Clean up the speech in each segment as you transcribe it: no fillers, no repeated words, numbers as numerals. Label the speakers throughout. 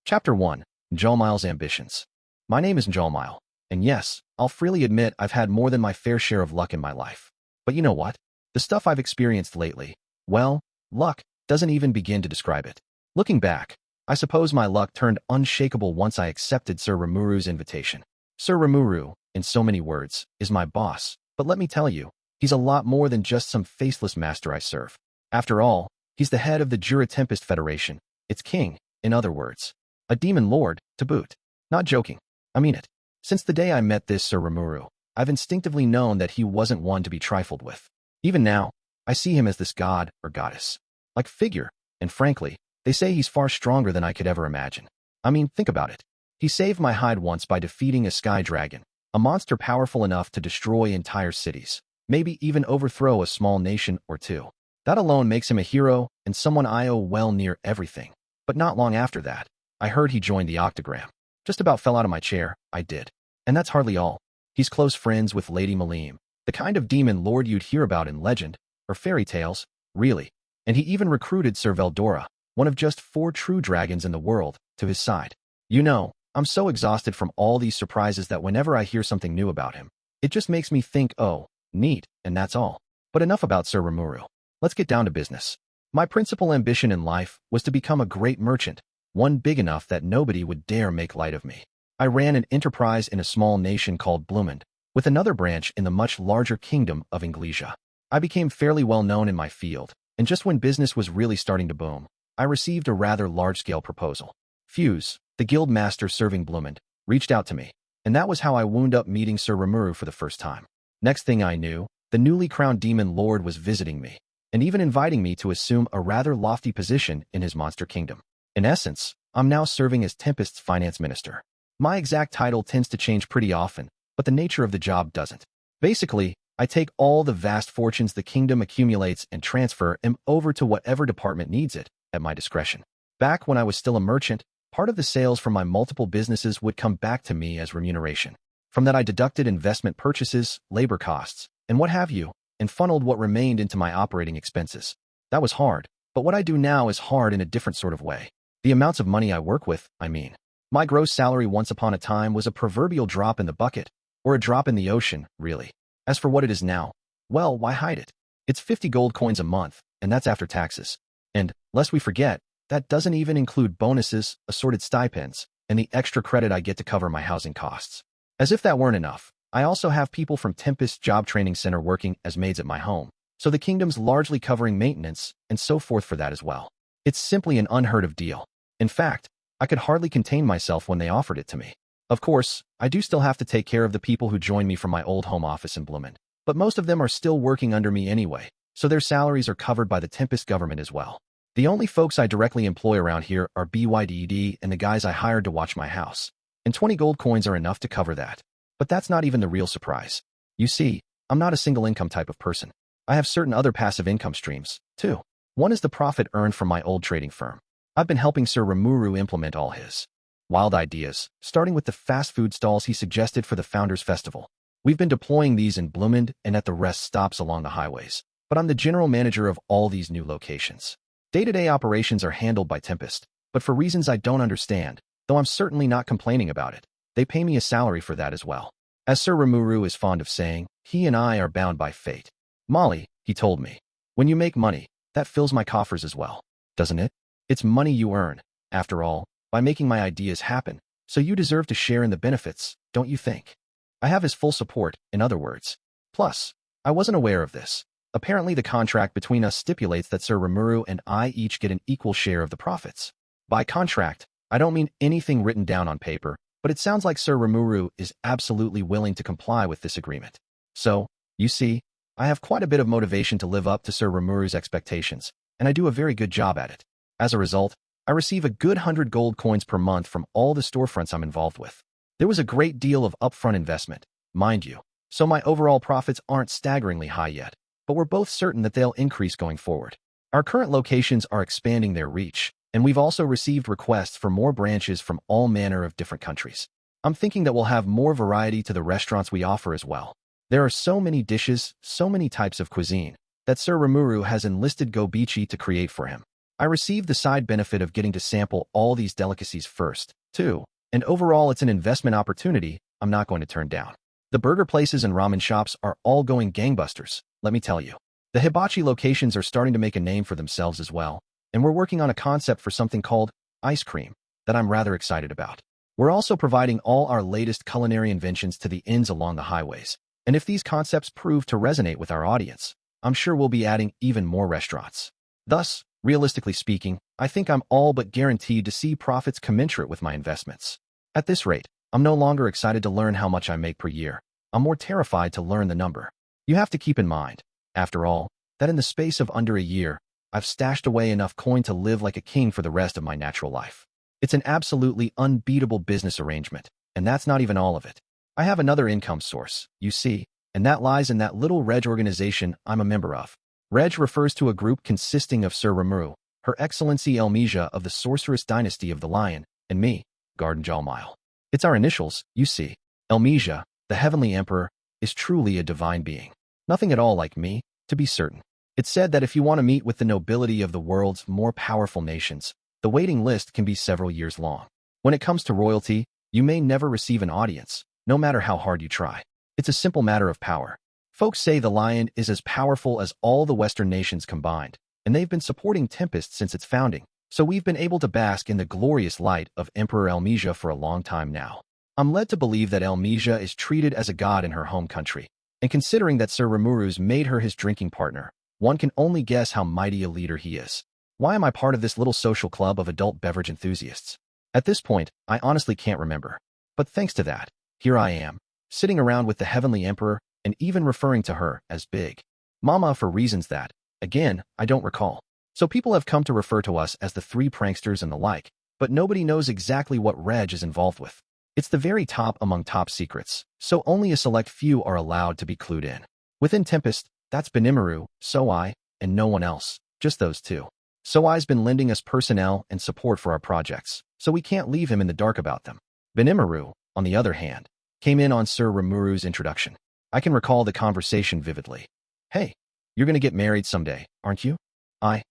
Speaker 1: Chapter 1. MJÖLLMILE'S Ambitions. My name is MJÖLLMILE, and yes, I'll freely admit I've had more than my fair share of luck in my life. But you know what? The stuff I've experienced lately, well, luck doesn't even begin to describe it. Looking back, I suppose my luck turned unshakable once I accepted Sir Rimuru's invitation. Sir Rimuru, in so many words, is my boss, but let me tell you, he's a lot more than just some faceless master I serve. After all, he's the head of the Jura Tempest Federation, its king, in other words. A demon lord, to boot. Not joking. I mean it. Since the day I met this Sir Rimuru, I've instinctively known that he wasn't one to be trifled with. Even now, I see him as this god or goddess. Like figure, and frankly, they say he's far stronger than I could ever imagine. I mean, think about it. He saved my hide once by defeating a sky dragon, a monster powerful enough to destroy entire cities, maybe even overthrow a small nation or two. That alone makes him a hero and someone I owe well near everything. But not long after that, I heard he joined the Octagram. Just about fell out of my chair, I did. And that's hardly all. He's close friends with Lady Malim, the kind of demon lord you'd hear about in legend, or fairy tales, really. And he even recruited Sir Veldora, one of just 4 true dragons in the world, to his side. You know, I'm so exhausted from all these surprises that whenever I hear something new about him, it just makes me think, oh, neat, and that's all. But enough about Sir Rimuru. Let's get down to business. My principal ambition in life was to become a great merchant, one big enough that nobody would dare make light of me. I ran an enterprise in a small nation called Blumend, with another branch in the much larger kingdom of Inglesia. I became fairly well known in my field, and just when business was really starting to boom, I received a rather large-scale proposal. Fuse, the guild master serving Blumend, reached out to me, and that was how I wound up meeting Sir Rimuru for the first time. Next thing I knew, the newly crowned demon lord was visiting me, and even inviting me to assume a rather lofty position in his monster kingdom. In essence, I'm now serving as Tempest's finance minister. My exact title tends to change pretty often, but the nature of the job doesn't. Basically, I take all the vast fortunes the kingdom accumulates and transfer them over to whatever department needs it, at my discretion. Back when I was still a merchant, part of the sales from my multiple businesses would come back to me as remuneration. From that I deducted investment purchases, labor costs, and what have you, and funneled what remained into my operating expenses. That was hard, but what I do now is hard in a different sort of way. The amounts of money I work with, I mean. My gross salary once upon a time was a proverbial drop in the bucket, or a drop in the ocean, really. As for what it is now, well, why hide it? It's 50 gold coins a month, and that's after taxes. And, lest we forget, that doesn't even include bonuses, assorted stipends, and the extra credit I get to cover my housing costs. As if that weren't enough, I also have people from Tempest Job Training Center working as maids at my home, so the kingdom's largely covering maintenance and so forth for that as well. It's simply an unheard of deal. In fact, I could hardly contain myself when they offered it to me. Of course, I do still have to take care of the people who joined me from my old home office in Blumend, but most of them are still working under me anyway, so their salaries are covered by the Tempest government as well. The only folks I directly employ around here are BYDED and the guys I hired to watch my house, and 20 gold coins are enough to cover that. But that's not even the real surprise. You see, I'm not a single income type of person. I have certain other passive income streams, too. One is the profit earned from my old trading firm. I've been helping Sir Rimuru implement all his wild ideas, starting with the fast food stalls he suggested for the Founders Festival. We've been deploying these in Blumend and at the rest stops along the highways, but I'm the general manager of all these new locations. Day-to-day operations are handled by Tempest, but for reasons I don't understand, though I'm certainly not complaining about it, they pay me a salary for that as well. As Sir Rimuru is fond of saying, he and I are bound by fate. Molly, he told me, when you make money, that fills my coffers as well, doesn't it? It's money you earn, after all, by making my ideas happen, so you deserve to share in the benefits, don't you think? I have his full support, in other words. Plus, I wasn't aware of this. Apparently the contract between us stipulates that Sir Rimuru and I each get an equal share of the profits. By contract, I don't mean anything written down on paper, but it sounds like Sir Rimuru is absolutely willing to comply with this agreement. So, you see, I have quite a bit of motivation to live up to Sir Rimuru's expectations, and I do a very good job at it. As a result, I receive a good 100 gold coins per month from all the storefronts I'm involved with. There was a great deal of upfront investment, mind you, so my overall profits aren't staggeringly high yet, but we're both certain that they'll increase going forward. Our current locations are expanding their reach, and we've also received requests for more branches from all manner of different countries. I'm thinking that we'll have more variety to the restaurants we offer as well. There are so many dishes, so many types of cuisine, that Sir Rimuru has enlisted Gobichi to create for him. I received the side benefit of getting to sample all these delicacies first, too. And overall, it's an investment opportunity I'm not going to turn down. The burger places and ramen shops are all going gangbusters, let me tell you. The hibachi locations are starting to make a name for themselves as well, and we're working on a concept for something called ice cream that I'm rather excited about. We're also providing all our latest culinary inventions to the inns along the highways, and if these concepts prove to resonate with our audience, I'm sure we'll be adding even more restaurants. Thus, realistically speaking, I think I'm all but guaranteed to see profits commensurate with my investments. At this rate, I'm no longer excited to learn how much I make per year. I'm more terrified to learn the number. You have to keep in mind, after all, that in the space of under a year, I've stashed away enough coin to live like a king for the rest of my natural life. It's an absolutely unbeatable business arrangement, and that's not even all of it. I have another income source, you see, and that lies in that little Reg organization I'm a member of. Reg refers to a group consisting of Sir Rimuru, Her Excellency Elmesia of the Sorceress Dynasty of the Lion, and me, Garden MJÖLLMILE. It's our initials, you see. Elmesia, the Heavenly Emperor, is truly a divine being. Nothing at all like me, to be certain. It's said that if you want to meet with the nobility of the world's more powerful nations, the waiting list can be several years long. When it comes to royalty, you may never receive an audience, no matter how hard you try. It's a simple matter of power. Folks say the Lion is as powerful as all the Western nations combined, and they've been supporting Tempest since its founding, so we've been able to bask in the glorious light of Emperor Elmesia for a long time now. I'm led to believe that Elmesia is treated as a god in her home country, and considering that Sir Rimuru's made her his drinking partner, one can only guess how mighty a leader he is. Why am I part of this little social club of adult beverage enthusiasts? At this point, I honestly can't remember. But thanks to that, here I am, sitting around with the Heavenly Emperor and even referring to her as Big Mama for reasons that, again, I don't recall. So people have come to refer to us as the three pranksters and the like, but nobody knows exactly what Reg is involved with. It's the very top among top secrets, so only a select few are allowed to be clued in. Within Tempest, that's Benimaru, Soai, and no one else, just those two. Soai's been lending us personnel and support for our projects, so we can't leave him in the dark about them. Benimaru, on the other hand, came in on Sir Rimuru's introduction. I can recall the conversation vividly. Hey, you're gonna get married someday, aren't you? I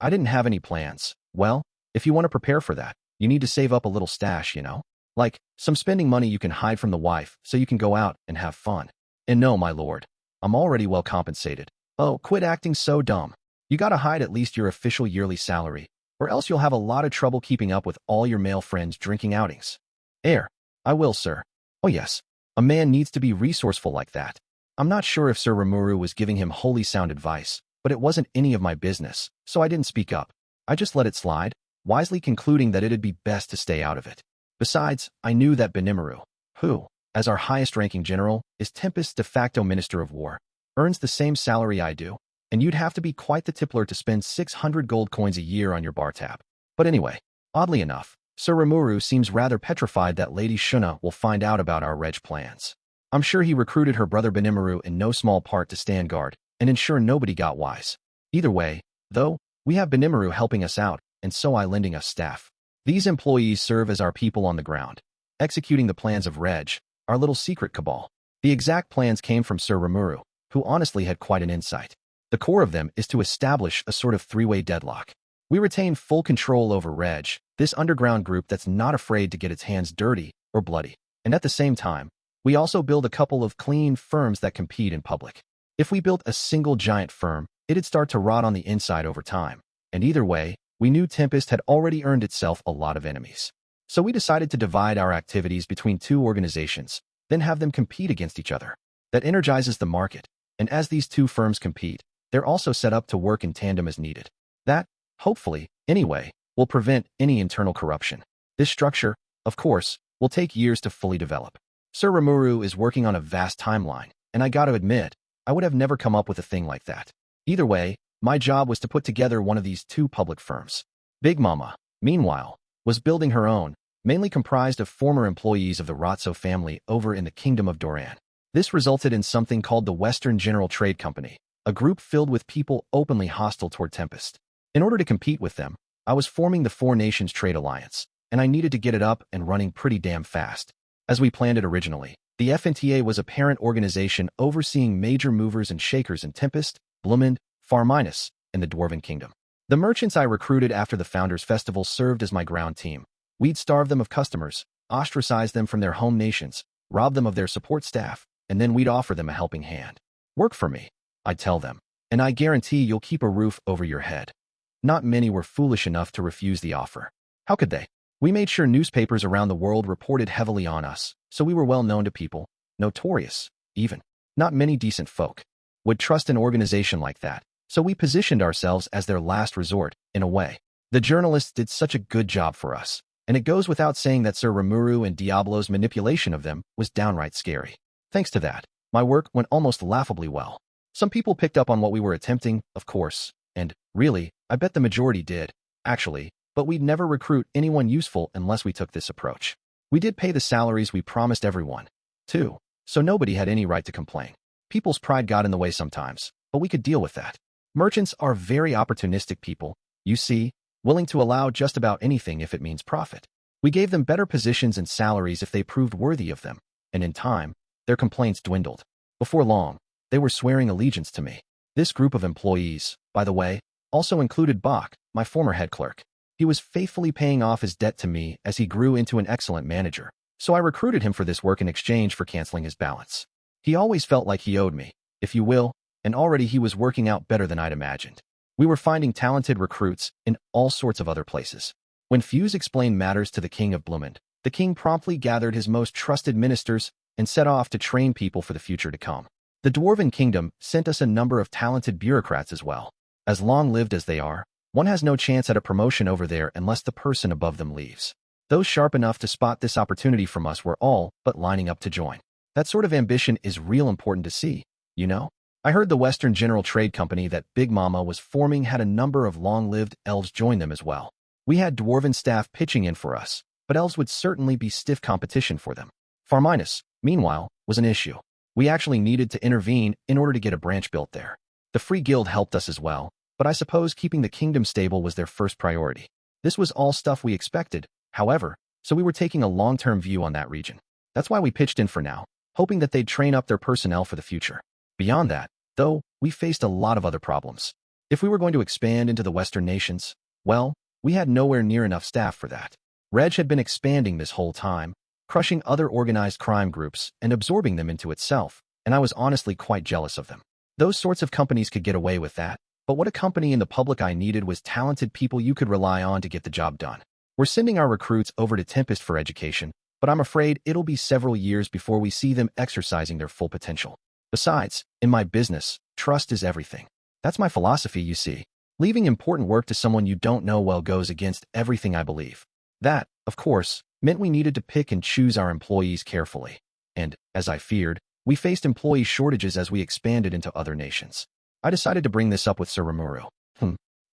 Speaker 1: didn't have any plans. Well, if you want to prepare for that, you need to save up a little stash, you know? Like, some spending money you can hide from the wife so you can go out and have fun. And no, my lord, I'm already well compensated. Oh, quit acting so dumb. You gotta hide at least your official yearly salary, or else you'll have a lot of trouble keeping up with all your male friends' drinking outings. I will, sir. Oh yes, a man needs to be resourceful like that. I'm not sure if Sir Rimuru was giving him wholly sound advice, but it wasn't any of my business, so I didn't speak up. I just let it slide, wisely concluding that it'd be best to stay out of it. Besides, I knew that Benimaru, who, as our highest-ranking general, is Tempest's de facto Minister of War, earns the same salary I do, and you'd have to be quite the tippler to spend 600 gold coins a year on your bar tab. But anyway, oddly enough, Sir Rimuru seems rather petrified that Lady Shuna will find out about our Reg plans. I'm sure he recruited her brother Benimaru in no small part to stand guard and ensure nobody got wise. Either way, though, we have Benimaru helping us out, and Soai lending us staff. These employees serve as our people on the ground, executing the plans of Reg, our little secret cabal. The exact plans came from Sir Rimuru, who honestly had quite an insight. The core of them is to establish a sort of three-way deadlock. We retain full control over Reg, this underground group that's not afraid to get its hands dirty or bloody. And at the same time, we also build a couple of clean firms that compete in public. If we built a single giant firm, it'd start to rot on the inside over time. And either way, we knew Tempest had already earned itself a lot of enemies. So we decided to divide our activities between two organizations, then have them compete against each other. That energizes the market, and as these two firms compete, they're also set up to work in tandem as needed. That, hopefully, anyway, will prevent any internal corruption. This structure, of course, will take years to fully develop. Sir Rimuru is working on a vast timeline, and I gotta admit, I would have never come up with a thing like that. Either way, my job was to put together one of these two public firms. Big Mama, meanwhile, was building her own, mainly comprised of former employees of the Ratso family over in the Kingdom of Doran. This resulted in something called the Western General Trade Company, a group filled with people openly hostile toward Tempest. In order to compete with them, I was forming the Four Nations Trade Alliance, and I needed to get it up and running pretty damn fast. As we planned it originally, the FNTA was a parent organization overseeing major movers and shakers in Tempest, Blumend, Far Minus, and the Dwarven Kingdom. The merchants I recruited after the Founders Festival served as my ground team. We'd starve them of customers, ostracize them from their home nations, rob them of their support staff, and then we'd offer them a helping hand. Work for me, I'd tell them, and I guarantee you'll keep a roof over your head. Not many were foolish enough to refuse the offer. How could they? We made sure newspapers around the world reported heavily on us, so we were well known to people, notorious, even. Not many decent folk would trust an organization like that, so we positioned ourselves as their last resort, in a way. The journalists did such a good job for us, and it goes without saying that Sir Rimuru and Diablo's manipulation of them was downright scary. Thanks to that, my work went almost laughably well. Some people picked up on what we were attempting, of course, and, really, I bet the majority did, actually, but we'd never recruit anyone useful unless we took this approach. We did pay the salaries we promised everyone, too, so nobody had any right to complain. People's pride got in the way sometimes, but we could deal with that. Merchants are very opportunistic people, you see, willing to allow just about anything if it means profit. We gave them better positions and salaries if they proved worthy of them, and in time, their complaints dwindled. Before long, they were swearing allegiance to me. This group of employees, by the way, also included Bach, my former head clerk. He was faithfully paying off his debt to me as he grew into an excellent manager, so I recruited him for this work in exchange for canceling his balance. He always felt like he owed me, if you will, and already he was working out better than I'd imagined. We were finding talented recruits in all sorts of other places. When Fuse explained matters to the King of Blumend, the king promptly gathered his most trusted ministers and set off to train people for the future to come. The Dwarven Kingdom sent us a number of talented bureaucrats as well. As long-lived as they are, one has no chance at a promotion over there unless the person above them leaves. Those sharp enough to spot this opportunity from us were all but lining up to join. That sort of ambition is real important to see, you know? I heard the Western General Trade Company that Big Mama was forming had a number of long-lived elves join them as well. We had dwarven staff pitching in for us, but elves would certainly be stiff competition for them. Farminus, meanwhile, was an issue. We actually needed to intervene in order to get a branch built there. The Free Guild helped us as well, but I suppose keeping the kingdom stable was their first priority. This was all stuff we expected, however, so we were taking a long-term view on that region. That's why we pitched in for now, hoping that they'd train up their personnel for the future. Beyond that, though, we faced a lot of other problems. If we were going to expand into the Western nations, well, we had nowhere near enough staff for that. Reg had been expanding this whole time, crushing other organized crime groups and absorbing them into itself, and I was honestly quite jealous of them. Those sorts of companies could get away with that, but what a company in the public eye needed was talented people you could rely on to get the job done. We're sending our recruits over to Tempest for education, but I'm afraid it'll be several years before we see them exercising their full potential. Besides, in my business, trust is everything. That's my philosophy, you see. Leaving important work to someone you don't know well goes against everything I believe. That, of course, meant we needed to pick and choose our employees carefully. And, as I feared, we faced employee shortages as we expanded into other nations. I decided to bring this up with Sir Rimuru.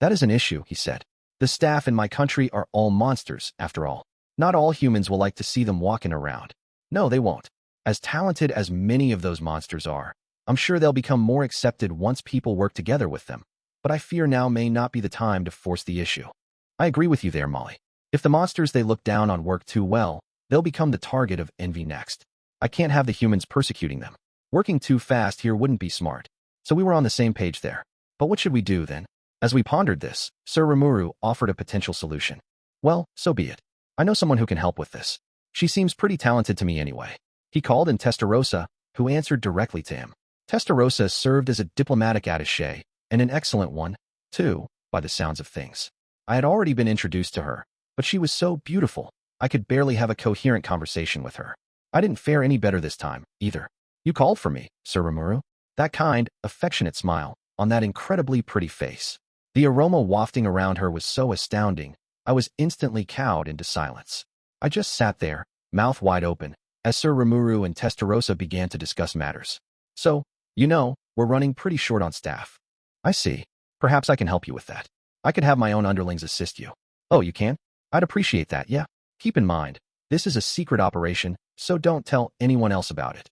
Speaker 1: That is an issue, he said. The staff in my country are all monsters, after all. Not all humans will like to see them walking around. No, they won't. As talented as many of those monsters are, I'm sure they'll become more accepted once people work together with them. But I fear now may not be the time to force the issue. I agree with you there, Molly. If the monsters they look down on work too well, they'll become the target of envy next. I can't have the humans persecuting them. Working too fast here wouldn't be smart. So we were on the same page there. But what should we do then? As we pondered this, Sir Rimuru offered a potential solution. Well, so be it. I know someone who can help with this. She seems pretty talented to me anyway. He called in Testarossa, who answered directly to him. Testarossa served as a diplomatic attaché, and an excellent one, too, by the sounds of things. I had already been introduced to her, but she was so beautiful, I could barely have a coherent conversation with her. I didn't fare any better this time, either. You called for me, Sir Rimuru? That kind, affectionate smile, on that incredibly pretty face. The aroma wafting around her was so astounding, I was instantly cowed into silence. I just sat there, mouth wide open, as Sir Rimuru and Testarossa began to discuss matters. So, you know, we're running pretty short on staff. I see. Perhaps I can help you with that. I could have my own underlings assist you. Oh, you can? I'd appreciate that, yeah. Keep in mind, this is a secret operation, so don't tell anyone else about it.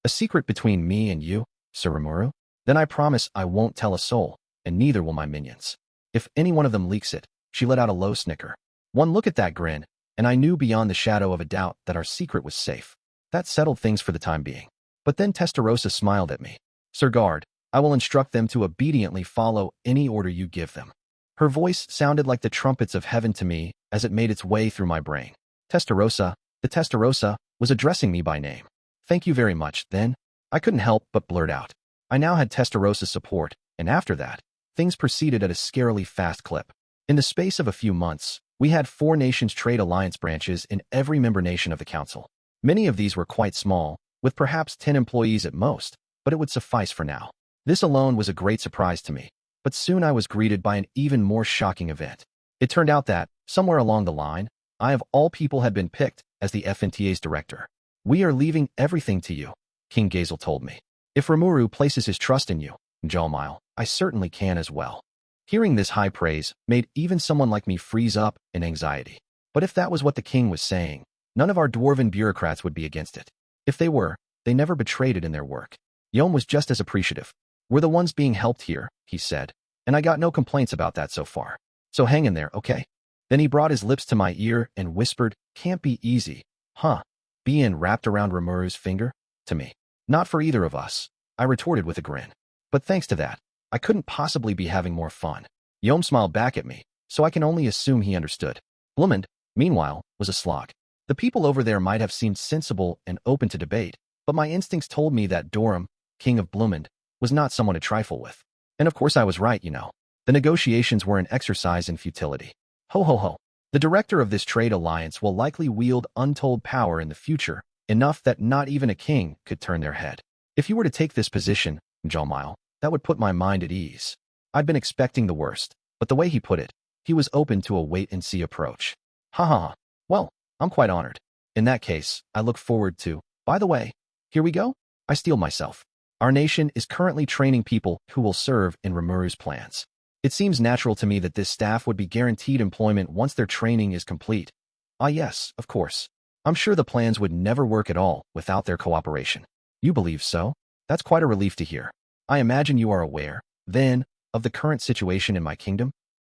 Speaker 1: A secret between me and you, Sir Rimuru? Then I promise I won't tell a soul, and neither will my minions. If any one of them leaks it, she let out a low snicker. One look at that grin, and I knew beyond the shadow of a doubt that our secret was safe. That settled things for the time being. But then Testarossa smiled at me. Sir Guard, I will instruct them to obediently follow any order you give them. Her voice sounded like the trumpets of heaven to me as it made its way through my brain. Testarossa, the Testarossa, was addressing me by name. Thank you very much, then. I couldn't help but blurt out. I now had Testarosa's support, and after that, things proceeded at a scarily fast clip. In the space of a few months, we had 4 nations trade alliance branches in every member nation of the council. Many of these were quite small, with perhaps 10 employees at most, but it would suffice for now. This alone was a great surprise to me, but soon I was greeted by an even more shocking event. It turned out that, somewhere along the line, I of all people had been picked as the FNTA's director. We are leaving everything to you, King Gazel told me. If Rimuru places his trust in you, MJÖLLMILE, I certainly can as well. Hearing this high praise made even someone like me freeze up in anxiety. But if that was what the king was saying, none of our dwarven bureaucrats would be against it. If they were, they never betrayed it in their work. Yom was just as appreciative. We're the ones being helped here, he said, and I got no complaints about that so far. So hang in there, okay? Then he brought his lips to my ear and whispered, can't be easy, huh? Being wrapped around Rimuru's finger? To me. Not for either of us, I retorted with a grin. But thanks to that, I couldn't possibly be having more fun. Yom smiled back at me, so I can only assume he understood. Blumend, meanwhile, was a slog. The people over there might have seemed sensible and open to debate, but my instincts told me that Dorum, king of Blumend, was not someone to trifle with. And of course I was right, you know. The negotiations were an exercise in futility. Ho ho ho. The director of this trade alliance will likely wield untold power in the future, enough that not even a king could turn their head. If you were to take this position, MJÖLLMILE, that would put my mind at ease. I'd been expecting the worst, but the way he put it, he was open to a wait-and-see approach. Ha ha ha. Well, I'm quite honored. In that case, I look forward to, by the way, here we go? I steel myself. Our nation is currently training people who will serve in Rimuru's plans. It seems natural to me that this staff would be guaranteed employment once their training is complete. Ah yes, of course. I'm sure the plans would never work at all without their cooperation. You believe so? That's quite a relief to hear. I imagine you are aware, then, of the current situation in my kingdom?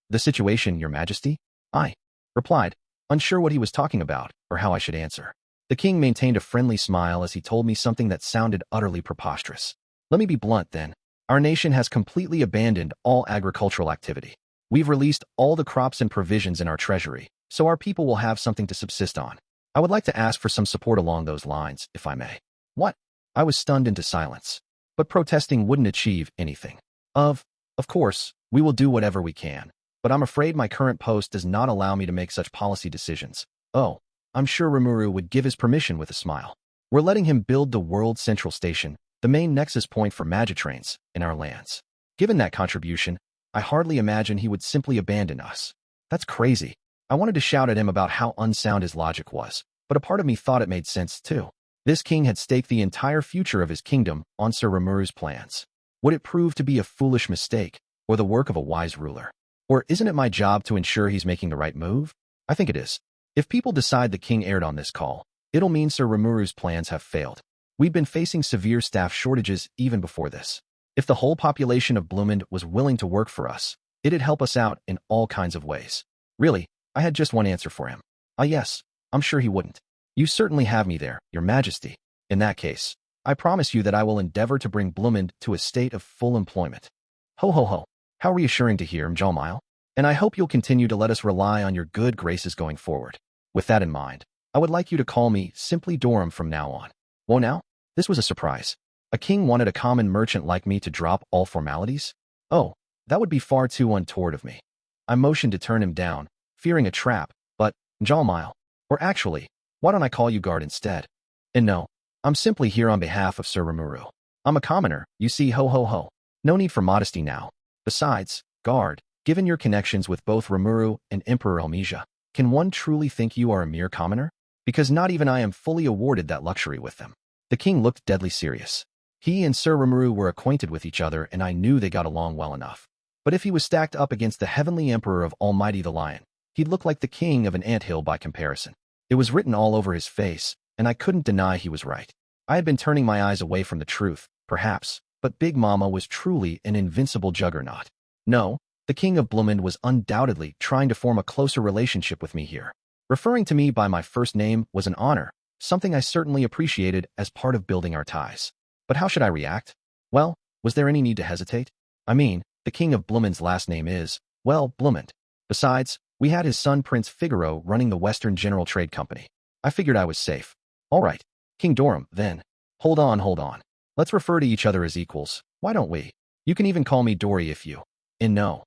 Speaker 1: The situation, Your Majesty? I replied, unsure what he was talking about or how I should answer. The king maintained a friendly smile as he told me something that sounded utterly preposterous. Let me be blunt, then. Our nation has completely abandoned all agricultural activity. We've released all the crops and provisions in our treasury, so our people will have something to subsist on. I would like to ask for some support along those lines, if I may. What? I was stunned into silence. But protesting wouldn't achieve anything. Of course, we will do whatever we can, but I'm afraid my current post does not allow me to make such policy decisions. Oh, I'm sure Rimuru would give his permission with a smile. We're letting him build the World Central Station, the main nexus point for Magitrains, in our lands. Given that contribution, I hardly imagine he would simply abandon us. That's crazy. I wanted to shout at him about how unsound his logic was, but a part of me thought it made sense too. This king had staked the entire future of his kingdom on Sir Rimuru's plans. Would it prove to be a foolish mistake, or the work of a wise ruler? Or isn't it my job to ensure he's making the right move? I think it is. If people decide the king erred on this call, it'll mean Sir Rimuru's plans have failed. We've been facing severe staff shortages even before this. If the whole population of Blumend was willing to work for us, it'd help us out in all kinds of ways. Really, I had just one answer for him. Ah yes, I'm sure he wouldn't. You certainly have me there, Your Majesty. In that case, I promise you that I will endeavor to bring Blumend to a state of full employment. Ho ho ho. How reassuring to hear, MJÖLLMILE. And I hope you'll continue to let us rely on your good graces going forward. With that in mind, I would like you to call me simply Dorum from now on. Whoa now? This was a surprise. A king wanted a common merchant like me to drop all formalities? Oh, that would be far too untoward of me. I motioned to turn him down, fearing a trap, but, MJÖLLMILE. Or actually, why don't I call you guard instead? And no, I'm simply here on behalf of Sir Rimuru. I'm a commoner, you see, ho ho ho. No need for modesty now. Besides, guard, given your connections with both Rimuru and Emperor Elmesia, can one truly think you are a mere commoner? Because not even I am fully awarded that luxury with them. The king looked deadly serious. He and Sir Rimuru were acquainted with each other and I knew they got along well enough. But if he was stacked up against the heavenly emperor of Almighty the Lion, he'd look like the king of an anthill by comparison. It was written all over his face, and I couldn't deny he was right. I had been turning my eyes away from the truth, perhaps, but Big Mama was truly an invincible juggernaut. No, the king of Blumend was undoubtedly trying to form a closer relationship with me here. Referring to me by my first name was an honor, something I certainly appreciated as part of building our ties. But how should I react? Well, was there any need to hesitate? I mean, the king of Blumend's last name is, Well, Blumend. Besides, we had his son Prince Figaro running the Western General Trade Company. I figured I was safe. All right, King Doram, then. Hold on. Let's refer to each other as equals. Why don't we? You can even call me Dory if you. And no,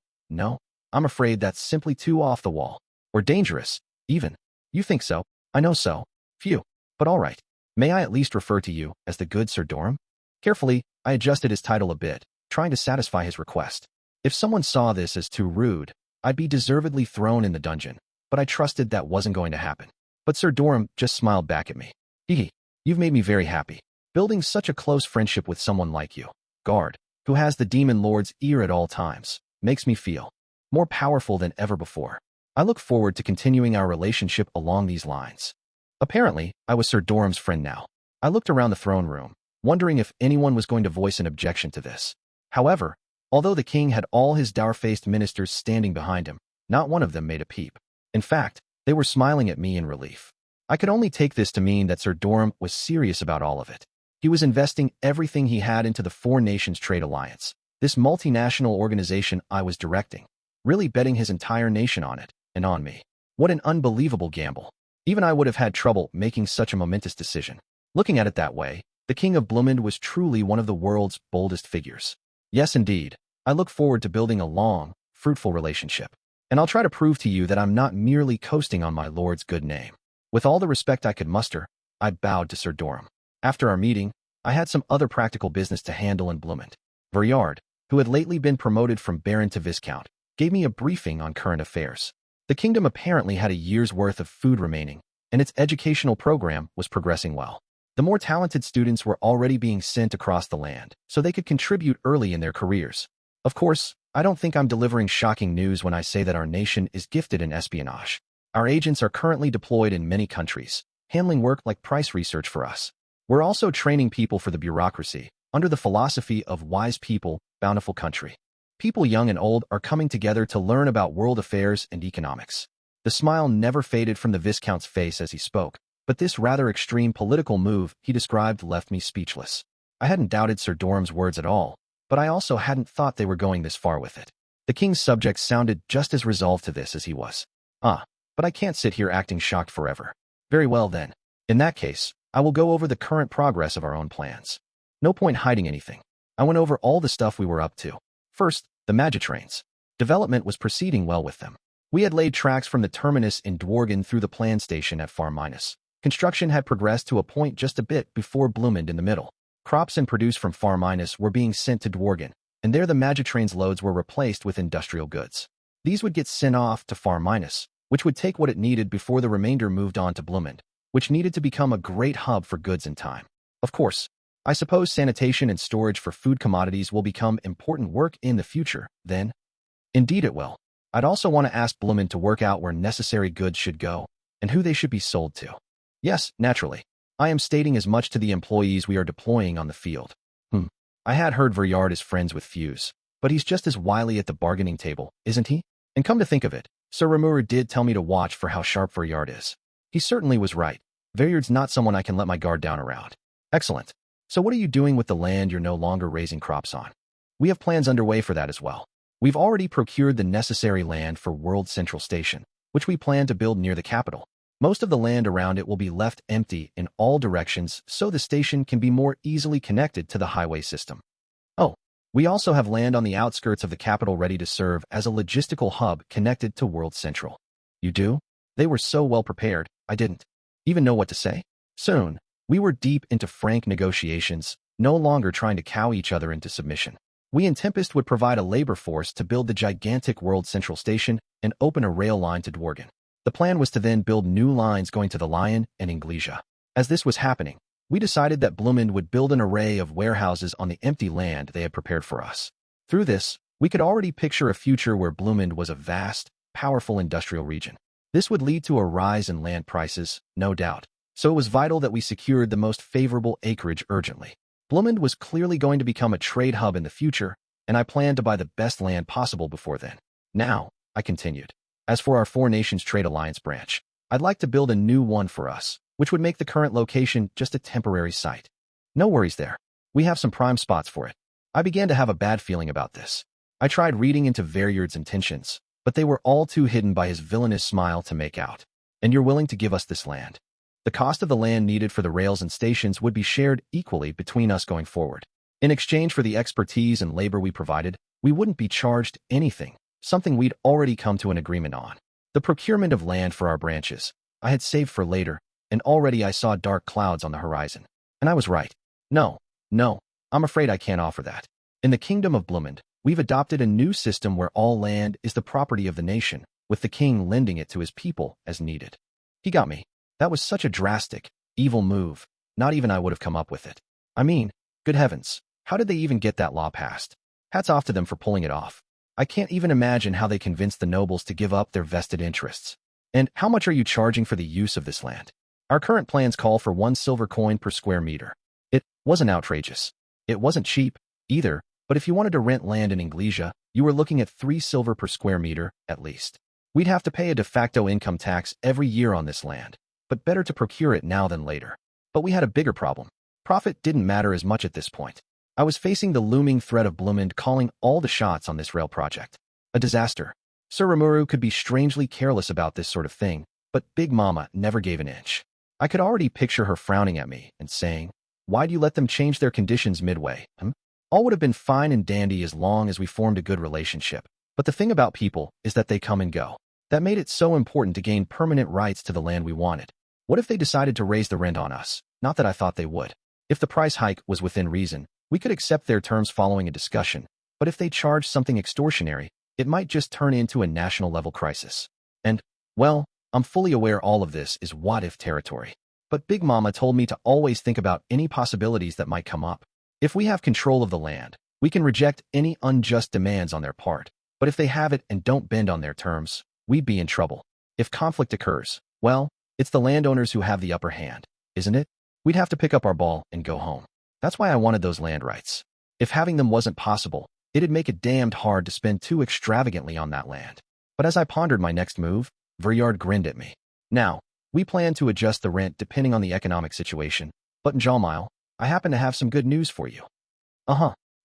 Speaker 1: I'm afraid that's simply too off the wall. Or dangerous, even. You think so? I know so. Phew. But all right. May I at least refer to you as the good Sir Doram? Carefully, I adjusted his title a bit, trying to satisfy his request. If someone saw this as too rude, I'd be deservedly thrown in the dungeon, but I trusted that wasn't going to happen. But Sir Doram just smiled back at me. Hee, you've made me very happy. Building such a close friendship with someone like you, guard, who has the Demon Lord's ear at all times, makes me feel more powerful than ever before. I look forward to continuing our relationship along these lines. Apparently, I was Sir Doram's friend now. I looked around the throne room, wondering if anyone was going to voice an objection to this. However, although the king had all his dour-faced ministers standing behind him, not one of them made a peep. In fact, they were smiling at me in relief. I could only take this to mean that Sir Doram was serious about all of it. He was investing everything he had into the Four Nations Trade Alliance, this multinational organization I was directing, really betting his entire nation on it, and on me. What an unbelievable gamble. Even I would have had trouble making such a momentous decision. Looking at it that way, the King of Blumend was truly one of the world's boldest figures. Yes, indeed, I look forward to building a long, fruitful relationship. And I'll try to prove to you that I'm not merely coasting on my lord's good name. With all the respect I could muster, I bowed to Sir Doram. After our meeting, I had some other practical business to handle in Blumend. Verjard, who had lately been promoted from Baron to Viscount, gave me a briefing on current affairs. The kingdom apparently had a year's worth of food remaining, and its educational program was progressing well. The more talented students were already being sent across the land, so they could contribute early in their careers. Of course, I don't think I'm delivering shocking news when I say that our nation is gifted in espionage. Our agents are currently deployed in many countries, handling work like price research for us. We're also training people for the bureaucracy, under the philosophy of wise people, bountiful country. People young and old are coming together to learn about world affairs and economics. The smile never faded from the Viscount's face as he spoke, but this rather extreme political move he described left me speechless. I hadn't doubted Sir Doram's words at all, but I also hadn't thought they were going this far with it. The king's subjects sounded just as resolved to this as he was. But I can't sit here acting shocked forever. Very well then. In that case, I will go over the current progress of our own plans. No point hiding anything. I went over all the stuff we were up to. First, the Magitrains. Development was proceeding well with them. We had laid tracks from the terminus in Dworgen through the plan station at FARAWAY. Construction had progressed to a point just a bit before Blumend in the middle. Crops and produce from FARAWAY were being sent to Dworgen, and there the Magitrains loads were replaced with industrial goods. These would get sent off to FARAWAY, which would take what it needed before the remainder moved on to Blumend, which needed to become a great hub for goods in time. Of course, I suppose sanitation and storage for food commodities will become important work in the future, then. Indeed it will. I'd also want to ask Blumend to work out where necessary goods should go, and who they should be sold to. Yes, naturally. I am stating as much to the employees we are deploying on the field. I had heard Verjard is friends with Fuse, but he's just as wily at the bargaining table, isn't he? And come to think of it, Sir Rimuru did tell me to watch for how sharp Verjard is. He certainly was right. Verjard's not someone I can let my guard down around. Excellent. So what are you doing with the land you're no longer raising crops on? We have plans underway for that as well. We've already procured the necessary land for World Central Station, which we plan to build near the capital. Most of the land around it will be left empty in all directions so the station can be more easily connected to the highway system. Oh, we also have land on the outskirts of the capital ready to serve as a logistical hub connected to World Central. You do? They were so well prepared, I didn't even know what to say. Soon, we were deep into frank negotiations, no longer trying to cow each other into submission. We in Tempest would provide a labor force to build the gigantic World Central Station and open a rail line to Dworgen. The plan was to then build new lines going to the Lion and Inglesia. As this was happening, we decided that Blumend would build an array of warehouses on the empty land they had prepared for us. Through this, we could already picture a future where Blumend was a vast, powerful industrial region. This would lead to a rise in land prices, no doubt, so it was vital that we secured the most favorable acreage urgently. Blumend was clearly going to become a trade hub in the future, and I planned to buy the best land possible before then. Now, I continued. As for our Four Nations Trade Alliance branch, I'd like to build a new one for us, which would make the current location just a temporary site. No worries there. We have some prime spots for it. I began to have a bad feeling about this. I tried reading into Verjard's intentions, but they were all too hidden by his villainous smile to make out. And you're willing to give us this land. The cost of the land needed for the rails and stations would be shared equally between us going forward. In exchange for the expertise and labor we provided, we wouldn't be charged anything, something we'd already come to an agreement on. The procurement of land for our branches, I had saved for later, and already I saw dark clouds on the horizon. And I was right. No, I'm afraid I can't offer that. In the Kingdom of Blumend, we've adopted a new system where all land is the property of the nation, with the king lending it to his people as needed. He got me. That was such a drastic, evil move. Not even I would have come up with it. I mean, good heavens, how did they even get that law passed? Hats off to them for pulling it off. I can't even imagine how they convinced the nobles to give up their vested interests. And how much are you charging for the use of this land? Our current plans call for 1 silver coin per square meter. It wasn't outrageous. It wasn't cheap, either, but if you wanted to rent land in Inglesia, you were looking at 3 silver per square meter, at least. We'd have to pay a de facto income tax every year on this land, but better to procure it now than later. But we had a bigger problem. Profit didn't matter as much at this point. I was facing the looming threat of Blumend calling all the shots on this rail project. A disaster. Sir Rimuru could be strangely careless about this sort of thing, but Big Mama never gave an inch. I could already picture her frowning at me and saying, "Why'd you let them change their conditions midway, All would have been fine and dandy as long as we formed a good relationship. But the thing about people is that they come and go. That made it so important to gain permanent rights to the land we wanted. What if they decided to raise the rent on us? Not that I thought they would. If the price hike was within reason, we could accept their terms following a discussion. But if they charged something extortionary, it might just turn into a national-level crisis. And, well, I'm fully aware all of this is what-if territory. But Big Mama told me to always think about any possibilities that might come up. If we have control of the land, we can reject any unjust demands on their part. But if they have it and don't bend on their terms, we'd be in trouble. If conflict occurs, well, it's the landowners who have the upper hand, isn't it? We'd have to pick up our ball and go home. That's why I wanted those land rights. If having them wasn't possible, it'd make it damned hard to spend too extravagantly on that land. But as I pondered my next move, Vuryard grinned at me. Now, we plan to adjust the rent depending on the economic situation, but in MJÖLLMILE, I happen to have some good news for you.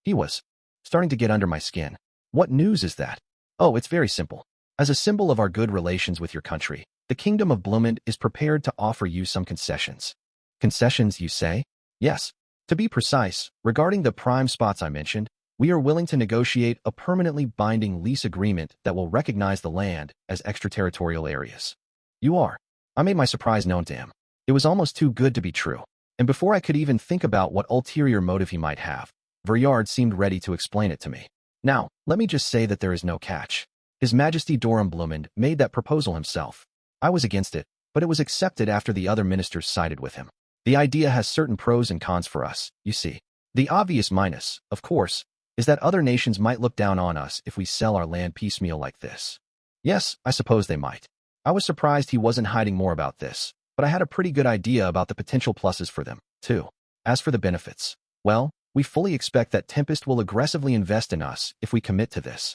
Speaker 1: He was starting to get under my skin. What news is that? Oh, it's very simple. As a symbol of our good relations with your country, the Kingdom of Blumend is prepared to offer you some concessions. Concessions, you say? Yes. To be precise, regarding the prime spots I mentioned, we are willing to negotiate a permanently binding lease agreement that will recognize the land as extraterritorial areas. You are. I made my surprise known to him. It was almost too good to be true. And before I could even think about what ulterior motive he might have, Vuryard seemed ready to explain it to me. Now, let me just say that there is no catch. His Majesty Doram Blumend made that proposal himself. I was against it, but it was accepted after the other ministers sided with him. The idea has certain pros and cons for us, you see. The obvious minus, of course, is that other nations might look down on us if we sell our land piecemeal like this. Yes, I suppose they might. I was surprised he wasn't hiding more about this, but I had a pretty good idea about the potential pluses for them, too. As for the benefits, well, we fully expect that Tempest will aggressively invest in us if we commit to this.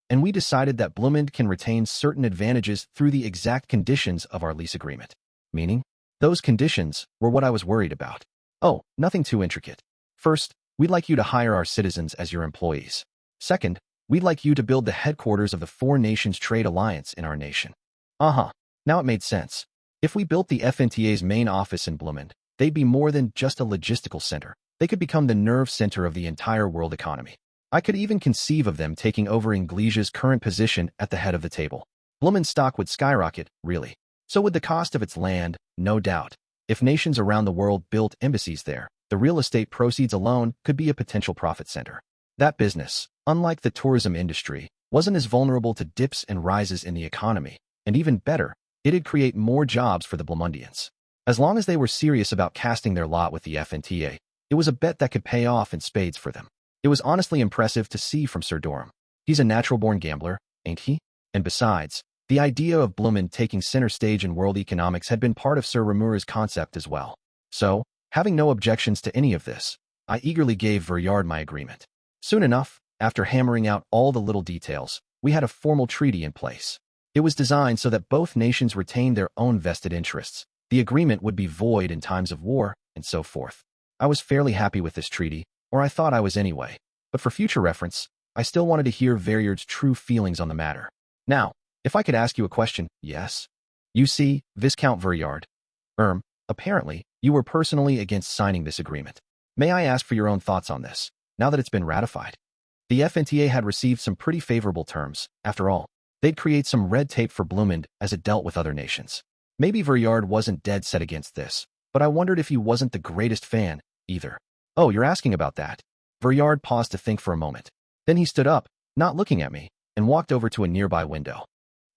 Speaker 1: And we decided that Blumend can retain certain advantages through the exact conditions of our lease agreement. Meaning? Those conditions were what I was worried about. Oh, nothing too intricate. First, we'd like you to hire our citizens as your employees. Second, we'd like you to build the headquarters of the Four Nations Trade Alliance in our nation. Now it made sense. If we built the FNTA's main office in Blumend, they'd be more than just a logistical center. They could become the nerve center of the entire world economy. I could even conceive of them taking over Inglesia's current position at the head of the table. Blumend's stock would skyrocket, really. So would the cost of its land, no doubt. If nations around the world built embassies there, the real estate proceeds alone could be a potential profit center. That business, unlike the tourism industry, wasn't as vulnerable to dips and rises in the economy, and even better, it'd create more jobs for the Blumundians. As long as they were serious about casting their lot with the FNTA, it was a bet that could pay off in spades for them. It was honestly impressive to see from Sir Doram. He's a natural-born gambler, ain't he? And besides, the idea of Blumend taking center stage in world economics had been part of Sir Rimuru's concept as well. So, having no objections to any of this, I eagerly gave Vuryard my agreement. Soon enough, after hammering out all the little details, we had a formal treaty in place. It was designed so that both nations retained their own vested interests. The agreement would be void in times of war, and so forth. I was fairly happy with this treaty, or I thought I was anyway, but for future reference, I still wanted to hear Vuryard's true feelings on the matter. Now, if I could ask you a question, yes? You see, Viscount Verriard. Apparently, you were personally against signing this agreement. May I ask for your own thoughts on this, now that it's been ratified? The FNTA had received some pretty favorable terms. After all, they'd create some red tape for Blumend as it dealt with other nations. Maybe Verriard wasn't dead set against this, but I wondered if he wasn't the greatest fan, either. Oh, you're asking about that? Verriard paused to think for a moment. Then he stood up, not looking at me, and walked over to a nearby window.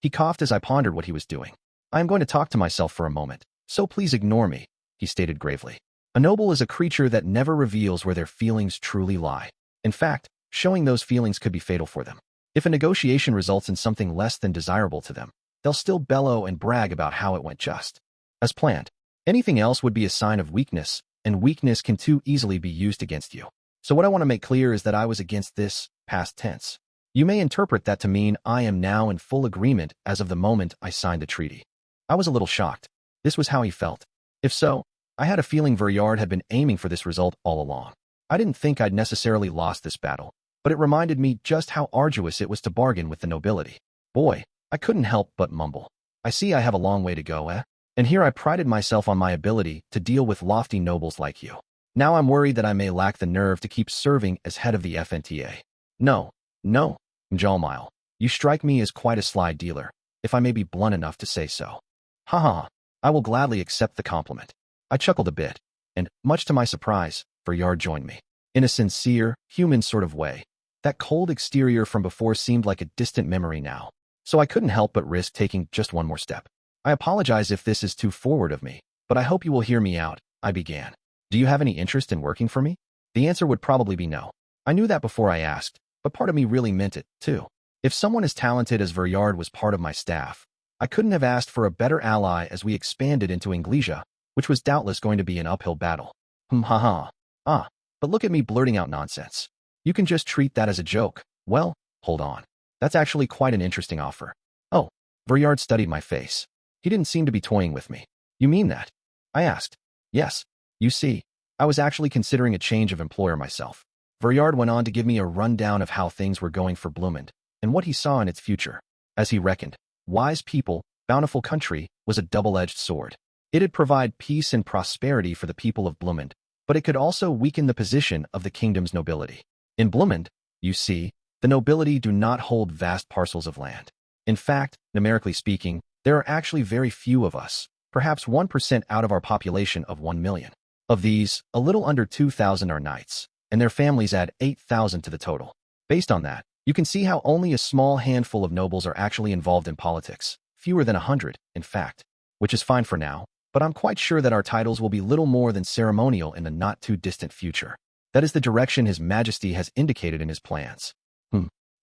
Speaker 1: He coughed as I pondered what he was doing. I am going to talk to myself for a moment, so please ignore me, he stated gravely. A noble is a creature that never reveals where their feelings truly lie. In fact, showing those feelings could be fatal for them. If a negotiation results in something less than desirable to them, they'll still bellow and brag about how it went just as planned. Anything else would be a sign of weakness, and weakness can too easily be used against you. So what I want to make clear is that I was against this, past tense. You may interpret that to mean I am now in full agreement as of the moment I signed the treaty. I was a little shocked. This was how he felt. If so, I had a feeling Verriard had been aiming for this result all along. I didn't think I'd necessarily lost this battle, but it reminded me just how arduous it was to bargain with the nobility. Boy, I couldn't help but mumble. I see I have a long way to go, eh? And here I prided myself on my ability to deal with lofty nobles like you. Now I'm worried that I may lack the nerve to keep serving as head of the FNTA. No, MJÖLLMILE, you strike me as quite a sly dealer, if I may be blunt enough to say so. Ha ha, I will gladly accept the compliment. I chuckled a bit, and, much to my surprise, Verriard joined me. In a sincere, human sort of way. That cold exterior from before seemed like a distant memory now, so I couldn't help but risk taking just one more step. I apologize if this is too forward of me, but I hope you will hear me out, I began. Do you have any interest in working for me? The answer would probably be no. I knew that before I asked, but part of me really meant it, too. If someone as talented as Verriard was part of my staff, I couldn't have asked for a better ally as we expanded into Inglesia, which was doubtless going to be an uphill battle. But look at me blurting out nonsense. You can just treat that as a joke. Well, hold on. That's actually quite an interesting offer. Oh, Verriard studied my face. He didn't seem to be toying with me. You mean that? I asked. Yes. You see, I was actually considering a change of employer myself. Verriard went on to give me a rundown of how things were going for Blumend, and what he saw in its future. As he reckoned, wise people, bountiful country was a double-edged sword. It'd provide peace and prosperity for the people of Blumend, but it could also weaken the position of the kingdom's nobility. In Blumend, you see, the nobility do not hold vast parcels of land. In fact, numerically speaking, there are actually very few of us, perhaps 1% out of our population of 1 million. Of these, a little under 2,000 are knights, and their families add 8,000 to the total. Based on that, you can see how only a small handful of nobles are actually involved in politics, fewer than 100, in fact, which is fine for now, but I'm quite sure that our titles will be little more than ceremonial in the not-too-distant future. That is the direction His Majesty has indicated in his plans.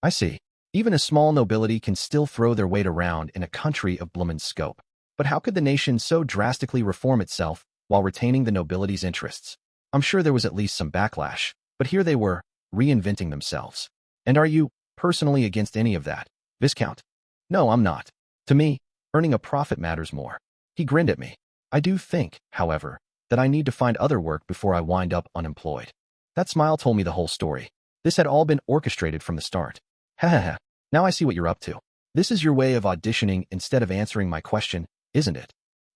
Speaker 1: I see. Even a small nobility can still throw their weight around in a country of Blumend's scope. But how could the nation so drastically reform itself while retaining the nobility's interests? I'm sure there was at least some backlash, but here they were, reinventing themselves. And are you, personally, against any of that, Viscount? No, I'm not. To me, earning a profit matters more. He grinned at me. I do think, however, that I need to find other work before I wind up unemployed. That smile told me the whole story. This had all been orchestrated from the start. Now I see what you're up to. This is your way of auditioning instead of answering my question, isn't it?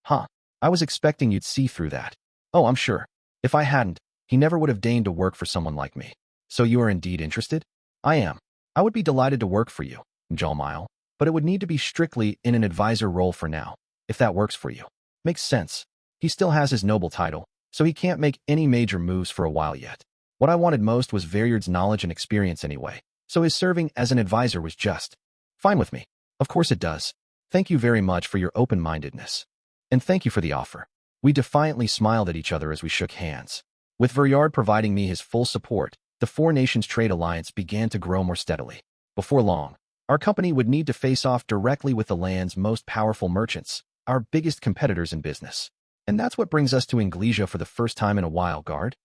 Speaker 1: I was expecting you'd see through that. Oh, I'm sure. If I hadn't, he never would have deigned to work for someone like me. So you are indeed interested? I am. I would be delighted to work for you, MJÖLLMILE, but it would need to be strictly in an advisor role for now, if that works for you. Makes sense. He still has his noble title, so he can't make any major moves for a while yet. What I wanted most was Verriard's knowledge and experience anyway, so his serving as an advisor was just fine with me. Of course it does. Thank you very much for your open-mindedness. And thank you for the offer. We defiantly smiled at each other as we shook hands. With Verriard providing me his full support, the Four Nations Trade Alliance began to grow more steadily. Before long, our company would need to face off directly with the land's most powerful merchants, our biggest competitors in business. And that's what brings us to Inglesia for the first time in a while, guard.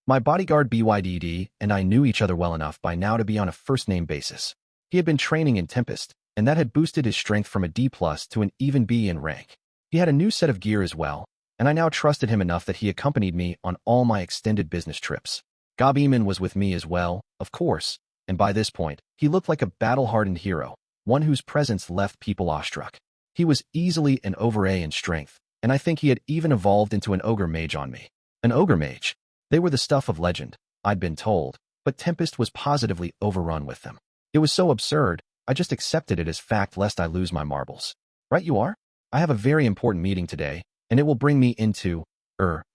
Speaker 1: My bodyguard BYDD and I knew each other well enough by now to be on a first-name basis. He had been training in Tempest, and that had boosted his strength from a D+ to an even B in rank. He had a new set of gear as well, and I now trusted him enough that he accompanied me on all my extended business trips. Gob Eamon was with me as well, of course, and by this point, he looked like a battle-hardened hero, one whose presence left people awestruck. He was easily an over A in strength, and I think he had even evolved into an ogre mage on me. An ogre mage? They were the stuff of legend, I'd been told, but Tempest was positively overrun with them. It was so absurd, I just accepted it as fact lest I lose my marbles. Right you are? I have a very important meeting today, and it will bring me into,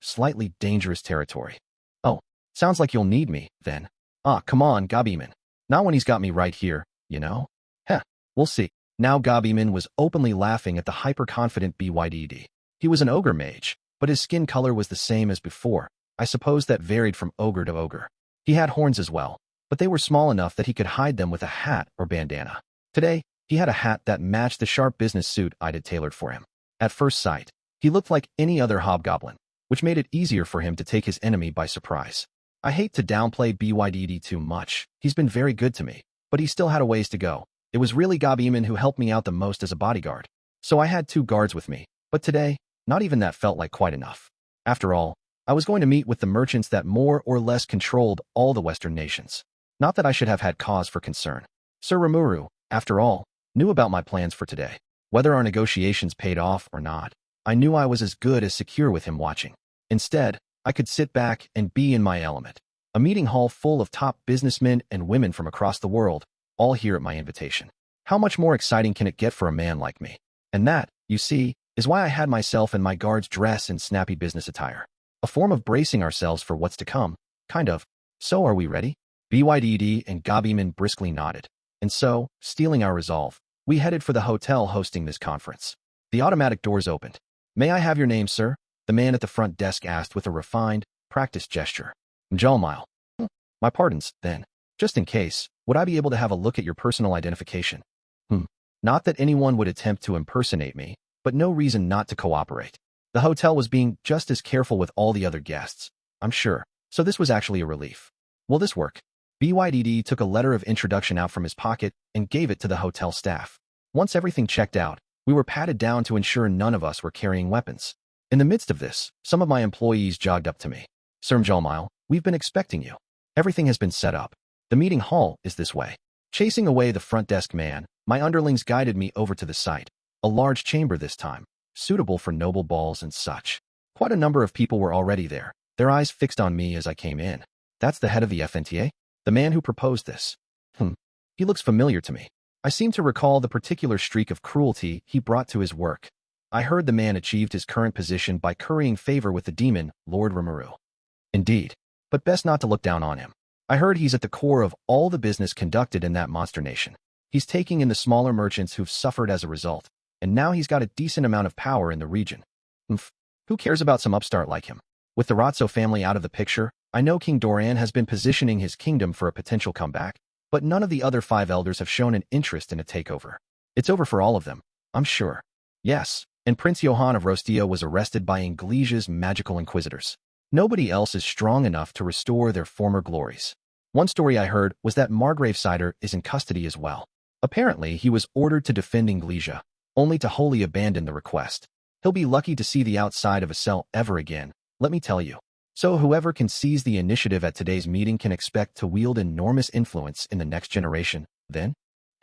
Speaker 1: slightly dangerous territory. Oh, sounds like you'll need me, then. Ah, come on, Gabiman. Not when he's got me right here, you know? Heh, we'll see. Now Gabiman was openly laughing at the hyper-confident BYDD. He was an ogre mage, but his skin color was the same as before. I suppose that varied from ogre to ogre. He had horns as well, but they were small enough that he could hide them with a hat or bandana. Today, he had a hat that matched the sharp business suit I'd had tailored for him. At first sight, he looked like any other hobgoblin, which made it easier for him to take his enemy by surprise. I hate to downplay BYDD too much. He's been very good to me, but he still had a ways to go. It was really Gabiman who helped me out the most as a bodyguard. So I had 2 guards with me, but today, not even that felt like quite enough. After all, I was going to meet with the merchants that more or less controlled all the Western nations. Not that I should have had cause for concern. Sir Rimuru, after all, knew about my plans for today. Whether our negotiations paid off or not, I knew I was as good as secure with him watching. Instead, I could sit back and be in my element. A meeting hall full of top businessmen and women from across the world, all here at my invitation. How much more exciting can it get for a man like me? And that, you see, is why I had myself and my guards dress in snappy business attire. A form of bracing ourselves for what's to come, kind of. So are we ready? BYDD and Gabiman briskly nodded. And so, stealing our resolve, we headed for the hotel hosting this conference. The automatic doors opened. May I have your name, sir? The man at the front desk asked with a refined, practiced gesture. MJÖLLMILE. My pardons, then. Just in case, would I be able to have a look at your personal identification? Not that anyone would attempt to impersonate me, but no reason not to cooperate. The hotel was being just as careful with all the other guests, I'm sure, so this was actually a relief. Will this work? BYDD took a letter of introduction out from his pocket and gave it to the hotel staff. Once everything checked out, we were patted down to ensure none of us were carrying weapons. In the midst of this, some of my employees jogged up to me. Sir MJÖLLMILE, we've been expecting you. Everything has been set up. The meeting hall is this way. Chasing away the front desk man, my underlings guided me over to the site. A large chamber this time, suitable for noble balls and such. Quite a number of people were already there, their eyes fixed on me as I came in. That's the head of the FNTA? The man who proposed this. He looks familiar to me. I seem to recall the particular streak of cruelty he brought to his work. I heard the man achieved his current position by currying favor with the demon, Lord Rimuru. Indeed, but best not to look down on him. I heard he's at the core of all the business conducted in that monster nation. He's taking in the smaller merchants who've suffered as a result, and now he's got a decent amount of power in the region. Who cares about some upstart like him? With the Rotso family out of the picture, I know King Doran has been positioning his kingdom for a potential comeback, but none of the other 5 elders have shown an interest in a takeover. It's over for all of them, I'm sure. Yes, and Prince Johann of Rostia was arrested by Inglesia's magical inquisitors. Nobody else is strong enough to restore their former glories. One story I heard was that Margrave Cider is in custody as well. Apparently, he was ordered to defend Inglesia, only to wholly abandon the request. He'll be lucky to see the outside of a cell ever again, let me tell you. So whoever can seize the initiative at today's meeting can expect to wield enormous influence in the next generation, then?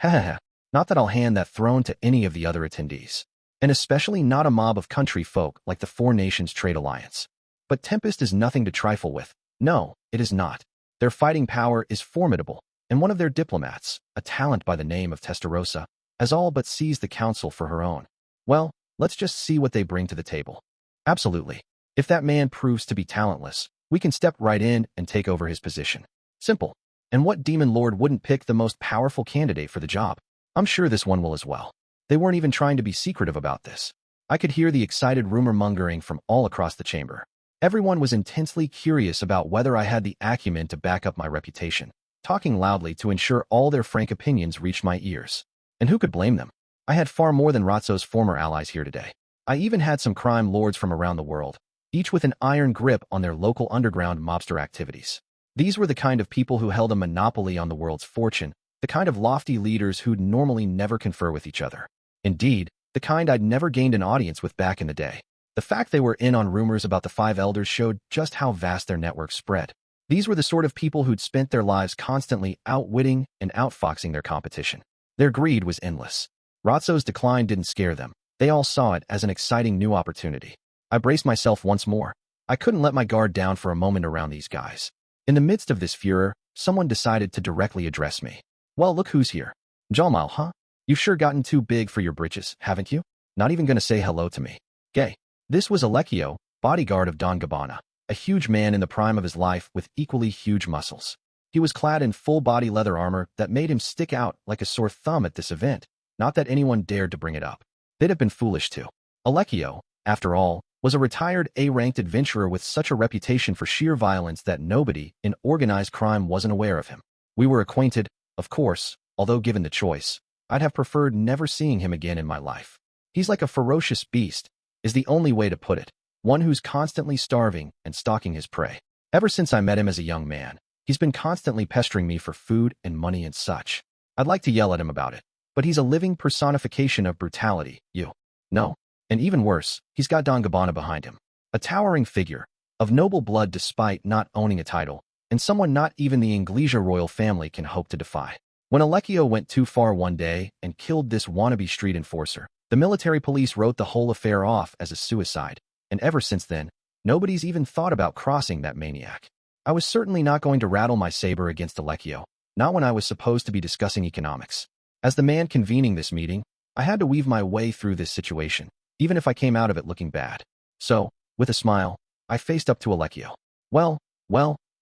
Speaker 1: Not that I'll hand that throne to any of the other attendees. And especially not a mob of country folk like the 4 Nations Trade Alliance. But Tempest is nothing to trifle with. No, it is not. Their fighting power is formidable, and one of their diplomats, a talent by the name of Testarossa, has all but seized the council for her own. Well, let's just see what they bring to the table. Absolutely. If that man proves to be talentless, we can step right in and take over his position. Simple. And what demon lord wouldn't pick the most powerful candidate for the job? I'm sure this one will as well. They weren't even trying to be secretive about this. I could hear the excited rumor-mongering from all across the chamber. Everyone was intensely curious about whether I had the acumen to back up my reputation, talking loudly to ensure all their frank opinions reached my ears. And who could blame them? I had far more than Rotso's former allies here today. I even had some crime lords from around the world, each with an iron grip on their local underground mobster activities. These were the kind of people who held a monopoly on the world's fortune, the kind of lofty leaders who'd normally never confer with each other. Indeed, the kind I'd never gained an audience with back in the day. The fact they were in on rumors about the 5 elders showed just how vast their network spread. These were the sort of people who'd spent their lives constantly outwitting and outfoxing their competition. Their greed was endless. Ratso's decline didn't scare them. They all saw it as an exciting new opportunity. I braced myself once more. I couldn't let my guard down for a moment around these guys. In the midst of this furor, someone decided to directly address me. Well, look who's here. MJÖLLMILE, huh? You've sure gotten too big for your britches, haven't you? Not even gonna say hello to me. Gay. This was Alecchio, bodyguard of Don Gabbana, a huge man in the prime of his life with equally huge muscles. He was clad in full-body leather armor that made him stick out like a sore thumb at this event, not that anyone dared to bring it up. They'd have been foolish to. Alecchio, after all, was a retired A-ranked adventurer with such a reputation for sheer violence that nobody in organized crime wasn't aware of him. We were acquainted, of course, although given the choice, I'd have preferred never seeing him again in my life. He's like a ferocious beast, is the only way to put it, one who's constantly starving and stalking his prey. Ever since I met him as a young man, he's been constantly pestering me for food and money and such. I'd like to yell at him about it, but he's a living personification of brutality, you know. And even worse, he's got Don Gabbana behind him. A towering figure, of noble blood despite not owning a title, and someone not even the Inglesia royal family can hope to defy. When Alecchio went too far one day and killed this wannabe street enforcer, the military police wrote the whole affair off as a suicide, and ever since then, nobody's even thought about crossing that maniac. I was certainly not going to rattle my saber against Alecchio, not when I was supposed to be discussing economics. As the man convening this meeting, I had to weave my way through this situation, even if I came out of it looking bad. So, with a smile, I faced up to Alecchio. Well,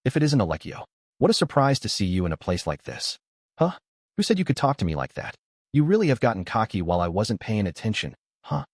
Speaker 1: if it isn't Alecchio. What a surprise to see you in a place like this. Huh? Who said you could talk to me like that? You really have gotten cocky while I wasn't paying attention, huh?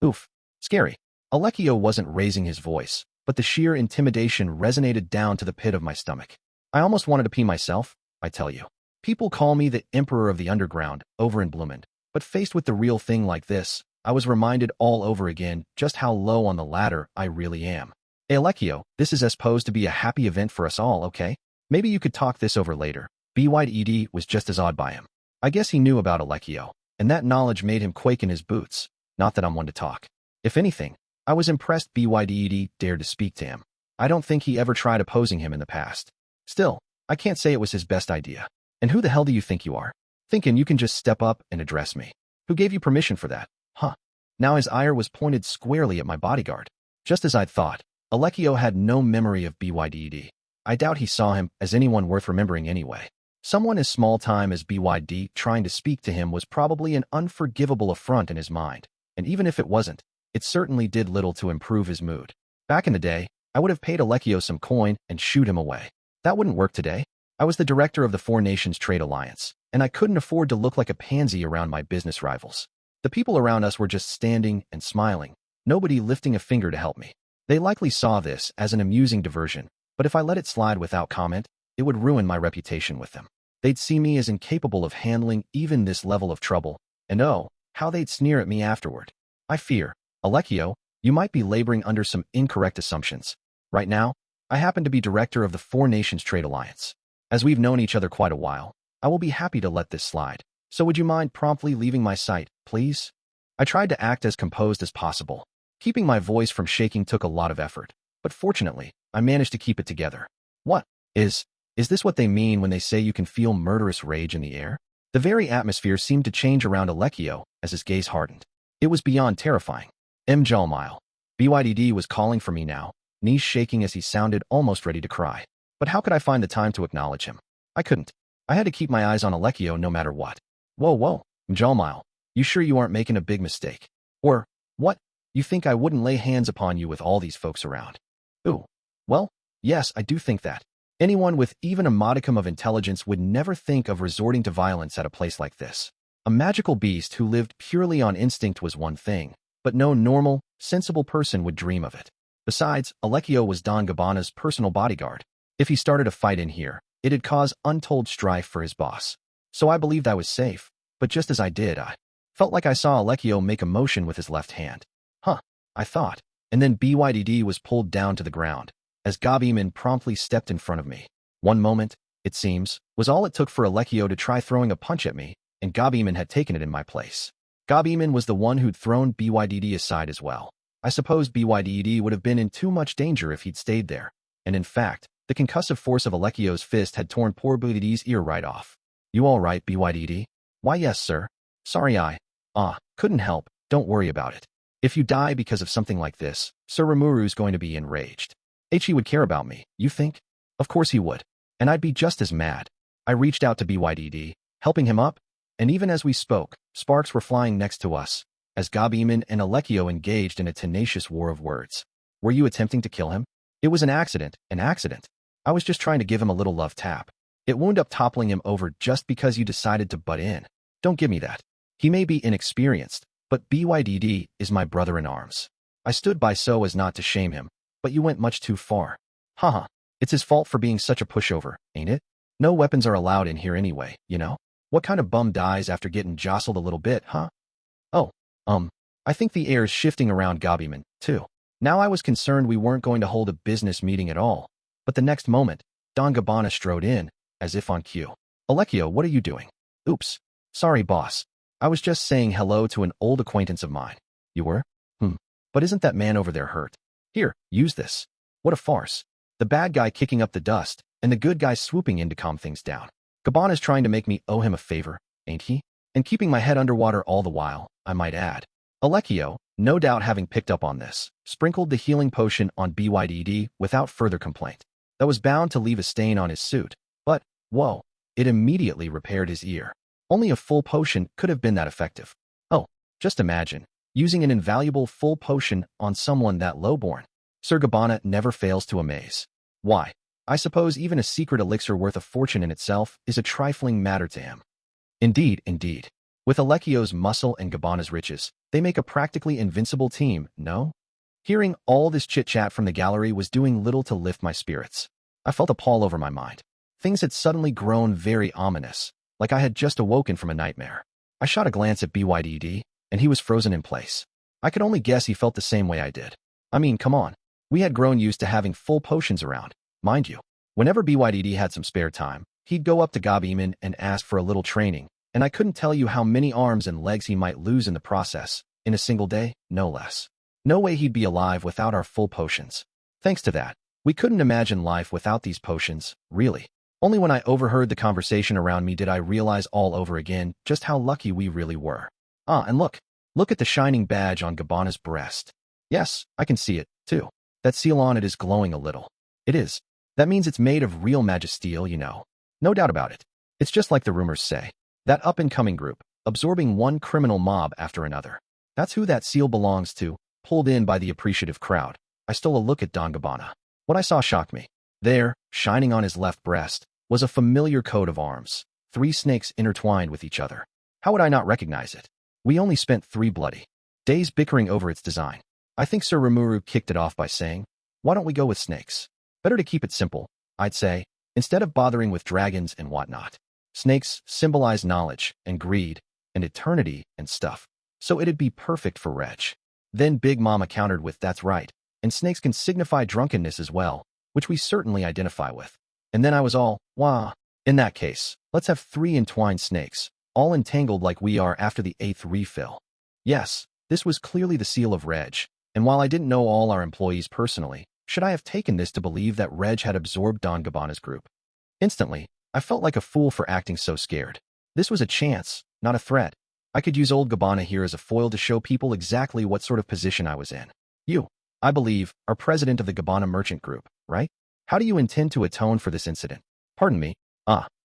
Speaker 1: Oof. Scary. Alecchio wasn't raising his voice, but the sheer intimidation resonated down to the pit of my stomach. I almost wanted to pee myself, I tell you. People call me the Emperor of the Underground over in Bloomend, but faced with the real thing like this, I was reminded all over again just how low on the ladder I really am. Hey Alecchio, this is supposed to be a happy event for us all, okay? Maybe you could talk this over later. BYD was just as awed by him. I guess he knew about Alecchio, and that knowledge made him quake in his boots. Not that I'm one to talk. If anything, I was impressed BYD dared to speak to him. I don't think he ever tried opposing him in the past. Still, I can't say it was his best idea. And who the hell do you think you are? Thinking you can just step up and address me. Who gave you permission for that? Huh. Now his ire was pointed squarely at my bodyguard. Just as I'd thought, Alecchio had no memory of BYD. I doubt he saw him as anyone worth remembering anyway. Someone as small-time as BYD trying to speak to him was probably an unforgivable affront in his mind, and even if it wasn't, it certainly did little to improve his mood. Back in the day, I would have paid Alecchio some coin and shooed him away. That wouldn't work today. I was the director of the Four Nations Trade Alliance, and I couldn't afford to look like a pansy around my business rivals. The people around us were just standing and smiling, nobody lifting a finger to help me. They likely saw this as an amusing diversion, but if I let it slide without comment, it would ruin my reputation with them. They'd see me as incapable of handling even this level of trouble, and oh, how they'd sneer at me afterward. I fear, Alecchio, you might be laboring under some incorrect assumptions. Right now, I happen to be director of the Four Nations Trade Alliance. As we've known each other quite a while, I will be happy to let this slide. So would you mind promptly leaving my sight, please? I tried to act as composed as possible. Keeping my voice from shaking took a lot of effort, but fortunately, I managed to keep it together. What? Is this what they mean when they say you can feel murderous rage in the air? The very atmosphere seemed to change around Alecchio as his gaze hardened. It was beyond terrifying. MJÖLLMILE. BYD was calling for me now, knees shaking as he sounded almost ready to cry. But how could I find the time to acknowledge him? I couldn't. I had to keep my eyes on Alecchio no matter what. Whoa, MJÖLLMILE. You sure you aren't making a big mistake? Or, what? You think I wouldn't lay hands upon you with all these folks around? Ooh. Well, yes, I do think that. Anyone with even a modicum of intelligence would never think of resorting to violence at a place like this. A magical beast who lived purely on instinct was one thing, but no normal, sensible person would dream of it. Besides, Alecchio was Don Gabbana's personal bodyguard. If he started a fight in here, it'd cause untold strife for his boss. So I believed I was safe, but just as I did, I felt like I saw Alecchio make a motion with his left hand. Huh, I thought, and then BYD was pulled down to the ground, as Gabiman promptly stepped in front of me. One moment, it seems, was all it took for Alecchio to try throwing a punch at me, and Gabiman had taken it in my place. Gabiman was the one who'd thrown BYD aside as well. I suppose BYD would have been in too much danger if he'd stayed there, and in fact, the concussive force of Alecchio's fist had torn poor BYD's ear right off. You all right, BYD? Why yes, sir. Sorry couldn't help, don't worry about it. If you die because of something like this, Sir Rimuru's going to be enraged. He would care about me, you think? Of course he would. And I'd be just as mad. I reached out to BYDD, helping him up, and even as we spoke, sparks were flying next to us, as Gabiman and Alekio engaged in a tenacious war of words. Were you attempting to kill him? It was an accident. I was just trying to give him a little love tap. It wound up toppling him over just because you decided to butt in. Don't give me that. He may be inexperienced, but BYDD is my brother in arms. I stood by so as not to shame him, but you went much too far. Haha, it's his fault for being such a pushover, ain't it? No weapons are allowed in here anyway, you know? What kind of bum dies after getting jostled a little bit, huh? Oh, I think the air's shifting around Gabiman, too. Now I was concerned we weren't going to hold a business meeting at all, but the next moment, Don Gabbana strode in, as if on cue. Alekio, what are you doing? Oops. Sorry, boss. I was just saying hello to an old acquaintance of mine. You were? But isn't that man over there hurt? Here, use this. What a farce. The bad guy kicking up the dust, and the good guy swooping in to calm things down. Gabbana's trying to make me owe him a favor, ain't he? And keeping my head underwater all the while, I might add. Alekio, no doubt having picked up on this, sprinkled the healing potion on BYDD without further complaint. That was bound to leave a stain on his suit, but, whoa, it immediately repaired his ear. Only a full potion could have been that effective. Oh, just imagine, using an invaluable full potion on someone that lowborn. Sir Gabbana never fails to amaze. Why, I suppose even a secret elixir worth a fortune in itself is a trifling matter to him. Indeed. With Alekio's muscle and Gabbana's riches, they make a practically invincible team, no? Hearing all this chit-chat from the gallery was doing little to lift my spirits. I felt a pall over my mind. Things had suddenly grown very ominous, like I had just awoken from a nightmare. I shot a glance at BYDD, and he was frozen in place. I could only guess he felt the same way I did. I mean, come on. We had grown used to having full potions around, mind you. Whenever BYDD had some spare time, he'd go up to Gabiman and ask for a little training, and I couldn't tell you how many arms and legs he might lose in the process, in a single day, no less. No way he'd be alive without our full potions. Thanks to that, we couldn't imagine life without these potions, really. Only when I overheard the conversation around me did I realize all over again just how lucky we really were. And look at the shining badge on Gabbana's breast. Yes, I can see it, too. That seal on it is glowing a little. It is. That means it's made of real magisteel, you know. No doubt about it. It's just like the rumors say. That up-and-coming group, absorbing one criminal mob after another. That's who that seal belongs to, pulled in by the appreciative crowd. I stole a look at Don Gabbana. What I saw shocked me. There, shining on his left breast, was a familiar coat of arms, 3 snakes intertwined with each other. How would I not recognize it? We only spent 3 bloody days bickering over its design. I think Sir Rimuru kicked it off by saying, why don't we go with snakes? Better to keep it simple, I'd say, instead of bothering with dragons and whatnot. Snakes symbolize knowledge and greed and eternity and stuff, so it'd be perfect for Reg. Then Big Mama countered with, that's right, and snakes can signify drunkenness as well, which we certainly identify with. And then I was all, wah. In that case, let's have 3 entwined snakes, all entangled like we are after the 8th refill. Yes, this was clearly the seal of Reg, and while I didn't know all our employees personally, should I have taken this to believe that Reg had absorbed Don Gabbana's group? Instantly, I felt like a fool for acting so scared. This was a chance, not a threat. I could use old Gabbana here as a foil to show people exactly what sort of position I was in. You, I believe, are president of the Gabbana Merchant Group, right? How do you intend to atone for this incident? Pardon me.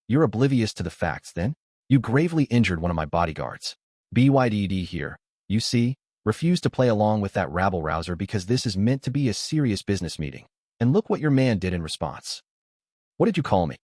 Speaker 1: You're oblivious to the facts, then? You gravely injured one of my bodyguards. BYDD here, you see, refused to play along with that rabble-rouser because this is meant to be a serious business meeting. And look what your man did in response. What did you call me?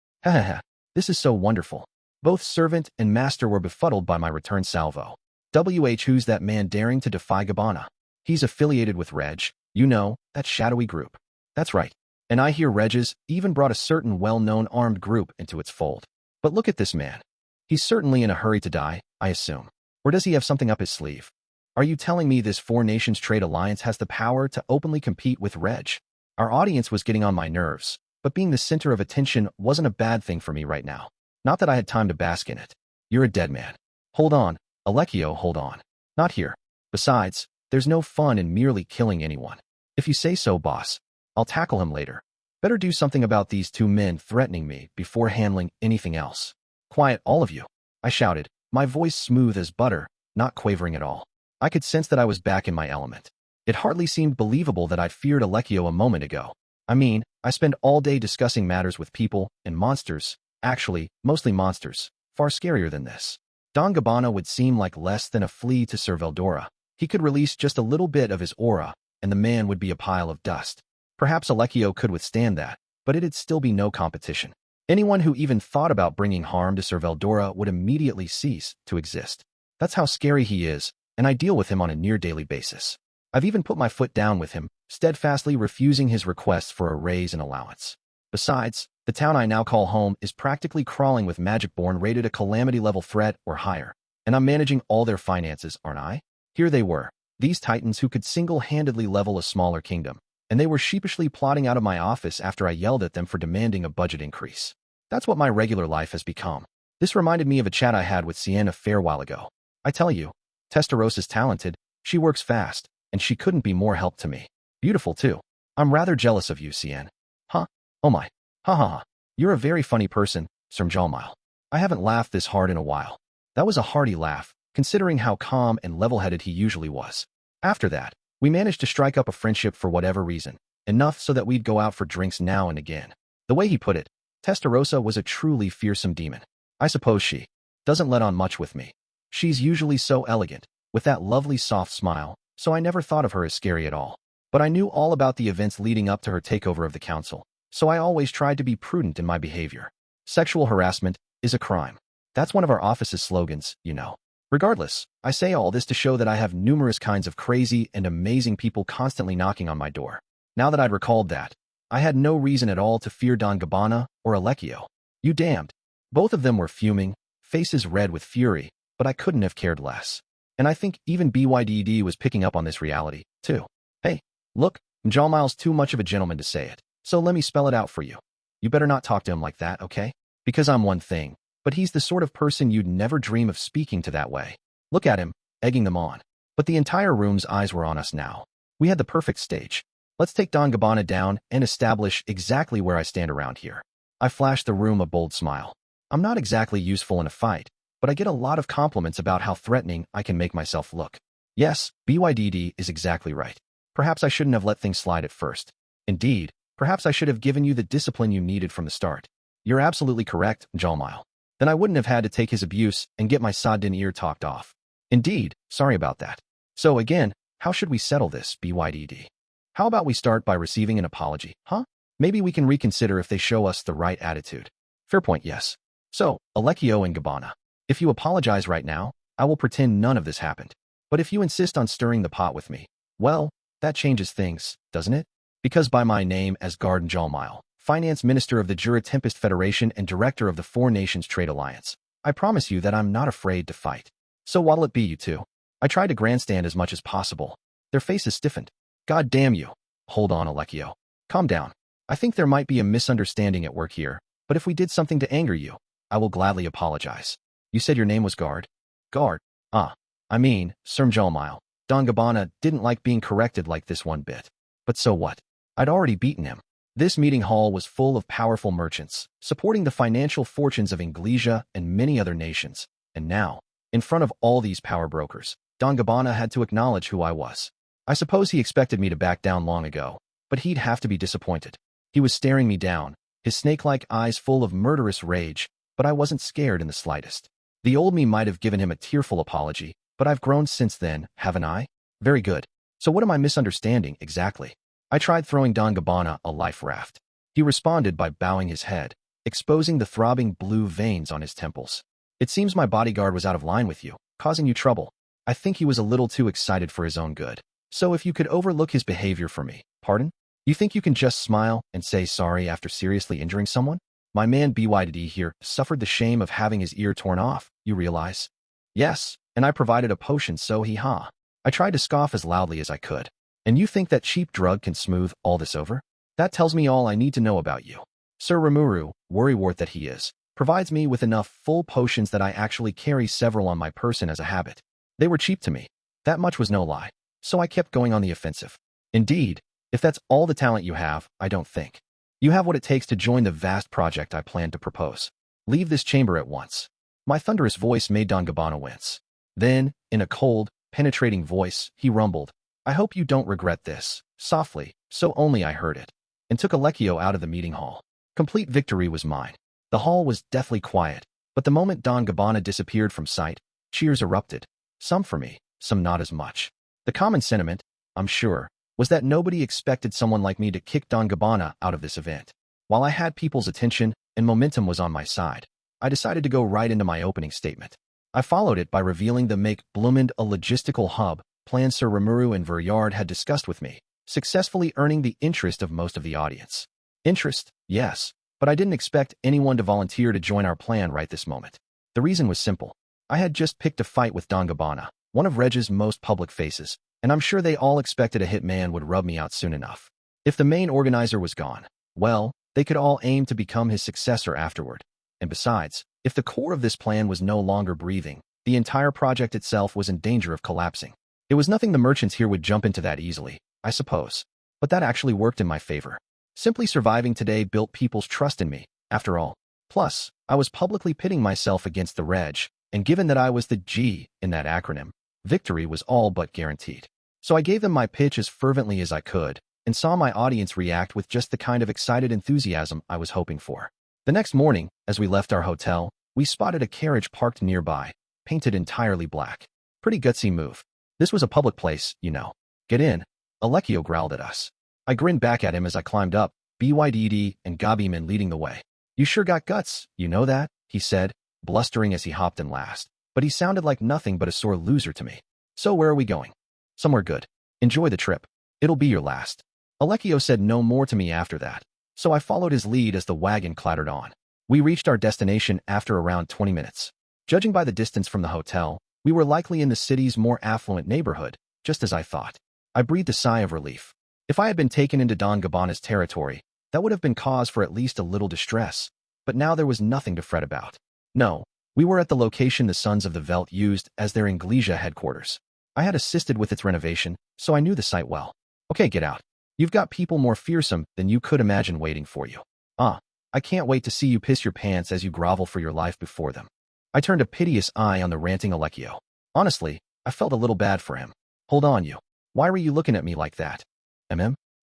Speaker 1: This is so wonderful. Both servant and master were befuddled by my return salvo. Who's that man daring to defy Gabbana? He's affiliated with Reg, you know, that shadowy group. That's right. And I hear Reg's even brought a certain well-known armed group into its fold. But look at this man. He's certainly in a hurry to die, I assume. Or does he have something up his sleeve? Are you telling me this 4 nations trade alliance has the power to openly compete with Reg? Our audience was getting on my nerves, but being the center of attention wasn't a bad thing for me right now. Not that I had time to bask in it. You're a dead man. Hold on, Alekio, hold on. Not here. Besides, there's no fun in merely killing anyone. If you say so, boss, I'll tackle him later. Better do something about these 2 men threatening me before handling anything else. Quiet, all of you, I shouted, my voice smooth as butter, not quavering at all. I could sense that I was back in my element. It hardly seemed believable that I'd feared Alecchio a moment ago. I mean, I spend all day discussing matters with people and monsters, actually, mostly monsters, far scarier than this. Don Gabbana would seem like less than a flea to Sir Veldora. He could release just a little bit of his aura, and the man would be a pile of dust. Perhaps Alecchio could withstand that, but it'd still be no competition. Anyone who even thought about bringing harm to Sir Veldora would immediately cease to exist. That's how scary he is, and I deal with him on a near-daily basis. I've even put my foot down with him, steadfastly refusing his requests for a raise and allowance. Besides, the town I now call home is practically crawling with Magic-born rated a calamity-level threat or higher, and I'm managing all their finances, aren't I? Here they were, these titans who could single-handedly level a smaller kingdom, and they were sheepishly plotting out of my office after I yelled at them for demanding a budget increase. That's what my regular life has become. This reminded me of a chat I had with Sienna a fair while ago. I tell you, Testarosa's talented, she works fast, and she couldn't be more help to me. Beautiful, too. I'm rather jealous of you, Sienna. Huh? Oh my. Ha ha ha. You're a very funny person, Sir MJÖLLMILE. I haven't laughed this hard in a while. That was a hearty laugh, considering how calm and level-headed he usually was. After that, we managed to strike up a friendship for whatever reason, enough so that we'd go out for drinks now and again. The way he put it, Testarosa was a truly fearsome demon. I suppose she doesn't let on much with me. She's usually so elegant, with that lovely soft smile, so I never thought of her as scary at all. But I knew all about the events leading up to her takeover of the council, so I always tried to be prudent in my behavior. Sexual harassment is a crime. That's one of our office's slogans, you know. Regardless, I say all this to show that I have numerous kinds of crazy and amazing people constantly knocking on my door. Now that I'd recalled that, I had no reason at all to fear Don Gabbana or Alecchio. You damned. Both of them were fuming, faces red with fury, but I couldn't have cared less. And I think even BYDD was picking up on this reality, too. Hey, look, MJÖLLMILE'S too much of a gentleman to say it, so let me spell it out for you. You better not talk to him like that, okay? Because I'm one thing, but he's the sort of person you'd never dream of speaking to that way. Look at him, egging them on. But the entire room's eyes were on us now. We had the perfect stage. Let's take Don Gabbana down and establish exactly where I stand around here. I flashed the room a bold smile. I'm not exactly useful in a fight, but I get a lot of compliments about how threatening I can make myself look. Yes, BYDD is exactly right. Perhaps I shouldn't have let things slide at first. Indeed, perhaps I should have given you the discipline you needed from the start. You're absolutely correct, MJÖLLMILE. Then I wouldn't have had to take his abuse and get my sodding ear talked off. Indeed, sorry about that. So again, how should we settle this, BYDD? How about we start by receiving an apology, huh? Maybe we can reconsider if they show us the right attitude. Fair point, yes. So, Alecchio and Gabbana. If you apologize right now, I will pretend none of this happened. But if you insist on stirring the pot with me, well, that changes things, doesn't it? Because by my name as Guard MJÖLLMILE, Finance Minister of the Jura Tempest Federation and Director of the Four Nations Trade Alliance, I promise you that I'm not afraid to fight. So what'll it be, you two? I tried to grandstand as much as possible. Their faces stiffened. God damn you. Hold on, Alecchio. Calm down. I think there might be a misunderstanding at work here, but if we did something to anger you, I will gladly apologize. You said your name was Guard? Guard. I mean, Sir MJÖLLMILE. Don Gabbana didn't like being corrected like this one bit. But so what? I'd already beaten him. This meeting hall was full of powerful merchants, supporting the financial fortunes of Inglesia and many other nations. And now, in front of all these power brokers, Don Gabbana had to acknowledge who I was. I suppose he expected me to back down long ago, but he'd have to be disappointed. He was staring me down, his snake-like eyes full of murderous rage, but I wasn't scared in the slightest. The old me might have given him a tearful apology, but I've grown since then, haven't I? Very good. So what am I misunderstanding, exactly? I tried throwing Don Gabbana a life raft. He responded by bowing his head, exposing the throbbing blue veins on his temples. It seems my bodyguard was out of line with you, causing you trouble. I think he was a little too excited for his own good. So if you could overlook his behavior for me, pardon? You think you can just smile and say sorry after seriously injuring someone? My man BYD here suffered the shame of having his ear torn off, you realize? Yes, and I provided a potion so I tried to scoff as loudly as I could. And you think that cheap drug can smooth all this over? That tells me all I need to know about you. Sir Rimuru, worrywart that he is, provides me with enough full potions that I actually carry several on my person as a habit. They were cheap to me. That much was no lie. So I kept going on the offensive. Indeed, if that's all the talent you have, I don't think. You have what it takes to join the vast project I plan to propose. Leave this chamber at once. My thunderous voice made Don Gabbana wince. Then, in a cold, penetrating voice, he rumbled, "I hope you don't regret this," softly, so only I heard it, and took Alecchio out of the meeting hall. Complete victory was mine. The hall was deathly quiet, but the moment Don Gabbana disappeared from sight, cheers erupted. Some for me, some not as much. The common sentiment, I'm sure, was that nobody expected someone like me to kick Don Gabbana out of this event. While I had people's attention and momentum was on my side, I decided to go right into my opening statement. I followed it by revealing the make Bloomend a logistical hub plan Sir Rimuru and Veryard had discussed with me, successfully earning the interest of most of the audience. Interest, yes, but I didn't expect anyone to volunteer to join our plan right this moment. The reason was simple. I had just picked a fight with Don Gabbana, one of Reg's most public faces, and I'm sure they all expected a hitman would rub me out soon enough. If the main organizer was gone, well, they could all aim to become his successor afterward. And besides, if the core of this plan was no longer breathing, the entire project itself was in danger of collapsing. It was nothing the merchants here would jump into that easily, I suppose. But that actually worked in my favor. Simply surviving today built people's trust in me, after all. Plus, I was publicly pitting myself against the Reg, and given that I was the G in that acronym, victory was all but guaranteed. So I gave them my pitch as fervently as I could, and saw my audience react with just the kind of excited enthusiasm I was hoping for. The next morning, as we left our hotel, we spotted a carriage parked nearby, painted entirely black. Pretty gutsy move. This was a public place, you know. Get in. Alecchio growled at us. I grinned back at him as I climbed up, BYDD and Gabiman leading the way. You sure got guts, you know that, he said, blustering as he hopped in last. But he sounded like nothing but a sore loser to me. So where are we going? Somewhere good. Enjoy the trip. It'll be your last. Alecchio said no more to me after that, so I followed his lead as the wagon clattered on. We reached our destination after around 20 minutes. Judging by the distance from the hotel, we were likely in the city's more affluent neighborhood, just as I thought. I breathed a sigh of relief. If I had been taken into Don Gabbana's territory, that would have been cause for at least a little distress, but now there was nothing to fret about. No, we were at the location the Sons of the Veldt used as their Inglesia headquarters. I had assisted with its renovation, so I knew the site well. Okay, get out. You've got people more fearsome than you could imagine waiting for you. I can't wait to see you piss your pants as you grovel for your life before them. I turned a piteous eye on the ranting Alecchio. Honestly, I felt a little bad for him. Hold on you. Why were you looking at me like that?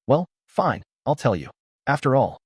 Speaker 1: Well, fine, I'll tell you. After all,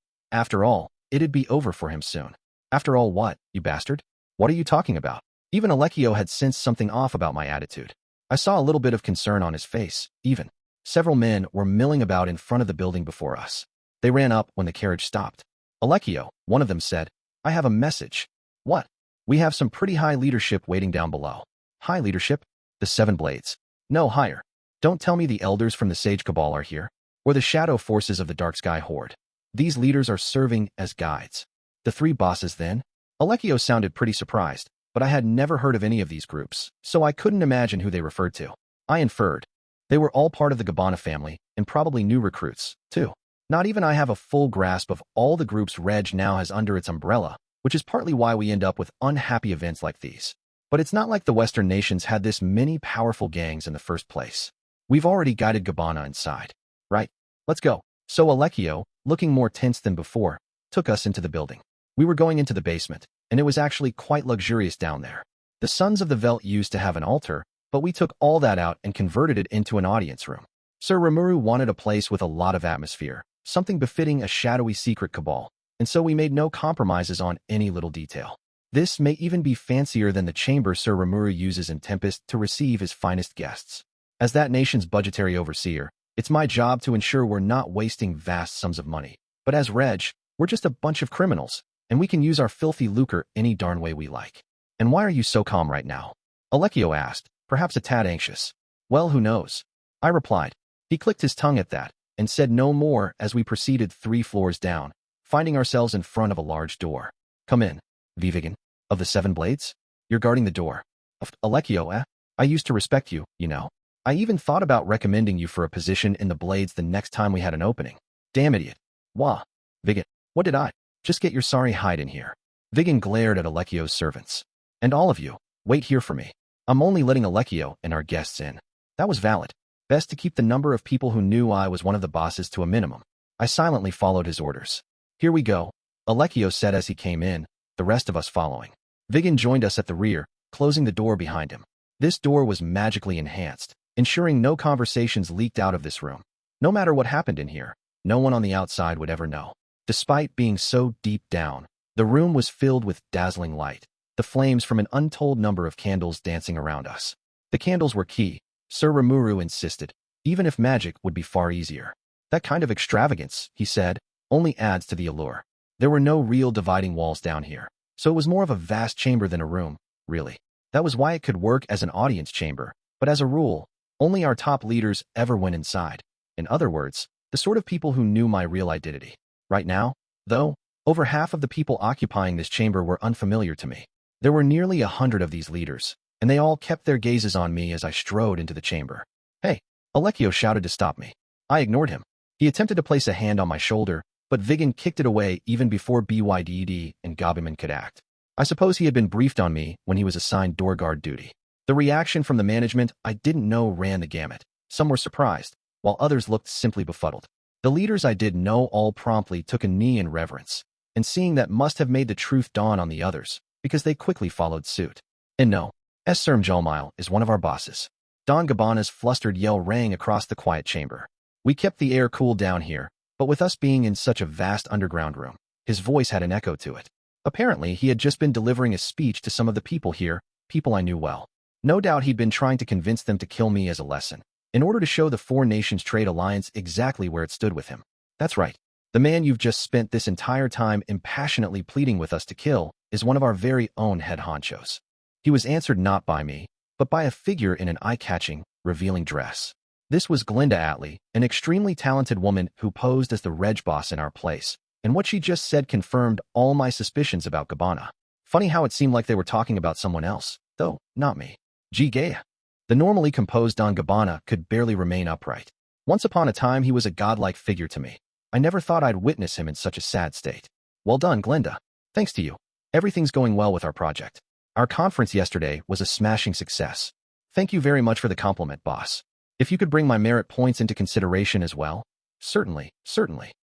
Speaker 1: it'd be over for him soon. After all what, you bastard? What are you talking about? Even Alecchio had sensed something off about my attitude. I saw a little bit of concern on his face, even. Several men were milling about in front of the building before us. They ran up when the carriage stopped. Alecchio, one of them said, I have a message. What? We have some pretty high leadership waiting down below. High leadership? The Seven Blades. No, higher. Don't tell me the elders from the Sage Cabal are here, or the shadow forces of the Dark Sky Horde. These leaders are serving as guides. The three bosses then? Alecchio sounded pretty surprised, but I had never heard of any of these groups, so I couldn't imagine who they referred to. I inferred. They were all part of the Gabbana family, and probably new recruits, too. Not even I have a full grasp of all the groups Reg now has under its umbrella, which is partly why we end up with unhappy events like these. But it's not like the Western nations had this many powerful gangs in the first place. We've already guided Gabbana inside. Right? Let's go. So Alecchio, looking more tense than before, took us into the building. We were going into the basement, and it was actually quite luxurious down there. The Sons of the Veldt used to have an altar, but we took all that out and converted it into an audience room. Sir Rimuru wanted a place with a lot of atmosphere, something befitting a shadowy secret cabal, and so we made no compromises on any little detail. This may even be fancier than the chamber Sir Rimuru uses in Tempest to receive his finest guests. As that nation's budgetary overseer, it's my job to ensure we're not wasting vast sums of money. But as Reg, we're just a bunch of criminals, and we can use our filthy lucre any darn way we like. And why are you so calm right now? Alecchio asked, perhaps a tad anxious. Well, who knows? I replied. He clicked his tongue at that, and said no more as we proceeded 3 floors down, finding ourselves in front of a large door. Come in, Vivigan. Of the Seven Blades? You're guarding the door. Alecchio, I used to respect you, you know. I even thought about recommending you for a position in the Blades the next time we had an opening. Damn idiot. Wah. Vigan, what did I? Just get your sorry hide in here. Vigan glared at Alecchio's servants. And all of you, wait here for me. I'm only letting Alecchio and our guests in. That was valid. Best to keep the number of people who knew I was one of the bosses to a minimum. I silently followed his orders. Here we go, Alecchio said as he came in, the rest of us following. Viggen joined us at the rear, closing the door behind him. This door was magically enhanced, ensuring no conversations leaked out of this room. No matter what happened in here, no one on the outside would ever know. Despite being so deep down, the room was filled with dazzling light, the flames from an untold number of candles dancing around us. The candles were key, Sir Rimuru insisted, even if magic would be far easier. That kind of extravagance, he said, only adds to the allure. There were no real dividing walls down here, so it was more of a vast chamber than a room, really. That was why it could work as an audience chamber, but as a rule, only our top leaders ever went inside. In other words, the sort of people who knew my real identity. Right now, though, over half of the people occupying this chamber were unfamiliar to me. There were nearly 100 of these leaders, and they all kept their gazes on me as I strode into the chamber. Hey, Alecchio shouted to stop me. I ignored him. He attempted to place a hand on my shoulder, but Viggen kicked it away even before BYDD and Gabiman could act. I suppose he had been briefed on me when he was assigned door guard duty. The reaction from the management I didn't know ran the gamut. Some were surprised, while others looked simply befuddled. The leaders I did know all promptly took a knee in reverence, and seeing that must have made the truth dawn on the others, because they quickly followed suit. And no, Sir MJÖLLMILE is one of our bosses. Don Gabbana's flustered yell rang across the quiet chamber. We kept the air cool down here, but with us being in such a vast underground room, his voice had an echo to it. Apparently, he had just been delivering a speech to some of the people here, people I knew well. No doubt he'd been trying to convince them to kill me as a lesson, in order to show the Four Nations Trade Alliance exactly where it stood with him. That's right. The man you've just spent this entire time impassionately pleading with us to kill is one of our very own head honchos. He was answered not by me, but by a figure in an eye-catching, revealing dress. This was Glinda Atlee, an extremely talented woman who posed as the reg boss in our place, and what she just said confirmed all my suspicions about Gabbana. Funny how it seemed like they were talking about someone else, though not me. Gee Gaia. The normally composed Don Gabbana could barely remain upright. Once upon a time he was a godlike figure to me. I never thought I'd witness him in such a sad state. Well done, Glinda. Thanks to you. Everything's going well with our project. Our conference yesterday was a smashing success. Thank you very much for the compliment, boss. If you could bring my merit points into consideration as well. Certainly.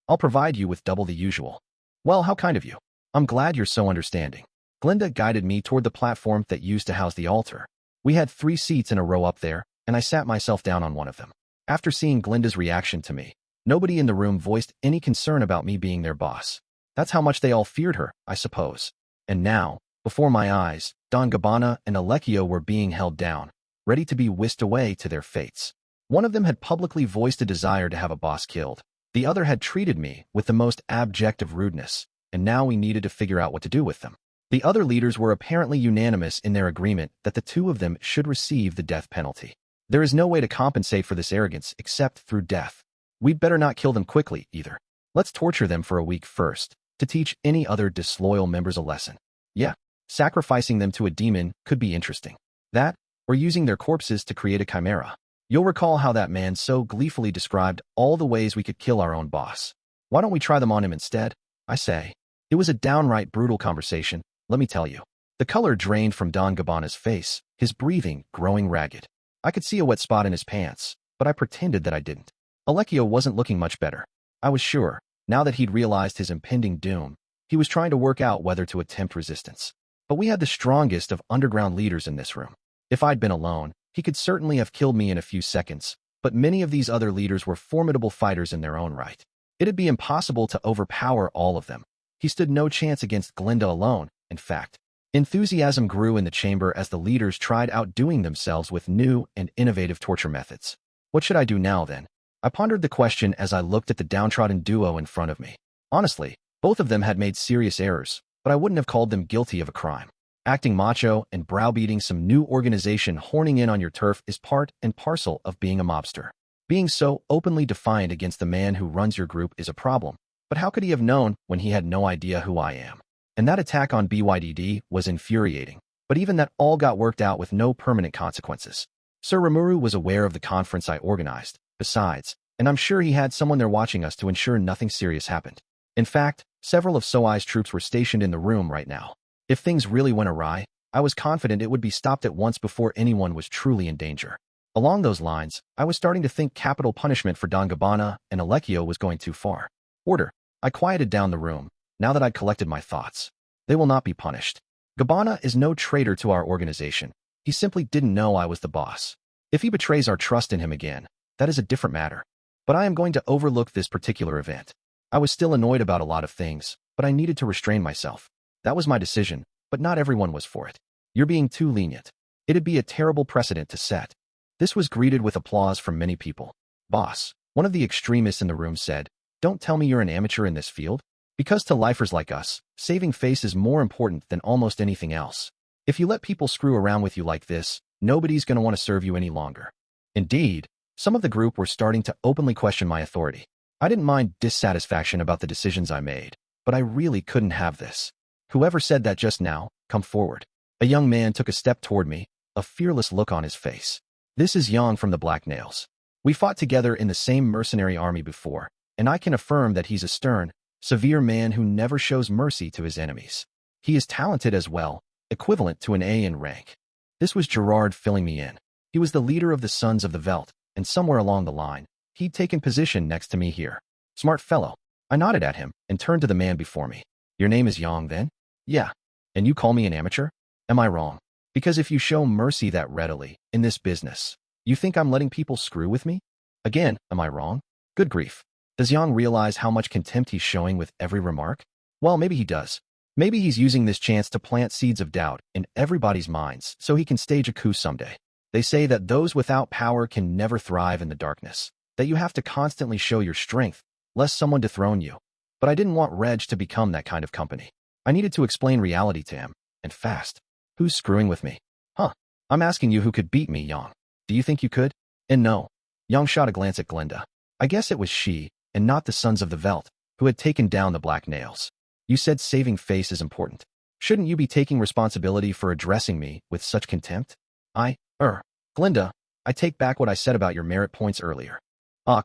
Speaker 1: I'll provide you with double the usual. Well, how kind of you. I'm glad you're so understanding. Glinda guided me toward the platform that used to house the altar. We had 3 seats in a row up there, and I sat myself down on one of them. After seeing Glinda's reaction to me, nobody in the room voiced any concern about me being their boss. That's how much they all feared her, I suppose. And now, before my eyes, Don Gabbana and Alecchio were being held down, ready to be whisked away to their fates. One of them had publicly voiced a desire to have a boss killed. The other had treated me with the most abject of rudeness, and now we needed to figure out what to do with them. The other leaders were apparently unanimous in their agreement that the 2 of them should receive the death penalty. There is no way to compensate for this arrogance except through death. We'd better not kill them quickly, either. Let's torture them for a week first, to teach any other disloyal members a lesson. Yeah, sacrificing them to a demon could be interesting. That, or using their corpses to create a chimera. You'll recall how that man so gleefully described all the ways we could kill our own boss. Why don't we try them on him instead? I say. It was a downright brutal conversation, let me tell you. The color drained from Don Gabbana's face, his breathing growing ragged. I could see a wet spot in his pants, but I pretended that I didn't. Alecchio wasn't looking much better. I was sure, now that he'd realized his impending doom, he was trying to work out whether to attempt resistance. But we had the strongest of underground leaders in this room. If I'd been alone, he could certainly have killed me in a few seconds, but many of these other leaders were formidable fighters in their own right. It'd be impossible to overpower all of them. He stood no chance against Glinda alone, in fact. Enthusiasm grew in the chamber as the leaders tried outdoing themselves with new and innovative torture methods. What should I do now, then? I pondered the question as I looked at the downtrodden duo in front of me. Honestly, both of them had made serious errors, but I wouldn't have called them guilty of a crime. Acting macho and browbeating some new organization horning in on your turf is part and parcel of being a mobster. Being so openly defiant against the man who runs your group is a problem, but how could he have known when he had no idea who I am? And that attack on BYDD was infuriating, but even that all got worked out with no permanent consequences. Sir Rimuru was aware of the conference I organized, besides, and I'm sure he had someone there watching us to ensure nothing serious happened. In fact, several of Soai's troops were stationed in the room right now. If things really went awry, I was confident it would be stopped at once before anyone was truly in danger. Along those lines, I was starting to think capital punishment for Don Gabbana and Alecchio was going too far. Order. I quieted down the room, now that I'd collected my thoughts. They will not be punished. Gabbana is no traitor to our organization. He simply didn't know I was the boss. If he betrays our trust in him again, that is a different matter. But I am going to overlook this particular event. I was still annoyed about a lot of things, but I needed to restrain myself. That was my decision, but not everyone was for it. You're being too lenient. It'd be a terrible precedent to set. This was greeted with applause from many people. Boss, one of the extremists in the room said, don't tell me you're an amateur in this field. Because to lifers like us, saving face is more important than almost anything else. If you let people screw around with you like this, nobody's going to want to serve you any longer. Indeed, some of the group were starting to openly question my authority. I didn't mind dissatisfaction about the decisions I made, but I really couldn't have this. Whoever said that just now, come forward. A young man took a step toward me, a fearless look on his face. This is Yang from the Black Nails. We fought together in the same mercenary army before, and I can affirm that he's a stern, severe man who never shows mercy to his enemies. He is talented as well, equivalent to an A in rank. This was Gerard filling me in. He was the leader of the Sons of the Veld, and somewhere along the line, he'd taken position next to me here. Smart fellow. I nodded at him and turned to the man before me. Your name is Yang then? Yeah. And you call me an amateur? Am I wrong? Because if you show mercy that readily, in this business, you think I'm letting people screw with me? Again, am I wrong? Good grief. Does Yang realize how much contempt he's showing with every remark? Well, maybe he does. Maybe he's using this chance to plant seeds of doubt in everybody's minds so he can stage a coup someday. They say that those without power can never thrive in the darkness, that you have to constantly show your strength, lest someone dethrone you. But I didn't want Reg to become that kind of company. I needed to explain reality to him, and fast. Who's screwing with me? Huh. I'm asking you who could beat me, Yang. Do you think you could? And no. Yang shot a glance at Glinda. I guess it was she, and not the Sons of the Veld, who had taken down the Black Nails. You said saving face is important. Shouldn't you be taking responsibility for addressing me with such contempt? Glinda, I take back what I said about your merit points earlier.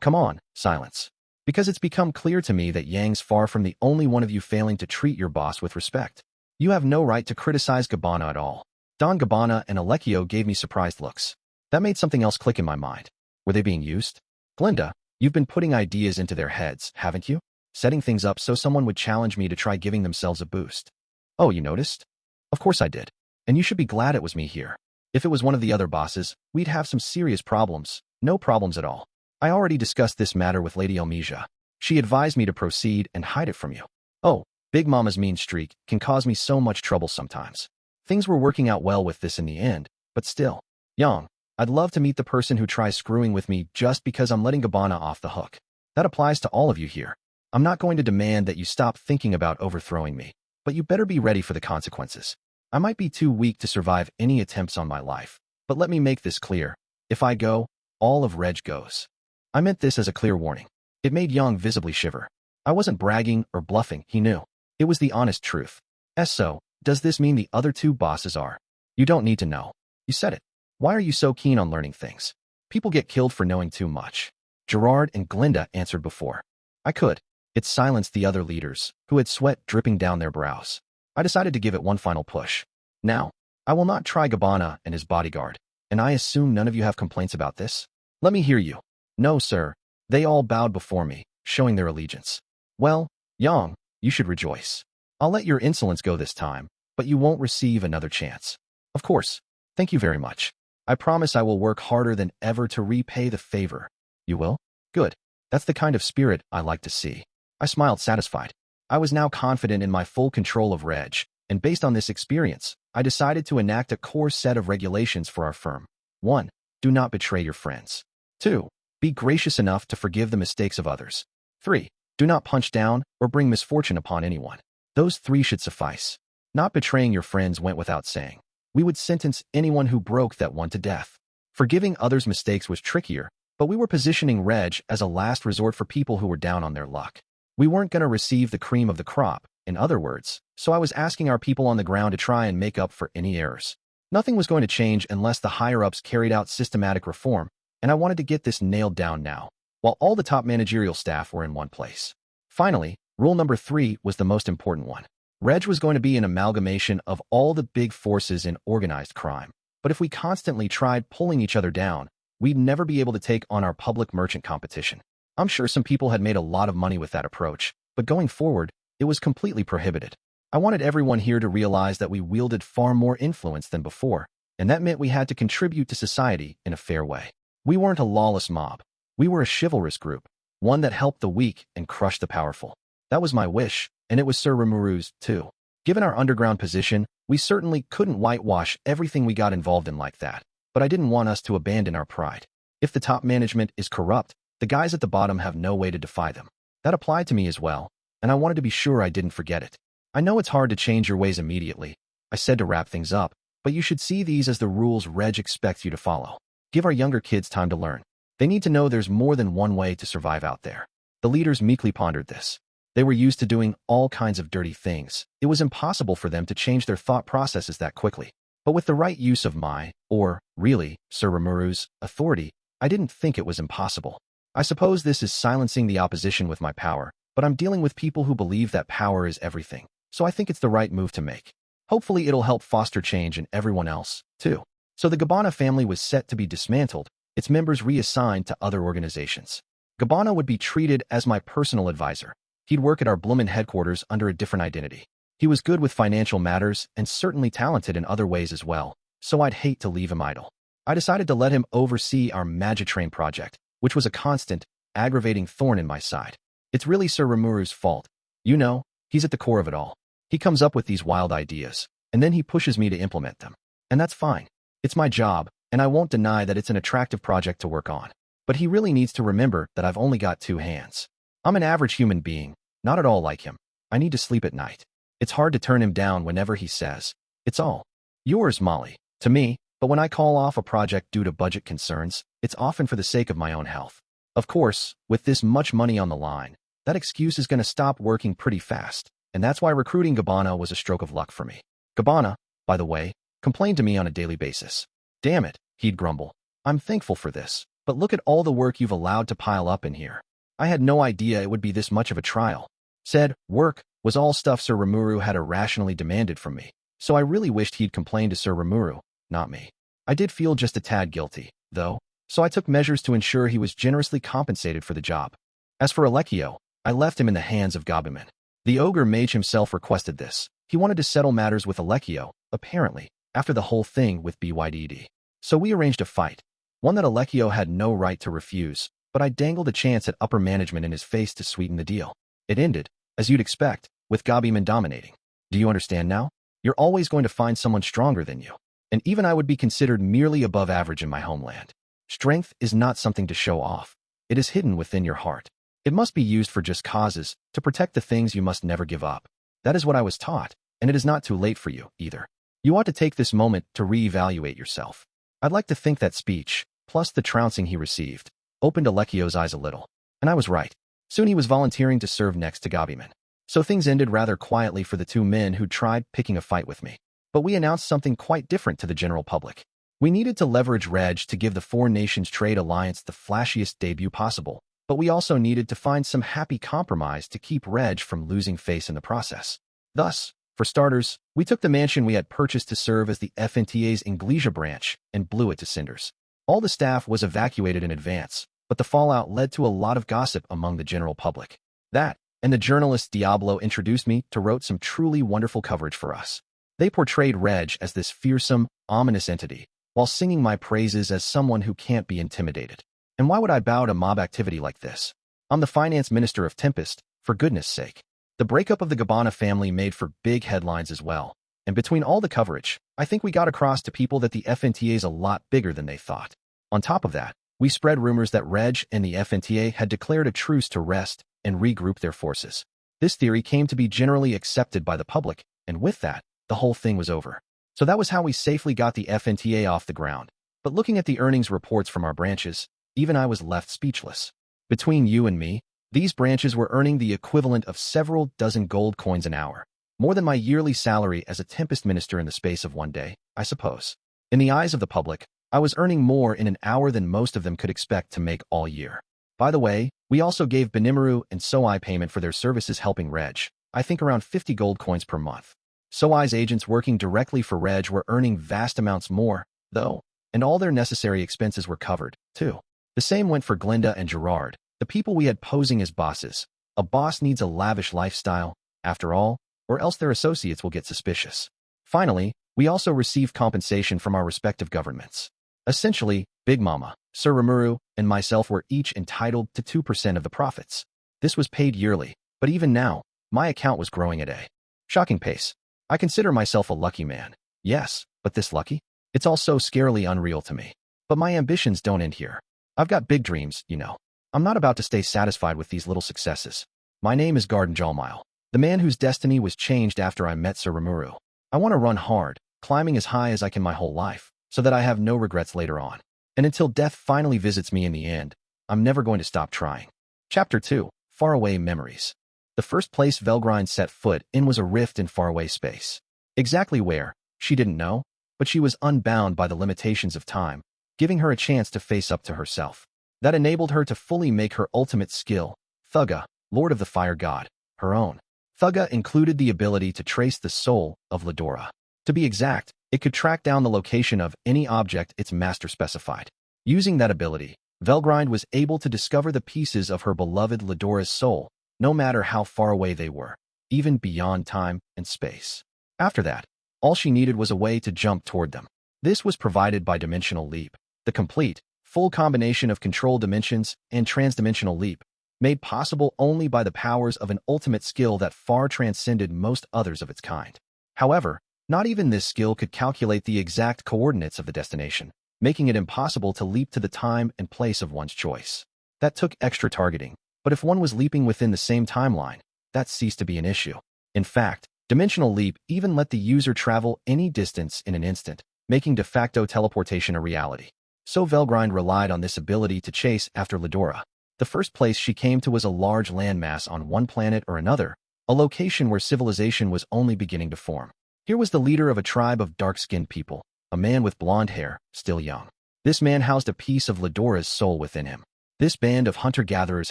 Speaker 1: Come on, silence. Because it's become clear to me that Yang's far from the only one of you failing to treat your boss with respect. You have no right to criticize Gabbana at all. Don Gabbana and Alekio gave me surprised looks. That made something else click in my mind. Were they being used? Glinda, you've been putting ideas into their heads, haven't you? Setting things up so someone would challenge me to try giving themselves a boost. Oh, you noticed? Of course I did. And you should be glad it was me here. If it was one of the other bosses, we'd have some serious problems. No problems at all. I already discussed this matter with Lady Elmesia. She advised me to proceed and hide it from you. Oh, Big Mama's mean streak can cause me so much trouble sometimes. Things were working out well with this in the end, but still. Yang, I'd love to meet the person who tries screwing with me just because I'm letting Gabbana off the hook. That applies to all of you here. I'm not going to demand that you stop thinking about overthrowing me, but you better be ready for the consequences. I might be too weak to survive any attempts on my life, but let me make this clear. If I go, all of Reg goes. I meant this as a clear warning. It made Yang visibly shiver. I wasn't bragging or bluffing, he knew. It was the honest truth. So, does this mean the other two bosses are? You don't need to know. You said it. Why are you so keen on learning things? People get killed for knowing too much. Gerard and Glinda answered before. I could. It silenced the other leaders, who had sweat dripping down their brows. I decided to give it one final push. Now, I will not try Gabbana and his bodyguard, and I assume none of you have complaints about this? Let me hear you. No, sir. They all bowed before me, showing their allegiance. Well, Yang, you should rejoice. I'll let your insolence go this time, but you won't receive another chance. Of course. Thank you very much. I promise I will work harder than ever to repay the favor. You will? Good. That's the kind of spirit I like to see. I smiled satisfied. I was now confident in my full control of Reg, and based on this experience, I decided to enact a core set of regulations for our firm. 1. Do not betray your friends. 2. Be gracious enough to forgive the mistakes of others. 3. Do not punch down or bring misfortune upon anyone. Those 3 should suffice. Not betraying your friends went without saying. We would sentence anyone who broke that one to death. Forgiving others' mistakes was trickier, but we were positioning Reg as a last resort for people who were down on their luck. We weren't going to receive the cream of the crop, in other words, so I was asking our people on the ground to try and make up for any errors. Nothing was going to change unless the higher-ups carried out systematic reform, and I wanted to get this nailed down now, while all the top managerial staff were in one place. Finally, rule number 3 was the most important one. Reg was going to be an amalgamation of all the big forces in organized crime, but if we constantly tried pulling each other down, we'd never be able to take on our public merchant competition. I'm sure some people had made a lot of money with that approach, but going forward, it was completely prohibited. I wanted everyone here to realize that we wielded far more influence than before, and that meant we had to contribute to society in a fair way. We weren't a lawless mob. We were a chivalrous group, one that helped the weak and crushed the powerful. That was my wish, and it was Sir Rimuru's, too. Given our underground position, we certainly couldn't whitewash everything we got involved in like that, but I didn't want us to abandon our pride. If the top management is corrupt, the guys at the bottom have no way to defy them. That applied to me as well, and I wanted to be sure I didn't forget it. I know it's hard to change your ways immediately, I said to wrap things up, but you should see these as the rules Reg expects you to follow. Give our younger kids time to learn. They need to know there's more than one way to survive out there. The leaders meekly pondered this. They were used to doing all kinds of dirty things. It was impossible for them to change their thought processes that quickly. But with the right use of my, or, really, Sir Rimuru's, authority, I didn't think it was impossible. I suppose this is silencing the opposition with my power, but I'm dealing with people who believe that power is everything, so I think it's the right move to make. Hopefully it'll help foster change in everyone else, too. So the Gabbana family was set to be dismantled, its members reassigned to other organizations. Gabbana would be treated as my personal advisor. He'd work at our Bloomin' headquarters under a different identity. He was good with financial matters and certainly talented in other ways as well, so I'd hate to leave him idle. I decided to let him oversee our Magitrain project, which was a constant, aggravating thorn in my side. It's really Sir Rimuru's fault. You know, he's at the core of it all. He comes up with these wild ideas, and then he pushes me to implement them. And that's fine. It's my job, and I won't deny that it's an attractive project to work on. But he really needs to remember that I've only got 2 hands. I'm an average human being, not at all like him. I need to sleep at night. It's hard to turn him down whenever he says, "It's all yours, Molly," to me, but when I call off a project due to budget concerns, it's often for the sake of my own health. Of course, with this much money on the line, that excuse is going to stop working pretty fast, and that's why recruiting Gabbana was a stroke of luck for me. Gabbana, by the way, complained to me on a daily basis. "Damn it," he'd grumble. "I'm thankful for this, but look at all the work you've allowed to pile up in here. I had no idea it would be this much of a trial." Said, work was all stuff Sir Rimuru had irrationally demanded from me, so I really wished he'd complained to Sir Rimuru, not me. I did feel just a tad guilty, though, so I took measures to ensure he was generously compensated for the job. As for Alekio, I left him in the hands of Gabuman. The ogre mage himself requested this. He wanted to settle matters with Alekio, apparently, after the whole thing with BYDD. So we arranged a fight, one that Alekio had no right to refuse, but I dangled a chance at upper management in his face to sweeten the deal. It ended, as you'd expect, with Gabuman dominating. Do you understand now? You're always going to find someone stronger than you. And even I would be considered merely above average in my homeland. Strength is not something to show off. It is hidden within your heart. It must be used for just causes, to protect the things you must never give up. That is what I was taught, and it is not too late for you, either. You ought to take this moment to reevaluate yourself. I'd like to think that speech, plus the trouncing he received, opened Alekio's eyes a little. And I was right. Soon he was volunteering to serve next to Gabuman. So things ended rather quietly for the 2 men who tried picking a fight with me. But we announced something quite different to the general public. We needed to leverage Reg to give the 4 nations trade alliance the flashiest debut possible, but we also needed to find some happy compromise to keep Reg from losing face in the process. Thus, for starters, we took the mansion we had purchased to serve as the FNTA's Inglesia branch and blew it to cinders. All the staff was evacuated in advance, but the fallout led to a lot of gossip among the general public. That, and the journalist Diablo introduced me to wrote some truly wonderful coverage for us. They portrayed Reg as this fearsome, ominous entity, while singing my praises as someone who can't be intimidated. And why would I bow to mob activity like this? I'm the finance minister of Tempest, for goodness sake. The breakup of the Gabbana family made for big headlines as well. And between all the coverage, I think we got across to people that the FNTA is a lot bigger than they thought. On top of that, we spread rumors that Reg and the FNTA had declared a truce to rest and regroup their forces. This theory came to be generally accepted by the public, and with that, the whole thing was over. So that was how we safely got the FNTA off the ground. But looking at the earnings reports from our branches, even I was left speechless. Between you and me, these branches were earning the equivalent of several dozen gold coins an hour. More than my yearly salary as a Tempest minister in the space of one day, I suppose. In the eyes of the public, I was earning more in an hour than most of them could expect to make all year. By the way, we also gave Rimuru and Soai payment for their services helping Reg, I think around 50 gold coins per month. Soai's agents working directly for Reg were earning vast amounts more, though, and all their necessary expenses were covered, too. The same went for Glinda and Gerard, the people we had posing as bosses. A boss needs a lavish lifestyle, after all, or else their associates will get suspicious. Finally, we also receive compensation from our respective governments. Essentially, Big Mama, Sir Rimuru, and myself were each entitled to 2% of the profits. This was paid yearly, but even now, my account was growing at a shocking pace. I consider myself a lucky man. Yes, but this lucky? It's all so scarily unreal to me. But my ambitions don't end here. I've got big dreams, you know. I'm not about to stay satisfied with these little successes. My name is MJÖLLMILE, the man whose destiny was changed after I met Sir Rimuru. I want to run hard, climbing as high as I can my whole life, so that I have no regrets later on. And until death finally visits me in the end, I'm never going to stop trying. Chapter 2, Faraway Memories. The first place Velgrind set foot in was a rift in faraway space. Exactly where, she didn't know, but she was unbound by the limitations of time, giving her a chance to face up to herself. That enabled her to fully make her ultimate skill, Thuga, Lord of the Fire God, her own. Thuga included the ability to trace the soul of Veldora. To be exact, it could track down the location of any object its master specified. Using that ability, Velgrind was able to discover the pieces of her beloved Veldora's soul, no matter how far away they were, even beyond time and space. After that, all she needed was a way to jump toward them. This was provided by Dimensional Leap, the complete, full combination of control dimensions and transdimensional leap, made possible only by the powers of an ultimate skill that far transcended most others of its kind. However, not even this skill could calculate the exact coordinates of the destination, making it impossible to leap to the time and place of one's choice. That took extra targeting, but if one was leaping within the same timeline, that ceased to be an issue. In fact, Dimensional Leap even let the user travel any distance in an instant, making de facto teleportation a reality. So Velgrind relied on this ability to chase after Veldora. The first place she came to was a large landmass on one planet or another, a location where civilization was only beginning to form. Here was the leader of a tribe of dark-skinned people, a man with blonde hair, still young. This man housed a piece of Veldora's soul within him. This band of hunter-gatherers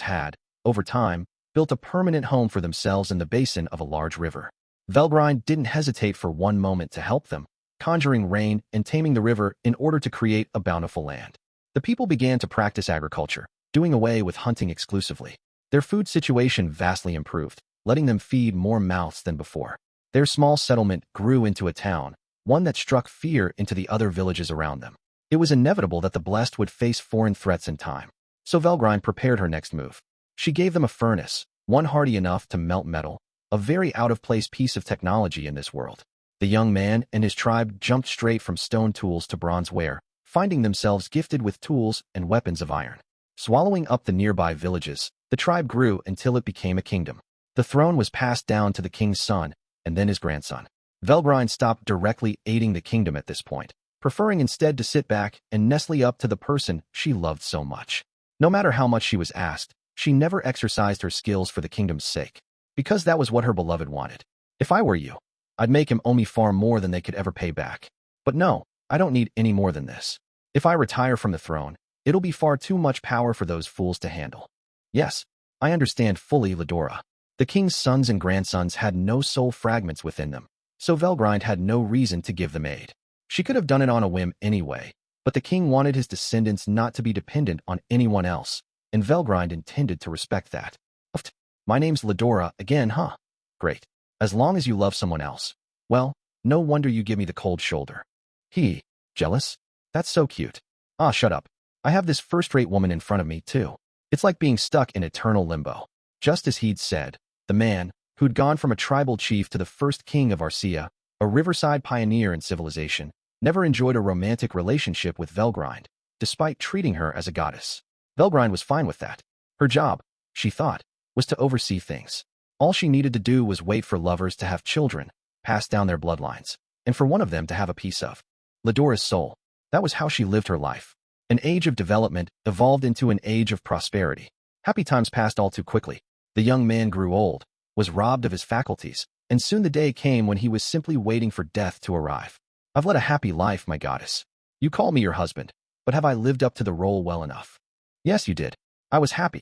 Speaker 1: had, over time, built a permanent home for themselves in the basin of a large river. Velgrind didn't hesitate for one moment to help them, conjuring rain and taming the river in order to create a bountiful land. The people began to practice agriculture, doing away with hunting exclusively. Their food situation vastly improved, letting them feed more mouths than before. Their small settlement grew into a town, one that struck fear into the other villages around them. It was inevitable that the blessed would face foreign threats in time. So Velgrind prepared her next move. She gave them a furnace, one hardy enough to melt metal, a very out-of-place piece of technology in this world. The young man and his tribe jumped straight from stone tools to bronze ware, finding themselves gifted with tools and weapons of iron. Swallowing up the nearby villages, the tribe grew until it became a kingdom. The throne was passed down to the king's son, and then his grandson. Velgrind stopped directly aiding the kingdom at this point, preferring instead to sit back and nestle up to the person she loved so much. No matter how much she was asked, she never exercised her skills for the kingdom's sake, because that was what her beloved wanted. If I were you, I'd make him owe me far more than they could ever pay back. But no, I don't need any more than this. If I retire from the throne, it'll be far too much power for those fools to handle. Yes, I understand fully Veldora. The king's sons and grandsons had no soul fragments within them, so Velgrind had no reason to give them aid. She could have done it on a whim anyway, but the king wanted his descendants not to be dependent on anyone else, and Velgrind intended to respect that. My name's Veldora again, huh? Great. As long as you love someone else. Well, no wonder you give me the cold shoulder. Jealous? That's so cute. Ah, shut up. I have this first-rate woman in front of me, too. It's like being stuck in eternal limbo. Just as he'd said, the man, who'd gone from a tribal chief to the first king of Arcia, a riverside pioneer in civilization, never enjoyed a romantic relationship with Velgrind, despite treating her as a goddess. Velgrind was fine with that. Her job, she thought, was to oversee things. All she needed to do was wait for lovers to have children, pass down their bloodlines, and for one of them to have a piece of Veldora's soul. That was how she lived her life. An age of development evolved into an age of prosperity. Happy times passed all too quickly. The young man grew old, was robbed of his faculties, and soon the day came when he was simply waiting for death to arrive. I've led a happy life, my goddess. You call me your husband, but have I lived up to the role well enough? Yes, you did. I was happy.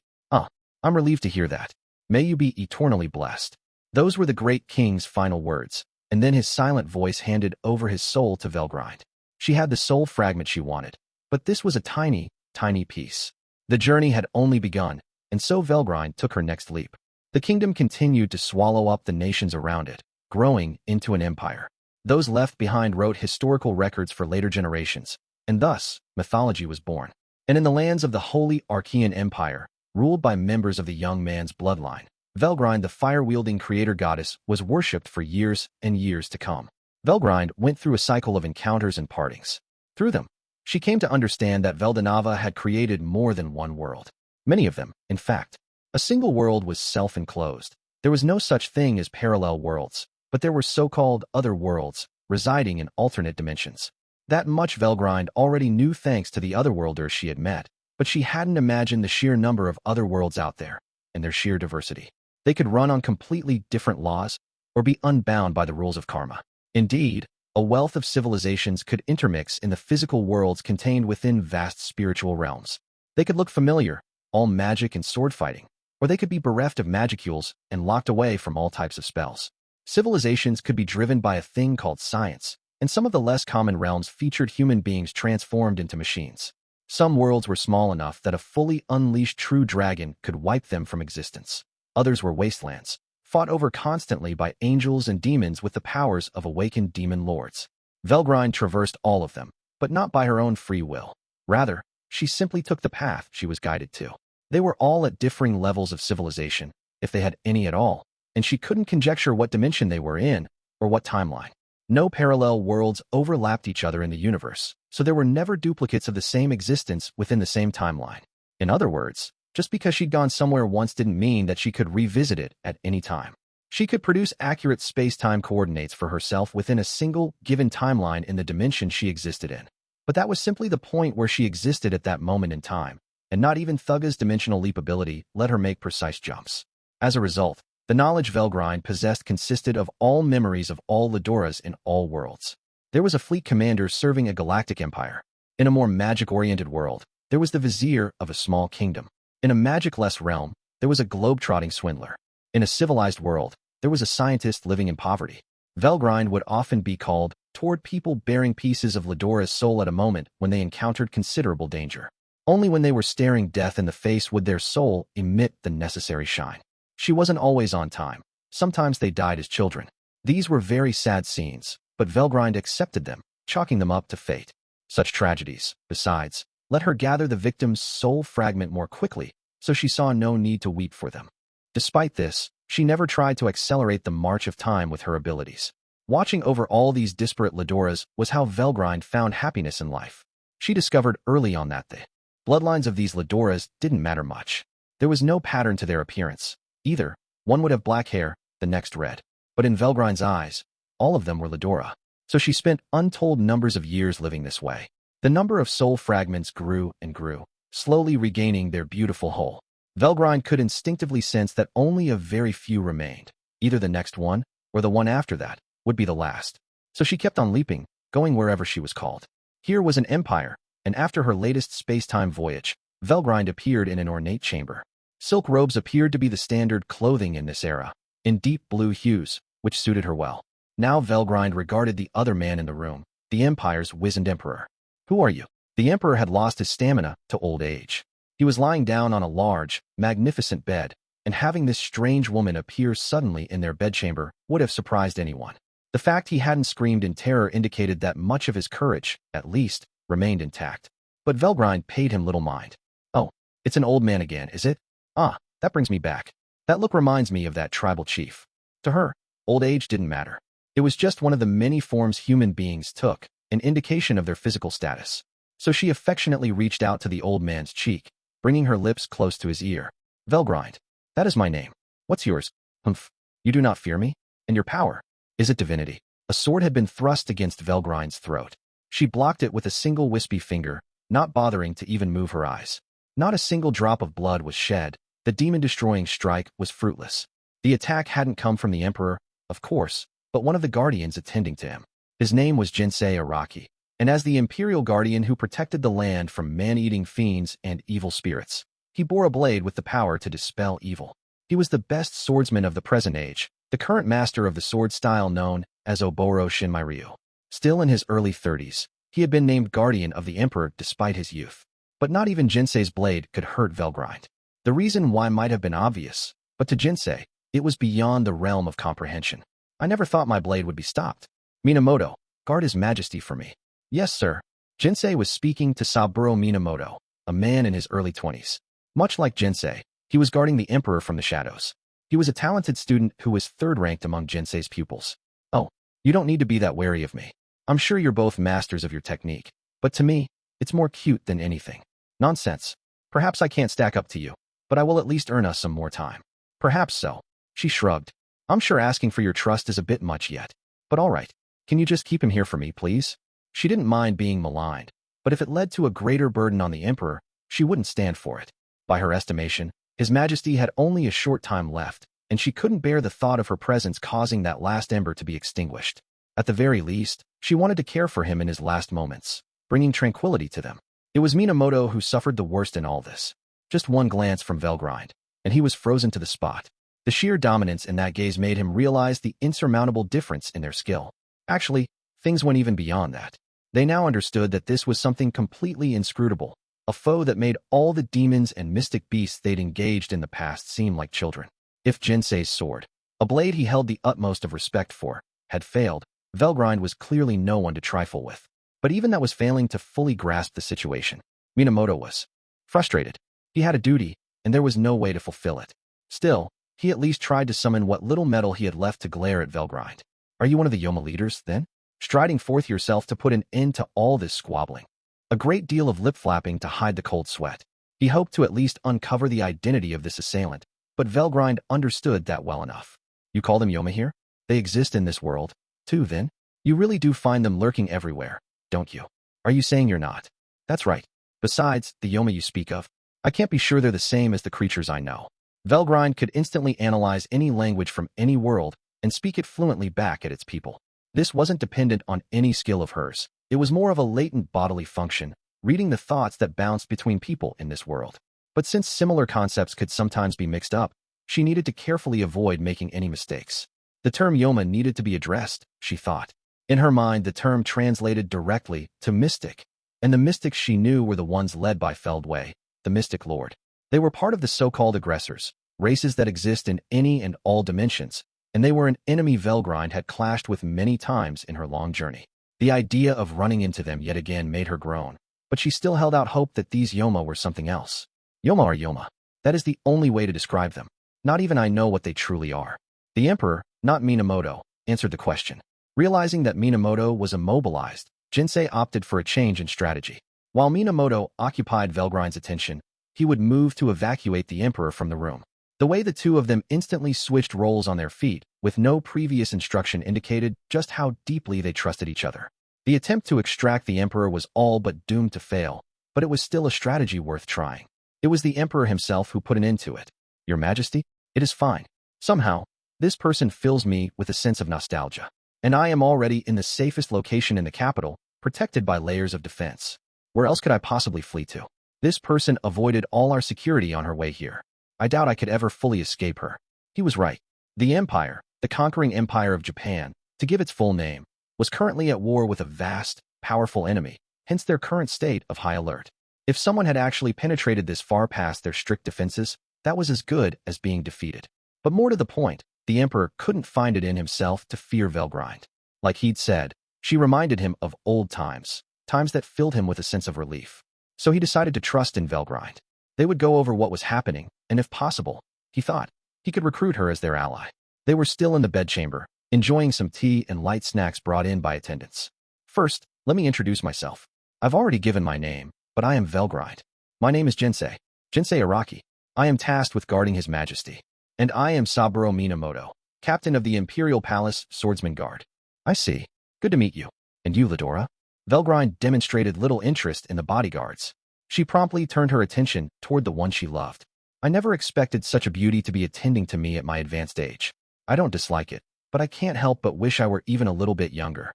Speaker 1: I'm relieved to hear that. May you be eternally blessed. Those were the great king's final words, and then his silent voice handed over his soul to Velgrind. She had the soul fragment she wanted, but this was a tiny, tiny piece. The journey had only begun, and so Velgrind took her next leap. The kingdom continued to swallow up the nations around it, growing into an empire. Those left behind wrote historical records for later generations, and thus, mythology was born. And in the lands of the Holy Archean Empire, ruled by members of the young man's bloodline, Velgrind, the fire-wielding creator goddess, was worshipped for years and years to come. Velgrind went through a cycle of encounters and partings. Through them, she came to understand that Veldanava had created more than one world. Many of them, in fact. A single world was self-enclosed. There was no such thing as parallel worlds, but there were so-called other worlds, residing in alternate dimensions. That much Velgrind already knew thanks to the otherworlders she had met, but she hadn't imagined the sheer number of other worlds out there, and their sheer diversity. They could run on completely different laws, or be unbound by the rules of karma. Indeed, a wealth of civilizations could intermix in the physical worlds contained within vast spiritual realms. They could look familiar, all magic and sword fighting, or they could be bereft of magicules and locked away from all types of spells. Civilizations could be driven by a thing called science, and some of the less common realms featured human beings transformed into machines. Some worlds were small enough that a fully unleashed true dragon could wipe them from existence. Others were wastelands, fought over constantly by angels and demons with the powers of awakened demon lords. Velgrind traversed all of them, but not by her own free will. Rather, she simply took the path she was guided to. They were all at differing levels of civilization, if they had any at all, and she couldn't conjecture what dimension they were in, or what timeline. No parallel worlds overlapped each other in the universe, so there were never duplicates of the same existence within the same timeline. In other words, just because she'd gone somewhere once didn't mean that she could revisit it at any time. She could produce accurate space-time coordinates for herself within a single, given timeline in the dimension she existed in. But that was simply the point where she existed at that moment in time, and not even Thugga's dimensional leap ability let her make precise jumps. As a result, the knowledge Velgrind possessed consisted of all memories of all Ledoras in all worlds. There was a fleet commander serving a galactic empire. In a more magic-oriented world, there was the vizier of a small kingdom. In a magic-less realm, there was a globe-trotting swindler. In a civilized world, there was a scientist living in poverty. Velgrind would often be called toward people bearing pieces of Ledora's soul at a moment when they encountered considerable danger. Only when they were staring death in the face would their soul emit the necessary shine. She wasn't always on time. Sometimes they died as children. These were very sad scenes, but Velgrind accepted them, chalking them up to fate. Such tragedies, besides, let her gather the victim's soul fragment more quickly, so she saw no need to weep for them. Despite this, she never tried to accelerate the march of time with her abilities. Watching over all these disparate Ledoras was how Velgrind found happiness in life. She discovered early on that the bloodlines of these Ledoras didn't matter much. There was no pattern to their appearance. Either, one would have black hair, the next red. But in Velgrind's eyes, all of them were Ledora. So she spent untold numbers of years living this way. The number of soul fragments grew and grew, slowly regaining their beautiful whole. Velgrind could instinctively sense that only a very few remained. Either the next one, or the one after that, would be the last. So she kept on leaping, going wherever she was called. Here was an empire, and after her latest space-time voyage, Velgrind appeared in an ornate chamber. Silk robes appeared to be the standard clothing in this era, in deep blue hues, which suited her well. Now Velgrind regarded the other man in the room, the Empire's wizened emperor. "Who are you?" The emperor had lost his stamina to old age. He was lying down on a large, magnificent bed, and having this strange woman appear suddenly in their bedchamber would have surprised anyone. The fact he hadn't screamed in terror indicated that much of his courage, at least, remained intact. But Velgrind paid him little mind. "Oh, it's an old man again, is it? Ah, that brings me back. That look reminds me of that tribal chief." To her, old age didn't matter. It was just one of the many forms human beings took, an indication of their physical status. So she affectionately reached out to the old man's cheek, bringing her lips close to his ear. "Velgrind, that is my name. What's yours?" "Humph. You do not fear me? And your power? Is it divinity?" A sword had been thrust against Velgrind's throat. She blocked it with a single wispy finger, not bothering to even move her eyes. Not a single drop of blood was shed. The demon-destroying strike was fruitless. The attack hadn't come from the Emperor, of course, but one of the guardians attending to him. His name was Jinsei Araki, and as the Imperial Guardian who protected the land from man-eating fiends and evil spirits, he bore a blade with the power to dispel evil. He was the best swordsman of the present age, the current master of the sword style known as Oboro Shinmai-ryu. Still in his early 30s, he had been named Guardian of the Emperor despite his youth. But not even Jinsei's blade could hurt Velgrind. The reason why might have been obvious, but to Jinsei, it was beyond the realm of comprehension. I never thought my blade would be stopped. Minamoto, guard His Majesty for me. Yes, sir. Jinsei was speaking to Saburo Minamoto, a man in his early 20s. Much like Jinsei, he was guarding the Emperor from the shadows. He was a talented student who was third-ranked among Jinsei's pupils. Oh, you don't need to be that wary of me. I'm sure you're both masters of your technique, but to me, it's more cute than anything. Nonsense. Perhaps I can't stack up to you, but I will at least earn us some more time. Perhaps so. She shrugged. I'm sure asking for your trust is a bit much yet, but all right. Can you just keep him here for me, please? She didn't mind being maligned, but if it led to a greater burden on the Emperor, she wouldn't stand for it. By her estimation, His Majesty had only a short time left, and she couldn't bear the thought of her presence causing that last ember to be extinguished. At the very least, she wanted to care for him in his last moments, bringing tranquility to them. It was Minamoto who suffered the worst in all this. Just one glance from Velgrind, and he was frozen to the spot. The sheer dominance in that gaze made him realize the insurmountable difference in their skill. Actually, things went even beyond that. They now understood that this was something completely inscrutable, a foe that made all the demons and mystic beasts they'd engaged in the past seem like children. If Jinsei's sword, a blade he held the utmost of respect for, had failed, Velgrind was clearly no one to trifle with. But even that was failing to fully grasp the situation. Minamoto was frustrated. He had a duty, and there was no way to fulfill it. Still, he at least tried to summon what little metal he had left to glare at Velgrind. Are you one of the Yoma leaders, then? Striding forth yourself to put an end to all this squabbling. A great deal of lip-flapping to hide the cold sweat. He hoped to at least uncover the identity of this assailant, but Velgrind understood that well enough. You call them Yoma here? They exist in this world, too, then? You really do find them lurking everywhere, don't you? Are you saying you're not? That's right. Besides, the Yoma you speak of, I can't be sure they're the same as the creatures I know. Velgrind could instantly analyze any language from any world and speak it fluently back at its people. This wasn't dependent on any skill of hers. It was more of a latent bodily function, reading the thoughts that bounced between people in this world. But since similar concepts could sometimes be mixed up, she needed to carefully avoid making any mistakes. The term Yoma needed to be addressed, she thought. In her mind, the term translated directly to mystic, and the mystics she knew were the ones led by FARAWAY, the Mystic Lord. They were part of the so-called aggressors, races that exist in any and all dimensions, and they were an enemy Velgrind had clashed with many times in her long journey. The idea of running into them yet again made her groan, but she still held out hope that these Yoma were something else. Yoma are Yoma. That is the only way to describe them. Not even I know what they truly are. The Emperor, not Minamoto, answered the question. Realizing that Minamoto was immobilized, Jinsei opted for a change in strategy. While Minamoto occupied Velgrind's attention, he would move to evacuate the Emperor from the room. The way the two of them instantly switched roles on their feet, with no previous instruction, indicated just how deeply they trusted each other. The attempt to extract the Emperor was all but doomed to fail, but it was still a strategy worth trying. It was the Emperor himself who put an end to it. Your Majesty, it is fine. Somehow, this person fills me with a sense of nostalgia. And I am already in the safest location in the capital, protected by layers of defense. Where else could I possibly flee to? This person avoided all our security on her way here. I doubt I could ever fully escape her. He was right. The Empire, the conquering empire of Japan, to give its full name, was currently at war with a vast, powerful enemy, hence their current state of high alert. If someone had actually penetrated this far past their strict defenses, that was as good as being defeated. But more to the point, the Emperor couldn't find it in himself to fear Velgrind. Like he'd said, she reminded him of old times, times that filled him with a sense of relief. So he decided to trust in Velgrind. They would go over what was happening, and if possible, he thought, he could recruit her as their ally. They were still in the bedchamber, enjoying some tea and light snacks brought in by attendants. First, let me introduce myself. I've already given my name, but I am Velgrind. My name is Jinsei Araki. I am tasked with guarding His Majesty. And I am Saburo Minamoto, captain of the Imperial Palace Swordsman Guard. I see. Good to meet you. And you, Veldora? Velgrind demonstrated little interest in the bodyguards. She promptly turned her attention toward the one she loved. I never expected such a beauty to be attending to me at my advanced age. I don't dislike it, but I can't help but wish I were even a little bit younger.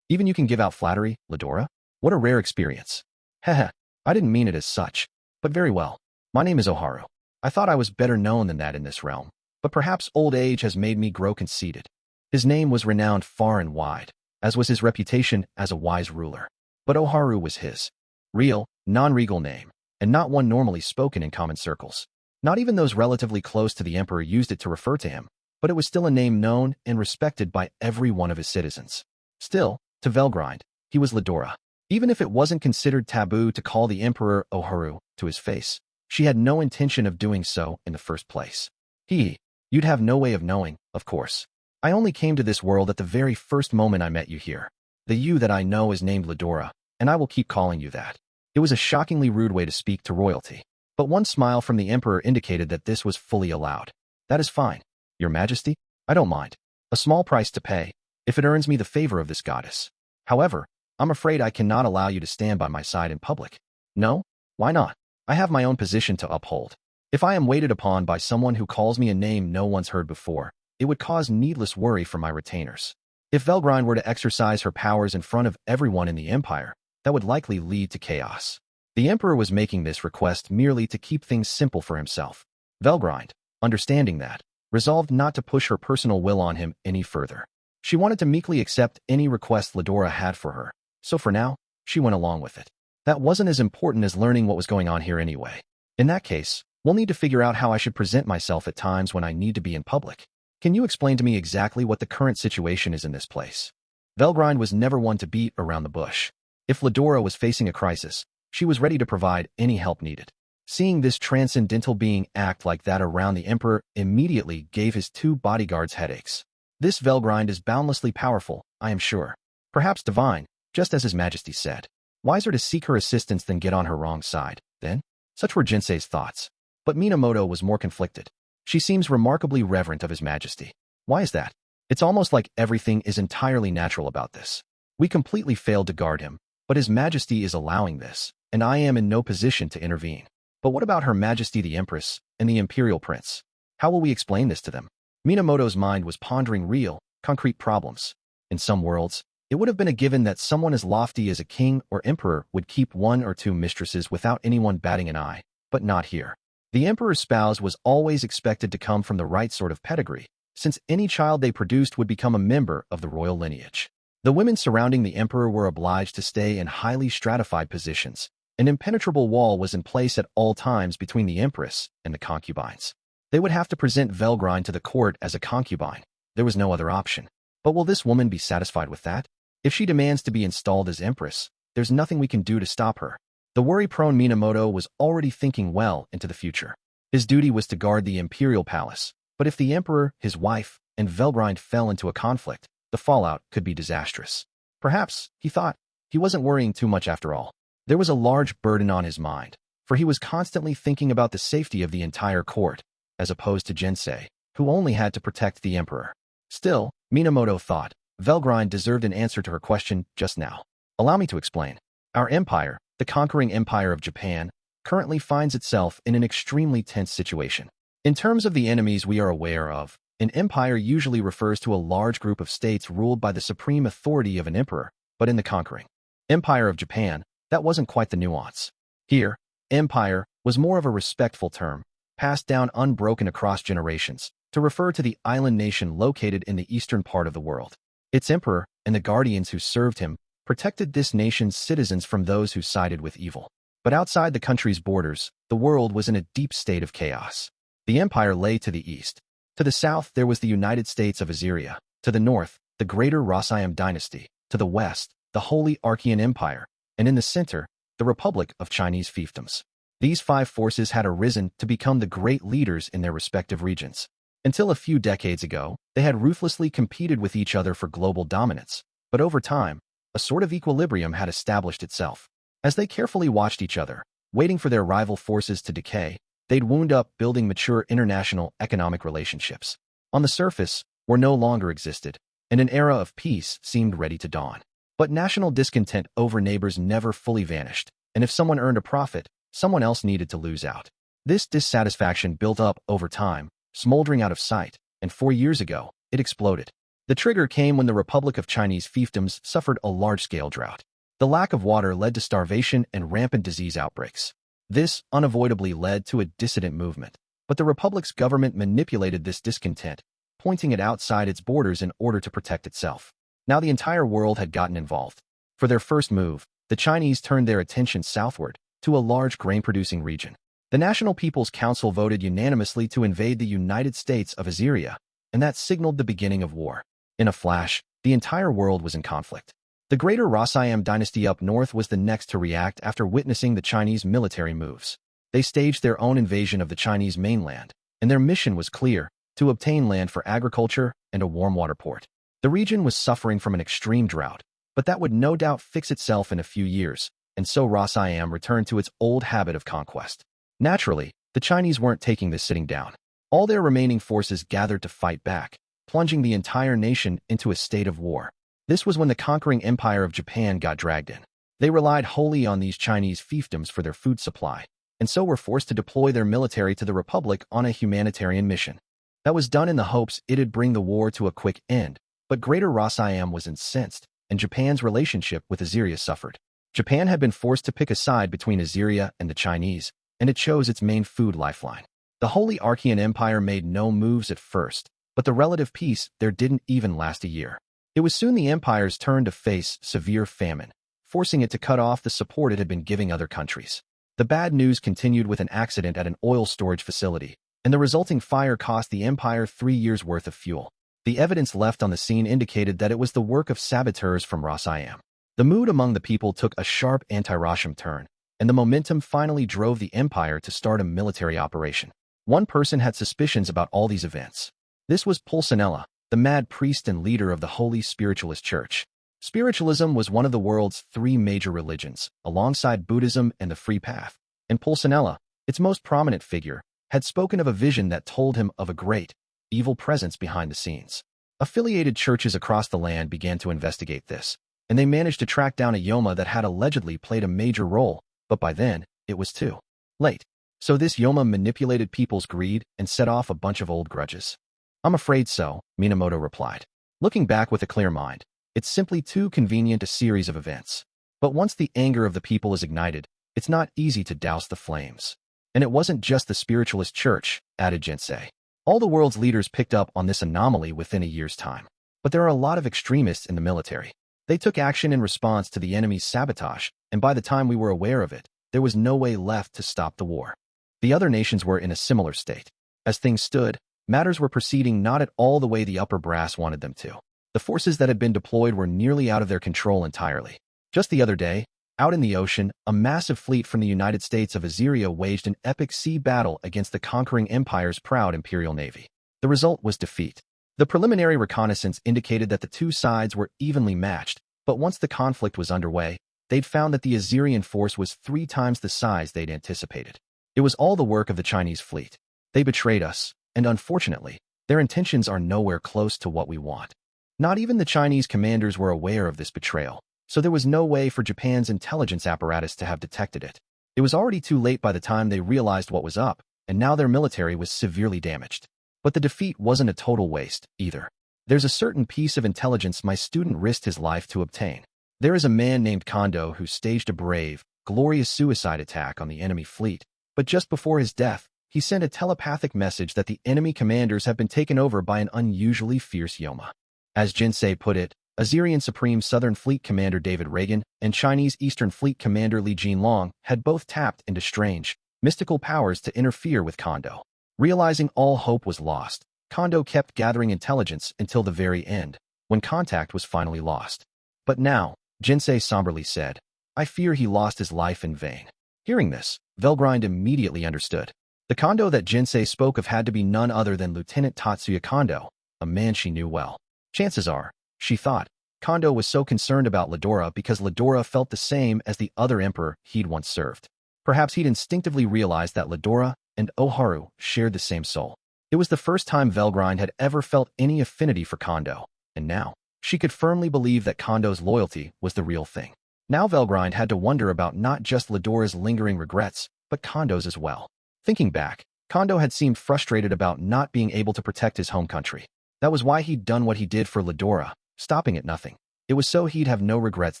Speaker 1: Even you can give out flattery, Veldora? What a rare experience. Heh, I didn't mean it as such, but very well. My name is Oharu. I thought I was better known than that in this realm, but perhaps old age has made me grow conceited. His name was renowned far and wide, as was his reputation as a wise ruler. But Oharu was his real, non-regal name, and not one normally spoken in common circles. Not even those relatively close to the Emperor used it to refer to him. but it was still a name known and respected by every one of his citizens. Still, to Velgrind, he was Ledora. Even if it wasn't considered taboo to call the Emperor Oharu to his face, she had no intention of doing so in the first place. You'd have no way of knowing, of course. I only came to this world at the very first moment I met you here. The you that I know is named Ledora, and I will keep calling you that. It was a shockingly rude way to speak to royalty, but one smile from the Emperor indicated that this was fully allowed. That is fine, Your Majesty. I don't mind. A small price to pay, if it earns me the favor of this goddess. However, I'm afraid I cannot allow you to stand by my side in public. No? Why not? I have my own position to uphold. If I am waited upon by someone who calls me a name no one's heard before, it would cause needless worry for my retainers. If Velgrind were to exercise her powers in front of everyone in the Empire, that would likely lead to chaos. The Emperor was making this request merely to keep things simple for himself. Velgrind, understanding that, resolved not to push her personal will on him any further. She wanted to meekly accept any request Ledora had for her, so for now, she went along with it. That wasn't as important as learning what was going on here anyway. In that case, we'll need to figure out how I should present myself at times when I need to be in public. Can you explain to me exactly what the current situation is in this place? Velgrind was never one to beat around the bush. If Ledora was facing a crisis, she was ready to provide any help needed. Seeing this transcendental being act like that around the Emperor immediately gave his two bodyguards headaches. This Velgrind is boundlessly powerful, I am sure. Perhaps divine, just as His Majesty said. Wiser to seek her assistance than get on her wrong side, then? Such were Jinsei's thoughts. But Minamoto was more conflicted. She seems remarkably reverent of His Majesty. Why is that? It's almost like everything is entirely natural about this. We completely failed to guard him, but His Majesty is allowing this, and I am in no position to intervene. But what about Her Majesty the Empress and the Imperial Prince? How will we explain this to them? Minamoto's mind was pondering real, concrete problems. In some worlds, it would have been a given that someone as lofty as a king or emperor would keep one or two mistresses without anyone batting an eye, but not here. The emperor's spouse was always expected to come from the right sort of pedigree, since any child they produced would become a member of the royal lineage. The women surrounding the emperor were obliged to stay in highly stratified positions. An impenetrable wall was in place at all times between the empress and the concubines. They would have to present Velgrind to the court as a concubine. There was no other option. But will this woman be satisfied with that? If she demands to be installed as empress, there's nothing we can do to stop her. The worry-prone Minamoto was already thinking well into the future. His duty was to guard the imperial palace, but if the emperor, his wife, and Velgrind fell into a conflict, the fallout could be disastrous. Perhaps, he thought, he wasn't worrying too much after all. There was a large burden on his mind, for he was constantly thinking about the safety of the entire court, as opposed to Jinsei, who only had to protect the emperor. Still, Minamoto thought, Velgrind deserved an answer to her question just now. Allow me to explain. Our empire, the conquering empire of Japan, currently finds itself in an extremely tense situation. In terms of the enemies we are aware of, an empire usually refers to a large group of states ruled by the supreme authority of an emperor, but in the conquering empire of Japan, that wasn't quite the nuance. Here, empire was more of a respectful term, passed down unbroken across generations, to refer to the island nation located in the eastern part of the world. Its emperor and the guardians who served him protected this nation's citizens from those who sided with evil. But outside the country's borders, the world was in a deep state of chaos. The empire lay to the east. To the south, there was the United States of Assyria. To the north, the greater Rosayam dynasty. To the west, the Holy Archean Empire. And in the center, the Republic of Chinese fiefdoms. These five forces had arisen to become the great leaders in their respective regions. Until a few decades ago, they had ruthlessly competed with each other for global dominance. But over time, a sort of equilibrium had established itself. As they carefully watched each other, waiting for their rival forces to decay, they'd wound up building mature international economic relationships. On the surface, war no longer existed, and an era of peace seemed ready to dawn. But national discontent over neighbors never fully vanished, and if someone earned a profit, someone else needed to lose out. This dissatisfaction built up over time, smoldering out of sight, and 4 years ago, it exploded. The trigger came when the Republic of Chinese fiefdoms suffered a large-scale drought. The lack of water led to starvation and rampant disease outbreaks. This unavoidably led to a dissident movement, but the Republic's government manipulated this discontent, pointing it outside its borders in order to protect itself. Now the entire world had gotten involved. For their first move, the Chinese turned their attention southward, to a large grain-producing region. The National People's Council voted unanimously to invade the United States of Assyria, and that signaled the beginning of war. In a flash, the entire world was in conflict. The greater Rosayam dynasty up north was the next to react after witnessing the Chinese military moves. They staged their own invasion of the Chinese mainland, and their mission was clear: to obtain land for agriculture and a warm water port. The region was suffering from an extreme drought, but that would no doubt fix itself in a few years, and so Rosayam returned to its old habit of conquest. Naturally, the Chinese weren't taking this sitting down. All their remaining forces gathered to fight back, plunging the entire nation into a state of war. This was when the conquering empire of Japan got dragged in. They relied wholly on these Chinese fiefdoms for their food supply, and so were forced to deploy their military to the Republic on a humanitarian mission. That was done in the hopes it'd bring the war to a quick end, but Greater Rosayam was incensed, and Japan's relationship with Assyria suffered. Japan had been forced to pick a side between Assyria and the Chinese, and it chose its main food lifeline. The Holy Archean Empire made no moves at first, but the relative peace there didn't even last a year. It was soon the empire's turn to face severe famine, forcing it to cut off the support it had been giving other countries. The bad news continued with an accident at an oil storage facility, and the resulting fire cost the empire 3 years' worth of fuel. The evidence left on the scene indicated that it was the work of saboteurs from Rosayam. The mood among the people took a sharp anti-Roshan turn, and the momentum finally drove the empire to start a military operation. One person had suspicions about all these events. This was Pulcinella, the mad priest and leader of the Holy Spiritualist Church. Spiritualism was one of the world's 3 major religions, alongside Buddhism and the Free Path, and Pulcinella, its most prominent figure, had spoken of a vision that told him of a great, evil presence behind the scenes. Affiliated churches across the land began to investigate this, and they managed to track down a Yoma that had allegedly played a major role, but by then, it was too late. So this Yoma manipulated people's greed and set off a bunch of old grudges. I'm afraid so, Minamoto replied. Looking back with a clear mind, it's simply too convenient a series of events. But once the anger of the people is ignited, it's not easy to douse the flames. And it wasn't just the spiritualist church, added Jinsei. All the world's leaders picked up on this anomaly within a year's time. But there are a lot of extremists in the military. They took action in response to the enemy's sabotage, and by the time we were aware of it, there was no way left to stop the war. The other nations were in a similar state. As things stood, matters were proceeding not at all the way the upper brass wanted them to. The forces that had been deployed were nearly out of their control entirely. Just the other day, out in the ocean, a massive fleet from the United States of Assyria waged an epic sea battle against the conquering empire's proud imperial navy. The result was defeat. The preliminary reconnaissance indicated that the two sides were evenly matched, but once the conflict was underway, they'd found that the Assyrian force was 3 times the size they'd anticipated. It was all the work of the Chinese fleet. They betrayed us, and unfortunately, their intentions are nowhere close to what we want. Not even the Chinese commanders were aware of this betrayal, so there was no way for Japan's intelligence apparatus to have detected it. It was already too late by the time they realized what was up, and now their military was severely damaged. But the defeat wasn't a total waste, either. There's a certain piece of intelligence my student risked his life to obtain. There is a man named Kondo who staged a brave, glorious suicide attack on the enemy fleet, but just before his death, he sent a telepathic message that the enemy commanders have been taken over by an unusually fierce Yoma. As Jinsei put it, Assyrian Supreme Southern Fleet Commander David Reagan and Chinese Eastern Fleet Commander Li Jinlong had both tapped into strange, mystical powers to interfere with Kondo. Realizing all hope was lost, Kondo kept gathering intelligence until the very end, when contact was finally lost. But now, Jinsei somberly said, I fear he lost his life in vain. Hearing this, Velgrind immediately understood. The Kondo that Jinsei spoke of had to be none other than Lieutenant Tatsuya Kondo, a man she knew well. Chances are, she thought, Kondo was so concerned about Ledora because Ledora felt the same as the other emperor he'd once served. Perhaps he'd instinctively realized that Ledora and Oharu shared the same soul. It was the first time Velgrind had ever felt any affinity for Kondo, and now, she could firmly believe that Kondo's loyalty was the real thing. Now Velgrind had to wonder about not just Ledora's lingering regrets, but Kondo's as well. Thinking back, Kondo had seemed frustrated about not being able to protect his home country. That was why he'd done what he did for Ledora, stopping at nothing. It was so he'd have no regrets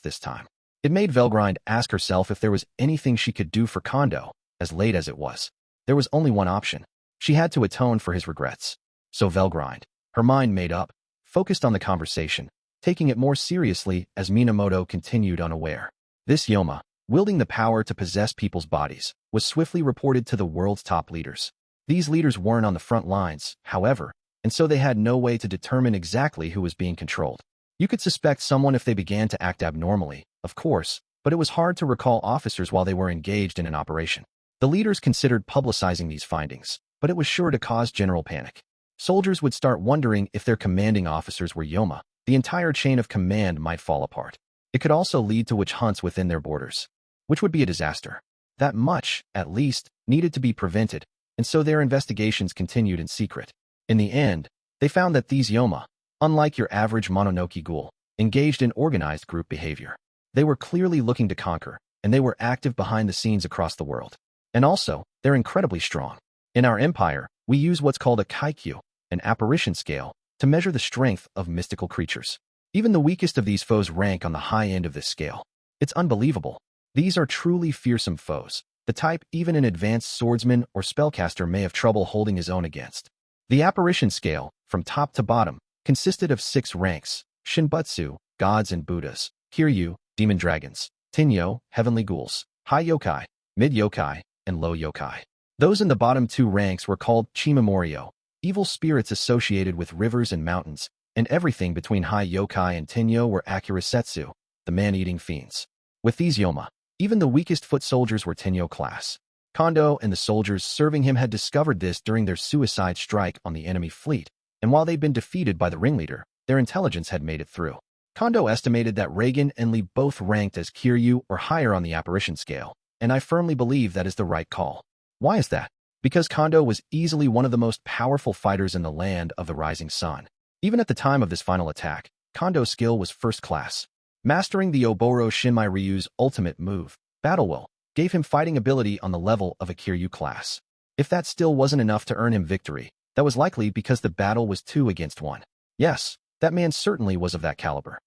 Speaker 1: this time. It made Velgrind ask herself if there was anything she could do for Kondo, as late as it was. There was only one option. She had to atone for his regrets. So Velgrind, her mind made up, focused on the conversation, taking it more seriously as Minamoto continued unaware. This Yoma, wielding the power to possess people's bodies, was swiftly reported to the world's top leaders. These leaders weren't on the front lines, however, and so they had no way to determine exactly who was being controlled. You could suspect someone if they began to act abnormally, of course, but it was hard to recall officers while they were engaged in an operation. The leaders considered publicizing these findings, but it was sure to cause general panic. Soldiers would start wondering if their commanding officers were Yoma. The entire chain of command might fall apart. It could also lead to witch hunts within their borders, which would be a disaster. That much, at least, needed to be prevented, and so their investigations continued in secret. In the end, they found that these Yoma, unlike your average Mononoke ghoul, engaged in organized group behavior. They were clearly looking to conquer, and they were active behind the scenes across the world. And also, they're incredibly strong. In our empire, we use what's called a kaikyu, an apparition scale, to measure the strength of mystical creatures. Even the weakest of these foes rank on the high end of this scale. It's unbelievable. These are truly fearsome foes, the type even an advanced swordsman or spellcaster may have trouble holding his own against. The apparition scale, from top to bottom, consisted of 6 ranks: Shinbutsu, gods and Buddhas; Kiryu, demon dragons; Tenyo, heavenly ghouls; high yokai, mid yokai, and low yokai. Those in the bottom 2 ranks were called Chimamorio, evil spirits associated with rivers and mountains, and everything between high yokai and Tenyo were Akirasetsu, the man-eating fiends. With these Yoma, even the weakest foot soldiers were Tenyo class. Kondo and the soldiers serving him had discovered this during their suicide strike on the enemy fleet, and while they'd been defeated by the ringleader, their intelligence had made it through. Kondo estimated that Reagan and Lee both ranked as Kiryu or higher on the apparition scale, and I firmly believe that is the right call. Why is that? Because Kondo was easily one of the most powerful fighters in the land of the rising sun. Even at the time of this final attack, Kondo's skill was first class. Mastering the Oboro Shinmai Ryu's ultimate move, Battle Will, gave him fighting ability on the level of a Kiryu class. If that still wasn't enough to earn him victory, that was likely because the battle was 2 against 1. Yes, that man certainly was of that caliber.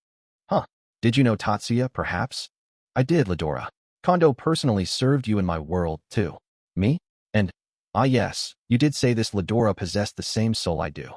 Speaker 1: Huh. Did you know Tatsuya, perhaps? I did, Ladora. Kondo personally served you in my world, too. Me? And, yes, you did say this Ladora possessed the same soul I do.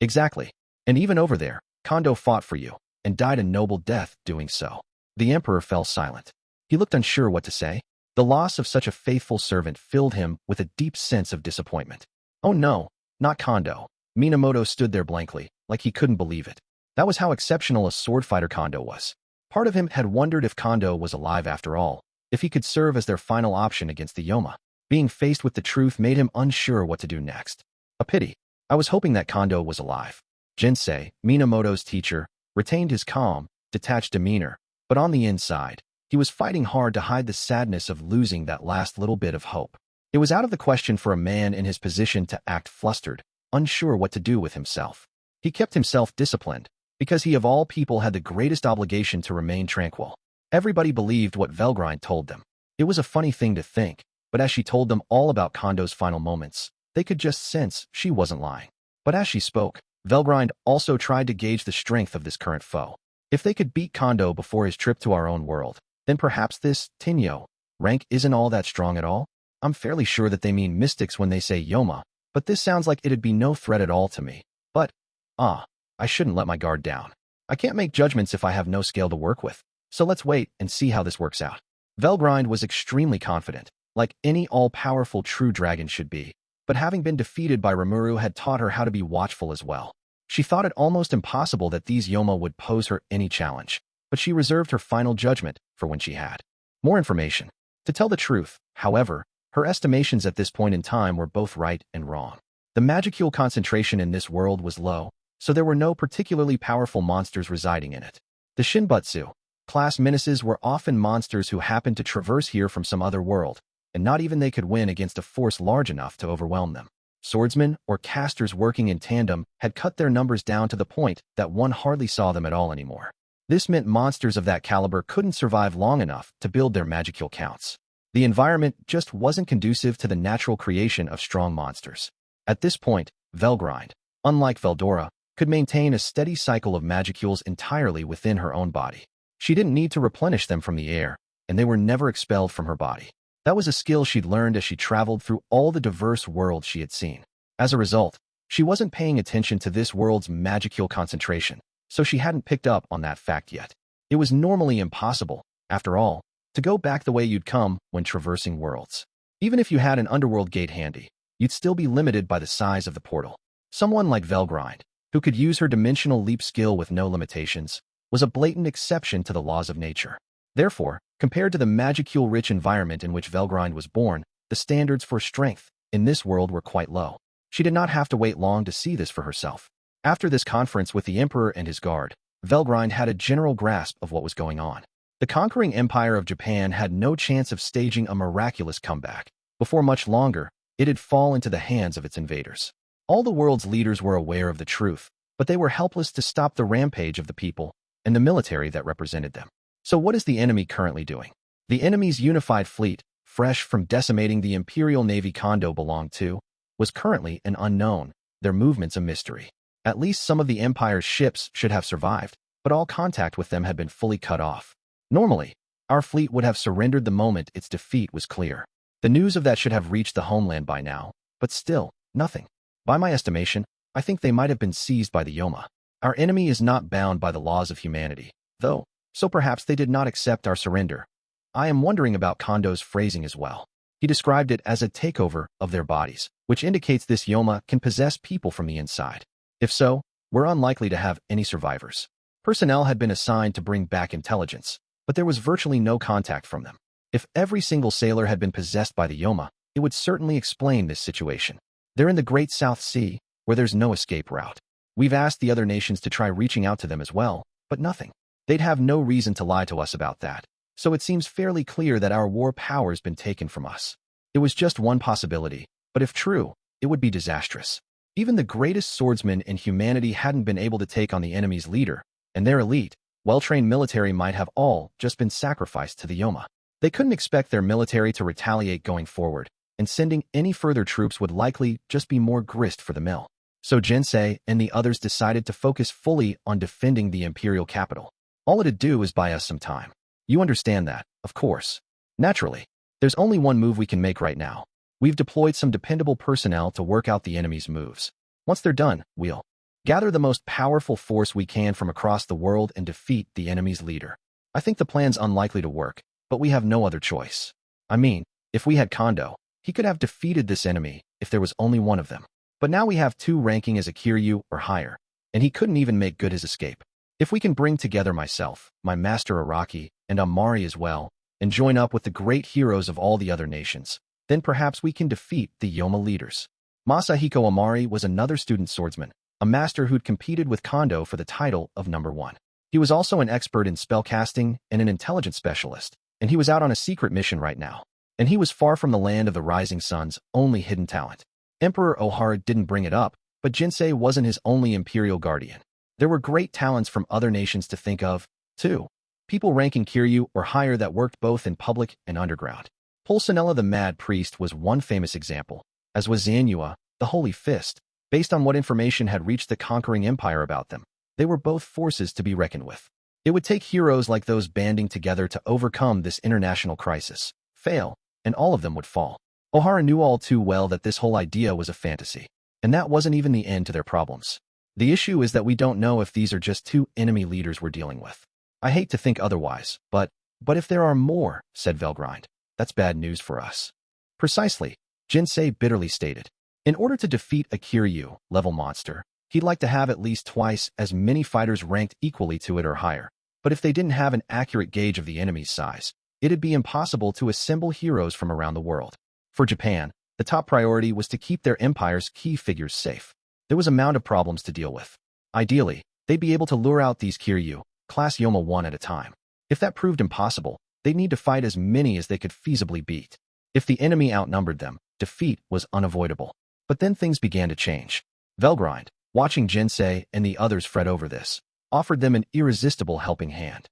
Speaker 1: Exactly. And even over there, Kondo fought for you, and died a noble death doing so. The Emperor fell silent. He looked unsure what to say. The loss of such a faithful servant filled him with a deep sense of disappointment. Oh no, not Kondo. Minamoto stood there blankly, like he couldn't believe it. That was how exceptional a sword fighter Kondo was. Part of him had wondered if Kondo was alive after all, if he could serve as their final option against the Yoma. Being faced with the truth made him unsure what to do next. A pity. I was hoping that Kondo was alive. Jinsei, Minamoto's teacher, retained his calm, detached demeanor, but on the inside, he was fighting hard to hide the sadness of losing that last little bit of hope. It was out of the question for a man in his position to act flustered, unsure what to do with himself. He kept himself disciplined, because he of all people had the greatest obligation to remain tranquil. Everybody believed what Velgrind told them. It was a funny thing to think, but as she told them all about Kondo's final moments, they could just sense she wasn't lying. But as she spoke, Velgrind also tried to gauge the strength of this current foe. If they could beat Kondo before his trip to our own world, then perhaps this Tenyo rank isn't all that strong at all. I'm fairly sure that they mean mystics when they say Yoma, but this sounds like it'd be no threat at all to me. But, I shouldn't let my guard down. I can't make judgments if I have no scale to work with, so let's wait and see how this works out. Velgrind was extremely confident, like any all-powerful true dragon should be, but having been defeated by Rimuru had taught her how to be watchful as well. She thought it almost impossible that these Yoma would pose her any challenge, but she reserved her final judgment for when she had more information. To tell the truth, however, her estimations at this point in time were both right and wrong. The magicule concentration in this world was low, so there were no particularly powerful monsters residing in it. The Shinbutsu class menaces were often monsters who happened to traverse here from some other world, and not even they could win against a force large enough to overwhelm them. Swordsmen or casters working in tandem had cut their numbers down to the point that one hardly saw them at all anymore. This meant monsters of that caliber couldn't survive long enough to build their magicule counts. The environment just wasn't conducive to the natural creation of strong monsters. At this point, Velgrind, unlike Veldora, could maintain a steady cycle of magicules entirely within her own body. She didn't need to replenish them from the air, and they were never expelled from her body. That was a skill she'd learned as she traveled through all the diverse worlds she had seen. As a result, she wasn't paying attention to this world's magicule concentration, so she hadn't picked up on that fact yet. It was normally impossible, after all, to go back the way you'd come when traversing worlds. Even if you had an underworld gate handy, you'd still be limited by the size of the portal. Someone like Velgrind, who could use her dimensional leap skill with no limitations, was a blatant exception to the laws of nature. Therefore, compared to the magicule-rich environment in which Velgrind was born, the standards for strength in this world were quite low. She did not have to wait long to see this for herself. After this conference with the Emperor and his guard, Velgrind had a general grasp of what was going on. The conquering empire of Japan had no chance of staging a miraculous comeback. Before much longer, it'd fall into the hands of its invaders. All the world's leaders were aware of the truth, but they were helpless to stop the rampage of the people and the military that represented them. So what is the enemy currently doing? The enemy's unified fleet, fresh from decimating the Imperial Navy Kondo belonged to, was currently an unknown, their movements a mystery. At least some of the Empire's ships should have survived, but all contact with them had been fully cut off. Normally, our fleet would have surrendered the moment its defeat was clear. The news of that should have reached the homeland by now, but still, nothing. By my estimation, I think they might have been seized by the Yoma. Our enemy is not bound by the laws of humanity, though, so perhaps they did not accept our surrender. I am wondering about Kondo's phrasing as well. He described it as a takeover of their bodies, which indicates this Yoma can possess people from the inside. If so, we're unlikely to have any survivors. Personnel had been assigned to bring back intelligence, but there was virtually no contact from them. If every single sailor had been possessed by the Yoma, it would certainly explain this situation. They're in the Great South Sea, where there's no escape route. We've asked the other nations to try reaching out to them as well, but nothing. They'd have no reason to lie to us about that, so it seems fairly clear that our war power's been taken from us. It was just one possibility, but if true, it would be disastrous. Even the greatest swordsmen in humanity hadn't been able to take on the enemy's leader, and their elite, well-trained military might have all just been sacrificed to the Yoma. They couldn't expect their military to retaliate going forward, and sending any further troops would likely just be more grist for the mill. So Jinsei and the others decided to focus fully on defending the imperial capital. All it'd do is buy us some time. You understand that, of course. Naturally, there's only one move we can make right now. We've deployed some dependable personnel to work out the enemy's moves. Once they're done, we'll gather the most powerful force we can from across the world and defeat the enemy's leader. I think the plan's unlikely to work, but we have no other choice. I mean, if we had Kondo, he could have defeated this enemy if there was only one of them. But now we have two ranking as a Kiryu or higher, and he couldn't even make good his escape. If we can bring together myself, my master Araki, and Amari as well, and join up with the great heroes of all the other nations, then perhaps we can defeat the Yoma leaders. Masahiko Amari was another student swordsman, a master who'd competed with Kondo for the title of number 1. He was also an expert in spellcasting and an intelligence specialist, and he was out on a secret mission right now. And he was far from the land of the rising sun's only hidden talent. Emperor Ohara didn't bring it up, but Jinsei wasn't his only imperial guardian. There were great talents from other nations to think of, too. People ranking Kiryu or higher that worked both in public and underground. Pulcinella the Mad Priest was one famous example, as was Zanua, the Holy Fist. Based on what information had reached the conquering empire about them, they were both forces to be reckoned with. It would take heroes like those banding together to overcome this international crisis. Fail, and all of them would fall. Ohara knew all too well that this whole idea was a fantasy, and that wasn't even the end to their problems. The issue is that we don't know if these are just two enemy leaders we're dealing with. I hate to think otherwise, but if there are more, said Velgrind, that's bad news for us. Precisely, Jinsei bitterly stated. In order to defeat a Kiryu-level monster, he'd like to have at least twice as many fighters ranked equally to it or higher. But if they didn't have an accurate gauge of the enemy's size, it'd be impossible to assemble heroes from around the world. For Japan, the top priority was to keep their empire's key figures safe. There was a mound of problems to deal with. Ideally, they'd be able to lure out these Kiryu-class Yoma one at a time. If that proved impossible, they'd need to fight as many as they could feasibly beat. If the enemy outnumbered them, defeat was unavoidable. But then things began to change. Velgrind, watching Jinsei and the others fret over this, offered them an irresistible helping hand.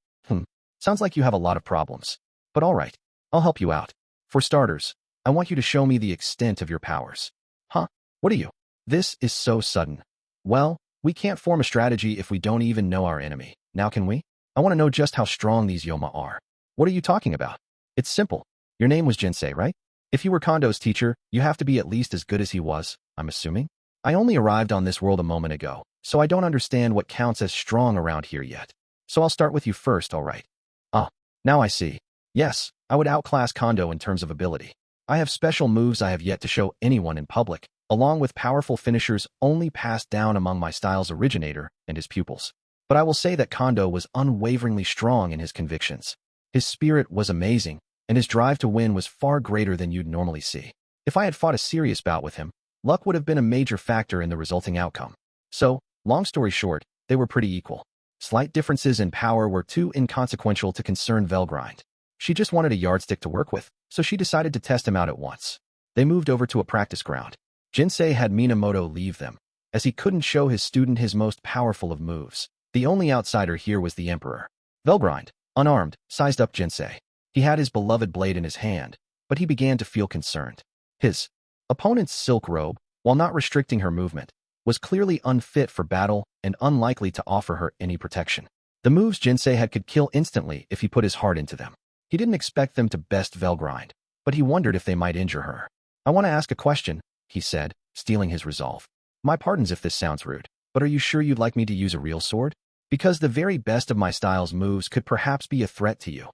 Speaker 1: Sounds like you have a lot of problems. But all right, I'll help you out. For starters, I want you to show me the extent of your powers. Huh? What are you? This is so sudden. Well, we can't form a strategy if we don't even know our enemy. Now can we? I want to know just how strong these Yoma are. What are you talking about? It's simple. Your name was Jinsei, right? If you were Kondo's teacher, you have to be at least as good as he was, I'm assuming? I only arrived on this world a moment ago, so I don't understand what counts as strong around here yet. So I'll start with you first, all right? Ah, now I see. Yes, I would outclass Kondo in terms of ability. I have special moves I have yet to show anyone in public, along with powerful finishers only passed down among my style's originator and his pupils. But I will say that Kondo was unwaveringly strong in his convictions. His spirit was amazing, and his drive to win was far greater than you'd normally see. If I had fought a serious bout with him, luck would have been a major factor in the resulting outcome. So, long story short, they were pretty equal. Slight differences in power were too inconsequential to concern Velgrind. She just wanted a yardstick to work with, so she decided to test him out at once. They moved over to a practice ground. Jinsei had Minamoto leave them, as he couldn't show his student his most powerful of moves. The only outsider here was the Emperor. Velgrind, unarmed, sized up Jinsei. He had his beloved blade in his hand, but he began to feel concerned. His opponent's silk robe, while not restricting her movement, was clearly unfit for battle and unlikely to offer her any protection. The moves Jinsei had could kill instantly if he put his heart into them. He didn't expect them to best Velgrind, but he wondered if they might injure her. "I want to ask a question," he said, stealing his resolve. "My pardons if this sounds rude, but are you sure you'd like me to use a real sword? Because the very best of my style's moves could perhaps be a threat to you."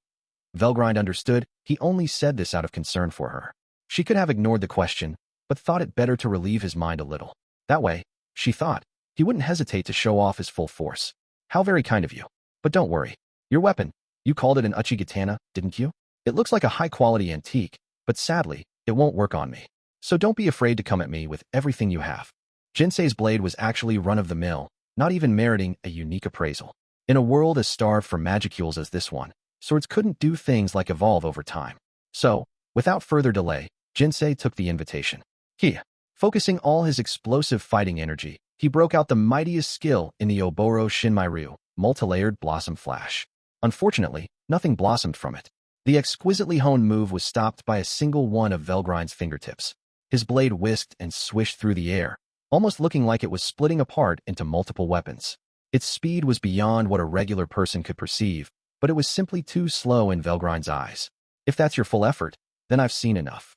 Speaker 1: Velgrind understood he only said this out of concern for her. She could have ignored the question, but thought it better to relieve his mind a little. That way, she thought, he wouldn't hesitate to show off his full force. "How very kind of you. But don't worry. Your weapon, you called it an uchigatana, didn't you? It looks like a high-quality antique, but sadly, it won't work on me. So don't be afraid to come at me with everything you have." Jinsei's blade was actually run-of-the-mill, not even meriting a unique appraisal. In a world as starved for magicules as this one, swords couldn't do things like evolve over time. So, without further delay, Jinsei took the invitation. Focusing all his explosive fighting energy, he broke out the mightiest skill in the Oboro Shinmai-ryu, multi-layered blossom flash. Unfortunately, nothing blossomed from it. The exquisitely honed move was stopped by a single one of Velgrind's fingertips. His blade whisked and swished through the air, almost looking like it was splitting apart into multiple weapons. Its speed was beyond what a regular person could perceive, but it was simply too slow in Velgrind's eyes. "If that's your full effort, then I've seen enough.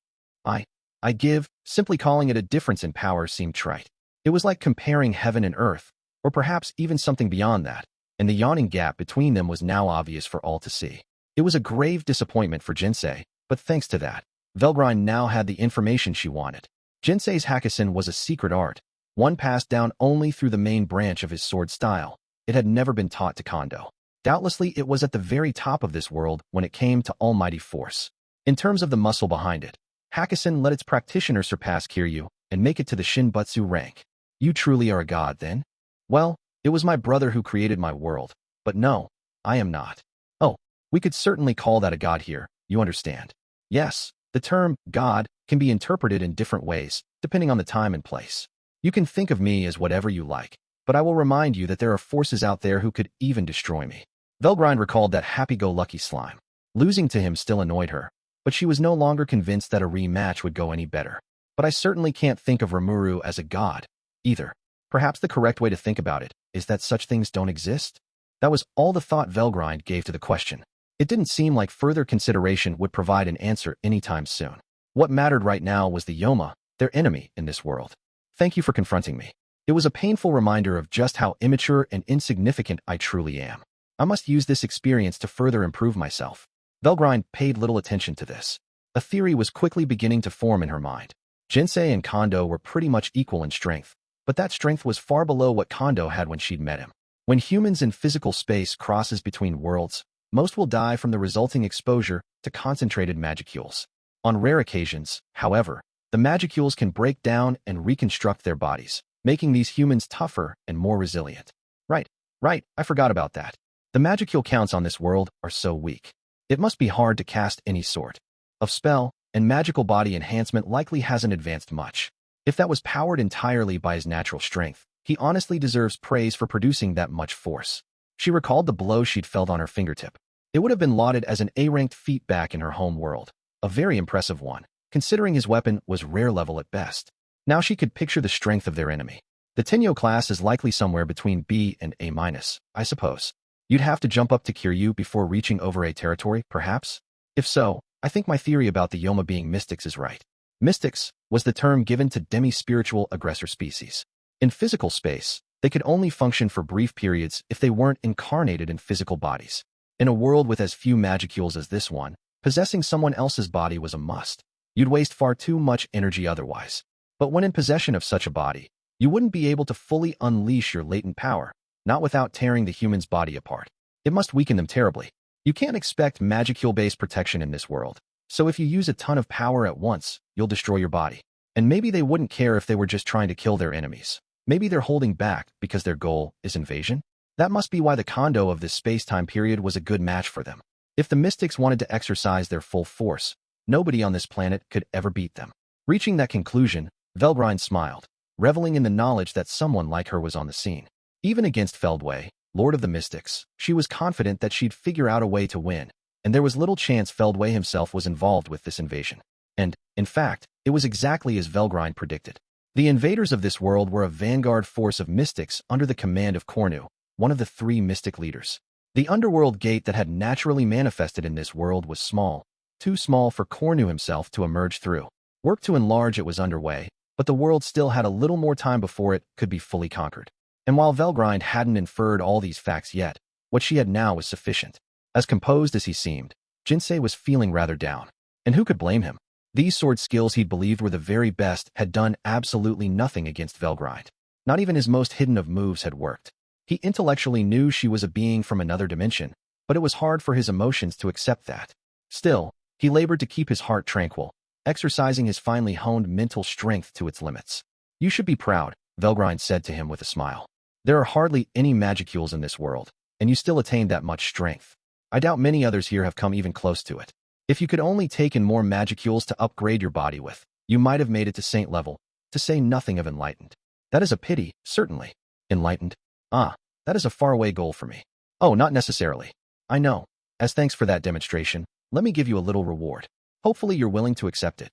Speaker 1: I give." Simply calling it a difference in power seemed trite. It was like comparing heaven and earth, or perhaps even something beyond that, and the yawning gap between them was now obvious for all to see. It was a grave disappointment for Jinsei, but thanks to that, Velgrind now had the information she wanted. Jinsei's Hakusen was a secret art, one passed down only through the main branch of his sword style. It had never been taught to Kondo. Doubtlessly, it was at the very top of this world when it came to almighty force. In terms of the muscle behind it, Hakusen let its practitioner surpass Kiryu and make it to the Shinbutsu rank. "You truly are a god, then?" "Well, it was my brother who created my world, but no, I am not." "Oh, we could certainly call that a god here, you understand." "Yes, the term god can be interpreted in different ways, depending on the time and place. You can think of me as whatever you like, but I will remind you that there are forces out there who could even destroy me." Velgrind recalled that happy-go-lucky slime. Losing to him still annoyed her, but she was no longer convinced that a rematch would go any better. "But I certainly can't think of Rimuru as a god, either. Perhaps the correct way to think about it is that such things don't exist?" That was all the thought Velgrind gave to the question. It didn't seem like further consideration would provide an answer anytime soon. What mattered right now was the Yoma, their enemy in this world. "Thank you for confronting me. It was a painful reminder of just how immature and insignificant I truly am. I must use this experience to further improve myself." Velgrind paid little attention to this. A theory was quickly beginning to form in her mind. Jinsei and Kondo were pretty much equal in strength, but that strength was far below what Kondo had when she'd met him. When humans in physical space crosses between worlds, most will die from the resulting exposure to concentrated magicules. On rare occasions, however, the magicules can break down and reconstruct their bodies, making these humans tougher and more resilient. Right, I forgot about that. The magicule counts on this world are so weak. It must be hard to cast any sort of spell, and magical body enhancement likely hasn't advanced much. If that was powered entirely by his natural strength, he honestly deserves praise for producing that much force. She recalled the blow she'd felt on her fingertip. It would have been lauded as an A-ranked feat back in her home world, a very impressive one, considering his weapon was rare level at best. Now she could picture the strength of their enemy. The Tenyo class is likely somewhere between B and A-, I suppose. You'd have to jump up to Kiryu before reaching over A territory, perhaps? If so, I think my theory about the Yoma being mystics is right. Mystics was the term given to demi-spiritual aggressor species. In physical space, they could only function for brief periods if they weren't incarnated in physical bodies. In a world with as few magicules as this one, possessing someone else's body was a must. You'd waste far too much energy otherwise. But when in possession of such a body, you wouldn't be able to fully unleash your latent power, not without tearing the human's body apart. It must weaken them terribly. You can't expect magicule-based protection in this world. So if you use a ton of power at once, you'll destroy your body. And maybe they wouldn't care if they were just trying to kill their enemies. Maybe they're holding back because their goal is invasion? That must be why the condo of this space-time period was a good match for them. If the mystics wanted to exercise their full force, nobody on this planet could ever beat them. Reaching that conclusion, Velgrind smiled, reveling in the knowledge that someone like her was on the scene. Even against FARAWAY, Lord of the Mystics, she was confident that she'd figure out a way to win, and there was little chance FARAWAY himself was involved with this invasion. And, in fact, it was exactly as Velgrind predicted. The invaders of this world were a vanguard force of mystics under the command of Cornu, one of the 3 mystic leaders. The underworld gate that had naturally manifested in this world was small, too small for Cornu himself to emerge through. Work to enlarge it was underway, but the world still had a little more time before it could be fully conquered. And while Velgrind hadn't inferred all these facts yet, what she had now was sufficient. As composed as he seemed, Jinsei was feeling rather down. And who could blame him? These sword skills he'd believed were the very best had done absolutely nothing against Velgrind. Not even his most hidden of moves had worked. He intellectually knew she was a being from another dimension, but it was hard for his emotions to accept that. Still, he labored to keep his heart tranquil, exercising his finely honed mental strength to its limits. You should be proud, Velgrind said to him with a smile. There are hardly any magicules in this world, and you still attained that much strength. I doubt many others here have come even close to it. If you could only take in more magicules to upgrade your body with, you might have made it to saint level, to say nothing of enlightened. That is a pity, certainly. Enlightened? Ah, that is a faraway goal for me. Oh, not necessarily. I know. As thanks for that demonstration, let me give you a little reward. Hopefully you're willing to accept it.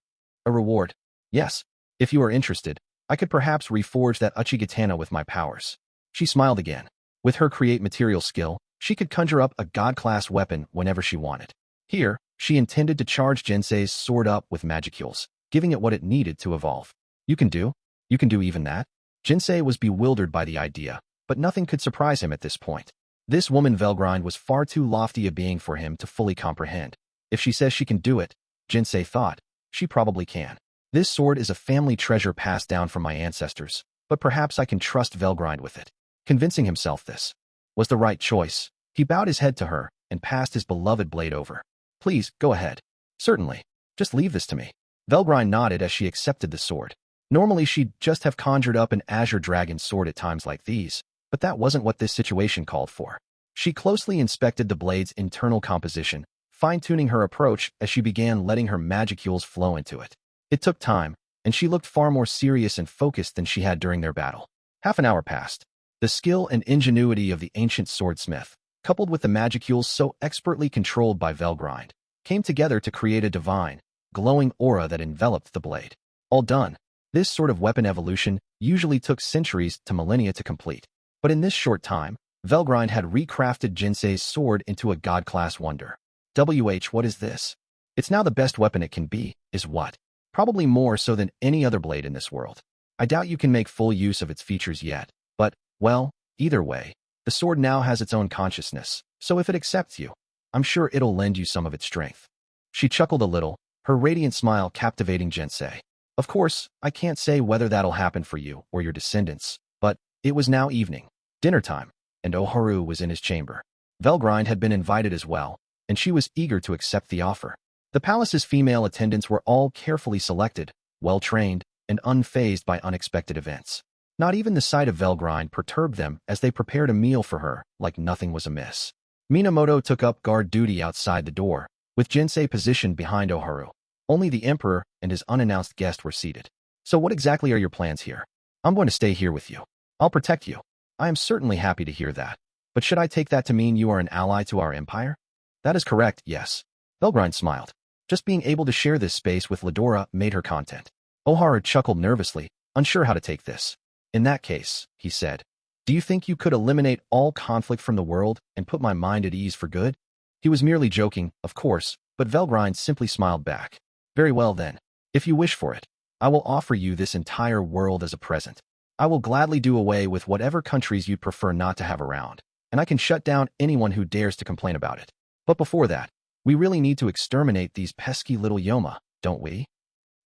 Speaker 1: A reward? Yes. If you are interested, I could perhaps reforge that Uchigatana with my powers. She smiled again. With her create material skill, she could conjure up a god-class weapon whenever she wanted. Here, she intended to charge Jinsei's sword up with magicules, giving it what it needed to evolve. You can do even that? Jinsei was bewildered by the idea, but nothing could surprise him at this point. This woman Velgrind was far too lofty a being for him to fully comprehend. If she says she can do it, Jinsei thought, she probably can. This sword is a family treasure passed down from my ancestors, but perhaps I can trust Velgrind with it. Convincing himself this was the right choice, he bowed his head to her and passed his beloved blade over. Please, go ahead. Certainly. Just leave this to me. Velgrind nodded as she accepted the sword. Normally she'd just have conjured up an azure dragon sword at times like these, but that wasn't what this situation called for. She closely inspected the blade's internal composition, fine-tuning her approach as she began letting her magicules flow into it. It took time, and she looked far more serious and focused than she had during their battle. Half an hour passed. The skill and ingenuity of the ancient swordsmith, coupled with the magicules so expertly controlled by Velgrind, came together to create a divine, glowing aura that enveloped the blade. All done. This sort of weapon evolution usually took centuries to millennia to complete. But in this short time, Velgrind had recrafted Jinsei's sword into a god-class wonder. What is this? It's now the best weapon it can be, is what? Probably more so than any other blade in this world. I doubt you can make full use of its features yet, but, well, either way, the sword now has its own consciousness, so if it accepts you, I'm sure it'll lend you some of its strength. She chuckled a little, her radiant smile captivating Jinsei. Of course, I can't say whether that'll happen for you or your descendants, but it was now evening, dinner time, and Oharu was in his chamber. Velgrind had been invited as well, and she was eager to accept the offer. The palace's female attendants were all carefully selected, well-trained, and unfazed by unexpected events. Not even the sight of Velgrind perturbed them as they prepared a meal for her like nothing was amiss. Minamoto took up guard duty outside the door, with Jinsei positioned behind Oharu. Only the emperor and his unannounced guest were seated. So what exactly are your plans here? I'm going to stay here with you. I'll protect you. I am certainly happy to hear that. But should I take that to mean you are an ally to our empire? That is correct, yes. Velgrind smiled. Just being able to share this space with Veldora made her content. Oharu chuckled nervously, unsure how to take this. In that case, he said, do you think you could eliminate all conflict from the world and put my mind at ease for good? He was merely joking, of course, but Velgrind simply smiled back. Very well then. If you wish for it, I will offer you this entire world as a present. I will gladly do away with whatever countries you'd prefer not to have around, and I can shut down anyone who dares to complain about it. But before that, we really need to exterminate these pesky little Yoma, don't we?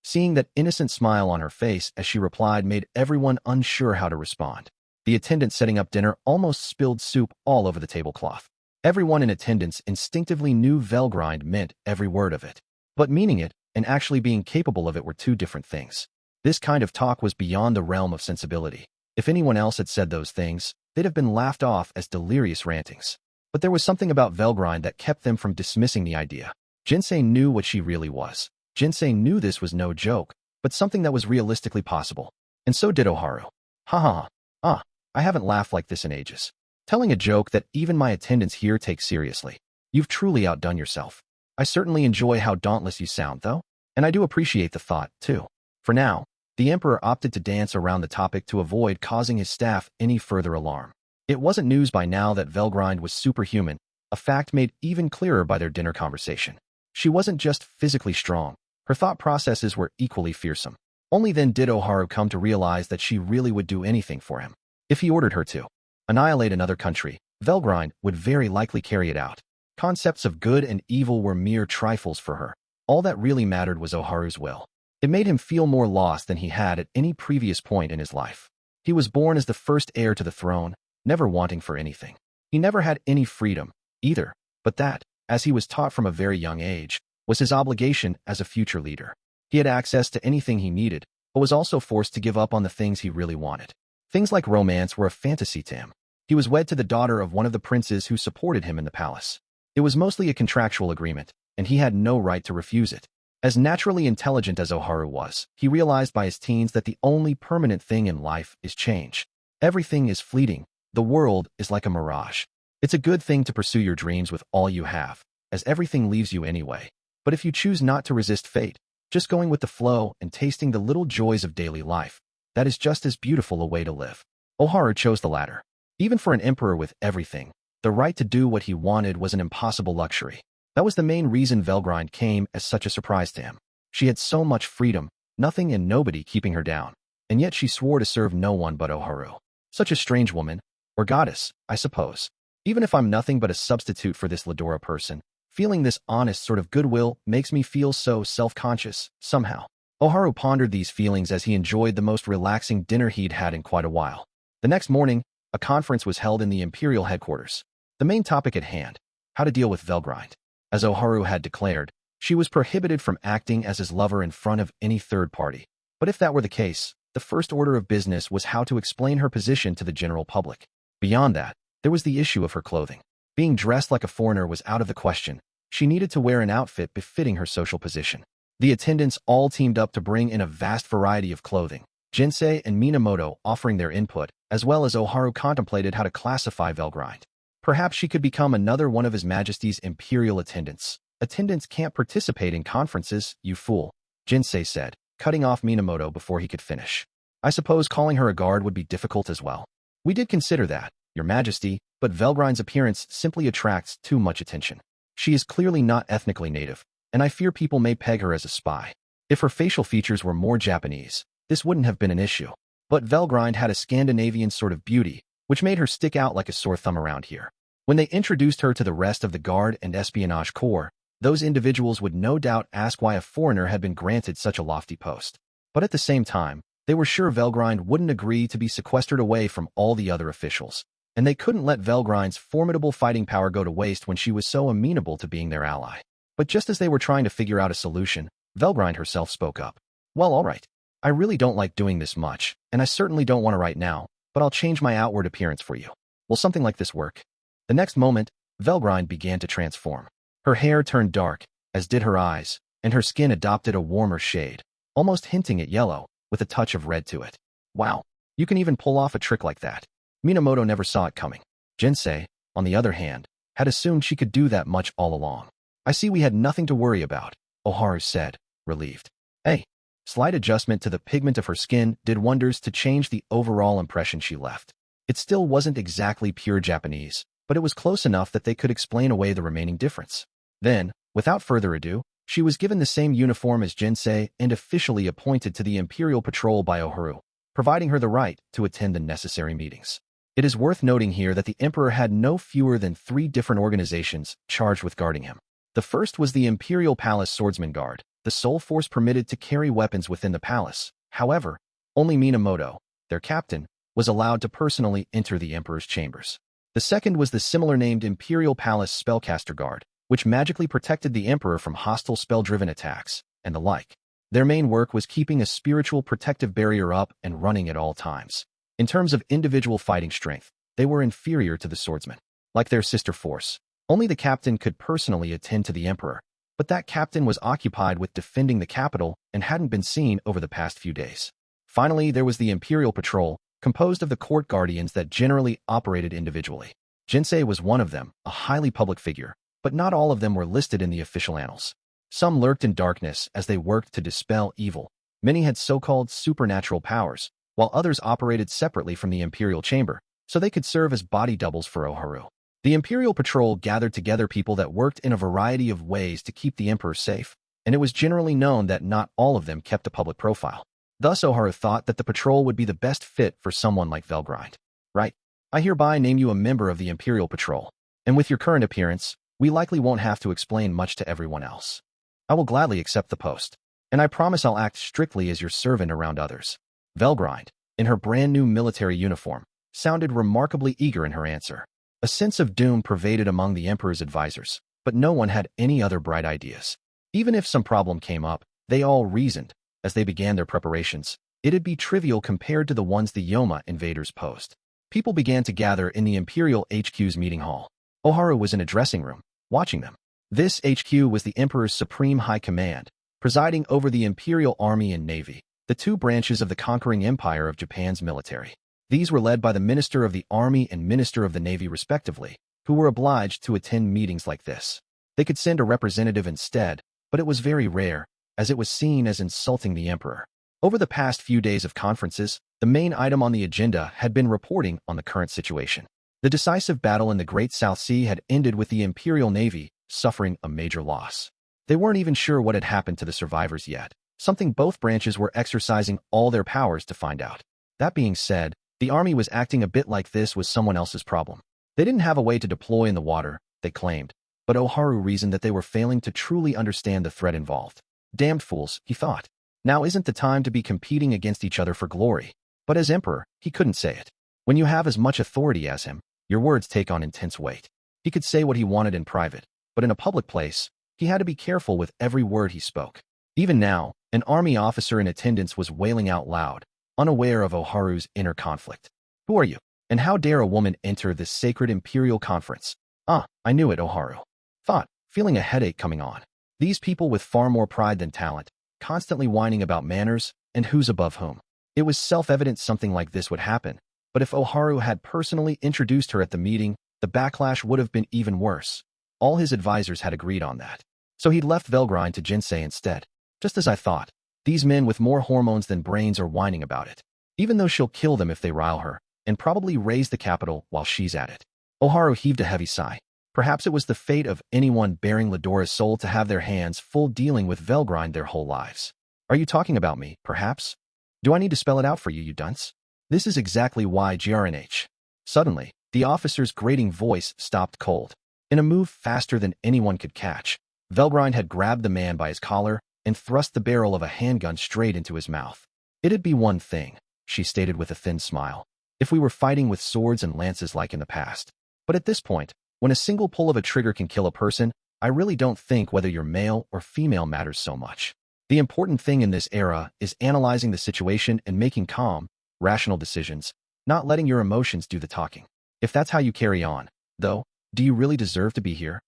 Speaker 1: Seeing that innocent smile on her face as she replied made everyone unsure how to respond. The attendant setting up dinner almost spilled soup all over the tablecloth. Everyone in attendance instinctively knew Velgrind meant every word of it. But meaning it and actually being capable of it were two different things. This kind of talk was beyond the realm of sensibility. If anyone else had said those things, they'd have been laughed off as delirious rantings. But there was something about Velgrind that kept them from dismissing the idea. Jinsei knew what she really was. Jinsei knew this was no joke, but something that was realistically possible. And so did Oharu. Ha ha ha. I haven't laughed like this in ages. Telling a joke that even my attendants here take seriously. You've truly outdone yourself. I certainly enjoy how dauntless you sound, though, and I do appreciate the thought, too. For now, the Emperor opted to dance around the topic to avoid causing his staff any further alarm. It wasn't news by now that Velgrind was superhuman, a fact made even clearer by their dinner conversation. She wasn't just physically strong. Her thought processes were equally fearsome. Only then did Oharu come to realize that she really would do anything for him. If he ordered her to annihilate another country, Velgrind would very likely carry it out. Concepts of good and evil were mere trifles for her. All that really mattered was Oharu's will. It made him feel more lost than he had at any previous point in his life. He was born as the first heir to the throne, never wanting for anything. He never had any freedom, either, but that, as he was taught from a very young age, was his obligation as a future leader. He had access to anything he needed, but was also forced to give up on the things he really wanted. Things like romance were a fantasy to him. He was wed to the daughter of one of the princes who supported him in the palace. It was mostly a contractual agreement, and he had no right to refuse it. As naturally intelligent as Oharu was, he realized by his teens that the only permanent thing in life is change. Everything is fleeting. The world is like a mirage. It's a good thing to pursue your dreams with all you have, as everything leaves you anyway. But if you choose not to resist fate, just going with the flow and tasting the little joys of daily life, that is just as beautiful a way to live. Oharu chose the latter. Even for an emperor with everything, the right to do what he wanted was an impossible luxury. That was the main reason Velgrind came as such a surprise to him. She had so much freedom, nothing and nobody keeping her down, and yet she swore to serve no one but Oharu. Such a strange woman, or goddess, I suppose. Even if I'm nothing but a substitute for this Ledora person, feeling this honest sort of goodwill makes me feel so self-conscious, somehow. Oharu pondered these feelings as he enjoyed the most relaxing dinner he'd had in quite a while. The next morning, a conference was held in the Imperial headquarters. The main topic at hand, how to deal with Velgrind. As Oharu had declared, she was prohibited from acting as his lover in front of any third party. But if that were the case, the first order of business was how to explain her position to the general public. Beyond that, there was the issue of her clothing. Being dressed like a foreigner was out of the question. She needed to wear an outfit befitting her social position. The attendants all teamed up to bring in a vast variety of clothing. Jinsei and Minamoto offering their input, as well as Oharu contemplated how to classify Velgrind. Perhaps she could become another one of His Majesty's imperial attendants. Attendants can't participate in conferences, you fool, Jinsei said, cutting off Minamoto before he could finish. I suppose calling her a guard would be difficult as well. We did consider that, Your Majesty, but Velgrind's appearance simply attracts too much attention. She is clearly not ethnically native, and I fear people may peg her as a spy. If her facial features were more Japanese, this wouldn't have been an issue. But Velgrind had a Scandinavian sort of beauty, which made her stick out like a sore thumb around here. When they introduced her to the rest of the Guard and Espionage Corps, those individuals would no doubt ask why a foreigner had been granted such a lofty post. But at the same time, they were sure Velgrind wouldn't agree to be sequestered away from all the other officials, and they couldn't let Velgrind's formidable fighting power go to waste when she was so amenable to being their ally. But just as they were trying to figure out a solution, Velgrind herself spoke up. Well, all right. I really don't like doing this much, and I certainly don't want to right now, but I'll change my outward appearance for you. Will something like this work? The next moment, Velgrind began to transform. Her hair turned dark, as did her eyes, and her skin adopted a warmer shade, almost hinting at yellow, with a touch of red to it. Wow, you can even pull off a trick like that. Minamoto never saw it coming. Jinsei, on the other hand, had assumed she could do that much all along. I see we had nothing to worry about, Oharu said, relieved. Hey, slight adjustment to the pigment of her skin did wonders to change the overall impression she left. It still wasn't exactly pure Japanese, but it was close enough that they could explain away the remaining difference. Then, without further ado, she was given the same uniform as Jinsei and officially appointed to the Imperial Patrol by Oharu, providing her the right to attend the necessary meetings. It is worth noting here that the Emperor had no fewer than 3 different organizations charged with guarding him. The first was the Imperial Palace Swordsman Guard, the sole force permitted to carry weapons within the palace. However, only Minamoto, their captain, was allowed to personally enter the emperor's chambers. The second was the similar-named Imperial Palace Spellcaster Guard, which magically protected the emperor from hostile spell-driven attacks, and the like. Their main work was keeping a spiritual protective barrier up and running at all times. In terms of individual fighting strength, they were inferior to the swordsmen. Like their sister force, only the captain could personally attend to the emperor, but that captain was occupied with defending the capital and hadn't been seen over the past few days. Finally, there was the Imperial Patrol, composed of the court guardians that generally operated individually. Jinsei was one of them, a highly public figure, but not all of them were listed in the official annals. Some lurked in darkness as they worked to dispel evil. Many had so-called supernatural powers, while others operated separately from the Imperial Chamber, so they could serve as body doubles for Oharu. The Imperial Patrol gathered together people that worked in a variety of ways to keep the emperor safe, and it was generally known that not all of them kept a public profile. Thus, Oharu thought that the patrol would be the best fit for someone like Velgrind. Right, I hereby name you a member of the Imperial Patrol, and with your current appearance, we likely won't have to explain much to everyone else. I will gladly accept the post, and I promise I'll act strictly as your servant around others. Velgrind, in her brand new military uniform, sounded remarkably eager in her answer. A sense of doom pervaded among the emperor's advisors, but no one had any other bright ideas. Even if some problem came up, they all reasoned, as they began their preparations, it'd be trivial compared to the ones the Yoma invaders posed. People began to gather in the Imperial HQ's meeting hall. Oharu was in a dressing room, watching them. This HQ was the Emperor's Supreme High Command, presiding over the Imperial Army and Navy, the two branches of the conquering empire of Japan's military. These were led by the Minister of the Army and Minister of the Navy respectively, who were obliged to attend meetings like this. They could send a representative instead, but it was very rare, as it was seen as insulting the Emperor. Over the past few days of conferences, the main item on the agenda had been reporting on the current situation. The decisive battle in the Great South Sea had ended with the Imperial Navy suffering a major loss. They weren't even sure what had happened to the survivors yet, something both branches were exercising all their powers to find out. That being said, the army was acting a bit like this was someone else's problem. They didn't have a way to deploy in the water, they claimed, but Oharu reasoned that they were failing to truly understand the threat involved. Damned fools, he thought. Now isn't the time to be competing against each other for glory. But as emperor, he couldn't say it. When you have as much authority as him, your words take on intense weight. He could say what he wanted in private, but in a public place, he had to be careful with every word he spoke. Even now, an army officer in attendance was wailing out loud, unaware of Oharu's inner conflict. Who are you? And how dare a woman enter this sacred imperial conference? Ah, I knew it, Oharu thought, feeling a headache coming on. These people with far more pride than talent, constantly whining about manners and who's above whom. It was self-evident something like this would happen, but if Oharu had personally introduced her at the meeting, the backlash would have been even worse. All his advisors had agreed on that. So he'd left Velgrind to Jinsei instead. Just as I thought, these men with more hormones than brains are whining about it. Even though she'll kill them if they rile her, and probably raise the capital while she's at it. Oharu heaved a heavy sigh. Perhaps it was the fate of anyone bearing Ledora's soul to have their hands full dealing with Velgrind their whole lives. Are you talking about me, perhaps? Do I need to spell it out for you, you dunce? This is exactly why GRNH. Suddenly, the officer's grating voice stopped cold. In a move faster than anyone could catch, Velgrind had grabbed the man by his collar and thrust the barrel of a handgun straight into his mouth. It'd be one thing, she stated with a thin smile, if we were fighting with swords and lances like in the past. But at this point, when a single pull of a trigger can kill a person, I really don't think whether you're male or female matters so much. The important thing in this era is analyzing the situation and making calm, rational decisions, not letting your emotions do the talking. If that's how you carry on, though, do you really deserve to be here?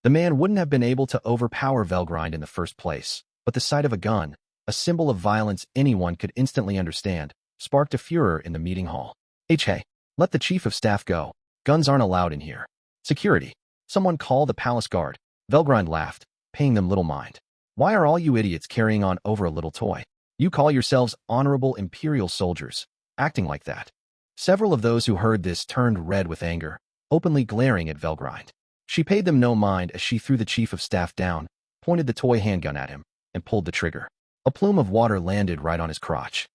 Speaker 1: The man wouldn't have been able to overpower Velgrind in the first place, but the sight of a gun, a symbol of violence anyone could instantly understand, sparked a furor in the meeting hall. Hey, let the chief of staff go. Guns aren't allowed in here. Security. Someone call the palace guard. Velgrind laughed, paying them little mind. Why are all you idiots carrying on over a little toy? You call yourselves honorable imperial soldiers, acting like that. Several of those who heard this turned red with anger, openly glaring at Velgrind. She paid them no mind as she threw the chief of staff down, pointed the toy handgun at him, and pulled the trigger. A plume of water landed right on his crotch.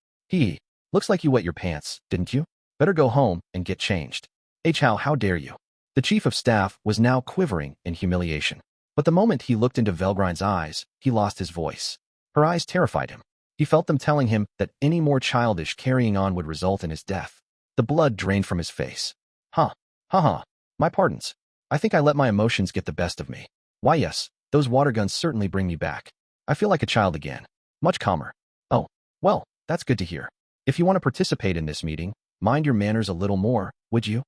Speaker 1: Looks like you wet your pants, didn't you? Better go home and get changed. How dare you? The chief of staff was now quivering in humiliation. But the moment he looked into Velgrind's eyes, he lost his voice. Her eyes terrified him. He felt them telling him that any more childish carrying on would result in his death. The blood drained from his face. Huh. Ha. My pardons. I think I let my emotions get the best of me. Why yes, those water guns certainly bring me back. I feel like a child again. Much calmer. Oh, well, that's good to hear. If you want to participate in this meeting, mind your manners a little more, would you?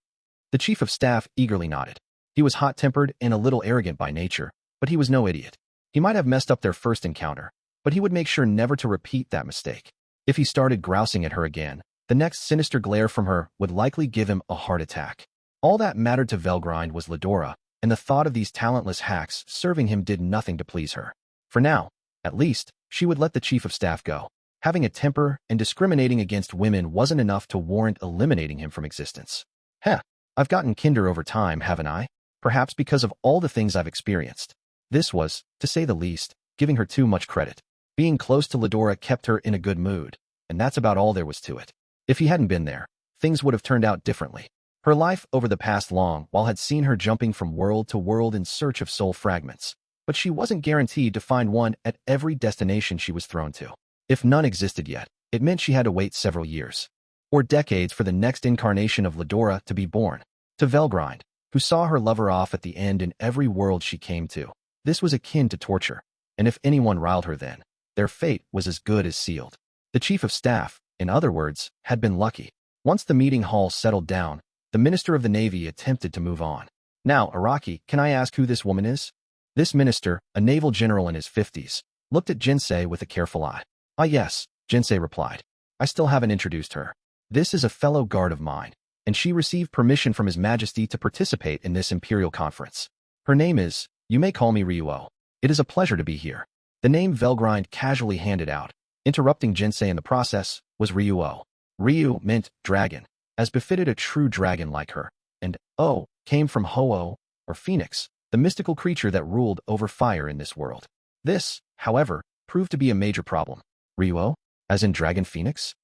Speaker 1: The chief of staff eagerly nodded. He was hot-tempered and a little arrogant by nature, but he was no idiot. He might have messed up their first encounter, but he would make sure never to repeat that mistake. If he started grousing at her again, the next sinister glare from her would likely give him a heart attack. All that mattered to Veldgrind was Veldora, and the thought of these talentless hacks serving him did nothing to please her. For now, at least, she would let the chief of staff go. Having a temper and discriminating against women wasn't enough to warrant eliminating him from existence. Heh, I've gotten kinder over time, haven't I? Perhaps because of all the things I've experienced. This was, to say the least, giving her too much credit. Being close to Veldora kept her in a good mood, and that's about all there was to it. If he hadn't been there, things would have turned out differently. Her life over the past long while had seen her jumping from world to world in search of soul fragments, but she wasn't guaranteed to find one at every destination she was thrown to. If none existed yet, it meant she had to wait several years or decades for the next incarnation of Veldora to be born. To Veldgrind, who saw her lover off at the end in every world she came to, this was akin to torture, and if anyone riled her then, their fate was as good as sealed. The chief of staff, in other words, had been lucky. Once the meeting hall settled down, the Minister of the Navy attempted to move on. Now, Araki, can I ask who this woman is? This minister, a naval general in his 50s, looked at Jinsei with a careful eye. Ah yes, Jinsei replied. I still haven't introduced her. This is a fellow guard of mine, and she received permission from His Majesty to participate in this imperial conference. Her name is, you may call me Ryuo. It is a pleasure to be here. The name Veldgrind casually handed out, interrupting Jinsei in the process, was Ryuo. Ryu meant dragon, as befitted a true dragon like her, and O came from Ho-Oh, or Phoenix, the mystical creature that ruled over fire in this world. This, however, proved to be a major problem. Ryuo, as in Dragon Phoenix?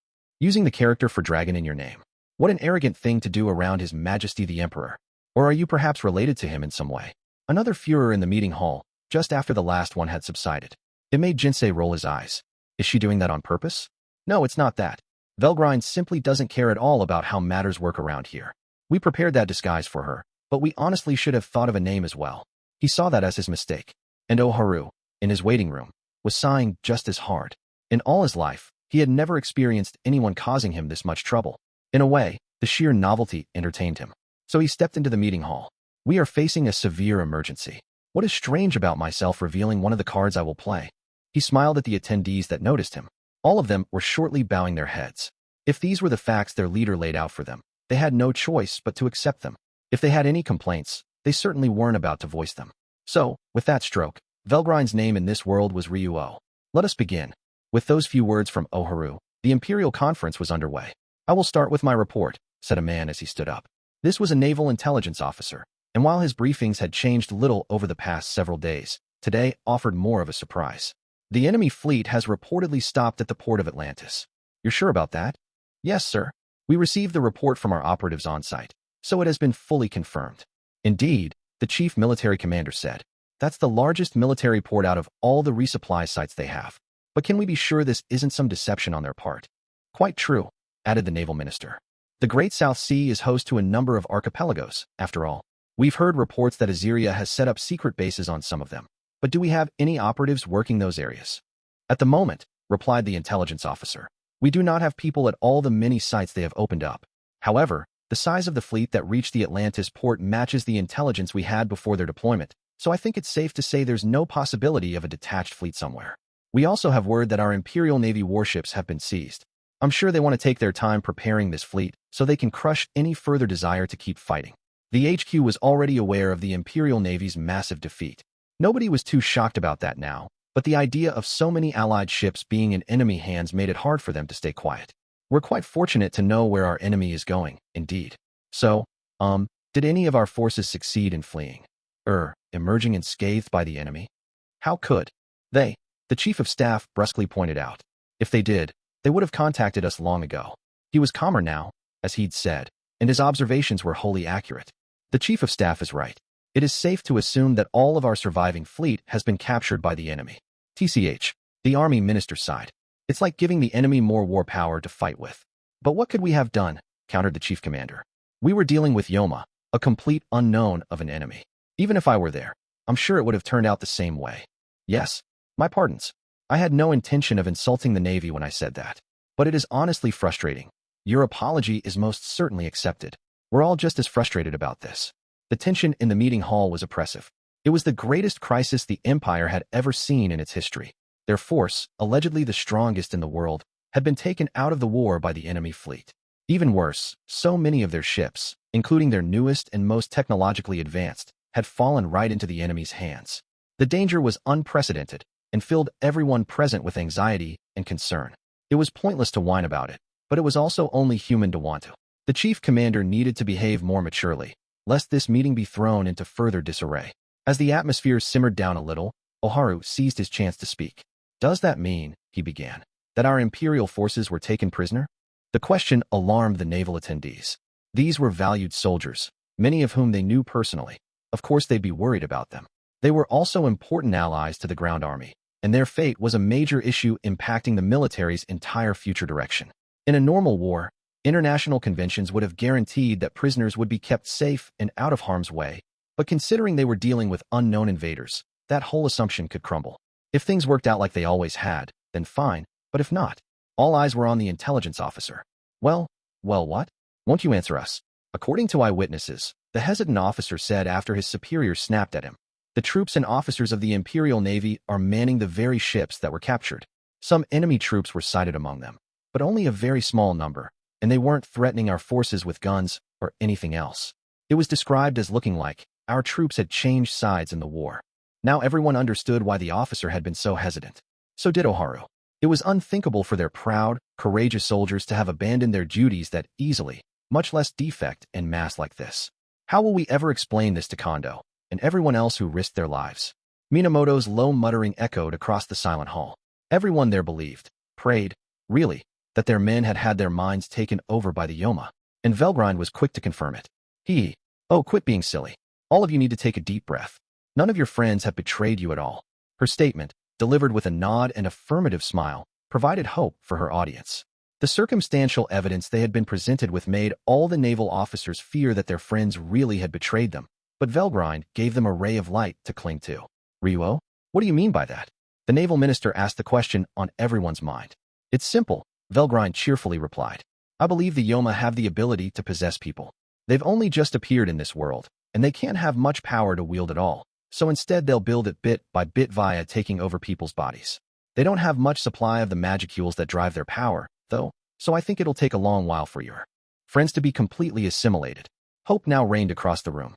Speaker 1: Using the character for dragon in your name. What an arrogant thing to do around His Majesty the Emperor. Or are you perhaps related to him in some way? Another furor in the meeting hall, just after the last one had subsided. It made Jinsei roll his eyes. Is she doing that on purpose? No, it's not that. Veldgrind simply doesn't care at all about how matters work around here. We prepared that disguise for her, but we honestly should have thought of a name as well. He saw that as his mistake. And Oharu, in his waiting room, was sighing just as hard. In all his life, he had never experienced anyone causing him this much trouble. In a way, the sheer novelty entertained him. So he stepped into the meeting hall. We are facing a severe emergency. What is strange about myself revealing one of the cards I will play? He smiled at the attendees that noticed him. All of them were shortly bowing their heads. If these were the facts their leader laid out for them, they had no choice but to accept them. If they had any complaints, they certainly weren't about to voice them. So, with that stroke, Veldgrind's name in this world was Ryuo. Let us begin. With those few words from Oharu, the Imperial Conference was underway. I will start with my report, said a man as he stood up. This was a naval intelligence officer, and while his briefings had changed little over the past several days, today offered more of a surprise. The enemy fleet has reportedly stopped at the port of Atlantis. You're sure about that? Yes, sir. We received the report from our operatives on site, so it has been fully confirmed. Indeed, the chief military commander said. That's the largest military port out of all the resupply sites they have. But can we be sure this isn't some deception on their part? Quite true, added the naval minister. The Great South Sea is host to a number of archipelagos, after all. We've heard reports that Aziria has set up secret bases on some of them. But do we have any operatives working those areas? At the moment, replied the intelligence officer, we do not have people at all the many sites they have opened up. However, the size of the fleet that reached the Atlantis port matches the intelligence we had before their deployment, so I think it's safe to say there's no possibility of a detached fleet somewhere. We also have word that our Imperial Navy warships have been seized. I'm sure they want to take their time preparing this fleet so they can crush any further desire to keep fighting. The HQ was already aware of the Imperial Navy's massive defeat. Nobody was too shocked about that now, but the idea of so many Allied ships being in enemy hands made it hard for them to stay quiet. We're quite fortunate to know where our enemy is going, indeed. So, did any of our forces succeed in fleeing? Emerging unscathed by the enemy? How could they? The chief of staff brusquely pointed out. If they did, they would have contacted us long ago. He was calmer now, as he'd said, and his observations were wholly accurate. The chief of staff is right. It is safe to assume that all of our surviving fleet has been captured by the enemy. TCH. The army minister sighed. It's like giving the enemy more war power to fight with. But what could we have done? Countered the chief commander. We were dealing with Yoma, a complete unknown of an enemy. Even if I were there, I'm sure it would have turned out the same way. Yes, my pardons. I had no intention of insulting the Navy when I said that. But it is honestly frustrating. Your apology is most certainly accepted. We're all just as frustrated about this. The tension in the meeting hall was oppressive. It was the greatest crisis the Empire had ever seen in its history. Their force, allegedly the strongest in the world, had been taken out of the war by the enemy fleet. Even worse, so many of their ships, including their newest and most technologically advanced, had fallen right into the enemy's hands. The danger was unprecedented and filled everyone present with anxiety and concern. It was pointless to whine about it, but it was also only human to want to. The chief commander needed to behave more maturely, lest this meeting be thrown into further disarray. As the atmosphere simmered down a little, Oharu seized his chance to speak. Does that mean, he began, that our imperial forces were taken prisoner? The question alarmed the naval attendees. These were valued soldiers, many of whom they knew personally. Of course they'd be worried about them. They were also important allies to the ground army, and their fate was a major issue impacting the military's entire future direction. In a normal war, international conventions would have guaranteed that prisoners would be kept safe and out of harm's way, but considering they were dealing with unknown invaders, that whole assumption could crumble. If things worked out like they always had, then fine, but if not, all eyes were on the intelligence officer. Well, what? Won't you answer us? According to eyewitnesses, the hesitant officer said after his superior snapped at him, the troops and officers of the Imperial Navy are manning the very ships that were captured. Some enemy troops were sighted among them, but only a very small number, and they weren't threatening our forces with guns or anything else. It was described as looking like our troops had changed sides in the war. Now everyone understood why the officer had been so hesitant. So did Oharu. It was unthinkable for their proud, courageous soldiers to have abandoned their duties that easily, much less defect en masse like this. How will we ever explain this to Kondo and everyone else who risked their lives? Minamoto's low muttering echoed across the silent hall. Everyone there believed, prayed, really, that their men had had their minds taken over by the Yoma, and Velgrind was quick to confirm it. Oh, quit being silly. All of you need to take a deep breath. None of your friends have betrayed you at all. Her statement, delivered with a nod and affirmative smile, provided hope for her audience. The circumstantial evidence they had been presented with made all the naval officers fear that their friends really had betrayed them, but Velgrind gave them a ray of light to cling to. Ryuo, what do you mean by that? The naval minister asked the question on everyone's mind. It's simple, Velgrind cheerfully replied. I believe the Yoma have the ability to possess people. They've only just appeared in this world, and they can't have much power to wield at all, so instead they'll build it bit by bit via taking over people's bodies. They don't have much supply of the magicules that drive their power, though, so I think it'll take a long while for your friends to be completely assimilated. Hope now reigned across the room.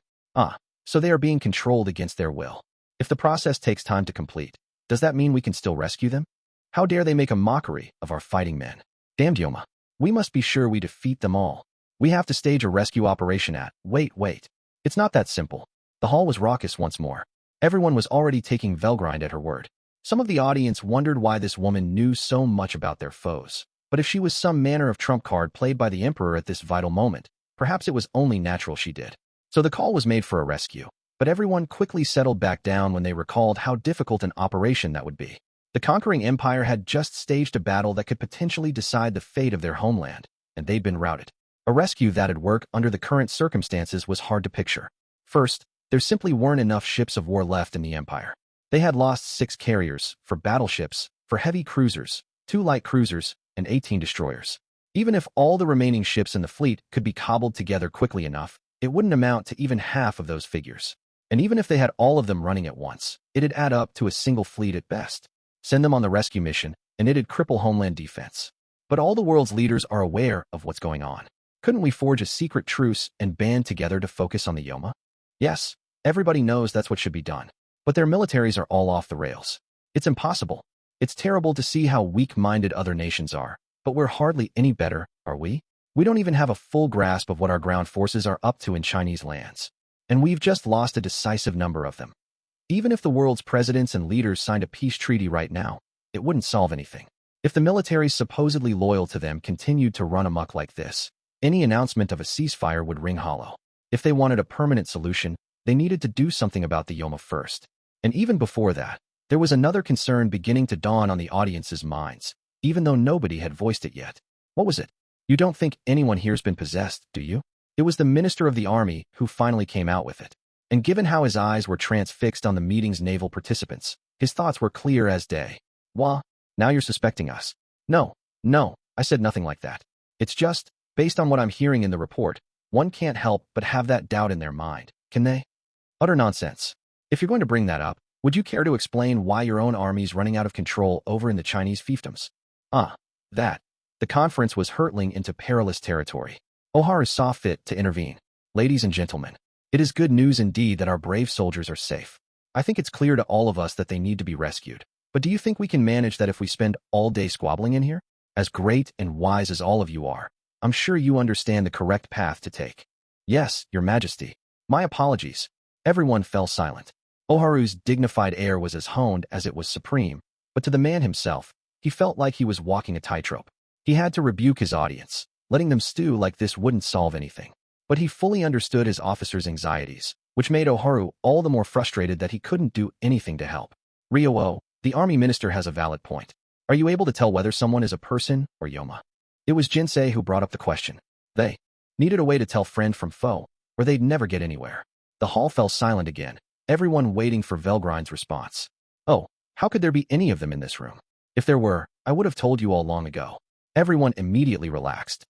Speaker 1: So they are being controlled against their will. If the process takes time to complete, does that mean we can still rescue them? How dare they make a mockery of our fighting men? Damned Yoma. We must be sure we defeat them all. We have to stage a rescue operation at— Wait. It's not that simple. The hall was raucous once more. Everyone was already taking Velgrind at her word. Some of the audience wondered why this woman knew so much about their foes. But if she was some manner of trump card played by the Emperor at this vital moment, perhaps it was only natural she did. So the call was made for a rescue. But everyone quickly settled back down when they recalled how difficult an operation that would be. The conquering empire had just staged a battle that could potentially decide the fate of their homeland, and they'd been routed. A rescue that'd work under the current circumstances was hard to picture. First, there simply weren't enough ships of war left in the empire. They had lost 6 carriers, 4 battleships, 4 heavy cruisers, 2 light cruisers, and 18 destroyers. Even if all the remaining ships in the fleet could be cobbled together quickly enough, it wouldn't amount to even half of those figures. And even if they had all of them running at once, it'd add up to a single fleet at best. Send them on the rescue mission, and it'd cripple homeland defense. But all the world's leaders are aware of what's going on. Couldn't we forge a secret truce and band together to focus on the Yoma? Yes, everybody knows that's what should be done. But their militaries are all off the rails. It's impossible. It's terrible to see how weak-minded other nations are, but we're hardly any better, are we? We don't even have a full grasp of what our ground forces are up to in Chinese lands. And we've just lost a decisive number of them. Even if the world's presidents and leaders signed a peace treaty right now, it wouldn't solve anything. If the militaries supposedly loyal to them continued to run amok like this, any announcement of a ceasefire would ring hollow. If they wanted a permanent solution, they needed to do something about the Yoma first. And even before that, There was another concern beginning to dawn on the audience's minds, even though nobody had voiced it yet. What was it? You don't think anyone here's been possessed, do you? It was the minister of the army who finally came out with it. And given how his eyes were transfixed on the meeting's naval participants, his thoughts were clear as day. Wah, now you're suspecting us. No, I said nothing like that. It's just, based on what I'm hearing in the report, one can't help but have that doubt in their mind, can they? Utter nonsense. If you're going to bring that up, would you care to explain why your own army's running out of control over in the Chinese fiefdoms? That. The conference was hurtling into perilous territory. Oharu saw fit to intervene. Ladies and gentlemen, it is good news indeed that our brave soldiers are safe. I think it's clear to all of us that they need to be rescued. But do you think we can manage that if we spend all day squabbling in here? As great and wise as all of you are, I'm sure you understand the correct path to take. Yes, Your Majesty. My apologies. Everyone fell silent. Oharu's dignified air was as honed as it was supreme, but to the man himself, he felt like he was walking a tightrope. He had to rebuke his audience. Letting them stew like this wouldn't solve anything. But he fully understood his officer's anxieties, which made Oharu all the more frustrated that he couldn't do anything to help. Ryo, the army minister has a valid point. Are you able to tell whether someone is a person or Yoma? It was Jinsei who brought up the question. They needed a way to tell friend from foe, or they'd never get anywhere. The hall fell silent again, everyone waiting for Velgrind's response. Oh, how could there be any of them in this room? If there were, I would have told you all long ago. Everyone immediately relaxed.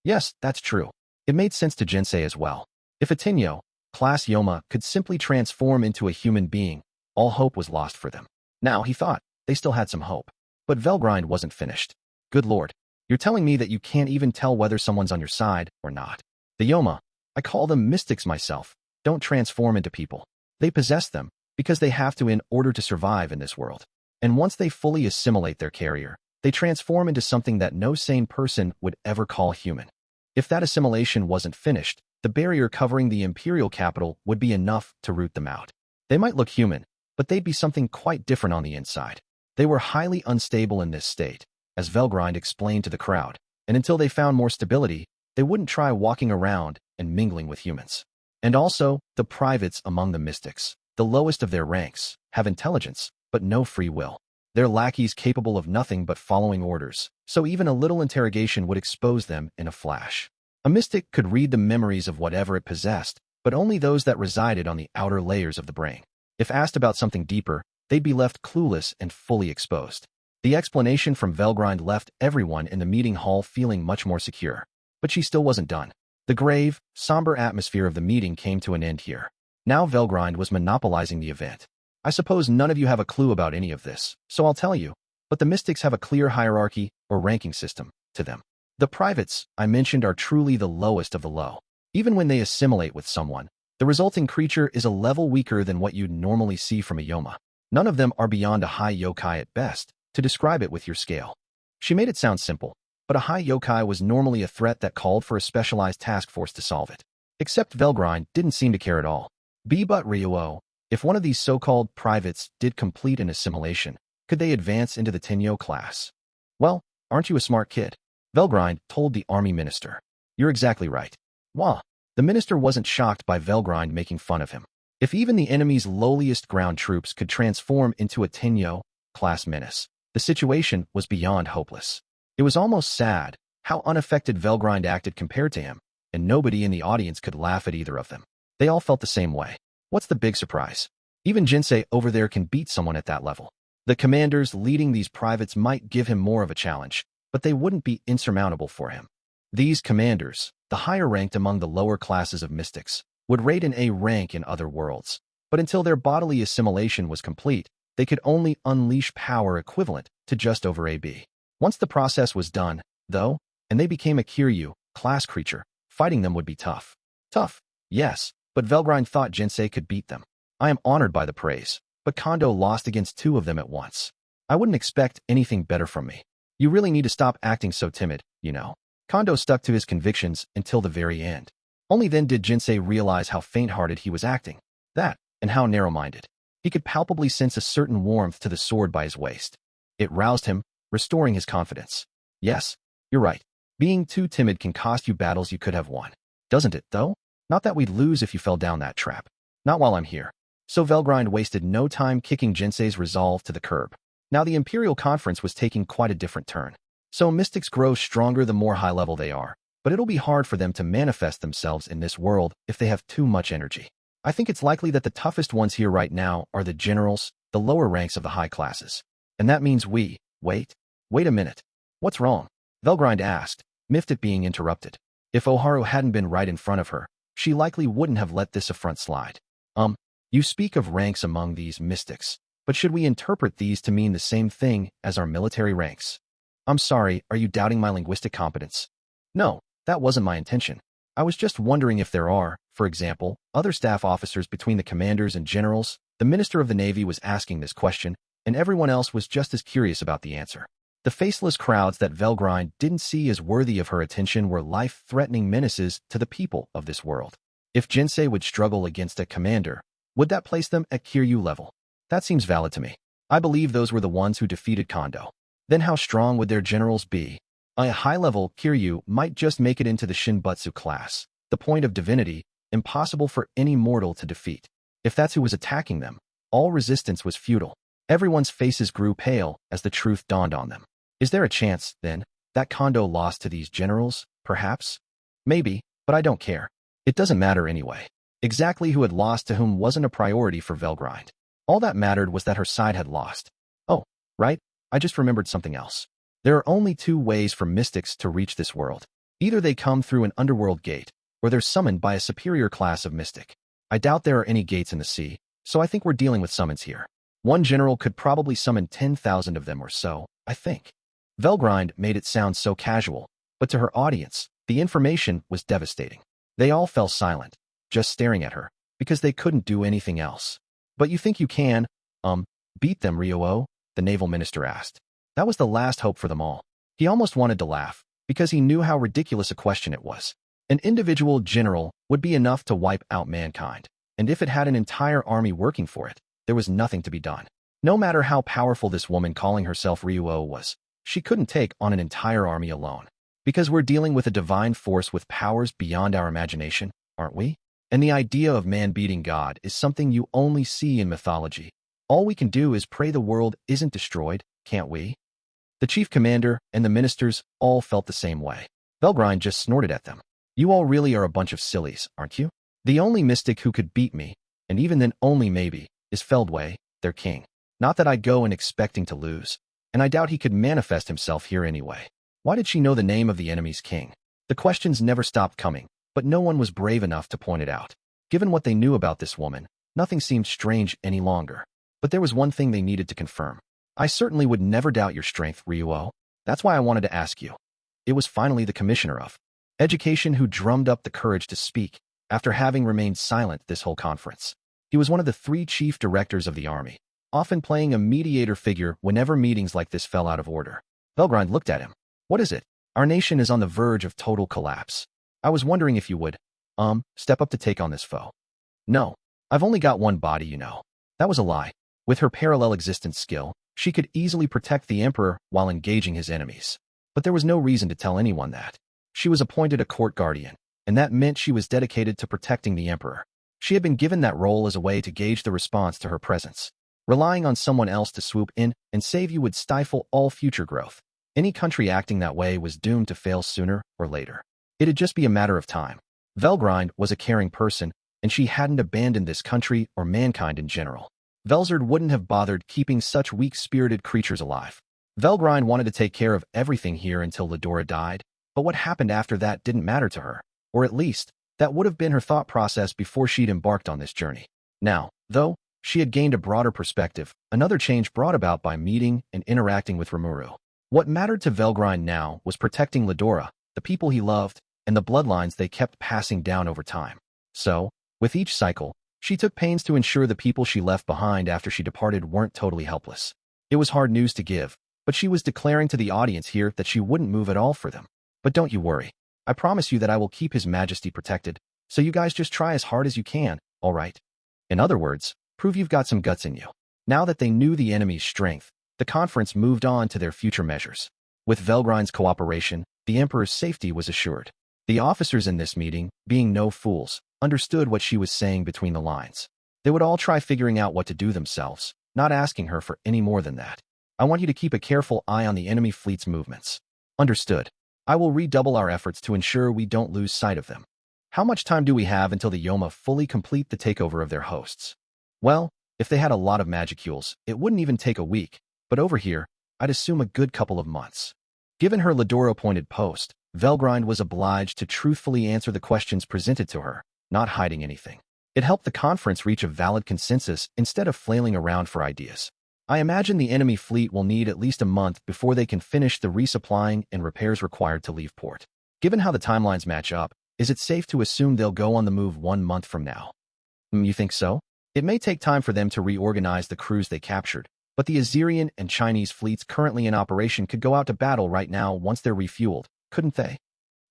Speaker 1: Yes, that's true. It made sense to Jinsei as well. If a Tenyo, class Yoma, could simply transform into a human being, all hope was lost for them. Now, he thought, they still had some hope. But Velgrind wasn't finished. Good lord, you're telling me that you can't even tell whether someone's on your side or not. The Yoma, I call them mystics myself, don't transform into people. They possess them, because they have to in order to survive in this world. And once they fully assimilate their carrier, they transform into something that no sane person would ever call human. If that assimilation wasn't finished, the barrier covering the imperial capital would be enough to root them out. They might look human, but they'd be something quite different on the inside. They were highly unstable in this state, as Velgrind explained to the crowd, and until they found more stability, they wouldn't try walking around and mingling with humans. And also, the privates among the mystics, the lowest of their ranks, have intelligence, but no free will. They're lackeys capable of nothing but following orders, so even a little interrogation would expose them in a flash. A mystic could read the memories of whatever it possessed, but only those that resided on the outer layers of the brain. If asked about something deeper, they'd be left clueless and fully exposed. The explanation from Velgrind left everyone in the meeting hall feeling much more secure. But she still wasn't done. The grave, somber atmosphere of the meeting came to an end here. Now Velgrind was monopolizing the event. I suppose none of you have a clue about any of this, so I'll tell you. But the mystics have a clear hierarchy or ranking system to them. The privates I mentioned are truly the lowest of the low. Even when they assimilate with someone, the resulting creature is a level weaker than what you'd normally see from a Yoma. None of them are beyond a high yokai at best, to describe it with your scale. She made it sound simple, but a high yokai was normally a threat that called for a specialized task force to solve it. Except Velgrind didn't seem to care at all. But Ryuo, if one of these so-called privates did complete an assimilation, could they advance into the Tenyo class? Well, aren't you a smart kid? Velgrind told the army minister. You're exactly right. Wah. The minister wasn't shocked by Velgrind making fun of him. If even the enemy's lowliest ground troops could transform into a Tenyo class menace, the situation was beyond hopeless. It was almost sad how unaffected Velgrind acted compared to him, and nobody in the audience could laugh at either of them. They all felt the same way. What's the big surprise? Even Jinsei over there can beat someone at that level. The commanders leading these privates might give him more of a challenge, but they wouldn't be insurmountable for him. These commanders, the higher ranked among the lower classes of mystics, would rate an A rank in other worlds, but until their bodily assimilation was complete, they could only unleash power equivalent to just over AB. Once the process was done, though, and they became a Kiryu class creature, fighting them would be tough. Tough, yes, but Velgrind thought Jinsei could beat them. I am honored by the praise, but Kondo lost against two of them at once. I wouldn't expect anything better from me. You really need to stop acting so timid, you know. Kondo stuck to his convictions until the very end. Only then did Jinsei realize how faint-hearted he was acting. That, and how narrow-minded. He could palpably sense a certain warmth to the sword by his waist. It roused him, restoring his confidence. Yes, you're right. Being too timid can cost you battles you could have won. Doesn't it, though? Not that we'd lose if you fell down that trap. Not while I'm here. So Velgrind wasted no time kicking Jinsei's resolve to the curb. Now the Imperial Conference was taking quite a different turn. So mystics grow stronger the more high-level they are, but it'll be hard for them to manifest themselves in this world if they have too much energy. I think it's likely that the toughest ones here right now are the generals, the lower ranks of the high classes. And that means wait a minute. What's wrong? Velgrind asked, miffed at being interrupted. If Oharu hadn't been right in front of her, she likely wouldn't have let this affront slide. You speak of ranks among these mystics, but should we interpret these to mean the same thing as our military ranks? I'm sorry, are you doubting my linguistic competence? No, that wasn't my intention. I was just wondering if there are, for example, other staff officers between the commanders and generals. The Minister of the Navy was asking this question, and everyone else was just as curious about the answer. The faceless crowds that Velgrind didn't see as worthy of her attention were life-threatening menaces to the people of this world. If Jinsei would struggle against a commander, would that place them at Kiryu level? That seems valid to me. I believe those were the ones who defeated Kondo. Then how strong would their generals be? A high-level Kiryu might just make it into the Shinbutsu class, the point of divinity, impossible for any mortal to defeat. If that's who was attacking them, all resistance was futile. Everyone's faces grew pale as the truth dawned on them. Is there a chance, then, that Kondo lost to these generals, perhaps? Maybe, but I don't care. It doesn't matter anyway. Exactly who had lost to whom wasn't a priority for Velgrind. All that mattered was that her side had lost. Oh, right, I just remembered something else. There are only two ways for mystics to reach this world. Either they come through an underworld gate, or they're summoned by a superior class of mystic. I doubt there are any gates in the sea, so I think we're dealing with summons here. One general could probably summon 10,000 of them or so, I think. Velgrind made it sound so casual, but to her audience, the information was devastating. They all fell silent, just staring at her, because they couldn't do anything else. But you think you can, beat them, Ryuo? The naval minister asked. That was the last hope for them all. He almost wanted to laugh, because he knew how ridiculous a question it was. An individual general would be enough to wipe out mankind, and if it had an entire army working for it, there was nothing to be done. No matter how powerful this woman calling herself Ryuo was, she couldn't take on an entire army alone. Because we're dealing with a divine force with powers beyond our imagination, aren't we? And the idea of man beating God is something you only see in mythology. All we can do is pray the world isn't destroyed, can't we? The chief commander and the ministers all felt the same way. Velgrind just snorted at them. You all really are a bunch of sillies, aren't you? The only mystic who could beat me, and even then only maybe, is Feldway, their king. Not that I'd go in expecting to lose, and I doubt he could manifest himself here anyway. Why did she know the name of the enemy's king? The questions never stopped coming, but no one was brave enough to point it out. Given what they knew about this woman, nothing seemed strange any longer. But there was one thing they needed to confirm. I certainly would never doubt your strength, Ryuo. That's why I wanted to ask you. It was finally the commissioner of education who drummed up the courage to speak, after having remained silent this whole conference. He was one of the 3 chief directors of the army, often playing a mediator figure whenever meetings like this fell out of order. Velgrind looked at him. What is it? Our nation is on the verge of total collapse. I was wondering if you would, step up to take on this foe. No, I've only got one body, you know. That was a lie. With her parallel existence skill, she could easily protect the emperor while engaging his enemies. But there was no reason to tell anyone that. She was appointed a court guardian, and that meant she was dedicated to protecting the emperor. She had been given that role as a way to gauge the response to her presence. Relying on someone else to swoop in and save you would stifle all future growth. Any country acting that way was doomed to fail sooner or later. It'd just be a matter of time. Velgrind was a caring person, and she hadn't abandoned this country or mankind in general. Velzard wouldn't have bothered keeping such weak-spirited creatures alive. Velgrind wanted to take care of everything here until Ledora died, but what happened after that didn't matter to her, or at least, that would have been her thought process before she'd embarked on this journey. Now, though, she had gained a broader perspective, another change brought about by meeting and interacting with Rimuru. What mattered to Velgrind now was protecting Ledora, the people he loved, and the bloodlines they kept passing down over time. So, with each cycle, she took pains to ensure the people she left behind after she departed weren't totally helpless. It was hard news to give, but she was declaring to the audience here that she wouldn't move at all for them. But don't you worry. I promise you that I will keep His Majesty protected, so you guys just try as hard as you can, all right? In other words, prove you've got some guts in you. Now that they knew the enemy's strength, the conference moved on to their future measures. With Velgrind's cooperation, the Emperor's safety was assured. The officers in this meeting, being no fools, understood what she was saying between the lines. They would all try figuring out what to do themselves, not asking her for any more than that. I want you to keep a careful eye on the enemy fleet's movements. Understood. I will redouble our efforts to ensure we don't lose sight of them. How much time do we have until the Yoma fully complete the takeover of their hosts? Well, if they had a lot of magicules, it wouldn't even take a week, but over here, I'd assume a good couple of months. Given her Ladoro-appointed post, Velgrind was obliged to truthfully answer the questions presented to her, not hiding anything. It helped the conference reach a valid consensus instead of flailing around for ideas. I imagine the enemy fleet will need at least a month before they can finish the resupplying and repairs required to leave port. Given how the timelines match up, is it safe to assume they'll go on the move 1 month from now? You think so? It may take time for them to reorganize the crews they captured, but the Azerian and Chinese fleets currently in operation could go out to battle right now once they're refueled, couldn't they?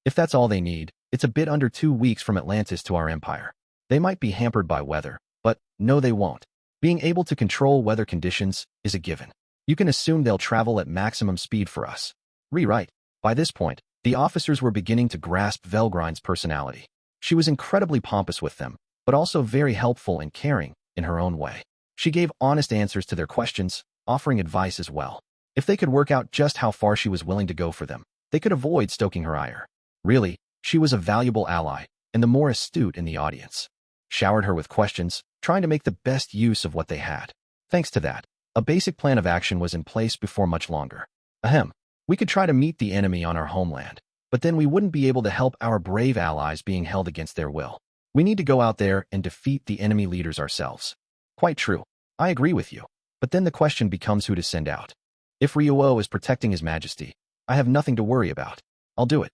Speaker 1: If that's all they need, it's a bit under 2 weeks from Atlantis to our empire. They might be hampered by weather, but no they won't. Being able to control weather conditions is a given. You can assume they'll travel at maximum speed for us. Rewrite. By this point, the officers were beginning to grasp Velgrind's personality. She was incredibly pompous with them, but also very helpful and caring in her own way. She gave honest answers to their questions, offering advice as well. If they could work out just how far she was willing to go for them, they could avoid stoking her ire. Really, she was a valuable ally, and the more astute in the audience. Showered her with questions, trying to make the best use of what they had. Thanks to that, a basic plan of action was in place before much longer. Ahem. We could try to meet the enemy on our homeland, but then we wouldn't be able to help our brave allies being held against their will. We need to go out there and defeat the enemy leaders ourselves. Quite true. I agree with you. But then the question becomes who to send out. If Ryuo is protecting His Majesty, I have nothing to worry about. I'll do it.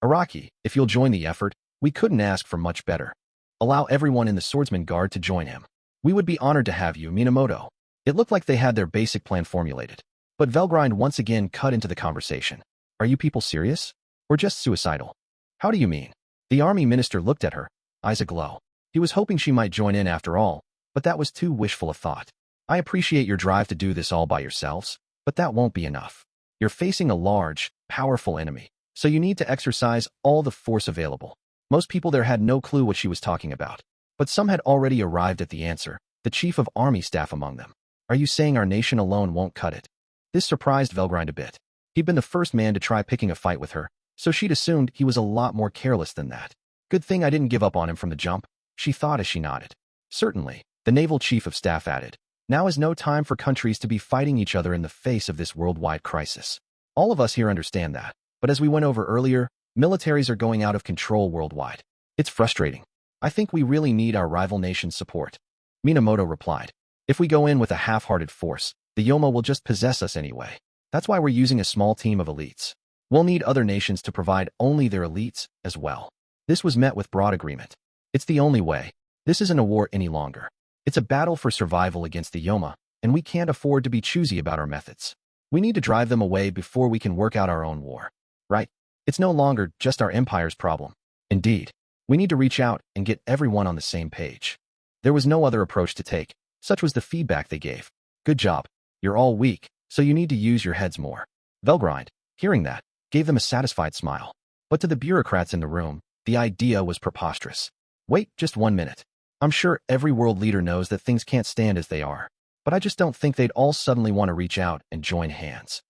Speaker 1: Araki, if you'll join the effort, we couldn't ask for much better. Allow everyone in the Swordsman Guard to join him. We would be honored to have you, Minamoto. It looked like they had their basic plan formulated. But Velgrind once again cut into the conversation. Are you people serious? Or just suicidal? How do you mean? The army minister looked at her, eyes aglow. He was hoping she might join in after all, but that was too wishful a thought. I appreciate your drive to do this all by yourselves, but that won't be enough. You're facing a large, powerful enemy, so you need to exercise all the force available. Most people there had no clue what she was talking about, but some had already arrived at the answer, the chief of army staff among them. Are you saying our nation alone won't cut it? This surprised Velgrind a bit. He'd been the first man to try picking a fight with her, so she'd assumed he was a lot more careless than that. Good thing I didn't give up on him from the jump, she thought as she nodded. Certainly, the naval chief of staff added. Now is no time for countries to be fighting each other in the face of this worldwide crisis. All of us here understand that, but as we went over earlier, militaries are going out of control worldwide. It's frustrating. I think we really need our rival nation's support. Minamoto replied. If we go in with a half-hearted force, the Yoma will just possess us anyway. That's why we're using a small team of elites. We'll need other nations to provide only their elites as well. This was met with broad agreement. It's the only way. This isn't a war any longer. It's a battle for survival against the Yoma, and we can't afford to be choosy about our methods. We need to drive them away before we can work out our own war. Right? It's no longer just our empire's problem. Indeed, we need to reach out and get everyone on the same page. There was no other approach to take. Such was the feedback they gave. Good job. You're all weak, so you need to use your heads more. Velgrind, hearing that, gave them a satisfied smile. But to the bureaucrats in the room, the idea was preposterous. Wait just 1 minute. I'm sure every world leader knows that things can't stand as they are, but I just don't think they'd all suddenly want to reach out and join hands.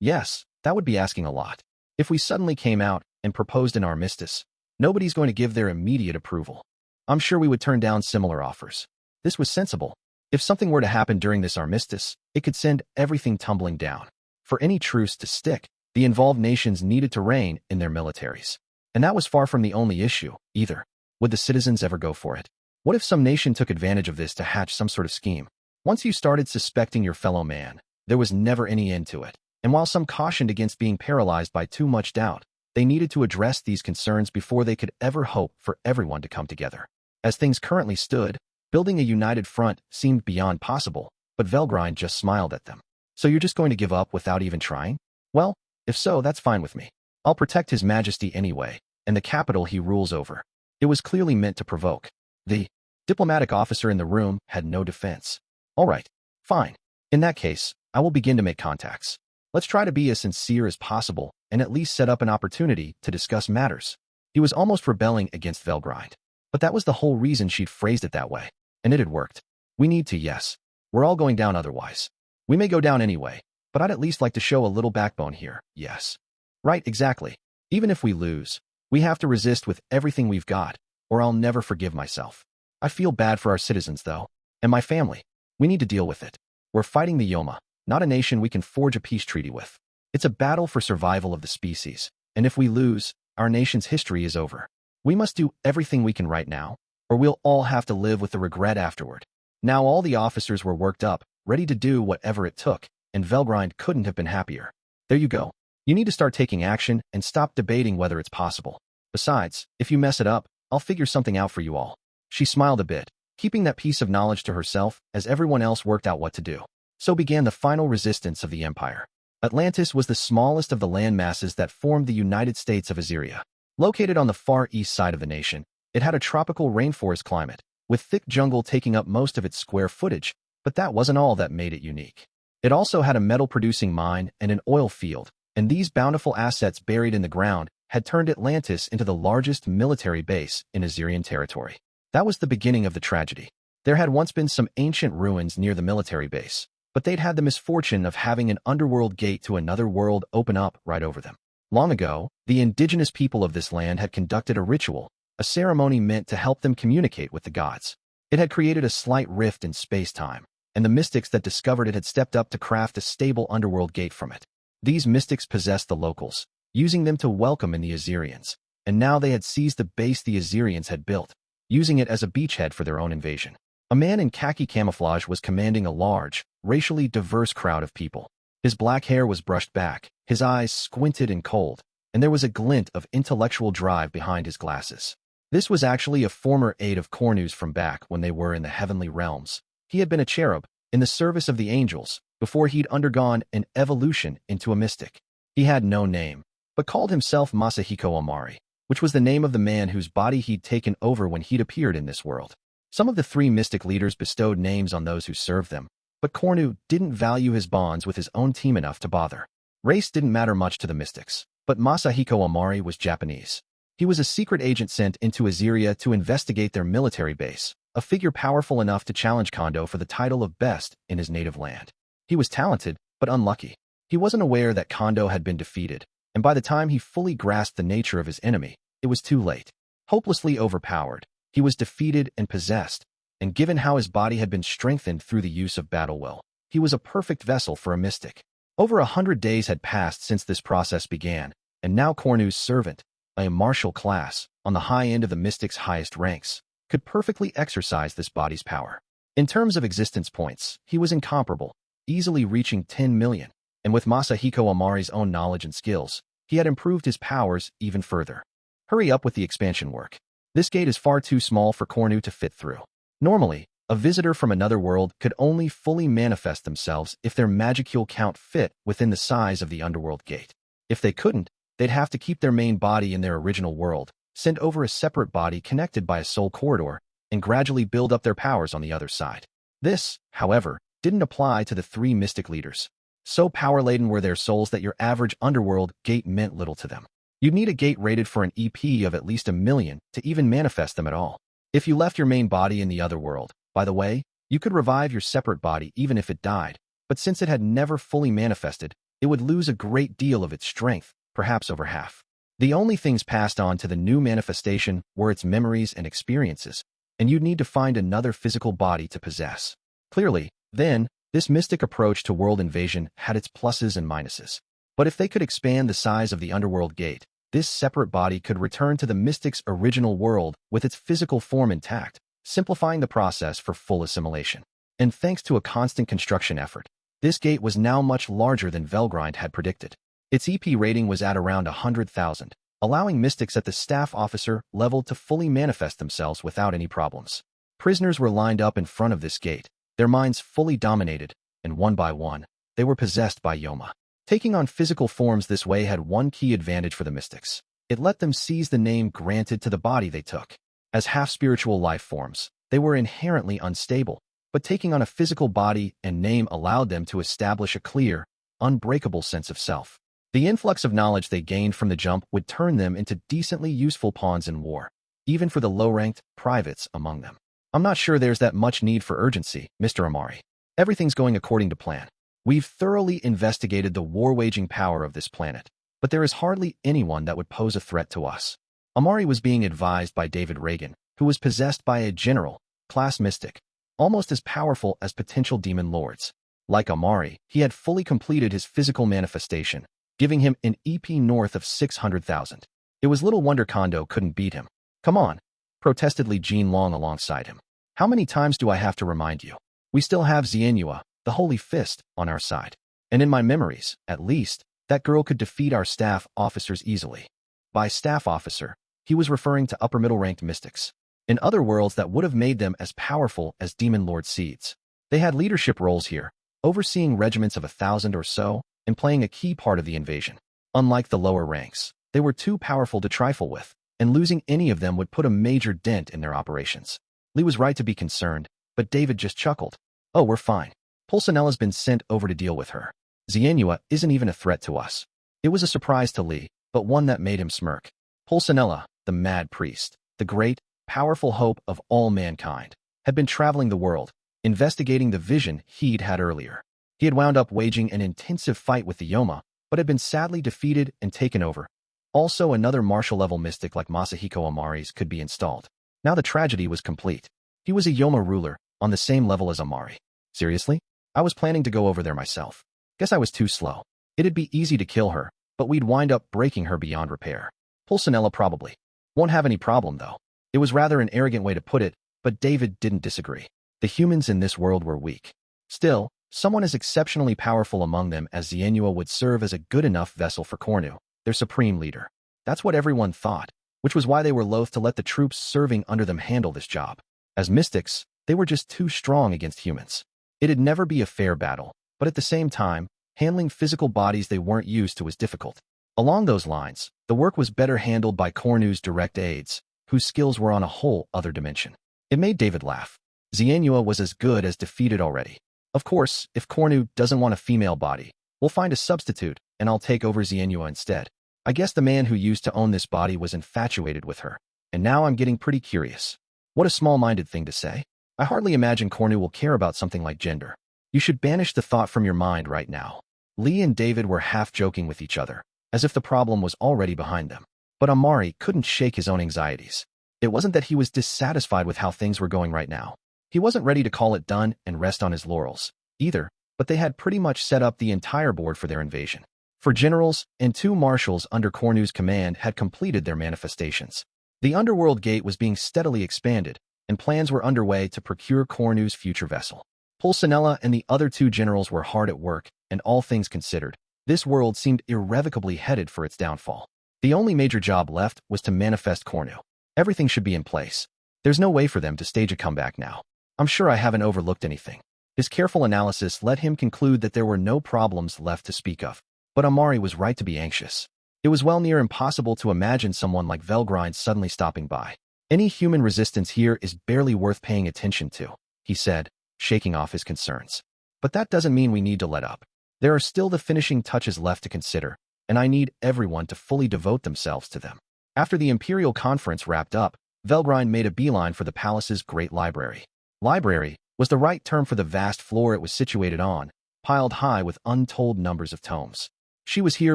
Speaker 1: Yes, that would be asking a lot. If we suddenly came out and proposed an armistice, nobody's going to give their immediate approval. I'm sure we would turn down similar offers. This was sensible. If something were to happen during this armistice, it could send everything tumbling down. For any truce to stick, the involved nations needed to rein in their militaries. And that was far from the only issue, either. Would the citizens ever go for it? What if some nation took advantage of this to hatch some sort of scheme? Once you started suspecting your fellow man, there was never any end to it. And while some cautioned against being paralyzed by too much doubt, they needed to address these concerns before they could ever hope for everyone to come together. As things currently stood, building a united front seemed beyond possible, but Velgrind just smiled at them. So you're just going to give up without even trying? Well, if so, that's fine with me. I'll protect His Majesty anyway, and the capital he rules over. It was clearly meant to provoke. The diplomatic officer in the room had no defense. All right, fine. In that case, I will begin to make contacts. Let's try to be as sincere as possible and at least set up an opportunity to discuss matters. He was almost rebelling against Velgrind, but that was the whole reason she'd phrased it that way. And it had worked. We need to, yes. We're all going down otherwise. We may go down anyway, but I'd at least like to show a little backbone here, yes. Right, exactly. Even if we lose, we have to resist with everything we've got, or I'll never forgive myself. I feel bad for our citizens, though, and my family. We need to deal with it. We're fighting the Yoma, not a nation we can forge a peace treaty with. It's a battle for survival of the species, and if we lose, our nation's history is over. We must do everything we can right now, or we'll all have to live with the regret afterward. Now all the officers were worked up, ready to do whatever it took, and Velgrind couldn't have been happier. There you go. You need to start taking action and stop debating whether it's possible. Besides, if you mess it up, I'll figure something out for you all. She smiled a bit, keeping that piece of knowledge to herself as everyone else worked out what to do. So began the final resistance of the empire. Atlantis was the smallest of the land masses that formed the United States of Assyria. Located on the far east side of the nation, it had a tropical rainforest climate, with thick jungle taking up most of its square footage, but that wasn't all that made it unique. It also had a metal-producing mine and an oil field, and these bountiful assets buried in the ground had turned Atlantis into the largest military base in Assyrian territory. That was the beginning of the tragedy. There had once been some ancient ruins near the military base, but they'd had the misfortune of having an underworld gate to another world open up right over them. Long ago, the indigenous people of this land had conducted a ritual, a ceremony meant to help them communicate with the gods. It had created a slight rift in space-time, and the mystics that discovered it had stepped up to craft a stable underworld gate from it. These mystics possessed the locals, using them to welcome in the Assyrians, and now they had seized the base the Assyrians had built, using it as a beachhead for their own invasion. A man in khaki camouflage was commanding a large, racially diverse crowd of people. His black hair was brushed back, his eyes squinted and cold, and there was a glint of intellectual drive behind his glasses. This was actually a former aide of Cornu's from back when they were in the heavenly realms. He had been a cherub, in the service of the angels, before he'd undergone an evolution into a mystic. He had no name, but called himself Masahiko Amari, which was the name of the man whose body he'd taken over when he'd appeared in this world. Some of the three mystic leaders bestowed names on those who served them, but Cornu didn't value his bonds with his own team enough to bother. Race didn't matter much to the mystics, but Masahiko Amari was Japanese. He was a secret agent sent into Assyria to investigate their military base, a figure powerful enough to challenge Kondo for the title of best in his native land. He was talented, but unlucky. He wasn't aware that Kondo had been defeated, and by the time he fully grasped the nature of his enemy, it was too late. Hopelessly overpowered, he was defeated and possessed, and given how his body had been strengthened through the use of battle will, he was a perfect vessel for a mystic. Over 100 days had passed since this process began, and now Cornu's servant, a martial class, on the high end of the mystic's highest ranks, could perfectly exercise this body's power. In terms of existence points, he was incomparable, easily reaching 10 million, and with Masahiko Amari's own knowledge and skills, he had improved his powers even further. Hurry up with the expansion work. This gate is far too small for Cornu to fit through. Normally, a visitor from another world could only fully manifest themselves if their magicule count fit within the size of the underworld gate. If they couldn't, they'd have to keep their main body in their original world, send over a separate body connected by a soul corridor, and gradually build up their powers on the other side. This, however, didn't apply to the three mystic leaders. So power-laden were their souls that your average underworld gate meant little to them. You'd need a gate rated for an EP of at least 1 million to even manifest them at all. If you left your main body in the other world, by the way, you could revive your separate body even if it died, but since it had never fully manifested, it would lose a great deal of its strength, perhaps over half. The only things passed on to the new manifestation were its memories and experiences, and you'd need to find another physical body to possess. Clearly, then, this mystic approach to world invasion had its pluses and minuses. But if they could expand the size of the underworld gate, this separate body could return to the mystic's original world with its physical form intact, simplifying the process for full assimilation. And thanks to a constant construction effort, this gate was now much larger than Velgrind had predicted. Its EP rating was at around 100,000, allowing mystics at the staff officer level to fully manifest themselves without any problems. Prisoners were lined up in front of this gate, their minds fully dominated, and one by one, they were possessed by Yoma. Taking on physical forms this way had one key advantage for the mystics. It let them seize the name granted to the body they took. As half-spiritual life forms, they were inherently unstable, but taking on a physical body and name allowed them to establish a clear, unbreakable sense of self. The influx of knowledge they gained from the jump would turn them into decently useful pawns in war, even for the low-ranked privates among them. I'm not sure there's that much need for urgency, Mr. Amari. Everything's going according to plan. We've thoroughly investigated the war-waging power of this planet, but there is hardly anyone that would pose a threat to us. Amari was being advised by David Reagan, who was possessed by a general, class mystic, almost as powerful as potential demon lords. Like Amari, he had fully completed his physical manifestation, giving him an EP north of 600,000. It was little wonder Kondo couldn't beat him. Come on, protested Li Jinlong alongside him. How many times do I have to remind you? We still have Xianyua, the Holy Fist, on our side. And in my memories, at least, that girl could defeat our staff officers easily. By staff officer, he was referring to upper-middle-ranked mystics. In other worlds, that would have made them as powerful as Demon Lord Seeds. They had leadership roles here, overseeing regiments of 1,000 or so, and playing a key part of the invasion. Unlike the lower ranks, they were too powerful to trifle with, and losing any of them would put a major dent in their operations. Li was right to be concerned, but David just chuckled. Oh, we're fine. Pulcinella's been sent over to deal with her. Xianyua isn't even a threat to us. It was a surprise to Li, but one that made him smirk. Pulcinella, the mad priest, the great, powerful hope of all mankind, had been traveling the world, investigating the vision he'd had earlier. He had wound up waging an intensive fight with the Yoma, but had been sadly defeated and taken over. Also, another martial-level mystic like Masahiko Amari's could be installed. Now the tragedy was complete. He was a Yoma ruler, on the same level as Amari. Seriously? I was planning to go over there myself. Guess I was too slow. It'd be easy to kill her, but we'd wind up breaking her beyond repair. Pulcinella probably won't have any problem, though. It was rather an arrogant way to put it, but David didn't disagree. The humans in this world were weak. Still, someone as exceptionally powerful among them as Xianyua would serve as a good enough vessel for Cornu, their supreme leader. That's what everyone thought, which was why they were loath to let the troops serving under them handle this job. As mystics, they were just too strong against humans. It'd never be a fair battle, but at the same time, handling physical bodies they weren't used to was difficult. Along those lines, the work was better handled by Cornu's direct aides, whose skills were on a whole other dimension. It made David laugh. Xianyua was as good as defeated already. Of course, if Cornu doesn't want a female body, we'll find a substitute, and I'll take over Xianyua instead. I guess the man who used to own this body was infatuated with her, and now I'm getting pretty curious. What a small-minded thing to say. I hardly imagine Cornu will care about something like gender. You should banish the thought from your mind right now. Li and David were half joking with each other, as if the problem was already behind them. But Amari couldn't shake his own anxieties. It wasn't that he was dissatisfied with how things were going right now. He wasn't ready to call it done and rest on his laurels, either, but they had pretty much set up the entire board for their invasion. For generals and 2 marshals under Cornu's command had completed their manifestations. The underworld gate was being steadily expanded, and plans were underway to procure Cornu's future vessel. Pulcinella and the other 2 generals were hard at work, and all things considered, this world seemed irrevocably headed for its downfall. The only major job left was to manifest Cornu. Everything should be in place. There's no way for them to stage a comeback now. I'm sure I haven't overlooked anything. His careful analysis let him conclude that there were no problems left to speak of. But Amari was right to be anxious. It was well near impossible to imagine someone like Velgrind suddenly stopping by. Any human resistance here is barely worth paying attention to, he said, shaking off his concerns. But that doesn't mean we need to let up. There are still the finishing touches left to consider, and I need everyone to fully devote themselves to them. After the Imperial Conference wrapped up, Velgrind made a beeline for the palace's great library. Library was the right term for the vast floor it was situated on, piled high with untold numbers of tomes. She was here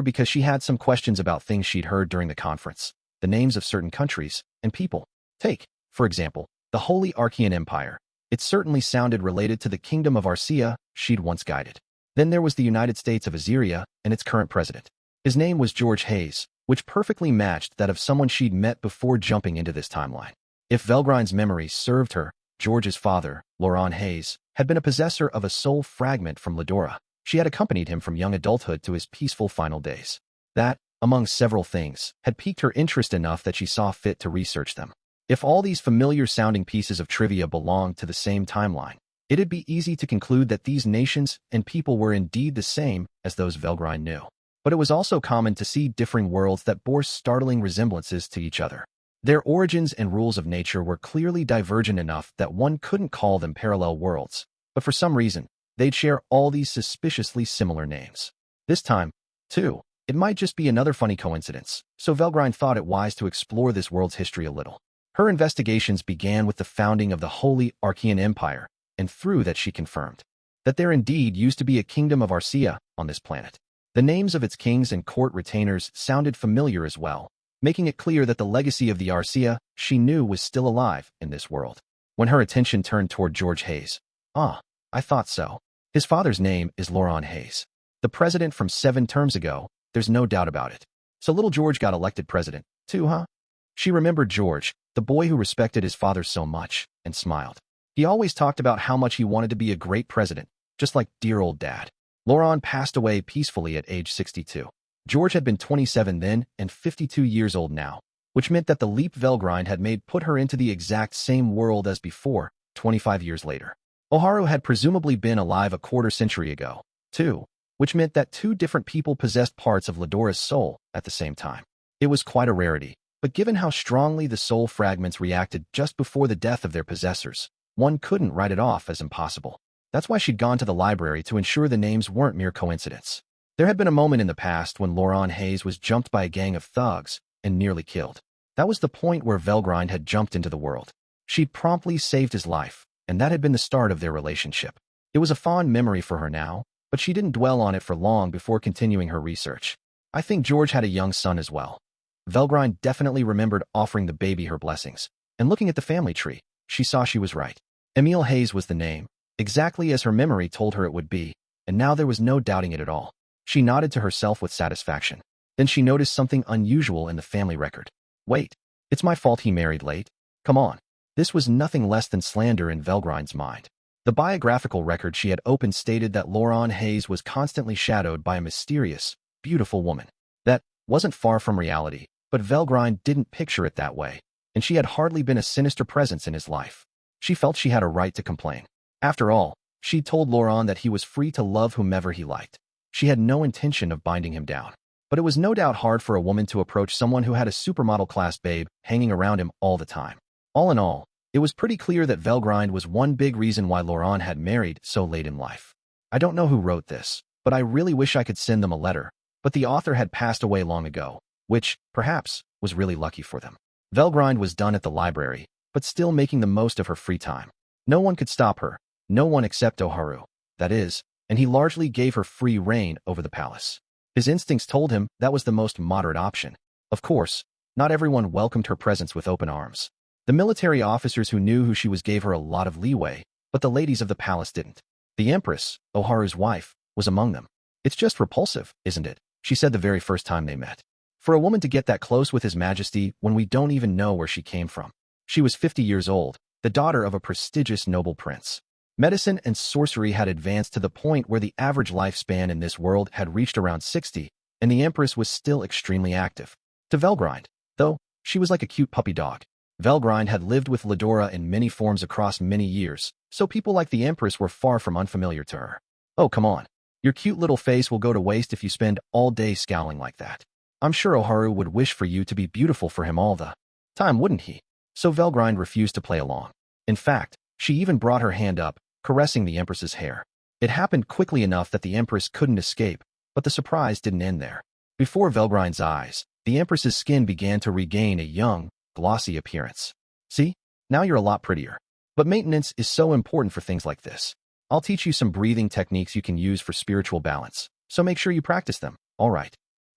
Speaker 1: because she had some questions about things she'd heard during the conference, the names of certain countries and people. Take, for example, the Holy Archean Empire. It certainly sounded related to the Kingdom of Arcea she'd once guided. Then there was the United States of Azeria and its current president. His name was George Hayes, which perfectly matched that of someone she'd met before jumping into this timeline. If Velgrind's memory served her, George's father, Laurent Hayes, had been a possessor of a soul fragment from Ledora. She had accompanied him from young adulthood to his peaceful final days. That, among several things, had piqued her interest enough that she saw fit to research them. If all these familiar-sounding pieces of trivia belonged to the same timeline, it'd be easy to conclude that these nations and people were indeed the same as those Velgrind knew. But it was also common to see differing worlds that bore startling resemblances to each other. Their origins and rules of nature were clearly divergent enough that one couldn't call them parallel worlds, but for some reason, they'd share all these suspiciously similar names. This time, too, it might just be another funny coincidence, so Velgrind thought it wise to explore this world's history a little. Her investigations began with the founding of the Holy Archean Empire, and through that she confirmed that there indeed used to be a kingdom of Arcea on this planet. The names of its kings and court retainers sounded familiar as well, making it clear that the legacy of the Arcea she knew was still alive in this world. When her attention turned toward George Hayes. Ah, I thought so. His father's name is Laurent Hayes. The president from 7 terms ago, there's no doubt about it. So little George got elected president, too, huh? She remembered George, the boy who respected his father so much, and smiled. He always talked about how much he wanted to be a great president, just like dear old dad. Laurent passed away peacefully at age 62. George had been 27 then and 52 years old now, which meant that the leap Velgrind had made put her into the exact same world as before, 25 years later. Oharu had presumably been alive a quarter century ago, too, which meant that 2 different people possessed parts of Ledora's soul at the same time. It was quite a rarity, but given how strongly the soul fragments reacted just before the death of their possessors, one couldn't write it off as impossible. That's why she'd gone to the library to ensure the names weren't mere coincidence. There had been a moment in the past when Laurent Hayes was jumped by a gang of thugs and nearly killed. That was the point where Velgrind had jumped into the world. She'd promptly saved his life, and that had been the start of their relationship. It was a fond memory for her now, but she didn't dwell on it for long before continuing her research. I think George had a young son as well. Velgrind definitely remembered offering the baby her blessings, and looking at the family tree, she saw she was right. Emile Hayes was the name, exactly as her memory told her it would be, and now there was no doubting it at all. She nodded to herself with satisfaction. Then she noticed something unusual in the family record. Wait, it's my fault he married late? Come on. This was nothing less than slander in Velgrind's mind. The biographical record she had opened stated that Laurent Hayes was constantly shadowed by a mysterious, beautiful woman. That wasn't far from reality, but Velgrind didn't picture it that way, and she had hardly been a sinister presence in his life. She felt she had a right to complain. After all, she'd told Laurent that he was free to love whomever he liked. She had no intention of binding him down. But it was no doubt hard for a woman to approach someone who had a supermodel-class babe hanging around him all the time. All in all, it was pretty clear that Velgrind was one big reason why Laurent had married so late in life. I don't know who wrote this, but I really wish I could send them a letter, but the author had passed away long ago, which, perhaps, was really lucky for them. Velgrind was done at the library, but still making the most of her free time. No one could stop her, no one except Oharu, that is, and he largely gave her free reign over the palace. His instincts told him that was the most moderate option. Of course, not everyone welcomed her presence with open arms. The military officers who knew who she was gave her a lot of leeway, but the ladies of the palace didn't. The Empress, Oharu's wife, was among them. It's just repulsive, isn't it? She said the very first time they met. For a woman to get that close with His Majesty when we don't even know where she came from. She was 50 years old, the daughter of a prestigious noble prince. Medicine and sorcery had advanced to the point where the average lifespan in this world had reached around 60, and the Empress was still extremely active. To Velgrind, though, she was like a cute puppy dog. Velgrind had lived with Ledora in many forms across many years, so people like the Empress were far from unfamiliar to her. Oh, come on. Your cute little face will go to waste if you spend all day scowling like that. I'm sure Oharu would wish for you to be beautiful for him all the time, wouldn't he? So Velgrind refused to play along. In fact, she even brought her hand up, caressing the Empress's hair. It happened quickly enough that the Empress couldn't escape, but the surprise didn't end there. Before Velgrind's eyes, the Empress's skin began to regain a young, glossy appearance. See? Now you're a lot prettier. But maintenance is so important for things like this. I'll teach you some breathing techniques you can use for spiritual balance, so make sure you practice them, all right?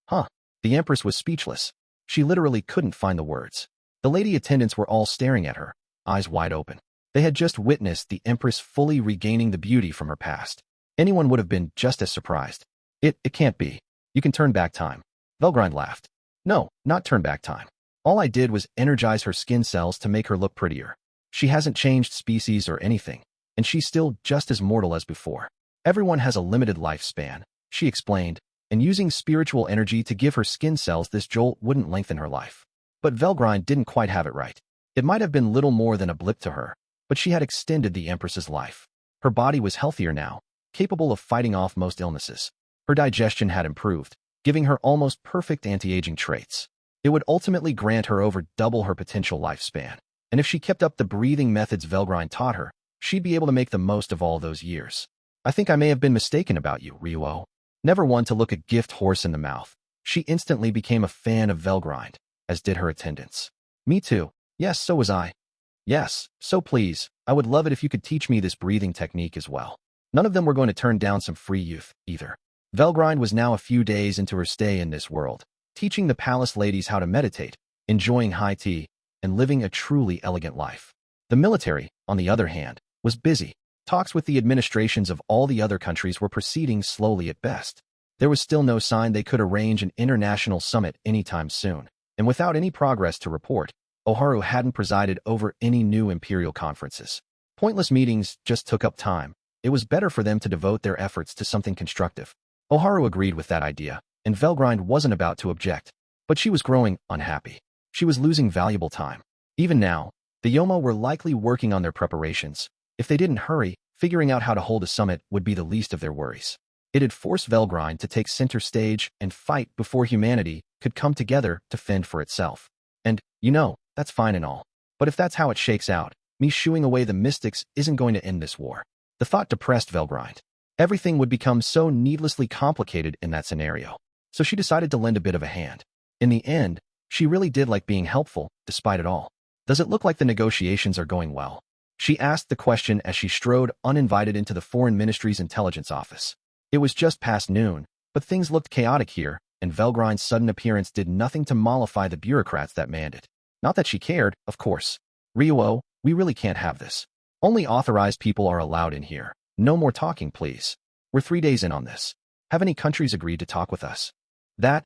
Speaker 1: Huh. The Empress was speechless. She literally couldn't find the words. The lady attendants were all staring at her, eyes wide open. They had just witnessed the Empress fully regaining the beauty from her past. Anyone would have been just as surprised. It can't be. You can turn back time. Velgrind laughed. No, not turn back time. All I did was energize her skin cells to make her look prettier. She hasn't changed species or anything, and she's still just as mortal as before. Everyone has a limited lifespan, she explained, and using spiritual energy to give her skin cells this jolt wouldn't lengthen her life. But Velgrind didn't quite have it right. It might have been little more than a blip to her, but she had extended the Empress's life. Her body was healthier now, capable of fighting off most illnesses. Her digestion had improved, giving her almost perfect anti-aging traits. It would ultimately grant her over double her potential lifespan. And if she kept up the breathing methods Velgrind taught her, she'd be able to make the most of all those years. I think I may have been mistaken about you, Ryuo. Never one to look a gift horse in the mouth. She instantly became a fan of Velgrind, as did her attendants. Me too. Yes, so was I. Yes, so please, I would love it if you could teach me this breathing technique as well. None of them were going to turn down some free youth, either. Velgrind was now a few days into her stay in this world, teaching the palace ladies how to meditate, enjoying high tea, and living a truly elegant life. The military, on the other hand, was busy. Talks with the administrations of all the other countries were proceeding slowly at best. There was still no sign they could arrange an international summit anytime soon, and without any progress to report, Oharu hadn't presided over any new imperial conferences. Pointless meetings just took up time. It was better for them to devote their efforts to something constructive. Oharu agreed with that idea, and Velgrind wasn't about to object. But she was growing unhappy. She was losing valuable time. Even now, the Yoma were likely working on their preparations. If they didn't hurry, figuring out how to hold a summit would be the least of their worries. It had forced Velgrind to take center stage and fight before humanity could come together to fend for itself. And, that's fine and all. But if that's how it shakes out, me shooing away the mystics isn't going to end this war. The thought depressed Velgrind. Everything would become so needlessly complicated in that scenario. So she decided to lend a bit of a hand. In the end, she really did like being helpful, despite it all. Does it look like the negotiations are going well? She asked the question as she strode uninvited into the Foreign Ministry's intelligence office. It was just past noon, but things looked chaotic here, and Velgrind's sudden appearance did nothing to mollify the bureaucrats that manned it. Not that she cared, of course. Ryuo, we really can't have this. Only authorized people are allowed in here. No more talking, please. We're 3 days in on this. Have any countries agreed to talk with us? That,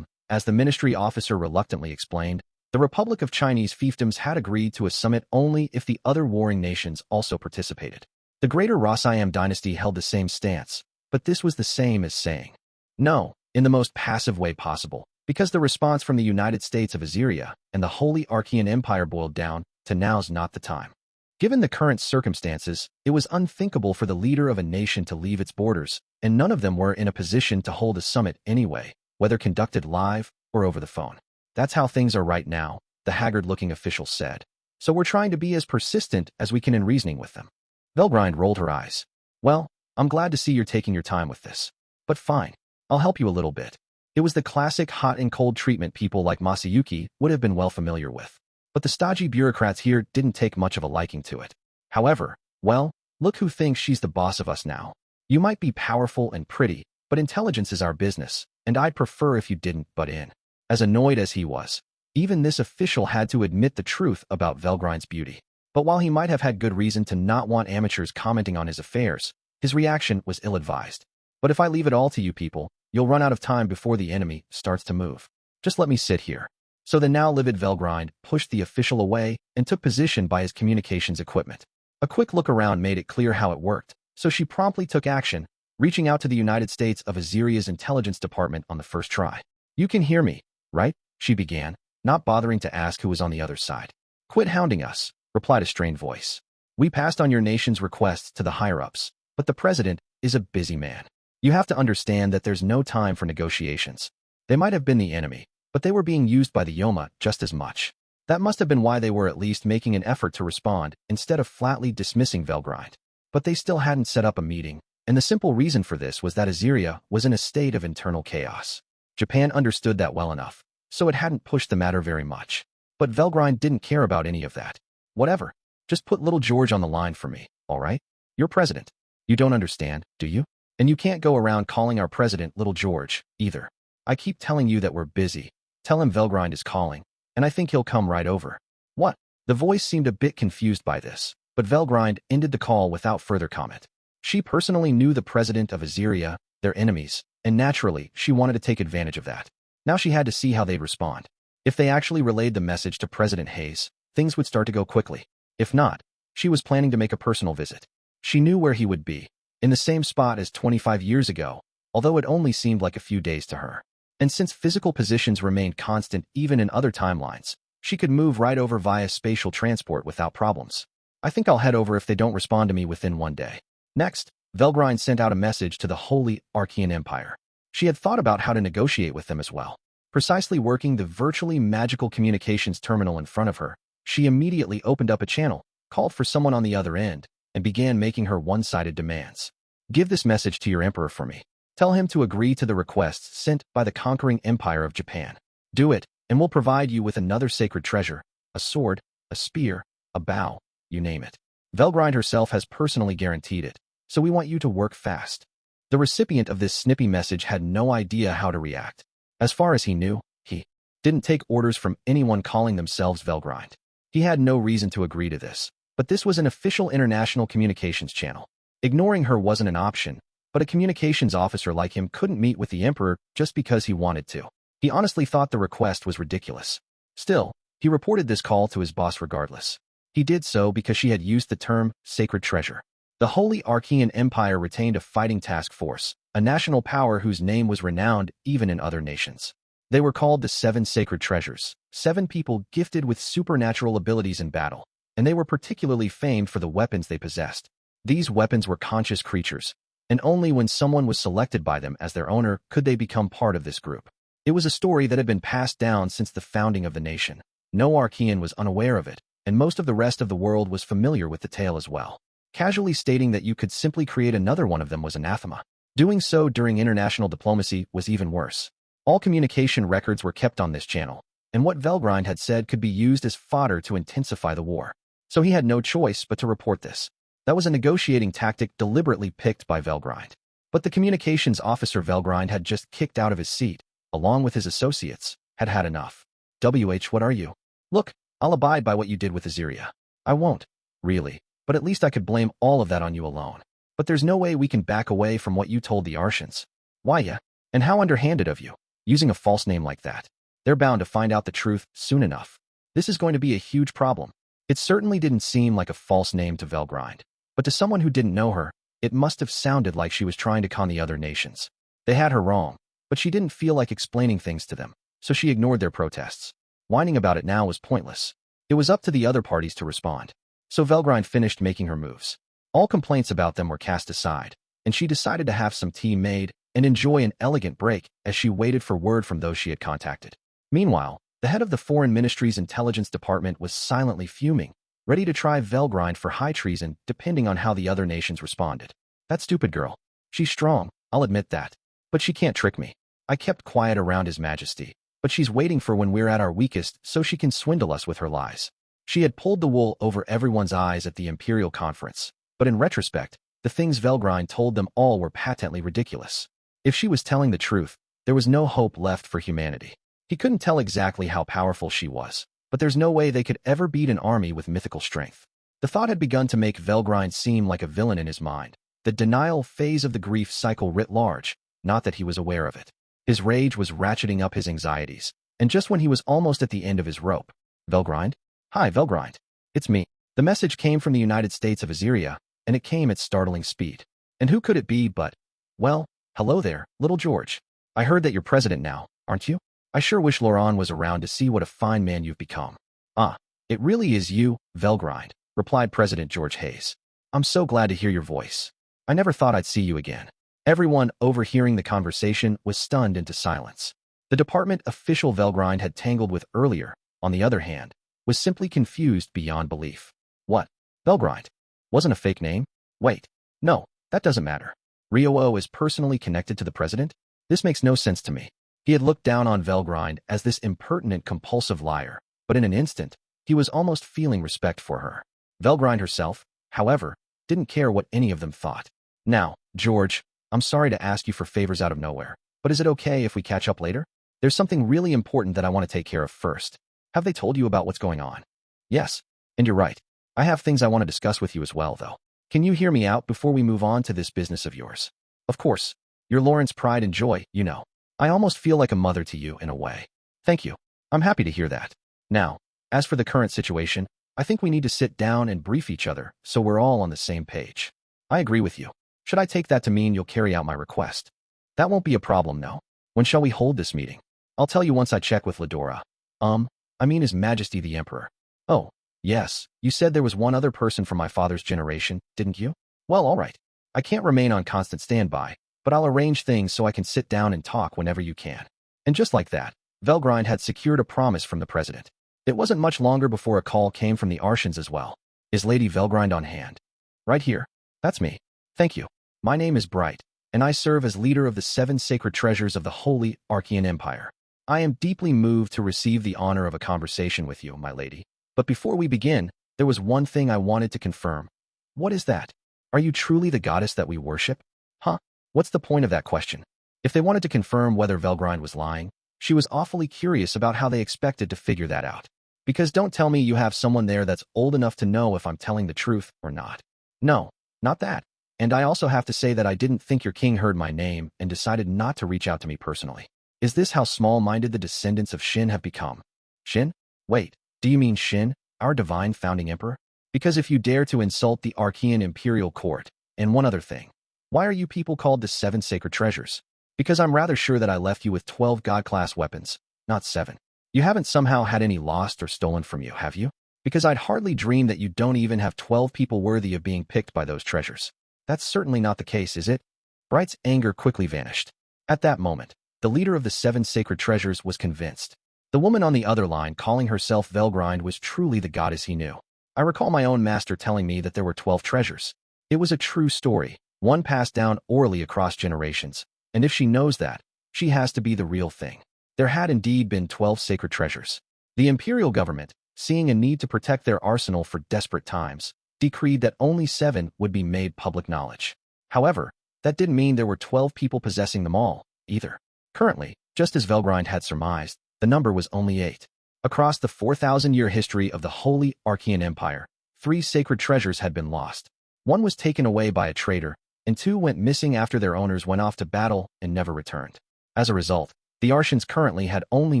Speaker 1: as the ministry officer reluctantly explained, the Republic of Chinese fiefdoms had agreed to a summit only if the other warring nations also participated. The Greater Rossiam dynasty held the same stance, but this was the same as saying no, in the most passive way possible, because the response from the United States of Assyria and the Holy Archean Empire boiled down to now's not the time. Given the current circumstances, it was unthinkable for the leader of a nation to leave its borders, and none of them were in a position to hold a summit anyway, whether conducted live or over the phone. That's how things are right now, the haggard-looking official said. So we're trying to be as persistent as we can in reasoning with them. Velgrind rolled her eyes. Well, I'm glad to see you're taking your time with this. But fine, I'll help you a little bit. It was the classic hot and cold treatment people like Masayuki would have been well familiar with. But the stodgy bureaucrats here didn't take much of a liking to it. However, well, look who thinks she's the boss of us now. You might be powerful and pretty, but intelligence is our business, and I'd prefer if you didn't butt in. As annoyed as he was, even this official had to admit the truth about Velgrind's beauty. But while he might have had good reason to not want amateurs commenting on his affairs, his reaction was ill-advised. But if I leave it all to you people, you'll run out of time before the enemy starts to move. Just let me sit here. So the now livid Velgrind pushed the official away and took position by his communications equipment. A quick look around made it clear how it worked, so she promptly took action, reaching out to the United States of Assyria's intelligence department on the first try. You can hear me, right? She began, not bothering to ask who was on the other side. Quit hounding us, replied a strained voice. We passed on your nation's requests to the higher-ups, but the president is a busy man. You have to understand that there's no time for negotiations. They might have been the enemy, but they were being used by the Yoma just as much. That must have been why they were at least making an effort to respond instead of flatly dismissing Velgrind. But they still hadn't set up a meeting, and the simple reason for this was that Assyria was in a state of internal chaos. Japan understood that well enough, so it hadn't pushed the matter very much. But Velgrind didn't care about any of that. Whatever. Just put little George on the line for me, all right? You're president. You don't understand, do you? And you can't go around calling our president Little George, either. I keep telling you that we're busy. Tell him Velgrind is calling, and I think he'll come right over. What? The voice seemed a bit confused by this, but Velgrind ended the call without further comment. She personally knew the president of Assyria, their enemies, and naturally, she wanted to take advantage of that. Now she had to see how they'd respond. If they actually relayed the message to President Hayes, things would start to go quickly. If not, she was planning to make a personal visit. She knew where he would be, in the same spot as 25 years ago, although it only seemed like a few days to her. And since physical positions remained constant even in other timelines, she could move right over via spatial transport without problems. I think I'll head over if they don't respond to me within 1 day. Next, Velgrind sent out a message to the Holy Archean Empire. She had thought about how to negotiate with them as well. Precisely working the virtually magical communications terminal in front of her, she immediately opened up a channel, called for someone on the other end, and began making her one-sided demands. Give this message to your emperor for me. Tell him to agree to the requests sent by the conquering empire of Japan. Do it, and we'll provide you with another sacred treasure, a sword, a spear, a bow, you name it. Velgrind herself has personally guaranteed it, so we want you to work fast. The recipient of this snippy message had no idea how to react. As far as he knew, he didn't take orders from anyone calling themselves Velgrind. He had no reason to agree to this, but this was an official international communications channel. Ignoring her wasn't an option, but a communications officer like him couldn't meet with the Emperor just because he wanted to. He honestly thought the request was ridiculous. Still, he reported this call to his boss regardless. He did so because she had used the term sacred treasure. The Holy Archean Empire retained a fighting task force, a national power whose name was renowned even in other nations. They were called the Seven Sacred Treasures, 7 people gifted with supernatural abilities in battle, and they were particularly famed for the weapons they possessed. These weapons were conscious creatures, and only when someone was selected by them as their owner could they become part of this group. It was a story that had been passed down since the founding of the nation. No Archean was unaware of it, and most of the rest of the world was familiar with the tale as well. Casually stating that you could simply create another one of them was anathema. Doing so during international diplomacy was even worse. All communication records were kept on this channel, and what Velgrind had said could be used as fodder to intensify the war. So he had no choice but to report this. That was a negotiating tactic deliberately picked by Velgrind. But the communications officer Velgrind had just kicked out of his seat, along with his associates, had had enough. What are you? Look, I'll abide by what you did with Aziria. I won't, really, but at least I could blame all of that on you alone. But there's no way we can back away from what you told the Archons. Why ya? And how underhanded of you, using a false name like that. They're bound to find out the truth soon enough. This is going to be a huge problem. It certainly didn't seem like a false name to Velgrind, but to someone who didn't know her, it must have sounded like she was trying to con the other nations. They had her wrong, but she didn't feel like explaining things to them, so she ignored their protests. Whining about it now was pointless. It was up to the other parties to respond. So Velgrind finished making her moves. All complaints about them were cast aside, and she decided to have some tea made and enjoy an elegant break as she waited for word from those she had contacted. Meanwhile, the head of the Foreign Ministry's intelligence department was silently fuming, ready to try Velgrind for high treason depending on how the other nations responded. That stupid girl. She's strong, I'll admit that. But she can't trick me. I kept quiet around His Majesty, but she's waiting for when we're at our weakest so she can swindle us with her lies. She had pulled the wool over everyone's eyes at the Imperial Conference, but in retrospect, the things Velgrind told them all were patently ridiculous. If she was telling the truth, there was no hope left for humanity. He couldn't tell exactly how powerful she was, but there's no way they could ever beat an army with mythical strength. The thought had begun to make Velgrind seem like a villain in his mind, the denial phase of the grief cycle writ large, not that he was aware of it. His rage was ratcheting up his anxieties, and just when he was almost at the end of his rope, Velgrind? Hi, Velgrind. It's me. The message came from the United States of Aziria, and it came at startling speed. And who could it be but, well, hello there, little George. I heard that you're president now, aren't you? I sure wish Laurent was around to see what a fine man you've become. Ah, it really is you, Velgrind, replied President George Hayes. I'm so glad to hear your voice. I never thought I'd see you again. Everyone overhearing the conversation was stunned into silence. The department official Velgrind had tangled with earlier, on the other hand, was simply confused beyond belief. What? Velgrind? Wasn't a fake name? Wait. No, that doesn't matter. Ryoo is personally connected to the president? This makes no sense to me. He had looked down on Velgrind as this impertinent, compulsive liar, but in an instant, he was almost feeling respect for her. Velgrind herself, however, didn't care what any of them thought. Now, George, I'm sorry to ask you for favors out of nowhere, but is it okay if we catch up later? There's something really important that I want to take care of first. Have they told you about what's going on? Yes, and you're right. I have things I want to discuss with you as well, though. Can you hear me out before we move on to this business of yours? Of course. You're Lawrence pride and joy, you know. I almost feel like a mother to you in a way. Thank you. I'm happy to hear that. Now, as for the current situation, I think we need to sit down and brief each other so we're all on the same page. I agree with you. Should I take that to mean you'll carry out my request? That won't be a problem, no. When shall we hold this meeting? I'll tell you once I check with Ladora. I mean His Majesty the Emperor. Oh, yes, you said there was one other person from my father's generation, didn't you? Well, all right. I can't remain on constant standby, but I'll arrange things so I can sit down and talk whenever you can. And just like that, Velgrind had secured a promise from the president. It wasn't much longer before a call came from the Archons as well. Is Lady Velgrind on hand? Right here. That's me. Thank you. My name is Bright, and I serve as leader of the 7 sacred treasures of the Holy Archean Empire. I am deeply moved to receive the honor of a conversation with you, my lady. But before we begin, there was one thing I wanted to confirm. What is that? Are you truly the goddess that we worship? Huh? What's the point of that question? If they wanted to confirm whether Velgrind was lying, she was awfully curious about how they expected to figure that out. Because don't tell me you have someone there that's old enough to know if I'm telling the truth or not. No, not that. And I also have to say that I didn't think your king heard my name and decided not to reach out to me personally. Is this how small-minded the descendants of Shin have become? Shin? Wait, do you mean Shin, our divine founding emperor? Because if you dare to insult the Archean imperial court, and one other thing, why are you people called the 7 sacred treasures? Because I'm rather sure that I left you with 12 god-class weapons, not 7. You haven't somehow had any lost or stolen from you, have you? Because I'd hardly dream that you don't even have 12 people worthy of being picked by those treasures. That's certainly not the case, is it? Bright's anger quickly vanished. At that moment, the leader of the 7 sacred treasures was convinced. The woman on the other line calling herself Velgrind was truly the goddess he knew. I recall my own master telling me that there were 12 treasures. It was a true story, one passed down orally across generations, and if she knows that, she has to be the real thing. There had indeed been 12 sacred treasures. The imperial government, seeing a need to protect their arsenal for desperate times, decreed that only 7 would be made public knowledge. However, that didn't mean there were 12 people possessing them all, either. Currently, just as Velgrind had surmised, the number was only 8. Across the 4,000-year history of the Holy Archean Empire, 3 sacred treasures had been lost. 1 was taken away by a traitor, and 2 went missing after their owners went off to battle and never returned. As a result, the Archons currently had only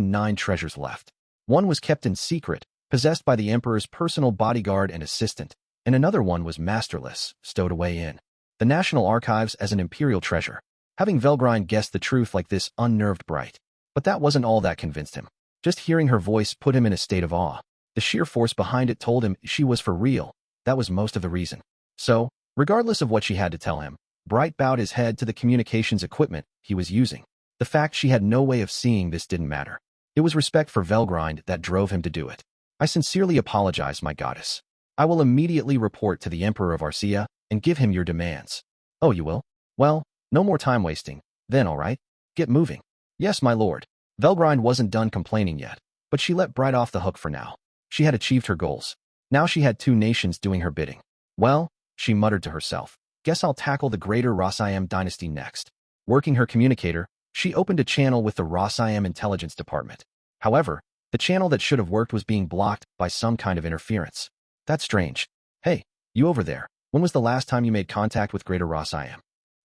Speaker 1: 9 treasures left. 1 was kept in secret, possessed by the Emperor's personal bodyguard and assistant, and another one was masterless, stowed away in the National Archives as an imperial treasure. Having Velgrind guess the truth like this unnerved Bright. But that wasn't all that convinced him. Just hearing her voice put him in a state of awe. The sheer force behind it told him she was for real. That was most of the reason. So, regardless of what she had to tell him, Bright bowed his head to the communications equipment he was using. The fact she had no way of seeing this didn't matter. It was respect for Velgrind that drove him to do it. I sincerely apologize, my goddess. I will immediately report to the Emperor of Arcia and give him your demands. Oh, you will? Well, no more time wasting. Then, all right. Get moving. Yes, my lord. Velgrind wasn't done complaining yet, but she let Bright off the hook for now. She had achieved her goals. Now she had 2 nations doing her bidding. Well, she muttered to herself, guess I'll tackle the greater Rossiam dynasty next. Working her communicator, she opened a channel with the Rossiam intelligence department. However, the channel that should have worked was being blocked by some kind of interference. That's strange. Hey, you over there, when was the last time you made contact with Greater Rossiam?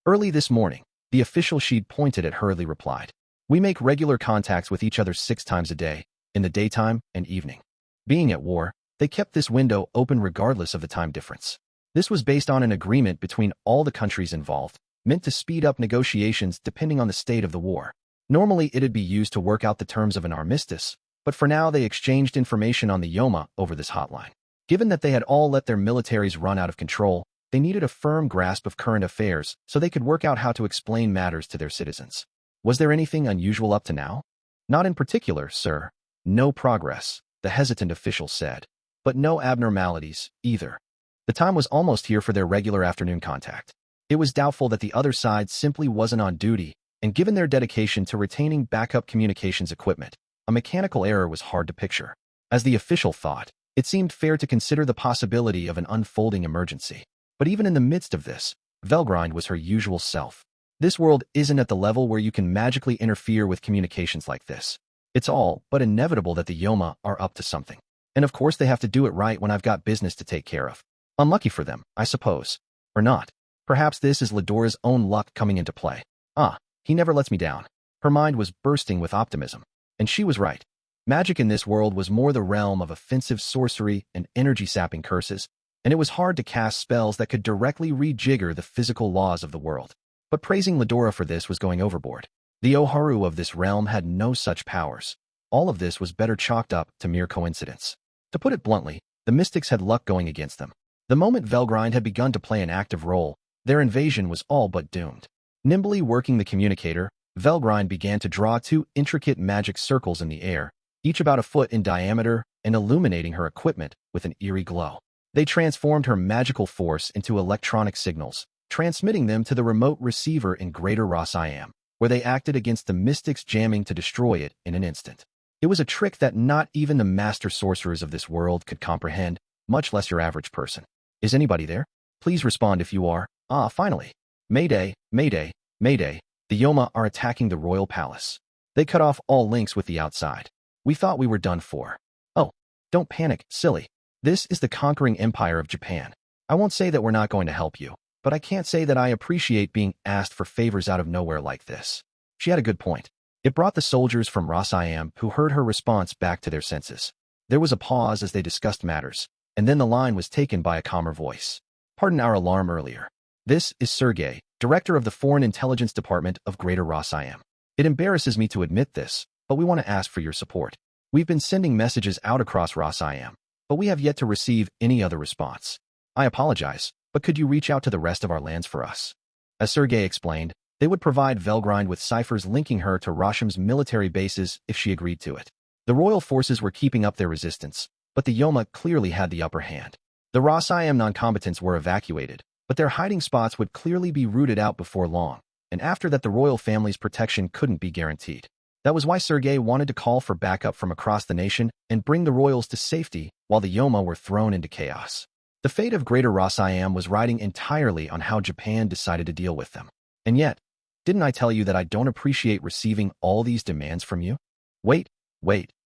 Speaker 1: Early this morning, the official she'd pointed at hurriedly replied. We make regular contacts with each other 6 times a day, in the daytime and evening. Being at war, they kept this window open regardless of the time difference. This was based on an agreement between all the countries involved, meant to speed up negotiations depending on the state of the war. Normally, it'd be used to work out the terms of an armistice, but for now they exchanged information on the Yoma over this hotline. Given that they had all let their militaries run out of control, they needed a firm grasp of current affairs so they could work out how to explain matters to their citizens. Was there anything unusual up to now? Not in particular, sir. No progress, the hesitant official said. But no abnormalities, either. The time was almost here for their regular afternoon contact. It was doubtful that the other side simply wasn't on duty, and given their dedication to retaining backup communications equipment, a mechanical error was hard to picture. As the official thought, it seemed fair to consider the possibility of an unfolding emergency. But even in the midst of this, Velgrind was her usual self. This world isn't at the level where you can magically interfere with communications like this. It's all but inevitable that the Yoma are up to something. And of course they have to do it right when I've got business to take care of. Unlucky for them, I suppose. Or not. Perhaps this is Ledora's own luck coming into play. Ah, he never lets me down. Her mind was bursting with optimism. And she was right. Magic in this world was more the realm of offensive sorcery and energy-sapping curses, and it was hard to cast spells that could directly rejigger the physical laws of the world. But praising Ledora for this was going overboard. The Oharu of this realm had no such powers. All of this was better chalked up to mere coincidence. To put it bluntly, the mystics had luck going against them. The moment Velgrind had begun to play an active role, their invasion was all but doomed. Nimbly working the communicator, Velgrind began to draw 2 intricate magic circles in the air, each about a foot in diameter and illuminating her equipment with an eerie glow. They transformed her magical force into electronic signals, transmitting them to the remote receiver in Greater Rossiam, where they acted against the mystics jamming to destroy it in an instant. It was a trick that not even the master sorcerers of this world could comprehend, much less your average person. Is anybody there? Please respond if you are. Ah, finally. Mayday, mayday, mayday. The Yoma are attacking the royal palace. They cut off all links with the outside. We thought we were done for. Oh, don't panic, silly. This is the conquering empire of Japan. I won't say that we're not going to help you, but I can't say that I appreciate being asked for favors out of nowhere like this. She had a good point. It brought the soldiers from Rosayam who heard her response back to their senses. There was a pause as they discussed matters, and then the line was taken by a calmer voice. Pardon our alarm earlier. This is Sergei, director of the Foreign Intelligence Department of Greater Rosayam. It embarrasses me to admit this, but we want to ask for your support. We've been sending messages out across Rosayam, but we have yet to receive any other response. I apologize, but could you reach out to the rest of our lands for us? As Sergei explained, they would provide Velgrind with ciphers linking her to Rosham's military bases if she agreed to it. The royal forces were keeping up their resistance, but the Yoma clearly had the upper hand. The Rosayam non-combatants were evacuated, but their hiding spots would clearly be rooted out before long, and after that the royal family's protection couldn't be guaranteed. That was why Sergei wanted to call for backup from across the nation and bring the royals to safety while the Yoma were thrown into chaos. The fate of Greater Rosayam was riding entirely on how Japan decided to deal with them. And yet, didn't I tell you that I don't appreciate receiving all these demands from you? Wait,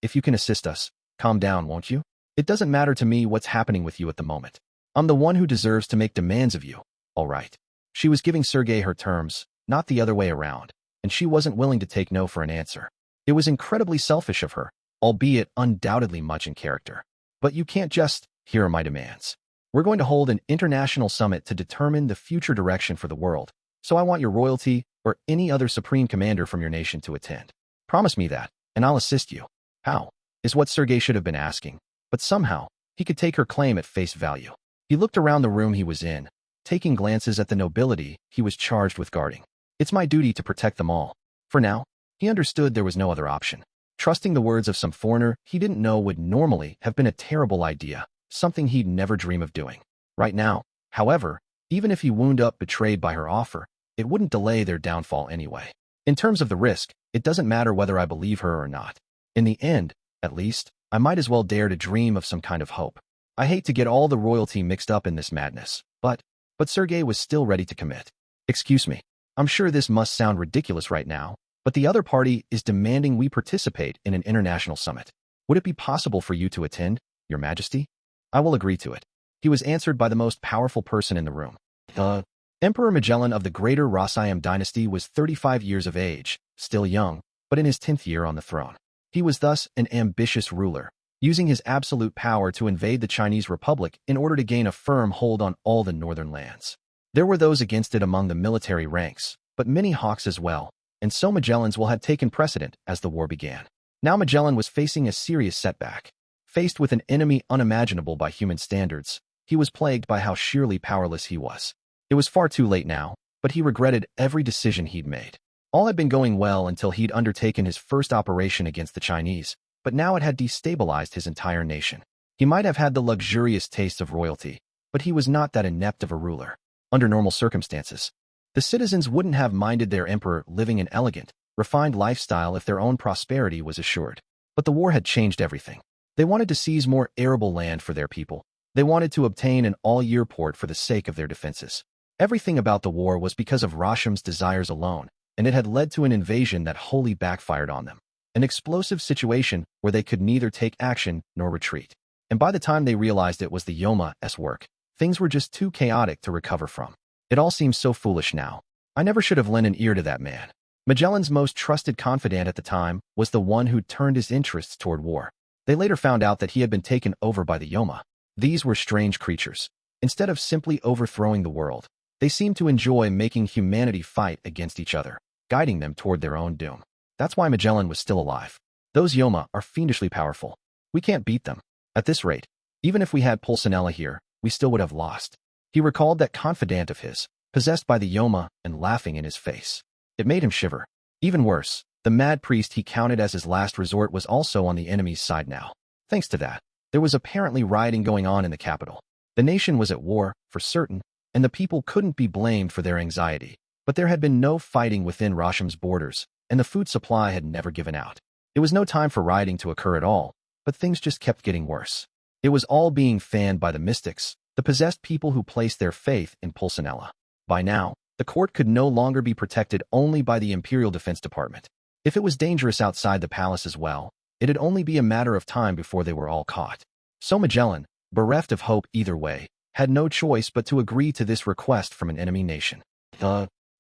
Speaker 1: if you can assist us, calm down, won't you? It doesn't matter to me what's happening with you at the moment. I'm the one who deserves to make demands of you, all right. She was giving Sergei her terms, not the other way around, and she wasn't willing to take no for an answer. It was incredibly selfish of her, albeit undoubtedly much in character. But you can't just, here are my demands. We're going to hold an international summit to determine the future direction for the world, so I want your royalty or any other supreme commander from your nation to attend. Promise me that, and I'll assist you. How? Is what Sergei should have been asking, but somehow, he could take her claim at face value. He looked around the room he was in, taking glances at the nobility he was charged with guarding. It's my duty to protect them all. For now, he understood there was no other option. Trusting the words of some foreigner he didn't know would normally have been a terrible idea, something he'd never dream of doing. Right now, however, even if he wound up betrayed by her offer, it wouldn't delay their downfall anyway. In terms of the risk, it doesn't matter whether I believe her or not. In the end, at least, I might as well dare to dream of some kind of hope. I hate to get all the royalty mixed up in this madness, but Sergei was still ready to commit. Excuse me, I'm sure this must sound ridiculous right now, but the other party is demanding we participate in an international summit. Would it be possible for you to attend, Your Majesty? I will agree to it. He was answered by the most powerful person in the room. Emperor Magellan of the Greater Rosayam dynasty was 35 years of age, still young, but in his 10th year on the throne. He was thus an ambitious ruler, using his absolute power to invade the Chinese Republic in order to gain a firm hold on all the northern lands. There were those against it among the military ranks, but many hawks as well, and so Magellan's will had taken precedent as the war began. Now Magellan was facing a serious setback. Faced with an enemy unimaginable by human standards, he was plagued by how sheerly powerless he was. It was far too late now, but he regretted every decision he'd made. All had been going well until he'd undertaken his first operation against the Chinese, but now it had destabilized his entire nation. He might have had the luxurious taste of royalty, but he was not that inept of a ruler. Under normal circumstances, the citizens wouldn't have minded their emperor living an elegant, refined lifestyle if their own prosperity was assured. But the war had changed everything. They wanted to seize more arable land for their people. They wanted to obtain an all-year port for the sake of their defenses. Everything about the war was because of Rasham's desires alone, and it had led to an invasion that wholly backfired on them. An explosive situation where they could neither take action nor retreat. And by the time they realized it was the Yoma-'s work, things were just too chaotic to recover from. It all seems so foolish now. I never should have lent an ear to that man. Magellan's most trusted confidant at the time was the one who'd turned his interests toward war. They later found out that he had been taken over by the Yoma. These were strange creatures. Instead of simply overthrowing the world, they seemed to enjoy making humanity fight against each other, guiding them toward their own doom. That's why Magellan was still alive. Those Yoma are fiendishly powerful. We can't beat them. At this rate, even if we had Pulcinella here, we still would have lost. He recalled that confidant of his, possessed by the Yoma and laughing in his face. It made him shiver. Even worse, the mad priest he counted as his last resort was also on the enemy's side now. Thanks to that, there was apparently rioting going on in the capital. The nation was at war, for certain, and the people couldn't be blamed for their anxiety. But there had been no fighting within Rasham's borders, and the food supply had never given out. It was no time for rioting to occur at all, but things just kept getting worse. It was all being fanned by the mystics, the possessed people who placed their faith in Pulcinella. By now, the court could no longer be protected only by the Imperial Defense Department. If it was dangerous outside the palace as well, it'd only be a matter of time before they were all caught. So Magellan, bereft of hope either way, had no choice but to agree to this request from an enemy nation.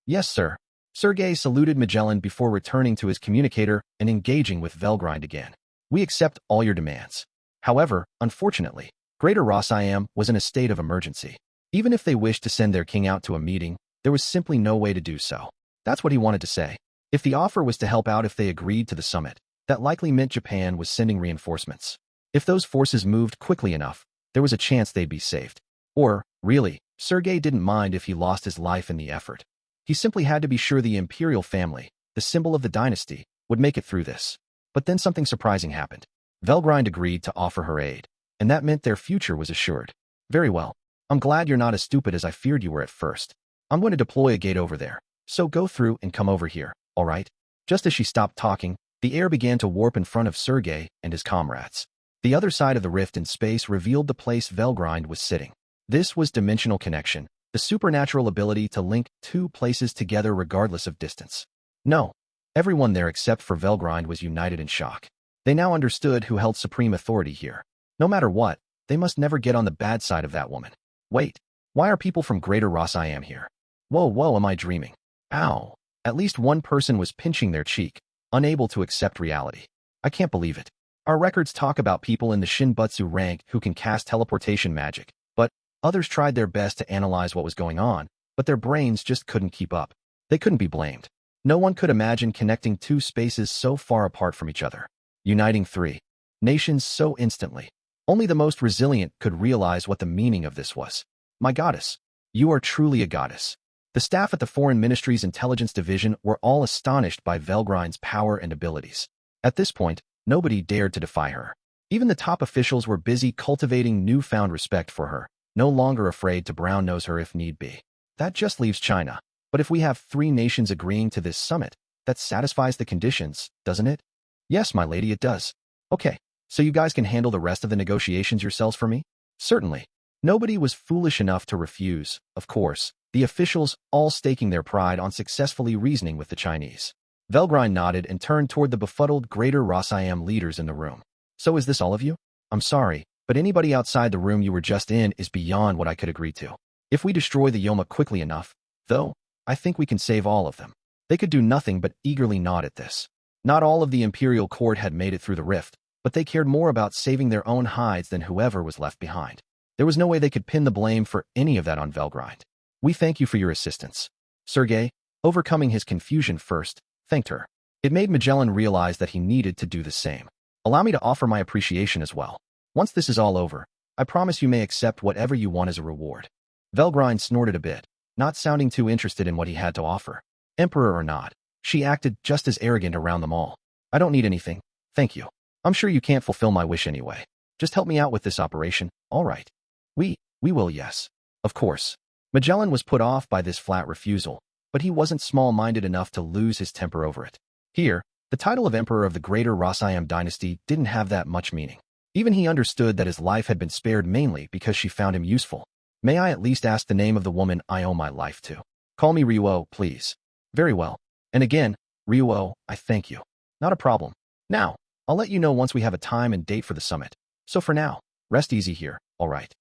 Speaker 1: Yes, sir. Sergei saluted Magellan before returning to his communicator and engaging with Velgrind again. We accept all your demands. However, unfortunately, Greater Rossiam was in a state of emergency. Even if they wished to send their king out to a meeting, there was simply no way to do so. That's what he wanted to say. If the offer was to help out if they agreed to the summit, that likely meant Japan was sending reinforcements. If those forces moved quickly enough, there was a chance they'd be saved. Or, really, Sergei didn't mind if he lost his life in the effort. He simply had to be sure the imperial family, the symbol of the dynasty, would make it through this. But then something surprising happened. Velgrind agreed to offer her aid, and that meant their future was assured. Very well. I'm glad you're not as stupid as I feared you were at first. I'm going to deploy a gate over there, so go through and come over here, all right? Just as she stopped talking, the air began to warp in front of Sergei and his comrades. The other side of the rift in space revealed the place Velgrind was sitting. This was dimensional connection, the supernatural ability to link two places together regardless of distance. No. Everyone there except for Velgrind was united in shock. They now understood who held supreme authority here. No matter what, they must never get on the bad side of that woman. Wait, why are people from Greater Rossiam here? Whoa, am I dreaming? Ow. At least one person was pinching their cheek, unable to accept reality. I can't believe it. Our records talk about people in the Shinbutsu rank who can cast teleportation magic, but others tried their best to analyze what was going on, but their brains just couldn't keep up. They couldn't be blamed. No one could imagine connecting two spaces so far apart from each other. Uniting three nations so instantly. Only the most resilient could realize what the meaning of this was. My goddess, you are truly a goddess. The staff at the Foreign Ministry's Intelligence Division were all astonished by Velgrind's power and abilities. At this point, nobody dared to defy her. Even the top officials were busy cultivating newfound respect for her, no longer afraid to brown-nose her if need be. That just leaves China. But if we have three nations agreeing to this summit, that satisfies the conditions, doesn't it? Yes, my lady, it does. Okay, so you guys can handle the rest of the negotiations yourselves for me? Certainly. Nobody was foolish enough to refuse, of course, the officials all staking their pride on successfully reasoning with the Chinese. Velgrind nodded and turned toward the befuddled Greater Rossiam leaders in the room. So is this all of you? I'm sorry, but anybody outside the room you were just in is beyond what I could agree to. If we destroy the Yoma quickly enough, though, I think we can save all of them. They could do nothing but eagerly nod at this. Not all of the imperial court had made it through the rift, but they cared more about saving their own hides than whoever was left behind. There was no way they could pin the blame for any of that on Velgrind. We thank you for your assistance. Sergei, overcoming his confusion first, thanked her. It made Magellan realize that he needed to do the same. Allow me to offer my appreciation as well. Once this is all over, I promise you may accept whatever you want as a reward. Velgrind snorted a bit, not sounding too interested in what he had to offer. Emperor or not, she acted just as arrogant around them all. I don't need anything, thank you. I'm sure you can't fulfill my wish anyway. Just help me out with this operation, all right? We will, yes. Of course. Magellan was put off by this flat refusal, but he wasn't small-minded enough to lose his temper over it. Here, the title of Emperor of the Greater Rossiam dynasty didn't have that much meaning. Even he understood that his life had been spared mainly because she found him useful. May I at least ask the name of the woman I owe my life to? Call me Ryuo, please. Very well. And again, Ryuo, I thank you. Not a problem. Now, I'll let you know once we have a time and date for the summit. So for now, rest easy here, all right?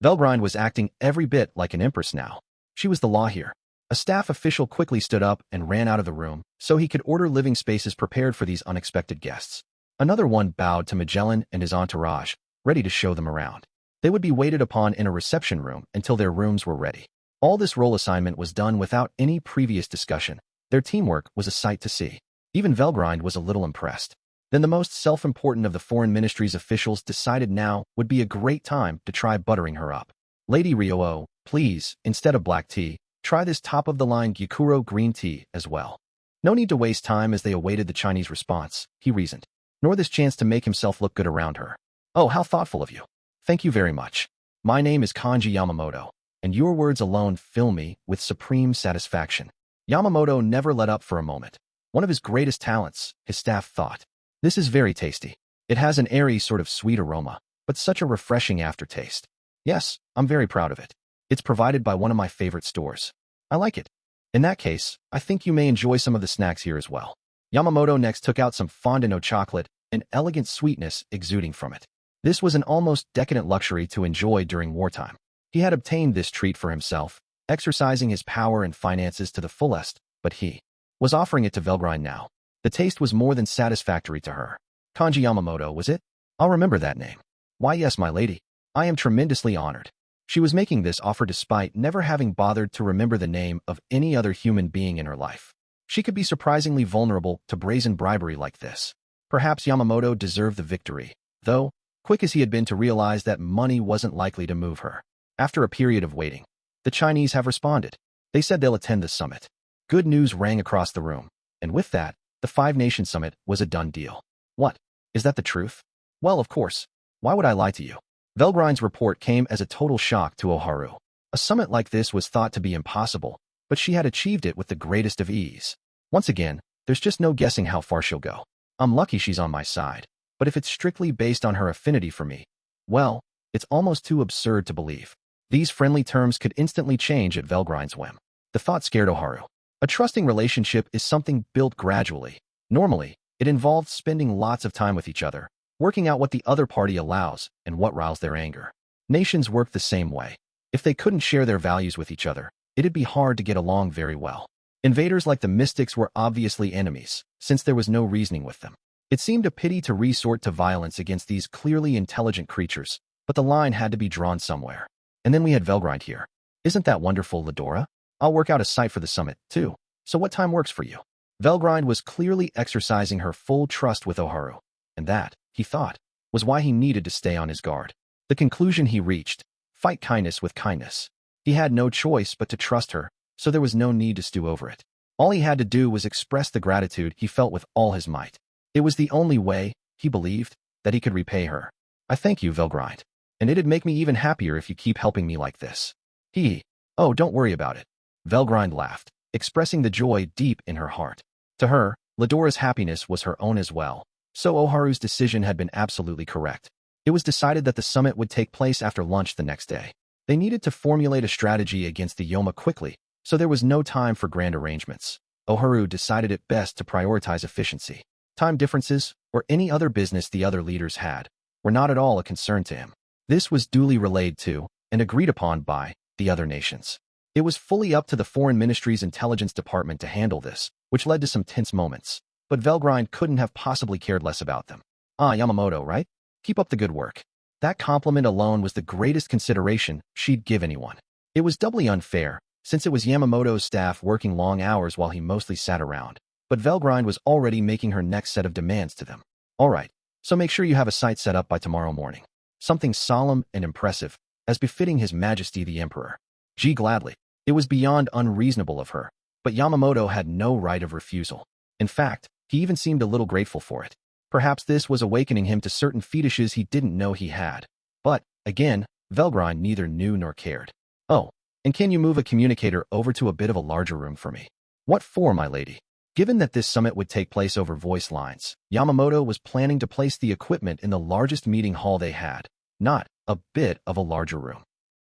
Speaker 1: Velgrind was acting every bit like an empress now. She was the law here. A staff official quickly stood up and ran out of the room so he could order living spaces prepared for these unexpected guests. Another one bowed to Magellan and his entourage, ready to show them around. They would be waited upon in a reception room until their rooms were ready. All this role assignment was done without any previous discussion. Their teamwork was a sight to see. Even Velgrind was a little impressed. Then the most self-important of the Foreign Ministry's officials decided now would be a great time to try buttering her up. Lady Ryuo, please, instead of black tea, try this top-of-the-line Gyokuro green tea as well. No need to waste time as they awaited the Chinese response, he reasoned, nor this chance to make himself look good around her. Oh, how thoughtful of you. Thank you very much. My name is Kanji Yamamoto, and your words alone fill me with supreme satisfaction. Yamamoto never let up for a moment. One of his greatest talents, his staff thought. This is very tasty. It has an airy sort of sweet aroma, but such a refreshing aftertaste. Yes, I'm very proud of it. It's provided by one of my favorite stores. I like it. In that case, I think you may enjoy some of the snacks here as well. Yamamoto next took out some fondant chocolate, an elegant sweetness exuding from it. This was an almost decadent luxury to enjoy during wartime. He had obtained this treat for himself, exercising his power and finances to the fullest, but he was offering it to Velgrind now. The taste was more than satisfactory to her. Kanji Yamamoto, was it? I'll remember that name. Why yes, my lady. I am tremendously honored. She was making this offer despite never having bothered to remember the name of any other human being in her life. She could be surprisingly vulnerable to brazen bribery like this. Perhaps Yamamoto deserved the victory, though, quick as he had been to realize that money wasn't likely to move her. After a period of waiting, the Chinese have responded. They said they'll attend the summit. Good news rang across the room, and with that, the Five-Nation Summit was a done deal. What? Is that the truth? Well, of course. Why would I lie to you? Velgrind's report came as a total shock to Oharu. A summit like this was thought to be impossible, but she had achieved it with the greatest of ease. Once again, there's just no guessing how far she'll go. I'm lucky she's on my side, but if it's strictly based on her affinity for me, well, it's almost too absurd to believe. These friendly terms could instantly change at Velgrind's whim. The thought scared Oharu. A trusting relationship is something built gradually. Normally, it involved spending lots of time with each other, working out what the other party allows and what riles their anger. Nations work the same way. If they couldn't share their values with each other, it'd be hard to get along very well. Invaders like the Mystics were obviously enemies, since there was no reasoning with them. It seemed a pity to resort to violence against these clearly intelligent creatures, but the line had to be drawn somewhere. And then we had Velgrind here. Isn't that wonderful, Ledora? I'll work out a site for the summit, too. So what time works for you? Velgrind was clearly exercising her full trust with Oharu, and that, he thought, was why he needed to stay on his guard. The conclusion he reached: fight kindness with kindness. He had no choice but to trust her, so there was no need to stew over it. All he had to do was express the gratitude he felt with all his might. It was the only way, he believed, that he could repay her. I thank you, Velgrind, and it'd make me even happier if you keep helping me like this. Oh, don't worry about it. Velgrind laughed, expressing the joy deep in her heart. To her, Ledora's happiness was her own as well, so Oharu's decision had been absolutely correct. It was decided that the summit would take place after lunch the next day. They needed to formulate a strategy against the Yoma quickly, so there was no time for grand arrangements. Oharu decided it best to prioritize efficiency. Time differences, or any other business the other leaders had, were not at all a concern to him. This was duly relayed to, and agreed upon by, the other nations. It was fully up to the Foreign Ministry's intelligence department to handle this, which led to some tense moments. But Velgrind couldn't have possibly cared less about them. Ah, Yamamoto, right? Keep up the good work. That compliment alone was the greatest consideration she'd give anyone. It was doubly unfair, since it was Yamamoto's staff working long hours while he mostly sat around. But Velgrind was already making her next set of demands to them. All right, so make sure you have a site set up by tomorrow morning. Something solemn and impressive, as befitting His Majesty the Emperor. Gladly. It was beyond unreasonable of her, but Yamamoto had no right of refusal. In fact, he even seemed a little grateful for it. Perhaps this was awakening him to certain fetishes he didn't know he had. But, again, Velgrind neither knew nor cared. Oh, and can you move a communicator over to a bit of a larger room for me? What for, my lady? Given that this summit would take place over voice lines, Yamamoto was planning to place the equipment in the largest meeting hall they had, not a bit of a larger room.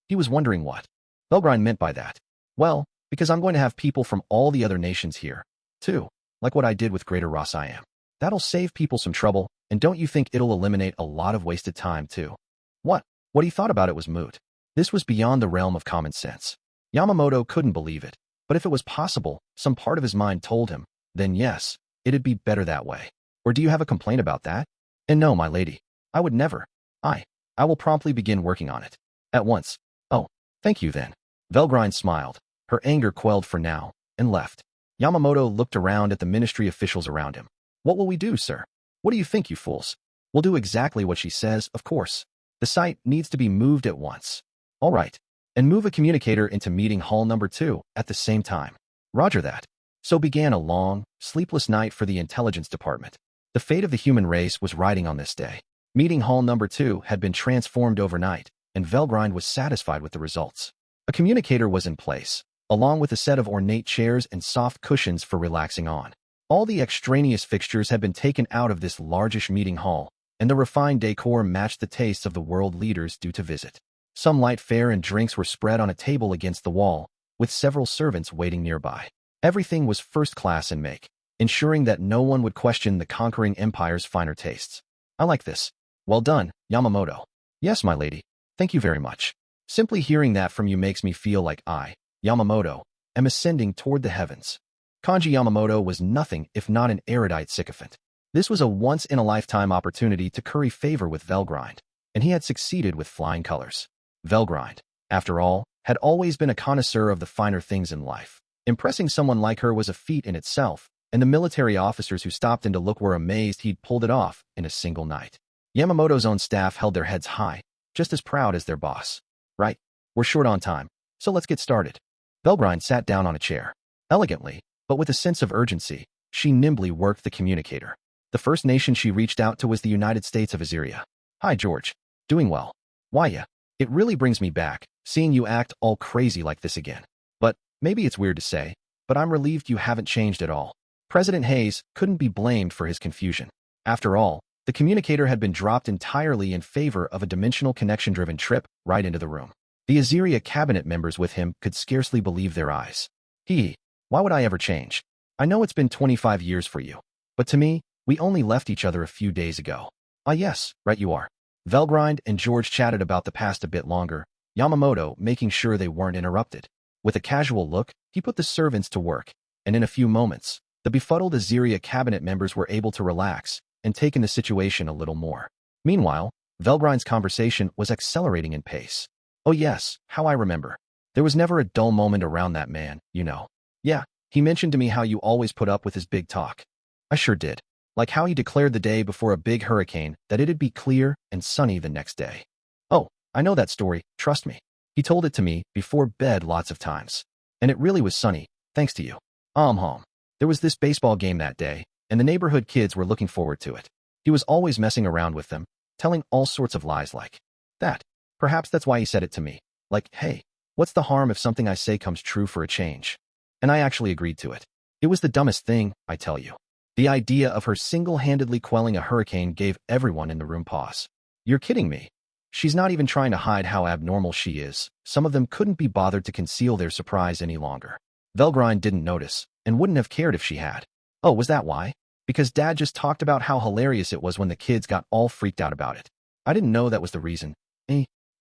Speaker 1: He was wondering what Velgrind meant by that. Well, because I'm going to have people from all the other nations here, too, like what I did with Greater Rossiam. That'll save people some trouble, and don't you think it'll eliminate a lot of wasted time, too? What he thought about it was moot. This was beyond the realm of common sense. Yamamoto couldn't believe it, but if it was possible, some part of his mind told him, then yes, it'd be better that way. Or do you have a complaint about that? And no, my lady, I would never. I will promptly begin working on it. At once. Oh, thank you then. Velgrind smiled, her anger quelled for now, and left. Yamamoto looked around at the ministry officials around him. What will we do, sir? What do you think, you fools? We'll do exactly what she says, of course. The site needs to be moved at once. All right. And move a communicator into meeting hall number 2 at the same time. Roger that. So began a long, sleepless night for the intelligence department. The fate of the human race was riding on this day. Meeting hall number 2 had been transformed overnight, and Velgrind was satisfied with the results. A communicator was in place, along with a set of ornate chairs and soft cushions for relaxing on. All the extraneous fixtures had been taken out of this largish meeting hall, and the refined decor matched the tastes of the world leaders due to visit. Some light fare and drinks were spread on a table against the wall, with several servants waiting nearby. Everything was first class in make, ensuring that no one would question the conquering empire's finer tastes. I like this. Well done, Yamamoto. Yes, my lady. Thank you very much. Simply hearing that from you makes me feel like I, Yamamoto, am ascending toward the heavens. Kanji Yamamoto was nothing if not an erudite sycophant. This was a once-in-a-lifetime opportunity to curry favor with Velgrind, and he had succeeded with flying colors. Velgrind, after all, had always been a connoisseur of the finer things in life. Impressing someone like her was a feat in itself, and the military officers who stopped in to look were amazed he'd pulled it off in a single night. Yamamoto's own staff held their heads high, just as proud as their boss. Right, we're short on time, so let's get started. Velgrind sat down on a chair. Elegantly, but with a sense of urgency, she nimbly worked the communicator. The first nation she reached out to was the United States of Azyria. Hi, George. Doing well. Why, yeah. It really brings me back, seeing you act all crazy like this again. But, maybe it's weird to say, but I'm relieved you haven't changed at all. President Hayes couldn't be blamed for his confusion. After all, the communicator had been dropped entirely in favor of a dimensional connection-driven trip right into the room. The Azyria cabinet members with him could scarcely believe their eyes. Why would I ever change? I know it's been 25 years for you, but to me, we only left each other a few days ago. Ah yes, right you are. Velgrind and George chatted about the past a bit longer, Yamamoto making sure they weren't interrupted. With a casual look, he put the servants to work, and in a few moments, the befuddled Azyria cabinet members were able to relax and take in the situation a little more. Meanwhile, Velgrind's conversation was accelerating in pace. Oh yes, how I remember. There was never a dull moment around that man, you know. Yeah, he mentioned to me how you always put up with his big talk. I sure did. Like how he declared the day before a big hurricane that it'd be clear and sunny the next day. Oh, I know that story, trust me. He told it to me before bed lots of times. And it really was sunny, thanks to you. There was this baseball game that day, and the neighborhood kids were looking forward to it. He was always messing around with them, telling all sorts of lies like that. Perhaps that's why he said it to me. Like, hey, what's the harm if something I say comes true for a change? And I actually agreed to it. It was the dumbest thing, I tell you. The idea of her single-handedly quelling a hurricane gave everyone in the room pause. You're kidding me. She's not even trying to hide how abnormal she is. Some of them couldn't be bothered to conceal their surprise any longer. Velgrind didn't notice, and wouldn't have cared if she had. Oh, was that why? Because Dad just talked about how hilarious it was when the kids got all freaked out about it. I didn't know that was the reason.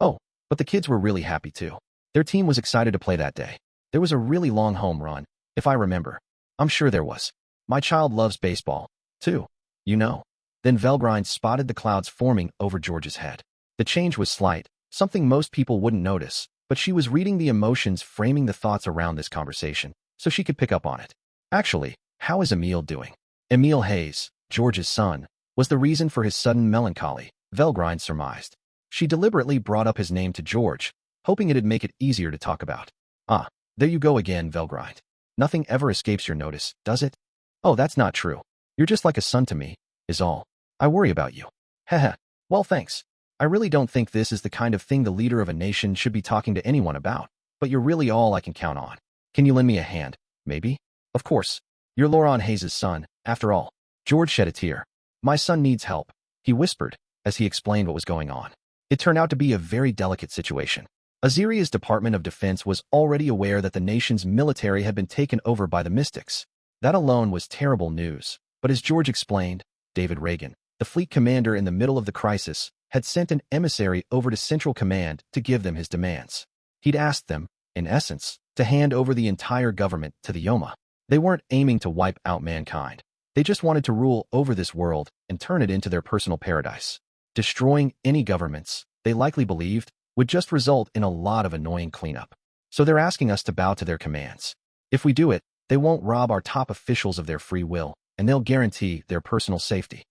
Speaker 1: Oh, but the kids were really happy too. Their team was excited to play that day. There was a really long home run, if I remember. I'm sure there was. My child loves baseball, too. You know. Then Velgrind spotted the clouds forming over George's head. The change was slight, something most people wouldn't notice, but she was reading the emotions framing the thoughts around this conversation, so she could pick up on it. Actually, how is Emil doing? Emil Hayes, George's son, was the reason for his sudden melancholy, Velgrind surmised. She deliberately brought up his name to George, hoping it'd make it easier to talk about. Ah, there you go again, Velgrind. Nothing ever escapes your notice, does it? Oh, that's not true. You're just like a son to me, is all. I worry about you. Heh. Well, thanks. I really don't think this is the kind of thing the leader of a nation should be talking to anyone about, but you're really all I can count on. Can you lend me a hand, maybe? Of course. You're Lauron Hayes' son, after all. George shed a tear. My son needs help, he whispered, as he explained what was going on. It turned out to be a very delicate situation. Azyria's Department of Defense was already aware that the nation's military had been taken over by the Mystics. That alone was terrible news, but as George explained, David Reagan, the fleet commander in the middle of the crisis, had sent an emissary over to Central Command to give them his demands. He'd asked them, in essence, to hand over the entire government to the Yoma. They weren't aiming to wipe out mankind. They just wanted to rule over this world and turn it into their personal paradise. Destroying any governments, they likely believed, would just result in a lot of annoying cleanup. So they're asking us to bow to their commands. If we do it, they won't rob our top officials of their free will, and they'll guarantee their personal safety.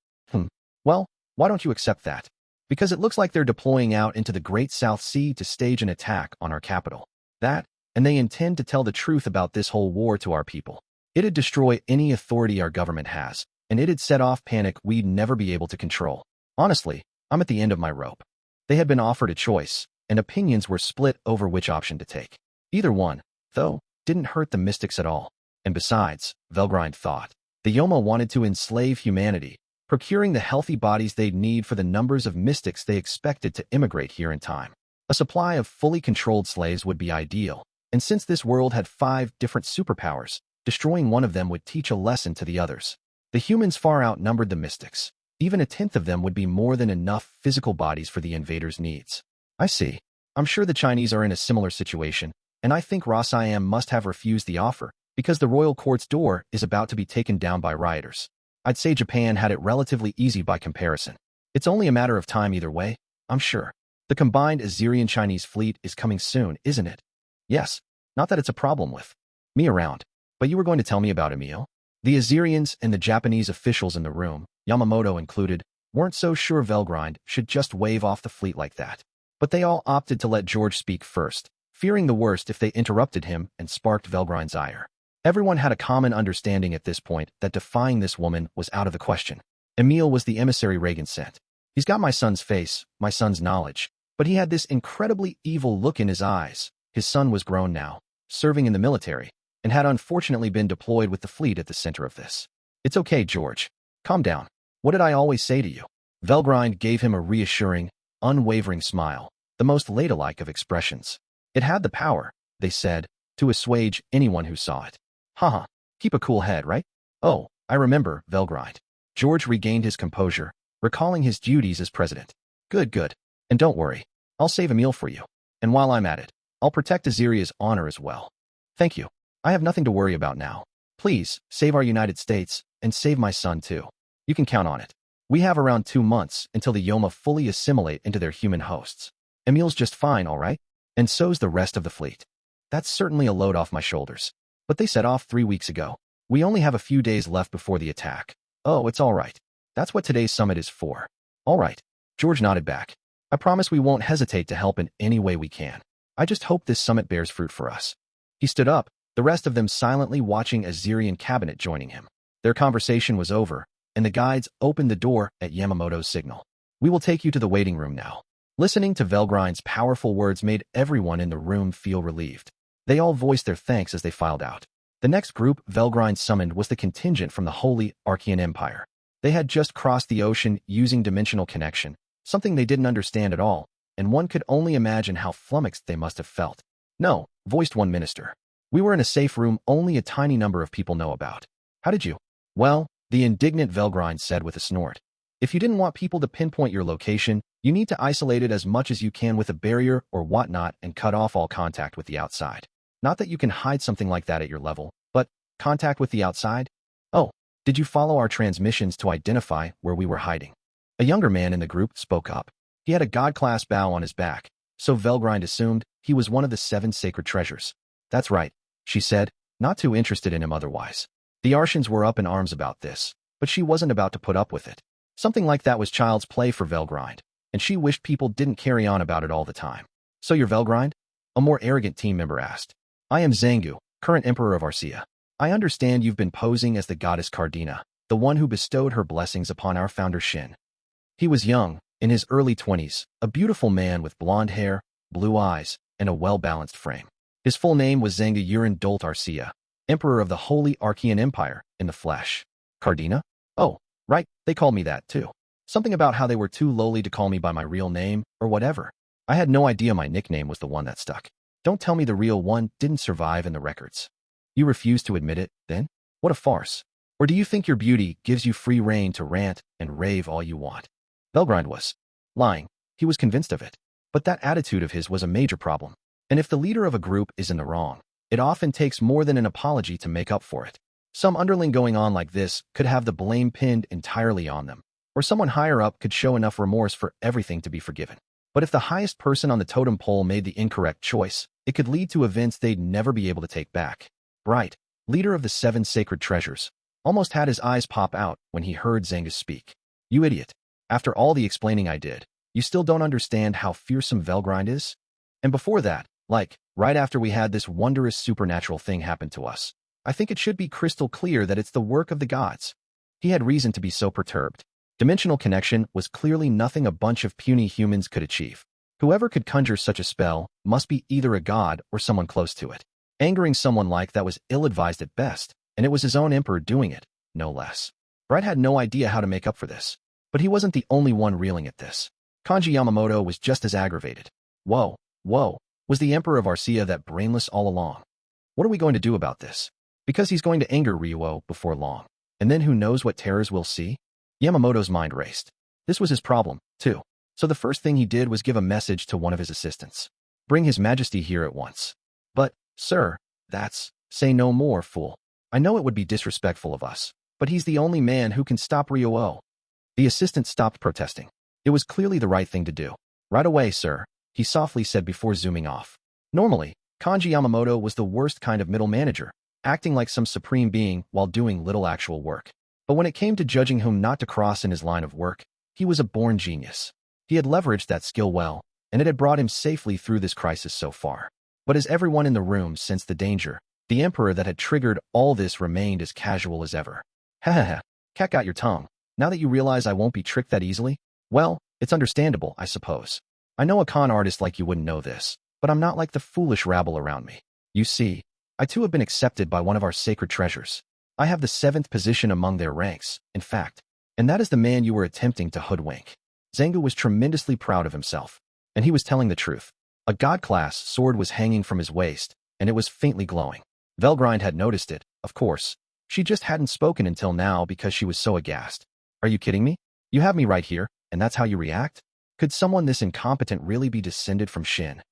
Speaker 1: Well, why don't you accept that? Because it looks like they're deploying out into the Great South Sea to stage an attack on our capital. That, and they intend to tell the truth about this whole war to our people. It'd destroy any authority our government has, and it'd set off panic we'd never be able to control. Honestly, I'm at the end of my rope. They had been offered a choice, and opinions were split over which option to take. Either one, though, didn't hurt the Mystics at all. And besides, Velgrind thought, The Yoma wanted to enslave humanity, procuring the healthy bodies they'd need for the numbers of mystics they expected to immigrate here in time. A supply of fully controlled slaves would be ideal, and since this world had 5 different superpowers, destroying one of them would teach a lesson to the others. The humans far outnumbered the mystics. Even a 10th of them would be more than enough physical bodies for the invaders' needs. I see. I'm sure the Chinese are in a similar situation, and I think Siam must have refused the offer, because the royal court's door is about to be taken down by rioters. I'd say Japan had it relatively easy by comparison. It's only a matter of time either way, I'm sure. The combined Assyrian-Chinese fleet is coming soon, isn't it? Yes, not that it's a problem with me around, but you were going to tell me about Emil? The Assyrians and the Japanese officials in the room, Yamamoto included, weren't so sure Velgrind should just wave off the fleet like that. But they all opted to let George speak first, fearing the worst if they interrupted him and sparked Velgrind's ire. Everyone had a common understanding at this point that defying this woman was out of the question. Emil was the emissary Reagan sent. He's got my son's face, my son's knowledge, but he had this incredibly evil look in his eyes. His son was grown now, serving in the military, and had unfortunately been deployed with the fleet at the center of this. It's okay, George. Calm down. What did I always say to you? Velgrind gave him a reassuring, unwavering smile, the most ladylike of expressions. It had the power, they said, to assuage anyone who saw it. Haha, keep a cool head, right? Oh, I remember, Velgrind. George regained his composure, recalling his duties as president. Good. And don't worry, I'll save Emil for you. And while I'm at it, I'll protect Aziria's honor as well. Thank you. I have nothing to worry about now. Please, save our United States, and save my son too. You can count on it. We have around 2 months until the Yoma fully assimilate into their human hosts. Emil's just fine, all right? And so's the rest of the fleet. That's certainly a load off my shoulders. But they set off 3 weeks ago. We only have a few days left before the attack. Oh, it's all right. That's what today's summit is for. All right. George nodded back. I promise we won't hesitate to help in any way we can. I just hope this summit bears fruit for us. He stood up, the rest of them silently watching Assyrian cabinet joining him. Their conversation was over, and the guides opened the door at Yamamoto's signal. We will take you to the waiting room now. Listening to Velgrind's powerful words made everyone in the room feel relieved. They all voiced their thanks as they filed out. The next group Velgrind summoned was the contingent from the Holy Archean Empire. They had just crossed the ocean using dimensional connection, something they didn't understand at all, and one could only imagine how flummoxed they must have felt. No, voiced one minister. We were in a safe room only a tiny number of people know about. How did you? Well, the indignant Velgrind said with a snort. If you didn't want people to pinpoint your location, you need to isolate it as much as you can with a barrier or whatnot and cut off all contact with the outside. Not that you can hide something like that at your level, but contact with the outside? Oh, did you follow our transmissions to identify where we were hiding? A younger man in the group spoke up. He had a god-class bow on his back, so Velgrind assumed he was one of the 7 sacred treasures. That's right, she said, not too interested in him otherwise. The Artians were up in arms about this, but she wasn't about to put up with it. Something like that was child's play for Velgrind, and she wished people didn't carry on about it all the time. So you're Velgrind? A more arrogant team member asked. I am Zangu, current emperor of Arcia. I understand you've been posing as the goddess Cardina, the one who bestowed her blessings upon our founder Shin. He was young, in his early 20s, a beautiful man with blonde hair, blue eyes, and a well-balanced frame. His full name was Zangu Urin Dolt Arcia, emperor of the Holy Archean Empire, in the flesh. Cardina? Oh, right, they called me that too. Something about how they were too lowly to call me by my real name, or whatever. I had no idea my nickname was the one that stuck. Don't tell me the real one didn't survive in the records. You refuse to admit it, then? What a farce. Or do you think your beauty gives you free rein to rant and rave all you want? Velgrind was lying. He was convinced of it. But that attitude of his was a major problem. And if the leader of a group is in the wrong, it often takes more than an apology to make up for it. Some underling going on like this could have the blame pinned entirely on them, or someone higher up could show enough remorse for everything to be forgiven. But if the highest person on the totem pole made the incorrect choice, it could lead to events they'd never be able to take back. Bright, leader of the 7 sacred treasures, almost had his eyes pop out when he heard Zangus speak. You idiot. After all the explaining I did, you still don't understand how fearsome Velgrind is? And before that, right after we had this wondrous supernatural thing happen to us, I think it should be crystal clear that it's the work of the gods. He had reason to be so perturbed. Dimensional connection was clearly nothing a bunch of puny humans could achieve. Whoever could conjure such a spell must be either a god or someone close to it. Angering someone like that was ill-advised at best, and it was his own emperor doing it. no less. Brett had no idea how to make up for this. But he wasn't the only one reeling at this. Kanji Yamamoto was just as aggravated. Whoa, was the Emperor of Arcia that brainless all along? What are we going to do about this? Because he's going to anger Ryuo before long. And then who knows what terrors we'll see? Yamamoto's mind raced. This was his problem, too. So the first thing he did was give a message to one of his assistants. Bring His Majesty here at once. But, sir, say no more, fool. I know it would be disrespectful of us, but he's the only man who can stop Ryuo. The assistant stopped protesting. It was clearly the right thing to do. Right away, sir, he softly said before zooming off. Normally, Kanji Yamamoto was the worst kind of middle manager, acting like some supreme being while doing little actual work. But when it came to judging whom not to cross in his line of work, he was a born genius. He had leveraged that skill well, and it had brought him safely through this crisis so far. But as everyone in the room sensed the danger, the emperor that had triggered all this remained as casual as ever. Ha, cat got your tongue. Now that you realize I won't be tricked that easily? Well, it's understandable, I suppose. I know a con artist like you wouldn't know this, but I'm not like the foolish rabble around me. You see, I too have been accepted by one of our sacred treasures. I have the 7th position among their ranks, in fact, and that is the man you were attempting to hoodwink. Zengu was tremendously proud of himself, and he was telling the truth. A god-class sword was hanging from his waist, and it was faintly glowing. Velgrind had noticed it, of course. She just hadn't spoken until now because she was so aghast. Are you kidding me? You have me right here, and that's how you react? Could someone this incompetent really be descended from Shin?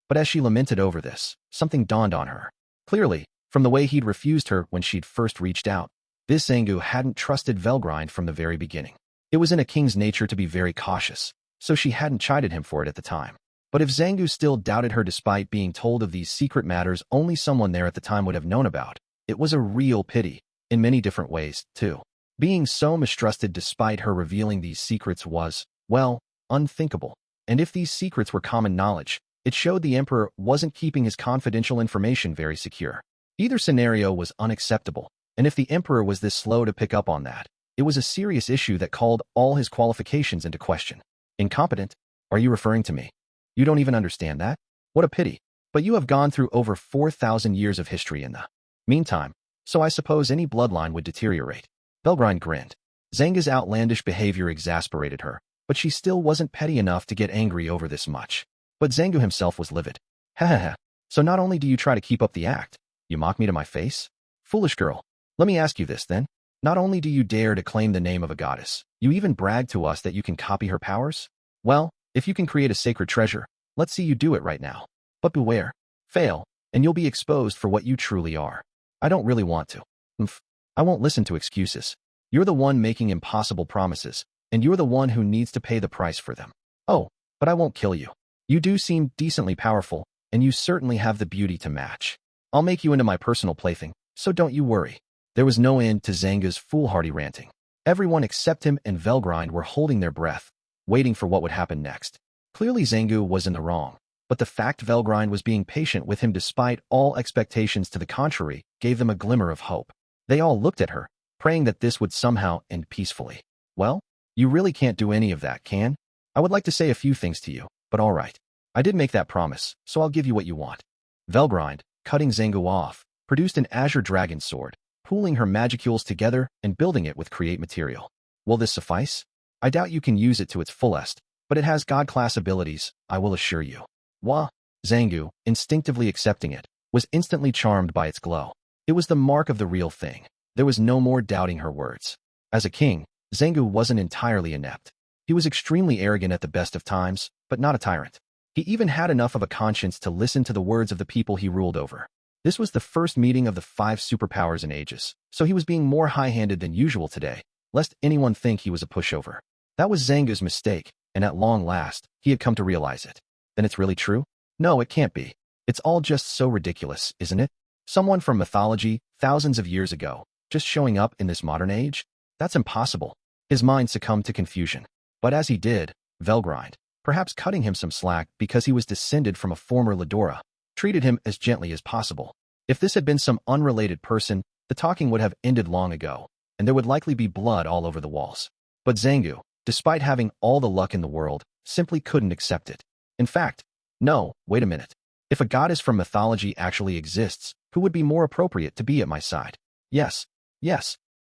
Speaker 1: But as she lamented over this, something dawned on her. Clearly, from the way he'd refused her when she'd first reached out, this Zengu hadn't trusted Velgrind from the very beginning. It was in a king's nature to be very cautious, so she hadn't chided him for it at the time. But if Zengu still doubted her despite being told of these secret matters only someone there at the time would have known about, it was a real pity, in many different ways, too. Being so mistrusted despite her revealing these secrets was, well, unthinkable. And if these secrets were common knowledge, it showed the Emperor wasn't keeping his confidential information very secure. Either scenario was unacceptable, and if the Emperor was this slow to pick up on that, it was a serious issue that called all his qualifications into question. Incompetent? Are you referring to me? You don't even understand that? What a pity. But you have gone through over 4,000 years of history in the meantime, so I suppose any bloodline would deteriorate. Velgrind grinned. Zenga's outlandish behavior exasperated her, but she still wasn't petty enough to get angry over this much. But Zengu himself was livid. Ha, so not only do you try to keep up the act, you mock me to my face? Foolish girl. Let me ask you this then. Not only do you dare to claim the name of a goddess, you even brag to us that you can copy her powers? Well, if you can create a sacred treasure, let's see you do it right now. But beware. Fail, and you'll be exposed for what you truly are. I don't really want to. I won't listen to excuses. You're the one making impossible promises, and you're the one who needs to pay the price for them. Oh, but I won't kill you. You do seem decently powerful, and you certainly have the beauty to match. I'll make you into my personal plaything, so don't you worry. There was no end to Zenga's foolhardy ranting. Everyone except him and Velgrind were holding their breath, waiting for what would happen next. Clearly Zengu was in the wrong, but the fact Velgrind was being patient with him despite all expectations to the contrary gave them a glimmer of hope. They all looked at her, praying that this would somehow end peacefully. Well, you really can't do any of that, can? I would like to say a few things to you, but all right. I did make that promise, so I'll give you what you want. Velgrind, cutting Zengu off, produced an azure dragon sword, pooling her magicules together and building it with create material. Will this suffice? I doubt you can use it to its fullest, but it has god-class abilities, I will assure you. Wah! Zengu, instinctively accepting it, was instantly charmed by its glow. It was the mark of the real thing. There was no more doubting her words. As a king, Zengu wasn't entirely inept. He was extremely arrogant at the best of times, but not a tyrant. He even had enough of a conscience to listen to the words of the people he ruled over. This was the first meeting of the 5 superpowers in ages, so he was being more high-handed than usual today, lest anyone think he was a pushover. That was Zengu's mistake, and at long last, he had come to realize it. Then it's really true? No, it can't be. It's all just so ridiculous, isn't it? Someone from mythology, thousands of years ago, just showing up in this modern age? That's impossible. His mind succumbed to confusion. But as he did, Velgrind, perhaps cutting him some slack because he was descended from a former Ledora, treated him as gently as possible. If this had been some unrelated person, the talking would have ended long ago, and there would likely be blood all over the walls. But Zengu, despite having all the luck in the world, simply couldn't accept it. In fact, no, wait a minute. If a goddess from mythology actually exists, who would be more appropriate to be at my side? Yes,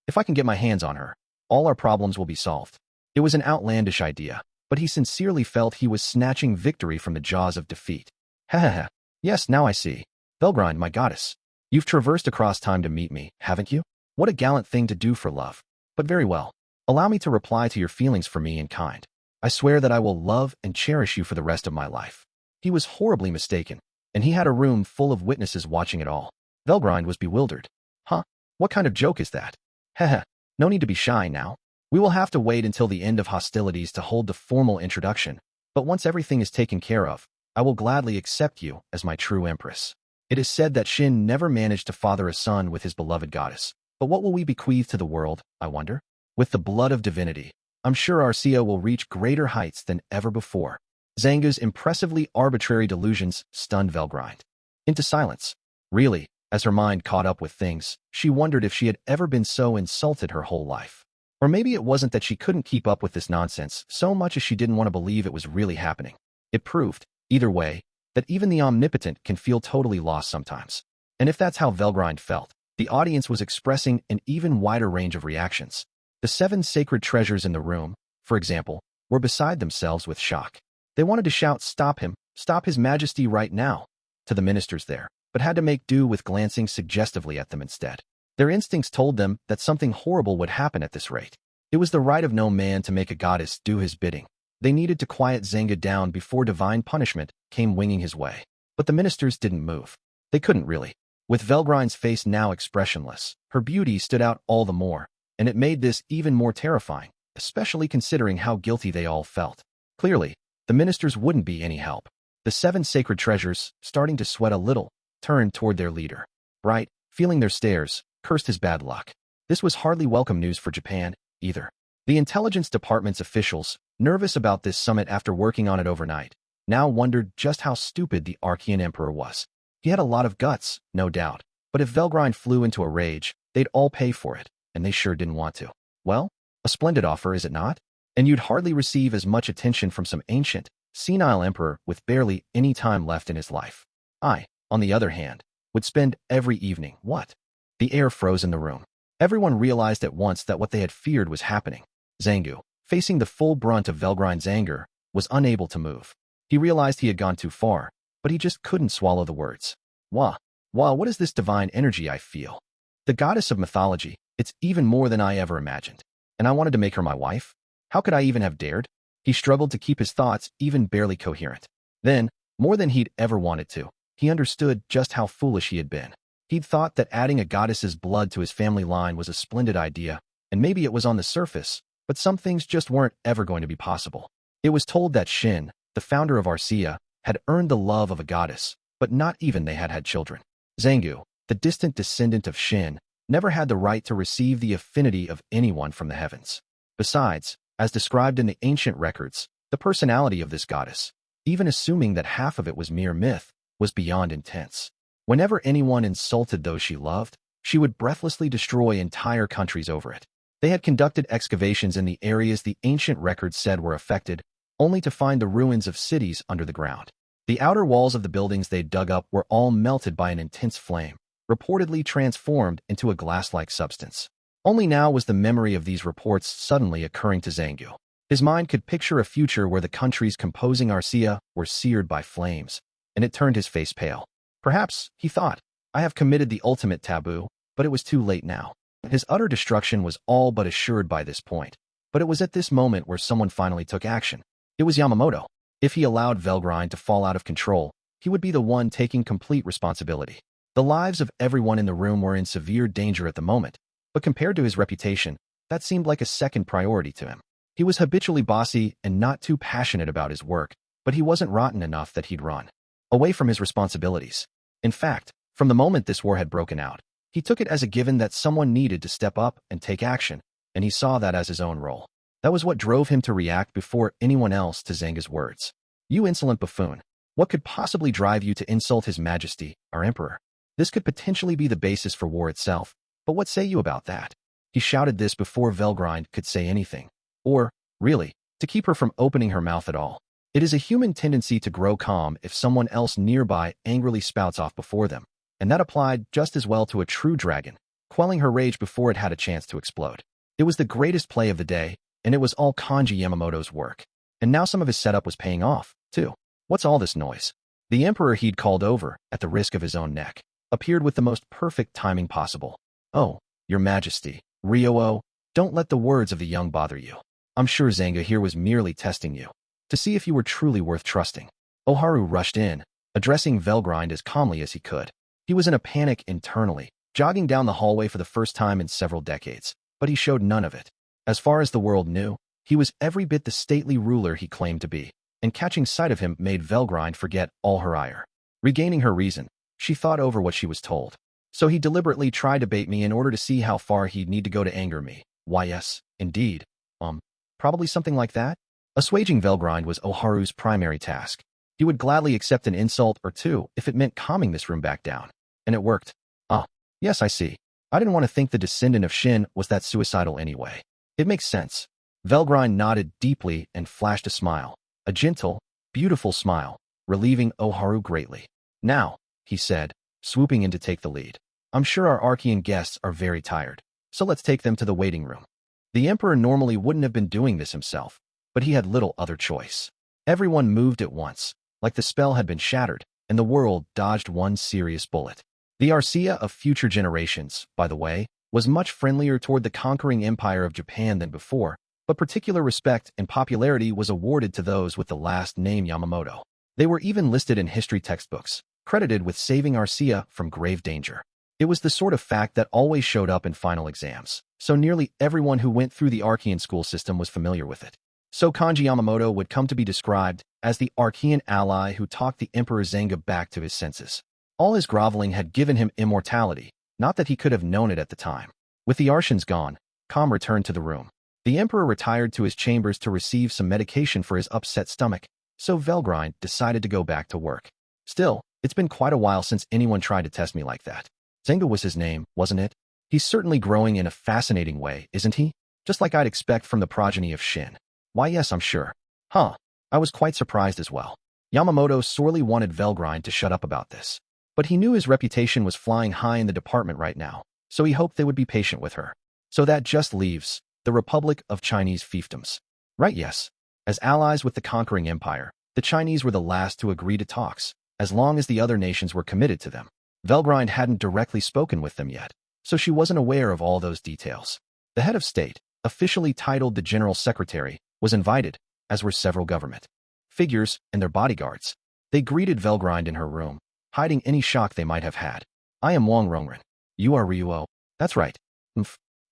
Speaker 1: If I can get my hands on her, all our problems will be solved. It was an outlandish idea, but he sincerely felt he was snatching victory from the jaws of defeat. Hehehe. Yes, now I see. Velgrind, my goddess. You've traversed across time to meet me, haven't you? What a gallant thing to do for love. But very well. Allow me to reply to your feelings for me in kind. I swear that I will love and cherish you for the rest of my life. He was horribly mistaken, and he had a room full of witnesses watching it all. Velgrind was bewildered. Huh? What kind of joke is that? Heh. No need to be shy now. We will have to wait until the end of hostilities to hold the formal introduction, but once everything is taken care of, I will gladly accept you as my true empress. It is said that Shin never managed to father a son with his beloved goddess. But what will we bequeath to the world, I wonder? With the blood of divinity, I'm sure Arcia will reach greater heights than ever before. Zanga's impressively arbitrary delusions stunned Velgrind into silence. Really, as her mind caught up with things, she wondered if she had ever been so insulted her whole life. Or maybe it wasn't that she couldn't keep up with this nonsense so much as she didn't want to believe it was really happening. It proved, either way, that even the omnipotent can feel totally lost sometimes. And if that's how Velgrind felt, the audience was expressing an even wider range of reactions. The 7 sacred treasures in the room, for example, were beside themselves with shock. They wanted to shout, "Stop him! Stop His Majesty right now!" to the ministers there, but had to make do with glancing suggestively at them instead. Their instincts told them that something horrible would happen at this rate. It was the right of no man to make a goddess do his bidding. They needed to quiet Zanga down before divine punishment came winging his way. But the ministers didn't move. They couldn't really. With Velgrind's face now expressionless, her beauty stood out all the more, and it made this even more terrifying, especially considering how guilty they all felt. Clearly, the ministers wouldn't be any help. The 7 sacred treasures, starting to sweat a little, turned toward their leader. Bright, feeling their stares, cursed his bad luck. This was hardly welcome news for Japan, either. The intelligence department's officials, nervous about this summit after working on it overnight, now wondered just how stupid the Archean Emperor was. He had a lot of guts, no doubt, but if Velgrind flew into a rage, they'd all pay for it, and they sure didn't want to. Well, a splendid offer, is it not? And you'd hardly receive as much attention from some ancient, senile emperor with barely any time left in his life. I, on the other hand, would spend every evening, what? The air froze in the room. Everyone realized at once that what they had feared was happening. Zangu, facing the full brunt of Velgrind's anger, was unable to move. He realized he had gone too far, but he just couldn't swallow the words. Wah, what is this divine energy I feel? The goddess of mythology, it's even more than I ever imagined. And I wanted to make her my wife? How could I even have dared? He struggled to keep his thoughts even barely coherent. Then, more than he'd ever wanted to, he understood just how foolish he had been. He'd thought that adding a goddess's blood to his family line was a splendid idea, and maybe it was on the surface, but some things just weren't ever going to be possible. It was told that Shin, the founder of Arcia, had earned the love of a goddess, but not even they had children. Zangu, the distant descendant of Shin, never had the right to receive the affinity of anyone from the heavens. Besides, as described in the ancient records, the personality of this goddess, even assuming that half of it was mere myth, was beyond intense. Whenever anyone insulted those she loved, she would breathlessly destroy entire countries over it. They had conducted excavations in the areas the ancient records said were affected, only to find the ruins of cities under the ground. The outer walls of the buildings they'd dug up were all melted by an intense flame, reportedly transformed into a glass-like substance. Only now was the memory of these reports suddenly occurring to Zangu. His mind could picture a future where the countries composing Arcia were seared by flames, and it turned his face pale. Perhaps, he thought, I have committed the ultimate taboo, but it was too late now. His utter destruction was all but assured by this point, but it was at this moment where someone finally took action. It was Yamamoto. If he allowed Velgrind to fall out of control, he would be the one taking complete responsibility. The lives of everyone in the room were in severe danger at the moment, but compared to his reputation, that seemed like a second priority to him. He was habitually bossy and not too passionate about his work, but he wasn't rotten enough that he'd run away from his responsibilities. In fact, from the moment this war had broken out, he took it as a given that someone needed to step up and take action, and he saw that as his own role. That was what drove him to react before anyone else to Zanga's words. You insolent buffoon. What could possibly drive you to insult His Majesty, our Emperor? This could potentially be the basis for war itself, but what say you about that? He shouted this before Velgrind could say anything. Or, really, to keep her from opening her mouth at all. It is a human tendency to grow calm if someone else nearby angrily spouts off before them, and that applied just as well to a true dragon, quelling her rage before it had a chance to explode. It was the greatest play of the day, and it was all Kanji Yamamoto's work. And now some of his setup was paying off, too. What's all this noise? The emperor he'd called over, at the risk of his own neck, appeared with the most perfect timing possible. Oh, your majesty, Ryō, don't let the words of the young bother you. I'm sure Zanga here was merely testing you, to see if you were truly worth trusting. Oharu rushed in, addressing Velgrind as calmly as he could. He was in a panic internally, jogging down the hallway for the first time in several decades, but he showed none of it. As far as the world knew, he was every bit the stately ruler he claimed to be, and catching sight of him made Velgrind forget all her ire. Regaining her reason, she thought over what she was told. So he deliberately tried to bait me in order to see how far he'd need to go to anger me. Why yes, indeed. Probably something like that? Assuaging Velgrind was Oharu's primary task. He would gladly accept an insult or two if it meant calming this room back down. And it worked. Yes, I see. I didn't want to think the descendant of Shin was that suicidal anyway. It makes sense. Velgrind nodded deeply and flashed a smile. A gentle, beautiful smile, relieving Oharu greatly. Now, he said, swooping in to take the lead. I'm sure our Archean guests are very tired, so let's take them to the waiting room. The emperor normally wouldn't have been doing this himself, but he had little other choice. Everyone moved at once, like the spell had been shattered, and the world dodged one serious bullet. The Arcia of future generations, by the way, was much friendlier toward the conquering empire of Japan than before, but particular respect and popularity was awarded to those with the last name Yamamoto. They were even listed in history textbooks, credited with saving Arcia from grave danger. It was the sort of fact that always showed up in final exams, so nearly everyone who went through the Archean school system was familiar with it. So Kanji Yamamoto would come to be described as the Archean ally who talked the Emperor Zanga back to his senses. All his groveling had given him immortality, not that he could have known it at the time. With the Archons gone, calm returned to the room. The Emperor retired to his chambers to receive some medication for his upset stomach, so Velgrind decided to go back to work. Still, it's been quite a while since anyone tried to test me like that. Zanga was his name, wasn't it? He's certainly growing in a fascinating way, isn't he? Just like I'd expect from the progeny of Shin. Why yes, I'm sure. I was quite surprised as well. Yamamoto sorely wanted Velgrind to shut up about this. But he knew his reputation was flying high in the department right now, so he hoped they would be patient with her. So that just leaves the Republic of Chinese Fiefdoms. Right, yes. As allies with the conquering empire, the Chinese were the last to agree to talks, as long as the other nations were committed to them. Velgrind hadn't directly spoken with them yet, so she wasn't aware of all those details. The head of state, officially titled the General Secretary, was invited, as were several government figures and their bodyguards. They greeted Velgrind in her room, hiding any shock they might have had. I am Wang Rongren. You are Ryuo. That's right.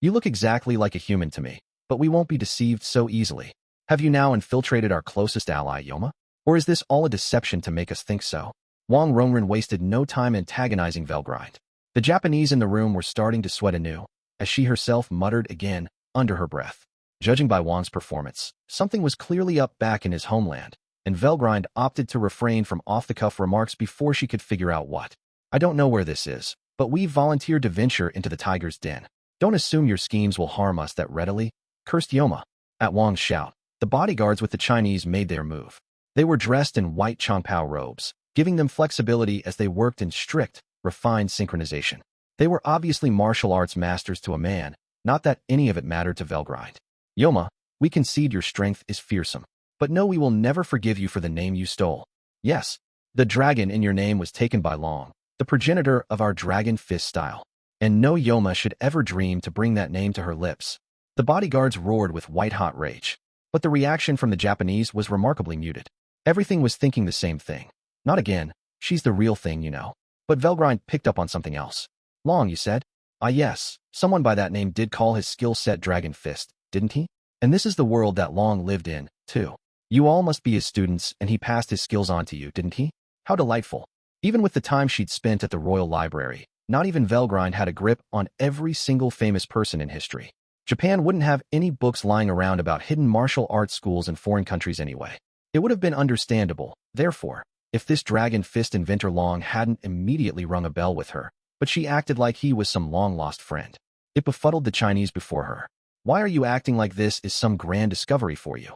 Speaker 1: You look exactly like a human to me, but we won't be deceived so easily. Have you now infiltrated our closest ally, Yoma? Or is this all a deception to make us think so? Wang Rongren wasted no time antagonizing Velgrind. The Japanese in the room were starting to sweat anew, as she herself muttered again, under her breath. Judging by Wang's performance, something was clearly up back in his homeland, and Velgrind opted to refrain from off-the-cuff remarks before she could figure out what. I don't know where this is, but we volunteered to venture into the tiger's den. Don't assume your schemes will harm us that readily, cursed Yoma. At Wang's shout, the bodyguards with the Chinese made their move. They were dressed in white Chongpao robes, giving them flexibility as they worked in strict, refined synchronization. They were obviously martial arts masters to a man, not that any of it mattered to Velgrind. Yoma, we concede your strength is fearsome, but no, we will never forgive you for the name you stole. Yes, the dragon in your name was taken by Long, the progenitor of our dragon fist style, and no Yoma should ever dream to bring that name to her lips. The bodyguards roared with white-hot rage, but the reaction from the Japanese was remarkably muted. Everything was thinking the same thing. Not again, she's the real thing, you know. But Velgrind picked up on something else. Long, you said? Ah yes, someone by that name did call his skill set Dragon Fist, didn't he? And this is the world that Long lived in, too. You all must be his students, and he passed his skills on to you, didn't he? How delightful. Even with the time she'd spent at the Royal Library, not even Velgrind had a grip on every single famous person in history. Japan wouldn't have any books lying around about hidden martial arts schools in foreign countries anyway. It would have been understandable, therefore, if this Dragon Fist inventor Long hadn't immediately rung a bell with her, but she acted like he was some long-lost friend. It befuddled the Chinese before her. Why are you acting like this is some grand discovery for you?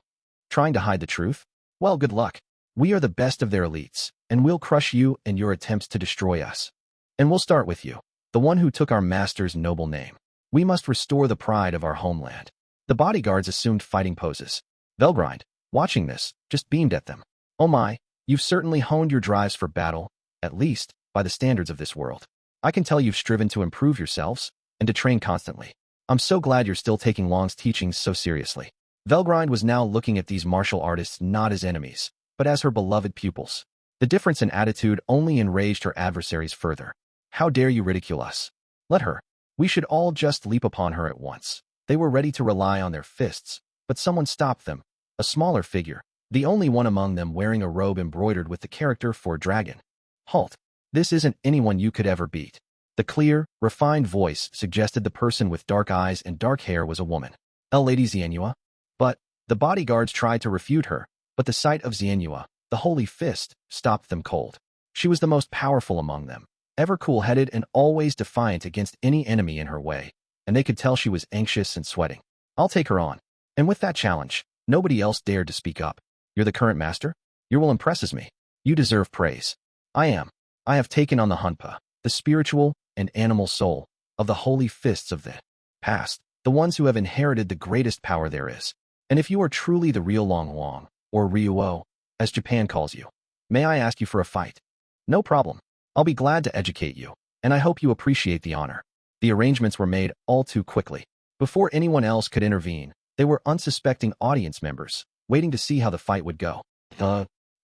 Speaker 1: Trying to hide the truth? Well, good luck. We are the best of their elites, and we'll crush you and your attempts to destroy us. And we'll start with you. the one who took our master's noble name. We must restore the pride of our homeland. The bodyguards assumed fighting poses. Velgrind, watching this, just beamed at them. Oh my, you've certainly honed your drives for battle, at least, by the standards of this world. I can tell you've striven to improve yourselves, and to train constantly. I'm so glad you're still taking Long's teachings so seriously. Velgrind was now looking at these martial artists not as enemies, but as her beloved pupils. The difference in attitude only enraged her adversaries further. How dare you ridicule us? Let her. We should all just leap upon her at once. They were ready to rely on their fists, but someone stopped them. A smaller figure, the only one among them wearing a robe embroidered with the character for dragon. Halt. This isn't anyone you could ever beat. The clear, refined voice suggested the person with dark eyes and dark hair was a woman. Lady Xianhua? But the bodyguards tried to refute her, but the sight of Xianhua, the holy fist, stopped them cold. She was the most powerful among them, ever cool-headed and always defiant against any enemy in her way, and they could tell she was anxious and sweating. I'll take her on. And with that challenge, nobody else dared to speak up. You're the current master? Your will impresses me. You deserve praise. I am. I have taken on the Hunpa, the spiritual and animal soul of the holy fists of the past, the ones who have inherited the greatest power there is. And if you are truly the real Long Wang, or Ryuo, as Japan calls you, may I ask you for a fight? No problem. I'll be glad to educate you, and I hope you appreciate the honor. The arrangements were made all too quickly. Before anyone else could intervene, they were unsuspecting audience members, waiting to see how the fight would go.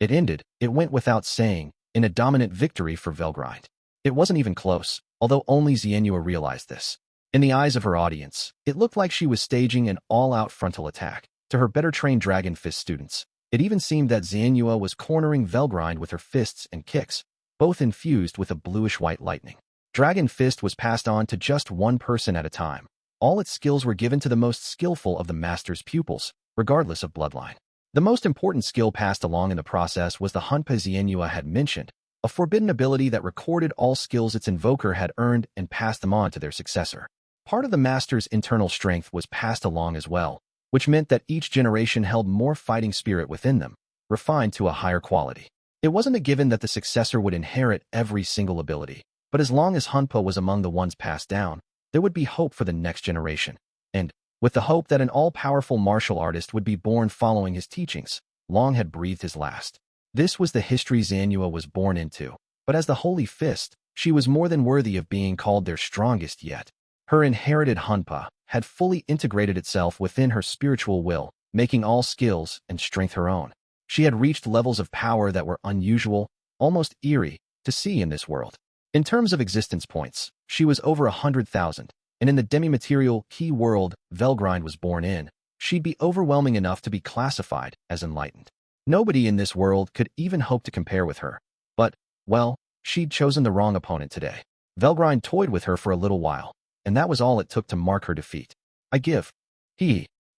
Speaker 1: It ended, it went without saying, in a dominant victory for Velgrind. It wasn't even close, although only Xianhua realized this. In the eyes of her audience, it looked like she was staging an all-out frontal attack to her better-trained Dragon Fist students. It even seemed that Xianhua was cornering Velgrind with her fists and kicks, both infused with a bluish-white lightning. Dragon Fist was passed on to just one person at a time. All its skills were given to the most skillful of the master's pupils, regardless of bloodline. The most important skill passed along in the process was the Hunpa Xianhua had mentioned, a forbidden ability that recorded all skills its invoker had earned and passed them on to their successor. Part of the master's internal strength was passed along as well, which meant that each generation held more fighting spirit within them, refined to a higher quality. It wasn't a given that the successor would inherit every single ability, but as long as Hunpa was among the ones passed down, there would be hope for the next generation. And, with the hope that an all-powerful martial artist would be born following his teachings, Long had breathed his last. This was the history Xianhua was born into, but as the Holy Fist, she was more than worthy of being called their strongest yet. Her inherited Hunpa had fully integrated itself within her spiritual will, making all skills and strength her own. She had reached levels of power that were unusual, almost eerie, to see in this world. In terms of existence points, she was over 100,000, and in the demi-material key world Velgrind was born in, she'd be overwhelming enough to be classified as enlightened. Nobody in this world could even hope to compare with her. But, well, she'd chosen the wrong opponent today. Velgrind toyed with her for a little while, and that was all it took to mark her defeat. I give.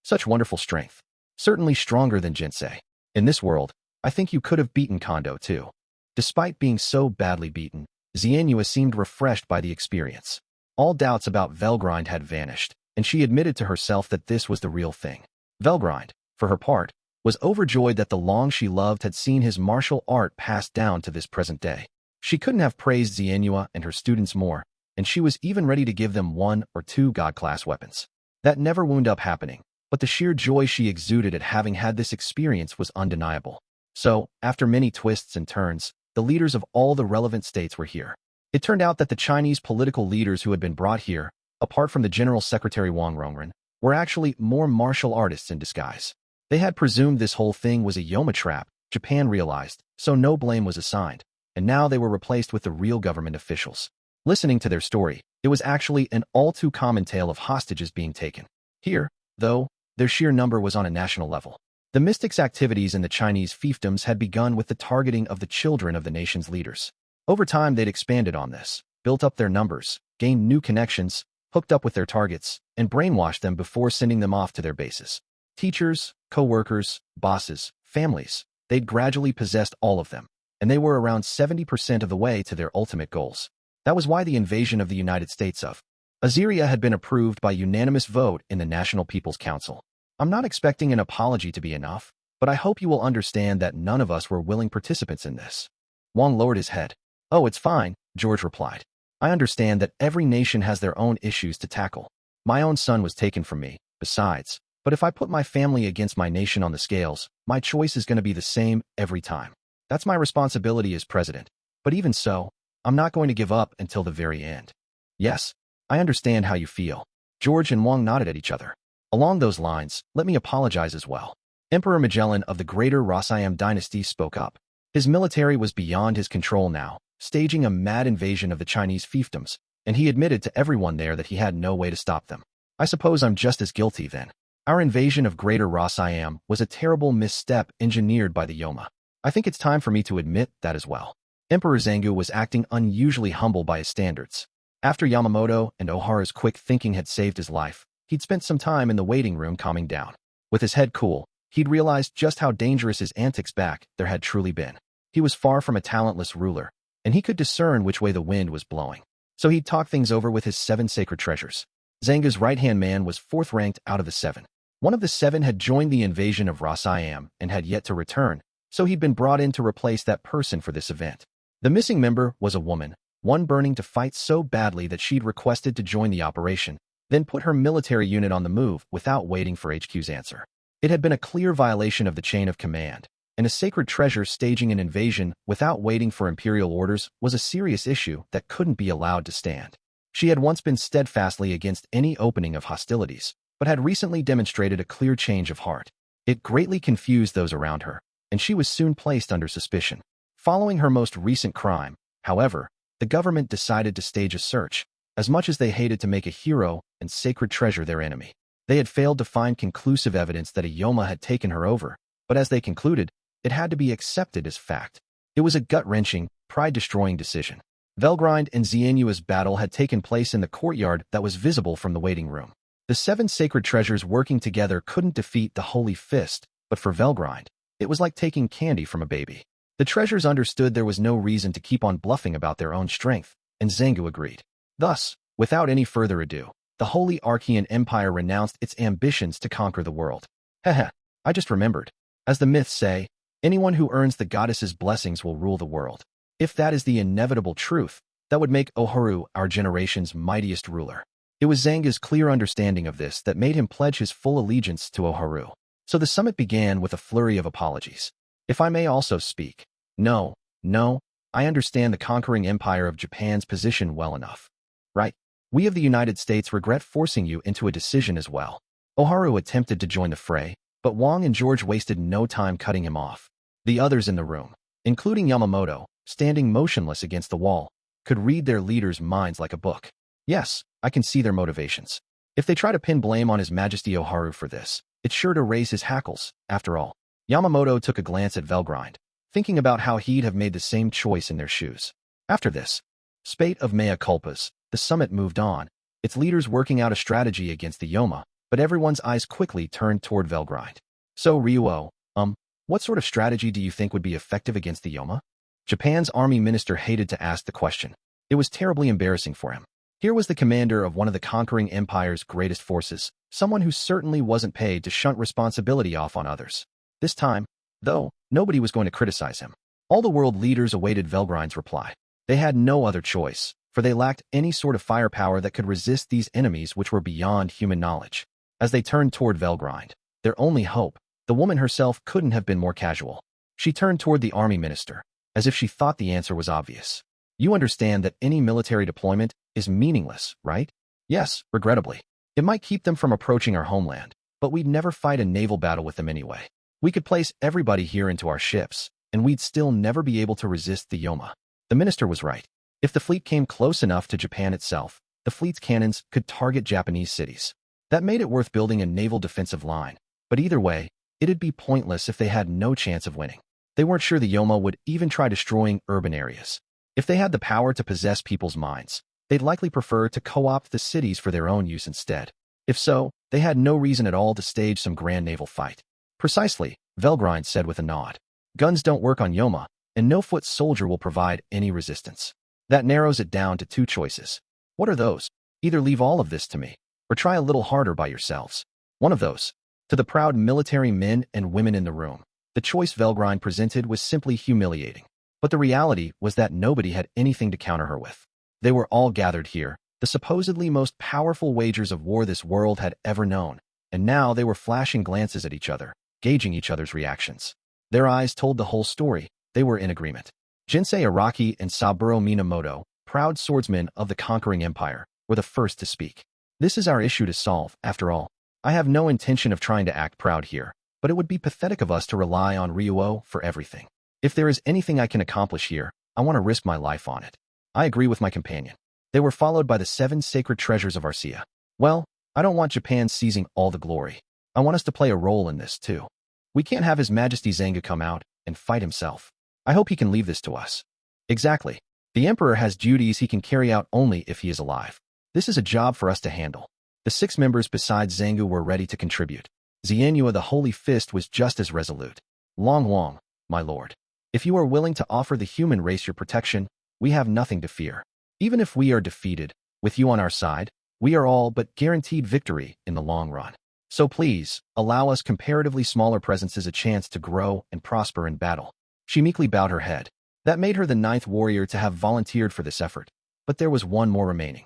Speaker 1: Such wonderful strength. Certainly stronger than Jinsei. In this world, I think you could have beaten Kondo too. Despite being so badly beaten, Xianhua seemed refreshed by the experience. All doubts about Velgrind had vanished, and she admitted to herself that this was the real thing. Velgrind, for her part, was overjoyed that the Long she loved had seen his martial art passed down to this present day. She couldn't have praised Xianhua and her students more, and she was even ready to give them 1 or 2 god-class weapons. That never wound up happening, but the sheer joy she exuded at having had this experience was undeniable. So, after many twists and turns, the leaders of all the relevant states were here. It turned out that the Chinese political leaders who had been brought here, apart from the General Secretary Wang Rongren, were actually more martial artists in disguise. They had presumed this whole thing was a Yoma trap, Japan realized, so no blame was assigned, and now they were replaced with the real government officials. Listening to their story, it was actually an all-too-common tale of hostages being taken. Here, though, their sheer number was on a national level. The mystics' activities in the Chinese fiefdoms had begun with the targeting of the children of the nation's leaders. Over time, they'd expanded on this, built up their numbers, gained new connections, hooked up with their targets, and brainwashed them before sending them off to their bases. Teachers, co-workers, bosses, families, they'd gradually possessed all of them, and they were around 70% of the way to their ultimate goals. That was why the invasion of the United States of Azyria had been approved by unanimous vote in the National People's Council. I'm not expecting an apology to be enough, but I hope you will understand that none of us were willing participants in this. Wang lowered his head. Oh, it's fine, George replied. I understand that every nation has their own issues to tackle. My own son was taken from me, besides. But if I put my family against my nation on the scales, my choice is going to be the same every time. That's my responsibility as president. But even so, I'm not going to give up until the very end. Yes, I understand how you feel. George and Wang nodded at each other. Along those lines, let me apologize as well. Emperor Magellan of the Greater Rosayam dynasty spoke up. His military was beyond his control now, staging a mad invasion of the Chinese fiefdoms, and he admitted to everyone there that he had no way to stop them. I suppose I'm just as guilty then. Our invasion of Greater Rosayam was a terrible misstep engineered by the Yoma. I think it's time for me to admit that as well. Emperor Zengu was acting unusually humble by his standards. After Yamamoto and Oharu's quick thinking had saved his life, he'd spent some time in the waiting room calming down. With his head cool, he'd realized just how dangerous his antics back there had truly been. He was far from a talentless ruler, and he could discern which way the wind was blowing. So he'd talk things over with his 7 sacred treasures. Zengu's right-hand man was 4th ranked out of the 7. One of the 7 had joined the invasion of Rosayam and had yet to return, so he'd been brought in to replace that person for this event. The missing member was a woman, one burning to fight so badly that she'd requested to join the operation, then put her military unit on the move without waiting for HQ's answer. It had been a clear violation of the chain of command, and a sacred treasure staging an invasion without waiting for imperial orders was a serious issue that couldn't be allowed to stand. She had once been steadfastly against any opening of hostilities, but had recently demonstrated a clear change of heart. It greatly confused those around her, and she was soon placed under suspicion. Following her most recent crime, however, the government decided to stage a search. As much as they hated to make a hero and sacred treasure their enemy, they had failed to find conclusive evidence that a Yoma had taken her over, but as they concluded, it had to be accepted as fact. It was a gut-wrenching, pride-destroying decision. Velgrind and Xianyua's battle had taken place in the courtyard that was visible from the waiting room. The 7 sacred treasures working together couldn't defeat the Holy Fist, but for Velgrind, it was like taking candy from a baby. The treasures understood there was no reason to keep on bluffing about their own strength, and Zengu agreed. Thus, without any further ado, the Holy Archean Empire renounced its ambitions to conquer the world. Heh, I just remembered. As the myths say, anyone who earns the goddess's blessings will rule the world. If that is the inevitable truth, that would make Oharu our generation's mightiest ruler. It was Zanga's clear understanding of this that made him pledge his full allegiance to Oharu. So the summit began with a flurry of apologies. If I may also speak. No, I understand the conquering empire of Japan's position well enough. Right? We of the United States regret forcing you into a decision as well. Oharu attempted to join the fray, but Wang and George wasted no time cutting him off. The others in the room, including Yamamoto, standing motionless against the wall, could read their leaders' minds like a book. Yes, I can see their motivations. If they try to pin blame on His Majesty Oharu for this, it's sure to raise his hackles, after all. Yamamoto took a glance at Velgrind, thinking about how he'd have made the same choice in their shoes. After this spate of mea culpas, the summit moved on, its leaders working out a strategy against the Yoma, but everyone's eyes quickly turned toward Velgrind. So Ryuo, what sort of strategy do you think would be effective against the Yoma? Japan's army minister hated to ask the question. It was terribly embarrassing for him. Here was the commander of one of the conquering empire's greatest forces, someone who certainly wasn't paid to shunt responsibility off on others. This time, though, nobody was going to criticize him. All the world leaders awaited Velgrind's reply. They had no other choice, for they lacked any sort of firepower that could resist these enemies which were beyond human knowledge. As they turned toward Velgrind, their only hope, the woman herself couldn't have been more casual. She turned toward the army minister, as if she thought the answer was obvious. You understand that any military deployment is meaningless, right? Yes, regrettably. It might keep them from approaching our homeland, but we'd never fight a naval battle with them anyway. We could place everybody here into our ships, and we'd still never be able to resist the Yoma. The minister was right. If the fleet came close enough to Japan itself, the fleet's cannons could target Japanese cities. That made it worth building a naval defensive line, but either way, it'd be pointless if they had no chance of winning. They weren't sure the Yoma would even try destroying urban areas. If they had the power to possess people's minds, they'd likely prefer to co-opt the cities for their own use instead. If so, they had no reason at all to stage some grand naval fight. Precisely, Velgrind said with a nod. Guns don't work on Yoma, and no foot soldier will provide any resistance. That narrows it down to 2 choices. What are those? Either leave all of this to me, or try a little harder by yourselves. One of those. To the proud military men and women in the room, the choice Velgrind presented was simply humiliating. But the reality was that nobody had anything to counter her with. They were all gathered here, the supposedly most powerful wagers of war this world had ever known, and now they were flashing glances at each other, gauging each other's reactions. Their eyes told the whole story. They were in agreement. Jinsei Araki and Saburo Minamoto, proud swordsmen of the conquering empire, were the first to speak. This is our issue to solve, after all. I have no intention of trying to act proud here, but it would be pathetic of us to rely on Ryuo for everything. If there is anything I can accomplish here, I want to risk my life on it. I agree with my companion. They were followed by the 7 sacred treasures of Arcia. Well, I don't want Japan seizing all the glory. I want us to play a role in this, too. We can't have His Majesty Zenga come out and fight himself. I hope he can leave this to us. Exactly. The Emperor has duties he can carry out only if he is alive. This is a job for us to handle. The 6 members besides Zengu were ready to contribute. Xianyue the Holy Fist was just as resolute. Long, my lord. If you are willing to offer the human race your protection, we have nothing to fear. Even if we are defeated, with you on our side, we are all but guaranteed victory in the long run. So please, allow us comparatively smaller presences a chance to grow and prosper in battle. She meekly bowed her head. That made her the 9th warrior to have volunteered for this effort. But there was one more remaining.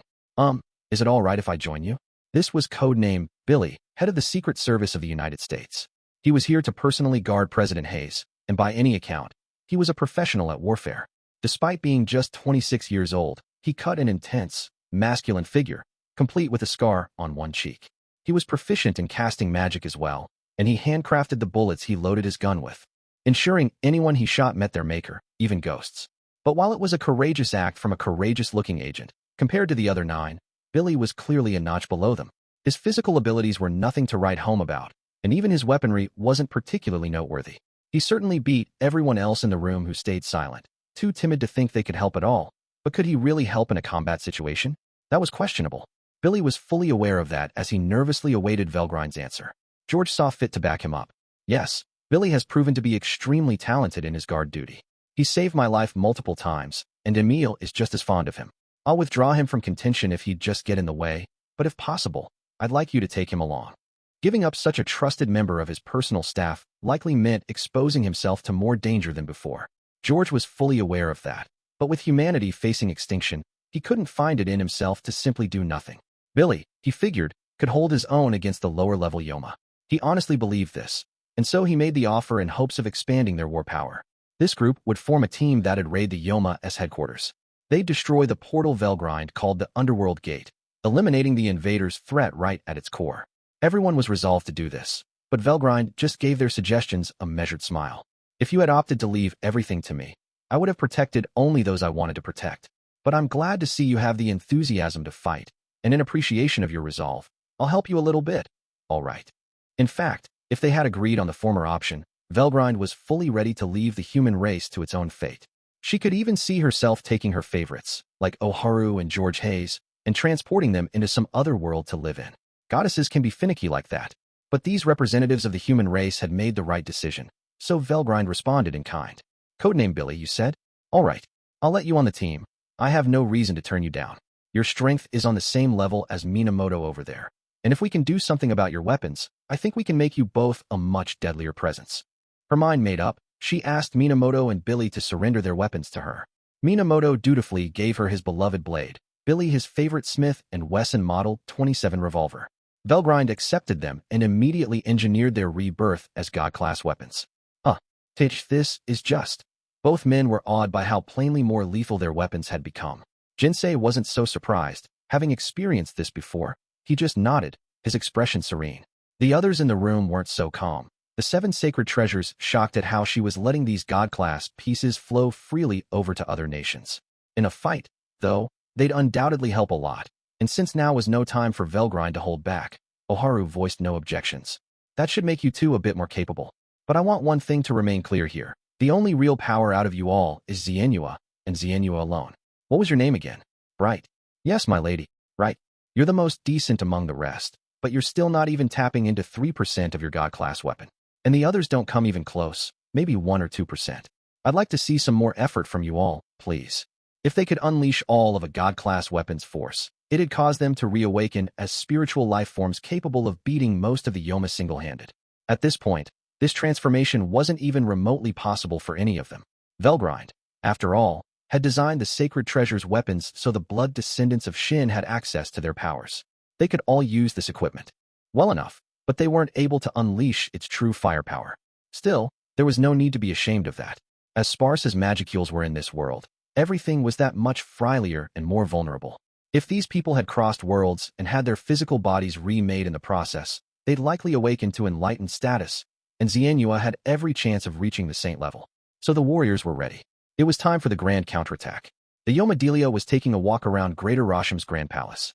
Speaker 1: Is it all right if I join you? This was codename Billy, head of the Secret Service of the United States. He was here to personally guard President Hayes, and by any account, he was a professional at warfare. Despite being just 26 years old, he cut an intense, masculine figure, complete with a scar on one cheek. He was proficient in casting magic as well, and he handcrafted the bullets he loaded his gun with, ensuring anyone he shot met their maker, even ghosts. But while it was a courageous act from a courageous-looking agent, compared to the other 9, Billy was clearly a notch below them. His physical abilities were nothing to write home about, and even his weaponry wasn't particularly noteworthy. He certainly beat everyone else in the room who stayed silent, too timid to think they could help at all. But could he really help in a combat situation? That was questionable. Billy was fully aware of that as he nervously awaited Velgrind's answer. George saw fit to back him up. Yes, Billy has proven to be extremely talented in his guard duty. He saved my life multiple times, and Emile is just as fond of him. I'll withdraw him from contention if he'd just get in the way, but if possible, I'd like you to take him along. Giving up such a trusted member of his personal staff likely meant exposing himself to more danger than before. George was fully aware of that, but with humanity facing extinction, he couldn't find it in himself to simply do nothing. Billy, he figured, could hold his own against the lower-level Yoma. He honestly believed this, and so he made the offer in hopes of expanding their war power. This group would form a team that'd raid the Yoma as headquarters. They'd destroy the portal Velgrind called the Underworld Gate, eliminating the invaders' threat right at its core. Everyone was resolved to do this, but Velgrind just gave their suggestions a measured smile. If you had opted to leave everything to me, I would have protected only those I wanted to protect. But I'm glad to see you have the enthusiasm to fight, and in appreciation of your resolve, I'll help you a little bit. All right. In fact, if they had agreed on the former option, Velgrind was fully ready to leave the human race to its own fate. She could even see herself taking her favorites, like Oharu and George Hayes, and transporting them into some other world to live in. Goddesses can be finicky like that, but these representatives of the human race had made the right decision, so Velgrind responded in kind. Codename Billy, you said? All right, I'll let you on the team. I have no reason to turn you down. Your strength is on the same level as Minamoto over there, and if we can do something about your weapons, I think we can make you both a much deadlier presence. Her mind made up, she asked Minamoto and Billy to surrender their weapons to her. Minamoto dutifully gave her his beloved blade, Billy his favorite Smith & Wesson Model 27 revolver. Velgrind accepted them and immediately engineered their rebirth as God-class weapons. This is just. Both men were awed by how plainly more lethal their weapons had become. Jinsei wasn't so surprised, having experienced this before. He just nodded, his expression serene. The others in the room weren't so calm. The 7 sacred treasures shocked at how she was letting these God-class pieces flow freely over to other nations. In a fight, though, they'd undoubtedly help a lot, and since now was no time for Velgrind to hold back, Oharu voiced no objections. That should make you two a bit more capable. But I want one thing to remain clear here. The only real power out of you all is Xianyue, and Xianyue alone. What was your name again? Bright. Yes, my lady. Right. You're the most decent among the rest, but you're still not even tapping into 3% of your God-class weapon. And the others don't come even close, maybe 1 or 2%. I'd like to see some more effort from you all, please. If they could unleash all of a God-class weapons force, it'd cause them to reawaken as spiritual life forms capable of beating most of the Yoma single-handed. At this point, this transformation wasn't even remotely possible for any of them. Velgrind, after all, had designed the sacred treasure's weapons so the blood descendants of Shin had access to their powers. They could all use this equipment well enough, but they weren't able to unleash its true firepower. Still, there was no need to be ashamed of that. As sparse as magicules were in this world, everything was that much frilier and more vulnerable. If these people had crossed worlds and had their physical bodies remade in the process, they'd likely awaken to enlightened status, and Xianyue had every chance of reaching the saint level. So the warriors were ready. It was time for the grand counterattack. The Yoma Delia was taking a walk around Greater Rasham's Grand Palace.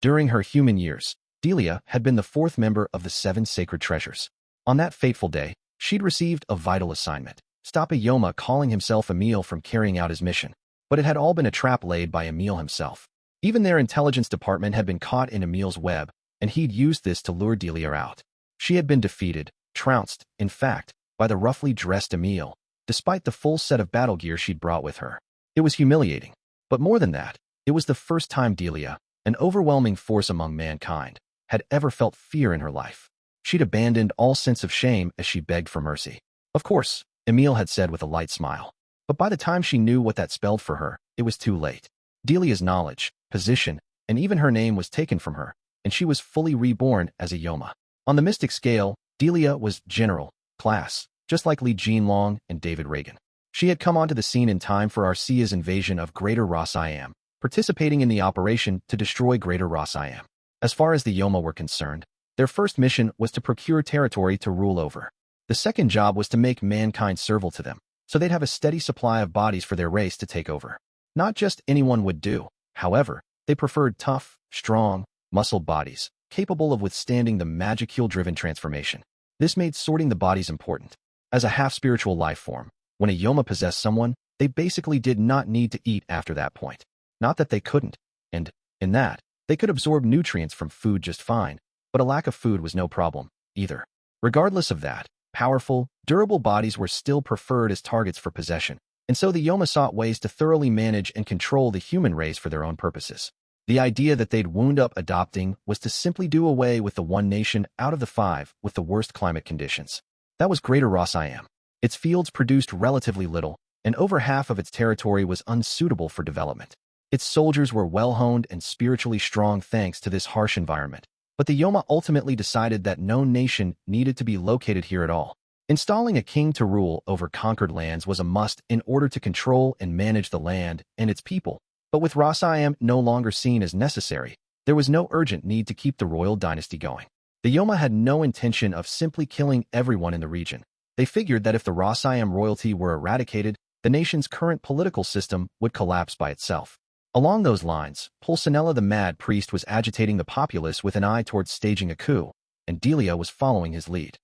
Speaker 1: During her human years, Delia had been the fourth member of the 7 sacred treasures. On that fateful day, she'd received a vital assignment: stop a Yoma calling himself Emil from carrying out his mission. But it had all been a trap laid by Emil himself. Even their intelligence department had been caught in Emil's web, and he'd used this to lure Delia out. She had been defeated, trounced, in fact, by the roughly dressed Emil, despite the full set of battle gear she'd brought with her. It was humiliating. But more than that, it was the first time Delia, an overwhelming force among mankind, had ever felt fear in her life. She'd abandoned all sense of shame as she begged for mercy. Of course, Emil had said with a light smile. But by the time she knew what that spelled for her, it was too late. Delia's knowledge, position, and even her name was taken from her, and she was fully reborn as a Yoma. On the mystic scale, Delia was general, class, just like Li Jinlong and David Reagan. She had come onto the scene in time for Arcea's invasion of Greater Rasayam, participating in the operation to destroy Greater Rasayam. As far as the Yoma were concerned, their first mission was to procure territory to rule over. The second job was to make mankind servile to them, so they'd have a steady supply of bodies for their race to take over. Not just anyone would do, however, they preferred tough, strong, muscled bodies, capable of withstanding the magicule-driven transformation. This made sorting the bodies important. As a half-spiritual life form, when a Yoma possessed someone, they basically did not need to eat after that point. Not that they couldn't, and, in that, they could absorb nutrients from food just fine, but a lack of food was no problem, either. Regardless of that, powerful, durable bodies were still preferred as targets for possession, and so the Yoma sought ways to thoroughly manage and control the human race for their own purposes. The idea that they'd wound up adopting was to simply do away with the one nation out of the 5 with the worst climate conditions. That was Greater Rasayam. Its fields produced relatively little, and over half of its territory was unsuitable for development. Its soldiers were well-honed and spiritually strong thanks to this harsh environment. But the Yoma ultimately decided that no nation needed to be located here at all. Installing a king to rule over conquered lands was a must in order to control and manage the land and its people. But with Rasayam no longer seen as necessary, there was no urgent need to keep the royal dynasty going. The Yoma had no intention of simply killing everyone in the region. They figured that if the Rasayam royalty were eradicated, the nation's current political system would collapse by itself. Along those lines, Pulcinella the Mad Priest was agitating the populace with an eye towards staging a coup, and Delia was following his lead.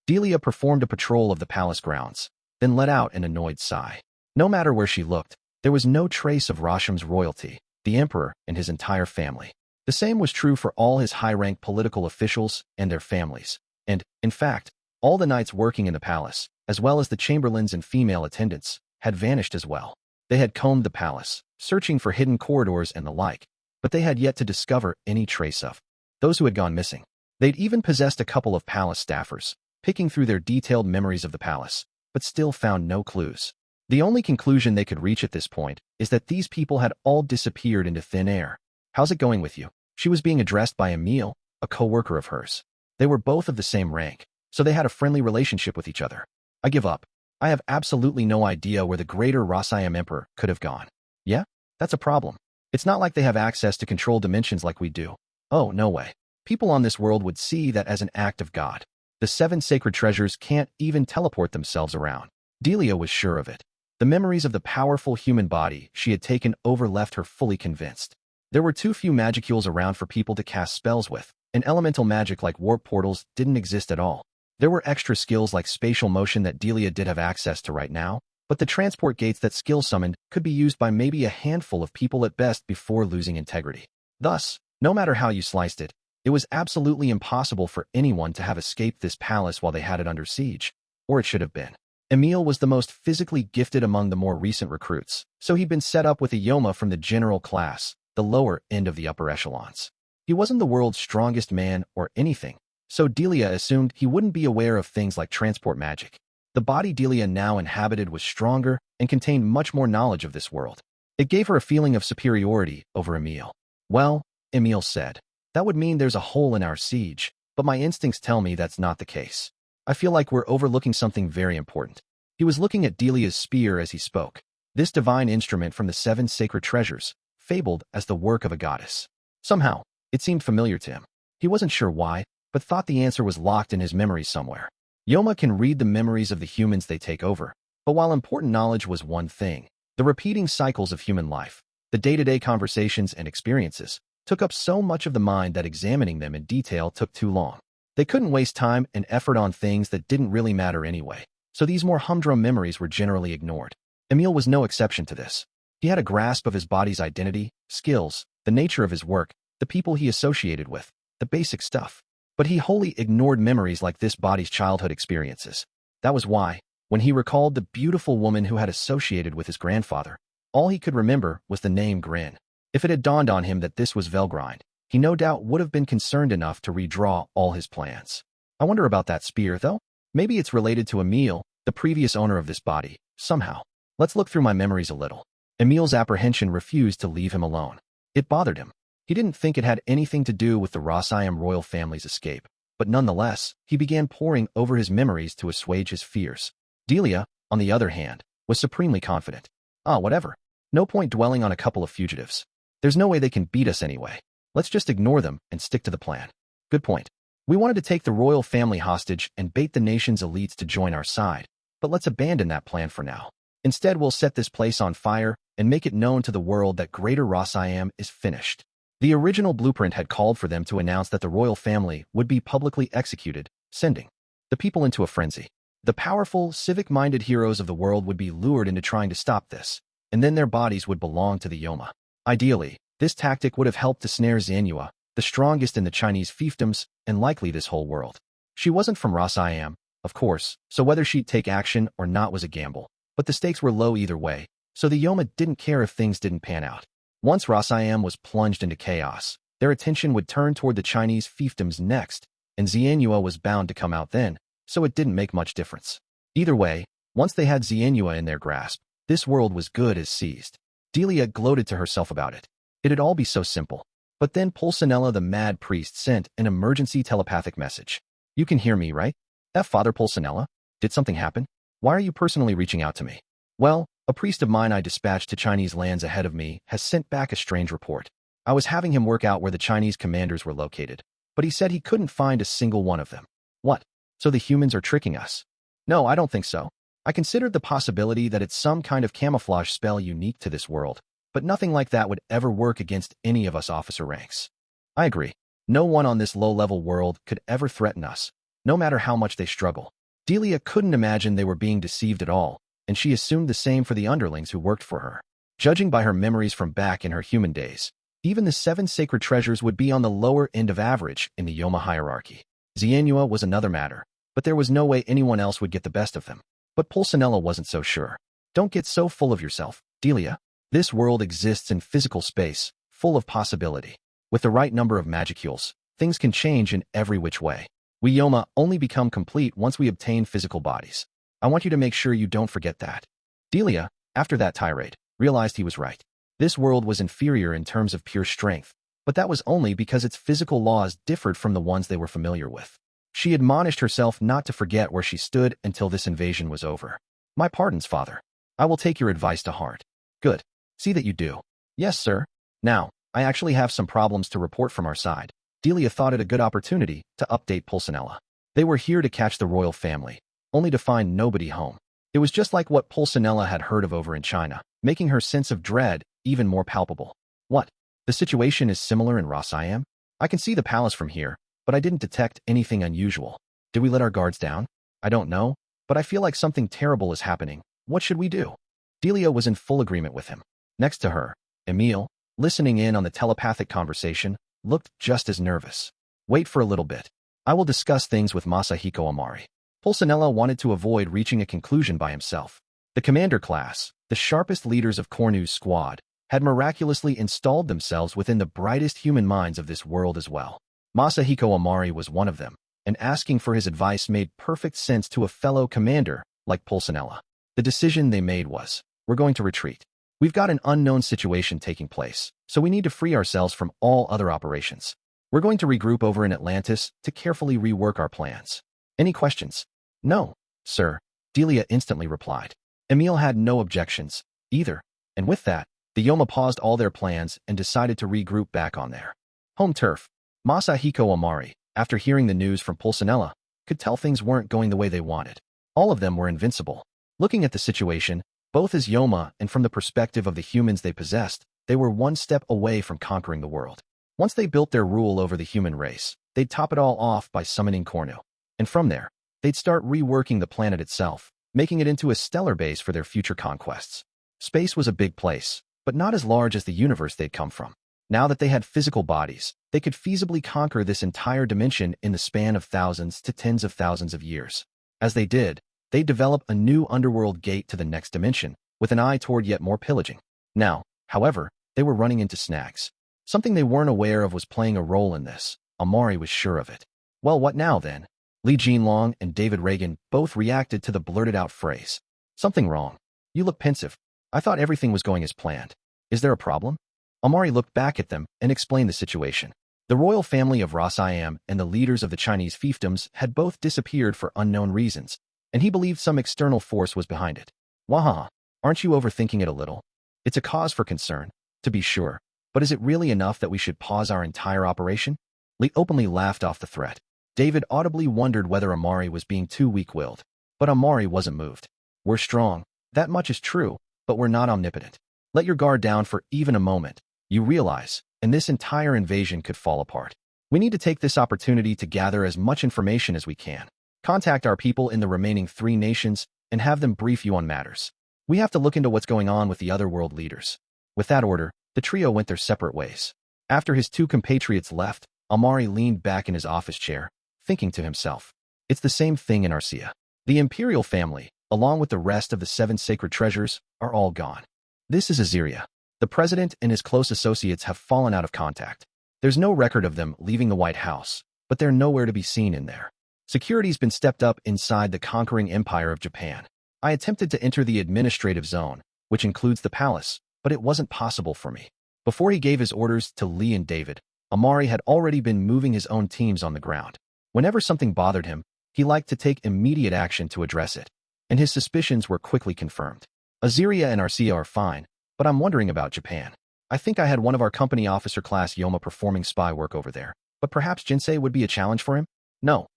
Speaker 1: Delia performed a patrol of the palace grounds, then let out an annoyed sigh. No matter where she looked, there was no trace of Rasham's royalty, the emperor and his entire family. The same was true for all his high-ranked political officials and their families, and, in fact, all the knights working in the palace, as well as the chamberlains and female attendants, had vanished as well. They had combed the palace, searching for hidden corridors and the like, but they had yet to discover any trace of those who had gone missing. They'd even possessed a couple of palace staffers, picking through their detailed memories of the palace, but still found no clues. The only conclusion they could reach at this point is that these people had all disappeared into thin air. "How's it going with you?" She was being addressed by Emil, a co-worker of hers. They were both of the same rank, so they had a friendly relationship with each other. "I give up. I have absolutely no idea where the Greater Rasayam Emperor could have gone." "Yeah? That's a problem. It's not like they have access to control dimensions like we do." "Oh, no way. People on this world would see that as an act of God. The 7 sacred treasures can't even teleport themselves around." Delia was sure of it. The memories of the powerful human body she had taken over left her fully convinced. There were too few magicules around for people to cast spells with, and elemental magic like warp portals didn't exist at all. There were extra skills like spatial motion that Delia did have access to right now, but the transport gates that skill summoned could be used by maybe a handful of people at best before losing integrity. Thus, no matter how you sliced it, it was absolutely impossible for anyone to have escaped this palace while they had it under siege, or it should have been. Emil was the most physically gifted among the more recent recruits, so he'd been set up with a Yoma from the general class, the lower end of the upper echelons. He wasn't the world's strongest man or anything, so Delia assumed he wouldn't be aware of things like transport magic. The body Delia now inhabited was stronger and contained much more knowledge of this world. It gave her a feeling of superiority over Emil. Well, Emil said, that would mean there's a hole in our siege, but my instincts tell me that's not the case. I feel like we're overlooking something very important. He was looking at Delia's spear as he spoke. This divine instrument from the 7 sacred treasures, fabled as the work of a goddess. Somehow, it seemed familiar to him. He wasn't sure why, but thought the answer was locked in his memories somewhere. Yoma can read the memories of the humans they take over, but while important knowledge was one thing, the repeating cycles of human life, the day-to-day conversations and experiences, took up so much of the mind that examining them in detail took too long. They couldn't waste time and effort on things that didn't really matter anyway, so these more humdrum memories were generally ignored. Emil was no exception to this. He had a grasp of his body's identity, skills, the nature of his work, the people he associated with, the basic stuff. But he wholly ignored memories like this body's childhood experiences. That was why, when he recalled the beautiful woman who had associated with his grandfather, all he could remember was the name Grin. If it had dawned on him that this was Velgrind, he no doubt would have been concerned enough to redraw all his plans. I wonder about that spear, though. Maybe it's related to Emil, the previous owner of this body, somehow. Let's look through my memories a little. Emil's apprehension refused to leave him alone. It bothered him. He didn't think it had anything to do with the Rossiam royal family's escape, but nonetheless, he began poring over his memories to assuage his fears. Delia, on the other hand, was supremely confident. Whatever. No point dwelling on a couple of fugitives. There's no way they can beat us anyway. Let's just ignore them and stick to the plan. Good point. We wanted to take the royal family hostage and bait the nation's elites to join our side, but let's abandon that plan for now. Instead, we'll set this place on fire and make it known to the world that Greater Rossiam is finished. The original blueprint had called for them to announce that the royal family would be publicly executed, sending the people into a frenzy. The powerful, civic-minded heroes of the world would be lured into trying to stop this, and then their bodies would belong to the Yoma. Ideally, this tactic would have helped to snare Xianyua, the strongest in the Chinese fiefdoms, and likely this whole world. She wasn't from Rossiam, of course, so whether she'd take action or not was a gamble, but the stakes were low either way, so the Yoma didn't care if things didn't pan out. Once Rossiam was plunged into chaos, their attention would turn toward the Chinese fiefdoms next, and Xianyua was bound to come out then, so it didn't make much difference. Either way, once they had Xianyua in their grasp, this world was good as seized. Delia gloated to herself about it. It'd all be so simple. But then Pulcinella the mad priest sent an emergency telepathic message. You can hear me, right? Father Pulcinella? Did something happen? Why are you personally reaching out to me? Well, a priest of mine I dispatched to Chinese lands ahead of me has sent back a strange report. I was having him work out where the Chinese commanders were located, but he said he couldn't find a single one of them. What? So the humans are tricking us? No, I don't think so. I considered the possibility that it's some kind of camouflage spell unique to this world, but nothing like that would ever work against any of us officer ranks. I agree. No one on this low-level world could ever threaten us, no matter how much they struggle. Delia couldn't imagine they were being deceived at all, and she assumed the same for the underlings who worked for her. Judging by her memories from back in her human days, even the 7 sacred treasures would be on the lower end of average in the Yoma hierarchy. Xianyua was another matter, but there was no way anyone else would get the best of them. But Pulcinella wasn't so sure. Don't get so full of yourself, Delia. This world exists in physical space, full of possibility. With the right number of magicules, things can change in every which way. We Yoma only become complete once we obtain physical bodies. I want you to make sure you don't forget that. Delia, after that tirade, realized he was right. This world was inferior in terms of pure strength, but that was only because its physical laws differed from the ones they were familiar with. She admonished herself not to forget where she stood until this invasion was over. My pardons, father. I will take your advice to heart. Good. See that you do. Yes, sir. Now, I actually have some problems to report from our side. Delia thought it a good opportunity to update Pulcinella. They were here to catch the royal family, only to find nobody home. It was just like what Pulcinella had heard of over in China, making her sense of dread even more palpable. What? The situation is similar in Rossiam? I can see the palace from here, but I didn't detect anything unusual. Did we let our guards down? I don't know, but I feel like something terrible is happening. What should we do? Delia was in full agreement with him. Next to her, Emil, listening in on the telepathic conversation, looked just as nervous. Wait for a little bit. I will discuss things with Masahiko Amari. Pulcinella wanted to avoid reaching a conclusion by himself. The commander class, the sharpest leaders of Cornu's squad, had miraculously installed themselves within the brightest human minds of this world as well. Masahiko Amari was one of them, and asking for his advice made perfect sense to a fellow commander like Pulcinella. The decision they made was, we're going to retreat. We've got an unknown situation taking place, so we need to free ourselves from all other operations. We're going to regroup over in Atlantis to carefully rework our plans. Any questions? No, sir, Delia instantly replied. Emil had no objections, either, and with that, the Yoma paused all their plans and decided to regroup back on their home turf. Masahiko Amari, after hearing the news from Pulcinella, could tell things weren't going the way they wanted. All of them were invincible. Looking at the situation, both as Yoma and from the perspective of the humans they possessed, they were one step away from conquering the world. Once they built their rule over the human race, they'd top it all off by summoning Cornu. And from there, they'd start reworking the planet itself, making it into a stellar base for their future conquests. Space was a big place, but not as large as the universe they'd come from. Now that they had physical bodies, they could feasibly conquer this entire dimension in the span of thousands to tens of thousands of years. As they did, they'd develop a new underworld gate to the next dimension, with an eye toward yet more pillaging. Now, however, they were running into snags. Something they weren't aware of was playing a role in this. Amari was sure of it. Well, what now then? Li Jinlong and David Reagan both reacted to the blurted-out phrase. Something wrong. You look pensive. I thought everything was going as planned. Is there a problem? Amari looked back at them and explained the situation. The royal family of Ras Siam and the leaders of the Chinese fiefdoms had both disappeared for unknown reasons, and he believed some external force was behind it. Wahaha, aren't you overthinking it a little? It's a cause for concern, to be sure, but is it really enough that we should pause our entire operation? Li openly laughed off the threat. David audibly wondered whether Amari was being too weak-willed, but Amari wasn't moved. We're strong, that much is true, but we're not omnipotent. Let your guard down for even a moment. You realize, and this entire invasion could fall apart. We need to take this opportunity to gather as much information as we can. Contact our people in the remaining 3 nations and have them brief you on matters. We have to look into what's going on with the other world leaders. With that order, the trio went their separate ways. After his 2 compatriots left, Amari leaned back in his office chair, thinking to himself, it's the same thing in Arcia. The imperial family, along with the rest of the 7 sacred treasures, are all gone. This is Aziria. The president and his close associates have fallen out of contact. There's no record of them leaving the White House, but they're nowhere to be seen in there. Security's been stepped up inside the conquering empire of Japan. I attempted to enter the administrative zone, which includes the palace, but it wasn't possible for me. Before he gave his orders to Lee and David, Amari had already been moving his own teams on the ground. Whenever something bothered him, he liked to take immediate action to address it, and his suspicions were quickly confirmed. Aziria and Arcia are fine, but I'm wondering about Japan. I think I had one of our company officer class Yoma performing spy work over there, but perhaps Jinsei would be a challenge for him? No,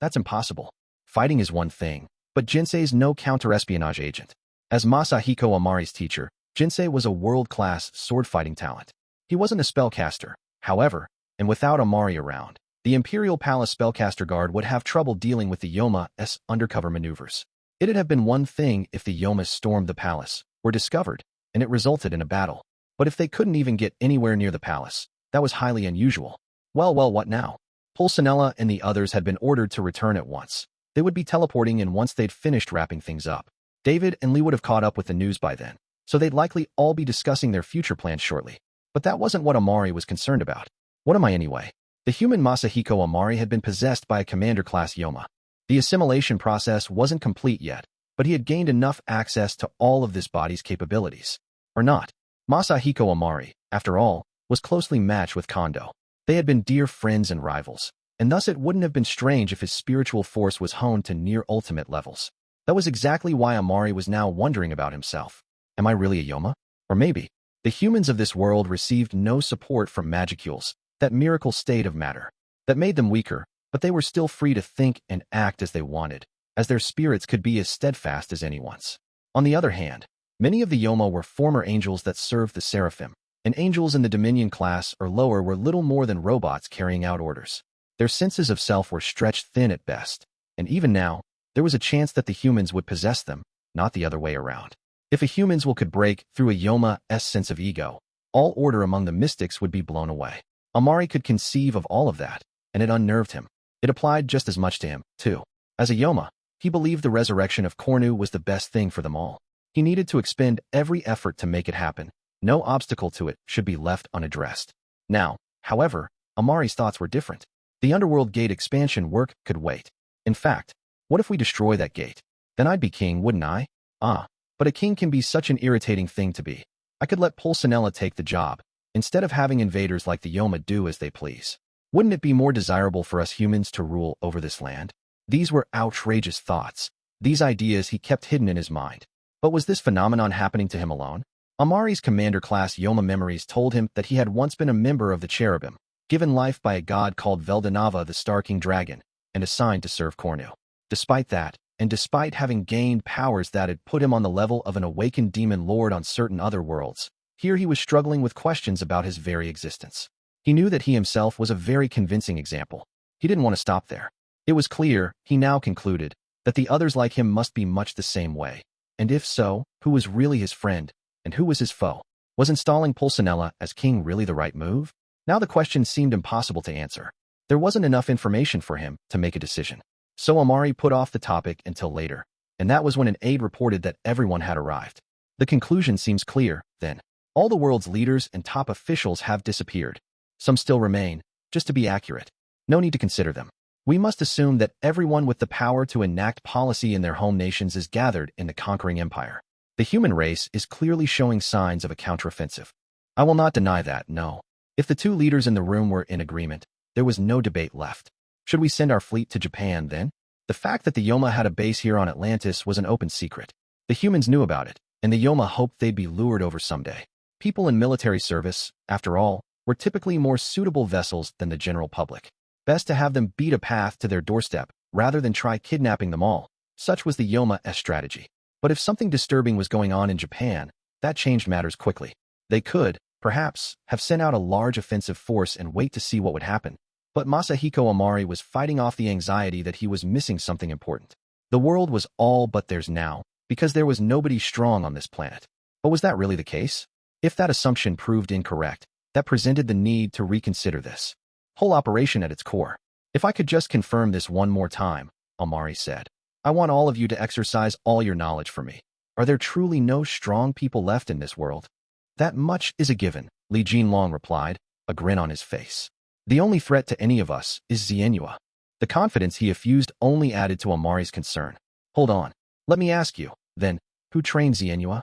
Speaker 1: that's impossible. Fighting is one thing, but Jinsei's no counter-espionage agent. As Masahiko Amari's teacher, Jinsei was a world-class sword-fighting talent. He wasn't a spellcaster, however, and without Amari around, the Imperial Palace Spellcaster Guard would have trouble dealing with the Yoma's undercover maneuvers. It'd have been one thing if the Yomas stormed the palace, were discovered, and it resulted in a battle. But if they couldn't even get anywhere near the palace, that was highly unusual. Well, what now? Pulcinella and the others had been ordered to return at once. They would be teleporting in once they'd finished wrapping things up. David and Lee would have caught up with the news by then, so they'd likely all be discussing their future plans shortly. But that wasn't what Amari was concerned about. What am I anyway? The human Masahiko Amari had been possessed by a commander-class Yoma. The assimilation process wasn't complete yet, but he had gained enough access to all of this body's capabilities. Or not. Masahiko Amari, after all, was closely matched with Kondo. They had been dear friends and rivals, and thus it wouldn't have been strange if his spiritual force was honed to near-ultimate levels. That was exactly why Amari was now wondering about himself. Am I really a Yoma? Or maybe, the humans of this world received no support from magicules, that miracle state of matter. That made them weaker, but they were still free to think and act as they wanted, as their spirits could be as steadfast as anyone's. On the other hand, many of the Yoma were former angels that served the Seraphim, and angels in the Dominion class or lower were little more than robots carrying out orders. Their senses of self were stretched thin at best, and even now, there was a chance that the humans would possess them, not the other way around. If a human's will could break through a Yoma's sense of ego, all order among the mystics would be blown away. Amari could conceive of all of that, and it unnerved him. It applied just as much to him, too. As a Yoma, he believed the resurrection of Cornu was the best thing for them all. He needed to expend every effort to make it happen. No obstacle to it should be left unaddressed. Now, however, Amari's thoughts were different. The Underworld Gate expansion work could wait. In fact, what if we destroy that gate? Then I'd be king, wouldn't I? Ah, but a king can be such an irritating thing to be. I could let Pulcinella take the job, instead of having invaders like the Yoma do as they please. Wouldn't it be more desirable for us humans to rule over this land? These were outrageous thoughts. These ideas he kept hidden in his mind. But was this phenomenon happening to him alone? Amari's commander-class Yoma memories told him that he had once been a member of the Cherubim, given life by a god called Veldonava, the Star King Dragon, and assigned to serve Cornu. Despite that, and despite having gained powers that had put him on the level of an awakened demon lord on certain other worlds, here he was struggling with questions about his very existence. He knew that he himself was a very convincing example. He didn't want to stop there. It was clear, he now concluded, that the others like him must be much the same way. And if so, who was really his friend, and who was his foe? Was installing Pulcinella as king really the right move? Now the question seemed impossible to answer. There wasn't enough information for him to make a decision. So Amari put off the topic until later, and that was when an aide reported that everyone had arrived. The conclusion seems clear, then. All the world's leaders and top officials have disappeared. Some still remain, just to be accurate. No need to consider them. We must assume that everyone with the power to enact policy in their home nations is gathered in the conquering empire. The human race is clearly showing signs of a counteroffensive. I will not deny that, no. If the two leaders in the room were in agreement, there was no debate left. Should we send our fleet to Japan then? The fact that the Yoma had a base here on Atlantis was an open secret. The humans knew about it, and the Yoma hoped they'd be lured over someday. People in military service, after all, were typically more suitable vessels than the general public. Best to have them beat a path to their doorstep, rather than try kidnapping them all. Such was the Yoma's strategy. But if something disturbing was going on in Japan, that changed matters quickly. They could, perhaps, have sent out a large offensive force and wait to see what would happen. But Masahiko Amari was fighting off the anxiety that he was missing something important. The world was all but theirs now, because there was nobody strong on this planet. But was that really the case? If that assumption proved incorrect, that presented the need to reconsider this whole operation at its core. If I could just confirm this one more time, Amari said. I want all of you to exercise all your knowledge for me. Are there truly no strong people left in this world? That much is a given, Li Jinlong replied, a grin on his face. The only threat to any of us is Xianhua. The confidence he effused only added to Amari's concern. Hold on. Let me ask you, then, who trained Xianhua?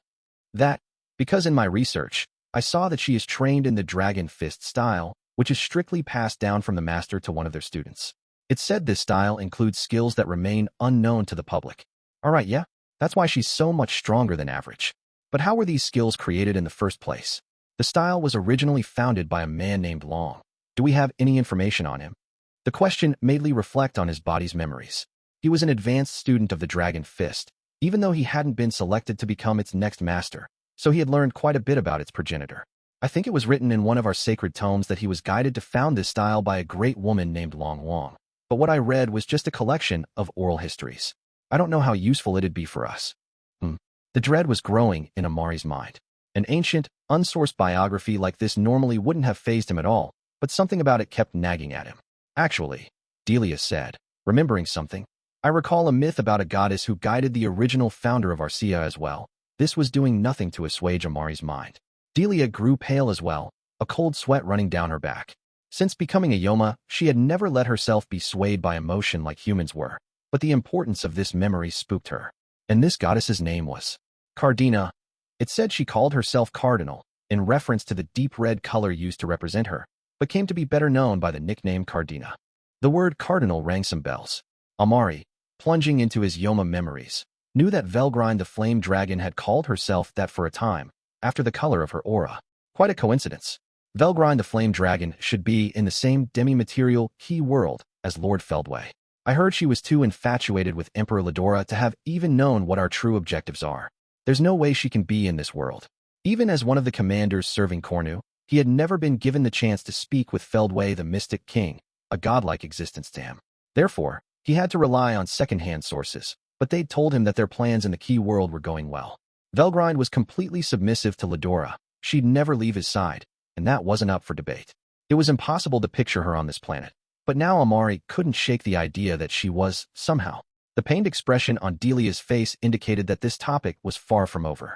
Speaker 1: Because in my research, I saw that she is trained in the Dragon Fist style, which is strictly passed down from the master to one of their students. It said this style includes skills that remain unknown to the public. Alright, yeah, that's why she's so much stronger than average. But how were these skills created in the first place? The style was originally founded by a man named Long. Do we have any information on him? The question made Li reflect on his body's memories. He was an advanced student of the Dragon Fist, even though he hadn't been selected to become its next master, so he had learned quite a bit about its progenitor. I think it was written in one of our sacred tomes that he was guided to found this style by a great woman named Long Wang. But what I read was just a collection of oral histories. I don't know how useful it'd be for us. The dread was growing in Amari's mind. An ancient, unsourced biography like this normally wouldn't have fazed him at all, but something about it kept nagging at him. Actually, Delia said, remembering something, I recall a myth about a goddess who guided the original founder of Arcia as well. This was doing nothing to assuage Amari's mind. Delia grew pale as well, a cold sweat running down her back. Since becoming a Yoma, she had never let herself be swayed by emotion like humans were, but the importance of this memory spooked her. And this goddess's name was Cardina. It said she called herself Cardinal, in reference to the deep red color used to represent her, but came to be better known by the nickname Cardina. The word cardinal rang some bells. Amari, plunging into his Yoma memories, knew that Velgrind the Flame Dragon had called herself that for a time, after the color of her aura. Quite a coincidence. Velgrind the Flame Dragon should be in the same demi-material key world as Lord Feldway. I heard she was too infatuated with Emperor Ladora to have even known what our true objectives are. There's no way she can be in this world. Even as one of the commanders serving Cornu, he had never been given the chance to speak with Feldway the Mystic King, a godlike existence to him. Therefore, he had to rely on second-hand sources, but they'd told him that their plans in the key world were going well. Velgrind was completely submissive to Ladora. She'd never leave his side, and that wasn't up for debate. It was impossible to picture her on this planet. But now Amari couldn't shake the idea that she was, somehow. The pained expression on Delia's face indicated that this topic was far from over.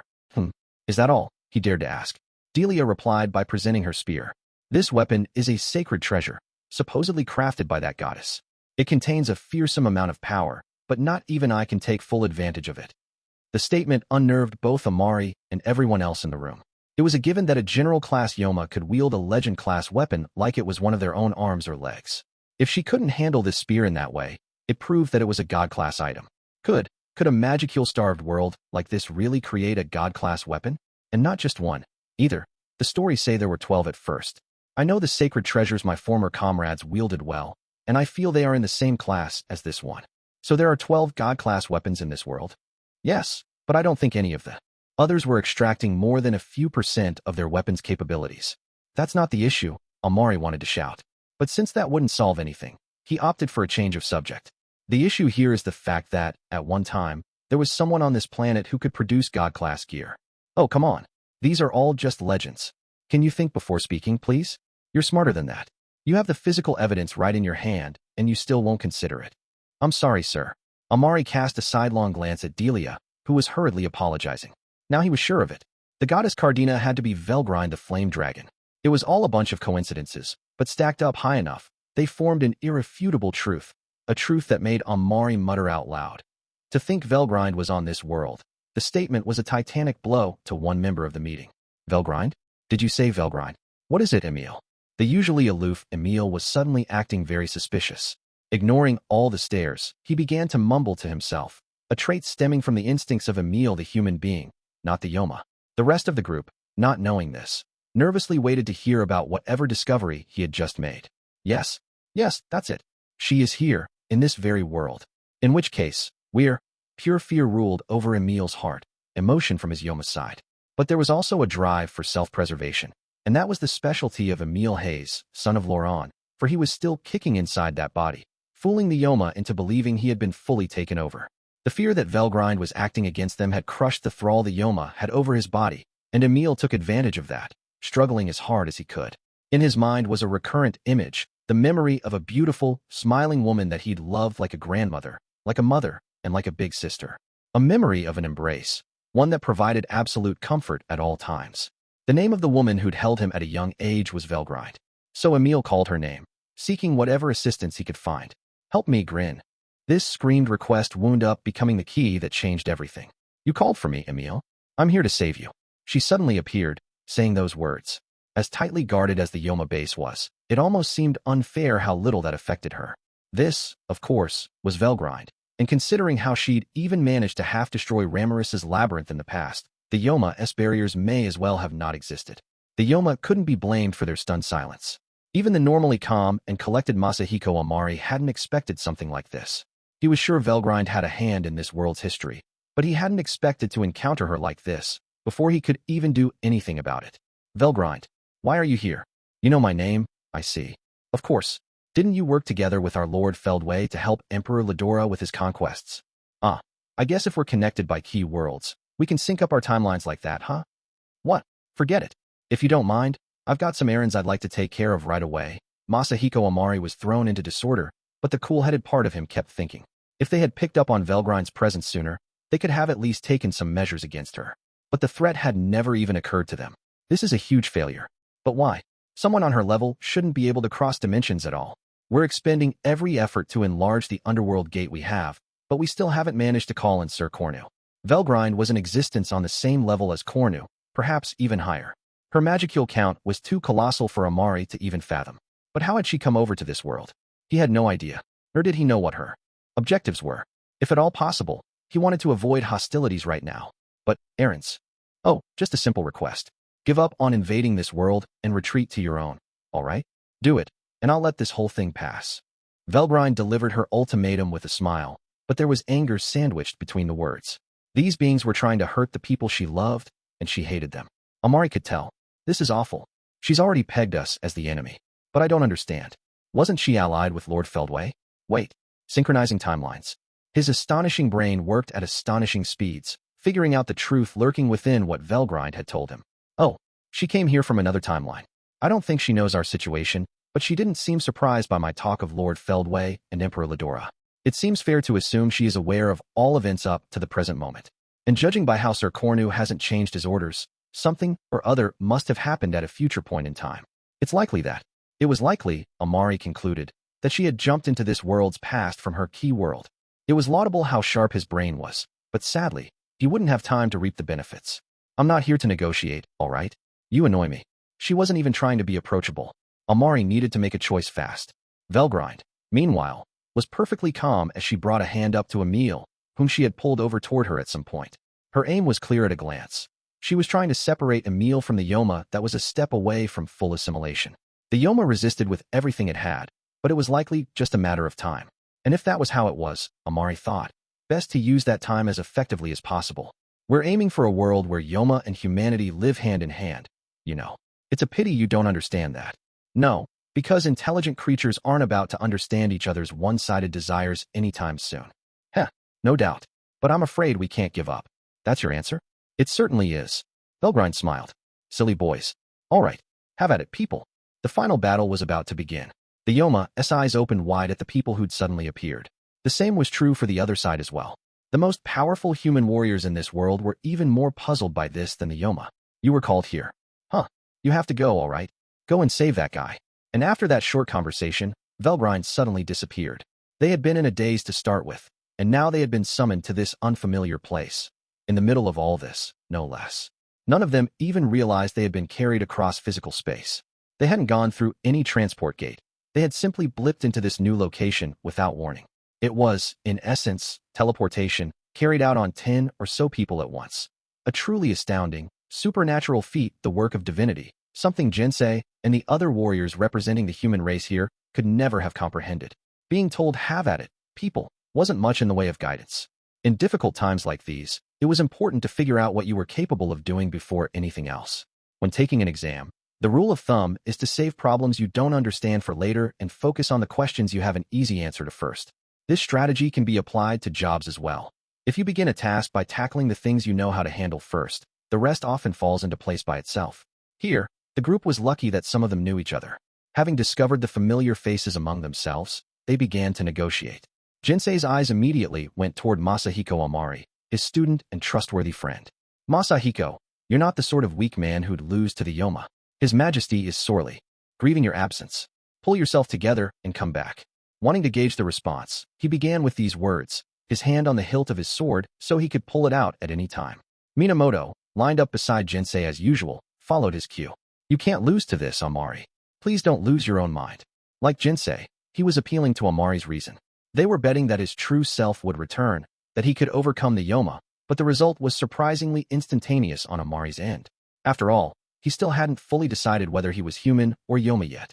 Speaker 1: Is that all? He dared to ask. Delia replied by presenting her spear. This weapon is a sacred treasure, supposedly crafted by that goddess. It contains a fearsome amount of power, but not even I can take full advantage of it. The statement unnerved both Amari and everyone else in the room. It was a given that a general-class Yoma could wield a legend-class weapon like it was one of their own arms or legs. If she couldn't handle this spear in that way, it proved that it was a god-class item. Could a magic-starved world like this really create a god-class weapon? And not just one, either. The stories say there were 12 at first. I know the sacred treasures my former comrades wielded well, and I feel they are in the same class as this one. So there are 12 god-class weapons in this world? Yes, but I don't think any of the others were extracting more than a few % of their weapons' capabilities. That's not the issue, Amari wanted to shout. But since that wouldn't solve anything, he opted for a change of subject. The issue here is the fact that, at one time, there was someone on this planet who could produce god-class gear. Oh, come on. These are all just legends. Can you think before speaking, please? You're smarter than that. You have the physical evidence right in your hand, and you still won't consider it. I'm sorry, sir. Amari cast a sidelong glance at Delia, who was hurriedly apologizing. Now he was sure of it. The goddess Cardina had to be Velgrind the Flame Dragon. It was all a bunch of coincidences, but stacked up high enough, they formed an irrefutable truth, a truth that made Amari mutter out loud. To think Velgrind was on this world. The statement was a titanic blow to one member of the meeting. Velgrind? Did you say Velgrind? What is it, Emil? The usually aloof Emil was suddenly acting very suspicious. Ignoring all the stares, he began to mumble to himself, a trait stemming from the instincts of Emil the human being, not the Yoma. The rest of the group, not knowing this, nervously waited to hear about whatever discovery he had just made. Yes, that's it. She is here, in this very world. In which case, pure fear ruled over Emil's heart, emotion from his Yoma's side. But there was also a drive for self-preservation, and that was the specialty of Emil Hayes, son of Laurent, for he was still kicking inside that body, fooling the Yoma into believing he had been fully taken over. The fear that Velgrind was acting against them had crushed the thrall the Yoma had over his body, and Emil took advantage of that, struggling as hard as he could. In his mind was a recurrent image, the memory of a beautiful, smiling woman that he'd loved like a grandmother, like a mother, and like a big sister. A memory of an embrace, one that provided absolute comfort at all times. The name of the woman who'd held him at a young age was Velgrind. So Emil called her name, seeking whatever assistance he could find. Help me, Grin. This screamed request wound up becoming the key that changed everything. You called for me, Emil. I'm here to save you. She suddenly appeared, saying those words. As tightly guarded as the Yoma base was, it almost seemed unfair how little that affected her. This, of course, was Velgrind, and considering how she'd even managed to half-destroy Ramirez's labyrinth in the past, the Yoma's barriers may as well have not existed. The Yoma couldn't be blamed for their stunned silence. Even the normally calm and collected Masahiko Amari hadn't expected something like this. He was sure Velgrind had a hand in this world's history, but he hadn't expected to encounter her like this, before he could even do anything about it. Velgrind, why are you here? You know my name, I see. Of course. Didn't you work together with our Lord Feldway to help Emperor Ledora with his conquests? I guess if we're connected by key worlds, we can sync up our timelines like that, huh? What? Forget it. If you don't mind, I've got some errands I'd like to take care of right away. Masahiko Amari was thrown into disorder, but the cool-headed part of him kept thinking. If they had picked up on Velgrind's presence sooner, they could have at least taken some measures against her. But the threat had never even occurred to them. This is a huge failure. But why? Someone on her level shouldn't be able to cross dimensions at all. We're expending every effort to enlarge the underworld gate we have, but we still haven't managed to call in Sir Cornu. Velgrind was in existence on the same level as Cornu, perhaps even higher. Her magical count was too colossal for Amari to even fathom. But how had she come over to this world? He had no idea, nor did he know what her objectives were. If at all possible, he wanted to avoid hostilities right now. But, errands. Oh, just a simple request. Give up on invading this world and retreat to your own, all right? Do it, and I'll let this whole thing pass. Velgrind delivered her ultimatum with a smile, but there was anger sandwiched between the words. These beings were trying to hurt the people she loved, and she hated them. Amari could tell. This is awful. She's already pegged us as the enemy. But I don't understand. Wasn't she allied with Lord Feldway? Wait. Synchronizing timelines. His astonishing brain worked at astonishing speeds, figuring out the truth lurking within what Velgrind had told him. Oh, she came here from another timeline. I don't think she knows our situation, but she didn't seem surprised by my talk of Lord Feldway and Emperor Ledora. It seems fair to assume she is aware of all events up to the present moment. And judging by how Sir Cornu hasn't changed his orders, something or other must have happened at a future point in time. It's likely that. It was likely, Amari concluded, that she had jumped into this world's past from her key world. It was laudable how sharp his brain was, but sadly, he wouldn't have time to reap the benefits. I'm not here to negotiate, all right? You annoy me. She wasn't even trying to be approachable. Amari needed to make a choice fast. Velgrind, meanwhile, was perfectly calm as she brought a hand up to Emil, whom she had pulled over toward her at some point. Her aim was clear at a glance. She was trying to separate Emil from the Yoma that was a step away from full assimilation. The Yoma resisted with everything it had, but it was likely just a matter of time. And if that was how it was, Amari thought, best to use that time as effectively as possible. We're aiming for a world where Yoma and humanity live hand in hand, you know. It's a pity you don't understand that. No, because intelligent creatures aren't about to understand each other's one-sided desires anytime soon. Heh, no doubt. But I'm afraid we can't give up. That's your answer? It certainly is. Velgrind smiled. Silly boys. All right, have at it, people. The final battle was about to begin. The Yoma's eyes opened wide at the people who'd suddenly appeared. The same was true for the other side as well. The most powerful human warriors in this world were even more puzzled by this than the Yoma. You were called here. Huh. You have to go, all right? Go and save that guy. And after that short conversation, Velgrind suddenly disappeared. They had been in a daze to start with, and now they had been summoned to this unfamiliar place. In the middle of all this, no less. None of them even realized they had been carried across physical space. They hadn't gone through any transport gate. They had simply blipped into this new location without warning. It was, in essence, teleportation, carried out on 10 or so people at once. A truly astounding, supernatural feat, the work of divinity, something Jinsei and the other warriors representing the human race here could never have comprehended. Being told have at it, people, wasn't much in the way of guidance. In difficult times like these, it was important to figure out what you were capable of doing before anything else. When taking an exam, the rule of thumb is to save problems you don't understand for later and focus on the questions you have an easy answer to first. This strategy can be applied to jobs as well. If you begin a task by tackling the things you know how to handle first, the rest often falls into place by itself. Here, the group was lucky that some of them knew each other. Having discovered the familiar faces among themselves, they began to negotiate. Jinsei's eyes immediately went toward Masahiko Amari, his student and trustworthy friend. Masahiko, you're not the sort of weak man who'd lose to the Yoma. His Majesty is sorely grieving your absence. Pull yourself together and come back. Wanting to gauge the response, he began with these words, his hand on the hilt of his sword so he could pull it out at any time. Minamoto, lined up beside Jinsei as usual, followed his cue. You can't lose to this, Amari. Please don't lose your own mind. Like Jinsei, he was appealing to Amari's reason. They were betting that his true self would return, that he could overcome the Yoma, but the result was surprisingly instantaneous on Amari's end. After all, he still hadn't fully decided whether he was human or Yoma yet.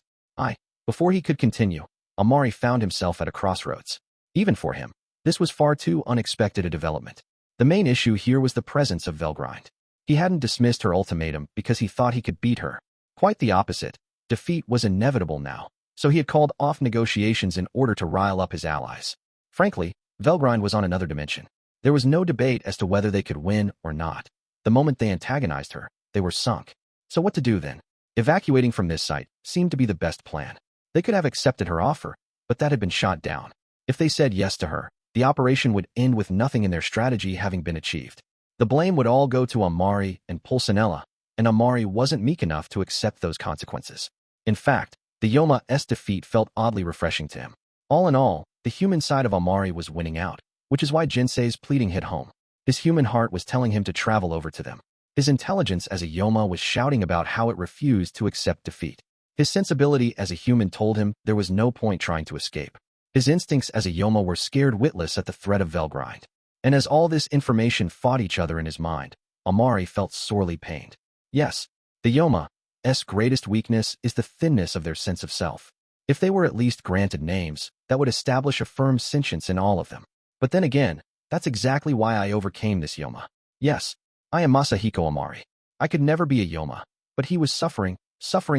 Speaker 1: Before he could continue, Amari found himself at a crossroads. Even for him, this was far too unexpected a development. The main issue here was the presence of Velgrind. He hadn't dismissed her ultimatum because he thought he could beat her. Quite the opposite. Defeat was inevitable now, so he had called off negotiations in order to rile up his allies. Frankly, Velgrind was on another dimension. There was no debate as to whether they could win or not. The moment they antagonized her, they were sunk. So what to do then? Evacuating from this site seemed to be the best plan. They could have accepted her offer, but that had been shot down. If they said yes to her, the operation would end with nothing in their strategy having been achieved. The blame would all go to Amari and Pulcinella, and Amari wasn't meek enough to accept those consequences. In fact, the Yoma's defeat felt oddly refreshing to him. All in all, the human side of Amari was winning out, which is why Jinsei's pleading hit home. His human heart was telling him to travel over to them. His intelligence as a Yoma was shouting about how it refused to accept defeat. His sensibility as a human told him there was no point trying to escape. His instincts as a Yoma were scared witless at the threat of Velgrind. And as all this information fought each other in his mind, Amari felt sorely pained. Yes, the Yoma's greatest weakness is the thinness of their sense of self. If they were at least granted names, that would establish a firm sentience in all of them. But then again, that's exactly why I overcame this Yoma. Yes, I am Masahiko Amari. I could never be a Yoma, but he was suffering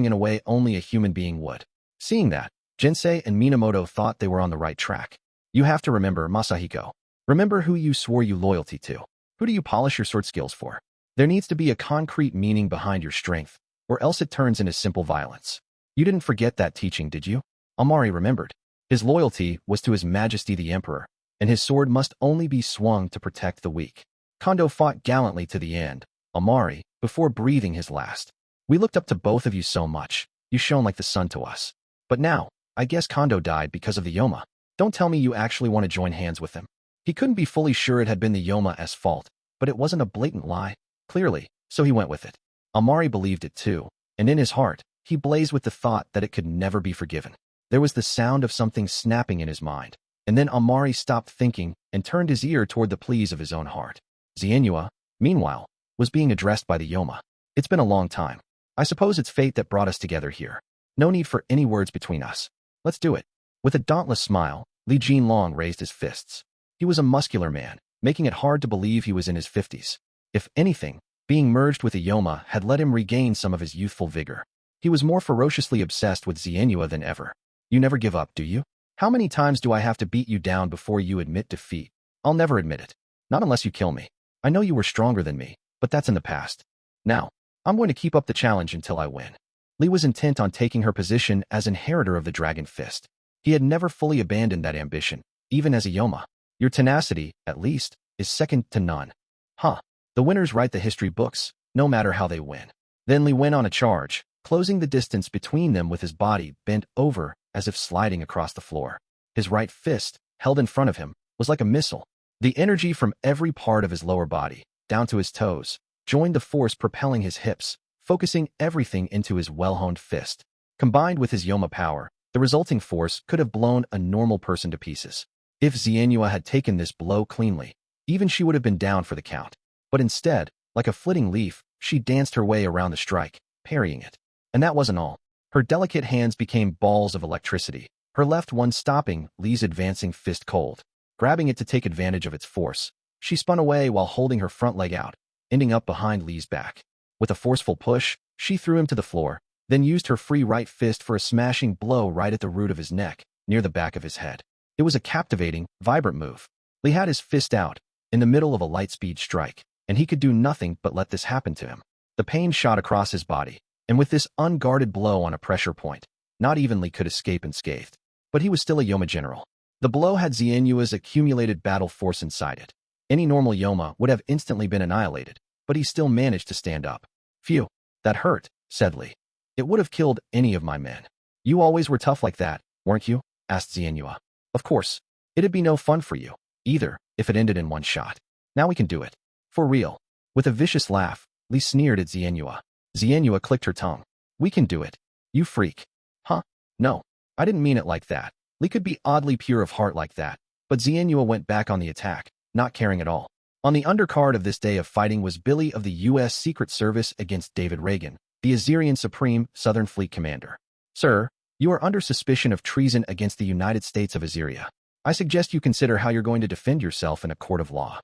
Speaker 1: in a way only a human being would. Seeing that, Jinsei and Minamoto thought they were on the right track. You have to remember, Masahiko. Remember who you swore you loyalty to. Who do you polish your sword skills for? There needs to be a concrete meaning behind your strength, or else it turns into simple violence. You didn't forget that teaching, did you? Amari remembered. His loyalty was to His Majesty the Emperor, and his sword must only be swung to protect the weak. Kondo fought gallantly to the end, Amari, before breathing his last. We looked up to both of you so much. You shone like the sun to us. But now, I guess Kondo died because of the Yoma. Don't tell me you actually want to join hands with him. He couldn't be fully sure it had been the Yoma's fault, but it wasn't a blatant lie, clearly, so he went with it. Amari believed it too, and in his heart, he blazed with the thought that it could never be forgiven. There was the sound of something snapping in his mind, and then Amari stopped thinking and turned his ear toward the pleas of his own heart. Xianhua, meanwhile, was being addressed by the Yoma. It's been a long time. I suppose it's fate that brought us together here. No need for any words between us. Let's do it. With a dauntless smile, Li Jinlong raised his fists. He was a muscular man, making it hard to believe he was in his 50s. If anything, being merged with a Yoma had let him regain some of his youthful vigor. He was more ferociously obsessed with Xianhua than ever. You never give up, do you? How many times do I have to beat you down before you admit defeat? I'll never admit it. Not unless you kill me. I know you were stronger than me, but that's in the past. Now, I'm going to keep up the challenge until I win. Li was intent on taking her position as inheritor of the Dragon Fist. He had never fully abandoned that ambition, even as a Yoma. Your tenacity, at least, is second to none. Huh. The winners write the history books, no matter how they win. Then Li went on a charge, closing the distance between them with his body bent over as if sliding across the floor. His right fist, held in front of him, was like a missile. The energy from every part of his lower body, down to his toes, joined the force propelling his hips, focusing everything into his well-honed fist. Combined with his Yoma power, the resulting force could have blown a normal person to pieces. If Xianhua had taken this blow cleanly, even she would have been down for the count. But instead, like a flitting leaf, she danced her way around the strike, parrying it. And that wasn't all. Her delicate hands became balls of electricity, her left one stopping Li's advancing fist cold. Grabbing it to take advantage of its force, she spun away while holding her front leg out, ending up behind Li's back. With a forceful push, she threw him to the floor, then used her free right fist for a smashing blow right at the root of his neck, near the back of his head. It was a captivating, vibrant move. Li had his fist out, in the middle of a light-speed strike, and he could do nothing but let this happen to him. The pain shot across his body, and with this unguarded blow on a pressure point, not even Li could escape unscathed. But he was still a Yoma general. The blow had Xianhua's accumulated battle force inside it. Any normal Yoma would have instantly been annihilated, but he still managed to stand up. Phew, that hurt, said Li. It would have killed any of my men. You always were tough like that, weren't you? Asked Xianhua. Of course. It'd be no fun for you, either, if it ended in one shot. Now we can do it. For real. With a vicious laugh, Li sneered at Xianhua. Xianhua clicked her tongue. We can do it. You freak. Huh? No. I didn't mean it like that. Li could be oddly pure of heart like that, but Xianhua went back on the attack, not caring at all. On the undercard of this day of fighting was Billy of the U.S. Secret Service against David Reagan, the Azerian Supreme Southern Fleet Commander. Sir, you are under suspicion of treason against the United States of Azeria. I suggest you consider how you're going to defend yourself in a court of law.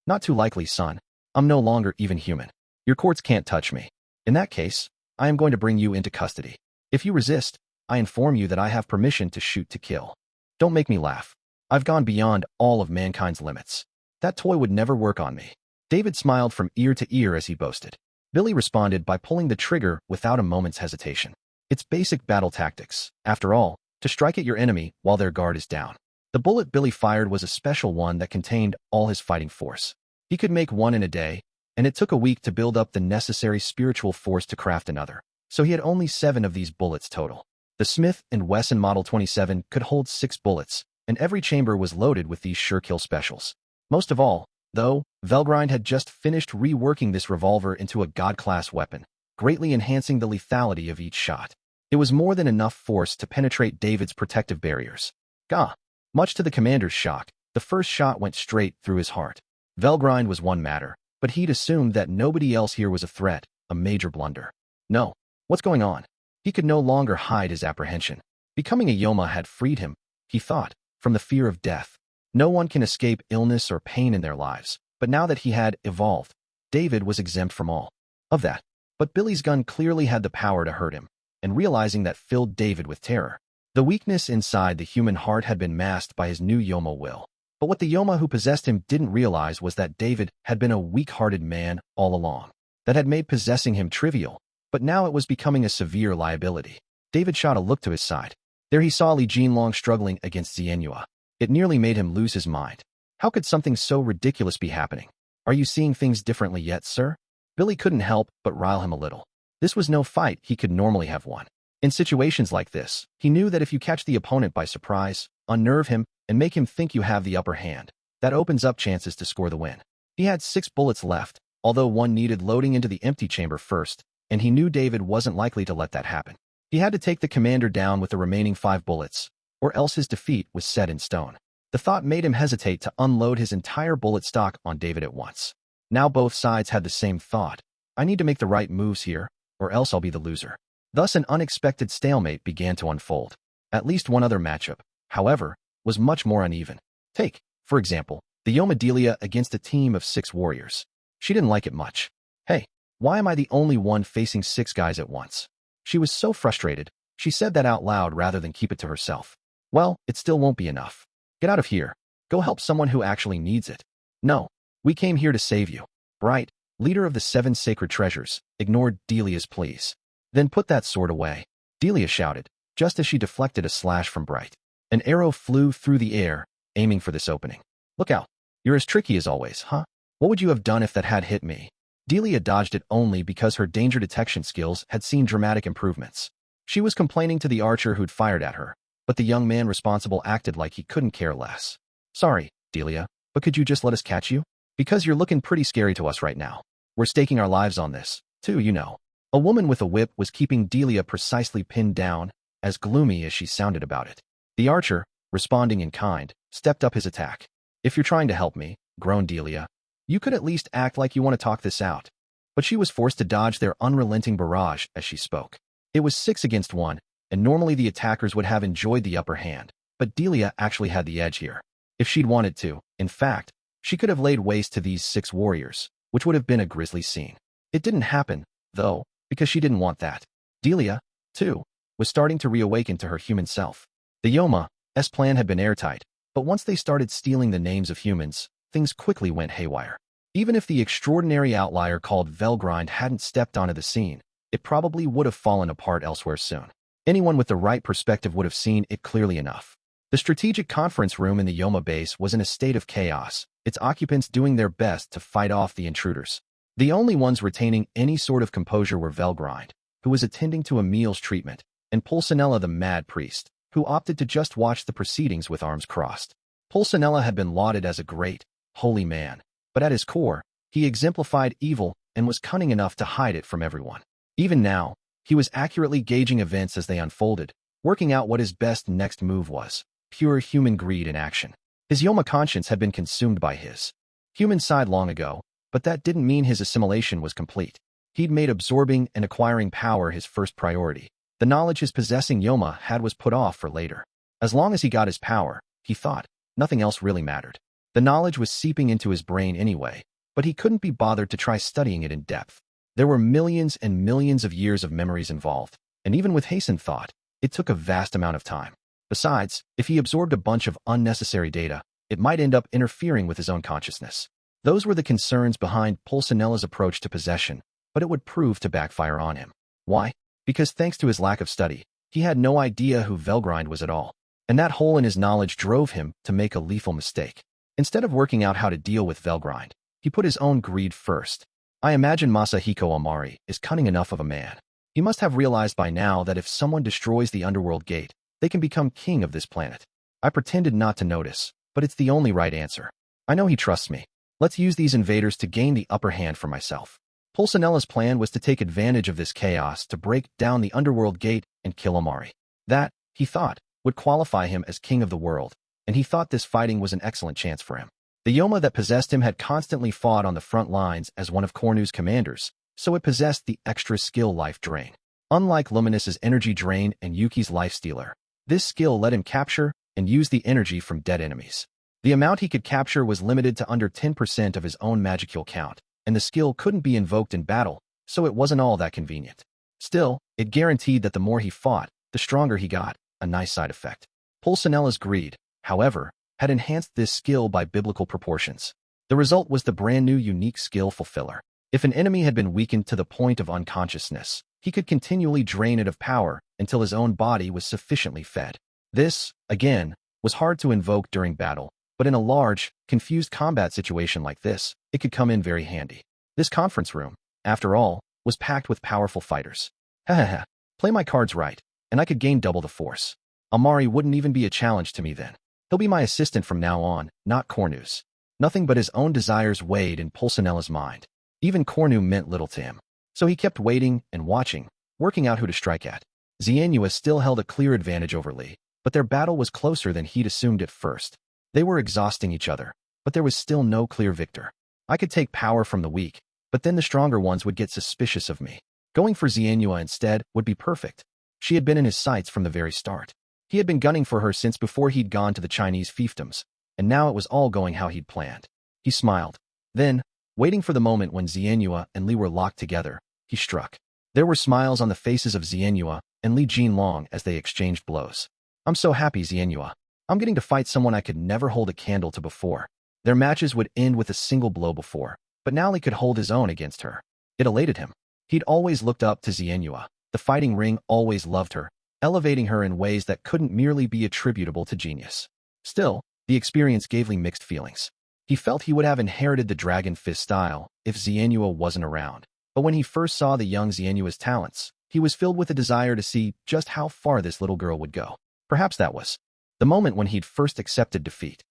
Speaker 1: Not too likely, son. I'm no longer even human. Your courts can't touch me. In that case, I am going to bring you into custody. If you resist, I inform you that I have permission to shoot to kill. Don't make me laugh. I've gone beyond all of mankind's limits. That toy would never work on me. David smiled from ear to ear as he boasted. Billy responded by pulling the trigger without a moment's hesitation. It's basic battle tactics, after all, to strike at your enemy while their guard is down. The bullet Billy fired was a special one that contained all his fighting force. He could make one in a day, and it took a week to build up the necessary spiritual force to craft another. So he had only 7 of these bullets total. The Smith & Wesson Model 27 could hold 6 bullets, and every chamber was loaded with these sure-kill specials. Most of all, though, Velgrind had just finished reworking this revolver into a god-class weapon, greatly enhancing the lethality of each shot. It was more than enough force to penetrate David's protective barriers. Gah! Much to the commander's shock, the first shot went straight through his heart. Velgrind was one matter, but he'd assumed that nobody else here was a threat, a major blunder. No. What's going on? He could no longer hide his apprehension. Becoming a Yoma had freed him, he thought, from the fear of death. No one can escape illness or pain in their lives, but now that he had evolved, David was exempt from all of that. But Billy's gun clearly had the power to hurt him, and realizing that filled David with terror. The weakness inside the human heart had been masked by his new Yoma will. But what the Yoma who possessed him didn't realize was that David had been a weak-hearted man all along. That had made possessing him trivial, but now it was becoming a severe liability. David shot a look to his side. There he saw Li Jinlong struggling against Xianhua. It nearly made him lose his mind. How could something so ridiculous be happening? Are you seeing things differently yet, sir? Billy couldn't help but rile him a little. This was no fight he could normally have won. In situations like this, he knew that if you catch the opponent by surprise, unnerve him, and make him think you have the upper hand, That opens up chances to score the win. He had 6 bullets left, although one needed loading into the empty chamber first, and he knew David wasn't likely to let that happen. He had to take the commander down with the remaining 5 bullets, or else his defeat was set in stone. The thought made him hesitate to unload his entire bullet stock on David at once. Now both sides had the same thought. I need to make the right moves here, or else I'll be the loser. Thus an unexpected stalemate began to unfold. At least one other matchup, however, was much more uneven. Take, for example, the Yoma Delia against a team of 6 warriors. She didn't like it much. Hey, why am I the only one facing 6 guys at once? She was so frustrated, she said that out loud rather than keep it to herself. Well, it still won't be enough. Get out of here. Go help someone who actually needs it. No, we came here to save you. Bright, leader of the 7 sacred treasures, ignored Delia's pleas. Then put that sword away, Delia shouted, just as she deflected a slash from Bright. An arrow flew through the air, aiming for this opening. Look out. You're as tricky as always, huh? What would you have done if that had hit me? Delia dodged it only because her danger detection skills had seen dramatic improvements. She was complaining to the archer who'd fired at her, but the young man responsible acted like he couldn't care less. Sorry, Delia, but could you just let us catch you? Because you're looking pretty scary to us right now. We're staking our lives on this, too, you know. A woman with a whip was keeping Delia precisely pinned down, as gloomy as she sounded about it. The archer, responding in kind, stepped up his attack. If you're trying to help me, groaned Delia, you could at least act like you want to talk this out. But she was forced to dodge their unrelenting barrage as she spoke. It was 6 against 1, and normally the attackers would have enjoyed the upper hand, but Delia actually had the edge here. If she'd wanted to, in fact, she could have laid waste to these 6 warriors, which would have been a grisly scene. It didn't happen, though, because she didn't want that. Delia, too, was starting to reawaken to her human self. The Yoma's plan had been airtight, but once they started stealing the names of humans, things quickly went haywire. Even if the extraordinary outlier called Velgrind hadn't stepped onto the scene, it probably would have fallen apart elsewhere soon. Anyone with the right perspective would have seen it clearly enough. The strategic conference room in the Yoma base was in a state of chaos, its occupants doing their best to fight off the intruders. The only ones retaining any sort of composure were Velgrind, who was attending to Emil's treatment, and Pulcinella the Mad Priest, who opted to just watch the proceedings with arms crossed. Pulcinella had been lauded as a great, holy man, but at his core, he exemplified evil and was cunning enough to hide it from everyone. Even now, he was accurately gauging events as they unfolded, working out what his best next move was, pure human greed in action. His Yoma conscience had been consumed by his human side long ago, but that didn't mean his assimilation was complete. He'd made absorbing and acquiring power his first priority. The knowledge his possessing Yoma had was put off for later. As long as he got his power, he thought, nothing else really mattered. The knowledge was seeping into his brain anyway, but he couldn't be bothered to try studying it in depth. There were millions and millions of years of memories involved, and even with hastened thought, it took a vast amount of time. Besides, if he absorbed a bunch of unnecessary data, it might end up interfering with his own consciousness. Those were the concerns behind Pulcinella's approach to possession, but it would prove to backfire on him. Why? Because thanks to his lack of study, he had no idea who Velgrind was at all, and that hole in his knowledge drove him to make a lethal mistake. Instead of working out how to deal with Velgrind, he put his own greed first. I imagine Masahiko Amari is cunning enough of a man. He must have realized by now that if someone destroys the underworld gate, they can become king of this planet. I pretended not to notice, but it's the only right answer. I know he trusts me. Let's use these invaders to gain the upper hand for myself. Pulcinella's plan was to take advantage of this chaos to break down the underworld gate and kill Amari. That, he thought, would qualify him as king of the world, and he thought this fighting was an excellent chance for him. The Yoma that possessed him had constantly fought on the front lines as one of Cornu's commanders, so it possessed the extra skill life drain. Unlike Luminous's energy drain and Yuki's life stealer, this skill let him capture and use the energy from dead enemies. The amount he could capture was limited to under 10% of his own magicule count, and the skill couldn't be invoked in battle, so it wasn't all that convenient. Still, it guaranteed that the more he fought, the stronger he got, a nice side effect. Pulcinella's greed, however, had enhanced this skill by biblical proportions. The result was the brand new unique skill Fulfiller. If an enemy had been weakened to the point of unconsciousness, he could continually drain it of power until his own body was sufficiently fed. This, again, was hard to invoke during battle, but in a large, confused combat situation like this, it could come in very handy. This conference room, after all, was packed with powerful fighters. Hahaha, play my cards right, and I could gain double the force. Amari wouldn't even be a challenge to me then. He'll be my assistant from now on, not Cornu's. Nothing but his own desires weighed in Pulsinella's mind. Even Cornu meant little to him. So he kept waiting and watching, working out who to strike at. Xianyu still held a clear advantage over Li, but their battle was closer than he'd assumed at first. They were exhausting each other, but there was still no clear victor. I could take power from the weak, but then the stronger ones would get suspicious of me. Going for Xianyu instead would be perfect. She had been in his sights from the very start. He had been gunning for her since before he'd gone to the Chinese fiefdoms, and now it was all going how he'd planned. He smiled. Then, waiting for the moment when Xianyu and Li were locked together, he struck. There were smiles on the faces of Xianyu and Li Jinlong as they exchanged blows. I'm so happy, Xianyu. I'm getting to fight someone I could never hold a candle to before. Their matches would end with a single blow before, but now he could hold his own against her. It elated him. He'd always looked up to Xianyu. The fighting ring always loved her, elevating her in ways that couldn't merely be attributable to genius. Still, the experience gave Li mixed feelings. He felt he would have inherited the Dragon Fist style if Xianyu wasn't around. But when he first saw the young Xianyu's talents, he was filled with a desire to see just how far this little girl would go. Perhaps that was the moment when he'd first accepted defeat.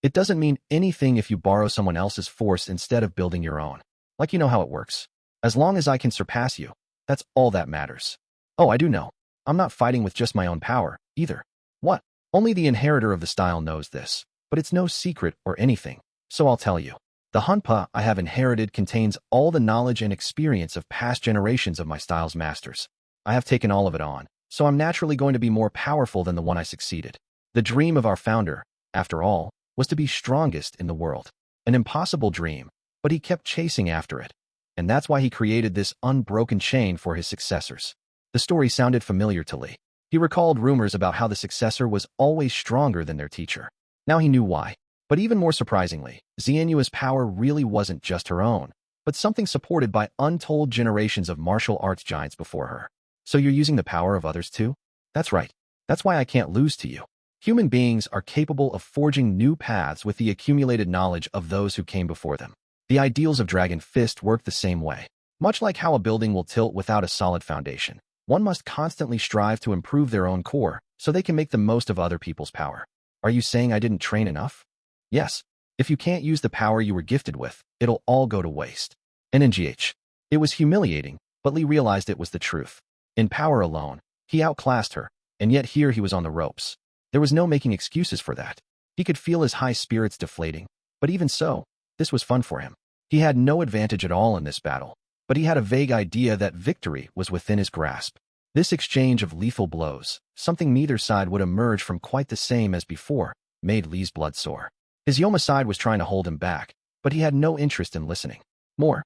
Speaker 1: It doesn't mean anything if you borrow someone else's force instead of building your own. Like you know how it works. As long as I can surpass you, that's all that matters. Oh, I do know. I'm not fighting with just my own power, either. What? Only the inheritor of the style knows this, but it's no secret or anything, so I'll tell you. The Hunpa I have inherited contains all the knowledge and experience of past generations of my style's masters. I have taken all of it on, so I'm naturally going to be more powerful than the one I succeeded. The dream of our founder, after all, was to be strongest in the world. An impossible dream, but he kept chasing after it. And that's why he created this unbroken chain for his successors. The story sounded familiar to Li. He recalled rumors about how the successor was always stronger than their teacher. Now he knew why. But even more surprisingly, Xianyu's power really wasn't just her own, but something supported by untold generations of martial arts giants before her. So you're using the power of others too? That's right. That's why I can't lose to you. Human beings are capable of forging new paths with the accumulated knowledge of those who came before them. The ideals of Dragon Fist work the same way. Much like how a building will tilt without a solid foundation, one must constantly strive to improve their own core so they can make the most of other people's power. Are you saying I didn't train enough? Yes. If you can't use the power you were gifted with, it'll all go to waste. NNGH. It was humiliating, but Li realized it was the truth. In power alone, he outclassed her, and yet here he was on the ropes. There was no making excuses for that. He could feel his high spirits deflating, but even so, this was fun for him. He had no advantage at all in this battle, but he had a vague idea that victory was within his grasp. This exchange of lethal blows, something neither side would emerge from quite the same as before, made Li's blood soar. His Yoma side was trying to hold him back, but he had no interest in listening. More.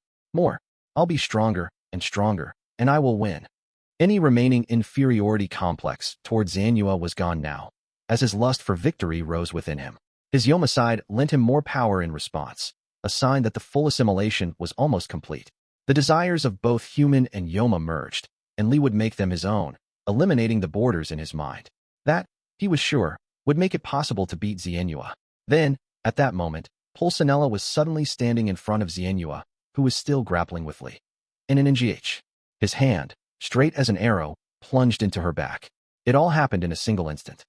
Speaker 1: I'll be stronger, and I will win. Any remaining inferiority complex towards Xianyu was gone now, as his lust for victory rose within him. His Yoma side lent him more power in response, a sign that the full assimilation was almost complete. The desires of both human and Yoma merged, and Li would make them his own, eliminating the borders in his mind. That, he was sure, would make it possible to beat Xianyu. Then, at that moment, Pulsinella was suddenly standing in front of Xianyu, who was still grappling with Li. In an NGH. His hand, straight as an arrow, plunged into her back. It all happened in a single instant.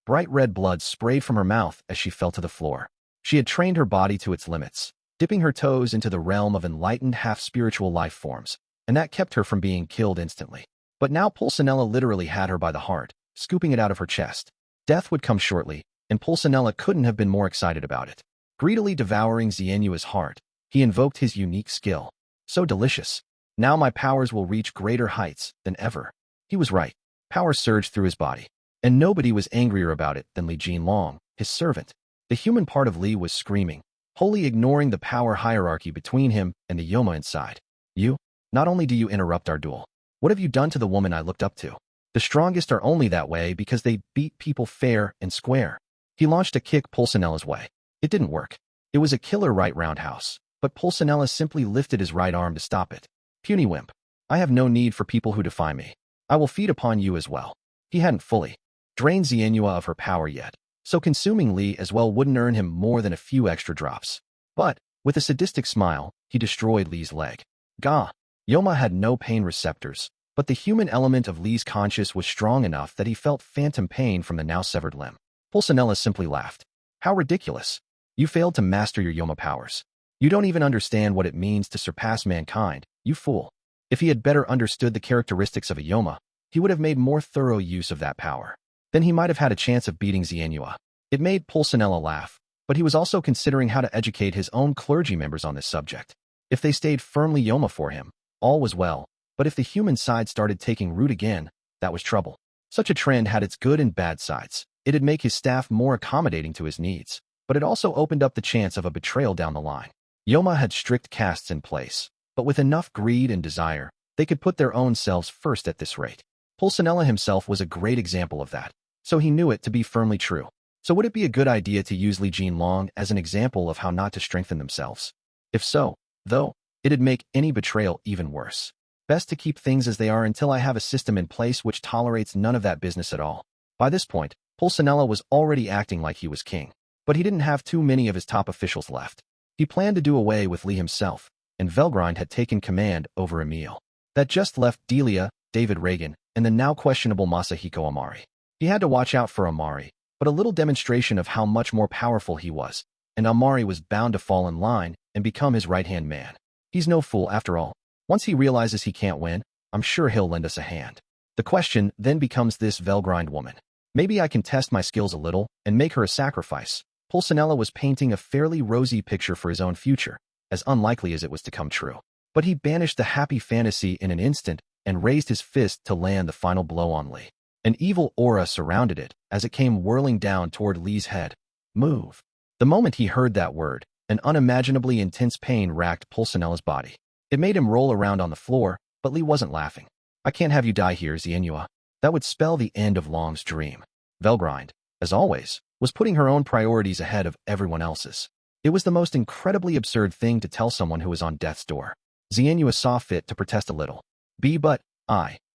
Speaker 1: Bright red blood sprayed from her mouth as she fell to the floor. She had trained her body to its limits, dipping her toes into the realm of enlightened half-spiritual life forms, and that kept her from being killed instantly. But now Pulsinella literally had her by the heart, scooping it out of her chest. Death would come shortly, and Pulsinella couldn't have been more excited about it. Greedily devouring Xianyu's heart, he invoked his unique skill. So delicious. Now my powers will reach greater heights than ever. He was right. Power surged through his body. And nobody was angrier about it than Li Jinlong, his servant. The human part of Li was screaming, wholly ignoring the power hierarchy between him and the Yoma inside. You? Not only do you interrupt our duel, what have you done to the woman I looked up to? The strongest are only that way because they beat people fair and square. He launched a kick Pulsinella's way. It didn't work. It was a killer right roundhouse, but Pulsinella simply lifted his right arm to stop it. Puny wimp. I have no need for people who defy me. I will feed upon you as well. He hadn't fully drained Xianyu of her power yet, so consuming Li as well wouldn't earn him more than a few extra drops. But, with a sadistic smile, he destroyed Li's leg. Gah! Yoma had no pain receptors, but the human element of Li's conscience was strong enough that he felt phantom pain from the now severed limb. Pulsinella simply laughed. How ridiculous. You failed to master your Yoma powers. You don't even understand what it means to surpass mankind, you fool. If he had better understood the characteristics of a Yoma, he would have made more thorough use of that power. Then he might have had a chance of beating Xianhua. It made Pulcinella laugh, but he was also considering how to educate his own clergy members on this subject. If they stayed firmly Yoma for him, all was well, but if the human side started taking root again, that was trouble. Such a trend had its good and bad sides. It'd make his staff more accommodating to his needs, but it also opened up the chance of a betrayal down the line. Yoma had strict castes in place, but with enough greed and desire, they could put their own selves first at this rate. Pulcinella himself was a great example of that, so he knew it to be firmly true. So would it be a good idea to use Li Jinlong as an example of how not to strengthen themselves? If so, though, it'd make any betrayal even worse. Best to keep things as they are until I have a system in place which tolerates none of that business at all. By this point, Pulcinella was already acting like he was king, but he didn't have too many of his top officials left. He planned to do away with Li himself, and Velgrind had taken command over Emil. That just left Delia, David Reagan, and the now questionable Masahiko Amari. He had to watch out for Amari, but a little demonstration of how much more powerful he was, and Amari was bound to fall in line and become his right-hand man. He's no fool after all. Once he realizes he can't win, I'm sure he'll lend us a hand. The question then becomes this Velgrind woman. Maybe I can test my skills a little and make her a sacrifice. Pulcinella was painting a fairly rosy picture for his own future, as unlikely as it was to come true. But he banished the happy fantasy in an instant and raised his fist to land the final blow on Li. An evil aura surrounded it as it came whirling down toward Li's head. Move. The moment he heard that word, an unimaginably intense pain racked Pulcinella's body. It made him roll around on the floor, but Li wasn't laughing. I can't have you die here, Xianhua. That would spell the end of Long's dream. Velgrind, as always, was putting her own priorities ahead of everyone else's. It was the most incredibly absurd thing to tell someone who was on death's door. Xianhua saw fit to protest a little.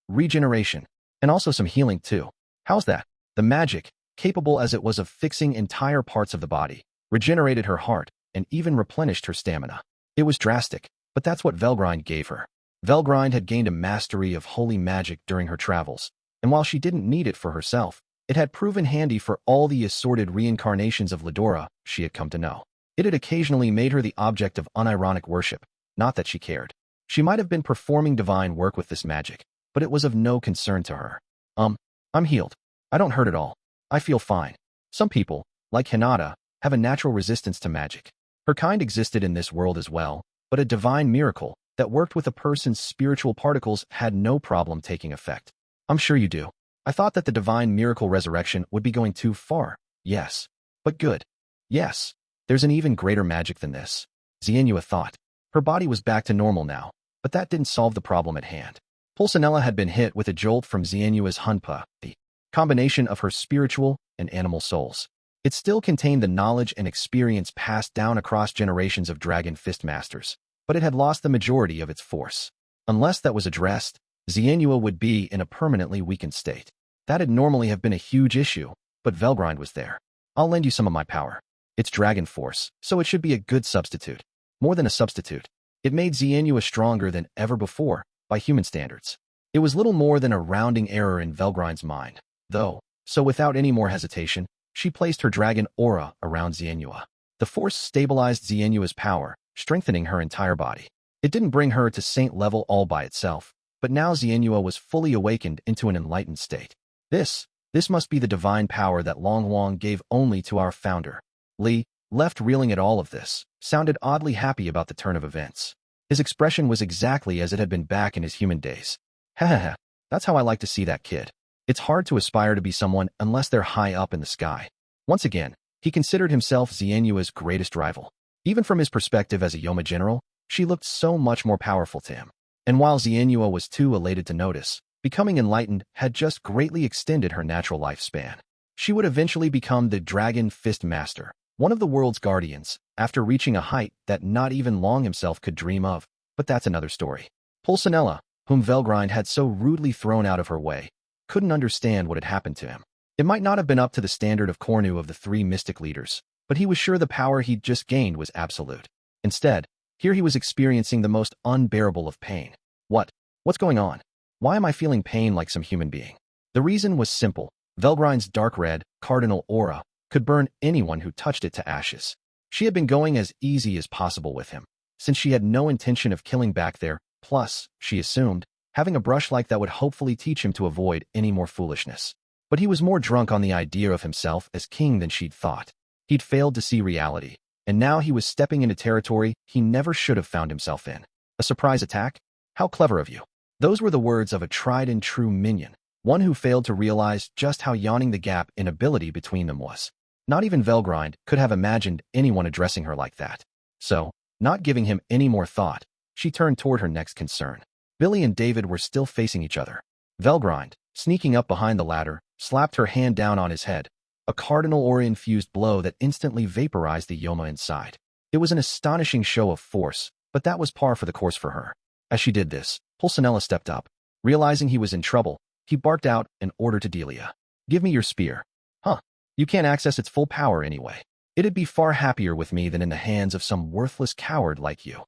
Speaker 1: Regeneration. And also some healing too. How's that? The magic, capable as it was of fixing entire parts of the body, regenerated her heart and even replenished her stamina. It was drastic, but that's what Velgrind gave her. Velgrind had gained a mastery of holy magic during her travels, and while she didn't need it for herself, it had proven handy for all the assorted reincarnations of Veldora she had come to know. It had occasionally made her the object of unironic worship, not that she cared. She might have been performing divine work with this magic, but it was of no concern to her. I'm healed. I don't hurt at all. I feel fine. Some people, like Hinata, have a natural resistance to magic. Her kind existed in this world as well, but a divine miracle that worked with a person's spiritual particles had no problem taking effect. I'm sure you do. I thought that the divine miracle resurrection would be going too far. Yes. But good. Yes. There's an even greater magic than this. Xianhua thought. Her body was back to normal now, but that didn't solve the problem at hand. Pulcinella had been hit with a jolt from Xianhua's Hunpa, the combination of her spiritual and animal souls. It still contained the knowledge and experience passed down across generations of Dragon Fist Masters, but it had lost the majority of its force. Unless that was addressed, Xianhua would be in a permanently weakened state. That'd normally have been a huge issue, but Velgrind was there. I'll lend you some of my power. It's Dragon Force, so it should be a good substitute. More than a substitute. It made Xianhua stronger than ever before, by human standards. It was little more than a rounding error in Velgrind's mind, though, so without any more hesitation, she placed her dragon aura around Xianhua. The force stabilized Xianhua's power, strengthening her entire body. It didn't bring her to saint level all by itself, but now Xianhua was fully awakened into an enlightened state. This must be the divine power that Long Huang gave only to our founder. Li, left reeling at all of this, sounded oddly happy about the turn of events. His expression was exactly as it had been back in his human days. Hahaha, that's how I like to see that kid. It's hard to aspire to be someone unless they're high up in the sky. Once again, he considered himself Xianhua's greatest rival. Even from his perspective as a Yoma general, she looked so much more powerful to him. And while Xianhua was too elated to notice, becoming enlightened had just greatly extended her natural lifespan. She would eventually become the Dragon Fist Master, one of the world's guardians, after reaching a height that not even Long himself could dream of, but that's another story. Pulcinella, whom Velgrind had so rudely thrown out of her way, couldn't understand what had happened to him. It might not have been up to the standard of Cornu of the three mystic leaders, but he was sure the power he'd just gained was absolute. Instead, here he was experiencing the most unbearable of pain. What's going on? Why am I feeling pain like some human being? The reason was simple. Velgrind's dark red, cardinal aura could burn anyone who touched it to ashes. She had been going as easy as possible with him, since she had no intention of killing back there, plus, she assumed, having a brush like that would hopefully teach him to avoid any more foolishness. But he was more drunk on the idea of himself as king than she'd thought. He'd failed to see reality, and now he was stepping into territory he never should have found himself in. A surprise attack? How clever of you. Those were the words of a tried-and-true minion, one who failed to realize just how yawning the gap in ability between them was. Not even Velgrind could have imagined anyone addressing her like that. So, not giving him any more thought, she turned toward her next concern. Billy and David were still facing each other. Velgrind, sneaking up behind the ladder, slapped her hand down on his head, a cardinal aura-infused blow that instantly vaporized the Yoma inside. It was an astonishing show of force, but that was par for the course for her. As she did this, Pulcinella stepped up. Realizing he was in trouble, he barked out an order to Delia. "Give me your spear." "Huh. You can't access its full power anyway. It'd be far happier with me than in the hands of some worthless coward like you."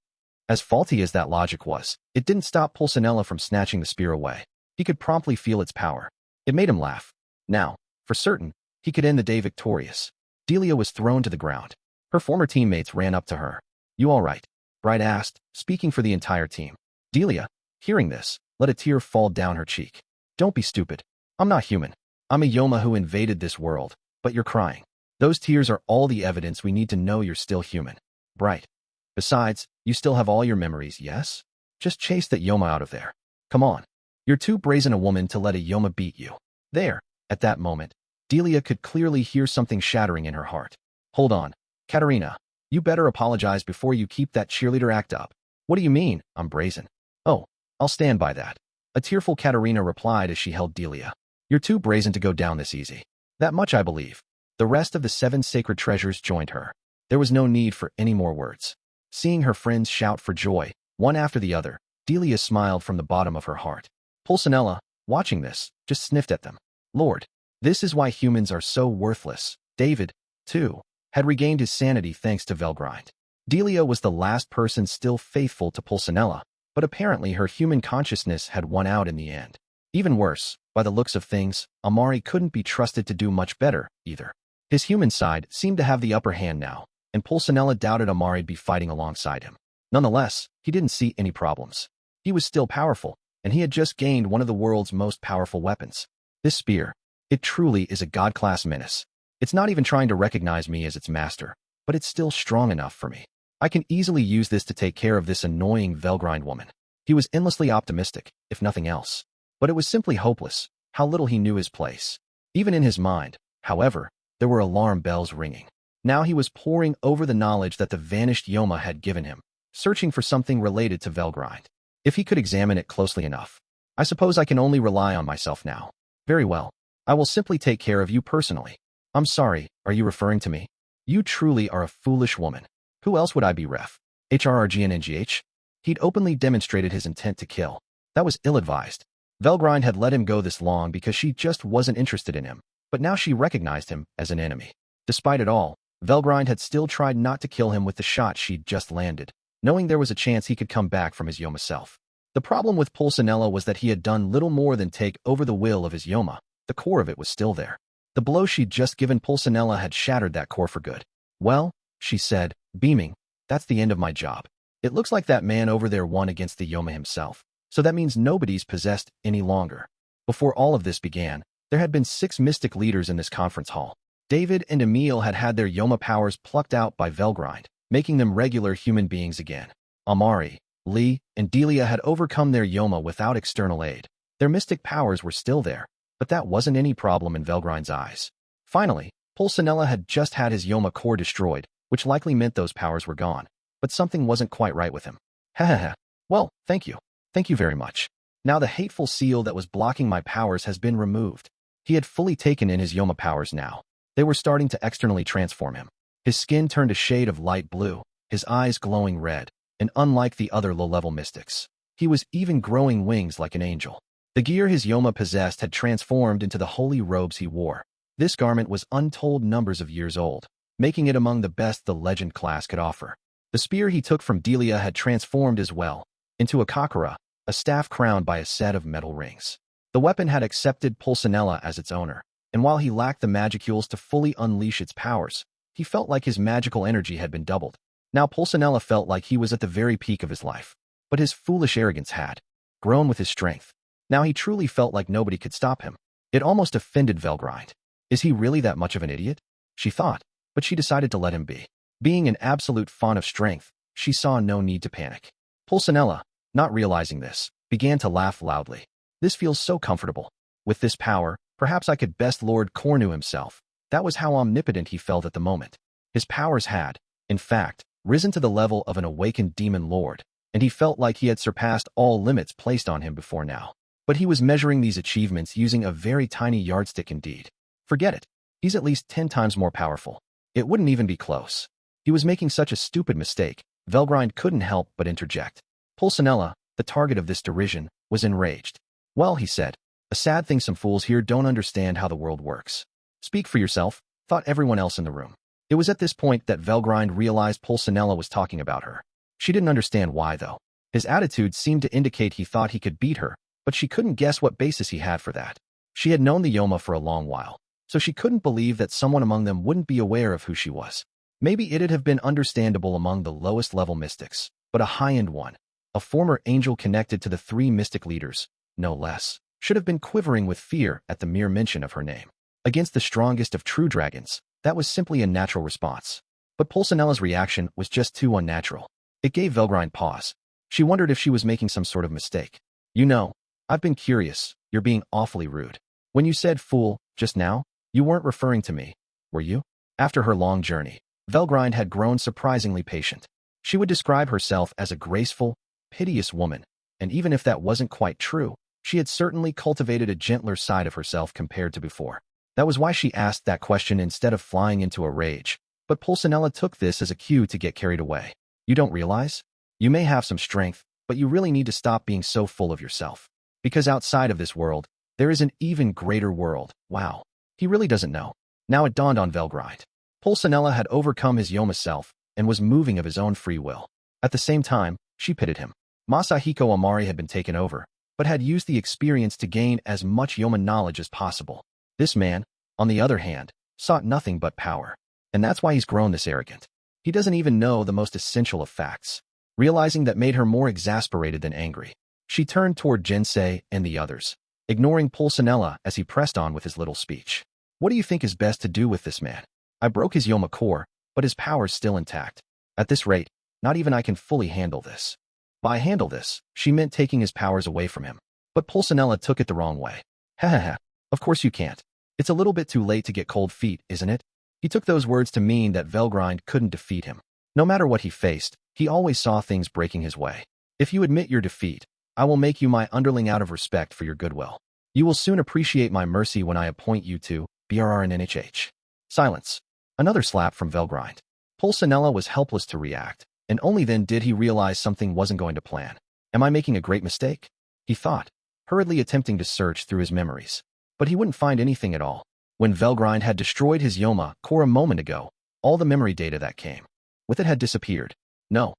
Speaker 1: As faulty as that logic was, it didn't stop Pulcinella from snatching the spear away. He could promptly feel its power. It made him laugh. Now, for certain, he could end the day victorious. Delia was thrown to the ground. Her former teammates ran up to her. "You all right?" Bright asked, speaking for the entire team. Delia, hearing this, let a tear fall down her cheek. "Don't be stupid. I'm not human. I'm a Yoma who invaded this world, but you're crying. Those tears are all the evidence we need to know you're still human. Bright. Besides, you still have all your memories, yes? Just chase that Yoma out of there. Come on. You're too brazen a woman to let a Yoma beat you." There, at that moment, Delia could clearly hear something shattering in her heart. "Hold on. Katarina, you better apologize before you keep that cheerleader act up." "What do you mean, I'm brazen?" "Oh, I'll stand by that." A tearful Katarina replied as she held Delia. "You're too brazen to go down this easy. That much I believe." The rest of the 7 sacred treasures joined her. There was no need for any more words. Seeing her friends shout for joy, one after the other, Delia smiled from the bottom of her heart. Pulcinella, watching this, just sniffed at them. Lord, this is why humans are so worthless. David, too, had regained his sanity thanks to Velgrind. Delia was the last person still faithful to Pulcinella, but apparently her human consciousness had won out in the end. Even worse, by the looks of things, Amari couldn't be trusted to do much better, either. His human side seemed to have the upper hand now, and Pulcinella doubted Amari'd be fighting alongside him. Nonetheless, he didn't see any problems. He was still powerful, and he had just gained one of the world's most powerful weapons. This spear, it truly is a god-class menace. It's not even trying to recognize me as its master, but it's still strong enough for me. I can easily use this to take care of this annoying Velgrind woman. He was endlessly optimistic, if nothing else. But it was simply hopeless, how little he knew his place. Even in his mind, however, there were alarm bells ringing. Now he was poring over the knowledge that the vanished Yoma had given him, searching for something related to Velgrind. If he could examine it closely enough. I suppose I can only rely on myself now. Very well. I will simply take care of you personally. I'm sorry, are you referring to me? You truly are a foolish woman. Who else would I be, ref? HRRGNNGH? He'd openly demonstrated his intent to kill. That was ill-advised. Velgrind had let him go this long because she just wasn't interested in him, but now she recognized him as an enemy. Despite it all, Velgrind had still tried not to kill him with the shot she'd just landed, knowing there was a chance he could come back from his Yoma self. The problem with Pulcinella was that he had done little more than take over the will of his Yoma. The core of it was still there. The blow she'd just given Pulcinella had shattered that core for good. "Well," she said, beaming, "that's the end of my job. It looks like that man over there won against the Yoma himself, so that means nobody's possessed any longer." Before all of this began, there had been 6 mystic leaders in this conference hall. David and Emil had had their Yoma powers plucked out by Velgrind, making them regular human beings again. Amari, Lee, and Delia had overcome their Yoma without external aid. Their mystic powers were still there, but that wasn't any problem in Velgrind's eyes. Finally, Pulcinella had just had his Yoma core destroyed, which likely meant those powers were gone. But something wasn't quite right with him. "Ha. Well, thank you. Thank you very much. Now the hateful seal that was blocking my powers has been removed." He had fully taken in his Yoma powers now. They were starting to externally transform him. His skin turned a shade of light blue, his eyes glowing red, and unlike the other low-level mystics, he was even growing wings like an angel. The gear his Yoma possessed had transformed into the holy robes he wore. This garment was untold numbers of years old, making it among the best the legend class could offer. The spear he took from Delia had transformed as well, into a kakura, a staff crowned by a set of metal rings. The weapon had accepted Pulcinella as its owner, and while he lacked the magicules to fully unleash its powers, He felt like his magical energy had been doubled. Now Pulcinella felt like he was at the very peak of his life. But his foolish arrogance had grown with his strength. Now he truly felt like nobody could stop him. It almost offended Velgrind. Is he really that much of an idiot? She thought, but she decided to let him be. Being an absolute font of strength, she saw no need to panic. Pulcinella, not realizing this, began to laugh loudly. This feels so comfortable. With this power, perhaps I could best Lord Cornu himself. That was how omnipotent he felt at the moment. His powers had, in fact, risen to the level of an awakened demon lord, and he felt like he had surpassed all limits placed on him before now. But he was measuring these achievements using a very tiny yardstick indeed. Forget it. He's at least 10 times more powerful. It wouldn't even be close. He was making such a stupid mistake. Velgrind couldn't help but interject. Pulcinella, the target of this derision, was enraged. Well, he said, a sad thing some fools here don't understand how the world works. Speak for yourself, thought everyone else in the room. It was at this point that Velgrind realized Pulcinella was talking about her. She didn't understand why, though. His attitude seemed to indicate he thought he could beat her, but she couldn't guess what basis he had for that. She had known the Yoma for a long while, so she couldn't believe that someone among them wouldn't be aware of who she was. Maybe it'd have been understandable among the lowest-level mystics, but a high-end one, a former angel connected to the 3 mystic leaders, no less, should have been quivering with fear at the mere mention of her name. Against the strongest of true dragons, that was simply a natural response. But Pulcinella's reaction was just too unnatural. It gave Velgrind pause. She wondered if she was making some sort of mistake. You know, I've been curious. You're being awfully rude. When you said fool just now, you weren't referring to me, were you? After her long journey, Velgrind had grown surprisingly patient. She would describe herself as a graceful, piteous woman, and even if that wasn't quite true, she had certainly cultivated a gentler side of herself compared to before. That was why she asked that question instead of flying into a rage. But Pulcinella took this as a cue to get carried away. You don't realize? You may have some strength, but you really need to stop being so full of yourself. Because outside of this world, there is an even greater world. Wow. He really doesn't know. Now it dawned on Velgrind. Pulcinella had overcome his Yoma self and was moving of his own free will. At the same time, she pitied him. Masahiko Amari had been taken over, but had used the experience to gain as much Yoma knowledge as possible. This man, on the other hand, sought nothing but power. And that's why he's grown this arrogant. He doesn't even know the most essential of facts. Realizing that made her more exasperated than angry. She turned toward Jinsei and the others, ignoring Pulcinella as he pressed on with his little speech. What do you think is best to do with this man? I broke his Yoma core, but his power's still intact. At this rate, not even I can fully handle this. By handle this, she meant taking his powers away from him. But Pulcinella took it the wrong way. Ha. Of course you can't. It's a little bit too late to get cold feet, isn't it? He took those words to mean that Velgrind couldn't defeat him. No matter what he faced, he always saw things breaking his way. If you admit your defeat, I will make you my underling out of respect for your goodwill. You will soon appreciate my mercy when I appoint you to BRR and NHH. Silence. Another slap from Velgrind. Pulcinella was helpless to react, and only then did he realize something wasn't going to plan. Am I making a great mistake? He thought, hurriedly attempting to search through his memories. But he wouldn't find anything at all. When Velgrind had destroyed his Yoma core a moment ago, all the memory data that came with it had disappeared. No.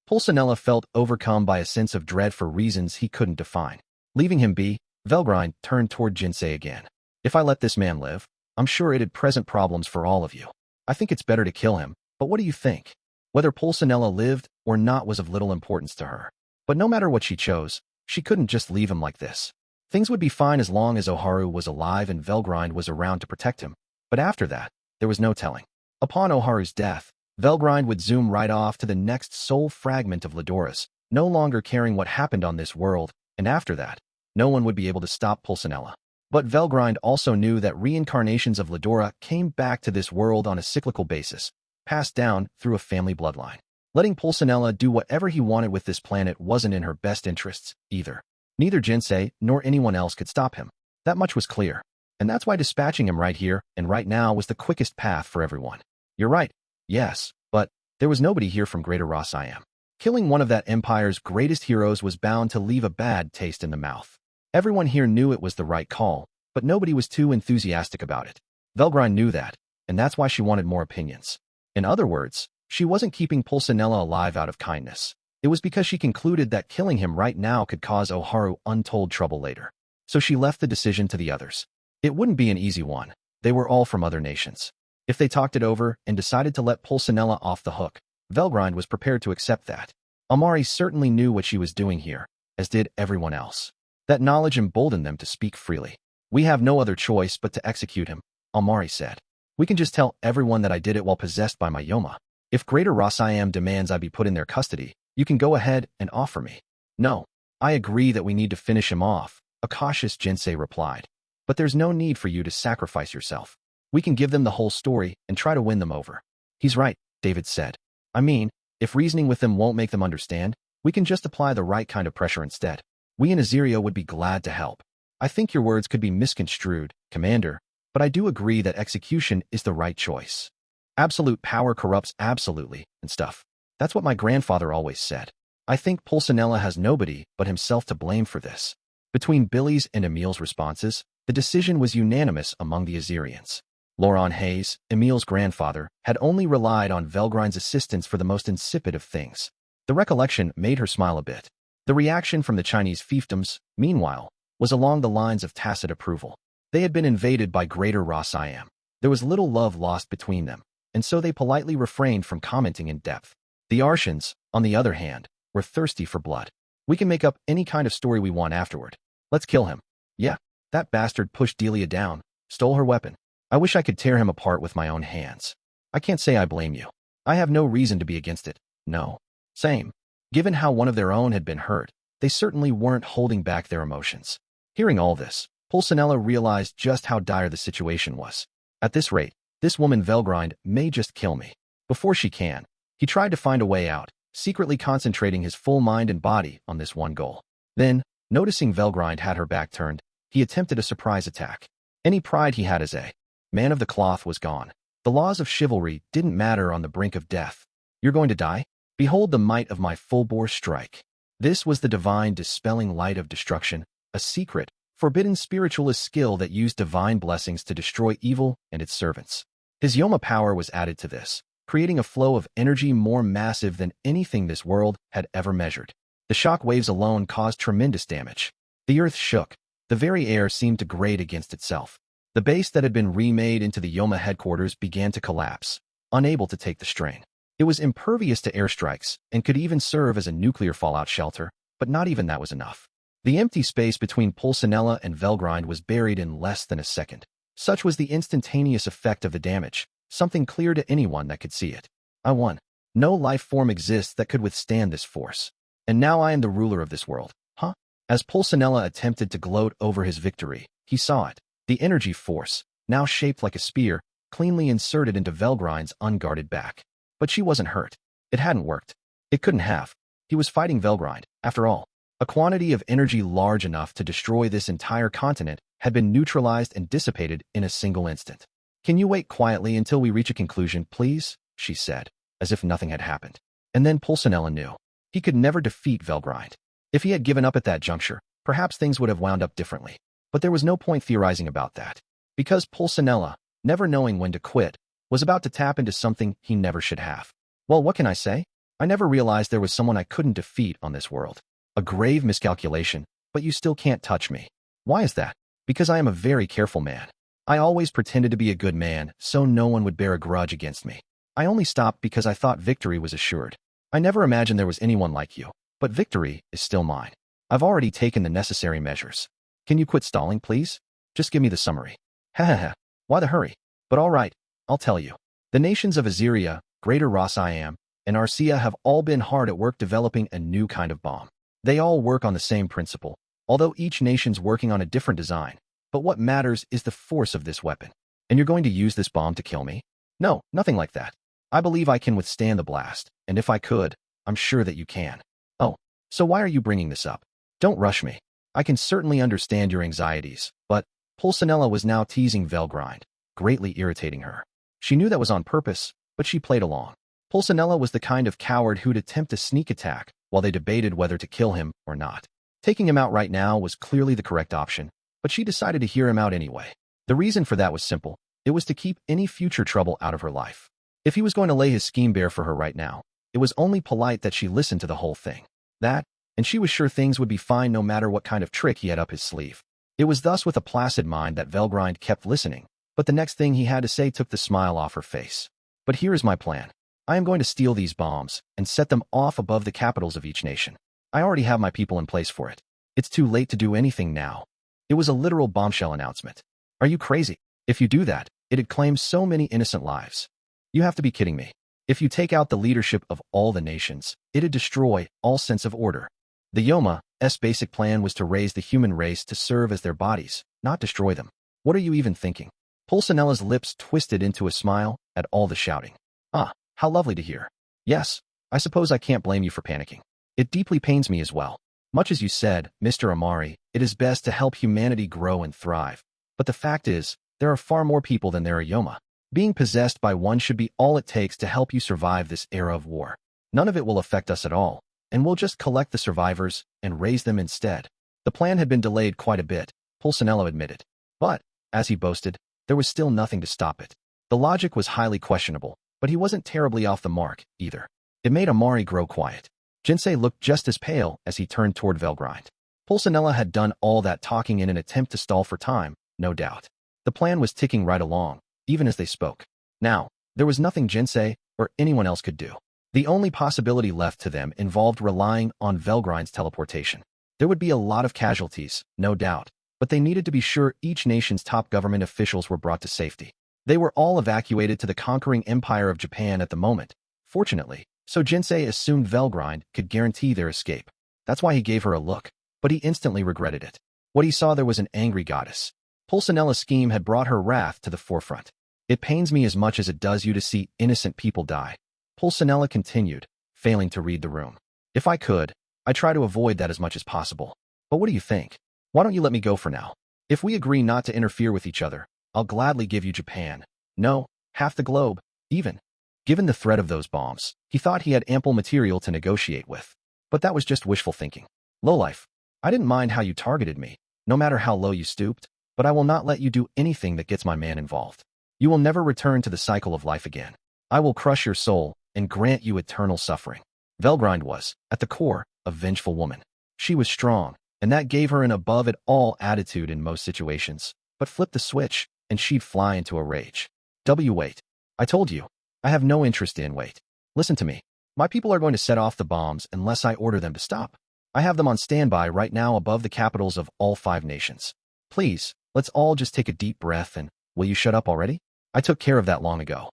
Speaker 1: Pulcinella felt overcome by a sense of dread for reasons he couldn't define. Leaving him be, Velgrind turned toward Jinsei again. If I let this man live, I'm sure it'd present problems for all of you. I think it's better to kill him, but what do you think? Whether Pulcinella lived or not was of little importance to her. But no matter what she chose, she couldn't just leave him like this. Things would be fine as long as Oharu was alive and Velgrind was around to protect him. But after that, there was no telling. Upon Oharu's death, Velgrind would zoom right off to the next soul fragment of Ledora's, no longer caring what happened on this world, and after that, no one would be able to stop Pulcinella. But Velgrind also knew that reincarnations of Ledora came back to this world on a cyclical basis, passed down through a family bloodline. Letting Pulcinella do whatever he wanted with this planet wasn't in her best interests, either. Neither Jinsei nor anyone else could stop him. That much was clear. And that's why dispatching him right here and right now was the quickest path for everyone. You're right. Yes, but there was nobody here from Greater Rossiam. Killing one of that empire's greatest heroes was bound to leave a bad taste in the mouth. Everyone here knew it was the right call, but nobody was too enthusiastic about it. Velgrind knew that, and that's why she wanted more opinions. In other words, she wasn't keeping Pulcinella alive out of kindness. It was because she concluded that killing him right now could cause Oharu untold trouble later. So she left the decision to the others. It wouldn't be an easy one. They were all from other nations. If they talked it over and decided to let Pulcinella off the hook, Velgrind was prepared to accept that. Amari certainly knew what she was doing here, as did everyone else. That knowledge emboldened them to speak freely. We have no other choice but to execute him, Amari said. We can just tell everyone that I did it while possessed by my Yoma. If Greater Rosayam demands I be put in their custody, you can go ahead and offer me. No, I agree that we need to finish him off, a cautious Jinsei replied. But there's no need for you to sacrifice yourself. We can give them the whole story and try to win them over. He's right, David said. I mean, if reasoning with them won't make them understand, we can just apply the right kind of pressure instead. We in Aziria would be glad to help. I think your words could be misconstrued, Commander, but I do agree that execution is the right choice. Absolute power corrupts absolutely, and stuff. That's what my grandfather always said. I think Pulcinella has nobody but himself to blame for this. Between Billy's and Emil's responses, the decision was unanimous among the Azirians. Laurent Hayes, Emil's grandfather, had only relied on Velgrind's assistance for the most insipid of things. The recollection made her smile a bit. The reaction from the Chinese fiefdoms, meanwhile, was along the lines of tacit approval. They had been invaded by Greater Rosayam. There was little love lost between them, and so they politely refrained from commenting in depth. The Artians, on the other hand, were thirsty for blood. We can make up any kind of story we want afterward. Let's kill him. Yeah, that bastard pushed Delia down, stole her weapon. I wish I could tear him apart with my own hands. I can't say I blame you. I have no reason to be against it. No. Same. Given how one of their own had been hurt, they certainly weren't holding back their emotions. Hearing all this, Pulcinella realized just how dire the situation was. At this rate, this woman Velgrind may just kill me. Before she can, he tried to find a way out, secretly concentrating his full mind and body on this one goal. Then, noticing Velgrind had her back turned, he attempted a surprise attack. Any pride he had as a man of the cloth was gone. The laws of chivalry didn't matter on the brink of death. You're going to die? Behold the might of my full-bore strike. This was the divine dispelling light of destruction, a secret, forbidden spiritualist skill that used divine blessings to destroy evil and its servants. His Yoma power was added to this, creating a flow of energy more massive than anything this world had ever measured. The shock waves alone caused tremendous damage. The earth shook. The very air seemed to grate against itself. The base that had been remade into the Yoma headquarters began to collapse, unable to take the strain. It was impervious to airstrikes and could even serve as a nuclear fallout shelter, but not even that was enough. The empty space between Pulcinella and Velgrind was buried in less than a second. Such was the instantaneous effect of the damage, something clear to anyone that could see it. I won. No life form exists that could withstand this force. And now I am the ruler of this world. Huh? As Pulcinella attempted to gloat over his victory, he saw it. The energy force, now shaped like a spear, cleanly inserted into Velgrind's unguarded back. But she wasn't hurt. It hadn't worked. It couldn't have. He was fighting Velgrind, after all. A quantity of energy large enough to destroy this entire continent had been neutralized and dissipated in a single instant. Can you wait quietly until we reach a conclusion, please? She said, as if nothing had happened. And then Pulcinella knew. He could never defeat Velgrind. If he had given up at that juncture, perhaps things would have wound up differently. But there was no point theorizing about that. Because Pulcinella, never knowing when to quit, was about to tap into something he never should have. Well, what can I say? I never realized there was someone I couldn't defeat on this world. A grave miscalculation, but you still can't touch me. Why is that? Because I am a very careful man. I always pretended to be a good man, so no one would bear a grudge against me. I only stopped because I thought victory was assured. I never imagined there was anyone like you, but victory is still mine. I've already taken the necessary measures. Can you quit stalling, please? Just give me the summary. Ha. Why the hurry? But all right, I'll tell you. The nations of Aziria, Greater Rosayam, and Arcia have all been hard at work developing a new kind of bomb. They all work on the same principle, although each nation's working on a different design. But what matters is the force of this weapon. And you're going to use this bomb to kill me? No, nothing like that. I believe I can withstand the blast, and if I could, I'm sure that you can. Oh, so why are you bringing this up? Don't rush me. I can certainly understand your anxieties, but Pulcinella was now teasing Velgrind, greatly irritating her. She knew that was on purpose, but she played along. Pulcinella was the kind of coward who'd attempt a sneak attack while they debated whether to kill him or not. Taking him out right now was clearly the correct option, but she decided to hear him out anyway. The reason for that was simple. It was to keep any future trouble out of her life. If he was going to lay his scheme bare for her right now, it was only polite that she listened to the whole thing. That, and she was sure things would be fine no matter what kind of trick he had up his sleeve. It was thus with a placid mind that Velgrind kept listening, but the next thing he had to say took the smile off her face. But here is my plan. I am going to steal these bombs and set them off above the capitals of each nation. I already have my people in place for it. It's too late to do anything now. It was a literal bombshell announcement. Are you crazy? If you do that, it'd claim so many innocent lives. You have to be kidding me. If you take out the leadership of all the nations, it'd destroy all sense of order. The Yoma's basic plan was to raise the human race to serve as their bodies, not destroy them. What are you even thinking? Pulcinella's lips twisted into a smile at all the shouting. Ah, how lovely to hear. Yes, I suppose I can't blame you for panicking. It deeply pains me as well. Much as you said, Mr. Amari, it is best to help humanity grow and thrive. But the fact is, there are far more people than there are Yoma. Being possessed by one should be all it takes to help you survive this era of war. None of it will affect us at all, and we'll just collect the survivors and raise them instead. The plan had been delayed quite a bit, Pulcinella admitted. But, as he boasted, there was still nothing to stop it. The logic was highly questionable, but he wasn't terribly off the mark, either. It made Amari grow quiet. Jinsei looked just as pale as he turned toward Velgrind. Pulcinella had done all that talking in an attempt to stall for time, no doubt. The plan was ticking right along, even as they spoke. Now, there was nothing Jinsei or anyone else could do. The only possibility left to them involved relying on Velgrind's teleportation. There would be a lot of casualties, no doubt, but they needed to be sure each nation's top government officials were brought to safety. They were all evacuated to the conquering empire of Japan at the moment, fortunately, so Jinsei assumed Velgrind could guarantee their escape. That's why he gave her a look, but he instantly regretted it. What he saw there was an angry goddess. Pulcinella's scheme had brought her wrath to the forefront. It pains me as much as it does you to see innocent people die. Pulcinella continued, failing to read the room. If I could, I'd try to avoid that as much as possible. But what do you think? Why don't you let me go for now? If we agree not to interfere with each other, I'll gladly give you Japan. No, half the globe, even. Given the threat of those bombs, he thought he had ample material to negotiate with. But that was just wishful thinking. Lowlife, I didn't mind how you targeted me, no matter how low you stooped, but I will not let you do anything that gets my man involved. You will never return to the cycle of life again. I will crush your soul and grant you eternal suffering. Velgrind was, at the core, a vengeful woman. She was strong, and that gave her an above-it-all attitude in most situations. But flip the switch, and she'd fly into a rage. Wait. I told you. I have no interest in wait. Listen to me. My people are going to set off the bombs unless I order them to stop. I have them on standby right now above the capitals of all 5 nations. Please, let's all just take a deep breath and, will you shut up already? I took care of that long ago.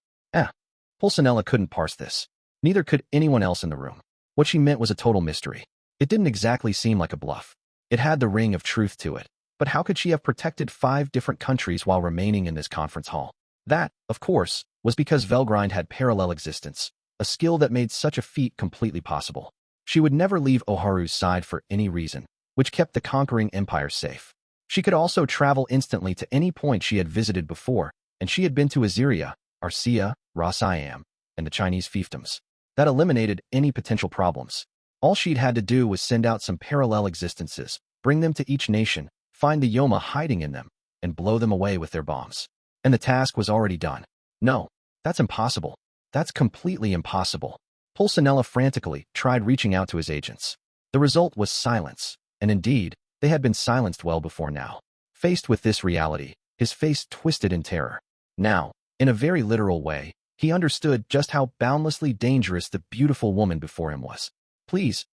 Speaker 1: Pulcinella couldn't parse this. Neither could anyone else in the room. What she meant was a total mystery. It didn't exactly seem like a bluff. It had the ring of truth to it. But how could she have protected 5 different countries while remaining in this conference hall? That, of course, was because Velgrind had parallel existence, a skill that made such a feat completely possible. She would never leave Oharu's side for any reason, which kept the conquering empire safe. She could also travel instantly to any point she had visited before, and she had been to Aziria, Arcia, Ras-Siam, and the Chinese fiefdoms. That eliminated any potential problems. All she'd had to do was send out some parallel existences, bring them to each nation, find the Yoma hiding in them, and blow them away with their bombs. And the task was already done. No, that's impossible. That's completely impossible. Pulcinella frantically tried reaching out to his agents. The result was silence, and indeed, they had been silenced well before now. Faced with this reality, his face twisted in terror. Now, in a very literal way, he understood just how boundlessly dangerous the beautiful woman before him was. Please,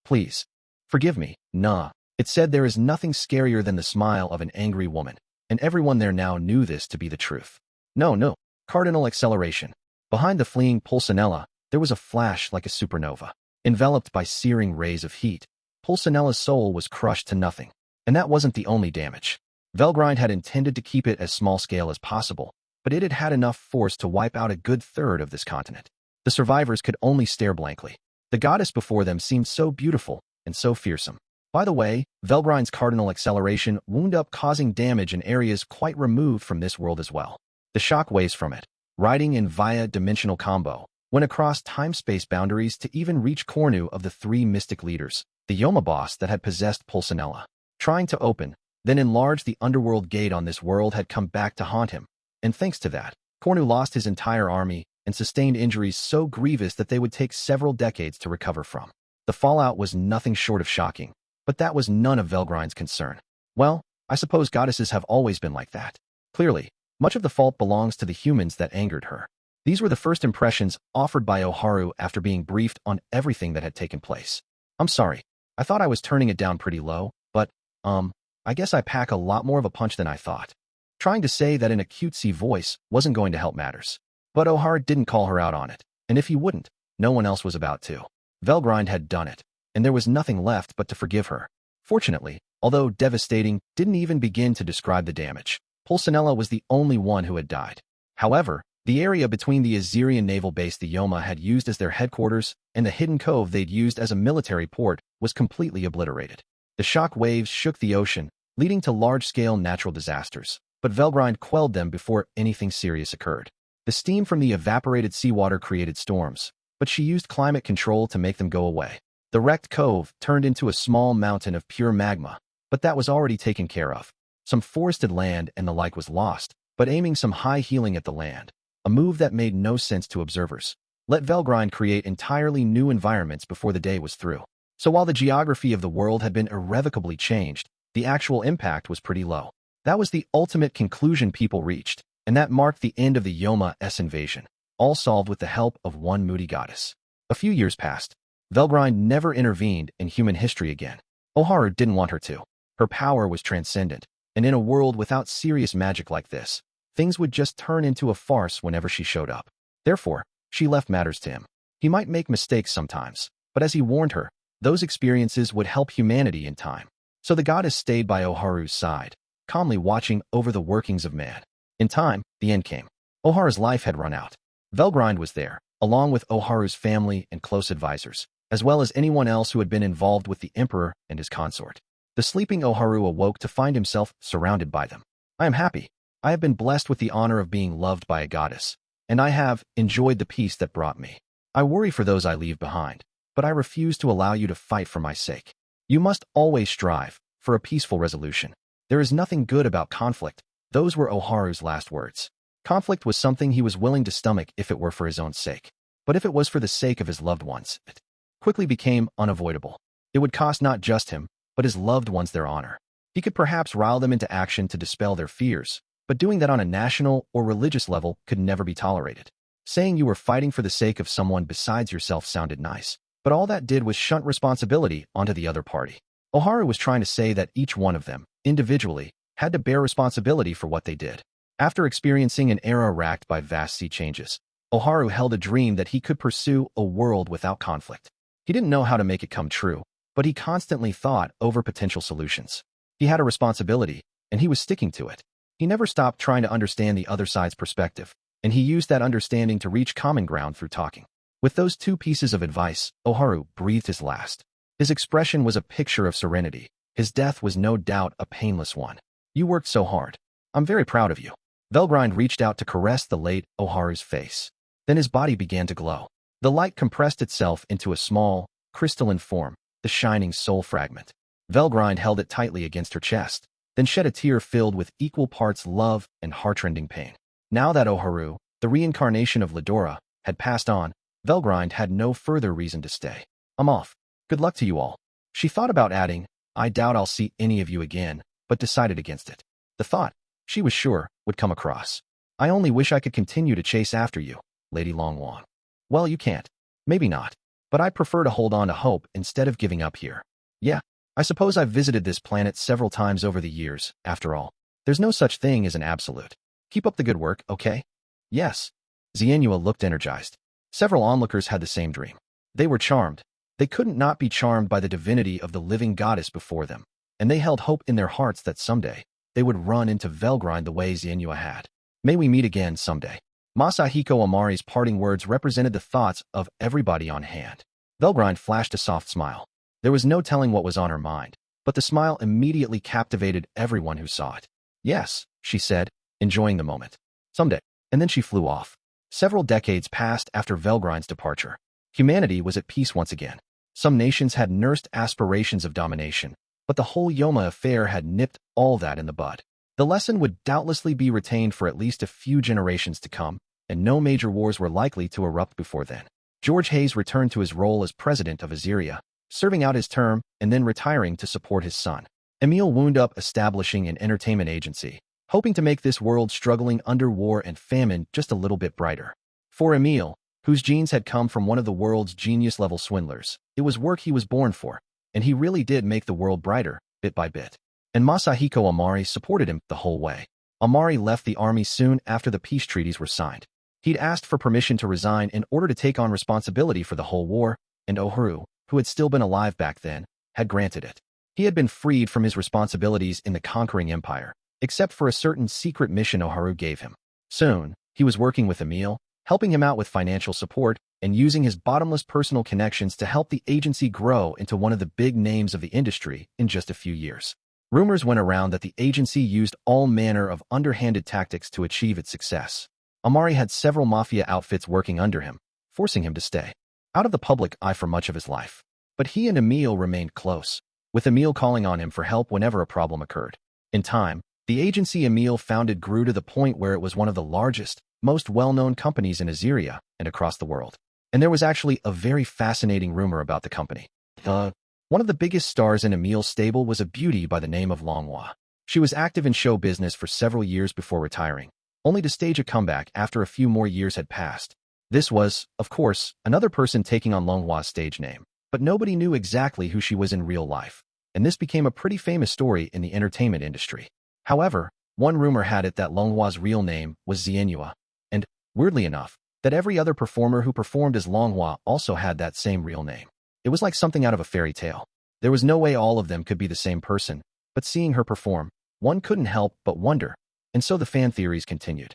Speaker 1: forgive me, nah. It said there is nothing scarier than the smile of an angry woman, and everyone there now knew this to be the truth. No. Cardinal acceleration. Behind the fleeing Pulcinella, there was a flash like a supernova. Enveloped by searing rays of heat, Pulcinella's soul was crushed to nothing. And that wasn't the only damage. Velgrind had intended to keep it as small-scale as possible, but it had had enough force to wipe out a good third of this continent. The survivors could only stare blankly. The goddess before them seemed so beautiful and so fearsome. By the way, Velgrind's cardinal acceleration wound up causing damage in areas quite removed from this world as well. The shock waves from it, riding in via dimensional combo, went across time-space boundaries to even reach Cornu of the 3 mystic leaders, the Yoma boss that had possessed Pulcinella. Trying to open, then enlarge the underworld gate on this world had come back to haunt him, and thanks to that, Cornu lost his entire army and sustained injuries so grievous that they would take several decades to recover from. The fallout was nothing short of shocking, but that was none of Velgrind's concern. Well, I suppose goddesses have always been like that. Clearly, Much of the fault belongs to the humans that angered her. These were the first impressions offered by Oharu after being briefed on everything that had taken place. I'm sorry. I thought I was turning it down pretty low, but, I guess I pack a lot more of a punch than I thought. Trying to say that in a cutesy voice wasn't going to help matters. But Oharu didn't call her out on it, and if he wouldn't, no one else was about to. Velgrind had done it, and there was nothing left but to forgive her. Fortunately, although devastating, didn't even begin to describe the damage. Pulcinella was the only one who had died. However, the area between the Azerian naval base the Yoma had used as their headquarters and the hidden cove they'd used as a military port was completely obliterated. The shock waves shook the ocean, leading to large-scale natural disasters, but Velgrind quelled them before anything serious occurred. The steam from the evaporated seawater created storms, but she used climate control to make them go away. The wrecked cove turned into a small mountain of pure magma, but that was already taken care of. Some forested land and the like was lost, but aiming some high healing at the land, a move that made no sense to observers. Let Velgrind create entirely new environments before the day was through. So while the geography of the world had been irrevocably changed, the actual impact was pretty low. That was the ultimate conclusion people reached, and that marked the end of the Yoma-S invasion, all solved with the help of one moody goddess. A few years passed. Velgrind never intervened in human history again. Oharu didn't want her to. Her power was transcendent, and in a world without serious magic like this, things would just turn into a farce whenever she showed up. Therefore, she left matters to him. He might make mistakes sometimes, but as he warned her, those experiences would help humanity in time. So the goddess stayed by Oharu's side, calmly watching over the workings of man. In time, the end came. Oharu's life had run out. Velgrind was there, along with Oharu's family and close advisors, as well as anyone else who had been involved with the emperor and his consort. The sleeping Oharu awoke to find himself surrounded by them. I am happy. I have been blessed with the honor of being loved by a goddess, and I have enjoyed the peace that brought me. I worry for those I leave behind, but I refuse to allow you to fight for my sake. You must always strive for a peaceful resolution. There is nothing good about conflict. Those were Oharu's last words. Conflict was something he was willing to stomach if it were for his own sake. But if it was for the sake of his loved ones, it quickly became unavoidable. It would cost not just him, but his loved ones their honor. He could perhaps rile them into action to dispel their fears, but doing that on a national or religious level could never be tolerated. Saying you were fighting for the sake of someone besides yourself sounded nice, but all that did was shunt responsibility onto the other party. Oharu was trying to say that each one of them, individually, had to bear responsibility for what they did. After experiencing an era racked by vast sea changes, Oharu held a dream that he could pursue a world without conflict. He didn't know how to make it come true, but he constantly thought over potential solutions. He had a responsibility, and he was sticking to it. He never stopped trying to understand the other side's perspective, and he used that understanding to reach common ground through talking. With those two pieces of advice, Oharu breathed his last. His expression was a picture of serenity. His death was no doubt a painless one. You worked so hard. I'm very proud of you. Velgrind reached out to caress the late Oharu's face. Then his body began to glow. The light compressed itself into a small, crystalline form, the shining soul fragment. Velgrind held it tightly against her chest, then shed a tear filled with equal parts love and heartrending pain. Now that Oharu, the reincarnation of Veldora, had passed on, Velgrind had no further reason to stay. I'm off. Good luck to you all. She thought about adding, I doubt I'll see any of you again, but decided against it. The thought, she was sure, would come across. I only wish I could continue to chase after you, Lady Longwang. Well, you can't. Maybe not. But I prefer to hold on to hope instead of giving up here. Yeah, I suppose I've visited this planet several times over the years, after all. There's no such thing as an absolute. Keep up the good work, okay? Yes. Xianhua looked energized. Several onlookers had the same dream. They were charmed. They couldn't not be charmed by the divinity of the living goddess before them, and they held hope in their hearts that someday they would run into Velgrind the way Xianhua had. May we meet again someday. Masahiko Amari's parting words represented the thoughts of everybody on hand. Velgrind flashed a soft smile. There was no telling what was on her mind, but the smile immediately captivated everyone who saw it. Yes, she said, enjoying the moment. Someday. And then she flew off. Several decades passed after Velgrind's departure. Humanity was at peace once again. Some nations had nursed aspirations of domination, but the whole Yoma affair had nipped all that in the bud. The lesson would doubtlessly be retained for at least a few generations to come, and no major wars were likely to erupt before then. George Hayes returned to his role as president of Azeria, serving out his term and then retiring to support his son. Emil wound up establishing an entertainment agency, hoping to make this world struggling under war and famine just a little bit brighter. For Emil, whose genes had come from one of the world's genius-level swindlers, it was work he was born for, and he really did make the world brighter, bit by bit. And Masahiko Amari supported him the whole way. Amari left the army soon after the peace treaties were signed. He'd asked for permission to resign in order to take on responsibility for the whole war, and Oharu, who had still been alive back then, had granted it. He had been freed from his responsibilities in the conquering empire, except for a certain secret mission Oharu gave him. Soon, he was working with Emil, helping him out with financial support, and using his bottomless personal connections to help the agency grow into one of the big names of the industry in just a few years. Rumors went around that the agency used all manner of underhanded tactics to achieve its success. Amari had several mafia outfits working under him, forcing him to stay out of the public eye for much of his life. But he and Emil remained close, with Emil calling on him for help whenever a problem occurred. In time, the agency Emil founded grew to the point where it was one of the largest, most well-known companies in Aziria and across the world. And there was actually a very fascinating rumor about the company. One of the biggest stars in Emil's stable was a beauty by the name of Longhua. She was active in show business for several years before retiring, only to stage a comeback after a few more years had passed. This was, of course, another person taking on Longhua's stage name, but nobody knew exactly who she was in real life, and this became a pretty famous story in the entertainment industry. However, one rumor had it that Longhua's real name was Xianyua, and, weirdly enough, that every other performer who performed as Longhua also had that same real name. It was like something out of a fairy tale. There was no way all of them could be the same person, but seeing her perform, one couldn't help but wonder, and so the fan theories continued.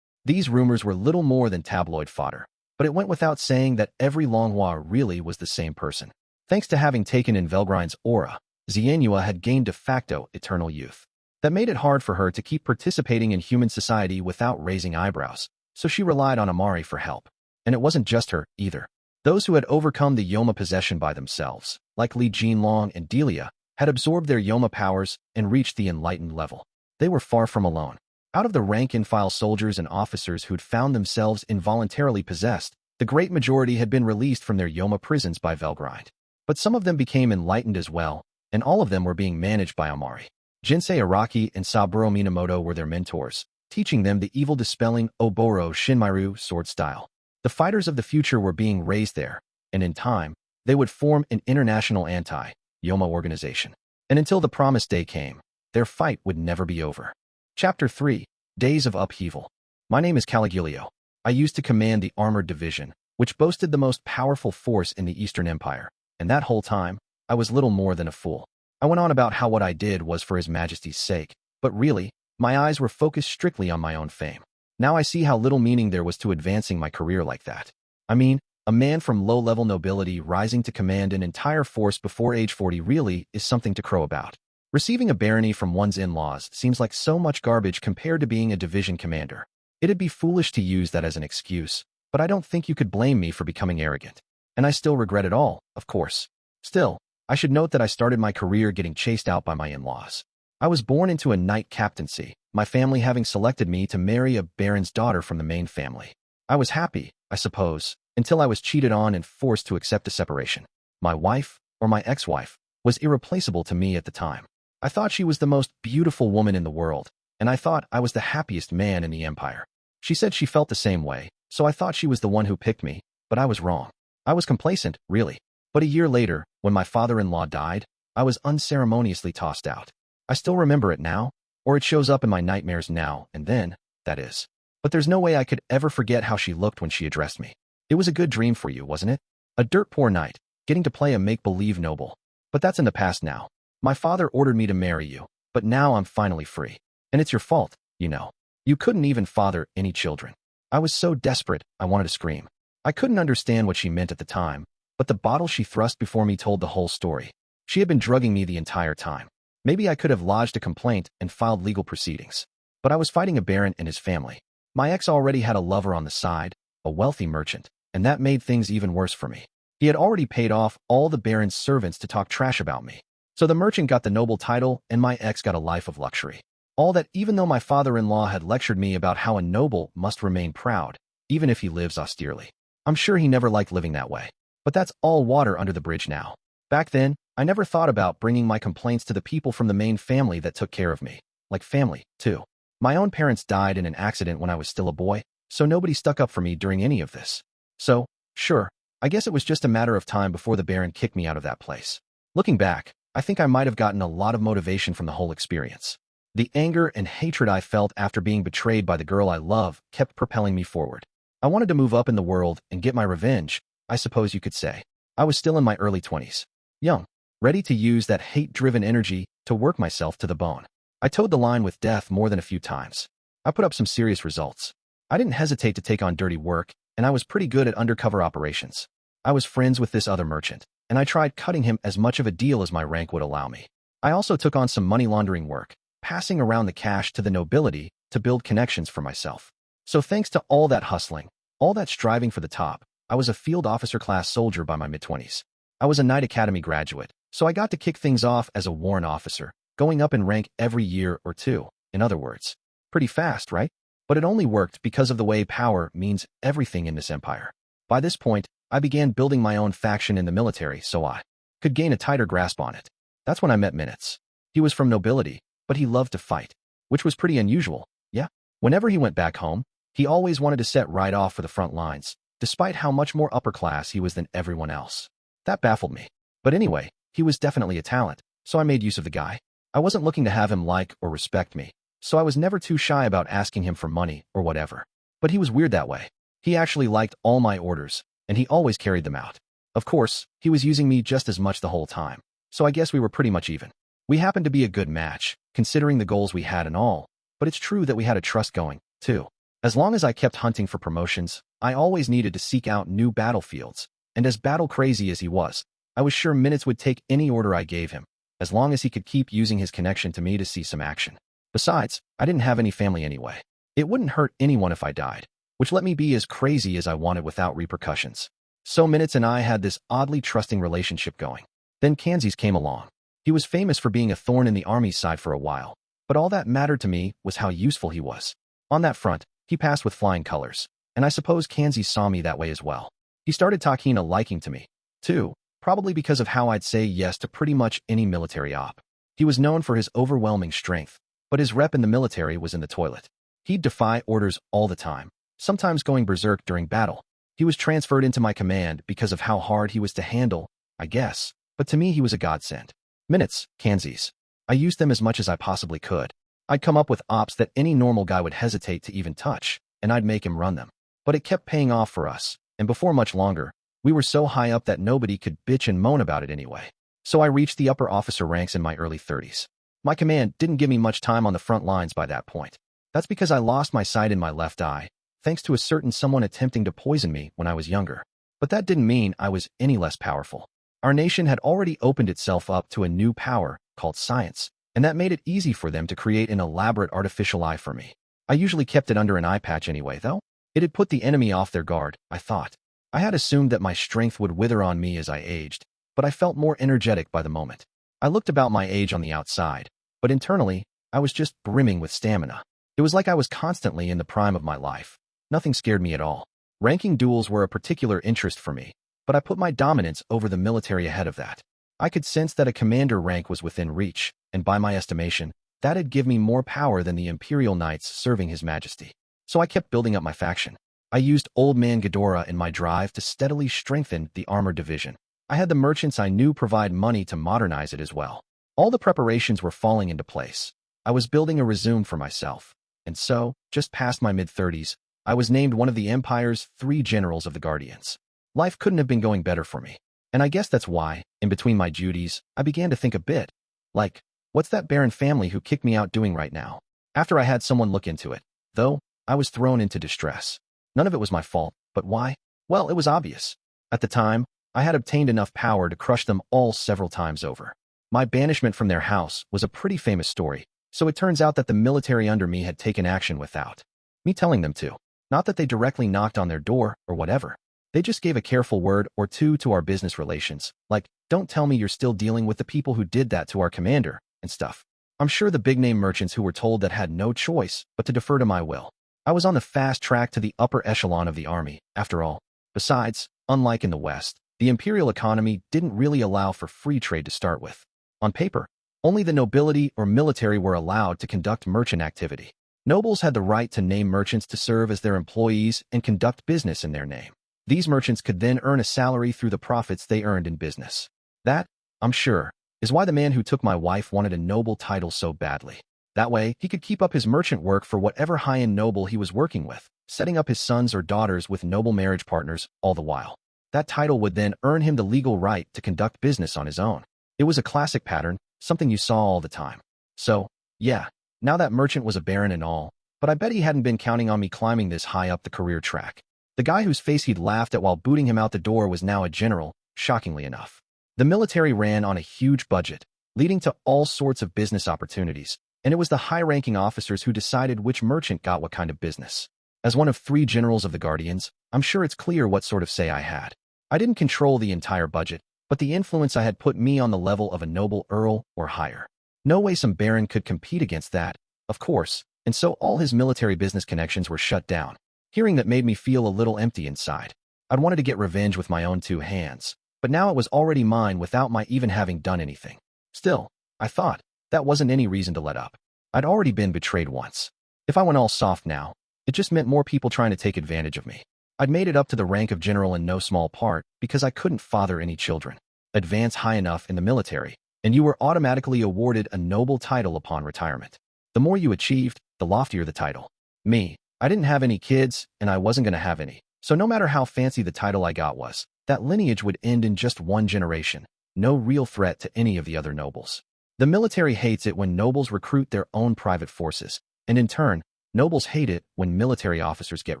Speaker 1: These rumors were little more than tabloid fodder, but it went without saying that every Longhua really was the same person. Thanks to having taken in Velgrind's aura, Xianyua had gained de facto eternal youth. That made it hard for her to keep participating in human society without raising eyebrows, so she relied on Amari for help. And it wasn't just her, either. Those who had overcome the Yoma possession by themselves, like Li Jinlong and Delia, had absorbed their Yoma powers and reached the enlightened level. They were far from alone. Out of the rank-and-file soldiers and officers who'd found themselves involuntarily possessed, the great majority had been released from their Yoma prisons by Velgrind. But some of them became enlightened as well, and all of them were being managed by Amari. Jinsei Araki and Saburo Minamoto were their mentors, teaching them the evil-dispelling Oboro Shinmairu sword style. The fighters of the future were being raised there, and in time, they would form an international anti-Yoma organization. And until the promised day came, their fight would never be over. Chapter 3. Days of Upheaval. My name is Caligulio. I used to command the Armored Division, which boasted the most powerful force in the Eastern Empire, and that whole time, I was little more than a fool. I went on about how what I did was for His Majesty's sake, but really, my eyes were focused strictly on my own fame. Now I see how little meaning there was to advancing my career like that. I mean, a man from low-level nobility rising to command an entire force before age 40 really is something to crow about. Receiving a barony from one's in-laws seems like so much garbage compared to being a division commander. It'd be foolish to use that as an excuse, but I don't think you could blame me for becoming arrogant. And I still regret it all, of course. Still, I should note that I started my career getting chased out by my in-laws. I was born into a knight captaincy, my family having selected me to marry a baron's daughter from the main family. I was happy, I suppose, until I was cheated on and forced to accept a separation. My wife, or my ex-wife, was irreplaceable to me at the time. I thought she was the most beautiful woman in the world, and I thought I was the happiest man in the empire. She said she felt the same way, so I thought she was the one who picked me, but I was wrong. I was complacent, really. But a year later, when my father-in-law died, I was unceremoniously tossed out. I still remember it now, or it shows up in my nightmares now and then, that is. But there's no way I could ever forget how she looked when she addressed me. It was a good dream for you, wasn't it? A dirt poor knight, getting to play a make-believe noble. But that's in the past now. My father ordered me to marry you, but now I'm finally free. And it's your fault, you know. You couldn't even father any children. I was so desperate, I wanted to scream. I couldn't understand what she meant at the time, but the bottle she thrust before me told the whole story. She had been drugging me the entire time. Maybe I could have lodged a complaint and filed legal proceedings. But I was fighting a baron and his family. My ex already had a lover on the side, a wealthy merchant, and that made things even worse for me. He had already paid off all the baron's servants to talk trash about me. So the merchant got the noble title and my ex got a life of luxury. All that even though my father-in-law had lectured me about how a noble must remain proud, even if he lives austerely. I'm sure he never liked living that way. But that's all water under the bridge now. Back then, I never thought about bringing my complaints to the people from the main family that took care of me. like family, too. My own parents died in an accident when I was still a boy, so nobody stuck up for me during any of this. So, sure, I guess it was just a matter of time before the Baron kicked me out of that place. Looking back, I think I might have gotten a lot of motivation from the whole experience. The anger and hatred I felt after being betrayed by the girl I love kept propelling me forward. I wanted to move up in the world and get my revenge, I suppose you could say. I was still in my early 20s. Young, ready to use that hate-driven energy to work myself to the bone. I towed the line with death more than a few times. I put up some serious results. I didn't hesitate to take on dirty work, and I was pretty good at undercover operations. I was friends with this other merchant, and I tried cutting him as much of a deal as my rank would allow me. I also took on some money laundering work, passing around the cash to the nobility to build connections for myself. So thanks to all that hustling, all that striving for the top, I was a field officer class soldier by my mid-20s. I was a Knight Academy graduate, so I got to kick things off as a warrant officer, going up in rank every year or two. In other words, pretty fast, right? But it only worked because of the way power means everything in this empire. By this point, I began building my own faction in the military so I could gain a tighter grasp on it. That's when I met Minutes. He was from nobility, but he loved to fight, which was pretty unusual, yeah? Whenever he went back home, he always wanted to set right off for the front lines, despite how much more upper class he was than everyone else. That baffled me. But anyway, he was definitely a talent, so I made use of the guy. I wasn't looking to have him like or respect me, so I was never too shy about asking him for money or whatever. But he was weird that way. He actually liked all my orders, and he always carried them out. Of course, he was using me just as much the whole time, so I guess we were pretty much even. We happened to be a good match, considering the goals we had and all, but it's true that we had a trust going, too. As long as I kept hunting for promotions, I always needed to seek out new battlefields, and as battle-crazy as he was, I was sure Minutes would take any order I gave him, as long as he could keep using his connection to me to see some action. Besides, I didn't have any family anyway. It wouldn't hurt anyone if I died, which let me be as crazy as I wanted without repercussions. So Minutes and I had this oddly trusting relationship going. Then Kanzis came along. He was famous for being a thorn in the army's side for a while, but all that mattered to me was how useful he was. On that front, he passed with flying colors, and I suppose Kanzis saw me that way as well. He started taking a liking to me, too, probably because of how I'd say yes to pretty much any military op. He was known for his overwhelming strength, but his rep in the military was in the toilet. He'd defy orders all the time, sometimes going berserk during battle. He was transferred into my command because of how hard he was to handle, I guess, but to me he was a godsend. Minutes, Kanzis. I used them as much as I possibly could. I'd come up with ops that any normal guy would hesitate to even touch, and I'd make him run them. But it kept paying off for us, and before much longer, we were so high up that nobody could bitch and moan about it anyway. So I reached the upper officer ranks in my early 30s. My command didn't give me much time on the front lines by that point. That's because I lost my sight in my left eye, thanks to a certain someone attempting to poison me when I was younger. But that didn't mean I was any less powerful. Our nation had already opened itself up to a new power called science, and that made it easy for them to create an elaborate artificial eye for me. I usually kept it under an eye patch anyway, though. It had put the enemy off their guard, I thought. I had assumed that my strength would wither on me as I aged, but I felt more energetic by the moment. I looked about my age on the outside, but internally, I was just brimming with stamina. It was like I was constantly in the prime of my life. Nothing scared me at all. Ranking duels were a particular interest for me, but I put my dominance over the military ahead of that. I could sense that a commander rank was within reach, and by my estimation, that'd give me more power than the Imperial Knights serving His Majesty. So I kept building up my faction. I used Old Man Ghidorah in my drive to steadily strengthen the armored division. I had the merchants I knew provide money to modernize it as well. All the preparations were falling into place. I was building a resume for myself. And so, just past my mid-30s, I was named one of the Empire's 3 generals of the Guardians. Life couldn't have been going better for me. And I guess that's why, in between my duties, I began to think a bit. Like, what's that Baron family who kicked me out doing right now? After I had someone look into it, though, I was thrown into distress. None of it was my fault, but why? Well, it was obvious. At the time, I had obtained enough power to crush them all several times over. My banishment from their house was a pretty famous story, so it turns out that the military under me had taken action without me telling them to. Not that they directly knocked on their door or whatever. They just gave a careful word or two to our business relations, like, don't tell me you're still dealing with the people who did that to our commander, and stuff. I'm sure the big-name merchants who were told that had no choice but to defer to my will. I was on the fast track to the upper echelon of the army, after all. Besides, unlike in the West, the imperial economy didn't really allow for free trade to start with. On paper, Only the nobility or military were allowed to conduct merchant activity. Nobles had the right to name merchants to serve as their employees and conduct business in their name. These merchants could then earn a salary through the profits they earned in business. That, I'm sure, is why the man who took my wife wanted a noble title so badly. That way, he could keep up his merchant work for whatever high-end noble he was working with, setting up his sons or daughters with noble marriage partners all the while. That title would then earn him the legal right to conduct business on his own. It was a classic pattern, something you saw all the time. So, yeah, now that merchant was a baron and all, but I bet he hadn't been counting on me climbing this high up the career track. The guy whose face he'd laughed at while booting him out the door was now a general, shockingly enough. The military ran on a huge budget, leading to all sorts of business opportunities, and it was the high-ranking officers who decided which merchant got what kind of business. As one of 3 generals of the Guardians, I'm sure it's clear what sort of say I had. I didn't control the entire budget, but the influence I had put me on the level of a noble earl or higher. No way some baron could compete against that, of course, and so all his military business connections were shut down. Hearing that made me feel a little empty inside. I'd wanted to get revenge with my own 2 hands, but now it was already mine without my even having done anything. Still, I thought, that wasn't any reason to let up. I'd already been betrayed once. If I went all soft now, it just meant more people trying to take advantage of me. I'd made it up to the rank of general in no small part because I couldn't father any children. Advance high enough in the military, and you were automatically awarded a noble title upon retirement. The more you achieved, the loftier the title. Me, I didn't have any kids, and I wasn't going to have any. So no matter how fancy the title I got was, that lineage would end in just 1 generation. No real threat to any of the other nobles. The military hates it when nobles recruit their own private forces, and in turn, nobles hate it when military officers get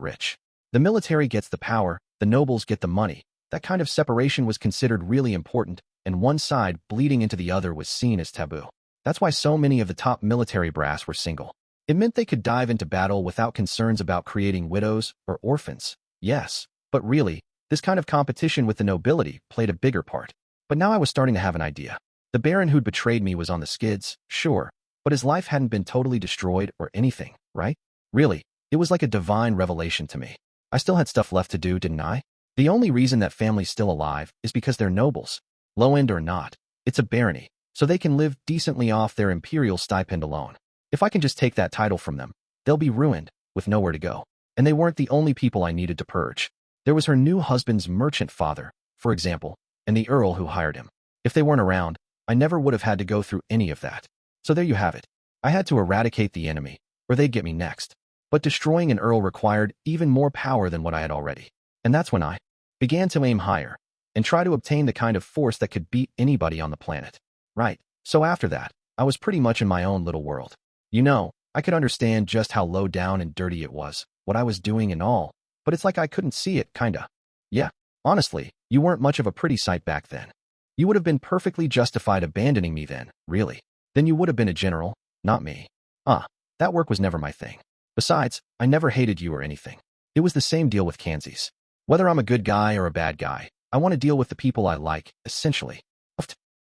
Speaker 1: rich. The military gets the power, the nobles get the money. That kind of separation was considered really important, and one side bleeding into the other was seen as taboo. That's why so many of the top military brass were single. It meant they could dive into battle without concerns about creating widows or orphans. Yes, but really, this kind of competition with the nobility played a bigger part. But now I was starting to have an idea. The baron who'd betrayed me was on the skids, sure, but his life hadn't been totally destroyed or anything, right? Really, it was like a divine revelation to me. I still had stuff left to do, didn't I? The only reason that family's still alive is because they're nobles. Low-end or not, it's a barony, so they can live decently off their imperial stipend alone. If I can just take that title from them, they'll be ruined, with nowhere to go. And they weren't the only people I needed to purge. There was her new husband's merchant father, for example, and the earl who hired him. If they weren't around, I never would have had to go through any of that. So there you have it. I had to eradicate the enemy, or they'd get me next. But destroying an earl required even more power than what I had already. And that's when I began to aim higher, and try to obtain the kind of force that could beat anybody on the planet. Right, so after that, I was pretty much in my own little world. You know, I could understand just how low down and dirty it was, what I was doing and all, but it's like I couldn't see it, kinda. Yeah, honestly, you weren't much of a pretty sight back then. You would have been perfectly justified abandoning me then, really. Then you would have been a general, not me. That work was never my thing. Besides, I never hated you or anything. It was the same deal with Kanzis. Whether I'm a good guy or a bad guy, I want to deal with the people I like, essentially.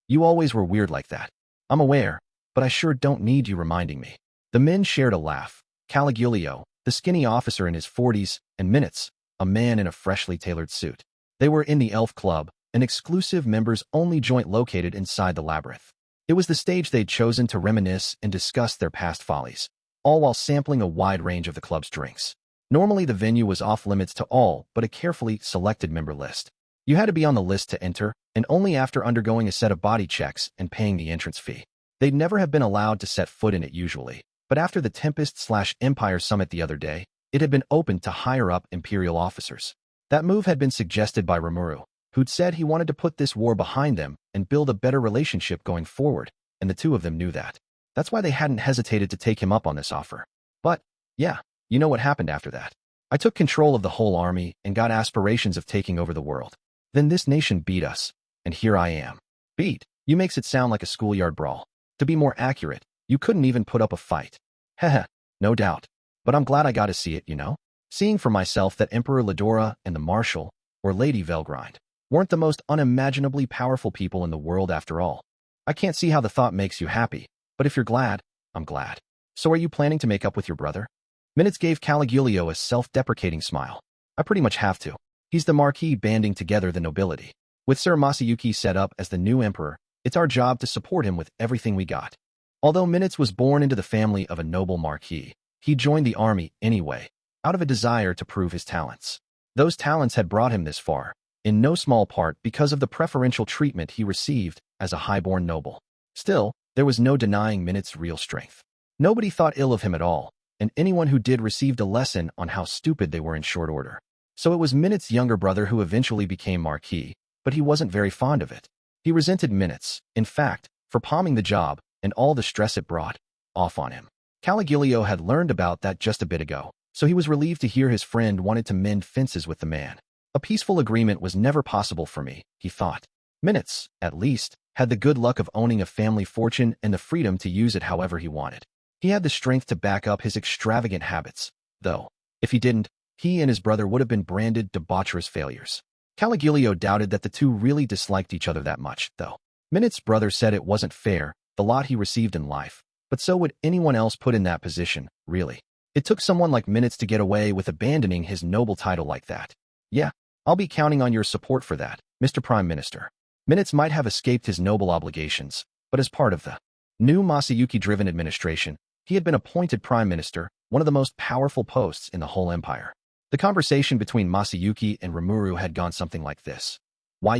Speaker 1: You always were weird like that. I'm aware, but I sure don't need you reminding me. The men shared a laugh. Caligulio, the skinny officer in his 40s, and Minutes, a man in a freshly tailored suit. They were in the Elf Club, an exclusive members-only joint located inside the labyrinth. It was the stage they'd chosen to reminisce and discuss their past follies, all while sampling a wide range of the club's drinks. Normally, the venue was off-limits to all but a carefully selected member list. You had to be on the list to enter, and only after undergoing a set of body checks and paying the entrance fee. They'd never have been allowed to set foot in it usually, but after the Tempest/Empire Summit the other day, it had been opened to higher-up Imperial officers. That move had been suggested by Rimuru, who'd said he wanted to put this war behind them and build a better relationship going forward, and the 2 of them knew that. That's why they hadn't hesitated to take him up on this offer. But, yeah, you know what happened after that. I took control of the whole army and got aspirations of taking over the world. Then this nation beat us, and here I am. Beat, you makes it sound like a schoolyard brawl. To be more accurate, you couldn't even put up a fight. Heh, no doubt. But I'm glad I got to see it, you know? Seeing for myself that Emperor Ladora and the Marshal, or Lady Velgrind, weren't the most unimaginably powerful people in the world after all. I can't see how the thought makes you happy, but if you're glad, I'm glad. So are you planning to make up with your brother? Minutes gave Caligulio a self-deprecating smile. I pretty much have to. He's the Marquis banding together the nobility. With Sir Masayuki set up as the new emperor, It's our job to support him with everything we got. Although Minutes was born into the family of a noble marquis, he joined the army anyway, out of a desire to prove his talents. Those talents had brought him this far, in no small part because of the preferential treatment he received as a highborn noble. Still, there was no denying Minutes' real strength. Nobody thought ill of him at all, and anyone who did received a lesson on how stupid they were in short order. So it was Minutes' younger brother who eventually became marquis, but he wasn't very fond of it. He resented Minutes, in fact, for palming the job and all the stress it brought off on him. Caligulio had learned about that just a bit ago, so he was relieved to hear his friend wanted to mend fences with the man. A peaceful agreement was never possible for me, he thought. Minutes, at least, had the good luck of owning a family fortune and the freedom to use it however he wanted. He had the strength to back up his extravagant habits, though. If he didn't, he and his brother would have been branded debaucherous failures. Caligulio doubted that the two really disliked each other that much, though. Minutes' brother said it wasn't fair, the lot he received in life, but so would anyone else put in that position, really. It took someone like Minutes to get away with abandoning his noble title like that. Yeah, I'll be counting on your support for that, Mr. Prime Minister. Minutes might have escaped his noble obligations, but as part of the new Masayuki-driven administration, he had been appointed Prime Minister, one of the most powerful posts in the whole empire. The conversation between Masayuki and Rimuru had gone something like this. Why,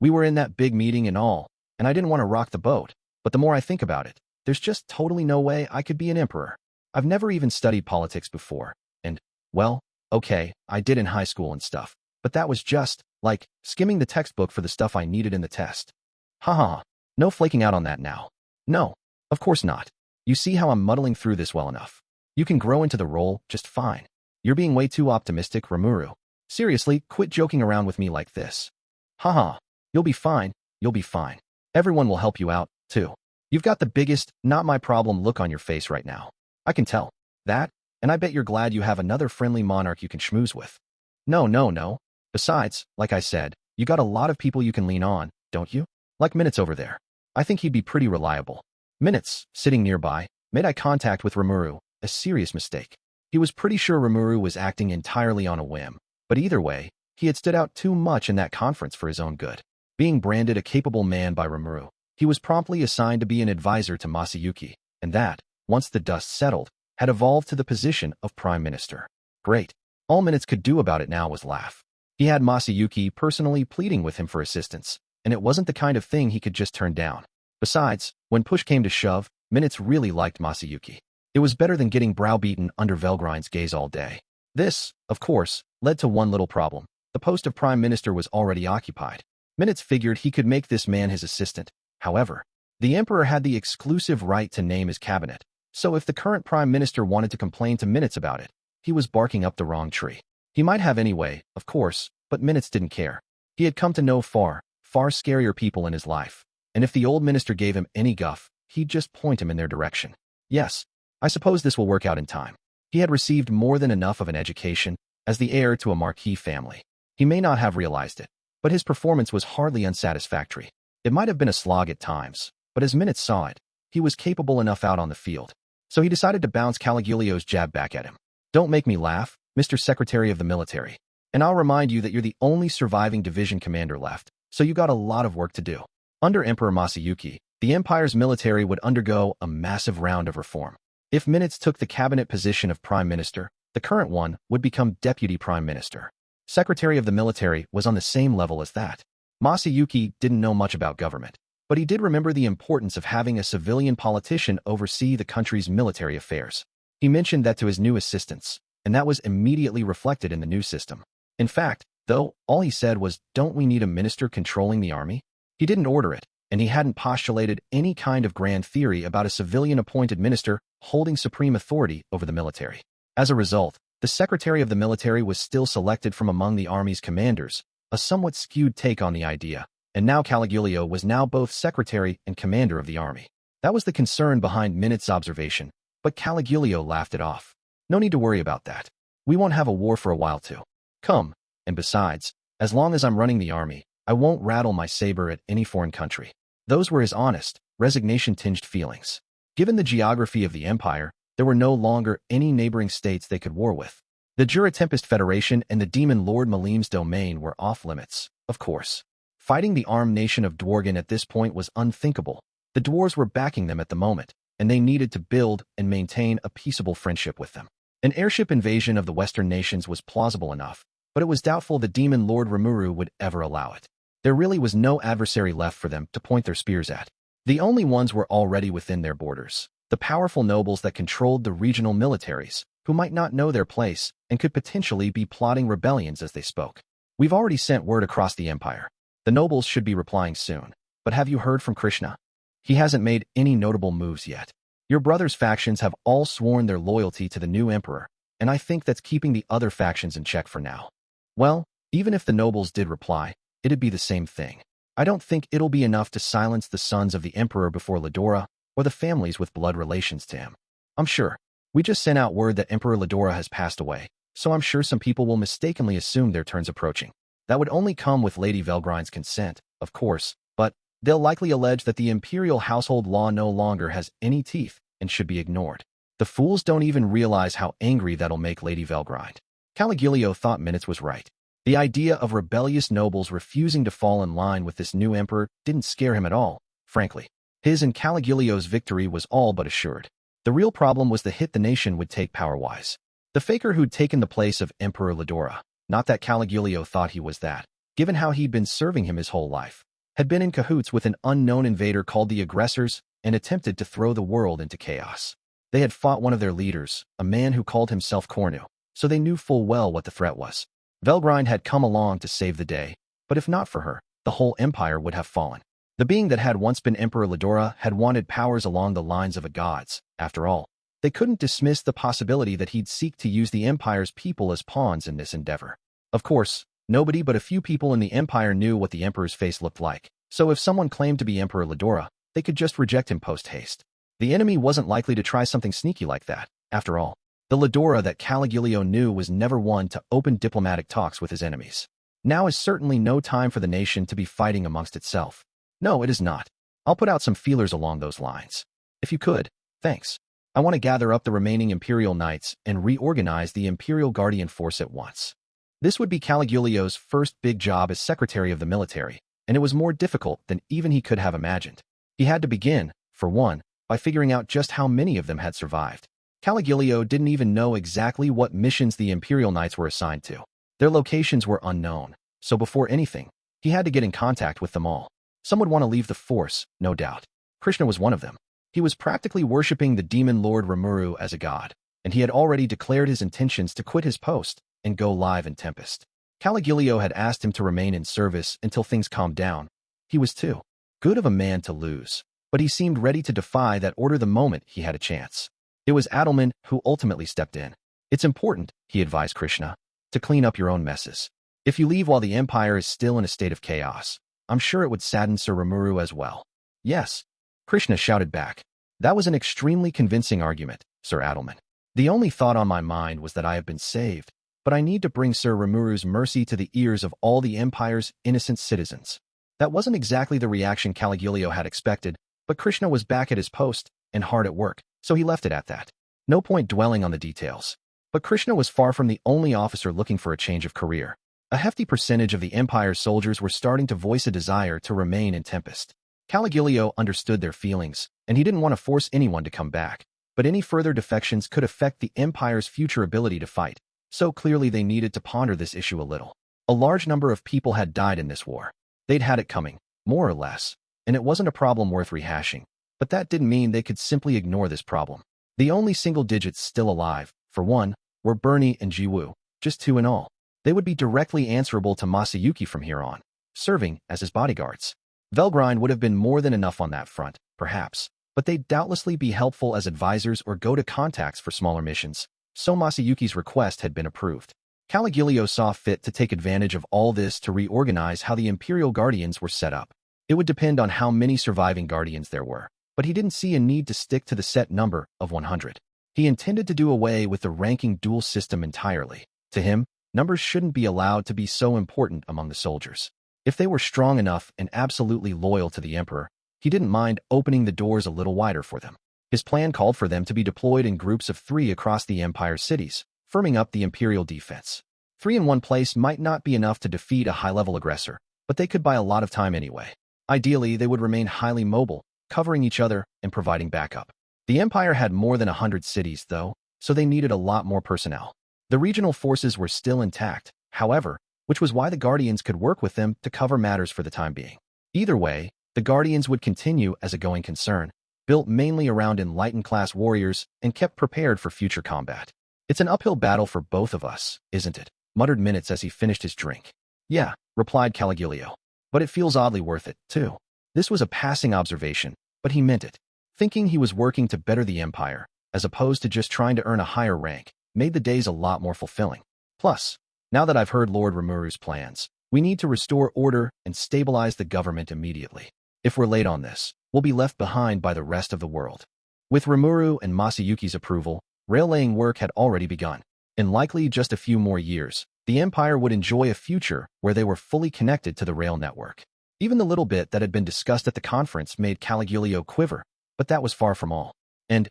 Speaker 1: we were in that big meeting and all, and I didn't want to rock the boat, but the more I think about it, there's just totally no way I could be an emperor. I've never even studied politics before, and, well, okay, I did in high school and stuff, but that was just, like, skimming the textbook for the stuff I needed in the test. Haha, no flaking out on that now. No, of course not. You see how I'm muddling through this well enough. You can grow into the role just fine. You're being way too optimistic, Rimuru. Seriously, quit joking around with me like this. Haha, you'll be fine, you'll be fine. Everyone will help you out, too. You've got the biggest, not my problem look on your face right now. I can tell. That, and I bet you're glad you have another friendly monarch you can schmooze with. No. Besides, like I said, you got a lot of people you can lean on, don't you? Like Minutes over there. I think he'd be pretty reliable. Minutes, sitting nearby, made eye contact with Rimuru, a serious mistake. He was pretty sure Rimuru was acting entirely on a whim, but either way, he had stood out too much in that conference for his own good. Being branded a capable man by Rimuru, he was promptly assigned to be an advisor to Masayuki, and that, once the dust settled, had evolved to the position of Prime Minister. Great. All Minutes could do about it now was laugh. He had Masayuki personally pleading with him for assistance, and it wasn't the kind of thing he could just turn down. Besides, when push came to shove, Minutes really liked Masayuki. It was better than getting browbeaten under Velgrind's gaze all day. This, of course, led to one little problem. The post of Prime Minister was already occupied. Minutes figured he could make this man his assistant. However, the Emperor had the exclusive right to name his cabinet, so if the current Prime Minister wanted to complain to Minutes about it, he was barking up the wrong tree. He might have anyway, of course, but Minutes didn't care. He had come to know far scarier people in his life, and if the old minister gave him any guff, he'd just point him in their direction. Yes, I suppose this will work out in time. He had received more than enough of an education as the heir to a marquis family. He may not have realized it, but his performance was hardly unsatisfactory. It might have been a slog at times, but as Minutes saw it, he was capable enough out on the field. So he decided to bounce Caligulio's jab back at him. Don't make me laugh, Mr. Secretary of the Military. And I'll remind you that you're the only surviving division commander left, so you got a lot of work to do. Under Emperor Masayuki, the Empire's military would undergo a massive round of reform. If Minutes took the cabinet position of Prime Minister, the current one would become Deputy Prime Minister. Secretary of the Military was on the same level as that. Masayuki didn't know much about government, but he did remember the importance of having a civilian politician oversee the country's military affairs. He mentioned that to his new assistants, and that was immediately reflected in the new system. In fact, though, all he said was, "Don't we need a minister controlling the army?" He didn't order it, and he hadn't postulated any kind of grand theory about a civilian-appointed minister holding supreme authority over the military. As a result, the Secretary of the Military was still selected from among the army's commanders, a somewhat skewed take on the idea, and now Caligulio was now both Secretary and Commander of the army. That was the concern behind Minutes' observation, but Caligulio laughed it off. No need to worry about that. We won't have a war for a while too. Come, and besides, as long as I'm running the army, I won't rattle my saber at any foreign country. Those were his honest, resignation-tinged feelings. Given the geography of the empire, there were no longer any neighboring states they could war with. The Jura Tempest Federation and the demon Lord Malim's domain were off-limits, of course. Fighting the armed nation of Dworgen at this point was unthinkable. The dwarves were backing them at the moment, and they needed to build and maintain a peaceable friendship with them. An airship invasion of the Western nations was plausible enough, but it was doubtful the demon Lord Rimuru would ever allow it. There really was no adversary left for them to point their spears at. The only ones were already within their borders, the powerful nobles that controlled the regional militaries, who might not know their place and could potentially be plotting rebellions as they spoke. We've already sent word across the empire. The nobles should be replying soon. But have you heard from Krishna? He hasn't made any notable moves yet. Your brother's factions have all sworn their loyalty to the new emperor, and I think that's keeping the other factions in check for now. Well, even if the nobles did reply, it'd be the same thing. I don't think it'll be enough to silence the sons of the emperor before Ledora, or the families with blood relations to him. I'm sure. We just sent out word that Emperor Ledora has passed away, so I'm sure some people will mistakenly assume their turn's approaching. That would only come with Lady Velgrind's consent, of course, but they'll likely allege that the imperial household law no longer has any teeth and should be ignored. The fools don't even realize how angry that'll make Lady Velgrind. Caligulio thought Minutes was right. The idea of rebellious nobles refusing to fall in line with this new emperor didn't scare him at all, frankly. His and Caligulio's victory was all but assured. The real problem was the hit the nation would take power-wise. The faker who'd taken the place of Emperor Ledora, not that Caligulio thought he was that, given how he'd been serving him his whole life, had been in cahoots with an unknown invader called the Aggressors and attempted to throw the world into chaos. They had fought one of their leaders, a man who called himself Cornu, so they knew full well what the threat was. Velgrind had come along to save the day, but if not for her, the whole empire would have fallen. The being that had once been Emperor Ledora had wanted powers along the lines of a god's. After all, they couldn't dismiss the possibility that he'd seek to use the empire's people as pawns in this endeavor. Of course, nobody but a few people in the empire knew what the emperor's face looked like, so if someone claimed to be Emperor Ledora, they could just reject him post-haste. The enemy wasn't likely to try something sneaky like that, after all. The Ledora that Caligulio knew was never one to open diplomatic talks with his enemies. Now is certainly no time for the nation to be fighting amongst itself. No, it is not. I'll put out some feelers along those lines. If you could, thanks. I want to gather up the remaining Imperial Knights and reorganize the Imperial Guardian Force at once. This would be Caligulio's first big job as Secretary of the Military, and it was more difficult than even he could have imagined. He had to begin, for one, by figuring out just how many of them had survived. Caligulio didn't even know exactly what missions the Imperial Knights were assigned to. Their locations were unknown, so before anything, he had to get in contact with them all. Some would want to leave the force, no doubt. Krishna was one of them. He was practically worshipping the demon lord Rimuru as a god, and he had already declared his intentions to quit his post and go live in Tempest. Caligulio had asked him to remain in service until things calmed down. He was too good of a man to lose, but he seemed ready to defy that order the moment he had a chance. It was Adelman who ultimately stepped in. It's important, he advised Krishna, to clean up your own messes. If you leave while the empire is still in a state of chaos, I'm sure it would sadden Sir Rimuru as well. Yes, Krishna shouted back. That was an extremely convincing argument, Sir Adelman. The only thought on my mind was that I have been saved, but I need to bring Sir Rimuru's mercy to the ears of all the empire's innocent citizens. That wasn't exactly the reaction Caligulio had expected, but Krishna was back at his post and hard at work, so he left it at that. No point dwelling on the details. But Krishna was far from the only officer looking for a change of career. A hefty percentage of the Empire's soldiers were starting to voice a desire to remain in Tempest. Caligulio understood their feelings, and he didn't want to force anyone to come back, but any further defections could affect the Empire's future ability to fight, so clearly they needed to ponder this issue a little. A large number of people had died in this war. They'd had it coming, more or less, and it wasn't a problem worth rehashing, but that didn't mean they could simply ignore this problem. The only single digits still alive, for one, were Bernie and Jiwoo, just two in all. They would be directly answerable to Masayuki from here on, serving as his bodyguards. Velgrind would have been more than enough on that front, perhaps, but they'd doubtlessly be helpful as advisors or go-to contacts for smaller missions, so Masayuki's request had been approved. Caligulio saw fit to take advantage of all this to reorganize how the Imperial Guardians were set up. It would depend on how many surviving Guardians there were, but he didn't see a need to stick to the set number of 100. He intended to do away with the ranking duel system entirely. To him, numbers shouldn't be allowed to be so important among the soldiers. If they were strong enough and absolutely loyal to the Emperor, he didn't mind opening the doors a little wider for them. His plan called for them to be deployed in groups of 3 across the Empire's cities, firming up the Imperial defense. 3 in one place might not be enough to defeat a high-level aggressor, but they could buy a lot of time anyway. Ideally, they would remain highly mobile, covering each other and providing backup. The Empire had more than 100 cities, though, so they needed a lot more personnel. The regional forces were still intact, however, which was why the Guardians could work with them to cover matters for the time being. Either way, the Guardians would continue as a going concern, built mainly around enlightened-class warriors and kept prepared for future combat. It's an uphill battle for both of us, isn't it? Muttered Minutes as he finished his drink. Yeah, replied Caligulio. But it feels oddly worth it, too. This was a passing observation, but he meant it. Thinking he was working to better the Empire, as opposed to just trying to earn a higher rank, made the days a lot more fulfilling. Plus, now that I've heard Lord Rimuru's plans, we need to restore order and stabilize the government immediately. If we're late on this, we'll be left behind by the rest of the world. With Rimuru and Masayuki's approval, rail-laying work had already begun. In likely just a few more years, the Empire would enjoy a future where they were fully connected to the rail network. Even the little bit that had been discussed at the conference made Caligulio quiver, but that was far from all. And,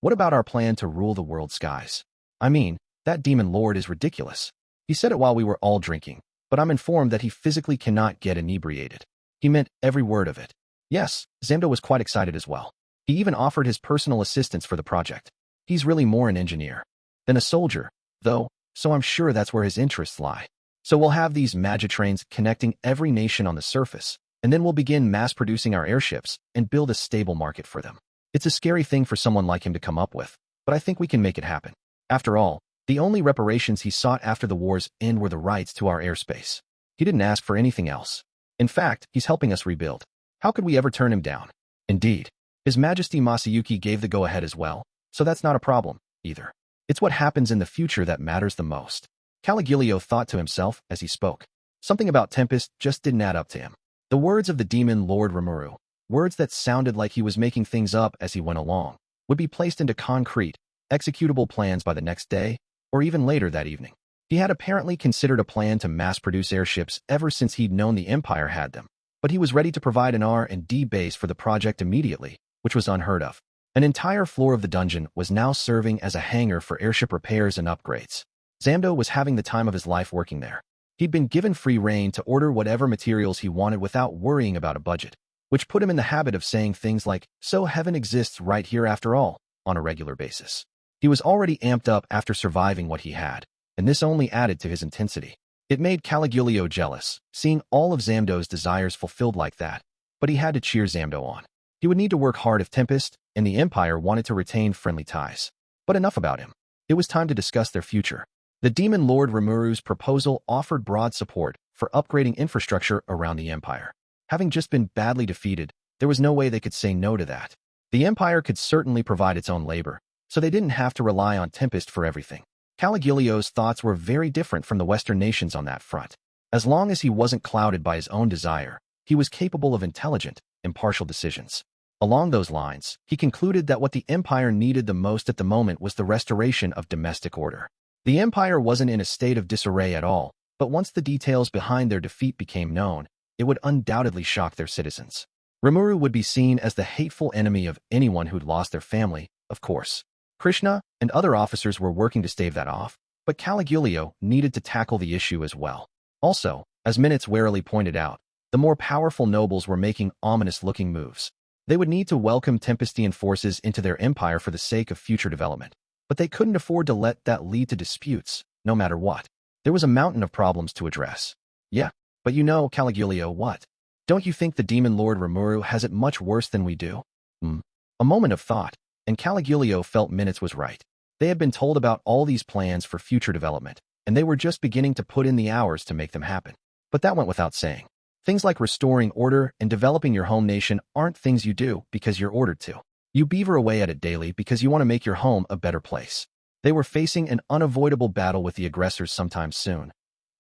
Speaker 1: what about our plan to rule the world skies? I mean, that demon lord is ridiculous. He said it while we were all drinking, but I'm informed that he physically cannot get inebriated. He meant every word of it. Yes, Zamdo was quite excited as well. He even offered his personal assistance for the project. He's really more an engineer than a soldier, though, so I'm sure that's where his interests lie. So we'll have these trains connecting every nation on the surface, and then we'll begin mass-producing our airships and build a stable market for them. It's a scary thing for someone like him to come up with, but I think we can make it happen. After all, the only reparations he sought after the war's end were the rights to our airspace. He didn't ask for anything else. In fact, he's helping us rebuild. How could we ever turn him down? Indeed. His Majesty Masayuki gave the go-ahead as well, so that's not a problem, either. It's what happens in the future that matters the most. Caligulio thought to himself as he spoke. Something about Tempest just didn't add up to him. The words of the demon Lord Rimuru, words that sounded like he was making things up as he went along, would be placed into concrete, executable plans by the next day, or even later that evening. He had apparently considered a plan to mass-produce airships ever since he'd known the Empire had them, but he was ready to provide an R&D base for the project immediately, which was unheard of. An entire floor of the dungeon was now serving as a hangar for airship repairs and upgrades. Zamdo was having the time of his life working there. He'd been given free rein to order whatever materials he wanted without worrying about a budget, which put him in the habit of saying things like, "So heaven exists right here after all," on a regular basis. He was already amped up after surviving what he had, and this only added to his intensity. It made Caligulio jealous, seeing all of Zamdo's desires fulfilled like that, but he had to cheer Zamdo on. He would need to work hard if Tempest and the Empire wanted to retain friendly ties. But enough about him. It was time to discuss their future. The demon Lord Rimuru's proposal offered broad support for upgrading infrastructure around the Empire. Having just been badly defeated, there was no way they could say no to that. The Empire could certainly provide its own labor, so they didn't have to rely on Tempest for everything. Caligulio's thoughts were very different from the Western nations on that front. As long as he wasn't clouded by his own desire, he was capable of intelligent, impartial decisions. Along those lines, he concluded that what the Empire needed the most at the moment was the restoration of domestic order. The Empire wasn't in a state of disarray at all, but once the details behind their defeat became known, it would undoubtedly shock their citizens. Rimuru would be seen as the hateful enemy of anyone who'd lost their family, of course. Krishna and other officers were working to stave that off, but Caligulio needed to tackle the issue as well. Also, as Minutes warily pointed out, the more powerful nobles were making ominous-looking moves. They would need to welcome Tempestian forces into their empire for the sake of future development, but they couldn't afford to let that lead to disputes, no matter what. There was a mountain of problems to address. Yeah, but Caligulio, what? Don't you think the demon Lord Rimuru has it much worse than we do? A moment of thought, and Caligulio felt Minutes was right. They had been told about all these plans for future development, and they were just beginning to put in the hours to make them happen. But that went without saying. Things like restoring order and developing your home nation aren't things you do because you're ordered to. You beaver away at it daily because you want to make your home a better place. They were facing an unavoidable battle with the aggressors sometime soon.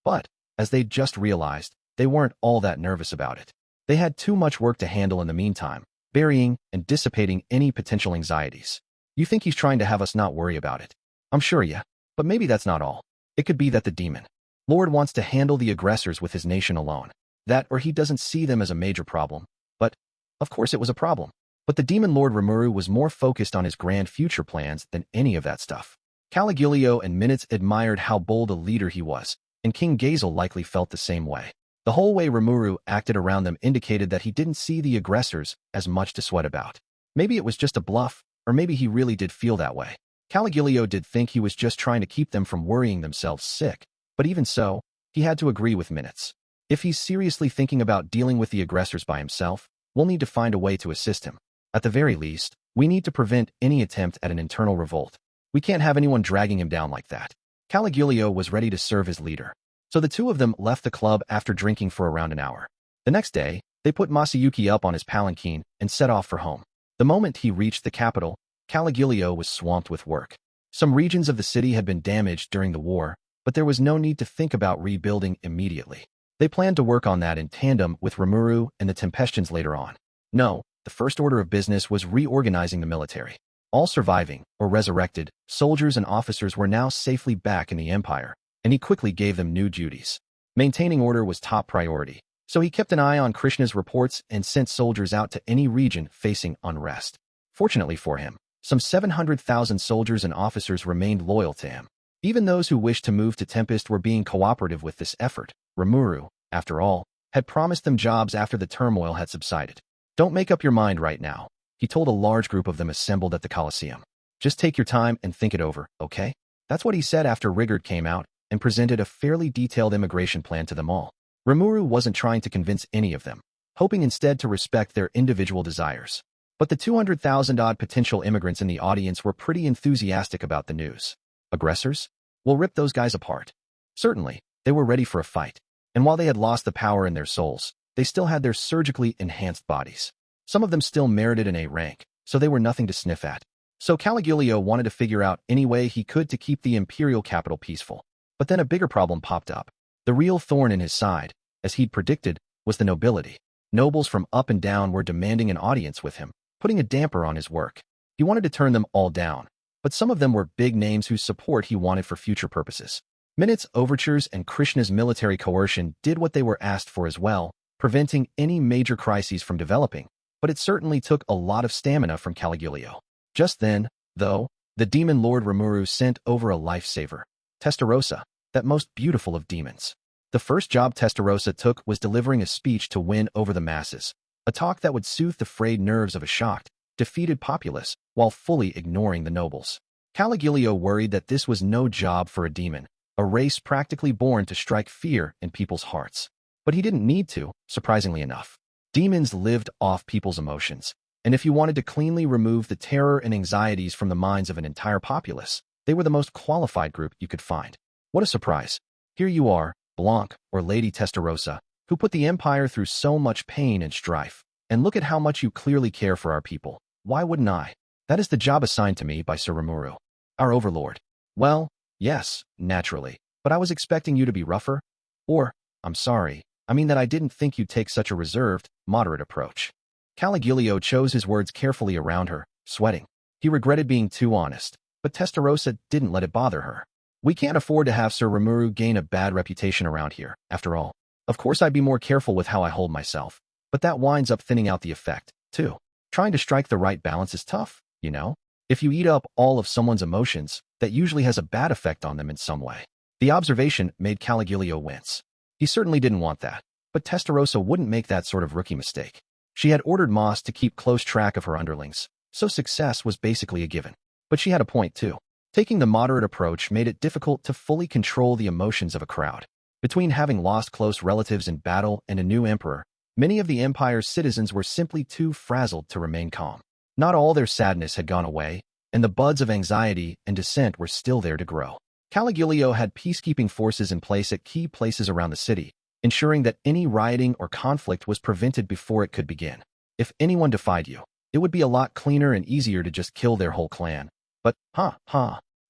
Speaker 1: But, as they'd just realized, they weren't all that nervous about it. They had too much work to handle in the meantime, burying and dissipating any potential anxieties. You think he's trying to have us not worry about it? I'm sure, yeah. But maybe that's not all. It could be that the demon Lord wants to handle the aggressors with his nation alone. That or he doesn't see them as a major problem. But, of course it was a problem. But the demon Lord Rimuru was more focused on his grand future plans than any of that stuff. Caligulio and Minutes admired how bold a leader he was, and King Gazel likely felt the same way. The whole way Rimuru acted around them indicated that he didn't see the aggressors as much to sweat about. Maybe it was just a bluff, or maybe he really did feel that way. Caligulio did think he was just trying to keep them from worrying themselves sick, but even so, he had to agree with Minutes. If he's seriously thinking about dealing with the aggressors by himself, we'll need to find a way to assist him. At the very least, we need to prevent any attempt at an internal revolt. We can't have anyone dragging him down like that. Caligulio was ready to serve as leader, so the two of them left the club after drinking for around an hour. The next day, they put Masayuki up on his palanquin and set off for home. The moment he reached the capital, Caligulio was swamped with work. Some regions of the city had been damaged during the war, but there was no need to think about rebuilding immediately. They planned to work on that in tandem with Rimuru and the Tempestians later on. No, the first order of business was reorganizing the military. All surviving, or resurrected, soldiers and officers were now safely back in the Empire, and he quickly gave them new duties. Maintaining order was top priority, so he kept an eye on Krishna's reports and sent soldiers out to any region facing unrest. Fortunately for him, some 700,000 soldiers and officers remained loyal to him. Even those who wished to move to Tempest were being cooperative with this effort. Rimuru, after all, had promised them jobs after the turmoil had subsided. Don't make up your mind right now, he told a large group of them assembled at the Colosseum. Just take your time and think it over, okay? That's what he said after Rigard came out and presented a fairly detailed immigration plan to them all. Rimuru wasn't trying to convince any of them, hoping instead to respect their individual desires. But the 200,000-odd potential immigrants in the audience were pretty enthusiastic about the news. Aggressors? We'll rip those guys apart. Certainly, they were ready for a fight. And while they had lost the power in their souls, they still had their surgically enhanced bodies. Some of them still merited an A rank, so they were nothing to sniff at. So Caligulio wanted to figure out any way he could to keep the imperial capital peaceful. But then a bigger problem popped up. The real thorn in his side, as he'd predicted, was the nobility. Nobles from up and down were demanding an audience with him, putting a damper on his work. He wanted to turn them all down, but some of them were big names whose support he wanted for future purposes. Minutes' overtures and Krishna's military coercion did what they were asked for as well, preventing any major crises from developing, but it certainly took a lot of stamina from Caligulio. Just then, though, the demon lord Rimuru sent over a lifesaver, Testarossa, that most beautiful of demons. The first job Testarossa took was delivering a speech to win over the masses, a talk that would soothe the frayed nerves of a shocked, defeated populace while fully ignoring the nobles. Caligulio worried that this was no job for a demon, a race practically born to strike fear in people's hearts. But he didn't need to, surprisingly enough. Demons lived off people's emotions, and if you wanted to cleanly remove the terror and anxieties from the minds of an entire populace, they were the most qualified group you could find. What a surprise. Here you are, Blanc, or Lady Testarossa, who put the Empire through so much pain and strife, and look at how much you clearly care for our people. Why wouldn't I? That is the job assigned to me by Sir Rimuru, our overlord. Well, yes, naturally, but I was expecting you to be rougher. Or, I'm sorry, I mean that I didn't think you'd take such a reserved, moderate approach. Caligulio chose his words carefully around her, sweating. He regretted being too honest, but Testarossa didn't let it bother her. We can't afford to have Sir Rimuru gain a bad reputation around here, after all. Of course I'd be more careful with how I hold myself, but that winds up thinning out the effect, too. Trying to strike the right balance is tough, you know? If you eat up all of someone's emotions, that usually has a bad effect on them in some way. The observation made Caligulio wince. He certainly didn't want that, but Testarossa wouldn't make that sort of rookie mistake. She had ordered Moss to keep close track of her underlings, so success was basically a given. But she had a point too. Taking the moderate approach made it difficult to fully control the emotions of a crowd. Between having lost close relatives in battle and a new emperor, many of the Empire's citizens were simply too frazzled to remain calm. Not all their sadness had gone away, and the buds of anxiety and dissent were still there to grow. Caligulio had peacekeeping forces in place at key places around the city, ensuring that any rioting or conflict was prevented before it could begin. If anyone defied you, it would be a lot cleaner and easier to just kill their whole clan. But,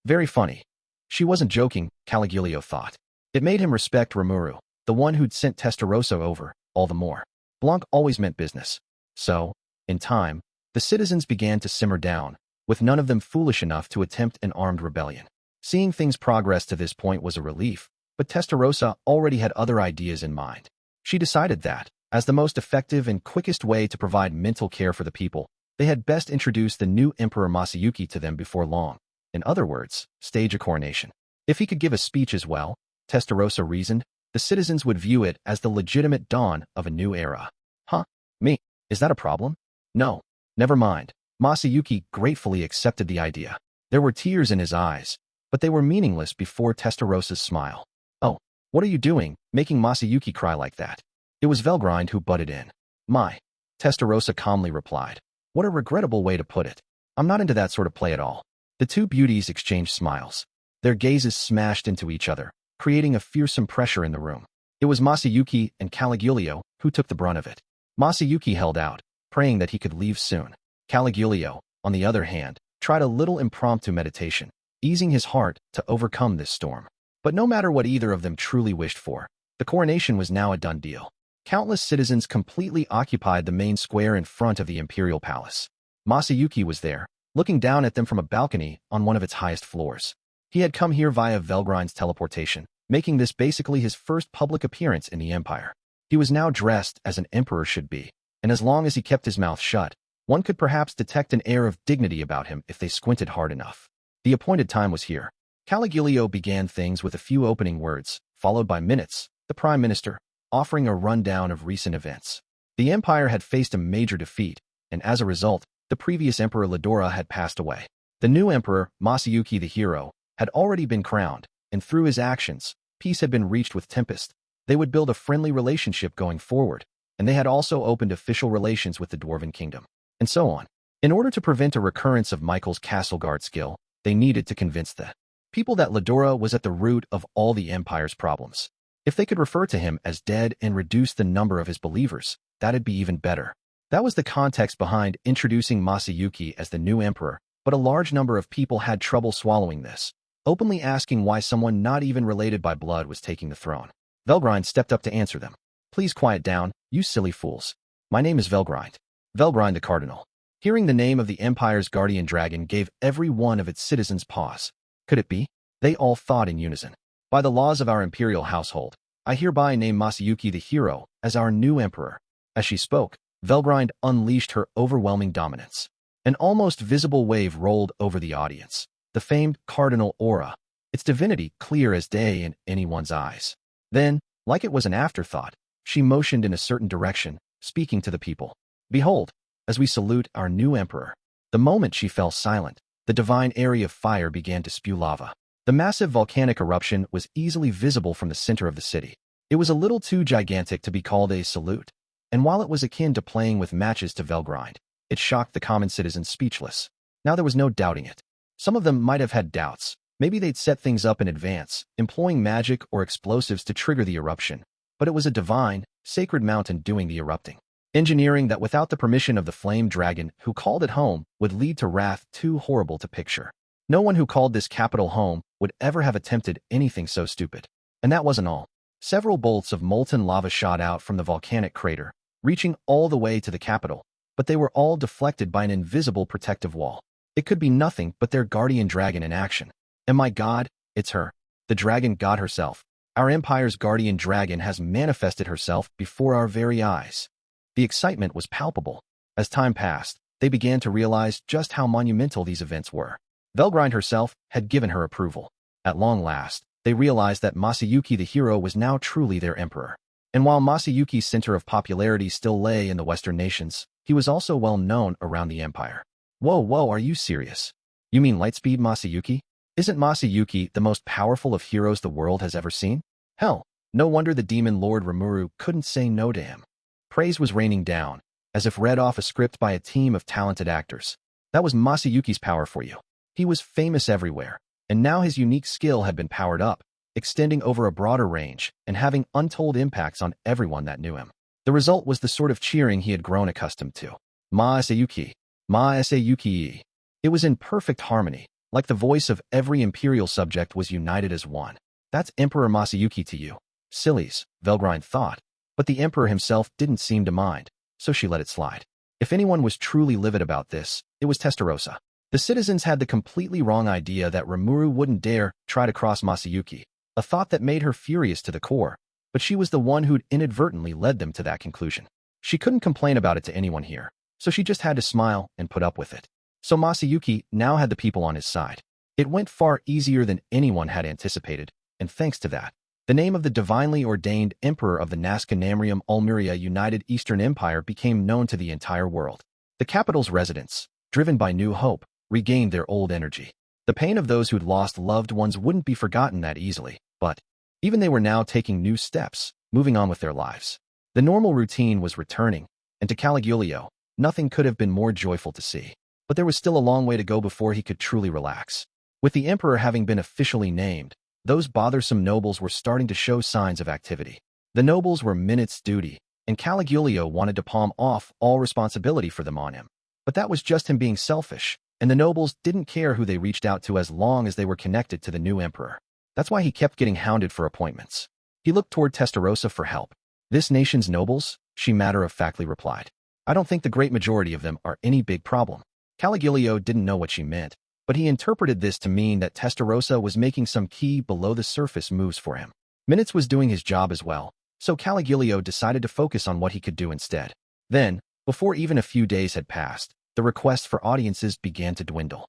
Speaker 1: very funny. She wasn't joking, Caligulio thought. It made him respect Rimuru, the one who'd sent Testarossa over, all the more. Blanc always meant business. So, in time, the citizens began to simmer down, with none of them foolish enough to attempt an armed rebellion. Seeing things progress to this point was a relief, but Testarossa already had other ideas in mind. She decided that, as the most effective and quickest way to provide mental care for the people, they had best introduce the new Emperor Masayuki to them before long. In other words, stage a coronation. If he could give a speech as well, Testarossa reasoned, the citizens would view it as the legitimate dawn of a new era. Huh? Me? Is that a problem? No. Never mind. Masayuki gratefully accepted the idea. There were tears in his eyes, but they were meaningless before Testarosa's smile. Oh, what are you doing, making Masayuki cry like that? It was Velgrind who butted in. My. Testarosa calmly replied. What a regrettable way to put it. I'm not into that sort of play at all. The two beauties exchanged smiles. Their gazes smashed into each other, creating a fearsome pressure in the room. It was Masayuki and Caligulio who took the brunt of it. Masayuki held out, praying that he could leave soon. Caligulio, on the other hand, tried a little impromptu meditation, easing his heart to overcome this storm. But no matter what either of them truly wished for, the coronation was now a done deal. Countless citizens completely occupied the main square in front of the imperial palace. Masayuki was there, looking down at them from a balcony on one of its highest floors. He had come here via Velgrind's teleportation, making this basically his first public appearance in the empire. He was now dressed as an emperor should be, and as long as he kept his mouth shut, one could perhaps detect an air of dignity about him if they squinted hard enough. The appointed time was here. Caligulio began things with a few opening words, followed by minutes, the prime minister, offering a rundown of recent events. The empire had faced a major defeat, and as a result, the previous emperor Ladora had passed away. The new emperor, Masayuki the hero, had already been crowned, and through his actions, peace had been reached with Tempest. They would build a friendly relationship going forward, and they had also opened official relations with the Dwarven Kingdom, and so on. In order to prevent a recurrence of Michael's castle guard skill, they needed to convince the people that Ladora was at the root of all the empire's problems. If they could refer to him as dead and reduce the number of his believers, that'd be even better. That was the context behind introducing Masayuki as the new emperor, but a large number of people had trouble swallowing this, openly asking why someone not even related by blood was taking the throne. Velgrind stepped up to answer them. Please quiet down, you silly fools. My name is Velgrind. Velgrind the Cardinal. Hearing the name of the Empire's guardian dragon gave every one of its citizens pause. Could it be? They all thought in unison. By the laws of our imperial household, I hereby name Masayuki the hero as our new emperor. As she spoke, Velgrind unleashed her overwhelming dominance. An almost visible wave rolled over the audience. The famed cardinal aura, its divinity clear as day in anyone's eyes. Then, like it was an afterthought, she motioned in a certain direction, speaking to the people. Behold, as we salute our new emperor. The moment she fell silent, the divine area of fire began to spew lava. The massive volcanic eruption was easily visible from the center of the city. It was a little too gigantic to be called a salute, and while it was akin to playing with matches to Velgrind, it shocked the common citizens speechless. Now there was no doubting it. Some of them might have had doubts. Maybe they'd set things up in advance, employing magic or explosives to trigger the eruption, but it was a divine, sacred mountain doing the erupting. Engineering that without the permission of the flame dragon who called it home would lead to wrath too horrible to picture. No one who called this capital home would ever have attempted anything so stupid. And that wasn't all. Several bolts of molten lava shot out from the volcanic crater, reaching all the way to the capital, but they were all deflected by an invisible protective wall. It could be nothing but their guardian dragon in action. And my God, it's her. The dragon god herself. Our empire's guardian dragon has manifested herself before our very eyes. The excitement was palpable. As time passed, they began to realize just how monumental these events were. Velgrind herself had given her approval. At long last, they realized that Masayuki the hero was now truly their emperor. And while Masayuki's center of popularity still lay in the Western nations, he was also well known around the empire. Whoa, are you serious? You mean Lightspeed Masayuki? Isn't Masayuki the most powerful of heroes the world has ever seen? Hell, no wonder the demon lord Rimuru couldn't say no to him. Praise was raining down, as if read off a script by a team of talented actors. That was Masayuki's power for you. He was famous everywhere, and now his unique skill had been powered up, extending over a broader range and having untold impacts on everyone that knew him. The result was the sort of cheering he had grown accustomed to. Masayuki. Masayuki. It was in perfect harmony, like the voice of every imperial subject was united as one. That's Emperor Masayuki to you. Sillies, Velgrind thought. But the emperor himself didn't seem to mind, so she let it slide. If anyone was truly livid about this, it was Testarosa. The citizens had the completely wrong idea that Rimuru wouldn't dare try to cross Masayuki, a thought that made her furious to the core, but she was the one who'd inadvertently led them to that conclusion. She couldn't complain about it to anyone here, so she just had to smile and put up with it. So Masayuki now had the people on his side. It went far easier than anyone had anticipated, and thanks to that, The name of the divinely ordained emperor of the Nazca Namrium Ulmuria United Eastern Empire became known to the entire world. The capital's residents, driven by new hope, regained their old energy. The pain of those who'd lost loved ones wouldn't be forgotten that easily, but even they were now taking new steps, moving on with their lives. The normal routine was returning, and to Caligulio, nothing could have been more joyful to see. But there was still a long way to go before he could truly relax. With the emperor having been officially named, those bothersome nobles were starting to show signs of activity. The nobles were minutes' duty, and Caligulio wanted to palm off all responsibility for them on him. But that was just him being selfish, and the nobles didn't care who they reached out to as long as they were connected to the new emperor. That's why he kept getting hounded for appointments. He looked toward Testarossa for help. "This nation's nobles," she matter-of-factly replied. "I don't think the great majority of them are any big problem." Caligulio didn't know what she meant, but he interpreted this to mean that Testarossa was making some key below-the-surface moves for him. Minutes was doing his job as well, so Caligulio decided to focus on what he could do instead. Then, before even a few days had passed, the requests for audiences began to dwindle.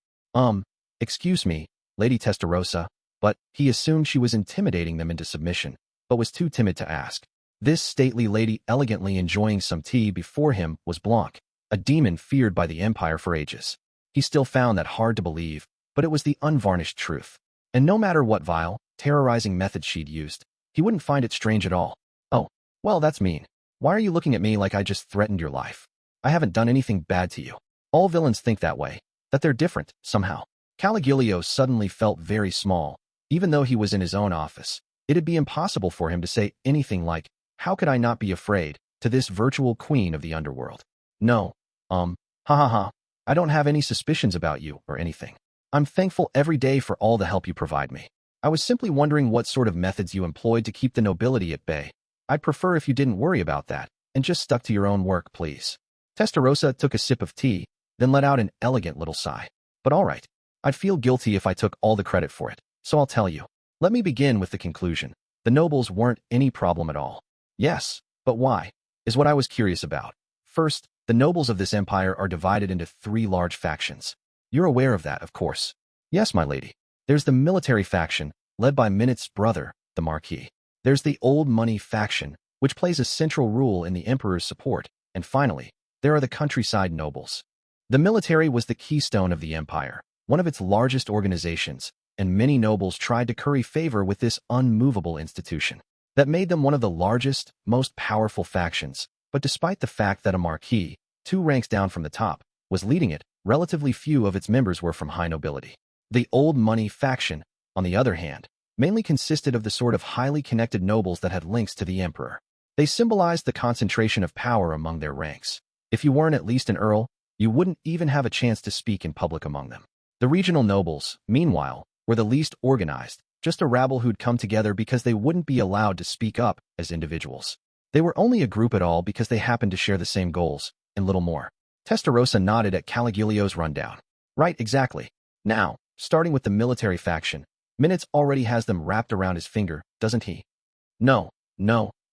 Speaker 1: Excuse me, Lady Testarossa," but he assumed she was intimidating them into submission, but was too timid to ask. This stately lady elegantly enjoying some tea before him was Blanc, a demon feared by the Empire for ages. He still found that hard to believe, but it was the unvarnished truth. And no matter what vile, terrorizing method she'd used, he wouldn't find it strange at all. "Oh, well, that's mean. Why are you looking at me like I just threatened your life? I haven't done anything bad to you." All villains think that way, that they're different, somehow. Caligulio suddenly felt very small. Even though he was in his own office, it'd be impossible for him to say anything like, "How could I not be afraid?" to this virtual queen of the underworld. "No, ha ha ha. I don't have any suspicions about you or anything. I'm thankful every day for all the help you provide me. I was simply wondering what sort of methods you employed to keep the nobility at bay. I'd prefer if you didn't worry about that and just stuck to your own work, please." Testarossa took a sip of tea, then let out an elegant little sigh. "But all right, I'd feel guilty if I took all the credit for it, so I'll tell you. Let me begin with the conclusion. The nobles weren't any problem at all." "Yes, but why?" is what I was curious about. First, the nobles of this empire are divided into 3 large factions. You're aware of that, of course. "Yes, my lady. There's the military faction, led by Minut's brother, the Marquis. There's the old money faction, which plays a central role in the emperor's support. And finally, there are the countryside nobles. The military was the keystone of the empire, one of its largest organizations, and many nobles tried to curry favor with this unmovable institution. That made them one of the largest, most powerful factions, but despite the fact that a marquis, 2 ranks down from the top, was leading it, relatively few of its members were from high nobility. The old money faction, on the other hand, mainly consisted of the sort of highly connected nobles that had links to the emperor. They symbolized the concentration of power among their ranks. If you weren't at least an earl, you wouldn't even have a chance to speak in public among them. The regional nobles, meanwhile, were the least organized, just a rabble who'd come together because they wouldn't be allowed to speak up as individuals. They were only a group at all because they happened to share the same goals, and little more. Testarossa nodded at Caligulio's rundown. "Right, exactly. Now, starting with the military faction, Minutes already has them wrapped around his finger, doesn't he?" No,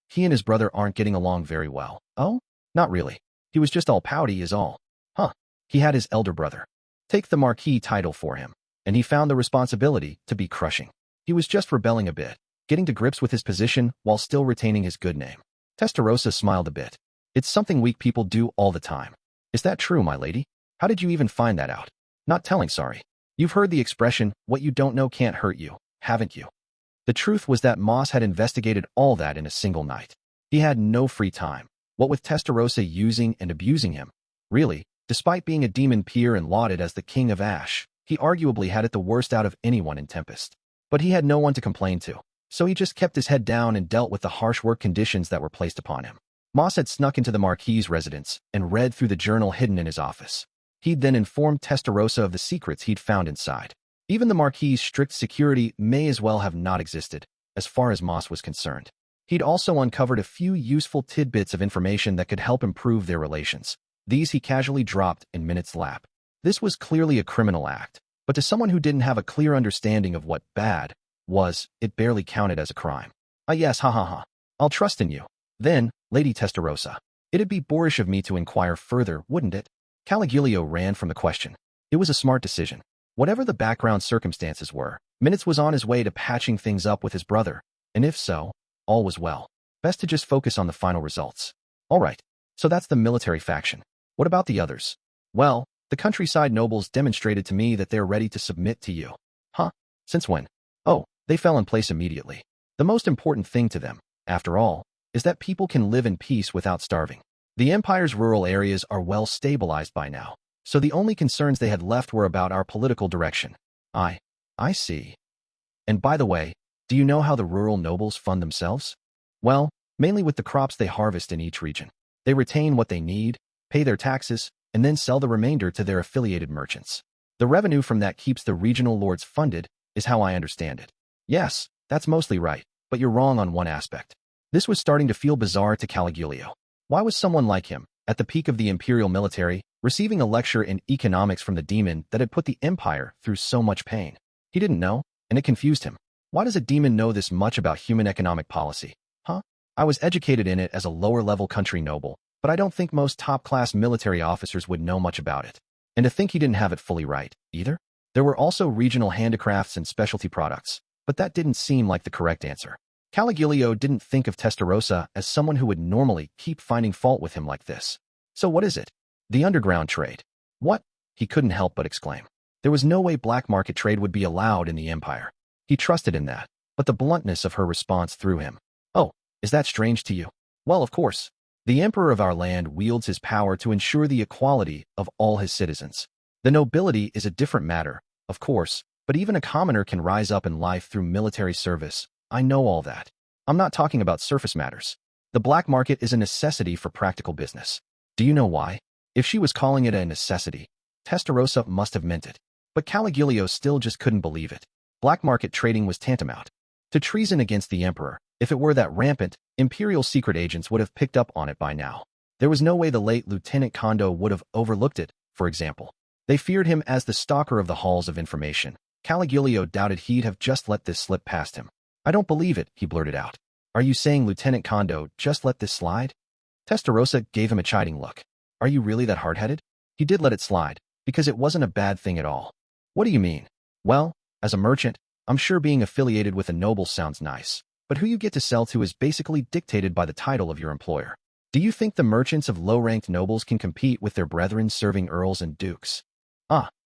Speaker 1: he and his brother aren't getting along very well." "Oh? Not really. He was just all pouty is all." "Huh. He had his elder brother take the Marquis title for him, and he found the responsibility to be crushing. He was just rebelling a bit, getting to grips with his position while still retaining his good name." Testarossa smiled a bit. "It's something weak people do all the time." "Is that true, my lady? How did you even find that out?" "Not telling, sorry. You've heard the expression, what you don't know can't hurt you, haven't you?" The truth was that Moss had investigated all that in a single night. He had no free time, what with Testarossa using and abusing him. Really, despite being a demon peer and lauded as the king of Ash, he arguably had it the worst out of anyone in Tempest. But he had no one to complain to, so he just kept his head down and dealt with the harsh work conditions that were placed upon him. Moss had snuck into the Marquis' residence and read through the journal hidden in his office. He'd then informed Testarossa of the secrets he'd found inside. Even the Marquis' strict security may as well have not existed, as far as Moss was concerned. He'd also uncovered a few useful tidbits of information that could help improve their relations. These he casually dropped in Minutes' lap. This was clearly a criminal act, but to someone who didn't have a clear understanding of what bad was, it barely counted as a crime. "Ah yes, ha ha ha. I'll trust in you. Then, Lady Testarossa, it'd be boorish of me to inquire further, wouldn't it?" Caligulio ran from the question. It was a smart decision. Whatever the background circumstances were, Minutes was on his way to patching things up with his brother, And if so, all was well. Best to just focus on the final results. Alright, so that's the military faction. What about the others? Well, the countryside nobles demonstrated to me that they're ready to submit to you. Huh? Since when? Oh, they fell in place immediately. The most important thing to them, after all, is that people can live in peace without starving. The Empire's rural areas are well stabilized by now, so the only concerns they had left were about our political direction. I see. And by the way, do you know how the rural nobles fund themselves? Well, mainly with the crops they harvest in each region. They retain what they need, pay their taxes, and then sell the remainder to their affiliated merchants. The revenue from that keeps the regional lords funded, is how I understand it. Yes, that's mostly right, but you're wrong on one aspect. This was starting to feel bizarre to Caligulio. Why was someone like him, at the peak of the imperial military, receiving a lecture in economics from the demon that had put the empire through so much pain? He didn't know, and it confused him. Why does a demon know this much about human economic policy? Huh? I was educated in it as a lower-level country noble, but I don't think most top-class military officers would know much about it. And to think he didn't have it fully right, either? There were also regional handicrafts and specialty products, but that didn't seem like the correct answer. Caligulio didn't think of Testarossa as someone who would normally keep finding fault with him like this. So what is it? The underground trade. What? He couldn't help but exclaim. There was no way black market trade would be allowed in the empire. He trusted in that, but the bluntness of her response threw him. Oh, is that strange to you? Well, of course. The emperor of our land wields his power to ensure the equality of all his citizens. The nobility is a different matter, of course, but even a commoner can rise up in life through military service. I know all that. I'm not talking about surface matters. The black market is a necessity for practical business. Do you know why? If she was calling it a necessity, Testarossa must have meant it. But Caligulio still just couldn't believe it. Black market trading was tantamount to treason against the emperor. If it were that rampant, imperial secret agents would have picked up on it by now. There was no way the late Lieutenant Kondo would have overlooked it, for example. They feared him as the stalker of the halls of information. Caligulio doubted he'd have just let this slip past him. I don't believe it, he blurted out. Are you saying Lieutenant Kondo just let this slide? Testarossa gave him a chiding look. Are you really that hard-headed? He did let it slide, because it wasn't a bad thing at all. What do you mean? Well, as a merchant, I'm sure being affiliated with a noble sounds nice, but who you get to sell to is basically dictated by the title of your employer. Do you think the merchants of low-ranked nobles can compete with their brethren serving earls and dukes?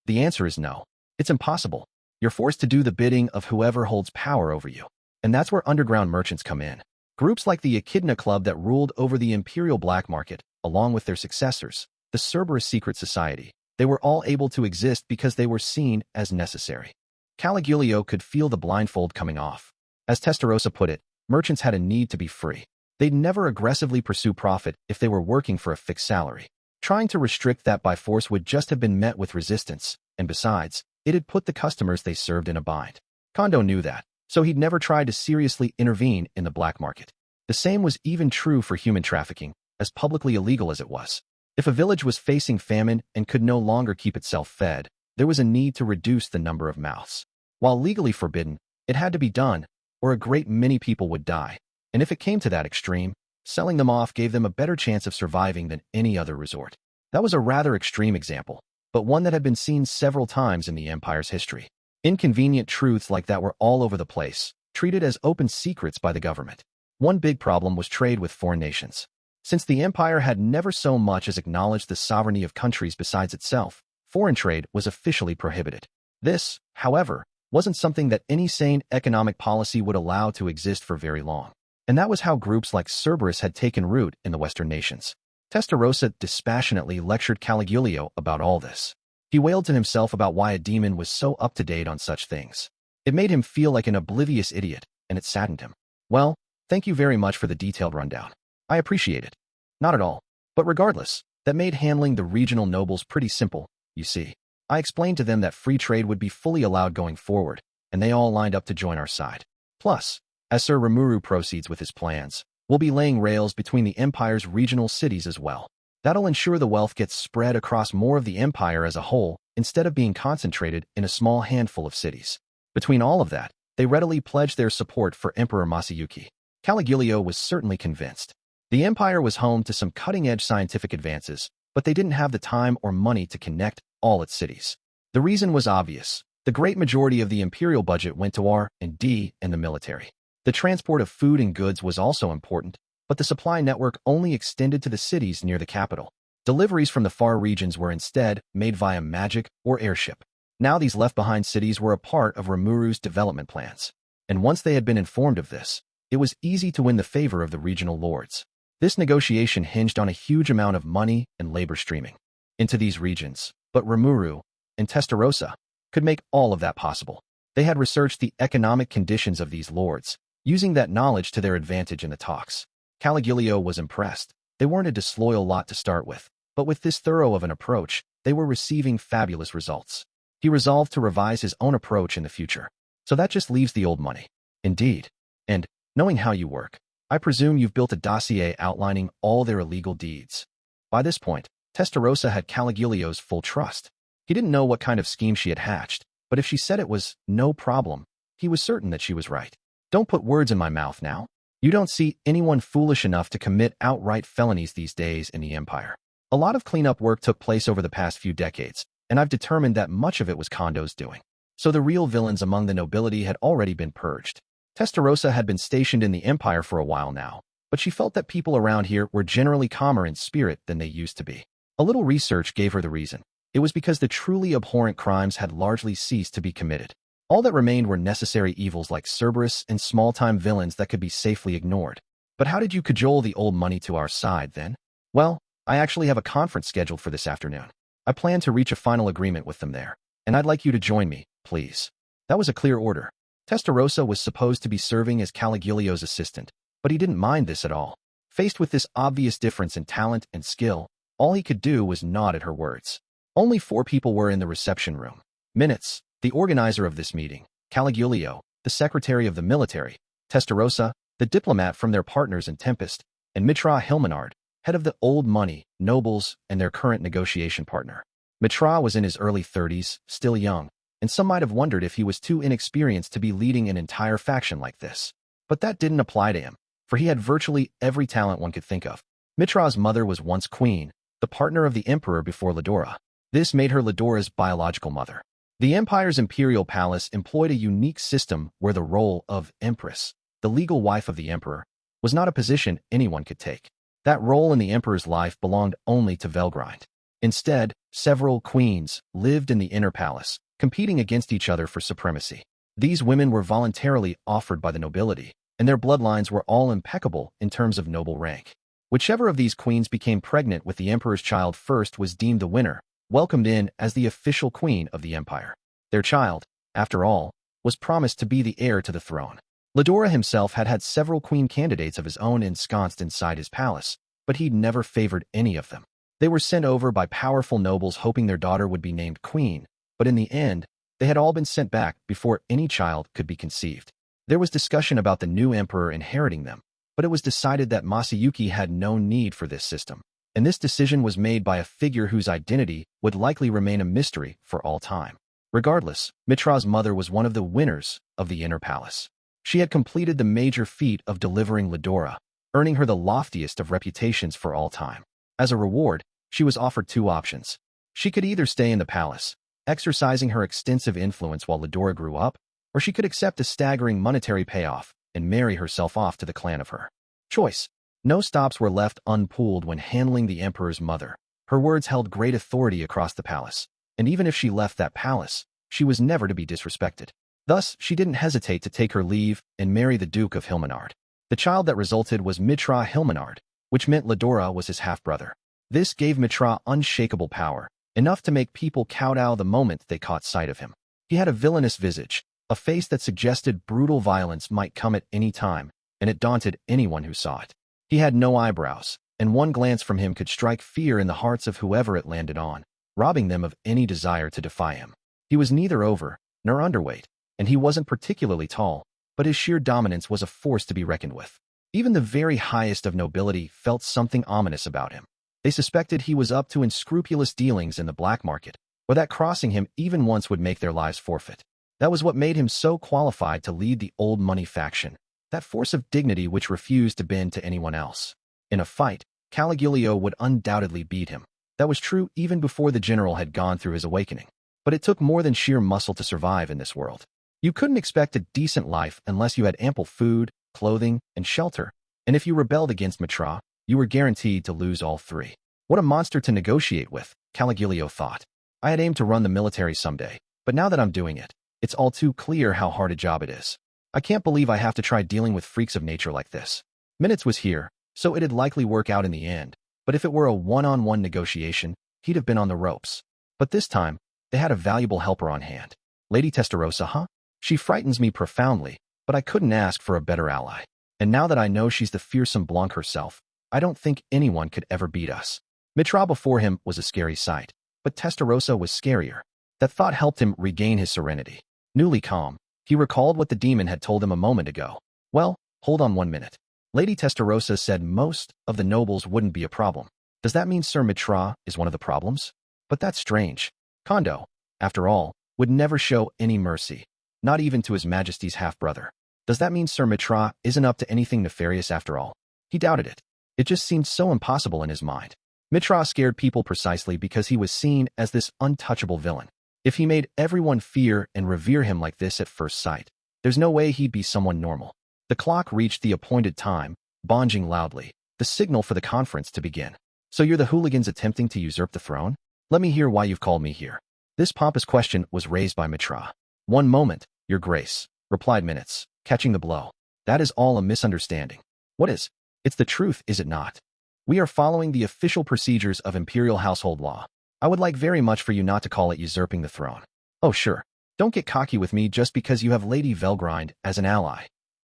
Speaker 1: The answer is no. It's impossible. You're forced to do the bidding of whoever holds power over you. And that's where underground merchants come in. Groups like the Echidna Club that ruled over the imperial black market, along with their successors, the Cerberus Secret Society, they were all able to exist because they were seen as necessary. Caligulio could feel the blindfold coming off. As Testarossa put it, merchants had a need to be free. They'd never aggressively pursue profit if they were working for a fixed salary. Trying to restrict that by force would just have been met with resistance, and besides, it had put the customers they served in a bind. Kondo knew that, so he'd never tried to seriously intervene in the black market. The same was even true for human trafficking, as publicly illegal as it was. If a village was facing famine and could no longer keep itself fed, there was a need to reduce the number of mouths. While legally forbidden, it had to be done, or a great many people would die. And if it came to that extreme, selling them off gave them a better chance of surviving than any other resort. That was a rather extreme example, but one that had been seen several times in the empire's history. Inconvenient truths like that were all over the place, treated as open secrets by the government. One big problem was trade with foreign nations. Since the empire had never so much as acknowledged the sovereignty of countries besides itself, foreign trade was officially prohibited. This, however, wasn't something that any sane economic policy would allow to exist for very long. And that was how groups like Cerberus had taken root in the Western nations. Testarossa dispassionately lectured Caligulio about all this. He wailed to himself about why a demon was so up-to-date on such things. It made him feel like an oblivious idiot, and it saddened him. Well, thank you very much for the detailed rundown. I appreciate it. Not at all. But regardless, that made handling the regional nobles pretty simple, you see. I explained to them that free trade would be fully allowed going forward, and they all lined up to join our side. Plus, as Sir Rimuru proceeds with his plans, we'll be laying rails between the Empire's regional cities as well. That'll ensure the wealth gets spread across more of the Empire as a whole, instead of being concentrated in a small handful of cities. Between all of that, they readily pledged their support for Emperor Masayuki. Caligulio was certainly convinced. The Empire was home to some cutting-edge scientific advances, but they didn't have the time or money to connect all its cities. The reason was obvious. The great majority of the imperial budget went to R&D and the military. The transport of food and goods was also important, but the supply network only extended to the cities near the capital. Deliveries from the far regions were instead made via magic or airship. Now these left-behind cities were a part of Rimuru's development plans. And once they had been informed of this, it was easy to win the favor of the regional lords. This negotiation hinged on a huge amount of money and labor streaming into these regions, but Rimuru and Testarossa could make all of that possible. They had researched the economic conditions of these lords, using that knowledge to their advantage in the talks. Caligulio was impressed. They weren't a disloyal lot to start with, but with this thorough of an approach, they were receiving fabulous results. He resolved to revise his own approach in the future. So that just leaves the old money. Indeed. And, knowing how you work, I presume you've built a dossier outlining all their illegal deeds. By this point, Testarossa had Caligulio's full trust. He didn't know what kind of scheme she had hatched, but if she said it was no problem, he was certain that she was right. Don't put words in my mouth now. You don't see anyone foolish enough to commit outright felonies these days in the Empire. A lot of cleanup work took place over the past few decades, and I've determined that much of it was Kondo's doing. So the real villains among the nobility had already been purged. Testarossa had been stationed in the Empire for a while now, but she felt that people around here were generally calmer in spirit than they used to be. A little research gave her the reason. It was because the truly abhorrent crimes had largely ceased to be committed. All that remained were necessary evils like Cerberus and small-time villains that could be safely ignored. But how did you cajole the old money to our side, then? Well, I actually have a conference scheduled for this afternoon. I plan to reach a final agreement with them there, and I'd like you to join me, please. That was a clear order. Testarossa was supposed to be serving as Caligulio's assistant, but he didn't mind this at all. Faced with this obvious difference in talent and skill, all he could do was nod at her words. Only 4 people were in the reception room. Minutes, the organizer of this meeting, Caligulio, the secretary of the military, Testarossa, the diplomat from their partners in Tempest, and Mitra Hilmenard, head of the old money, nobles, and their current negotiation partner. Mitra was in his early 30s, still young, and some might have wondered if he was too inexperienced to be leading an entire faction like this. But that didn't apply to him, for he had virtually every talent one could think of. Mitra's mother was once queen, the partner of the emperor before Ledora. This made her Ledora's biological mother. The empire's imperial palace employed a unique system where the role of empress, the legal wife of the emperor, was not a position anyone could take. That role in the emperor's life belonged only to Velgrind. Instead, several queens lived in the inner palace, competing against each other for supremacy. These women were voluntarily offered by the nobility, and their bloodlines were all impeccable in terms of noble rank. Whichever of these queens became pregnant with the emperor's child first was deemed the winner, welcomed in as the official queen of the empire. Their child, after all, was promised to be the heir to the throne. Ledora himself had had several queen candidates of his own ensconced inside his palace, but he'd never favored any of them. They were sent over by powerful nobles hoping their daughter would be named queen, but in the end, they had all been sent back before any child could be conceived. There was discussion about the new emperor inheriting them, but it was decided that Masayuki had no need for this system, and this decision was made by a figure whose identity would likely remain a mystery for all time. Regardless, Mitra's mother was one of the winners of the inner palace. She had completed the major feat of delivering Ledora, earning her the loftiest of reputations for all time. As a reward, she was offered 2 options. She could either stay in the palace, exercising her extensive influence while Ledora grew up, or she could accept a staggering monetary payoff and marry herself off to the clan of her choice. No stops were left unpulled when handling the emperor's mother. Her words held great authority across the palace, and even if she left that palace, she was never to be disrespected. Thus, she didn't hesitate to take her leave and marry the Duke of Hilmenard. The child that resulted was Mitra Hilmenard, which meant Ledora was his half-brother. This gave Mitra unshakable power, enough to make people kowtow the moment they caught sight of him. He had a villainous visage, a face that suggested brutal violence might come at any time, and it daunted anyone who saw it. He had no eyebrows, and one glance from him could strike fear in the hearts of whoever it landed on, robbing them of any desire to defy him. He was neither over nor underweight, and he wasn't particularly tall, but his sheer dominance was a force to be reckoned with. Even the very highest of nobility felt something ominous about him. They suspected he was up to unscrupulous dealings in the black market, or that crossing him even once would make their lives forfeit. That was what made him so qualified to lead the old money faction, that force of dignity which refused to bend to anyone else. In a fight, Caligulio would undoubtedly beat him. That was true even before the general had gone through his awakening. But it took more than sheer muscle to survive in this world. You couldn't expect a decent life unless you had ample food, clothing, and shelter. And if you rebelled against Mitra, you were guaranteed to lose all three. What a monster to negotiate with, Caligulio thought. I had aimed to run the military someday, but now that I'm doing it, it's all too clear how hard a job it is. I can't believe I have to try dealing with freaks of nature like this. Minutes was here, so it'd likely work out in the end, but if it were a one-on-one negotiation, he'd have been on the ropes. But this time, they had a valuable helper on hand. Lady Testarossa, huh? She frightens me profoundly, but I couldn't ask for a better ally. And now that I know she's the fearsome Blanc herself, I don't think anyone could ever beat us. Mitra before him was a scary sight, but Testarossa was scarier. That thought helped him regain his serenity. Newly calm, he recalled what the demon had told him a moment ago. Well, hold on 1 minute. Lady Testarossa said most of the nobles wouldn't be a problem. Does that mean Sir Mitra is one of the problems? But that's strange. Kondo, after all, would never show any mercy, not even to His Majesty's half-brother. Does that mean Sir Mitra isn't up to anything nefarious after all? He doubted it. It just seemed so impossible in his mind. Mitra scared people precisely because he was seen as this untouchable villain. If he made everyone fear and revere him like this at first sight, there's no way he'd be someone normal. The clock reached the appointed time, bonging loudly, the signal for the conference to begin. So you're the hooligans attempting to usurp the throne? Let me hear why you've called me here. This pompous question was raised by Mitra. One moment, Your Grace, replied Minutes, catching the blow. That is all a misunderstanding. What is? It's the truth, is it not? We are following the official procedures of imperial household law. I would like very much for you not to call it usurping the throne. Oh sure, don't get cocky with me just because you have Lady Velgrind as an ally.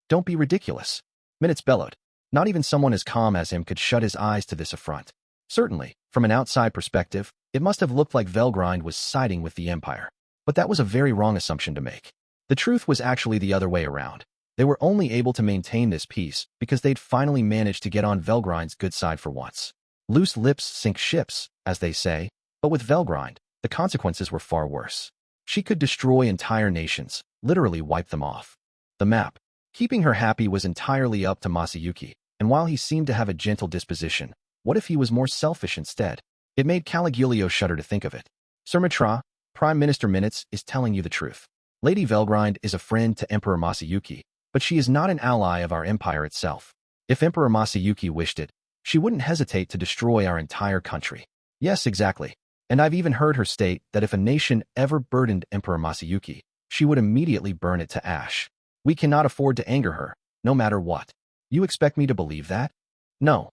Speaker 1: Don't be ridiculous. Minutes bellowed. Not even someone as calm as him could shut his eyes to this affront. Certainly, from an outside perspective, it must have looked like Velgrind was siding with the Empire. But that was a very wrong assumption to make. The truth was actually the other way around. They were only able to maintain this peace because they'd finally managed to get on Velgrind's good side for once. Loose lips sink ships, as they say, but with Velgrind, the consequences were far worse. She could destroy entire nations, literally wipe them off. The map. Keeping her happy was entirely up to Masayuki, and while he seemed to have a gentle disposition, what if he was more selfish instead? It made Caligulio shudder to think of it. Sir Mitra, Prime Minister Minutes is telling you the truth. Lady Velgrind is a friend to Emperor Masayuki, but she is not an ally of our empire itself. If Emperor Masayuki wished it, she wouldn't hesitate to destroy our entire country. Yes, exactly. And I've even heard her state that if a nation ever burdened Emperor Masayuki, she would immediately burn it to ash. We cannot afford to anger her, no matter what. You expect me to believe that? No,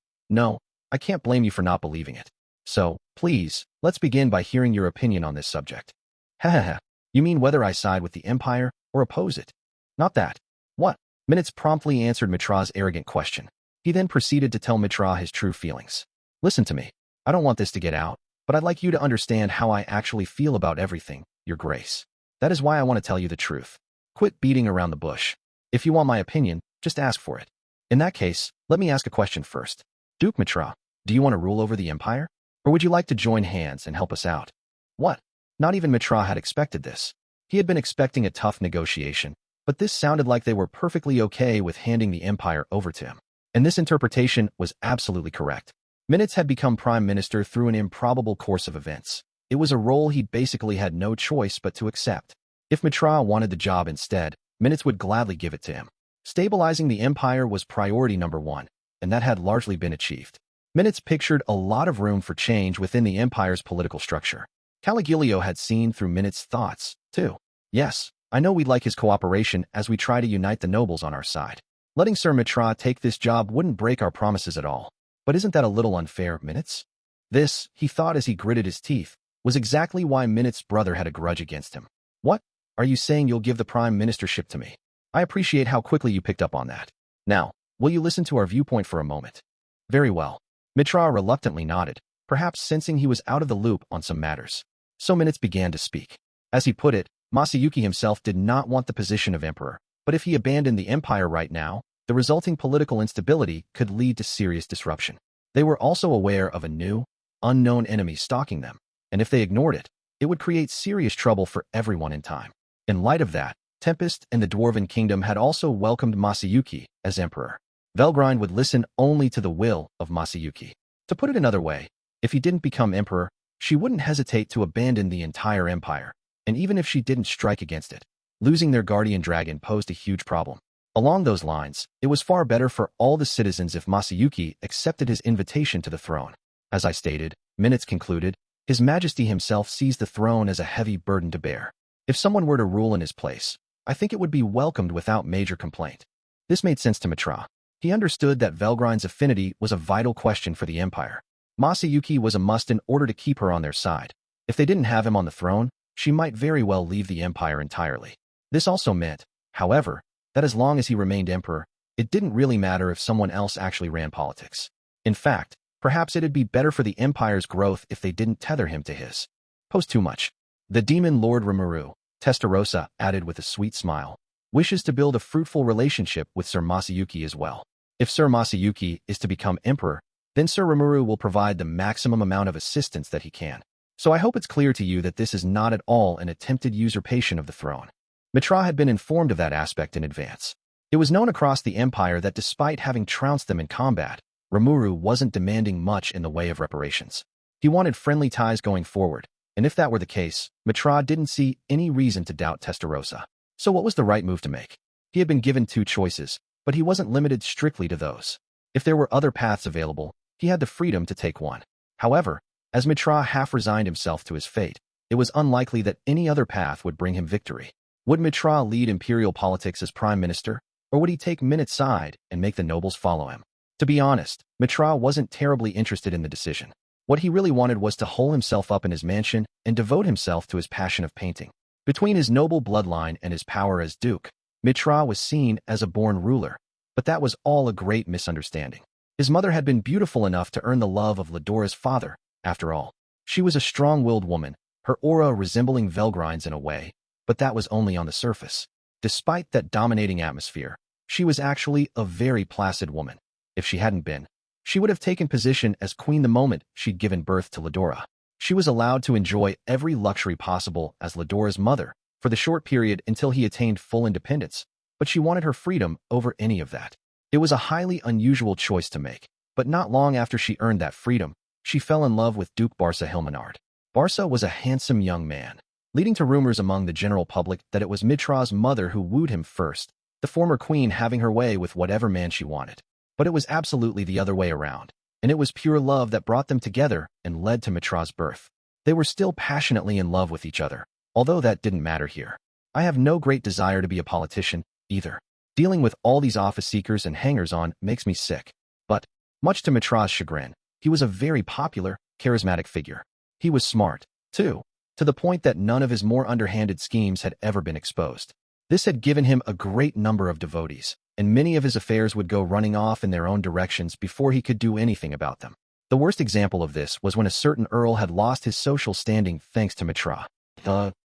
Speaker 1: I can't blame you for not believing it. So, please, let's begin by hearing your opinion on this subject. Ha. You mean whether I side with the Empire or oppose it? Not that. What? Minutes promptly answered Mitra's arrogant question. He then proceeded to tell Mitra his true feelings. Listen to me. I don't want this to get out, but I'd like you to understand how I actually feel about everything, Your Grace. That is why I want to tell you the truth. Quit beating around the bush. If you want my opinion, just ask for it. In that case, let me ask a question first. Duke Mitra, do you want to rule over the Empire? Or would you like to join hands and help us out? What? Not even Mitra had expected this. He had been expecting a tough negotiation, but this sounded like they were perfectly okay with handing the Empire over to him. And this interpretation was absolutely correct. Minutes had become Prime Minister through an improbable course of events. It was a role he basically had no choice but to accept. If Mitra wanted the job instead, Minutes would gladly give it to him. Stabilizing the Empire was priority number one, and that had largely been achieved. Minutes pictured a lot of room for change within the Empire's political structure. Caligulio had seen through Minutes' thoughts, too. Yes, I know we'd like his cooperation as we try to unite the nobles on our side. Letting Sir Mitra take this job wouldn't break our promises at all. But isn't that a little unfair, Minutes? This, he thought as he gritted his teeth, was exactly why Minutes' brother had a grudge against him. What? Are you saying you'll give the Prime Ministership to me? I appreciate how quickly you picked up on that. Now, will you listen to our viewpoint for a moment? Very well. Mitra reluctantly nodded, perhaps sensing he was out of the loop on some matters. So Minutes began to speak. As he put it, Masayuki himself did not want the position of emperor, but if he abandoned the empire right now, the resulting political instability could lead to serious disruption. They were also aware of a new, unknown enemy stalking them, and if they ignored it, it would create serious trouble for everyone in time. In light of that, Tempest and the Dwarven Kingdom had also welcomed Masayuki as emperor. Velgrind would listen only to the will of Masayuki. To put it another way, if he didn't become emperor, she wouldn't hesitate to abandon the entire empire, and even if she didn't strike against it, Losing their guardian dragon posed a huge problem. Along those lines, it was far better for all the citizens if Masayuki accepted his invitation to the throne. As I stated, minutes concluded, His Majesty himself sees the throne as a heavy burden to bear. If someone were to rule in his place, I think it would be welcomed without major complaint. This made sense to Mitra. He understood that Velgrine's affinity was a vital question for the Empire. Masayuki was a must in order to keep her on their side. If they didn't have him on the throne, she might very well leave the Empire entirely. This also meant, however, that as long as he remained emperor, it didn't really matter if someone else actually ran politics. In fact, perhaps it'd be better for the Empire's growth if they didn't tether him to his post too much. The demon Lord Rimuru, Testarossa added with a sweet smile, wishes to build a fruitful relationship with Sir Masayuki as well. If Sir Masayuki is to become emperor, then Sir Rimuru will provide the maximum amount of assistance that he can. So I hope it's clear to you that this is not at all an attempted usurpation of the throne. Mitra had been informed of that aspect in advance. It was known across the Empire that despite having trounced them in combat, Rimuru wasn't demanding much in the way of reparations. He wanted friendly ties going forward, and if that were the case, Mitra didn't see any reason to doubt Testarossa. So what was the right move to make? He had been given two choices, but he wasn't limited strictly to those. If there were other paths available, he had the freedom to take one. However, as Mitra half resigned himself to his fate, it was unlikely that any other path would bring him victory. Would Mitra lead imperial politics as prime minister, or would he take Minut's side and make the nobles follow him? To be honest, Mitra wasn't terribly interested in the decision. What he really wanted was to hole himself up in his mansion and devote himself to his passion of painting. Between his noble bloodline and his power as duke, Mitra was seen as a born ruler, but that was all a great misunderstanding. His mother had been beautiful enough to earn the love of Ledora's father, after all. She was a strong-willed woman, her aura resembling Velgrine's in a way, but that was only on the surface. Despite that dominating atmosphere, she was actually a very placid woman. If she hadn't been, she would have taken position as queen the moment she'd given birth to Ledora. She was allowed to enjoy every luxury possible as Ledora's mother for the short period until he attained full independence, but she wanted her freedom over any of that. It was a highly unusual choice to make, but not long after she earned that freedom, she fell in love with Duke Barca Hilmenard. Barca was a handsome young man, leading to rumors among the general public that it was Mitra's mother who wooed him first, the former queen having her way with whatever man she wanted. But it was absolutely the other way around, and it was pure love that brought them together and led to Mitra's birth. They were still passionately in love with each other, although that didn't matter here. I have no great desire to be a politician, either. Dealing with all these office seekers and hangers-on makes me sick. But, much to Mitra's chagrin, he was a very popular, charismatic figure. He was smart, too, to the point that none of his more underhanded schemes had ever been exposed. This had given him a great number of devotees, and many of his affairs would go running off in their own directions before he could do anything about them. The worst example of this was when a certain earl had lost his social standing thanks to Mitra.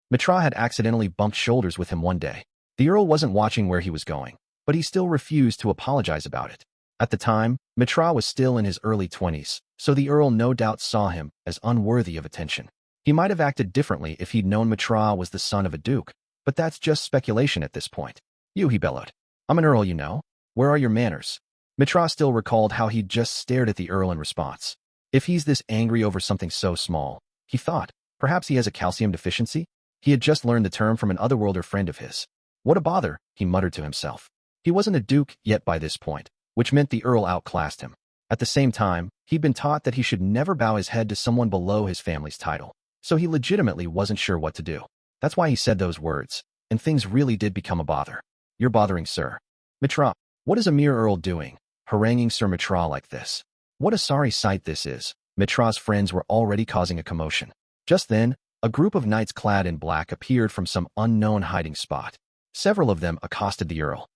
Speaker 1: Mitra had accidentally bumped shoulders with him one day. The earl wasn't watching where he was going, but he still refused to apologize about it. At the time, Mitra was still in his early 20s, so the earl no doubt saw him as unworthy of attention. He might have acted differently if he'd known Mitra was the son of a duke, but that's just speculation at this point. "You," he bellowed. "I'm an earl, you know. Where are your manners?" Mitra still recalled how he'd just stared at the earl in response. If he's this angry over something so small, he thought, perhaps he has a calcium deficiency? He had just learned the term from an otherworlder friend of his. What a bother, he muttered to himself. He wasn't a duke yet by this point, which meant the earl outclassed him. At the same time, he'd been taught that he should never bow his head to someone below his family's title, so he legitimately wasn't sure what to do. That's why he said those words, and things really did become a bother. "You're bothering Sir Mitra. What is a mere earl doing, haranguing Sir Mitra like this? What a sorry sight this is." Mitra's friends were already causing a commotion. Just then, a group of knights clad in black appeared from some unknown hiding spot. Several of them accosted the earl.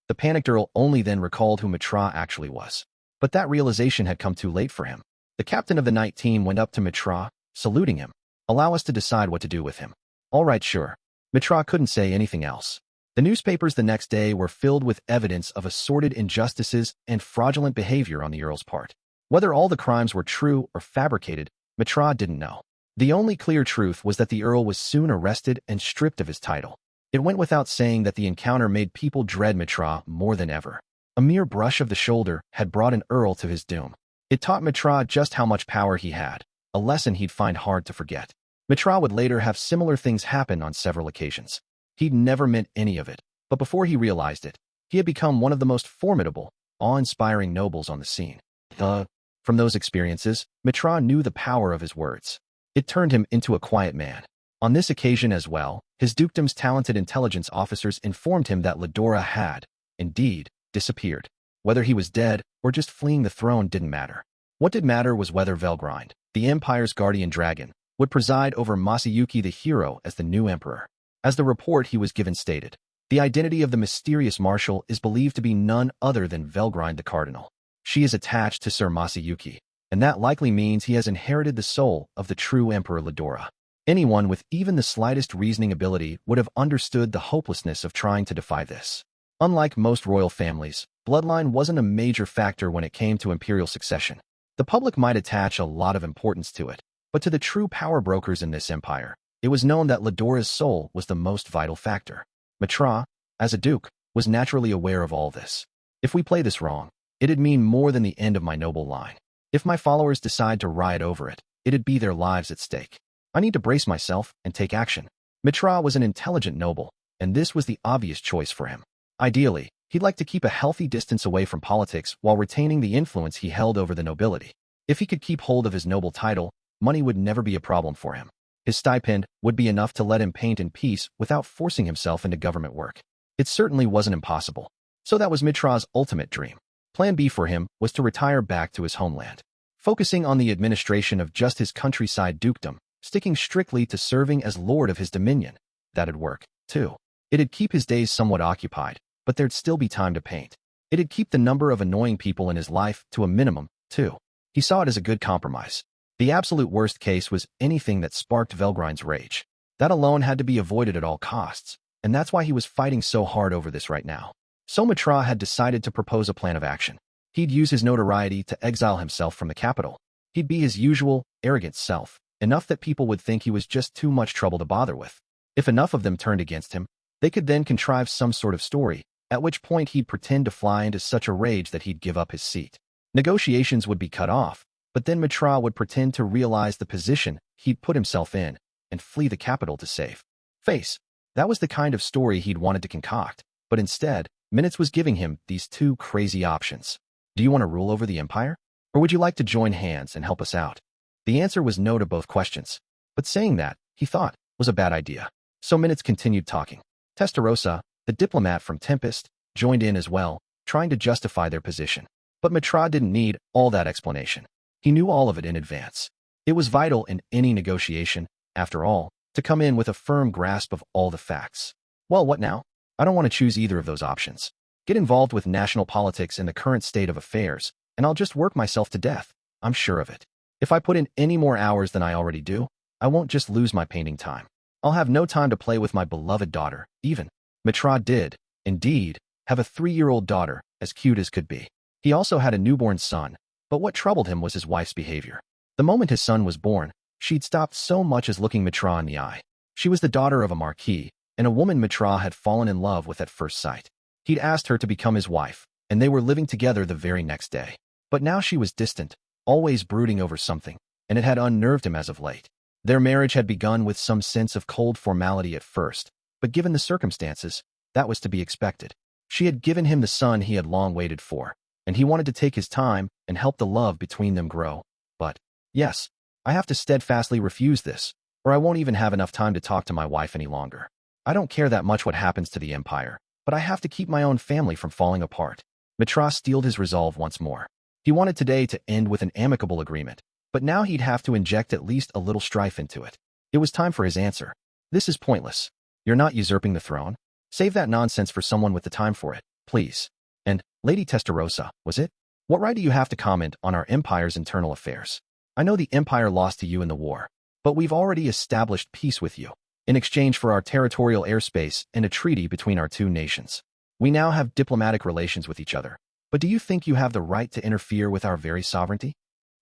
Speaker 1: The panicked earl only then recalled who Mitra actually was. But that realization had come too late for him. The captain of the knight team went up to Mitra, saluting him. "Allow us to decide what to do with him." "All right, sure." Mitra couldn't say anything else. The newspapers the next day were filled with evidence of assorted injustices and fraudulent behavior on the earl's part. Whether all the crimes were true or fabricated, Mitra didn't know. The only clear truth was that the earl was soon arrested and stripped of his title. It went without saying that the encounter made people dread Mitra more than ever. A mere brush of the shoulder had brought an earl to his doom. It taught Mitra just how much power he had, a lesson he'd find hard to forget. Mitra would later have similar things happen on several occasions. He'd never meant any of it, but before he realized it, he had become one of the most formidable, awe-inspiring nobles on the scene. From those experiences, Mitra knew the power of his words. It turned him into a quiet man. On this occasion as well, his dukedom's talented intelligence officers informed him that Veldora had, indeed, disappeared. Whether he was dead or just fleeing the throne didn't matter. What did matter was whether Velgrind, the Empire's guardian dragon, would preside over Masayuki the hero as the new emperor. As the report he was given stated, the identity of the mysterious marshal is believed to be none other than Velgrind the Cardinal. She is attached to Sir Masayuki, and that likely means he has inherited the soul of the true Emperor Veldora. Anyone with even the slightest reasoning ability would have understood the hopelessness of trying to defy this. Unlike most royal families, bloodline wasn't a major factor when it came to imperial succession. The public might attach a lot of importance to it, but to the true power brokers in this empire, it was known that Veldora's soul was the most vital factor. Mitra, as a duke, was naturally aware of all this. If we play this wrong, it'd mean more than the end of my noble line. If my followers decide to riot over it, it'd be their lives at stake. I need to brace myself and take action. Mitra was an intelligent noble, and this was the obvious choice for him. Ideally, he'd like to keep a healthy distance away from politics while retaining the influence he held over the nobility. If he could keep hold of his noble title, money would never be a problem for him. His stipend would be enough to let him paint in peace without forcing himself into government work. It certainly wasn't impossible. So that was Mitra's ultimate dream. Plan B for him was to retire back to his homeland, focusing on the administration of just his countryside dukedom, sticking strictly to serving as lord of his dominion. That'd work, too. It'd keep his days somewhat occupied, but there'd still be time to paint. It'd keep the number of annoying people in his life to a minimum, too. He saw it as a good compromise. The absolute worst case was anything that sparked Velgrind's rage. That alone had to be avoided at all costs, and that's why he was fighting so hard over this right now. So Mitra had decided to propose a plan of action. He'd use his notoriety to exile himself from the capital. He'd be his usual, arrogant self, enough that people would think he was just too much trouble to bother with. If enough of them turned against him, they could then contrive some sort of story, at which point he'd pretend to fly into such a rage that he'd give up his seat. Negotiations would be cut off, but then Mitra would pretend to realize the position he'd put himself in and flee the capital to save face. That was the kind of story he'd wanted to concoct, but instead, Minutes was giving him these two crazy options. Do you want to rule over the empire? Or would you like to join hands and help us out? The answer was no to both questions, but saying that, he thought, was a bad idea. So Minutes continued talking. Testarossa, the diplomat from Tempest, joined in as well, trying to justify their position. But Mitra didn't need all that explanation. He knew all of it in advance. It was vital in any negotiation, after all, to come in with a firm grasp of all the facts. Well, what now? I don't want to choose either of those options. Get involved with national politics in the current state of affairs, and I'll just work myself to death. I'm sure of it. If I put in any more hours than I already do, I won't just lose my painting time. I'll have no time to play with my beloved daughter, even. Mitra did, indeed, have a 3-year-old daughter, as cute as could be. He also had a newborn son, but what troubled him was his wife's behavior. The moment his son was born, she'd stopped so much as looking Mitra in the eye. She was the daughter of a marquis, and a woman Mitra had fallen in love with at first sight. He'd asked her to become his wife, and they were living together the very next day. But now she was distant, always brooding over something, and it had unnerved him as of late. Their marriage had begun with some sense of cold formality at first, but given the circumstances, that was to be expected. She had given him the son he had long waited for, and he wanted to take his time and help the love between them grow. But, yes, I have to steadfastly refuse this, or I won't even have enough time to talk to my wife any longer. I don't care that much what happens to the empire, but I have to keep my own family from falling apart. Mitra steeled his resolve once more. He wanted today to end with an amicable agreement, but now he'd have to inject at least a little strife into it. It was time for his answer. This is pointless. You're not usurping the throne. Save that nonsense for someone with the time for it, please. And, Lady Testarossa, was it? What right do you have to comment on our empire's internal affairs? I know the empire lost to you in the war, but we've already established peace with you, in exchange for our territorial airspace and a treaty between our two nations. We now have diplomatic relations with each other, but do you think you have the right to interfere with our very sovereignty?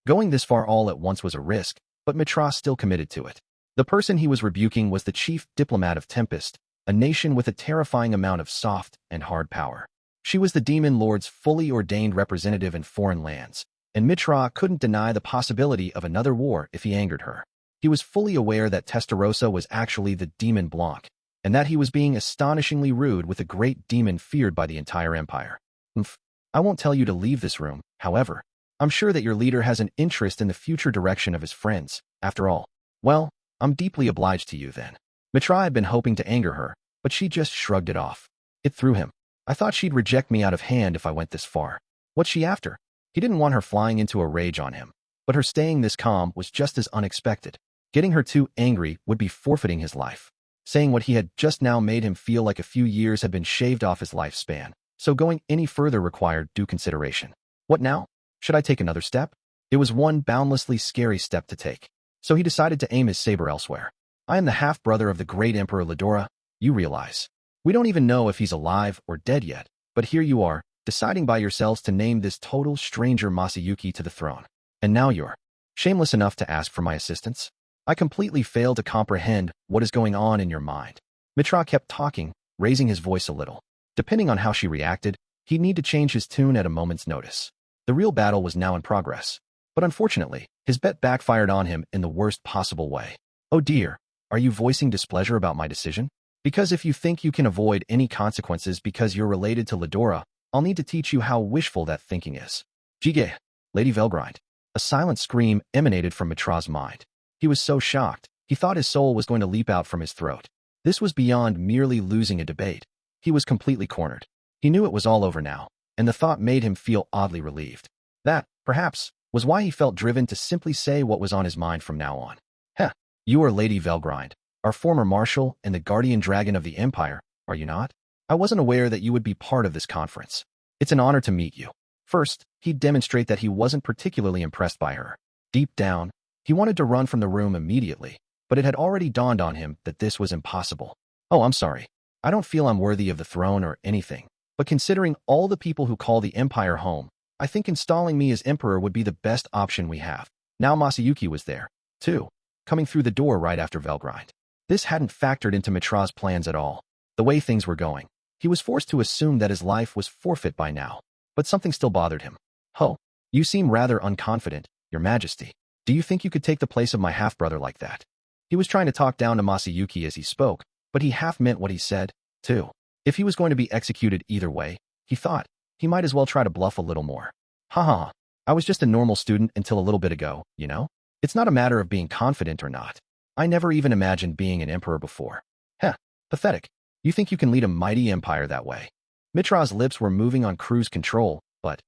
Speaker 1: Going this far all at once was a risk, but Mitra still committed to it. The person he was rebuking was the chief diplomat of Tempest, a nation with a terrifying amount of soft and hard power. She was the demon lord's fully ordained representative in foreign lands, and Mitra couldn't deny the possibility of another war if he angered her. He was fully aware that Testarossa was actually the demon Blanc, and that he was being astonishingly rude with a great demon feared by the entire empire. Umph. I won't tell you to leave this room, however. I'm sure that your leader has an interest in the future direction of his friends, after all. Well, I'm deeply obliged to you then. Mitra had been hoping to anger her, but she just shrugged it off. It threw him. I thought she'd reject me out of hand if I went this far. What's she after? He didn't want her flying into a rage on him, but her staying this calm was just as unexpected. Getting her too angry would be forfeiting his life. Saying what he had just now made him feel like a few years had been shaved off his lifespan, so going any further required due consideration. What now? Should I take another step? It was one boundlessly scary step to take. So he decided to aim his saber elsewhere. I am the half-brother of the great Emperor Veldora, you realize. We don't even know if he's alive or dead yet, but here you are, deciding by yourselves to name this total stranger Masayuki to the throne. And now you're shameless enough to ask for my assistance? I completely fail to comprehend what is going on in your mind. Mitra kept talking, raising his voice a little. Depending on how she reacted, he'd need to change his tune at a moment's notice. The real battle was now in progress. But unfortunately, his bet backfired on him in the worst possible way. Oh dear, are you voicing displeasure about my decision? Because if you think you can avoid any consequences because you're related to Veldora, I'll need to teach you how wishful that thinking is. Jige, Lady Velgrind. A silent scream emanated from Mitra's mind. He was so shocked, he thought his soul was going to leap out from his throat. This was beyond merely losing a debate. He was completely cornered. He knew it was all over now, and the thought made him feel oddly relieved. That, perhaps, was why he felt driven to simply say what was on his mind from now on. Heh, you are Lady Velgrind, our former marshal and the guardian dragon of the Empire, are you not? I wasn't aware that you would be part of this conference. It's an honor to meet you. First, he'd demonstrate that he wasn't particularly impressed by her. Deep down, he wanted to run from the room immediately, but it had already dawned on him that this was impossible. Oh, I'm sorry. I don't feel I'm worthy of the throne or anything, but considering all the people who call the Empire home, I think installing me as Emperor would be the best option we have. Now Masayuki was there, too, coming through the door right after Velgrind. This hadn't factored into Mitra's plans at all. The way things were going, he was forced to assume that his life was forfeit by now, but something still bothered him. Ho, you seem rather unconfident, Your Majesty. Do you think you could take the place of my half-brother like that? He was trying to talk down to Masayuki as he spoke, but he half meant what he said, too. If he was going to be executed either way, he thought, he might as well try to bluff a little more. Ha ha, I was just a normal student until a little bit ago, you know? It's not a matter of being confident or not. I never even imagined being an emperor before. Heh, pathetic. You think you can lead a mighty empire that way? Mitra's lips were moving on cruise control, but,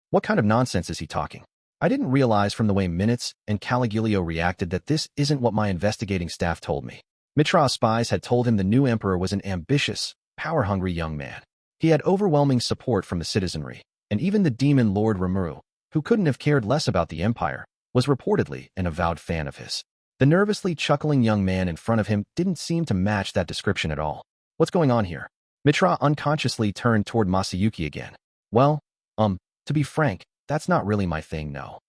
Speaker 1: what kind of nonsense is he talking? I didn't realize from the way Minutes and Caligulio reacted that this isn't what my investigating staff told me. Mitra's spies had told him the new emperor was an ambitious, power-hungry young man. He had overwhelming support from the citizenry, and even the demon Lord Rimuru, who couldn't have cared less about the empire, was reportedly an avowed fan of his. The nervously chuckling young man in front of him didn't seem to match that description at all. What's going on here? Mitra unconsciously turned toward Masayuki again. Well, to be frank, that's not really my thing, no.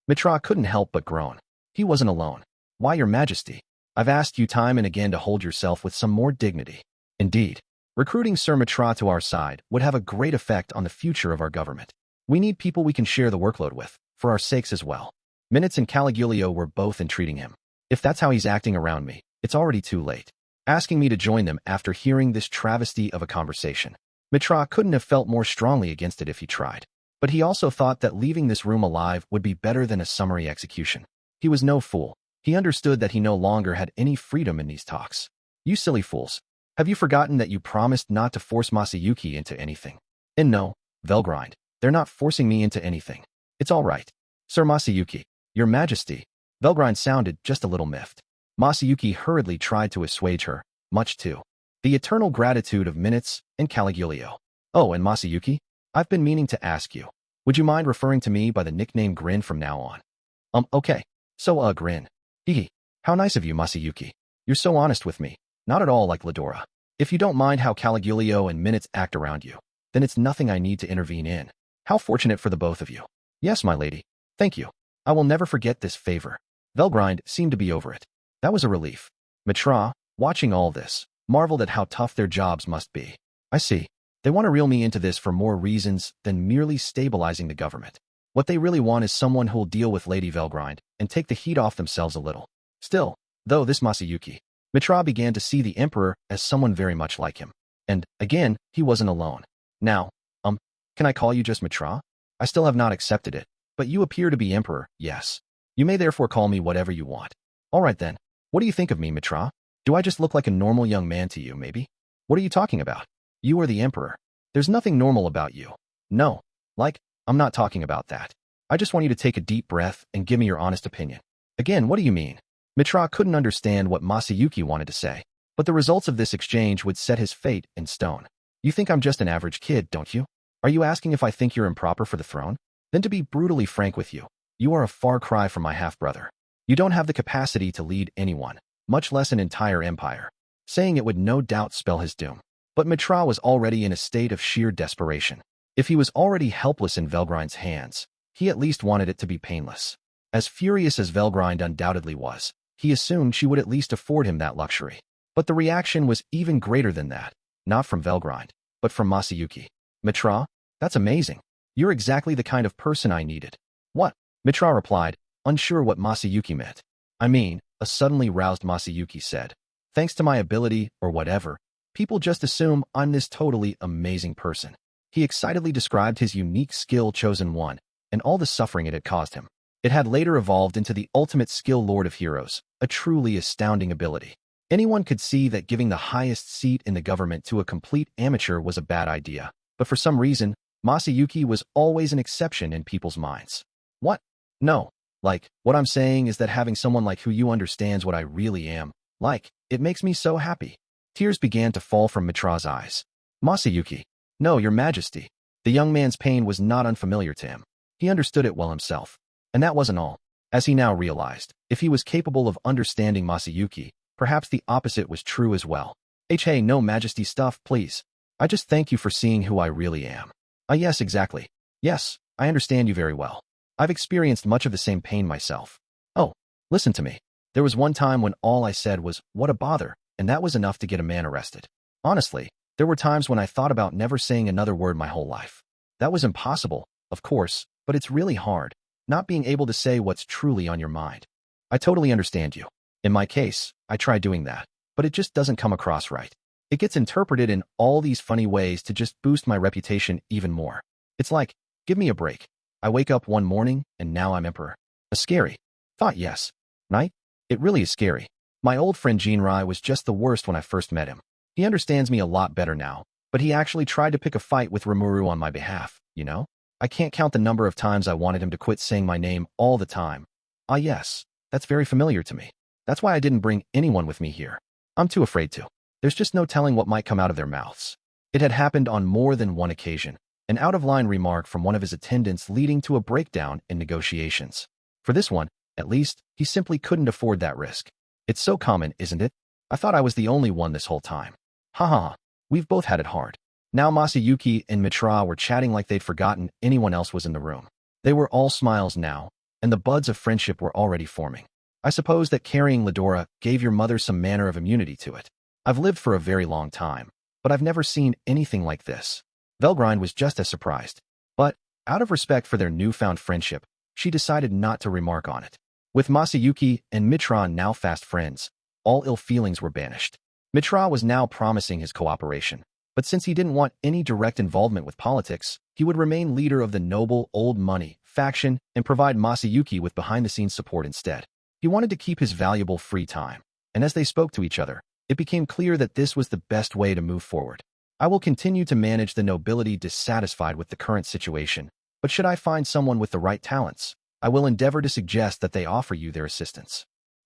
Speaker 1: Mitra couldn't help but groan. He wasn't alone. Why, Your Majesty? I've asked you time and again to hold yourself with some more dignity. Indeed, recruiting Sir Mitra to our side would have a great effect on the future of our government. We need people we can share the workload with, for our sakes as well. Minutes and Caligulio were both entreating him. If that's how he's acting around me, it's already too late. Asking me to join them after hearing this travesty of a conversation. Mitra couldn't have felt more strongly against it if he tried. But he also thought that leaving this room alive would be better than a summary execution. He was no fool. He understood that he no longer had any freedom in these talks. You silly fools. Have you forgotten that you promised not to force Masayuki into anything? And no, Velgrind, they're not forcing me into anything. It's all right. Sir Masayuki, Your Majesty. Velgrind sounded just a little miffed. Masayuki hurriedly tried to assuage her, much to the eternal gratitude of Minutes and Caligulio. Oh, and Masayuki? I've been meaning to ask you. Would you mind referring to me by the nickname Grin from now on? Okay. So, Grin. Hee. How nice of you, Masayuki. You're so honest with me. Not at all like Veldora. If you don't mind how Caligulio and Minutes act around you, then it's nothing I need to intervene in. How fortunate for the both of you. Yes, my lady. Thank you. I will never forget this favor. Velgrind seemed to be over it. That was a relief. Mitra, watching all this, marveled at how tough their jobs must be. I see. They want to reel me into this for more reasons than merely stabilizing the government. What they really want is someone who'll deal with Lady Velgrind and take the heat off themselves a little. Still, though, this Masayuki, Mitra began to see the emperor as someone very much like him. And, again, he wasn't alone. Now, can I call you just Mitra? I still have not accepted it, but you appear to be emperor, yes. You may therefore call me whatever you want. All right then, what do you think of me, Mitra? Do I just look like a normal young man to you, maybe? What are you talking about? You are the emperor. There's nothing normal about you. No, I'm not talking about that. I just want you to take a deep breath and give me your honest opinion. Again, what do you mean? Mitra couldn't understand what Masayuki wanted to say, but the results of this exchange would set his fate in stone. You think I'm just an average kid, don't you? Are you asking if I think you're improper for the throne? Then to be brutally frank with you, you are a far cry from my half-brother. You don't have the capacity to lead anyone, much less an entire empire. Saying it would no doubt spell his doom. But Mitra was already in a state of sheer desperation. If he was already helpless in Velgrind's hands, he at least wanted it to be painless. As furious as Velgrind undoubtedly was, he assumed she would at least afford him that luxury. But the reaction was even greater than that, not from Velgrind, but from Masayuki. Mitra? That's amazing. You're exactly the kind of person I needed. What? Mitra replied, unsure what Masayuki meant. I mean, a suddenly roused Masayuki said. Thanks to my ability, or whatever, people just assume I'm this totally amazing person. He excitedly described his unique skill chosen one, and all the suffering it had caused him. It had later evolved into the ultimate skill Lord of Heroes, a truly astounding ability. Anyone could see that giving the highest seat in the government to a complete amateur was a bad idea, but for some reason, Masayuki was always an exception in people's minds. What? No. What I'm saying is that having someone like you who understands what I really am, it makes me so happy. Tears began to fall from Mitra's eyes. Masayuki. No, your majesty. The young man's pain was not unfamiliar to him. He understood it well himself. And that wasn't all. As he now realized, if he was capable of understanding Masayuki, perhaps the opposite was true as well. Hey, no majesty stuff, please. I just thank you for seeing who I really am. Yes, exactly. Yes, I understand you very well. I've experienced much of the same pain myself. Oh, listen to me. There was one time when all I said was, what a bother, and that was enough to get a man arrested. Honestly, there were times when I thought about never saying another word my whole life. That was impossible, of course, but it's really hard, not being able to say what's truly on your mind. I totally understand you. In my case, I try doing that, but it just doesn't come across right. It gets interpreted in all these funny ways to just boost my reputation even more. It's like, give me a break. I wake up one morning, and now I'm emperor. A scary thought, yes. Right? It really is scary. My old friend Jinrai was just the worst when I first met him. He understands me a lot better now, but he actually tried to pick a fight with Rimuru on my behalf, you know? I can't count the number of times I wanted him to quit saying my name all the time. Yes, that's very familiar to me. That's why I didn't bring anyone with me here. I'm too afraid to. There's just no telling what might come out of their mouths. It had happened on more than one occasion, an out-of-line remark from one of his attendants leading to a breakdown in negotiations. For this one, at least, he simply couldn't afford that risk. It's so common, isn't it? I thought I was the only one this whole time. Haha, we've both had it hard. Now Masayuki and Mitra were chatting like they'd forgotten anyone else was in the room. They were all smiles now, and the buds of friendship were already forming. I suppose that carrying Veldora gave your mother some manner of immunity to it. I've lived for a very long time, but I've never seen anything like this. Velgrind was just as surprised. But, out of respect for their newfound friendship, she decided not to remark on it. With Masayuki and Mitra now fast friends, all ill feelings were banished. Mitra was now promising his cooperation, but since he didn't want any direct involvement with politics, he would remain leader of the noble old money faction and provide Masayuki with behind-the-scenes support instead. He wanted to keep his valuable free time, and as they spoke to each other, it became clear that this was the best way to move forward. I will continue to manage the nobility dissatisfied with the current situation, but should I find someone with the right talents, I will endeavor to suggest that they offer you their assistance.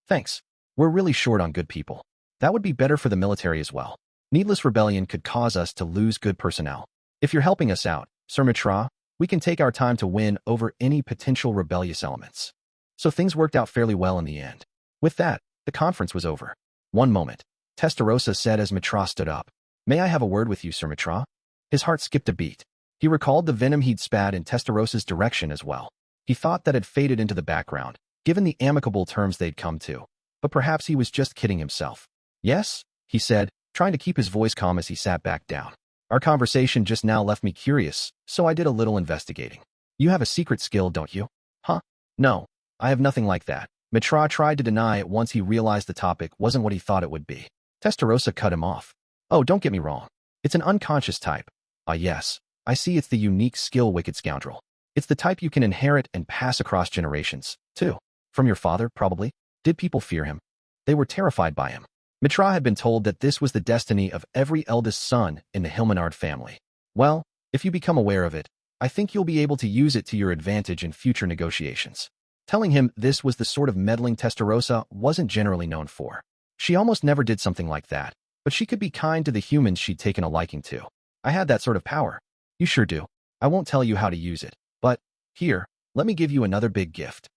Speaker 1: Thanks. We're really short on good people. That would be better for the military as well. Needless rebellion could cause us to lose good personnel. If you're helping us out, Sir Mitra, we can take our time to win over any potential rebellious elements. So things worked out fairly well in the end. With that, the conference was over. One moment. Testarossa said as Mitra stood up. May I have a word with you, Sir Mitra? His heart skipped a beat. He recalled the venom he'd spat in Testarossa's direction as well. He thought that had faded into the background, given the amicable terms they'd come to. But perhaps he was just kidding himself. Yes, he said, trying to keep his voice calm as he sat back down. Our conversation just now left me curious, so I did a little investigating. You have a secret skill, don't you? Huh? No, I have nothing like that. Mitra tried to deny it once he realized the topic wasn't what he thought it would be. Testarossa cut him off. Oh, don't get me wrong. It's an unconscious type. Ah, yes. I see it's the unique skill, wicked scoundrel. It's the type you can inherit and pass across generations, too. From your father, probably. Did people fear him? They were terrified by him. Mitra had been told that this was the destiny of every eldest son in the Hilmenard family. Well, if you become aware of it, I think you'll be able to use it to your advantage in future negotiations. Telling him this was the sort of meddling Testarossa wasn't generally known for. She almost never did something like that, but she could be kind to the humans she'd taken a liking to. I had that sort of power. You sure do. I won't tell you how to use it, but, here, let me give you another big gift.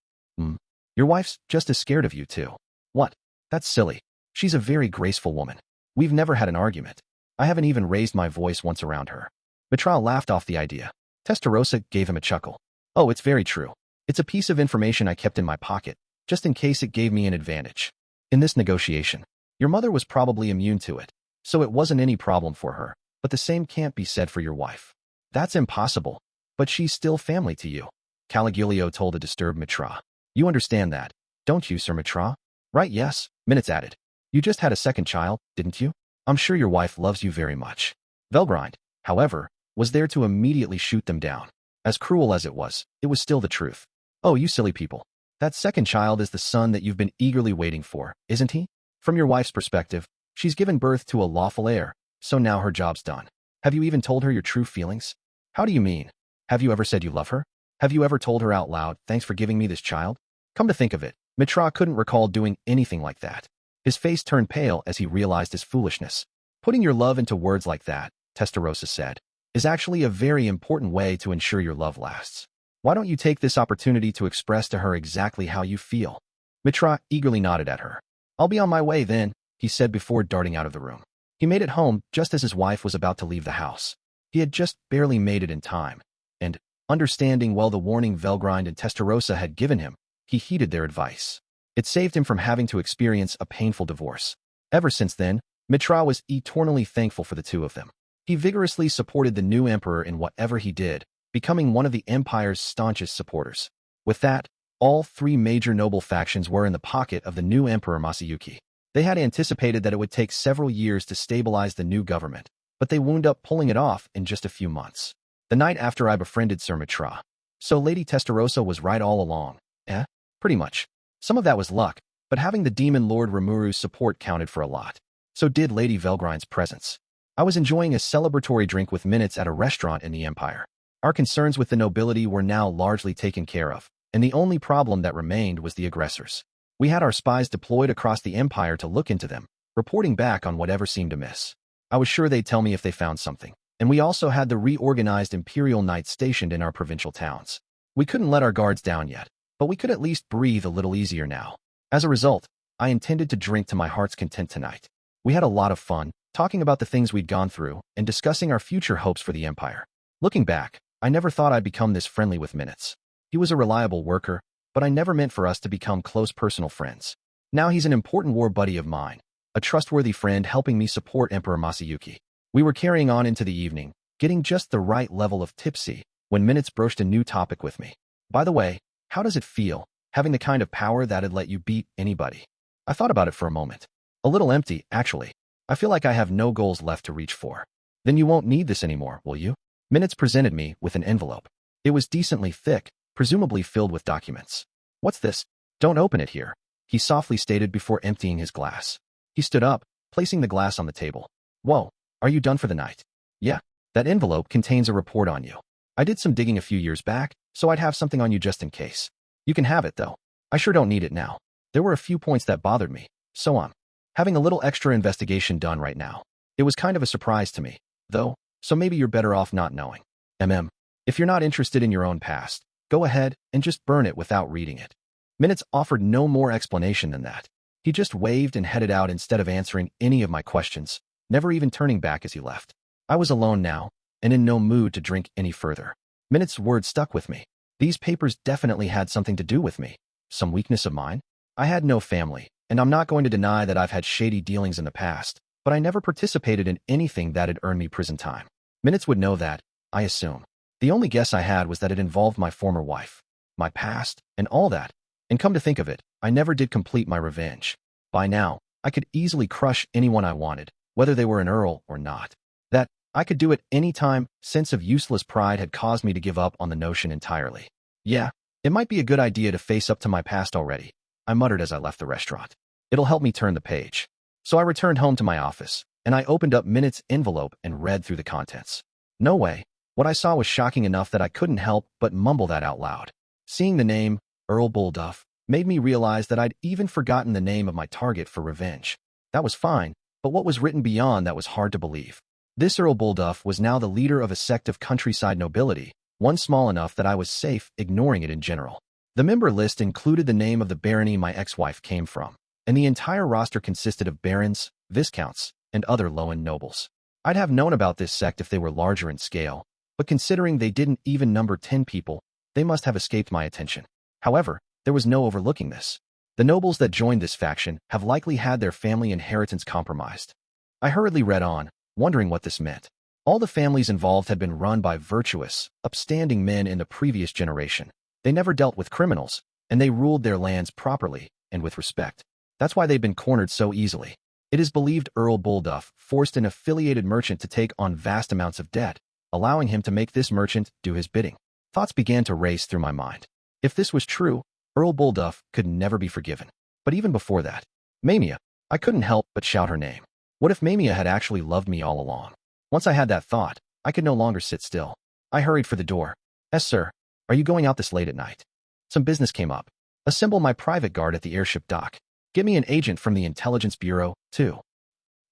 Speaker 1: Your wife's just as scared of you, too. What? That's silly. She's a very graceful woman. We've never had an argument. I haven't even raised my voice once around her. Mitra laughed off the idea. Testarossa gave him a chuckle. Oh, it's very true. It's a piece of information I kept in my pocket, just in case it gave me an advantage. In this negotiation, your mother was probably immune to it, so it wasn't any problem for her, but the same can't be said for your wife. That's impossible, but she's still family to you, Caligulio told a disturbed Mitra. You understand that, don't you, Sir Mitra? Right, yes, Minutes added. You just had a second child, didn't you? I'm sure your wife loves you very much. Velgrind, however, was there to immediately shoot them down. As cruel as it was still the truth. Oh, you silly people. That second child is the son that you've been eagerly waiting for, isn't he? From your wife's perspective, she's given birth to a lawful heir, so now her job's done. Have you even told her your true feelings? How do you mean? Have you ever said you love her? Have you ever told her out loud, thanks for giving me this child? Come to think of it, Mitra couldn't recall doing anything like that. His face turned pale as he realized his foolishness. Putting your love into words like that, Testarossa said, is actually a very important way to ensure your love lasts. Why don't you take this opportunity to express to her exactly how you feel? Mitra eagerly nodded at her. I'll be on my way then, he said before darting out of the room. He made it home just as his wife was about to leave the house. He had just barely made it in time, and, understanding well the warning Velgrind and Testarossa had given him, he heeded their advice. It saved him from having to experience a painful divorce. Ever since then, Mitra was eternally thankful for the two of them. He vigorously supported the new emperor in whatever he did, becoming one of the empire's staunchest supporters. With that, all three major noble factions were in the pocket of the new emperor Masayuki. They had anticipated that it would take several years to stabilize the new government, but they wound up pulling it off in just a few months. The night after I befriended Sir Mitra. So Lady Testarossa was right all along. Pretty much. Some of that was luck, but having the demon Lord Rimuru's support counted for a lot. So did Lady Velgrind's presence. I was enjoying a celebratory drink with Minutes at a restaurant in the Empire. Our concerns with the nobility were now largely taken care of, and the only problem that remained was the aggressors. We had our spies deployed across the Empire to look into them, reporting back on whatever seemed amiss. I was sure they'd tell me if they found something, and we also had the reorganized Imperial Knights stationed in our provincial towns. We couldn't let our guards down yet, but we could at least breathe a little easier now. As a result, I intended to drink to my heart's content tonight. We had a lot of fun, talking about the things we'd gone through and discussing our future hopes for the Empire. Looking back, I never thought I'd become this friendly with Minutes. He was a reliable worker, but I never meant for us to become close personal friends. Now he's an important war buddy of mine, a trustworthy friend helping me support Emperor Masayuki. We were carrying on into the evening, getting just the right level of tipsy, when Minutes broached a new topic with me. By the way, how does it feel, having the kind of power that'd let you beat anybody? I thought about it for a moment. A little empty, actually. I feel like I have no goals left to reach for. Then you won't need this anymore, will you? Minutes presented me with an envelope. It was decently thick, presumably filled with documents. What's this? Don't open it here, he softly stated before emptying his glass. He stood up, placing the glass on the table. Whoa, are you done for the night? Yeah, that envelope contains a report on you. I did some digging a few years back, so I'd have something on you just in case. You can have it, though. I sure don't need it now. There were a few points that bothered me, so I'm having a little extra investigation done right now. It was kind of a surprise to me, though, so maybe you're better off not knowing. If you're not interested in your own past, go ahead and just burn it without reading it. Minutes offered no more explanation than that. He just waved and headed out instead of answering any of my questions, never even turning back as he left. I was alone now, and in no mood to drink any further. Minutes' words stuck with me. These papers definitely had something to do with me. Some weakness of mine? I had no family, and I'm not going to deny that I've had shady dealings in the past, but I never participated in anything that'd earn me prison time. Minutes would know that, I assume. The only guess I had was that it involved my former wife, my past, and all that. And come to think of it, I never did complete my revenge. By now, I could easily crush anyone I wanted, whether they were an earl or not. That I could do it any time, sense of useless pride had caused me to give up on the notion entirely. Yeah, it might be a good idea to face up to my past already, I muttered as I left the restaurant. It'll help me turn the page. So I returned home to my office, and I opened up Minut's envelope and read through the contents. No way. What I saw was shocking enough that I couldn't help but mumble that out loud. Seeing the name, Earl Bullduff, made me realize that I'd even forgotten the name of my target for revenge. That was fine, but what was written beyond that was hard to believe. This Earl Bullduff was now the leader of a sect of countryside nobility, one small enough that I was safe ignoring it in general. The member list included the name of the barony my ex-wife came from, and the entire roster consisted of barons, viscounts, and other low-end nobles. I'd have known about this sect if they were larger in scale, but considering they didn't even number 10 people, they must have escaped my attention. However, there was no overlooking this. The nobles that joined this faction have likely had their family inheritance compromised. I hurriedly read on, wondering what this meant. All the families involved had been run by virtuous, upstanding men in the previous generation. They never dealt with criminals, and they ruled their lands properly and with respect. That's why they've been cornered so easily. It is believed Earl Bullduff forced an affiliated merchant to take on vast amounts of debt, allowing him to make this merchant do his bidding. Thoughts began to race through my mind. If this was true, Earl Bullduff could never be forgiven. But even before that, Mamia, I couldn't help but shout her name. What if Mamia had actually loved me all along? Once I had that thought, I could no longer sit still. I hurried for the door. "Yes, sir. Are you going out this late at night?" "Some business came up. Assemble my private guard at the airship dock. Get me an agent from the Intelligence Bureau, too."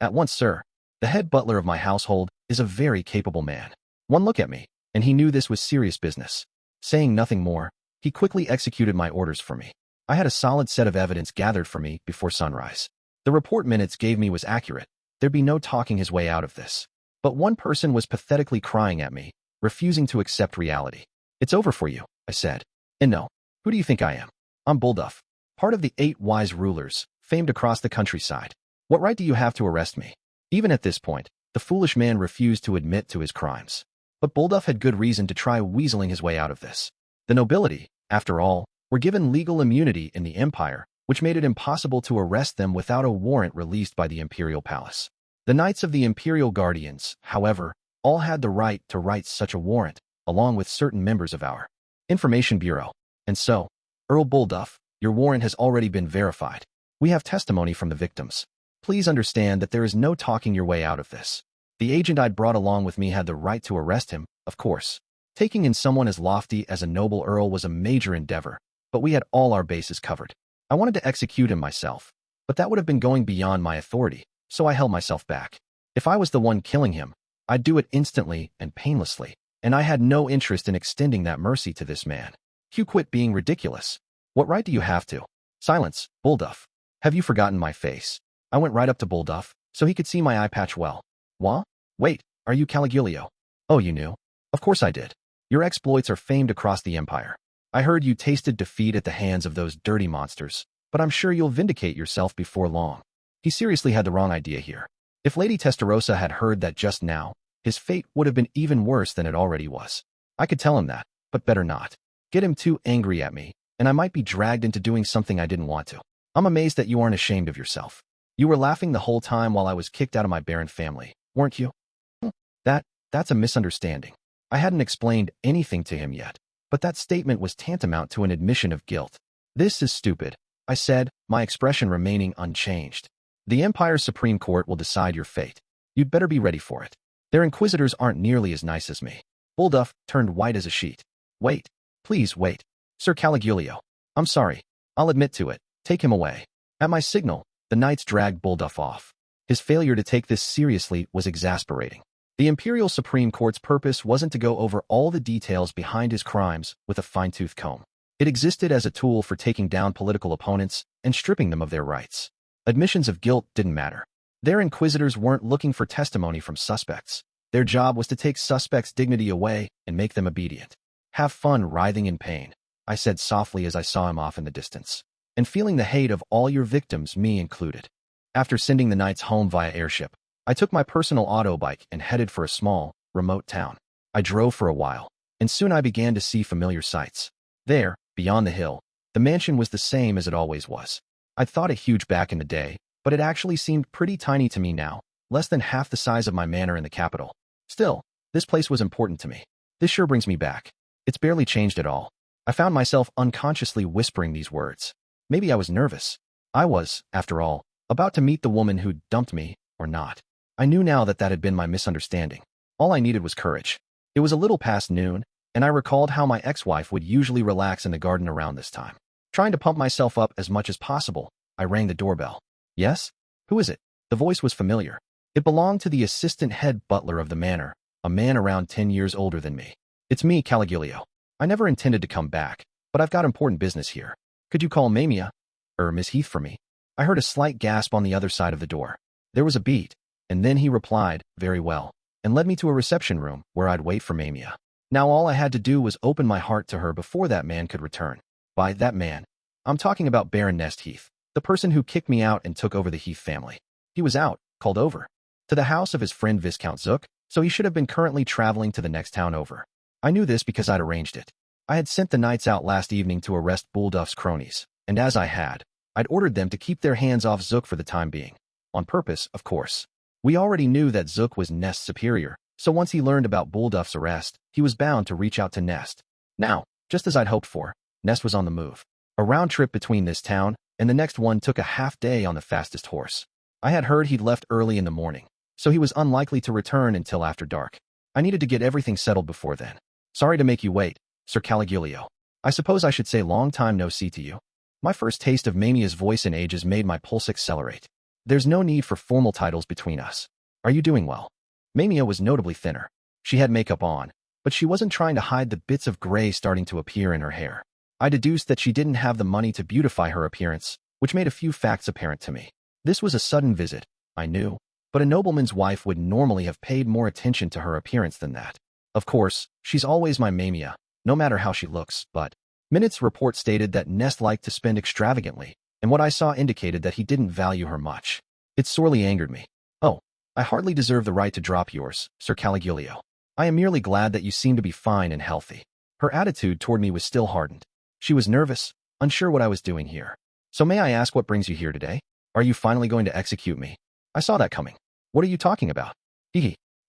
Speaker 1: "At once, sir. The head butler of my household is a very capable man." One look at me, and he knew this was serious business. Saying nothing more, he quickly executed my orders for me. I had a solid set of evidence gathered for me before sunrise. The report minutes gave me was accurate. There'd be no talking his way out of this. But one person was pathetically crying at me, refusing to accept reality. "It's over for you," I said. "And no, who do you think I am? I'm Bullduff, part of the 8 wise rulers, famed across the countryside. What right do you have to arrest me?" Even at this point, the foolish man refused to admit to his crimes. But Bullduff had good reason to try weaseling his way out of this. The nobility, after all, were given legal immunity in the Empire, which made it impossible to arrest them without a warrant released by the Imperial Palace. The Knights of the Imperial Guardians, however, all had the right to write such a warrant, along with certain members of our Information Bureau. And so, Earl Bullduff, your warrant has already been verified. We have testimony from the victims. Please understand that there is no talking your way out of this. The agent I'd brought along with me had the right to arrest him, of course. Taking in someone as lofty as a noble earl was a major endeavor, but we had all our bases covered. I wanted to execute him myself, but that would have been going beyond my authority, so I held myself back. If I was the one killing him, I'd do it instantly and painlessly, and I had no interest in extending that mercy to this man. "You quit being ridiculous. What right do you have to?" "Silence, Bullduff. Have you forgotten my face?" I went right up to Bullduff, so he could see my eye patch well. "What? Wait, are you Caligulio?" "Oh, you knew?" "Of course I did. Your exploits are famed across the Empire. I heard you tasted defeat at the hands of those dirty monsters, but I'm sure you'll vindicate yourself before long." He seriously had the wrong idea here. If Lady Testarossa had heard that just now, his fate would have been even worse than it already was. I could tell him that, but better not. Get him too angry at me, and I might be dragged into doing something I didn't want to. "I'm amazed that you aren't ashamed of yourself. You were laughing the whole time while I was kicked out of my barren family, weren't you?" That's a misunderstanding. I hadn't explained anything to him yet, but that statement was tantamount to an admission of guilt. "This is stupid," I said, my expression remaining unchanged. "The Empire's Supreme Court will decide your fate. You'd better be ready for it. Their inquisitors aren't nearly as nice as me." Bullduff turned white as a sheet. "Wait. Please wait. Sir Caligulio. I'm sorry. I'll admit to it. Take him away." At my signal, the knights dragged Bullduff off. His failure to take this seriously was exasperating. The Imperial Supreme Court's purpose wasn't to go over all the details behind his crimes with a fine-tooth comb. It existed as a tool for taking down political opponents and stripping them of their rights. Admissions of guilt didn't matter. Their inquisitors weren't looking for testimony from suspects. Their job was to take suspects' dignity away and make them obedient. "Have fun writhing in pain," I said softly as I saw him off in the distance. "And feeling the hate of all your victims, me included." After sending the knights home via airship, I took my personal auto bike and headed for a small, remote town. I drove for a while, and soon I began to see familiar sights. There, beyond the hill, The mansion was the same as it always was. I'd thought it huge back in the day, but it actually seemed pretty tiny to me now, less than half the size of my manor in the capital. Still, this place was important to me. This sure brings me back. It's barely changed at all. I found myself unconsciously whispering these words. Maybe I was nervous. I was, after all, about to meet the woman who'd dumped me, or not. I knew now that that had been my misunderstanding. All I needed was courage. It was a little past noon, and I recalled how my ex-wife would usually relax in the garden around this time. Trying to pump myself up as much as possible, I rang the doorbell. Yes? Who is it? The voice was familiar. It belonged to the assistant head butler of the manor, a man around 10 years older than me. It's me, Caligulio. I never intended to come back, but I've got important business here. Could you call Mamia, Miss Heath for me? I heard a slight gasp on the other side of the door. There was a beat, and then he replied, very well, and led me to a reception room where I'd wait for Mamia. Now all I had to do was open my heart to her before that man could return. By that man, I'm talking about Baron Nest Heath, the person who kicked me out and took over the Heath family. He was out, called over, to the house of his friend Viscount Zook, so he should have been currently traveling to the next town over. I knew this because I'd arranged it. I had sent the knights out last evening to arrest Bullduff's cronies, and as I had, I'd ordered them to keep their hands off Zook for the time being. On purpose, of course. We already knew that Zook was Nest's superior, so once he learned about Bullduff's arrest, he was bound to reach out to Nest. Now, just as I'd hoped for, Nest was on the move. A round trip between this town and the next one took a half day on the fastest horse. I had heard he'd left early in the morning, so he was unlikely to return until after dark. I needed to get everything settled before then. Sorry to make you wait, Sir Caligulio. I suppose I should say long time no see to you. My first taste of Mamia's voice in ages made my pulse accelerate. There's no need for formal titles between us. Are you doing well? Mamia was notably thinner. She had makeup on, but she wasn't trying to hide the bits of gray starting to appear in her hair. I deduced that she didn't have the money to beautify her appearance, which made a few facts apparent to me. This was a sudden visit, I knew, but a nobleman's wife would normally have paid more attention to her appearance than that. Of course, she's always my Mamia, no matter how she looks, but Minutes' report stated that Nest liked to spend extravagantly, and what I saw indicated that he didn't value her much. It sorely angered me. Oh, I hardly deserve the right to drop yours, Sir Caligulio. I am merely glad that you seem to be fine and healthy. Her attitude toward me was still hardened. She was nervous, unsure what I was doing here. So may I ask what brings you here today? Are you finally going to execute me? I saw that coming. What are you talking about?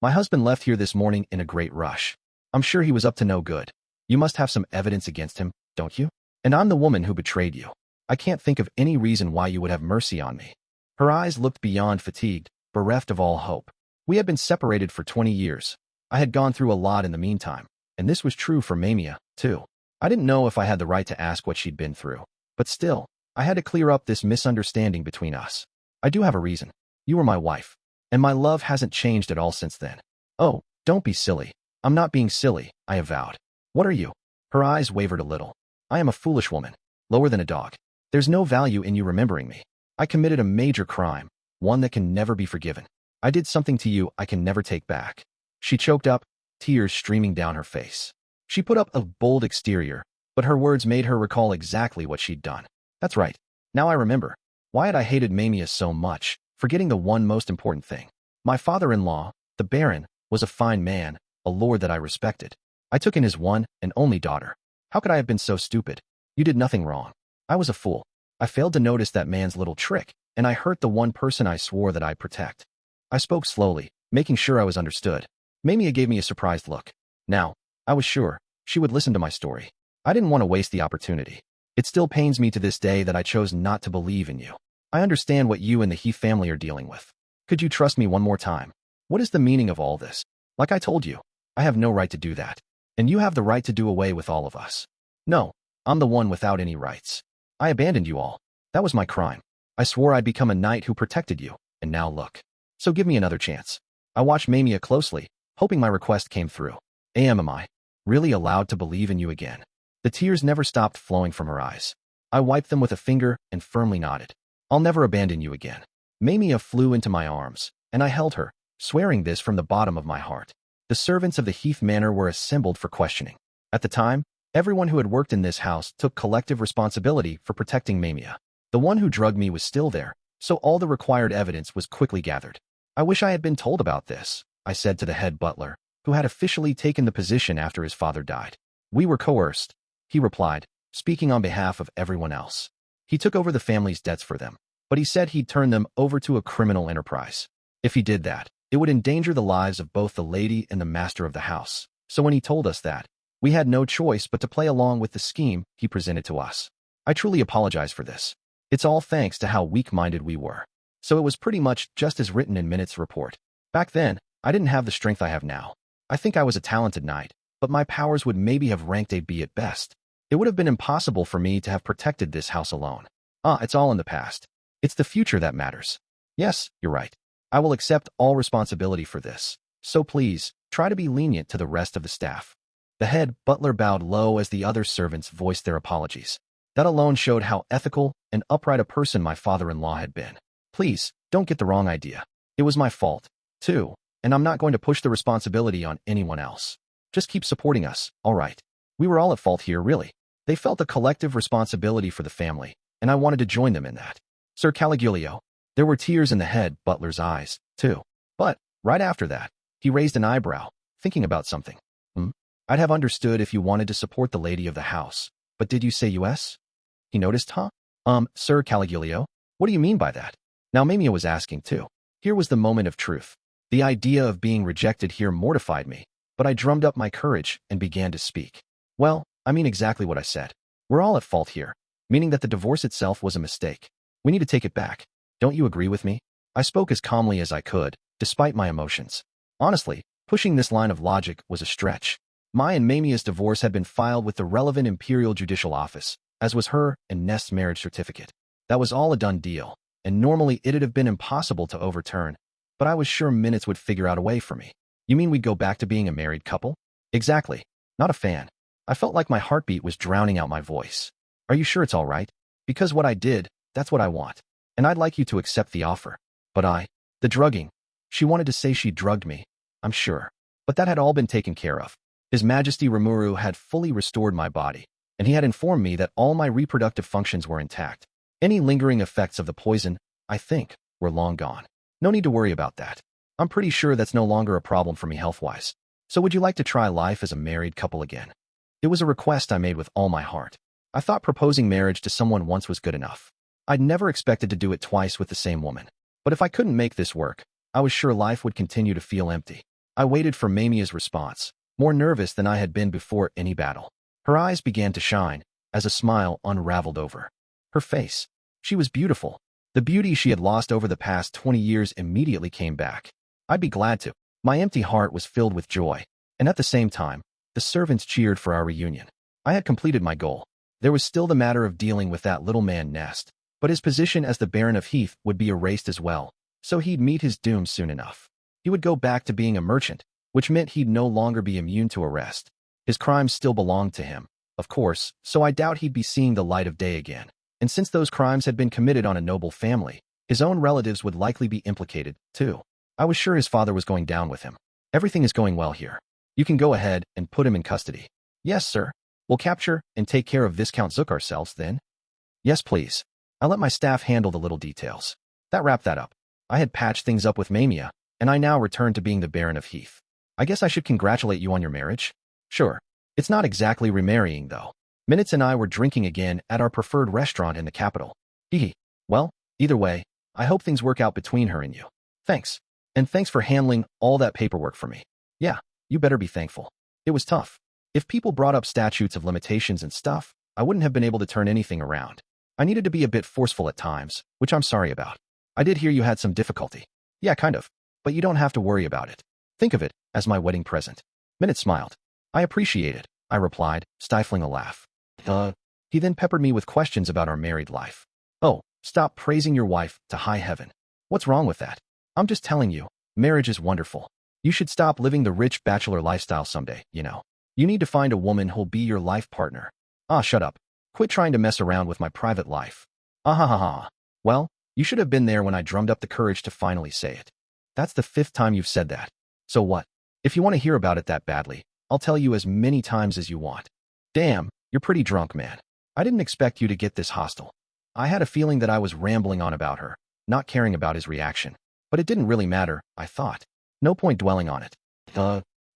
Speaker 1: My husband left here this morning in a great rush. I'm sure he was up to no good. You must have some evidence against him, don't you? And I'm the woman who betrayed you. I can't think of any reason why you would have mercy on me. Her eyes looked beyond fatigued, bereft of all hope. We had been separated for 20 years. I had gone through a lot in the meantime, and this was true for Mamia, too. I didn't know if I had the right to ask what she'd been through, but still, I had to clear up this misunderstanding between us. I do have a reason. You were my wife, and my love hasn't changed at all since then. Oh, don't be silly. I'm not being silly, I avowed. What are you? Her eyes wavered a little. I am a foolish woman, lower than a dog. There's no value in you remembering me. I committed a major crime, one that can never be forgiven. I did something to you I can never take back. She choked up, tears streaming down her face. She put up a bold exterior, but her words made her recall exactly what she'd done. That's right. Now I remember. Why had I hated Mamia so much, forgetting the one most important thing? My father-in-law, the Baron, was a fine man, a lord that I respected. I took in his one and only daughter. How could I have been so stupid? You did nothing wrong. I was a fool. I failed to notice that man's little trick, and I hurt the one person I swore that I'd protect. I spoke slowly, making sure I was understood. Mamia gave me a surprised look. Now, I was sure she would listen to my story. I didn't want to waste the opportunity. It still pains me to this day that I chose not to believe in you. I understand what you and the Heath family are dealing with. Could you trust me one more time? What is the meaning of all this? Like I told you, I have no right to do that. And you have the right to do away with all of us. No, I'm the one without any rights. I abandoned you all. That was my crime. I swore I'd become a knight who protected you, and now look. So give me another chance. I watched Mamia closely, hoping my request came through. Am I really allowed to believe in you again? The tears never stopped flowing from her eyes. I wiped them with a finger and firmly nodded. I'll never abandon you again. Mamia flew into my arms, and I held her, swearing this from the bottom of my heart. The servants of the Heath Manor were assembled for questioning. At the time, everyone who had worked in this house took collective responsibility for protecting Mamia. The one who drugged me was still there, so all the required evidence was quickly gathered. I wish I had been told about this, I said to the head butler, who had officially taken the position after his father died. We were coerced, he replied, speaking on behalf of everyone else. He took over the family's debts for them, but he said he'd turn them over to a criminal enterprise. If he did that, it would endanger the lives of both the lady and the master of the house. So when he told us that, we had no choice but to play along with the scheme he presented to us. I truly apologize for this. It's all thanks to how weak-minded we were. So it was pretty much just as written in Minutes' report. Back then, I didn't have the strength I have now. I think I was a talented knight, but my powers would maybe have ranked a B at best. It would have been impossible for me to have protected this house alone. It's all in the past. It's the future that matters. Yes, you're right. I will accept all responsibility for this. So please, try to be lenient to the rest of the staff. The head butler bowed low as the other servants voiced their apologies. That alone showed how ethical and upright a person my father-in-law had been. Please, don't get the wrong idea. It was my fault, too, and I'm not going to push the responsibility on anyone else. Just keep supporting us, all right? We were all at fault here, really. They felt a collective responsibility for the family, and I wanted to join them in that. Sir Caligulio, there were tears in the head butler's eyes, too. But, right after that, he raised an eyebrow, thinking about something. I'd have understood if you wanted to support the lady of the house, but did you say US? He noticed, Sir Caligulio, what do you mean by that? Now Mamia was asking, too. Here was the moment of truth. The idea of being rejected here mortified me, but I drummed up my courage and began to speak. Well, I mean exactly what I said. We're all at fault here, meaning that the divorce itself was a mistake. We need to take it back. Don't you agree with me? I spoke as calmly as I could, despite my emotions. Honestly, pushing this line of logic was a stretch. My and Mamia's divorce had been filed with the relevant imperial judicial office, as was her and Nest's marriage certificate. That was all a done deal, and normally it'd have been impossible to overturn, but I was sure Minutes would figure out a way for me. You mean we'd go back to being a married couple? Exactly. Not a fan. I felt like my heartbeat was drowning out my voice. Are you sure it's all right? Because what I did, that's what I want. And I'd like you to accept the offer. But the drugging. She wanted to say she drugged me, I'm sure. But that had all been taken care of. His Majesty Rimuru had fully restored my body, and he had informed me that all my reproductive functions were intact. Any lingering effects of the poison, I think, were long gone. No need to worry about that. I'm pretty sure that's no longer a problem for me health-wise. So would you like to try life as a married couple again? It was a request I made with all my heart. I thought proposing marriage to someone once was good enough. I'd never expected to do it twice with the same woman. But if I couldn't make this work, I was sure life would continue to feel empty. I waited for Mamia's response, more nervous than I had been before any battle. Her eyes began to shine, as a smile unraveled over her face. She was beautiful. The beauty she had lost over the past 20 years immediately came back. I'd be glad to. My empty heart was filled with joy, and at the same time, the servants cheered for our reunion. I had completed my goal. There was still the matter of dealing with that little man Nest, but his position as the Baron of Heath would be erased as well, so he'd meet his doom soon enough. He would go back to being a merchant, which meant he'd no longer be immune to arrest. His crimes still belonged to him, of course, so I doubt he'd be seeing the light of day again. And since those crimes had been committed on a noble family, his own relatives would likely be implicated, too. I was sure his father was going down with him. Everything is going well here. You can go ahead and put him in custody. Yes, sir. We'll capture and take care of Viscount Zook ourselves, then? Yes, please. I'll let my staff handle the little details. That wrapped that up. I had patched things up with Mamia, and I now returned to being the Baron of Heath. I guess I should congratulate you on your marriage? Sure. It's not exactly remarrying, though. Minutes and I were drinking again at our preferred restaurant in the capital. Hee. Well, either way, I hope things work out between her and you. Thanks. And thanks for handling all that paperwork for me. Yeah, you better be thankful. It was tough. If people brought up statutes of limitations and stuff, I wouldn't have been able to turn anything around. I needed to be a bit forceful at times, which I'm sorry about. I did hear you had some difficulty. Yeah, kind of. But you don't have to worry about it. Think of it as my wedding present. Minute smiled. I appreciate it, I replied, stifling a laugh. He then peppered me with questions about our married life. Oh, stop praising your wife to high heaven. What's wrong with that? I'm just telling you, marriage is wonderful. You should stop living the rich bachelor lifestyle someday, you know. You need to find a woman who'll be your life partner. Shut up. Quit trying to mess around with my private life. Ha. Well, you should have been there when I drummed up the courage to finally say it. That's the 5th time you've said that. So what? If you want to hear about it that badly, I'll tell you as many times as you want. Damn, you're pretty drunk, man. I didn't expect you to get this hostile. I had a feeling that I was rambling on about her, not caring about his reaction. But it didn't really matter, I thought. No point dwelling on it.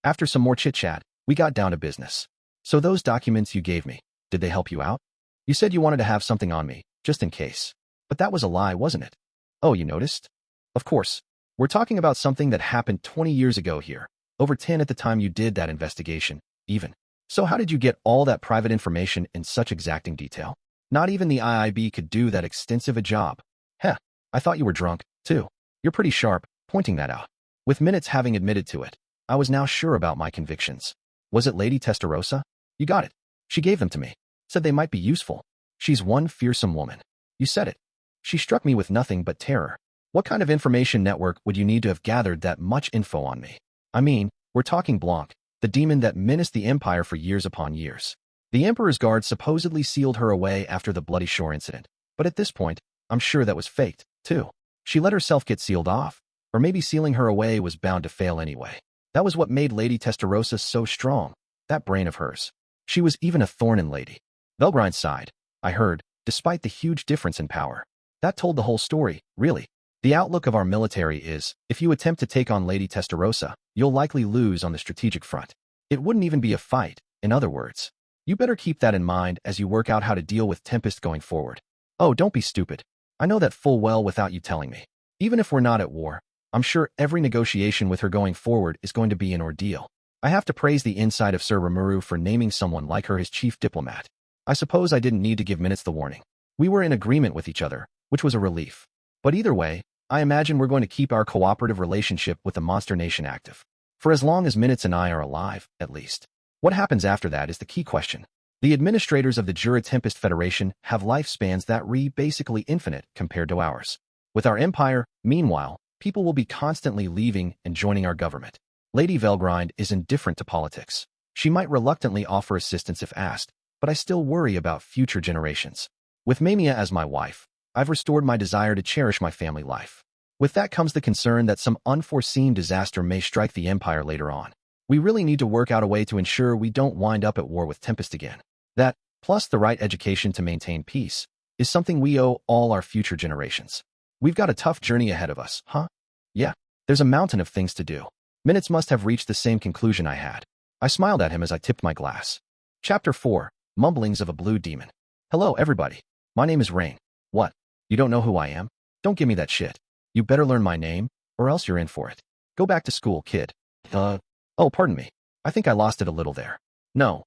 Speaker 1: After some more chit-chat, we got down to business. So those documents you gave me, Did they help you out? You said you wanted to have something on me, just in case. But that was a lie, wasn't it? Oh, you noticed? Of course. We're talking about something that happened 20 years ago here. Over 10 at the time you did that investigation, even. So how did you get all that private information in such exacting detail? Not even the IIB could do that extensive a job. Heh, I thought you were drunk, too. You're pretty sharp, pointing that out. With minutes having admitted to it, I was now sure about my convictions. Was it Lady Testarossa? You got it. She gave them to me. Said they might be useful. She's one fearsome woman. You said it. She struck me with nothing but terror. What kind of information network would you need to have gathered that much info on me? I mean, we're talking Blanc, the demon that menaced the Empire for years upon years. The Emperor's guard supposedly sealed her away after the Bloody Shore incident. But at this point, I'm sure that was faked, too. She let herself get sealed off. Or maybe sealing her away was bound to fail anyway. That was what made Lady Testarossa so strong. That brain of hers. She was even a thorn in Lady Velgrind's side, I heard, despite the huge difference in power. That told the whole story, really. The outlook of our military is, if you attempt to take on Lady Testarossa, you'll likely lose on the strategic front. It wouldn't even be a fight, in other words. You better keep that in mind as you work out how to deal with Tempest going forward. Oh, don't be stupid. I know that full well without you telling me. Even if we're not at war, I'm sure every negotiation with her going forward is going to be an ordeal. I have to praise the insight of Sir Rimuru for naming someone like her his chief diplomat. I suppose I didn't need to give Minutes the warning. We were in agreement with each other, which was a relief. But either way, I imagine we're going to keep our cooperative relationship with the Monster Nation active. For as long as Minutes and I are alive, at least. What happens after that is the key question. The administrators of the Jura Tempest Federation have lifespans that are basically infinite compared to ours. With our empire, meanwhile, people will be constantly leaving and joining our government. Lady Velgrind is indifferent to politics. She might reluctantly offer assistance if asked, but I still worry about future generations. With Mamia as my wife, I've restored my desire to cherish my family life. With that comes the concern that some unforeseen disaster may strike the Empire later on. We really need to work out a way to ensure we don't wind up at war with Tempest again. That, plus the right education to maintain peace, is something we owe all our future generations. We've got a tough journey ahead of us, huh? Yeah, there's a mountain of things to do. Minutes must have reached the same conclusion I had. I smiled at him as I tipped my glass. Chapter 4, Mumblings of a Blue Demon. Hello, everybody. My name is Rain. What? You don't know who I am? Don't give me that shit. You better learn my name, or else you're in for it. Go back to school, kid. Oh, pardon me. I think I lost it a little there. No.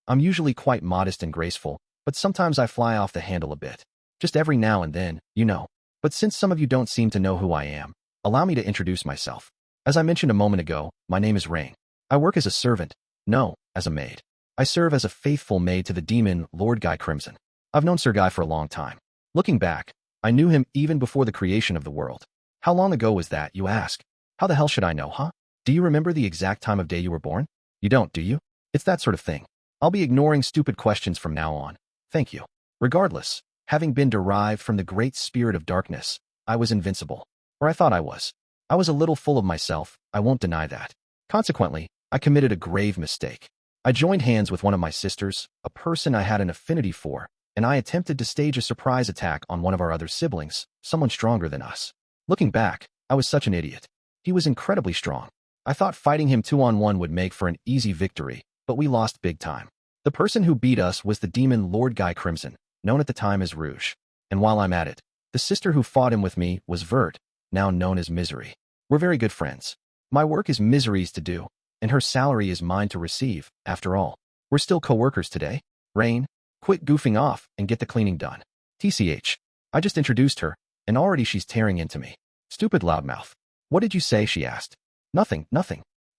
Speaker 1: I'm usually quite modest and graceful, but sometimes I fly off the handle a bit. Just every now and then, you know. But since some of you don't seem to know who I am, allow me to introduce myself. As I mentioned a moment ago, my name is Rain. I work as a servant. No, as a maid. I serve as a faithful maid to the demon, Lord Guy Crimson. I've known Sir Guy for a long time. Looking back, I knew him even before the creation of the world. How long ago was that, you ask? How the hell should I know, huh? Do you remember the exact time of day you were born? You don't, do you? It's that sort of thing. I'll be ignoring stupid questions from now on. Thank you. Regardless, having been derived from the great spirit of darkness, I was invincible. Or I thought I was. I was a little full of myself, I won't deny that. Consequently, I committed a grave mistake. I joined hands with one of my sisters, a person I had an affinity for, and I attempted to stage a surprise attack on one of our other siblings, someone stronger than us. Looking back, I was such an idiot. He was incredibly strong. I thought fighting him 2-on-1 would make for an easy victory, but we lost big time. The person who beat us was the demon Lord Guy Crimson, known at the time as Rouge. And while I'm at it, the sister who fought him with me was Vert, now known as Misery. We're very good friends. My work is Misery's to do, and her salary is mine to receive, after all. We're still co-workers today. Rain, quit goofing off and get the cleaning done. TCH. I just introduced her, and already she's tearing into me. Stupid loudmouth. What did you say, she asked. Nothing.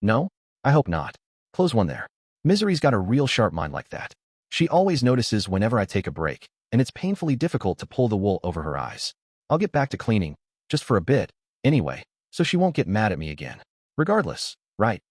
Speaker 1: No? I hope not. Close one there. Misery's got a real sharp mind like that. She always notices whenever I take a break, and it's painfully difficult to pull the wool over her eyes. I'll get back to cleaning, just for a bit, anyway, so she won't get mad at me again. Regardless, right,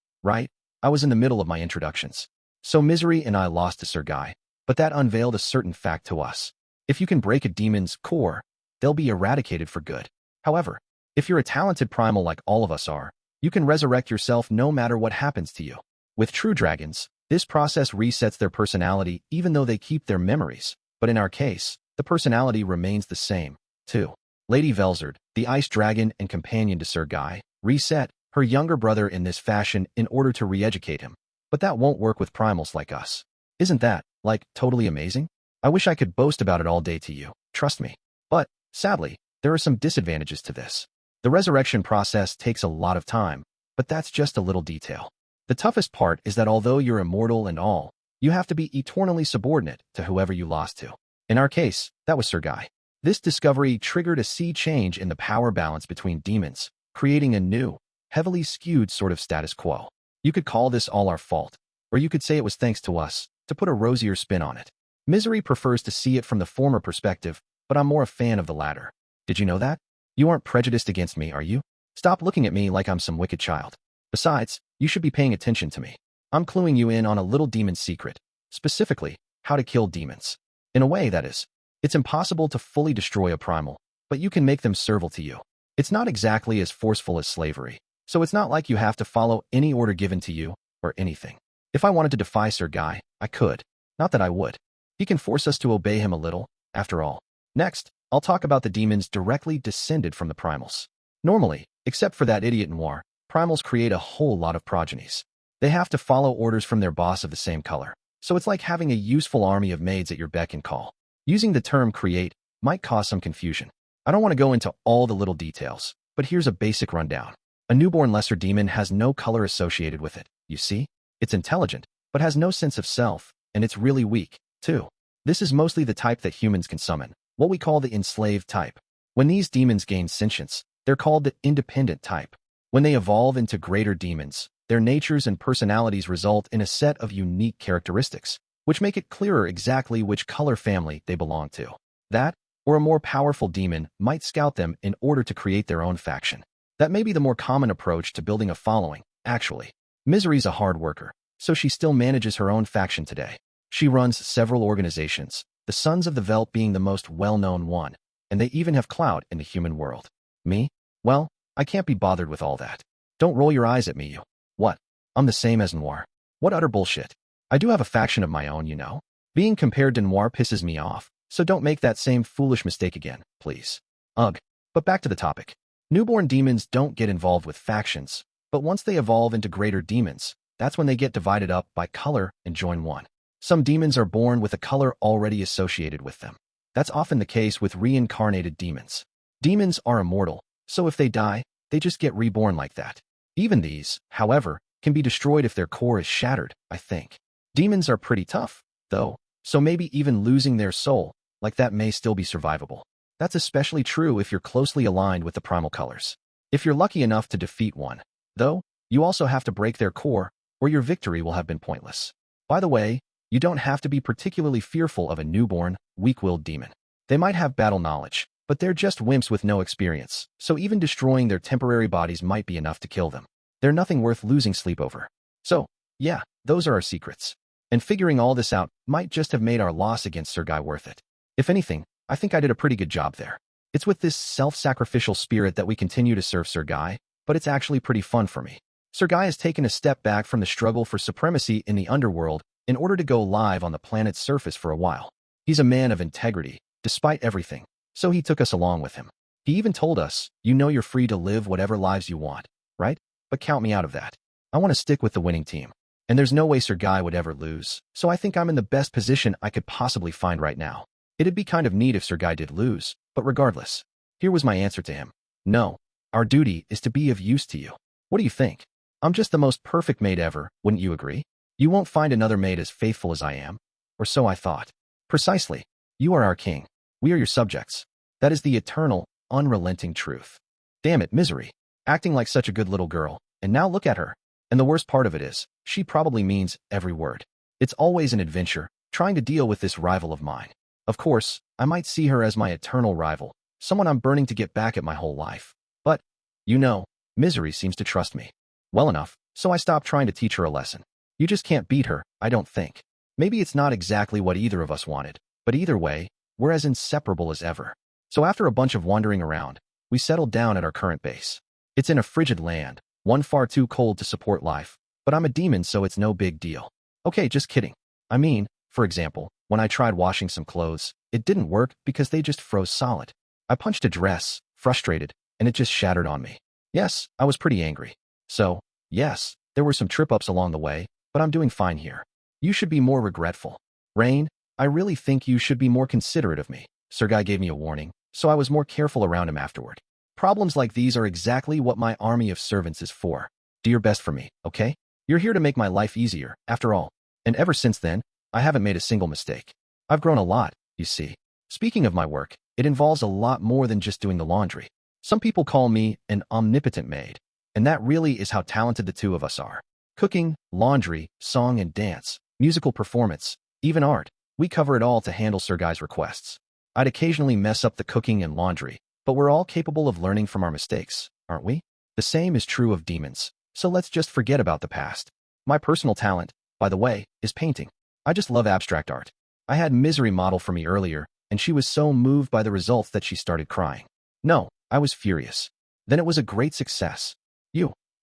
Speaker 1: I was in the middle of my introductions. So Misery and I lost to Sir Guy, but that unveiled a certain fact to us. If you can break a demon's core, they'll be eradicated for good. However, if you're a talented primal like all of us are, you can resurrect yourself no matter what happens to you. With true dragons, this process resets their personality even though they keep their memories, but in our case, the personality remains the same, too. Lady Velzard, the ice dragon and companion to Sir Guy, reset her younger brother in this fashion in order to re-educate him. But that won't work with primals like us. Isn't that Like, totally amazing? I wish I could boast about it all day to you, trust me. But, sadly, there are some disadvantages to this. The resurrection process takes a lot of time, but that's just a little detail. The toughest part is that although you're immortal and all, you have to be eternally subordinate to whoever you lost to. In our case, that was Sir Guy. This discovery triggered a sea change in the power balance between demons, creating a new, heavily skewed sort of status quo. You could call this all our fault, or you could say it was thanks to us, to put a rosier spin on it. Misery prefers to see it from the former perspective, but I'm more a fan of the latter. Did you know that? You aren't prejudiced against me, are you? Stop looking at me like I'm some wicked child. Besides, you should be paying attention to me. I'm cluing you in on a little demon secret, specifically, how to kill demons. In a way, that is. It's impossible to fully destroy a primal, but you can make them servile to you. It's not exactly as forceful as slavery, so it's not like you have to follow any order given to you, or anything. If I wanted to defy Sir Guy, I could. Not that I would. He can force us to obey him a little, after all. Next, I'll talk about the demons directly descended from the primals. Normally, except for that idiot Noir, primals create a whole lot of progenies. They have to follow orders from their boss of the same color, so it's like having a useful army of maids at your beck and call. Using the term create might cause some confusion. I don't want to go into all the little details, but here's a basic rundown. A newborn lesser demon has no color associated with it, you see? It's intelligent, but has no sense of self, and it's really weak, too. This is mostly the type that humans can summon, what we call the enslaved type. When these demons gain sentience, they're called the independent type. When they evolve into greater demons, their natures and personalities result in a set of unique characteristics, which make it clearer exactly which color family they belong to. That, or a more powerful demon, might scout them in order to create their own faction. That may be the more common approach to building a following, actually. Misery's a hard worker, so she still manages her own faction today. She runs several organizations, the Sons of the Veld being the most well-known one, and they even have clout in the human world. Me? Well, I can't be bothered with all that. Don't roll your eyes at me, you. What? I'm the same as Noir. What utter bullshit. I do have a faction of my own, you know. Being compared to Noir pisses me off, so don't make that same foolish mistake again, please. Ugh. But back to the topic. Newborn demons don't get involved with factions, but once they evolve into greater demons, that's when they get divided up by color and join one. Some demons are born with a color already associated with them. That's often the case with reincarnated demons. Demons are immortal, so if they die, they just get reborn like that. Even these, however, can be destroyed if their core is shattered, I think. Demons are pretty tough, though, so maybe even losing their soul, like that may still be survivable. That's especially true if you're closely aligned with the primal colors. If you're lucky enough to defeat one, though, you also have to break their core, or your victory will have been pointless. By the way, you don't have to be particularly fearful of a newborn, weak-willed demon. They might have battle knowledge, but they're just wimps with no experience, so even destroying their temporary bodies might be enough to kill them. They're nothing worth losing sleep over. So, yeah, those are our secrets. And figuring all this out might just have made our loss against Sir Guy worth it. If anything, I think I did a pretty good job there. It's with this self-sacrificial spirit that we continue to serve Sir Guy, but it's actually pretty fun for me. Sir Guy has taken a step back from the struggle for supremacy in the underworld in order to go live on the planet's surface for a while. He's a man of integrity, despite everything, so he took us along with him. He even told us, you know you're free to live whatever lives you want, right? But count me out of that. I want to stick with the winning team. And there's no way Sir Guy would ever lose, so I think I'm in the best position I could possibly find right now. It'd be kind of neat if Sir Guy did lose, but regardless, here was my answer to him. No, our duty is to be of use to you. What do you think? I'm just the most perfect mate ever, wouldn't you agree? You won't find another mate as faithful as I am. Or so I thought. Precisely. You are our king. We are your subjects. That is the eternal, unrelenting truth. Damn it, Misery. Acting like such a good little girl, and now look at her. And the worst part of it is, she probably means every word. It's always an adventure, trying to deal with this rival of mine. Of course, I might see her as my eternal rival, someone I'm burning to get back at my whole life. But, you know, Misery seems to trust me well enough, so I stopped trying to teach her a lesson. You just can't beat her, I don't think. Maybe it's not exactly what either of us wanted, but either way, we're as inseparable as ever. So after a bunch of wandering around, we settled down at our current base. It's in a frigid land, one far too cold to support life, but I'm a demon so it's no big deal. Okay, just kidding. I mean, for example, when I tried washing some clothes, it didn't work because they just froze solid. I punched a dress, frustrated, and it just shattered on me. Yes, I was pretty angry. So, yes, there were some trip-ups along the way, but I'm doing fine here. You should be more regretful. Rain, I really think you should be more considerate of me. Sergei gave me a warning, so I was more careful around him afterward. Problems like these are exactly what my army of servants is for. Do your best for me, okay? You're here to make my life easier, after all. And ever since then, I haven't made a single mistake. I've grown a lot, you see. Speaking of my work, it involves a lot more than just doing the laundry. Some people call me an omnipotent maid, and that really is how talented the two of us are. Cooking, laundry, song and dance, musical performance, even art. We cover it all to handle Sergei's requests. I'd occasionally mess up the cooking and laundry, but we're all capable of learning from our mistakes, aren't we? The same is true of demons, so let's just forget about the past. My personal talent, by the way, is painting. I just love abstract art. I had Misery model for me earlier, and she was so moved by the results that she started crying. No, I was furious. Then it was a great success.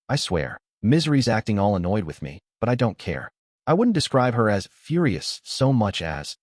Speaker 1: I swear, Misery's acting all annoyed with me, but I don't care. I wouldn't describe her as furious so much as,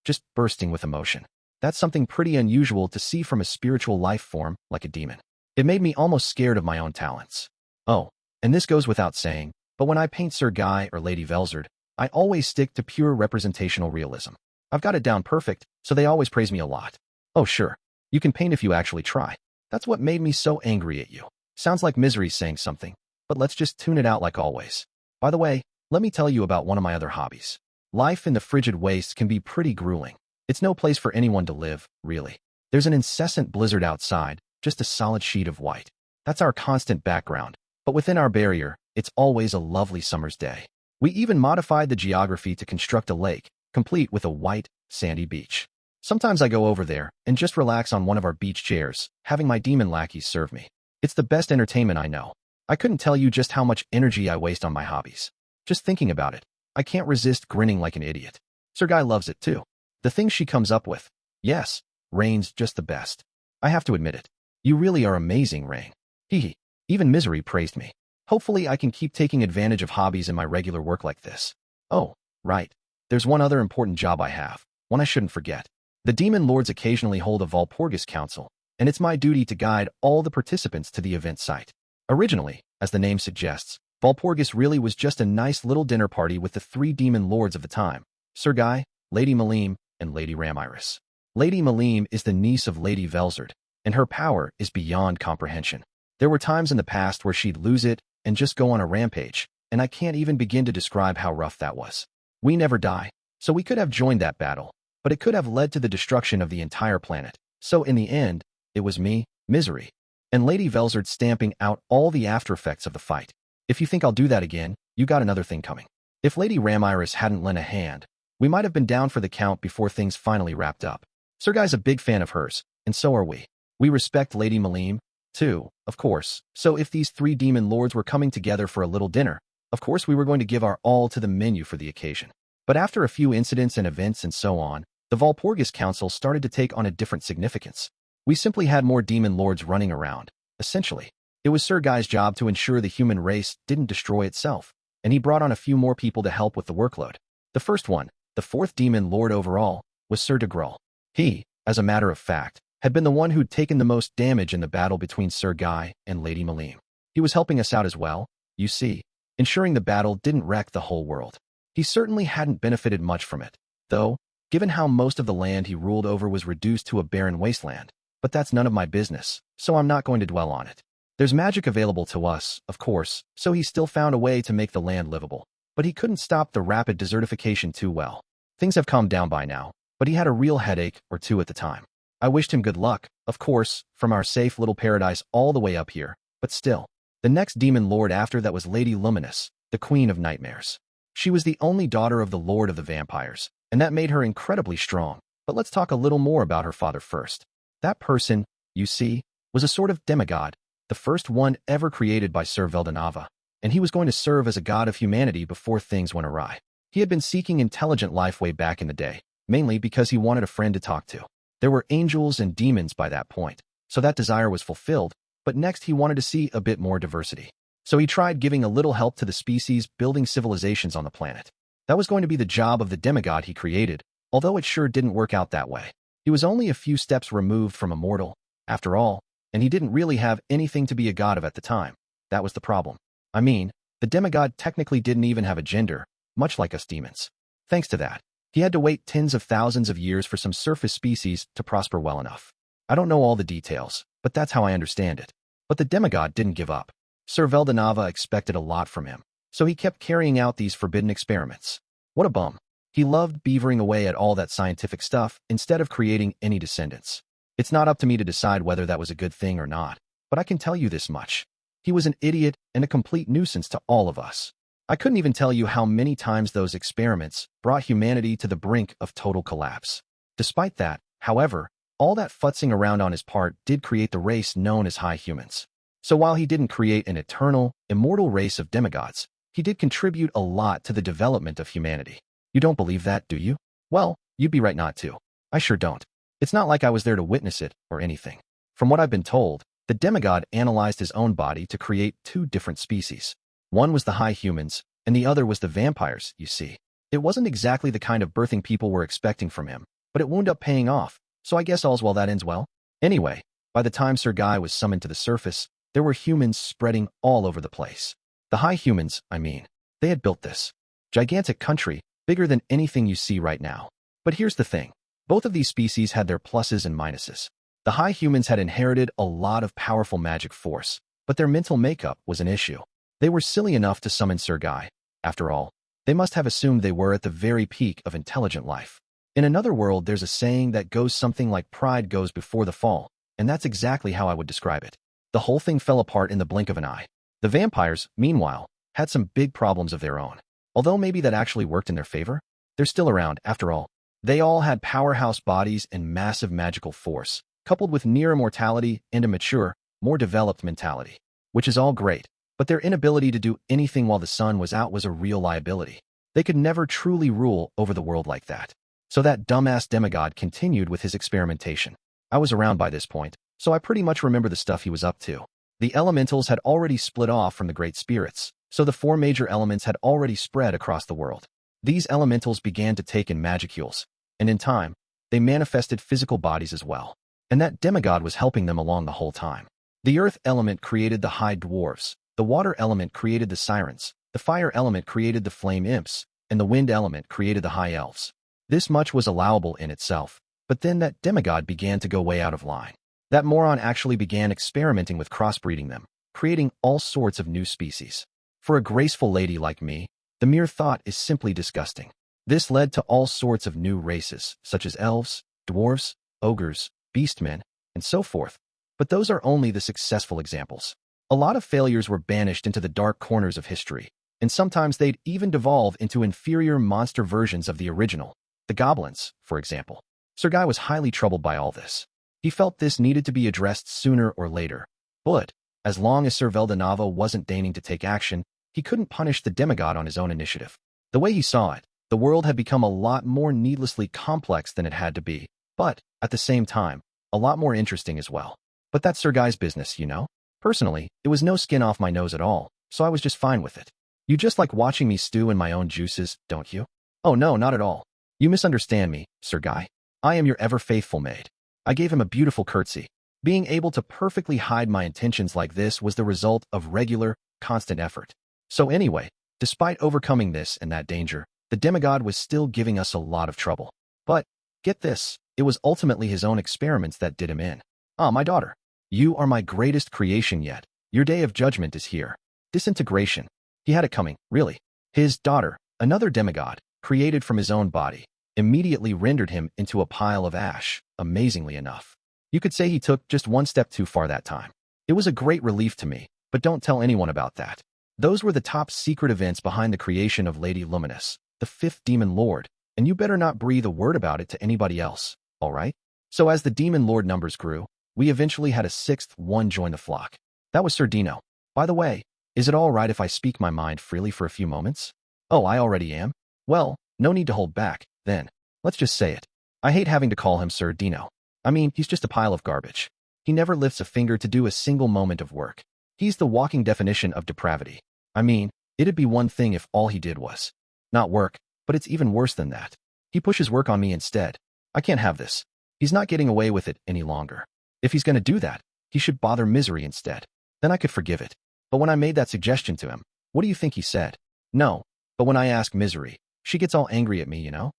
Speaker 1: just bursting with emotion. That's something pretty unusual to see from a spiritual life form like a demon. It made me almost scared of my own talents. Oh, and this goes without saying, but when I paint Sir Guy or Lady Velzard, I always stick to pure representational realism. I've got it down perfect, so they always praise me a lot. Oh sure, you can paint if you actually try. That's what made me so angry at you. Sounds like Misery's saying something, but let's just tune it out like always. By the way, let me tell you about one of my other hobbies. Life in the frigid wastes can be pretty grueling. It's no place for anyone to live, really. There's an incessant blizzard outside, just a solid sheet of white. That's our constant background, but within our barrier, it's always a lovely summer's day. We even modified the geography to construct a lake, complete with a white, sandy beach. Sometimes I go over there and just relax on one of our beach chairs, having my demon lackeys serve me. It's the best entertainment I know. I couldn't tell you just how much energy I waste on my hobbies. Just thinking about it, I can't resist grinning like an idiot. Sir Guy loves it too. The things she comes up with. Yes, Rain's just the best. I have to admit it. You really are amazing, Rain. Hee. Even Misery praised me. Hopefully I can keep taking advantage of hobbies in my regular work like this. Oh, right. There's one other important job I have, one I shouldn't forget. The Demon Lords occasionally hold a Walpurgis Council, and it's my duty to guide all the participants to the event site. Originally, as the name suggests, Walpurgis really was just a nice little dinner party with the three Demon Lords of the time, Sir Guy, Lady Malim, and Lady Ramiris. Lady Malim is the niece of Lady Velzard, and her power is beyond comprehension. There were times in the past where she'd lose it and just go on a rampage, and I can't even begin to describe how rough that was. We never die, so we could have joined that battle, but it could have led to the destruction of the entire planet. So in the end, it was me, Misery, and Lady Velzard stamping out all the after effects of the fight. If you think I'll do that again, you got another thing coming. If Lady Ramiris hadn't lent a hand, we might have been down for the count before things finally wrapped up. Sir Guy's a big fan of hers, and so are we. We respect Lady Malim, too, of course, so if these three Demon Lords were coming together for a little dinner, of course we were going to give our all to the menu for the occasion. But after a few incidents and events and so on, the Walpurgis Council started to take on a different significance. We simply had more Demon Lords running around, essentially. It was Sir Guy's job to ensure the human race didn't destroy itself, and he brought on a few more people to help with the workload. The first one, the fourth Demon Lord overall, was Sir de Grull. He, as a matter of fact, had been the one who'd taken the most damage in the battle between Sir Guy and Lady Malim. He was helping us out as well, you see, ensuring the battle didn't wreck the whole world. He certainly hadn't benefited much from it, though, given how most of the land he ruled over was reduced to a barren wasteland. But that's none of my business, so I'm not going to dwell on it. There's magic available to us, of course, so he still found a way to make the land livable. But he couldn't stop the rapid desertification too well. Things have calmed down by now, but he had a real headache or two at the time. I wished him good luck, of course, from our safe little paradise all the way up here, but still. The next Demon Lord after that was Lady Luminous, the Queen of Nightmares. She was the only daughter of the Lord of the Vampires, and that made her incredibly strong. But let's talk a little more about her father first. That person, you see, was a sort of demigod, the first one ever created by Sir Veldanava, and he was going to serve as a god of humanity before things went awry. He had been seeking intelligent life way back in the day, mainly because he wanted a friend to talk to. There were angels and demons by that point, so that desire was fulfilled, but next he wanted to see a bit more diversity. So he tried giving a little help to the species building civilizations on the planet. That was going to be the job of the demigod he created, although it sure didn't work out that way. He was only a few steps removed from a mortal, after all, and he didn't really have anything to be a god of at the time. That was the problem. I mean, the demigod technically didn't even have a gender, much like us demons. Thanks to that, He had to wait tens of thousands of years for some surface species to prosper well enough. I don't know all the details, but that's how I understand it. But the demigod didn't give up. Sir Veldonava expected a lot from him, so he kept carrying out these forbidden experiments. What a bum. He loved beavering away at all that scientific stuff instead of creating any descendants. It's not up to me to decide whether that was a good thing or not, but I can tell you this much. He was an idiot and a complete nuisance to all of us. I couldn't even tell you how many times those experiments brought humanity to the brink of total collapse. Despite that, however, all that futzing around on his part did create the race known as high humans. So while he didn't create an eternal, immortal race of demigods, he did contribute a lot to the development of humanity. You don't believe that, do you? Well, you'd be right not to. I sure don't. It's not like I was there to witness it or anything. From what I've been told, the demigod analyzed his own body to create two different species. One was the high humans, and the other was the vampires, you see. It wasn't exactly the kind of birthing people were expecting from him, but it wound up paying off, so I guess all's well that ends well. Anyway, by the time Sir Guy was summoned to the surface, there were humans spreading all over the place. The high humans, I mean. They had built this gigantic country, bigger than anything you see right now. But here's the thing. Both of these species had their pluses and minuses. The high humans had inherited a lot of powerful magic force, but their mental makeup was an issue. They were silly enough to summon Sir Guy. After all, they must have assumed they were at the very peak of intelligent life. In another world, there's a saying that goes something like pride goes before the fall, and that's exactly how I would describe it. The whole thing fell apart in the blink of an eye. The vampires, meanwhile, had some big problems of their own. Although maybe that actually worked in their favor, they're still around, after all. They all had powerhouse bodies and massive magical force, coupled with near immortality and a mature, more developed mentality. Which is all great, but their inability to do anything while the sun was out was a real liability. They could never truly rule over the world like that. So that dumbass demigod continued with his experimentation. I was around by this point, so I pretty much remember the stuff he was up to. The elementals had already split off from the great spirits, so the four major elements had already spread across the world. These elementals began to take in magicules, and in time, they manifested physical bodies as well. And that demigod was helping them along the whole time. The earth element created the high dwarves, the water element created the sirens, the fire element created the flame imps, and the wind element created the high elves. This much was allowable in itself, but then that demigod began to go way out of line. That moron actually began experimenting with crossbreeding them, creating all sorts of new species. For a graceful lady like me, the mere thought is simply disgusting. This led to all sorts of new races, such as elves, dwarves, ogres, beastmen, and so forth. But those are only the successful examples. A lot of failures were banished into the dark corners of history, and sometimes they'd even devolve into inferior monster versions of the original. The goblins, for example. Sir Guy was highly troubled by all this. He felt this needed to be addressed sooner or later. But, as long as Sir Veldonava wasn't deigning to take action, he couldn't punish the demigod on his own initiative. The way he saw it, the world had become a lot more needlessly complex than it had to be, but, at the same time, a lot more interesting as well. But that's Sir Guy's business, you know? Personally, it was no skin off my nose at all, so I was just fine with it. You just like watching me stew in my own juices, don't you? Oh no, not at all. You misunderstand me, Sir Guy. I am your ever-faithful maid. I gave him a beautiful curtsy. Being able to perfectly hide my intentions like this was the result of regular, constant effort. So anyway, despite overcoming this and that danger, the demigod was still giving us a lot of trouble. But, get this, it was ultimately his own experiments that did him in. Ah, my daughter. You are my greatest creation yet. Your day of judgment is here. Disintegration. He had it coming, really. His daughter, another demigod, created from his own body, immediately rendered him into a pile of ash, amazingly enough. You could say he took just one step too far that time. It was a great relief to me, but don't tell anyone about that. Those were the top secret events behind the creation of Lady Luminous, the fifth demon lord, and you better not breathe a word about it to anybody else, all right? So as the demon lord numbers grew, we eventually had a sixth one join the flock. That was Sir Dino. By the way, is it all right if I speak my mind freely for a few moments? Oh, I already am? Well, no need to hold back, then. Let's just say it. I hate having to call him Sir Dino. I mean, he's just a pile of garbage. He never lifts a finger to do a single moment of work. He's the walking definition of depravity. I mean, it'd be one thing if all he did was not work, but it's even worse than that. He pushes work on me instead. I can't have this. He's not getting away with it any longer. If he's going to do that, he should bother Misery instead. Then I could forgive it. But when I made that suggestion to him, what do you think he said? No. But when I ask Misery, she gets all angry at me, you know?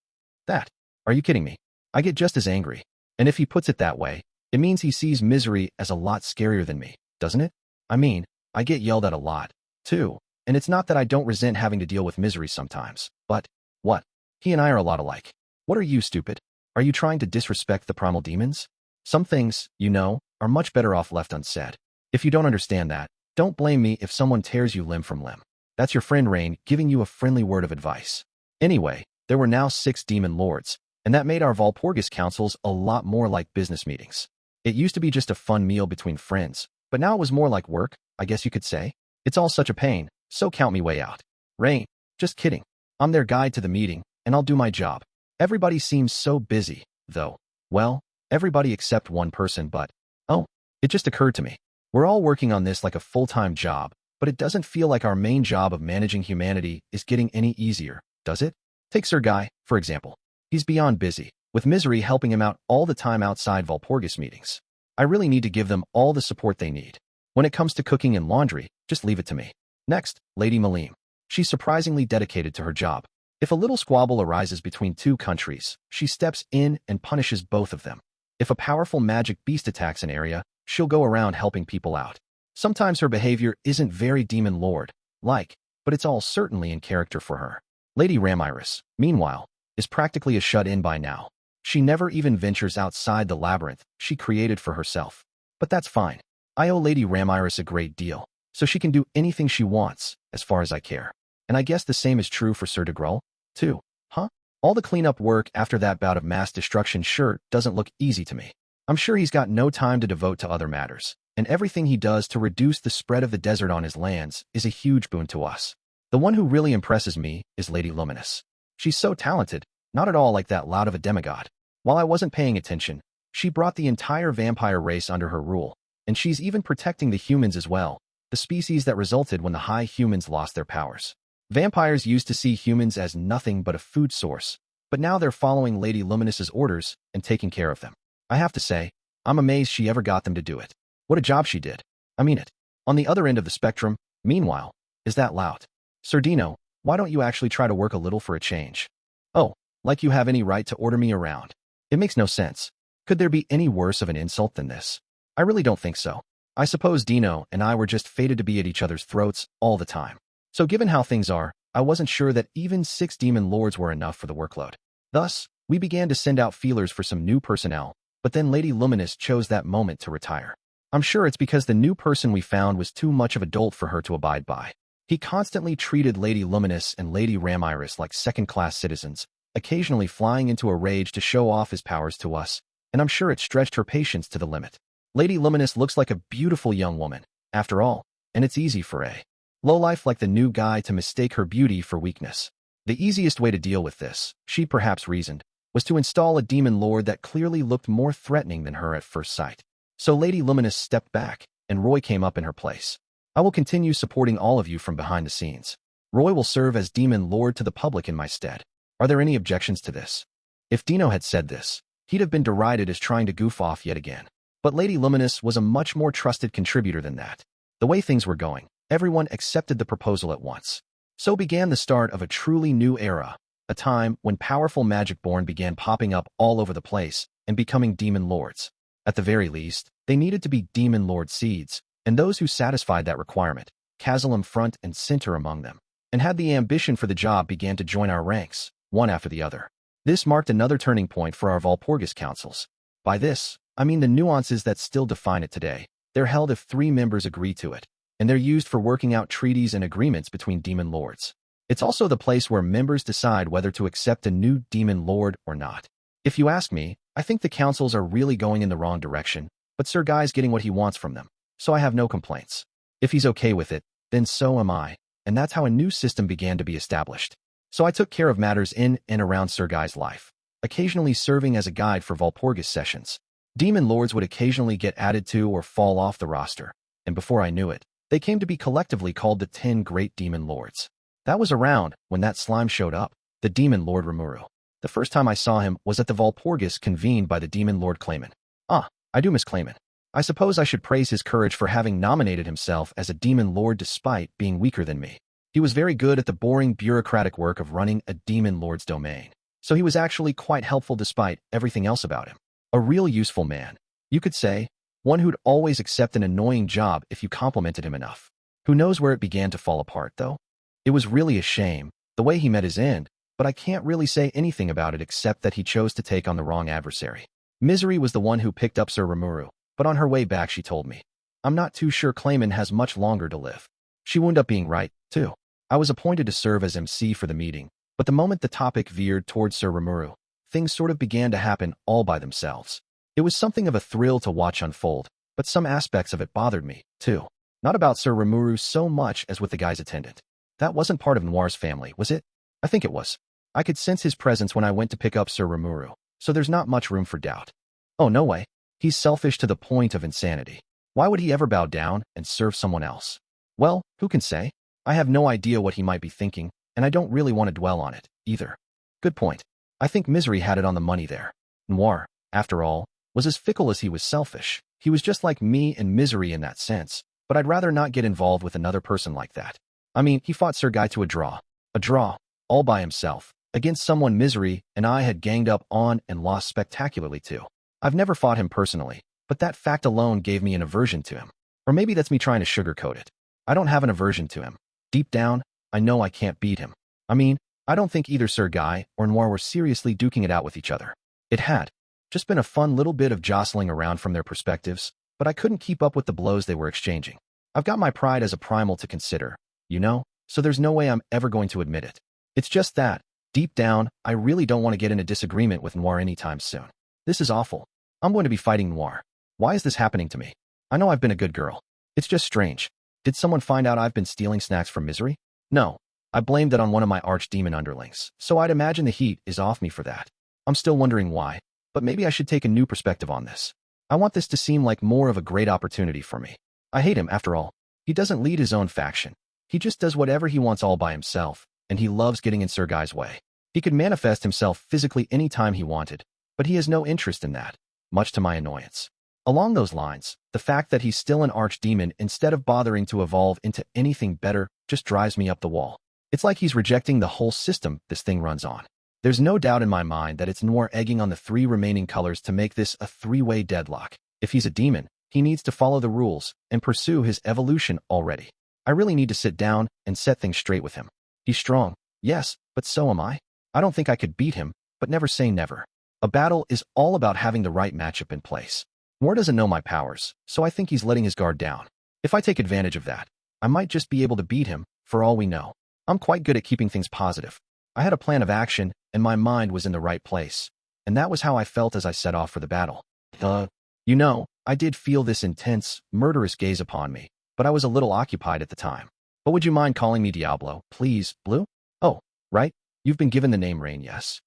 Speaker 1: That. Are you kidding me? I get just as angry. And if he puts it that way, it means he sees misery as a lot scarier than me, doesn't it? I mean, I get yelled at a lot, too. And it's not that I don't resent having to deal with misery sometimes, but, what? He and I are a lot alike. What are you, stupid? Are you trying to disrespect the primal demons? Some things, you know, are much better off left unsaid. If you don't understand that, don't blame me if someone tears you limb from limb. That's your friend Rain giving you a friendly word of advice. Anyway, there were now 6 demon lords, and that made our Walpurgis councils a lot more like business meetings. It used to be just a fun meal between friends, but now it was more like work, I guess you could say. It's all such a pain, so count me way out. Rain, just kidding. I'm their guide to the meeting, and I'll do my job. Everybody seems so busy, though. Well, everybody except one person, but, oh, it just occurred to me. We're all working on this like a full-time job, but it doesn't feel like our main job of managing humanity is getting any easier, does it? Take Sir Guy, for example. He's beyond busy, with misery helping him out all the time outside Walpurgis meetings. I really need to give them all the support they need. When it comes to cooking and laundry, just leave it to me. Next, Lady Malim. She's surprisingly dedicated to her job. If a little squabble arises between 2 countries, she steps in and punishes both of them. If a powerful magic beast attacks an area, she'll go around helping people out. Sometimes her behavior isn't very demon lord-like, but it's all certainly in character for her. Lady Ramiris, meanwhile, is practically a shut-in by now. She never even ventures outside the labyrinth she created for herself. But that's fine. I owe Lady Ramiris a great deal, so she can do anything she wants, as far as I care. And I guess the same is true for Sir de Grull, too, huh? All the cleanup work after that bout of mass destruction sure doesn't look easy to me. I'm sure he's got no time to devote to other matters, and everything he does to reduce the spread of the desert on his lands is a huge boon to us. The one who really impresses me is Lady Luminous. She's so talented, not at all like that lout of a demigod. While I wasn't paying attention, she brought the entire vampire race under her rule, and she's even protecting the humans as well, the species that resulted when the high humans lost their powers. Vampires used to see humans as nothing but a food source, but now they're following Lady Luminous's orders and taking care of them. I have to say, I'm amazed she ever got them to do it. What a job she did. I mean it. On the other end of the spectrum, meanwhile, is that lout. Sir Dino, why don't you actually try to work a little for a change? Oh, like you have any right to order me around. It makes no sense. Could there be any worse of an insult than this? I really don't think so. I suppose Dino and I were just fated to be at each other's throats all the time. So given how things are, I wasn't sure that even 6 demon lords were enough for the workload. Thus, we began to send out feelers for some new personnel, but then Lady Luminous chose that moment to retire. I'm sure it's because the new person we found was too much of a dolt for her to abide by. He constantly treated Lady Luminous and Lady Ramiris like second-class citizens, occasionally flying into a rage to show off his powers to us, and I'm sure it stretched her patience to the limit. Lady Luminous looks like a beautiful young woman, after all, and it's easy for a lowlife like the new guy to mistake her beauty for weakness. The easiest way to deal with this, she perhaps reasoned, was to install a demon lord that clearly looked more threatening than her at first sight. So Lady Luminous stepped back, and Roy came up in her place. I will continue supporting all of you from behind the scenes. Roy will serve as demon lord to the public in my stead. Are there any objections to this? If Dino had said this, he'd have been derided as trying to goof off yet again. But Lady Luminous was a much more trusted contributor than that. The way things were going, everyone accepted the proposal at once. So began the start of a truly new era, a time when powerful magic-born began popping up all over the place and becoming demon lords. At the very least, they needed to be demon lord seeds, and those who satisfied that requirement, Kazalum front and center among them, and had the ambition for the job began to join our ranks, one after the other. This marked another turning point for our Walpurgis councils. By this, I mean the nuances that still define it today. They're held if 3 members agree to it, and they're used for working out treaties and agreements between demon lords. It's also the place where members decide whether to accept a new demon lord or not. If you ask me, I think the councils are really going in the wrong direction, but Sir Guy's getting what he wants from them, so I have no complaints. If he's okay with it, then so am I, and that's how a new system began to be established. So I took care of matters in and around Sir Guy's life, occasionally serving as a guide for Walpurgis sessions. Demon lords would occasionally get added to or fall off the roster, and before I knew it, they came to be collectively called the 10 Great Demon Lords. That was around when that slime showed up, the Demon Lord Rimuru. The first time I saw him was at the Walpurgis convened by the Demon Lord Clayman. I do miss Clayman. I suppose I should praise his courage for having nominated himself as a Demon Lord despite being weaker than me. He was very good at the boring bureaucratic work of running a Demon Lord's domain. So he was actually quite helpful despite everything else about him. A real useful man. You could say, one who'd always accept an annoying job if you complimented him enough. Who knows where it began to fall apart, though? It was really a shame, the way he met his end, but I can't really say anything about it except that he chose to take on the wrong adversary. Misery was the one who picked up Sir Rimuru, but on her way back she told me, I'm not too sure Clayman has much longer to live. She wound up being right, too. I was appointed to serve as MC for the meeting, but the moment the topic veered towards Sir Rimuru, things sort of began to happen all by themselves. It was something of a thrill to watch unfold, but some aspects of it bothered me, too. Not about Sir Rimuru so much as with the guy's attendant. That wasn't part of Noir's family, was it? I think it was. I could sense his presence when I went to pick up Sir Rimuru, so there's not much room for doubt. Oh, no way. He's selfish to the point of insanity. Why would he ever bow down and serve someone else? Well, who can say? I have no idea what he might be thinking, and I don't really want to dwell on it, either. Good point. I think Misery had it on the money there. Noir, after all, was as fickle as he was selfish. He was just like me and Misery in that sense, but I'd rather not get involved with another person like that. I mean, he fought Sir Guy to a draw. A draw, all by himself, against someone Misery and I had ganged up on and lost spectacularly to. I've never fought him personally, but that fact alone gave me an aversion to him. Or maybe that's me trying to sugarcoat it. I don't have an aversion to him. Deep down, I know I can't beat him. I mean, I don't think either Sir Guy or Noir were seriously duking it out with each other. It had just been a fun little bit of jostling around from their perspectives, but I couldn't keep up with the blows they were exchanging. I've got my pride as a primal to consider, you know, so there's no way I'm ever going to admit it. It's just that, deep down, I really don't want to get in a disagreement with Noir anytime soon. This is awful. I'm going to be fighting Noir. Why is this happening to me? I know I've been a good girl. It's just strange. Did someone find out I've been stealing snacks from Misery? No. I blamed it on one of my archdemon underlings, so I'd imagine the heat is off me for that. I'm still wondering why, but maybe I should take a new perspective on this. I want this to seem like more of a great opportunity for me. I hate him, after all. He doesn't lead his own faction. He just does whatever he wants all by himself, and he loves getting in Sir Guy's way. He could manifest himself physically any time he wanted, but he has no interest in that, much to my annoyance. Along those lines, the fact that he's still an archdemon instead of bothering to evolve into anything better just drives me up the wall. It's like he's rejecting the whole system this thing runs on. There's no doubt in my mind that it's Noir egging on the 3 remaining colors to make this a 3-way deadlock. If he's a demon, he needs to follow the rules and pursue his evolution already. I really need to sit down and set things straight with him. He's strong, yes, but so am I. I don't think I could beat him, but never say never. A battle is all about having the right matchup in place. Noir doesn't know my powers, so I think he's letting his guard down. If I take advantage of that, I might just be able to beat him, for all we know. I'm quite good at keeping things positive. I had a plan of action, and my mind was in the right place. And that was how I felt as I set off for the battle. You know, I did feel this intense, murderous gaze upon me, but I was a little occupied at the time. But would you mind calling me Diablo, please, Blue? Oh, right, you've been given the name Rain, yes.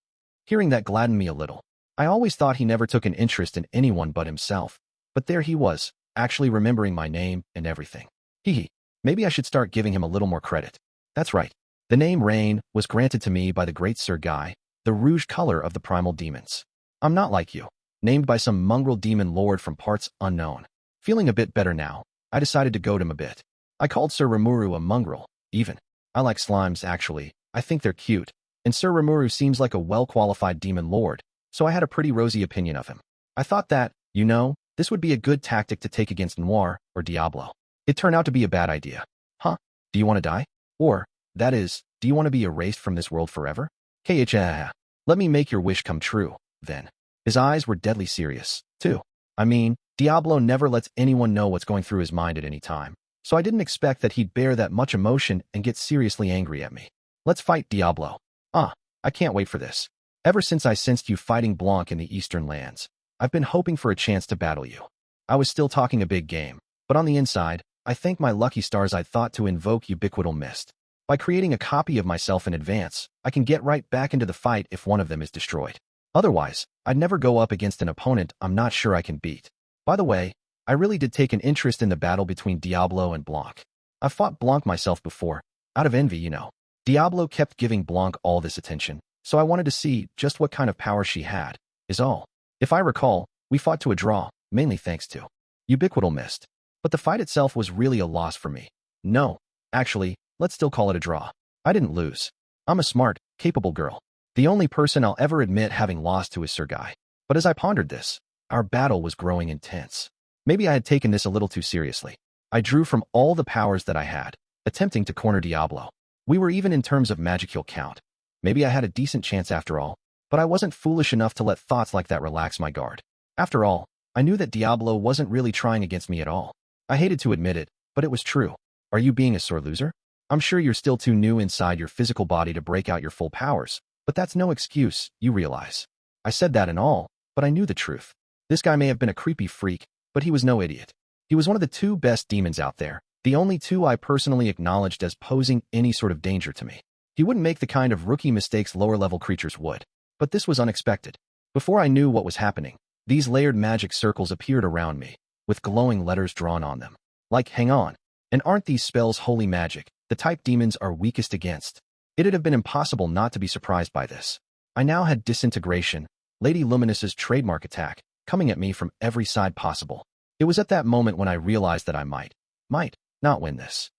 Speaker 1: Hearing that gladdened me a little. I always thought he never took an interest in anyone but himself. But there he was, actually remembering my name and everything. Maybe I should start giving him a little more credit. That's right. The name Rain was granted to me by the great Sir Guy, the rouge color of the primal demons. I'm not like you, named by some mongrel demon lord from parts unknown. Feeling a bit better now, I decided to goad him a bit. I called Sir Rimuru a mongrel, even. I like slimes, actually. I think they're cute. And Sir Rimuru seems like a well-qualified demon lord, so I had a pretty rosy opinion of him. I thought that, you know, this would be a good tactic to take against Noir or Diablo. It turned out to be a bad idea. Huh? Do you want to die? Or, that is, do you want to be erased from this world forever? Let me make your wish come true, then. His eyes were deadly serious, too. I mean, Diablo never lets anyone know what's going through his mind at any time, so I didn't expect that he'd bear that much emotion and get seriously angry at me. Let's fight, Diablo. I can't wait for this. Ever since I sensed you fighting Blanc in the Eastern Lands, I've been hoping for a chance to battle you. I was still talking a big game, but on the inside, I thank my lucky stars I'd thought to invoke ubiquital mist. By creating a copy of myself in advance, I can get right back into the fight if one of them is destroyed. Otherwise, I'd never go up against an opponent I'm not sure I can beat. By the way, I really did take an interest in the battle between Diablo and Blanc. I've fought Blanc myself before, out of envy, you know. Diablo kept giving Blanc all this attention, so I wanted to see just what kind of power she had, is all. If I recall, we fought to a draw, mainly thanks to ubiquital mist. But the fight itself was really a loss for me. No, actually, let's still call it a draw. I didn't lose. I'm a smart, capable girl. The only person I'll ever admit having lost to is Sir Guy. But as I pondered this, our battle was growing intense. Maybe I had taken this a little too seriously. I drew from all the powers that I had, attempting to corner Diablo. We were even in terms of magical count. Maybe I had a decent chance after all, but I wasn't foolish enough to let thoughts like that relax my guard. After all, I knew that Diablo wasn't really trying against me at all. I hated to admit it, but it was true. Are you being a sore loser? I'm sure you're still too new inside your physical body to break out your full powers, but that's no excuse, you realize. I said that and all, but I knew the truth. This guy may have been a creepy freak, but he was no idiot. He was one of the two best demons out there, the only two I personally acknowledged as posing any sort of danger to me. He wouldn't make the kind of rookie mistakes lower-level creatures would. But this was unexpected. Before I knew what was happening, these layered magic circles appeared around me, with glowing letters drawn on them. Like, hang on. And aren't these spells holy magic, the type demons are weakest against? It'd have been impossible not to be surprised by this. I now had disintegration, Lady Luminous's trademark attack, coming at me from every side possible. It was at that moment when I realized that I might not win this.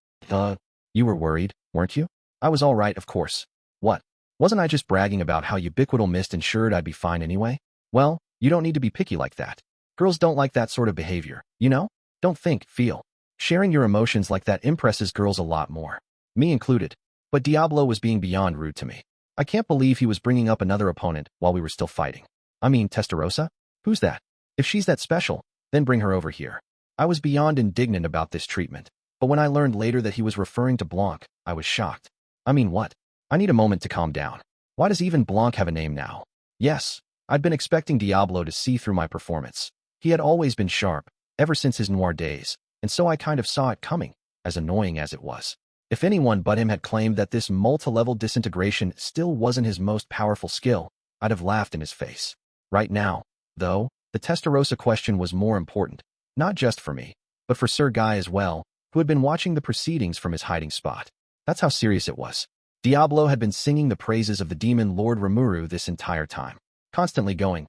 Speaker 1: You were worried, weren't you? I was all right, of course. What? Wasn't I just bragging about how ubiquitous mist ensured I'd be fine anyway? Well, you don't need to be picky like that. Girls don't like that sort of behavior, you know? Don't think, feel. Sharing your emotions like that impresses girls a lot more. Me included. But Diablo was being beyond rude to me. I can't believe he was bringing up another opponent while we were still fighting. I mean, Testarossa? Who's that? If she's that special, then bring her over here. I was beyond indignant about this treatment. But when I learned later that he was referring to Blanc, I was shocked. I mean, what? I need a moment to calm down. Why does even Blanc have a name now? Yes, I'd been expecting Diablo to see through my performance. He had always been sharp, ever since his noir days, and so I kind of saw it coming, as annoying as it was. If anyone but him had claimed that this multi-level disintegration still wasn't his most powerful skill, I'd have laughed in his face. Right now, though, the Testarossa question was more important, not just for me, but for Sir Guy as well, who had been watching the proceedings from his hiding spot. That's how serious it was. Diablo had been singing the praises of the demon Lord Rimuru this entire time, constantly going,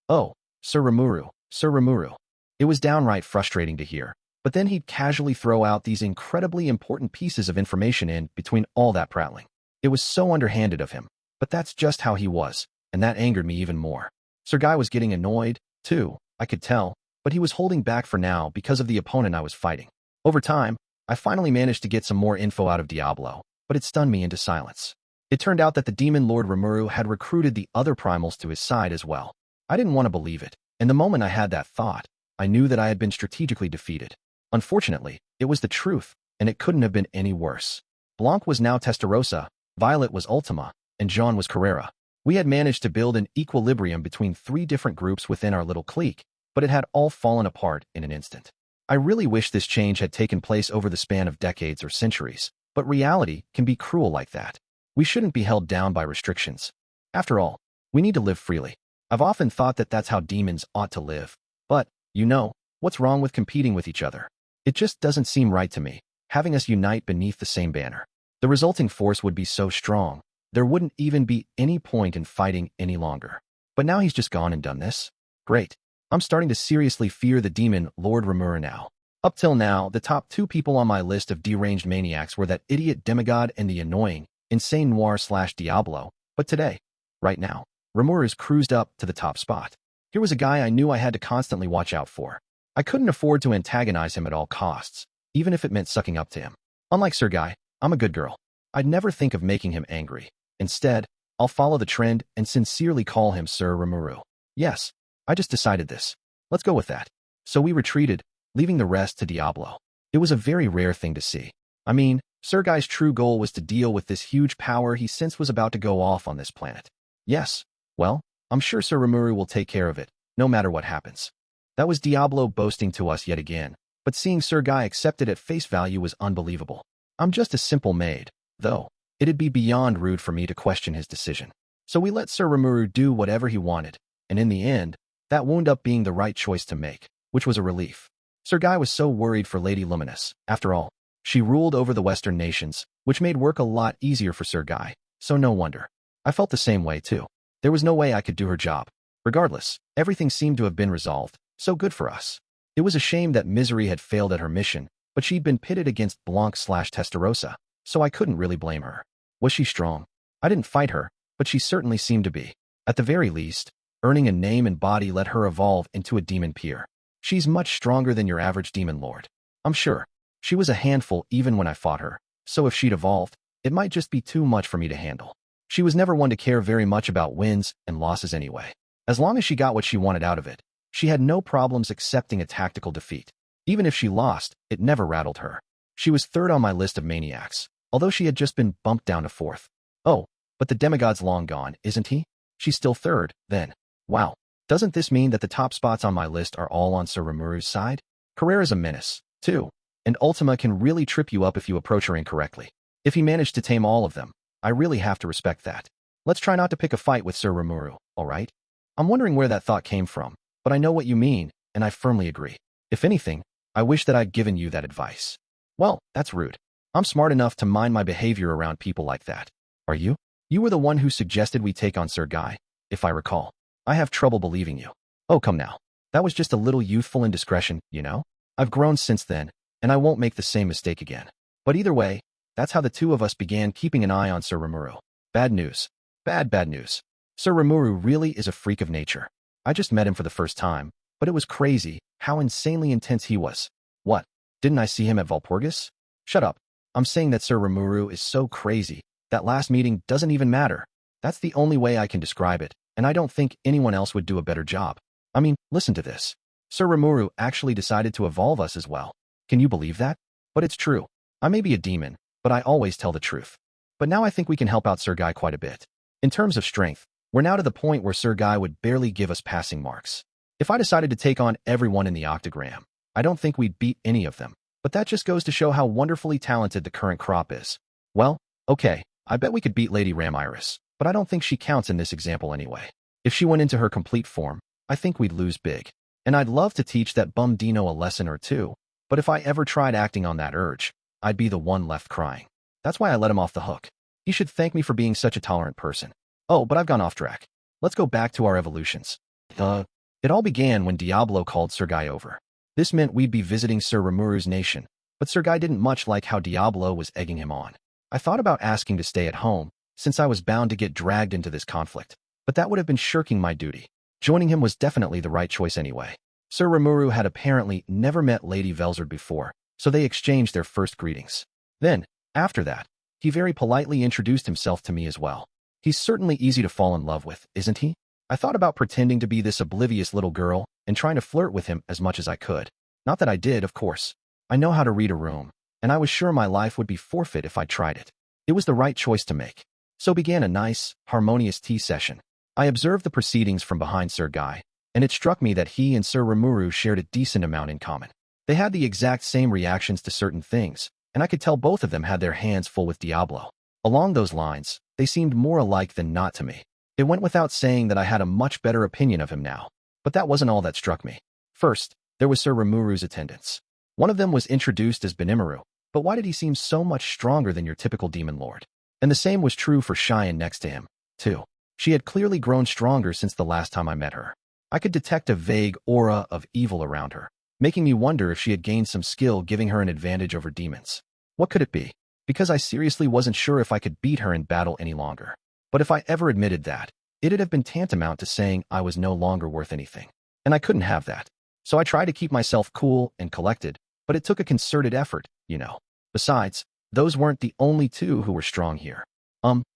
Speaker 1: "Oh, Sir Rimuru, Sir Rimuru." It was downright frustrating to hear, but then he'd casually throw out these incredibly important pieces of information in between all that prattling. It was so underhanded of him, but that's just how he was, and that angered me even more. Sir Guy was getting annoyed, too, I could tell, but he was holding back for now because of the opponent I was fighting. Over time, I finally managed to get some more info out of Diablo, but it stunned me into silence. It turned out that the demon Lord Rimuru had recruited the other primals to his side as well. I didn't want to believe it, and the moment I had that thought, I knew that I had been strategically defeated. Unfortunately, it was the truth, and it couldn't have been any worse. Blanc was now Testarossa, Violet was Ultima, and Jean was Carrera. We had managed to build an equilibrium between three different groups within our little clique, but it had all fallen apart in an instant. I really wish this change had taken place over the span of decades or centuries, but reality can be cruel like that. We shouldn't be held down by restrictions. After all, we need to live freely. I've often thought that that's how demons ought to live. But, you know, what's wrong with competing with each other? It just doesn't seem right to me, having us unite beneath the same banner. The resulting force would be so strong, there wouldn't even be any point in fighting any longer. But now he's just gone and done this? Great. I'm starting to seriously fear the demon Lord Rimuru now. Up till now, the top two people on my list of deranged maniacs were that idiot demigod and the annoying, insane noir/Diablo. But today, right now, Rimuru's cruised up to the top spot. Here was a guy I knew I had to constantly watch out for. I couldn't afford to antagonize him at all costs, even if it meant sucking up to him. Unlike Sir Guy, I'm a good girl. I'd never think of making him angry. Instead, I'll follow the trend and sincerely call him Sir Rimuru. Yes, I just decided this. Let's go with that. So we retreated, leaving the rest to Diablo. It was a very rare thing to see. I mean, Sir Guy's true goal was to deal with this huge power he sensed was about to go off on this planet. Yes, well, I'm sure Sir Rimuru will take care of it, no matter what happens. That was Diablo boasting to us yet again, but seeing Sir Guy accept it at face value was unbelievable. I'm just a simple maid, though. It'd be beyond rude for me to question his decision. So we let Sir Rimuru do whatever he wanted, and in the end, that wound up being the right choice to make, which was a relief. Sir Guy was so worried for Lady Luminous. After all, she ruled over the Western nations, which made work a lot easier for Sir Guy, so no wonder. I felt the same way too. There was no way I could do her job. Regardless, everything seemed to have been resolved, so good for us. It was a shame that Misery had failed at her mission, but she'd been pitted against Blanc/Testarossa, so I couldn't really blame her. Was she strong? I didn't fight her, but she certainly seemed to be. At the very least, earning a name and body let her evolve into a demon peer. She's much stronger than your average demon lord. I'm sure. She was a handful even when I fought her, so if she'd evolved, it might just be too much for me to handle. She was never one to care very much about wins and losses anyway. As long as she got what she wanted out of it, she had no problems accepting a tactical defeat. Even if she lost, it never rattled her. She was third on my list of maniacs, although she had just been bumped down to fourth. Oh, but the demigod's long gone, isn't he? She's still third, then. Wow. Doesn't this mean that the top spots on my list are all on Sir Rimuru's side? Carrera's a menace, too, and Ultima can really trip you up if you approach her incorrectly. If he managed to tame all of them, I really have to respect that. Let's try not to pick a fight with Sir Rimuru, alright? I'm wondering where that thought came from, but I know what you mean, and I firmly agree. If anything, I wish that I'd given you that advice. Well, that's rude. I'm smart enough to mind my behavior around people like that. Are you? You were the one who suggested we take on Sir Guy, if I recall. I have trouble believing you. Oh, come now. That was just a little youthful indiscretion, you know? I've grown since then, and I won't make the same mistake again. But either way, that's how the two of us began keeping an eye on Sir Rimuru. Bad news. Bad news. Sir Rimuru really is a freak of nature. I just met him for the first time, but it was crazy how insanely intense he was. What? Didn't I see him at Valpurgis? Shut up. I'm saying that Sir Rimuru is so crazy. That last meeting doesn't even matter. That's the only way I can describe it, and I don't think anyone else would do a better job. I mean, listen to this. Sir Rimuru actually decided to evolve us as well. Can you believe that? But it's true. I may be a demon, but I always tell the truth. But now I think we can help out Sir Guy quite a bit. In terms of strength, we're now to the point where Sir Guy would barely give us passing marks. If I decided to take on everyone in the octagram, I don't think we'd beat any of them. But that just goes to show how wonderfully talented the current crop is. Well, okay, I bet we could beat Lady Ramiris, but I don't think she counts in this example anyway. If she went into her complete form, I think we'd lose big. And I'd love to teach that bum Dino a lesson or two, but if I ever tried acting on that urge, I'd be the one left crying. That's why I let him off the hook. He should thank me for being such a tolerant person. Oh, but I've gone off track. Let's go back to our evolutions. It all began when Diablo called Sir Guy over. This meant we'd be visiting Sir Rimuru's nation, but Sir Guy didn't much like how Diablo was egging him on. I thought about asking to stay at home, since I was bound to get dragged into this conflict, but that would have been shirking my duty. Joining him was definitely the right choice anyway. Sir Rimuru had apparently never met Lady Velzard before, so they exchanged their first greetings. Then, after that, he very politely introduced himself to me as well. He's certainly easy to fall in love with, isn't he? I thought about pretending to be this oblivious little girl and trying to flirt with him as much as I could. Not that I did, of course. I know how to read a room, and I was sure my life would be forfeit if I tried it. It was the right choice to make. So began a nice, harmonious tea session. I observed the proceedings from behind Sir Guy, and it struck me that he and Sir Rimuru shared a decent amount in common. They had the exact same reactions to certain things, and I could tell both of them had their hands full with Diablo. Along those lines, they seemed more alike than not to me. It went without saying that I had a much better opinion of him now, but that wasn't all that struck me. First, there was Sir Rimuru's attendants. One of them was introduced as Benimaru, but why did he seem so much stronger than your typical demon lord? And the same was true for Cheyenne next to him, too. She had clearly grown stronger since the last time I met her. I could detect a vague aura of evil around her, making me wonder if she had gained some skill giving her an advantage over demons. What could it be? Because I seriously wasn't sure if I could beat her in battle any longer. But if I ever admitted that, it'd have been tantamount to saying I was no longer worth anything. And I couldn't have that. So I tried to keep myself cool and collected, but it took a concerted effort, you know. Besides, those weren't the only two who were strong here.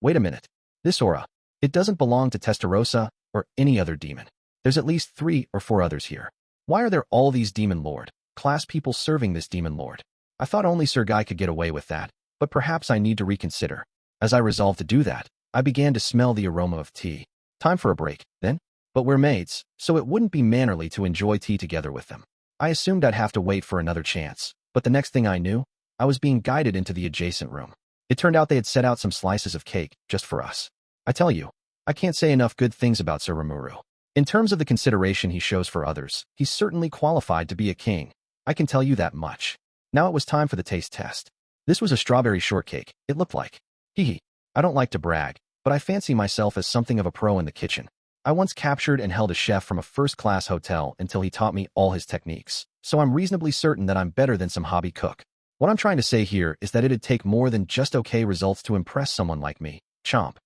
Speaker 1: Wait a minute. This aura, it doesn't belong to Testarossa or any other demon. There's at least 3 or 4 others here. Why are there all these demon lord class people serving this demon lord? I thought only Sir Guy could get away with that, but perhaps I need to reconsider. As I resolved to do that, I began to smell the aroma of tea. Time for a break, then? But we're maids, so it wouldn't be mannerly to enjoy tea together with them. I assumed I'd have to wait for another chance, but the next thing I knew, I was being guided into the adjacent room. It turned out they had set out some slices of cake just for us. I tell you, I can't say enough good things about Sir Rimuru. In terms of the consideration he shows for others, he's certainly qualified to be a king. I can tell you that much. Now it was time for the taste test. This was a strawberry shortcake, it looked like. Hee. I don't like to brag, but I fancy myself as something of a pro in the kitchen. I once captured and held a chef from a first-class hotel until he taught me all his techniques, so I'm reasonably certain that I'm better than some hobby cook. What I'm trying to say here is that it'd take more than just okay results to impress someone like me. Chomp.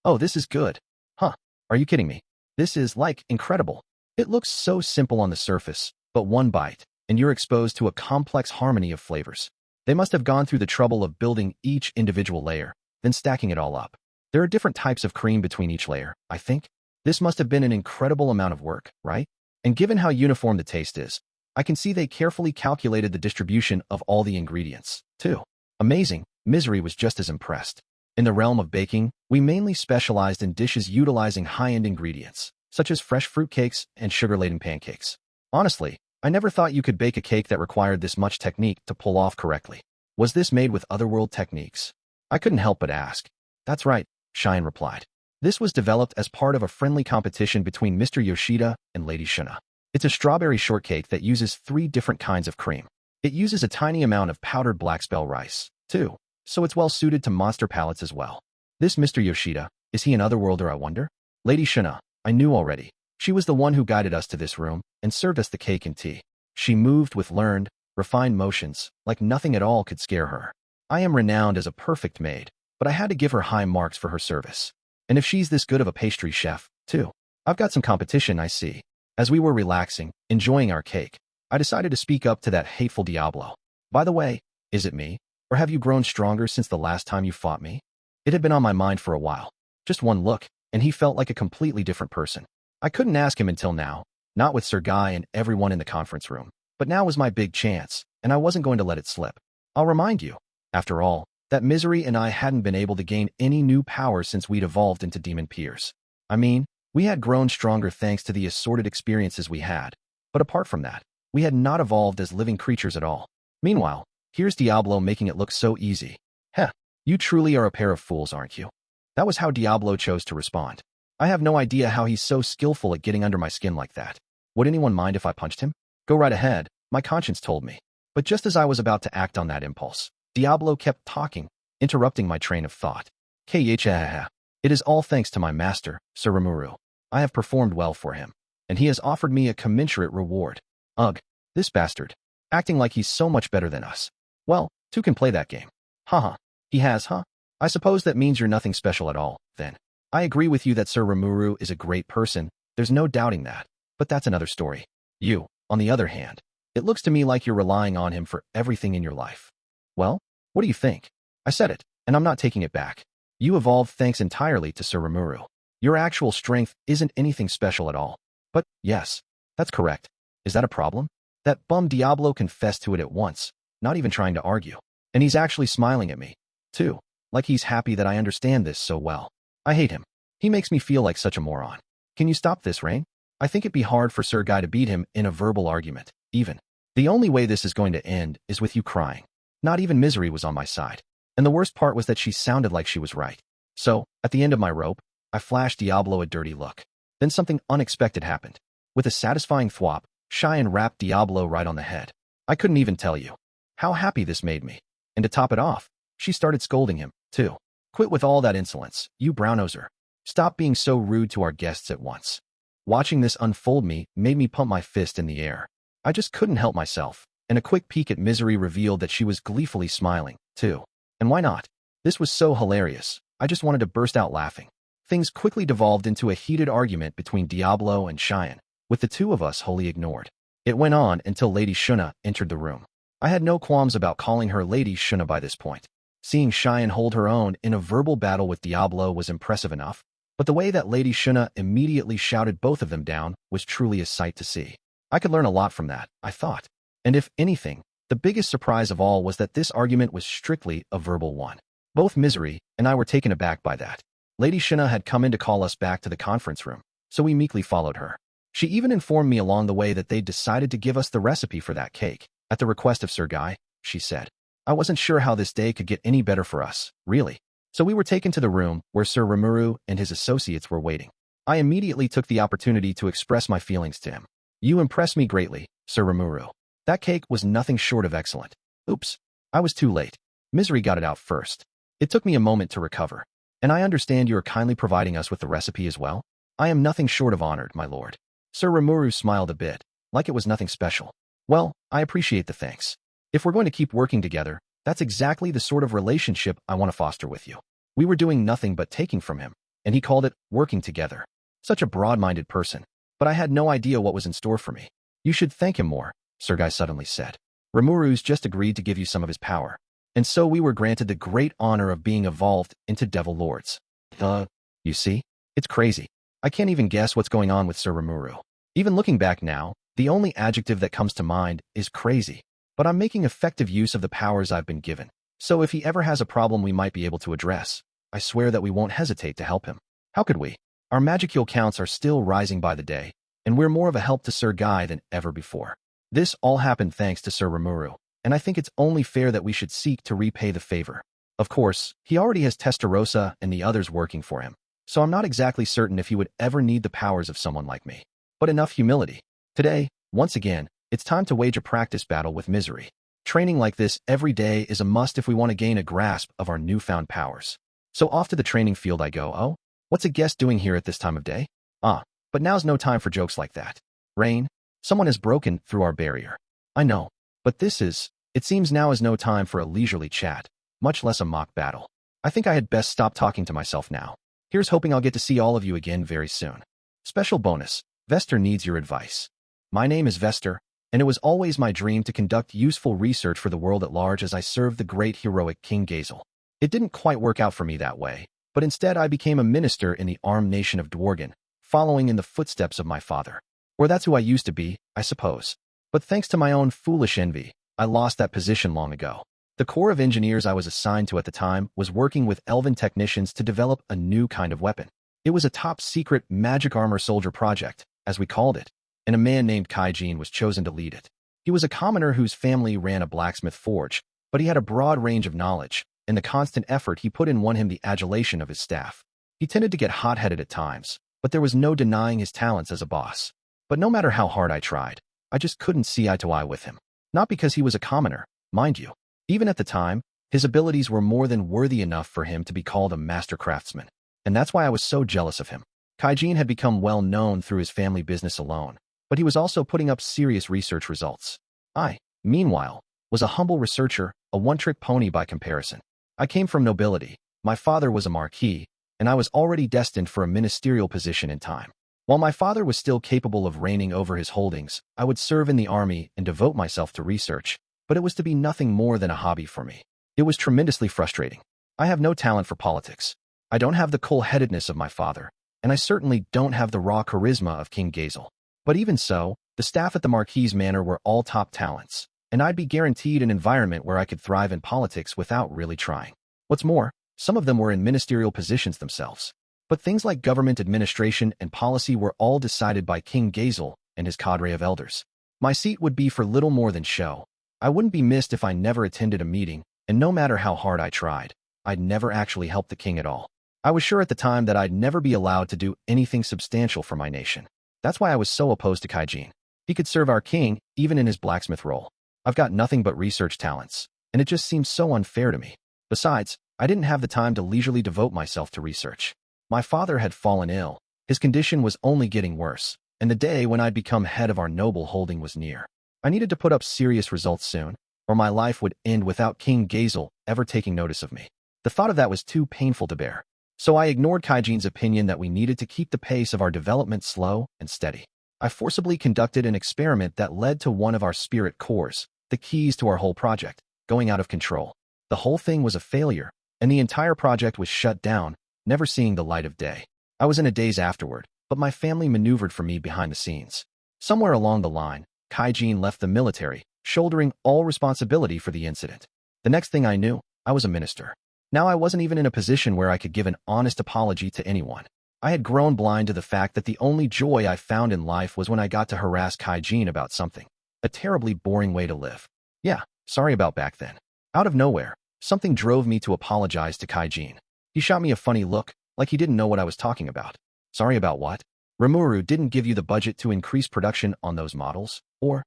Speaker 1: Oh, this is good. Huh, are you kidding me? This is, like, incredible. It looks so simple on the surface, but one bite, and you're exposed to a complex harmony of flavors. They must have gone through the trouble of building each individual layer, then stacking it all up. There are different types of cream between each layer, I think. This must have been an incredible amount of work, right? And given how uniform the taste is, I can see they carefully calculated the distribution of all the ingredients, too. Amazing. Misery was just as impressed. In the realm of baking, we mainly specialized in dishes utilizing high-end ingredients, such as fresh fruit cakes and sugar-laden pancakes. Honestly, I never thought you could bake a cake that required this much technique to pull off correctly. Was this made with otherworld techniques? I couldn't help but ask. That's right, Cheyenne replied. This was developed as part of a friendly competition between Mr. Yoshida and Lady Shuna. It's a strawberry shortcake that uses 3 different kinds of cream. It uses a tiny amount of powdered black spell rice, too, so it's well suited to monster palates as well. This Mr. Yoshida, is he an otherworlder, I wonder? Lady Shuna, I knew already. She was the one who guided us to this room and served us the cake and tea. She moved with learned, refined motions, like nothing at all could scare her. I am renowned as a perfect maid, but I had to give her high marks for her service. And if she's this good of a pastry chef, too, I've got some competition, I see. As we were relaxing, enjoying our cake, I decided to speak up to that hateful Diablo. By the way, is it me? Or have you grown stronger since the last time you fought me? It had been on my mind for a while. Just one look, and he felt like a completely different person. I couldn't ask him until now, not with Sir Guy and everyone in the conference room. But now was my big chance, and I wasn't going to let it slip. I'll remind you, after all, that Misery and I hadn't been able to gain any new power since we'd evolved into demon peers. I mean, we had grown stronger thanks to the assorted experiences we had. But apart from that, we had not evolved as living creatures at all. Meanwhile, here's Diablo making it look so easy. Heh, you truly are a pair of fools, aren't you? That was how Diablo chose to respond. I have no idea how he's so skillful at getting under my skin like that. Would anyone mind if I punched him? Go right ahead, my conscience told me. But just as I was about to act on that impulse, Diablo kept talking, interrupting my train of thought. It is all thanks to my master, Sir Rimuru. I have performed well for him, and he has offered me a commensurate reward. Ugh, this bastard, acting like he's so much better than us. Well, 2 can play that game. Haha, he has, huh? I suppose that means you're nothing special at all, then. I agree with you that Sir Rimuru is a great person, there's no doubting that, but that's another story. You, on the other hand, it looks to me like you're relying on him for everything in your life. Well, what do you think? I said it, and I'm not taking it back. You evolved thanks entirely to Sir Rimuru. Your actual strength isn't anything special at all. But, yes, that's correct. Is that a problem? That bum Diablo confessed to it at once, not even trying to argue. And he's actually smiling at me, too, like he's happy that I understand this so well. I hate him. He makes me feel like such a moron. Can you stop this, Rain? I think it'd be hard for Sir Guy to beat him in a verbal argument, even. The only way this is going to end is with you crying. Not even Misery was on my side. And the worst part was that she sounded like she was right. So, at the end of my rope, I flashed Diablo a dirty look. Then something unexpected happened. With a satisfying thwop, Cheyenne rapped Diablo right on the head. I couldn't even tell you how happy this made me. And to top it off, she started scolding him, too. Quit with all that insolence, you brown-noser. Stop being so rude to our guests at once. Watching this unfold made me pump my fist in the air. I just couldn't help myself, and a quick peek at Misery revealed that she was gleefully smiling, too. And why not? This was so hilarious, I just wanted to burst out laughing. Things quickly devolved into a heated argument between Diablo and Cheyenne, with the 2 of us wholly ignored. It went on until Lady Shuna entered the room. I had no qualms about calling her Lady Shuna by this point. Seeing Cheyenne hold her own in a verbal battle with Diablo was impressive enough, but the way that Lady Shuna immediately shouted both of them down was truly a sight to see. I could learn a lot from that, I thought. And if anything, the biggest surprise of all was that this argument was strictly a verbal one. Both Misery and I were taken aback by that. Lady Shuna had come in to call us back to the conference room, so we meekly followed her. She even informed me along the way that they'd decided to give us the recipe for that cake, at the request of Sir Guy, she said. I wasn't sure how this day could get any better for us, really. So we were taken to the room where Sir Rimuru and his associates were waiting. I immediately took the opportunity to express my feelings to him. You impressed me greatly, Sir Rimuru. That cake was nothing short of excellent. Oops, I was too late. Misery got it out first. It took me a moment to recover. And I understand you are kindly providing us with the recipe as well? I am nothing short of honored, my lord. Sir Rimuru smiled a bit, like it was nothing special. Well, I appreciate the thanks. If we're going to keep working together, that's exactly the sort of relationship I want to foster with you. We were doing nothing but taking from him, and he called it working together. Such a broad-minded person, but I had no idea what was in store for me. You should thank him more, Sergei suddenly said. Rimuru's just agreed to give you some of his power, and so we were granted the great honor of being evolved into Devil Lords. You see? It's crazy. I can't even guess what's going on with Sir Rimuru. Even looking back now, the only adjective that comes to mind is crazy. But I'm making effective use of the powers I've been given. So if he ever has a problem we might be able to address, I swear that we won't hesitate to help him. How could we? Our magical counts are still rising by the day, and we're more of a help to Sir Guy than ever before. This all happened thanks to Sir Rimuru, and I think it's only fair that we should seek to repay the favor. Of course, he already has Testarossa and the others working for him, so I'm not exactly certain if he would ever need the powers of someone like me. But enough humility. Today, once again, it's time to wage a practice battle with misery. Training like this every day is a must if we want to gain a grasp of our newfound powers. So off to the training field I go. Oh, what's a guest doing here at this time of day? But now's no time for jokes like that. Rain, someone has broken through our barrier. I know, but it seems now is no time for a leisurely chat, much less a mock battle. I think I had best stop talking to myself now. Here's hoping I'll get to see all of you again very soon. Special bonus, Vester needs your advice. My name is Vester, and it was always my dream to conduct useful research for the world at large as I served the great heroic King Gazel. It didn't quite work out for me that way, but instead I became a minister in the armed nation of Dworgen, following in the footsteps of my father. Or that's who I used to be, I suppose. But thanks to my own foolish envy, I lost that position long ago. The corps of engineers I was assigned to at the time was working with elven technicians to develop a new kind of weapon. It was a top-secret magic armor soldier project, as we called it, and a man named Kaijin was chosen to lead it. He was a commoner whose family ran a blacksmith forge, but he had a broad range of knowledge, and the constant effort he put in won him the adulation of his staff. He tended to get hot-headed at times, but there was no denying his talents as a boss. But no matter how hard I tried, I just couldn't see eye to eye with him. Not because he was a commoner, mind you. Even at the time, his abilities were more than worthy enough for him to be called a master craftsman, and that's why I was so jealous of him. Kaijin had become well known through his family business alone, but he was also putting up serious research results. I, meanwhile, was a humble researcher, a one-trick pony by comparison. I came from nobility, my father was a marquis, and I was already destined for a ministerial position in time. While my father was still capable of reigning over his holdings, I would serve in the army and devote myself to research, but it was to be nothing more than a hobby for me. It was tremendously frustrating. I have no talent for politics. I don't have the cool-headedness of my father, and I certainly don't have the raw charisma of King Gazel. But even so, the staff at the Marquis Manor were all top talents, and I'd be guaranteed an environment where I could thrive in politics without really trying. What's more, some of them were in ministerial positions themselves. But things like government administration and policy were all decided by King Gazel and his cadre of elders. My seat would be for little more than show. I wouldn't be missed if I never attended a meeting, and no matter how hard I tried, I'd never actually help the king at all. I was sure at the time that I'd never be allowed to do anything substantial for my nation. That's why I was so opposed to Kaijin. He could serve our king, even in his blacksmith role. I've got nothing but research talents, and it just seems so unfair to me. Besides, I didn't have the time to leisurely devote myself to research. My father had fallen ill, his condition was only getting worse, and the day when I'd become head of our noble holding was near. I needed to put up serious results soon, or my life would end without King Gazel ever taking notice of me. The thought of that was too painful to bear. So I ignored Kaijin's opinion that we needed to keep the pace of our development slow and steady. I forcibly conducted an experiment that led to one of our spirit cores, the keys to our whole project, going out of control. The whole thing was a failure, and the entire project was shut down, never seeing the light of day. I was in a daze afterward, but my family maneuvered for me behind the scenes. Somewhere along the line, Kaijin left the military, shouldering all responsibility for the incident. The next thing I knew, I was a minister. Now I wasn't even in a position where I could give an honest apology to anyone. I had grown blind to the fact that the only joy I found in life was when I got to harass Kaijin about something. A terribly boring way to live. Yeah, sorry about back then. Out of nowhere, something drove me to apologize to Kaijin. He shot me a funny look, like he didn't know what I was talking about. Sorry about what? Rimuru didn't give you the budget to increase production on those models, or?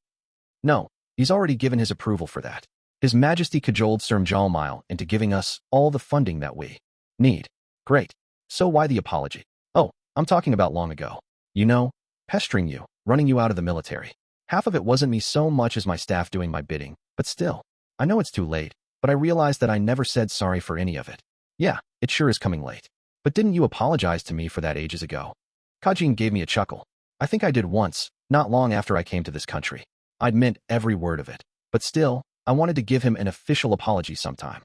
Speaker 1: No, he's already given his approval for that. His Majesty cajoled Sir MJÖLLMILE into giving us all the funding that we need. Great. So why the apology? Oh, I'm talking about long ago. You know, pestering you, running you out of the military. Half of it wasn't me so much as my staff doing my bidding, but still. I know it's too late, but I realized that I never said sorry for any of it. Yeah, it sure is coming late. But didn't you apologize to me for that ages ago? Kajin gave me a chuckle. I think I did once, not long after I came to this country. I'd meant every word of it. But still, I wanted to give him an official apology sometime.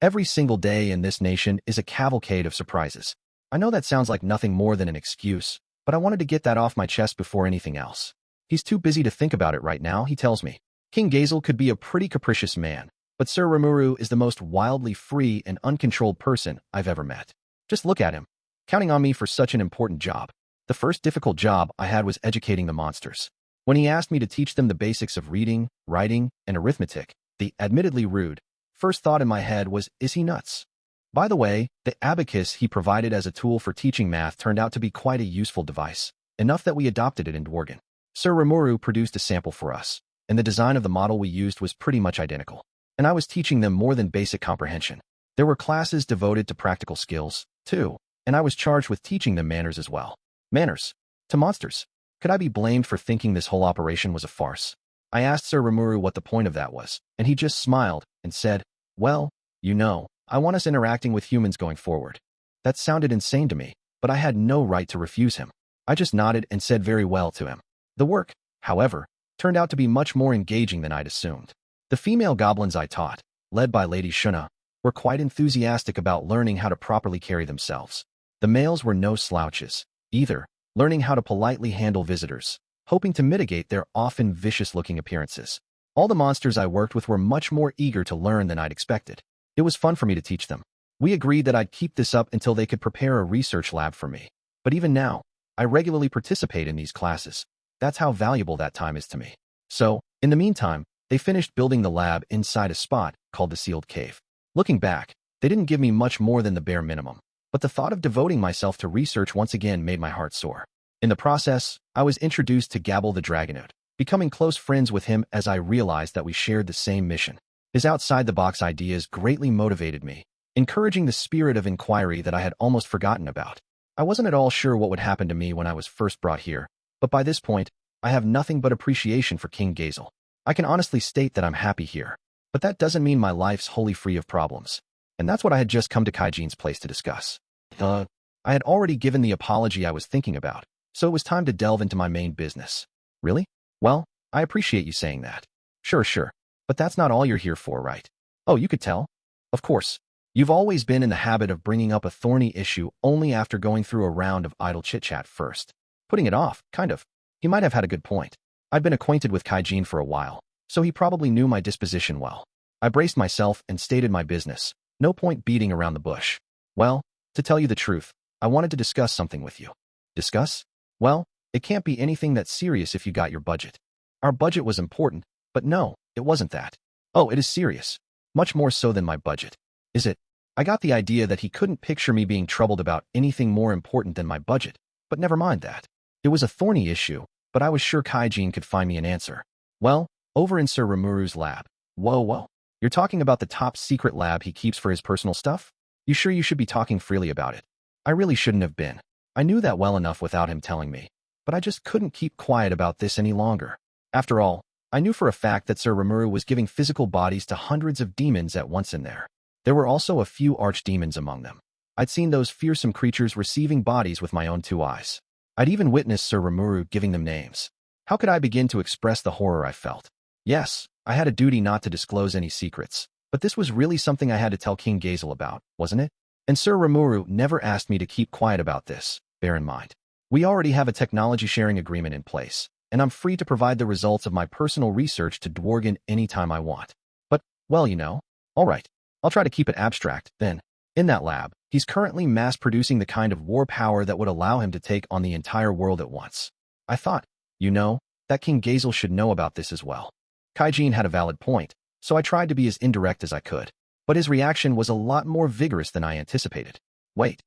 Speaker 1: Every single day in this nation is a cavalcade of surprises. I know that sounds like nothing more than an excuse, but I wanted to get that off my chest before anything else. He's too busy to think about it right now, he tells me. King Gazel could be a pretty capricious man, but Sir Rimuru is the most wildly free and uncontrolled person I've ever met. Just look at him, counting on me for such an important job. The first difficult job I had was educating the monsters. When he asked me to teach them the basics of reading, writing, and arithmetic, the admittedly rude first thought in my head was, is he nuts? By the way, the abacus he provided as a tool for teaching math turned out to be quite a useful device, enough that we adopted it in Dworgen. Sir Rimuru produced a sample for us, and the design of the model we used was pretty much identical. And I was teaching them more than basic comprehension. There were classes devoted to practical skills, too, and I was charged with teaching them manners as well. Manners? To monsters? Could I be blamed for thinking this whole operation was a farce? I asked Sir Rimuru what the point of that was, and he just smiled and said, well, you know, I want us interacting with humans going forward. That sounded insane to me, but I had no right to refuse him. I just nodded and said very well to him. The work, however, turned out to be much more engaging than I'd assumed. The female goblins I taught, led by Lady Shuna, were quite enthusiastic about learning how to properly carry themselves. The males were no slouches, either, learning how to politely handle visitors, hoping to mitigate their often vicious-looking appearances. All the monsters I worked with were much more eager to learn than I'd expected. It was fun for me to teach them. We agreed that I'd keep this up until they could prepare a research lab for me. But even now, I regularly participate in these classes. That's how valuable that time is to me. So, in the meantime, they finished building the lab inside a spot called the Sealed Cave. Looking back, they didn't give me much more than the bare minimum, but the thought of devoting myself to research once again made my heart soar. In the process, I was introduced to Gabble the Dragonoot, becoming close friends with him as I realized that we shared the same mission. His outside-the-box ideas greatly motivated me, encouraging the spirit of inquiry that I had almost forgotten about. I wasn't at all sure what would happen to me when I was first brought here, but by this point, I have nothing but appreciation for King Gazel. I can honestly state that I'm happy here, but that doesn't mean my life's wholly free of problems. And that's what I had just come to Kaijin's place to discuss. I had already given the apology I was thinking about, so it was time to delve into my main business. Really? Well, I appreciate you saying that. Sure. But that's not all you're here for, right? Oh, you could tell. Of course. You've always been in the habit of bringing up a thorny issue only after going through a round of idle chit-chat first. Putting it off, kind of. He might have had a good point. I'd been acquainted with Kaijin for a while, so he probably knew my disposition well. I braced myself and stated my business. No point beating around the bush. Well, to tell you the truth, I wanted to discuss something with you. Discuss? Well, it can't be anything that's serious if you got your budget. Our budget was important, but no, it wasn't that. Oh, it is serious. Much more so than my budget. Is it? I got the idea that he couldn't picture me being troubled about anything more important than my budget, but never mind that. It was a thorny issue, but I was sure Kaijin could find me an answer. Well, over in Sir Rimuru's lab. Whoa. You're talking about the top secret lab he keeps for his personal stuff? You sure you should be talking freely about it? I really shouldn't have been. I knew that well enough without him telling me, but I just couldn't keep quiet about this any longer. After all, I knew for a fact that Sir Rimuru was giving physical bodies to hundreds of demons at once in there. There were also a few archdemons among them. I'd seen those fearsome creatures receiving bodies with my own 2 eyes. I'd even witnessed Sir Rimuru giving them names. How could I begin to express the horror I felt? Yes, I had a duty not to disclose any secrets, but this was really something I had to tell King Gazel about, wasn't it? And Sir Rimuru never asked me to keep quiet about this, bear in mind. We already have a technology sharing agreement in place, and I'm free to provide the results of my personal research to Dworgen anytime I want. But, well, you know, all right, I'll try to keep it abstract, then. In that lab, he's currently mass-producing the kind of war power that would allow him to take on the entire world at once. I thought, you know, that King Gazel should know about this as well. Kaijin had a valid point, so I tried to be as indirect as I could. But his reaction was a lot more vigorous than I anticipated. Wait.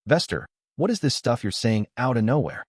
Speaker 1: Vester, what is this stuff you're saying out of nowhere?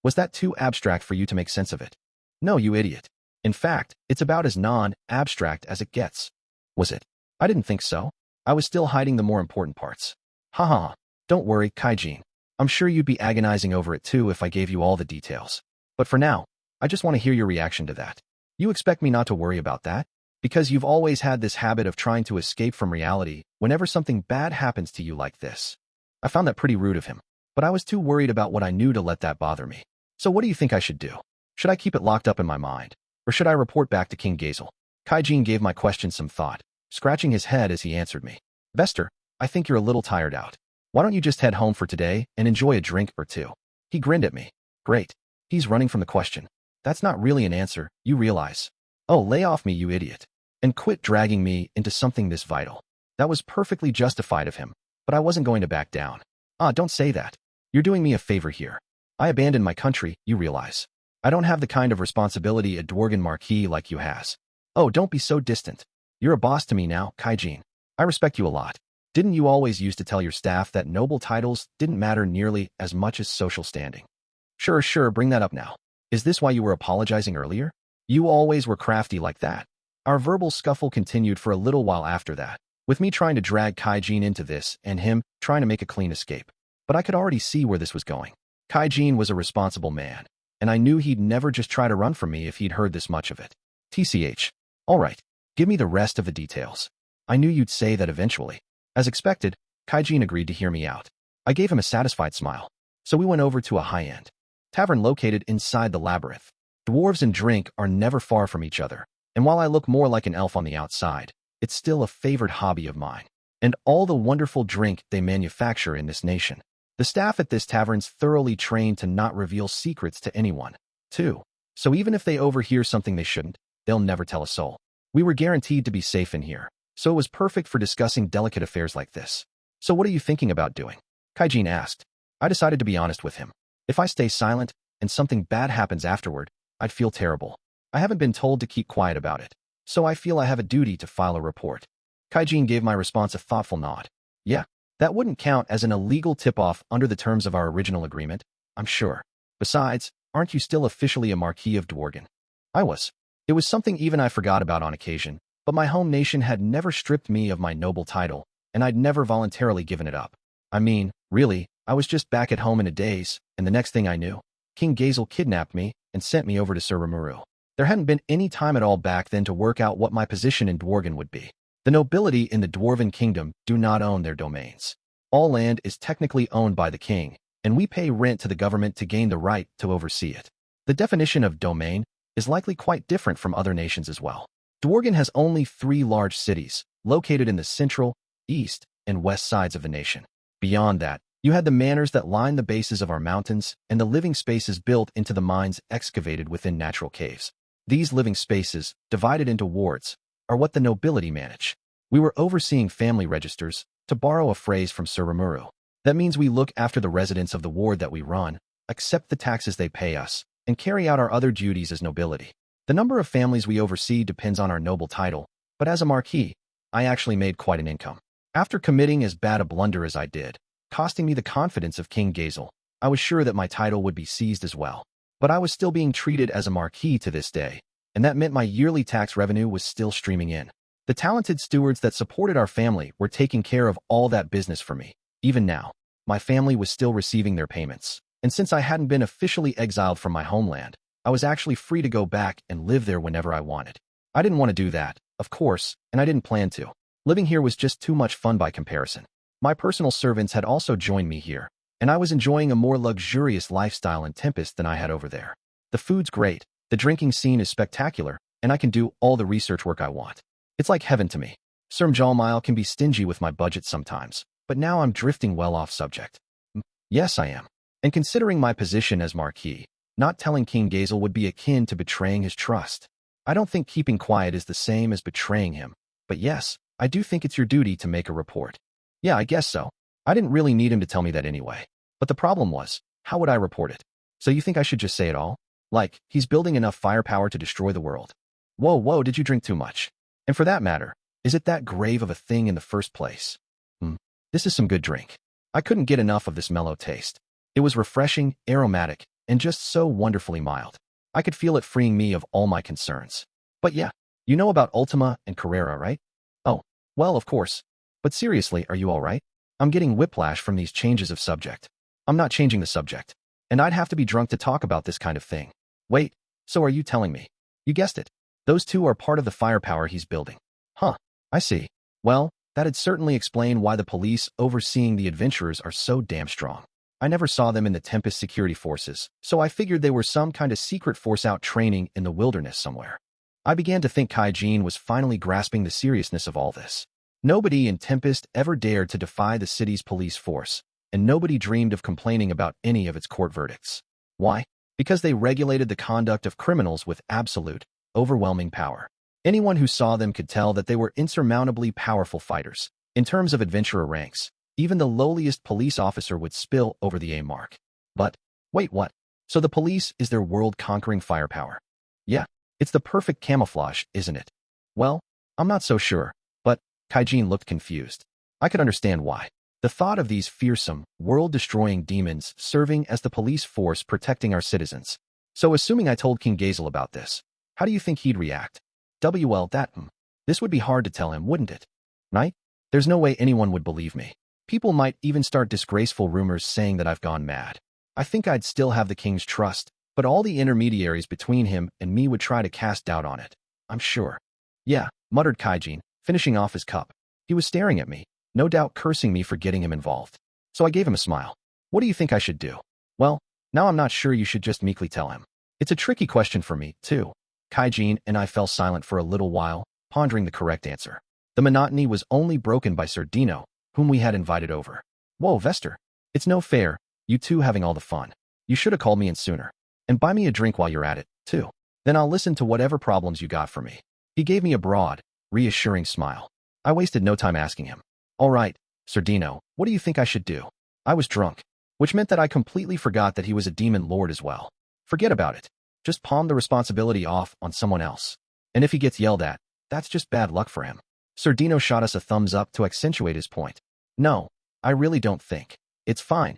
Speaker 1: Was that too abstract for you to make sense of it? No, you idiot. In fact, it's about as non-abstract as it gets. Was it? I didn't think so. I was still hiding the more important parts. Haha, don't worry, Kaijin. I'm sure you'd be agonizing over it too if I gave you all the details. But for now, I just want to hear your reaction to that. You expect me not to worry about that? Because you've always had this habit of trying to escape from reality whenever something bad happens to you like this. I found that pretty rude of him, but I was too worried about what I knew to let that bother me. So what do you think I should do? Should I keep it locked up in my mind? Or should I report back to King Gazel? Kaijin gave my question some thought, scratching his head as he answered me. Vester, I think you're a little tired out. Why don't you just head home for today and enjoy a drink or two? He grinned at me. Great. He's running from the question. That's not really an answer, you realize. Oh, lay off me, you idiot. And quit dragging me into something this vital. That was perfectly justified of him, but I wasn't going to back down. Don't say that. You're doing me a favor here. I abandoned my country, you realize. I don't have the kind of responsibility a Dworgen Marquis like you has. Oh, don't be so distant. You're a boss to me now, Kaijin. I respect you a lot. Didn't you always used to tell your staff that noble titles didn't matter nearly as much as social standing? Sure, bring that up now. Is this why you were apologizing earlier? You always were crafty like that. Our verbal scuffle continued for a little while after that, with me trying to drag Kaijin into this and him trying to make a clean escape. But I could already see where this was going. Kaijin was a responsible man, and I knew he'd never just try to run from me if he'd heard this much of it. TCH. All right, give me the rest of the details. I knew you'd say that eventually. As expected, Kaijin agreed to hear me out. I gave him a satisfied smile. So we went over to a high-end tavern located inside the labyrinth. Dwarves and drink are never far from each other, and while I look more like an elf on the outside, it's still a favored hobby of mine. And all the wonderful drink they manufacture in this nation. The staff at this tavern's thoroughly trained to not reveal secrets to anyone, too. So even if they overhear something they shouldn't, they'll never tell a soul. We were guaranteed to be safe in here, so it was perfect for discussing delicate affairs like this. So what are you thinking about doing? Kaijin asked. I decided to be honest with him. If I stay silent and something bad happens afterward, I'd feel terrible. I haven't been told to keep quiet about it, so I feel I have a duty to file a report. Kaijin gave my response a thoughtful nod. Yeah, that wouldn't count as an illegal tip-off under the terms of our original agreement, I'm sure. Besides, aren't you still officially a Marquis of Dworgen? I was. It was something even I forgot about on occasion, but my home nation had never stripped me of my noble title, and I'd never voluntarily given it up. I mean, really, I was just back at home in a daze, and the next thing I knew, King Gazel kidnapped me and sent me over to Sir Rimuru. There hadn't been any time at all back then to work out what my position in Dworgen would be. The nobility in the Dwarven Kingdom do not own their domains. All land is technically owned by the king, and we pay rent to the government to gain the right to oversee it. The definition of domain is likely quite different from other nations as well. Dworgen has only 3 large cities, located in the central, east, and west sides of the nation. Beyond that, you had the manors that line the bases of our mountains and the living spaces built into the mines excavated within natural caves. These living spaces, divided into wards, are what the nobility manage. We were overseeing family registers, to borrow a phrase from Sir Rimuru. That means we look after the residents of the ward that we run, accept the taxes they pay us, and carry out our other duties as nobility. The number of families we oversee depends on our noble title, but as a marquis, I actually made quite an income. After committing as bad a blunder as I did, costing me the confidence of King Gazel, I was sure that my title would be seized as well. But I was still being treated as a marquis to this day, and that meant my yearly tax revenue was still streaming in. The talented stewards that supported our family were taking care of all that business for me. Even now, my family was still receiving their payments, and since I hadn't been officially exiled from my homeland, I was actually free to go back and live there whenever I wanted. I didn't want to do that, of course, and I didn't plan to. Living here was just too much fun by comparison. My personal servants had also joined me here, and I was enjoying a more luxurious lifestyle in Tempest than I had over there. The food's great, the drinking scene is spectacular, and I can do all the research work I want. It's like heaven to me. Sir MJÖLLMILE can be stingy with my budget sometimes, but now I'm drifting well off subject. Yes, I am. And considering my position as Marquis, not telling King Gazel would be akin to betraying his trust. I don't think keeping quiet is the same as betraying him, but yes, I do think it's your duty to make a report. Yeah, I guess so. I didn't really need him to tell me that anyway. But the problem was, how would I report it? So you think I should just say it all? Like, he's building enough firepower to destroy the world. Whoa, did you drink too much? And for that matter, is it that grave of a thing in the first place? This is some good drink. I couldn't get enough of this mellow taste. It was refreshing, aromatic, and just so wonderfully mild. I could feel it freeing me of all my concerns. But yeah, you know about Ultima and Carrera, right? Oh, well, of course. But seriously, are you all right? I'm getting whiplash from these changes of subject. I'm not changing the subject. And I'd have to be drunk to talk about this kind of thing. Wait, so are you telling me? You guessed it. Those two are part of the firepower he's building. Huh, I see. Well, that'd certainly explain why the police overseeing the adventurers are so damn strong. I never saw them in the Tempest security forces, so I figured they were some kind of secret force out training in the wilderness somewhere. I began to think Kaijin was finally grasping the seriousness of all this. Nobody in Tempest ever dared to defy the city's police force, and nobody dreamed of complaining about any of its court verdicts. Why? Because they regulated the conduct of criminals with absolute, overwhelming power. Anyone who saw them could tell that they were insurmountably powerful fighters. In terms of adventurer ranks, even the lowliest police officer would spill over the A mark. But, wait, what? So the police is their world-conquering firepower? Yeah, it's the perfect camouflage, isn't it? Well, I'm not so sure, but Kaijin looked confused. I could understand why. The thought of these fearsome, world-destroying demons serving as the police force protecting our citizens. So assuming I told King Gazel about this, how do you think he'd react? This would be hard to tell him, wouldn't it? Right? There's no way anyone would believe me. People might even start disgraceful rumors saying that I've gone mad. I think I'd still have the king's trust, but all the intermediaries between him and me would try to cast doubt on it. I'm sure. Yeah, muttered Kaijin, finishing off his cup. He was staring at me, no doubt cursing me for getting him involved. So I gave him a smile. What do you think I should do? Well, now I'm not sure you should just meekly tell him. It's a tricky question for me, too. Kaijin and I fell silent for a little while, pondering the correct answer. The monotony was only broken by Sir Dino, whom we had invited over. Whoa, Vester. It's no fair, you two having all the fun. You should have called me in sooner. And buy me a drink while you're at it, too. Then I'll listen to whatever problems you got for me. He gave me a broad, reassuring smile. I wasted no time asking him. All right, Sir Dino, what do you think I should do? I was drunk, which meant that I completely forgot that he was a demon lord as well. Forget about it. Just palm the responsibility off on someone else. And if he gets yelled at, that's just bad luck for him. Sir Dino shot us a thumbs up to accentuate his point. No, I really don't think. It's fine,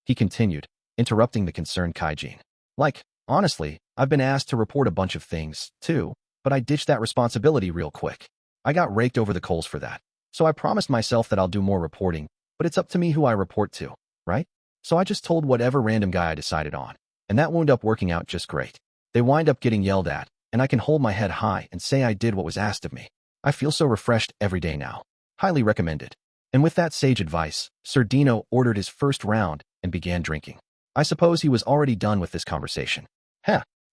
Speaker 1: he continued, interrupting the concerned Kaijin. Like, honestly, I've been asked to report a bunch of things, too, but I ditched that responsibility real quick. I got raked over the coals for that. So I promised myself that I'll do more reporting, but it's up to me who I report to, right? So I just told whatever random guy I decided on. And that wound up working out just great. They wind up getting yelled at, and I can hold my head high and say I did what was asked of me. I feel so refreshed every day now. Highly recommended. And with that sage advice, Sir Dino ordered his first round and began drinking. I suppose he was already done with this conversation.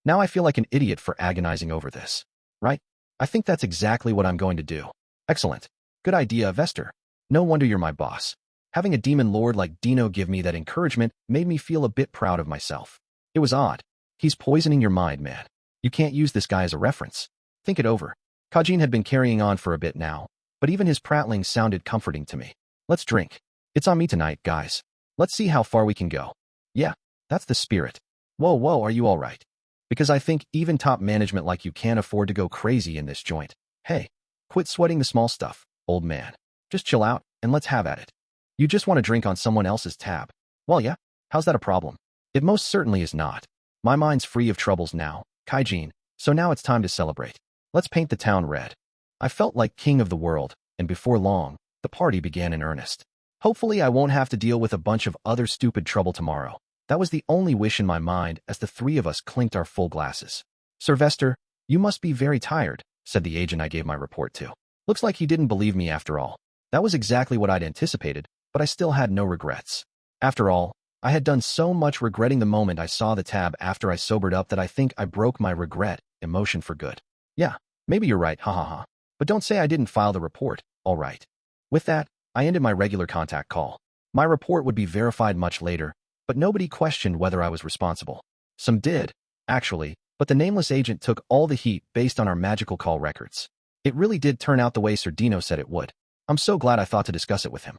Speaker 1: Now I feel like an idiot for agonizing over this. Right? I think that's exactly what I'm going to do. Excellent. Good idea, Vester. No wonder you're my boss. Having a demon lord like Dino give me that encouragement made me feel a bit proud of myself. It was odd. He's poisoning your mind, man. You can't use this guy as a reference. Think it over. Kaijin had been carrying on for a bit now, but even his prattling sounded comforting to me. Let's drink. It's on me tonight, guys. Let's see how far we can go. Yeah, that's the spirit. Whoa, are you all right? Because I think even top management like you can't afford to go crazy in this joint. Hey, quit sweating the small stuff, old man. Just chill out, and let's have at it. You just want to drink on someone else's tab. Well, yeah, how's that a problem? It most certainly is not. My mind's free of troubles now, Kaijin, so now it's time to celebrate. Let's paint the town red. I felt like king of the world, and before long, the party began in earnest. Hopefully I won't have to deal with a bunch of other stupid trouble tomorrow. That was the only wish in my mind as the three of us clinked our full glasses. Sir Vester, you must be very tired, said the agent I gave my report to. Looks like he didn't believe me after all. That was exactly what I'd anticipated, but I still had no regrets. After all, I had done so much regretting the moment I saw the tab after I sobered up that I think I broke my regret emotion for good. Yeah, maybe you're right, ha. But don't say I didn't file the report, all right. With that, I ended my regular contact call. My report would be verified much later, but nobody questioned whether I was responsible. Some did, actually, but the nameless agent took all the heat based on our magical call records. It really did turn out the way Sir Dino said it would. I'm so glad I thought to discuss it with him.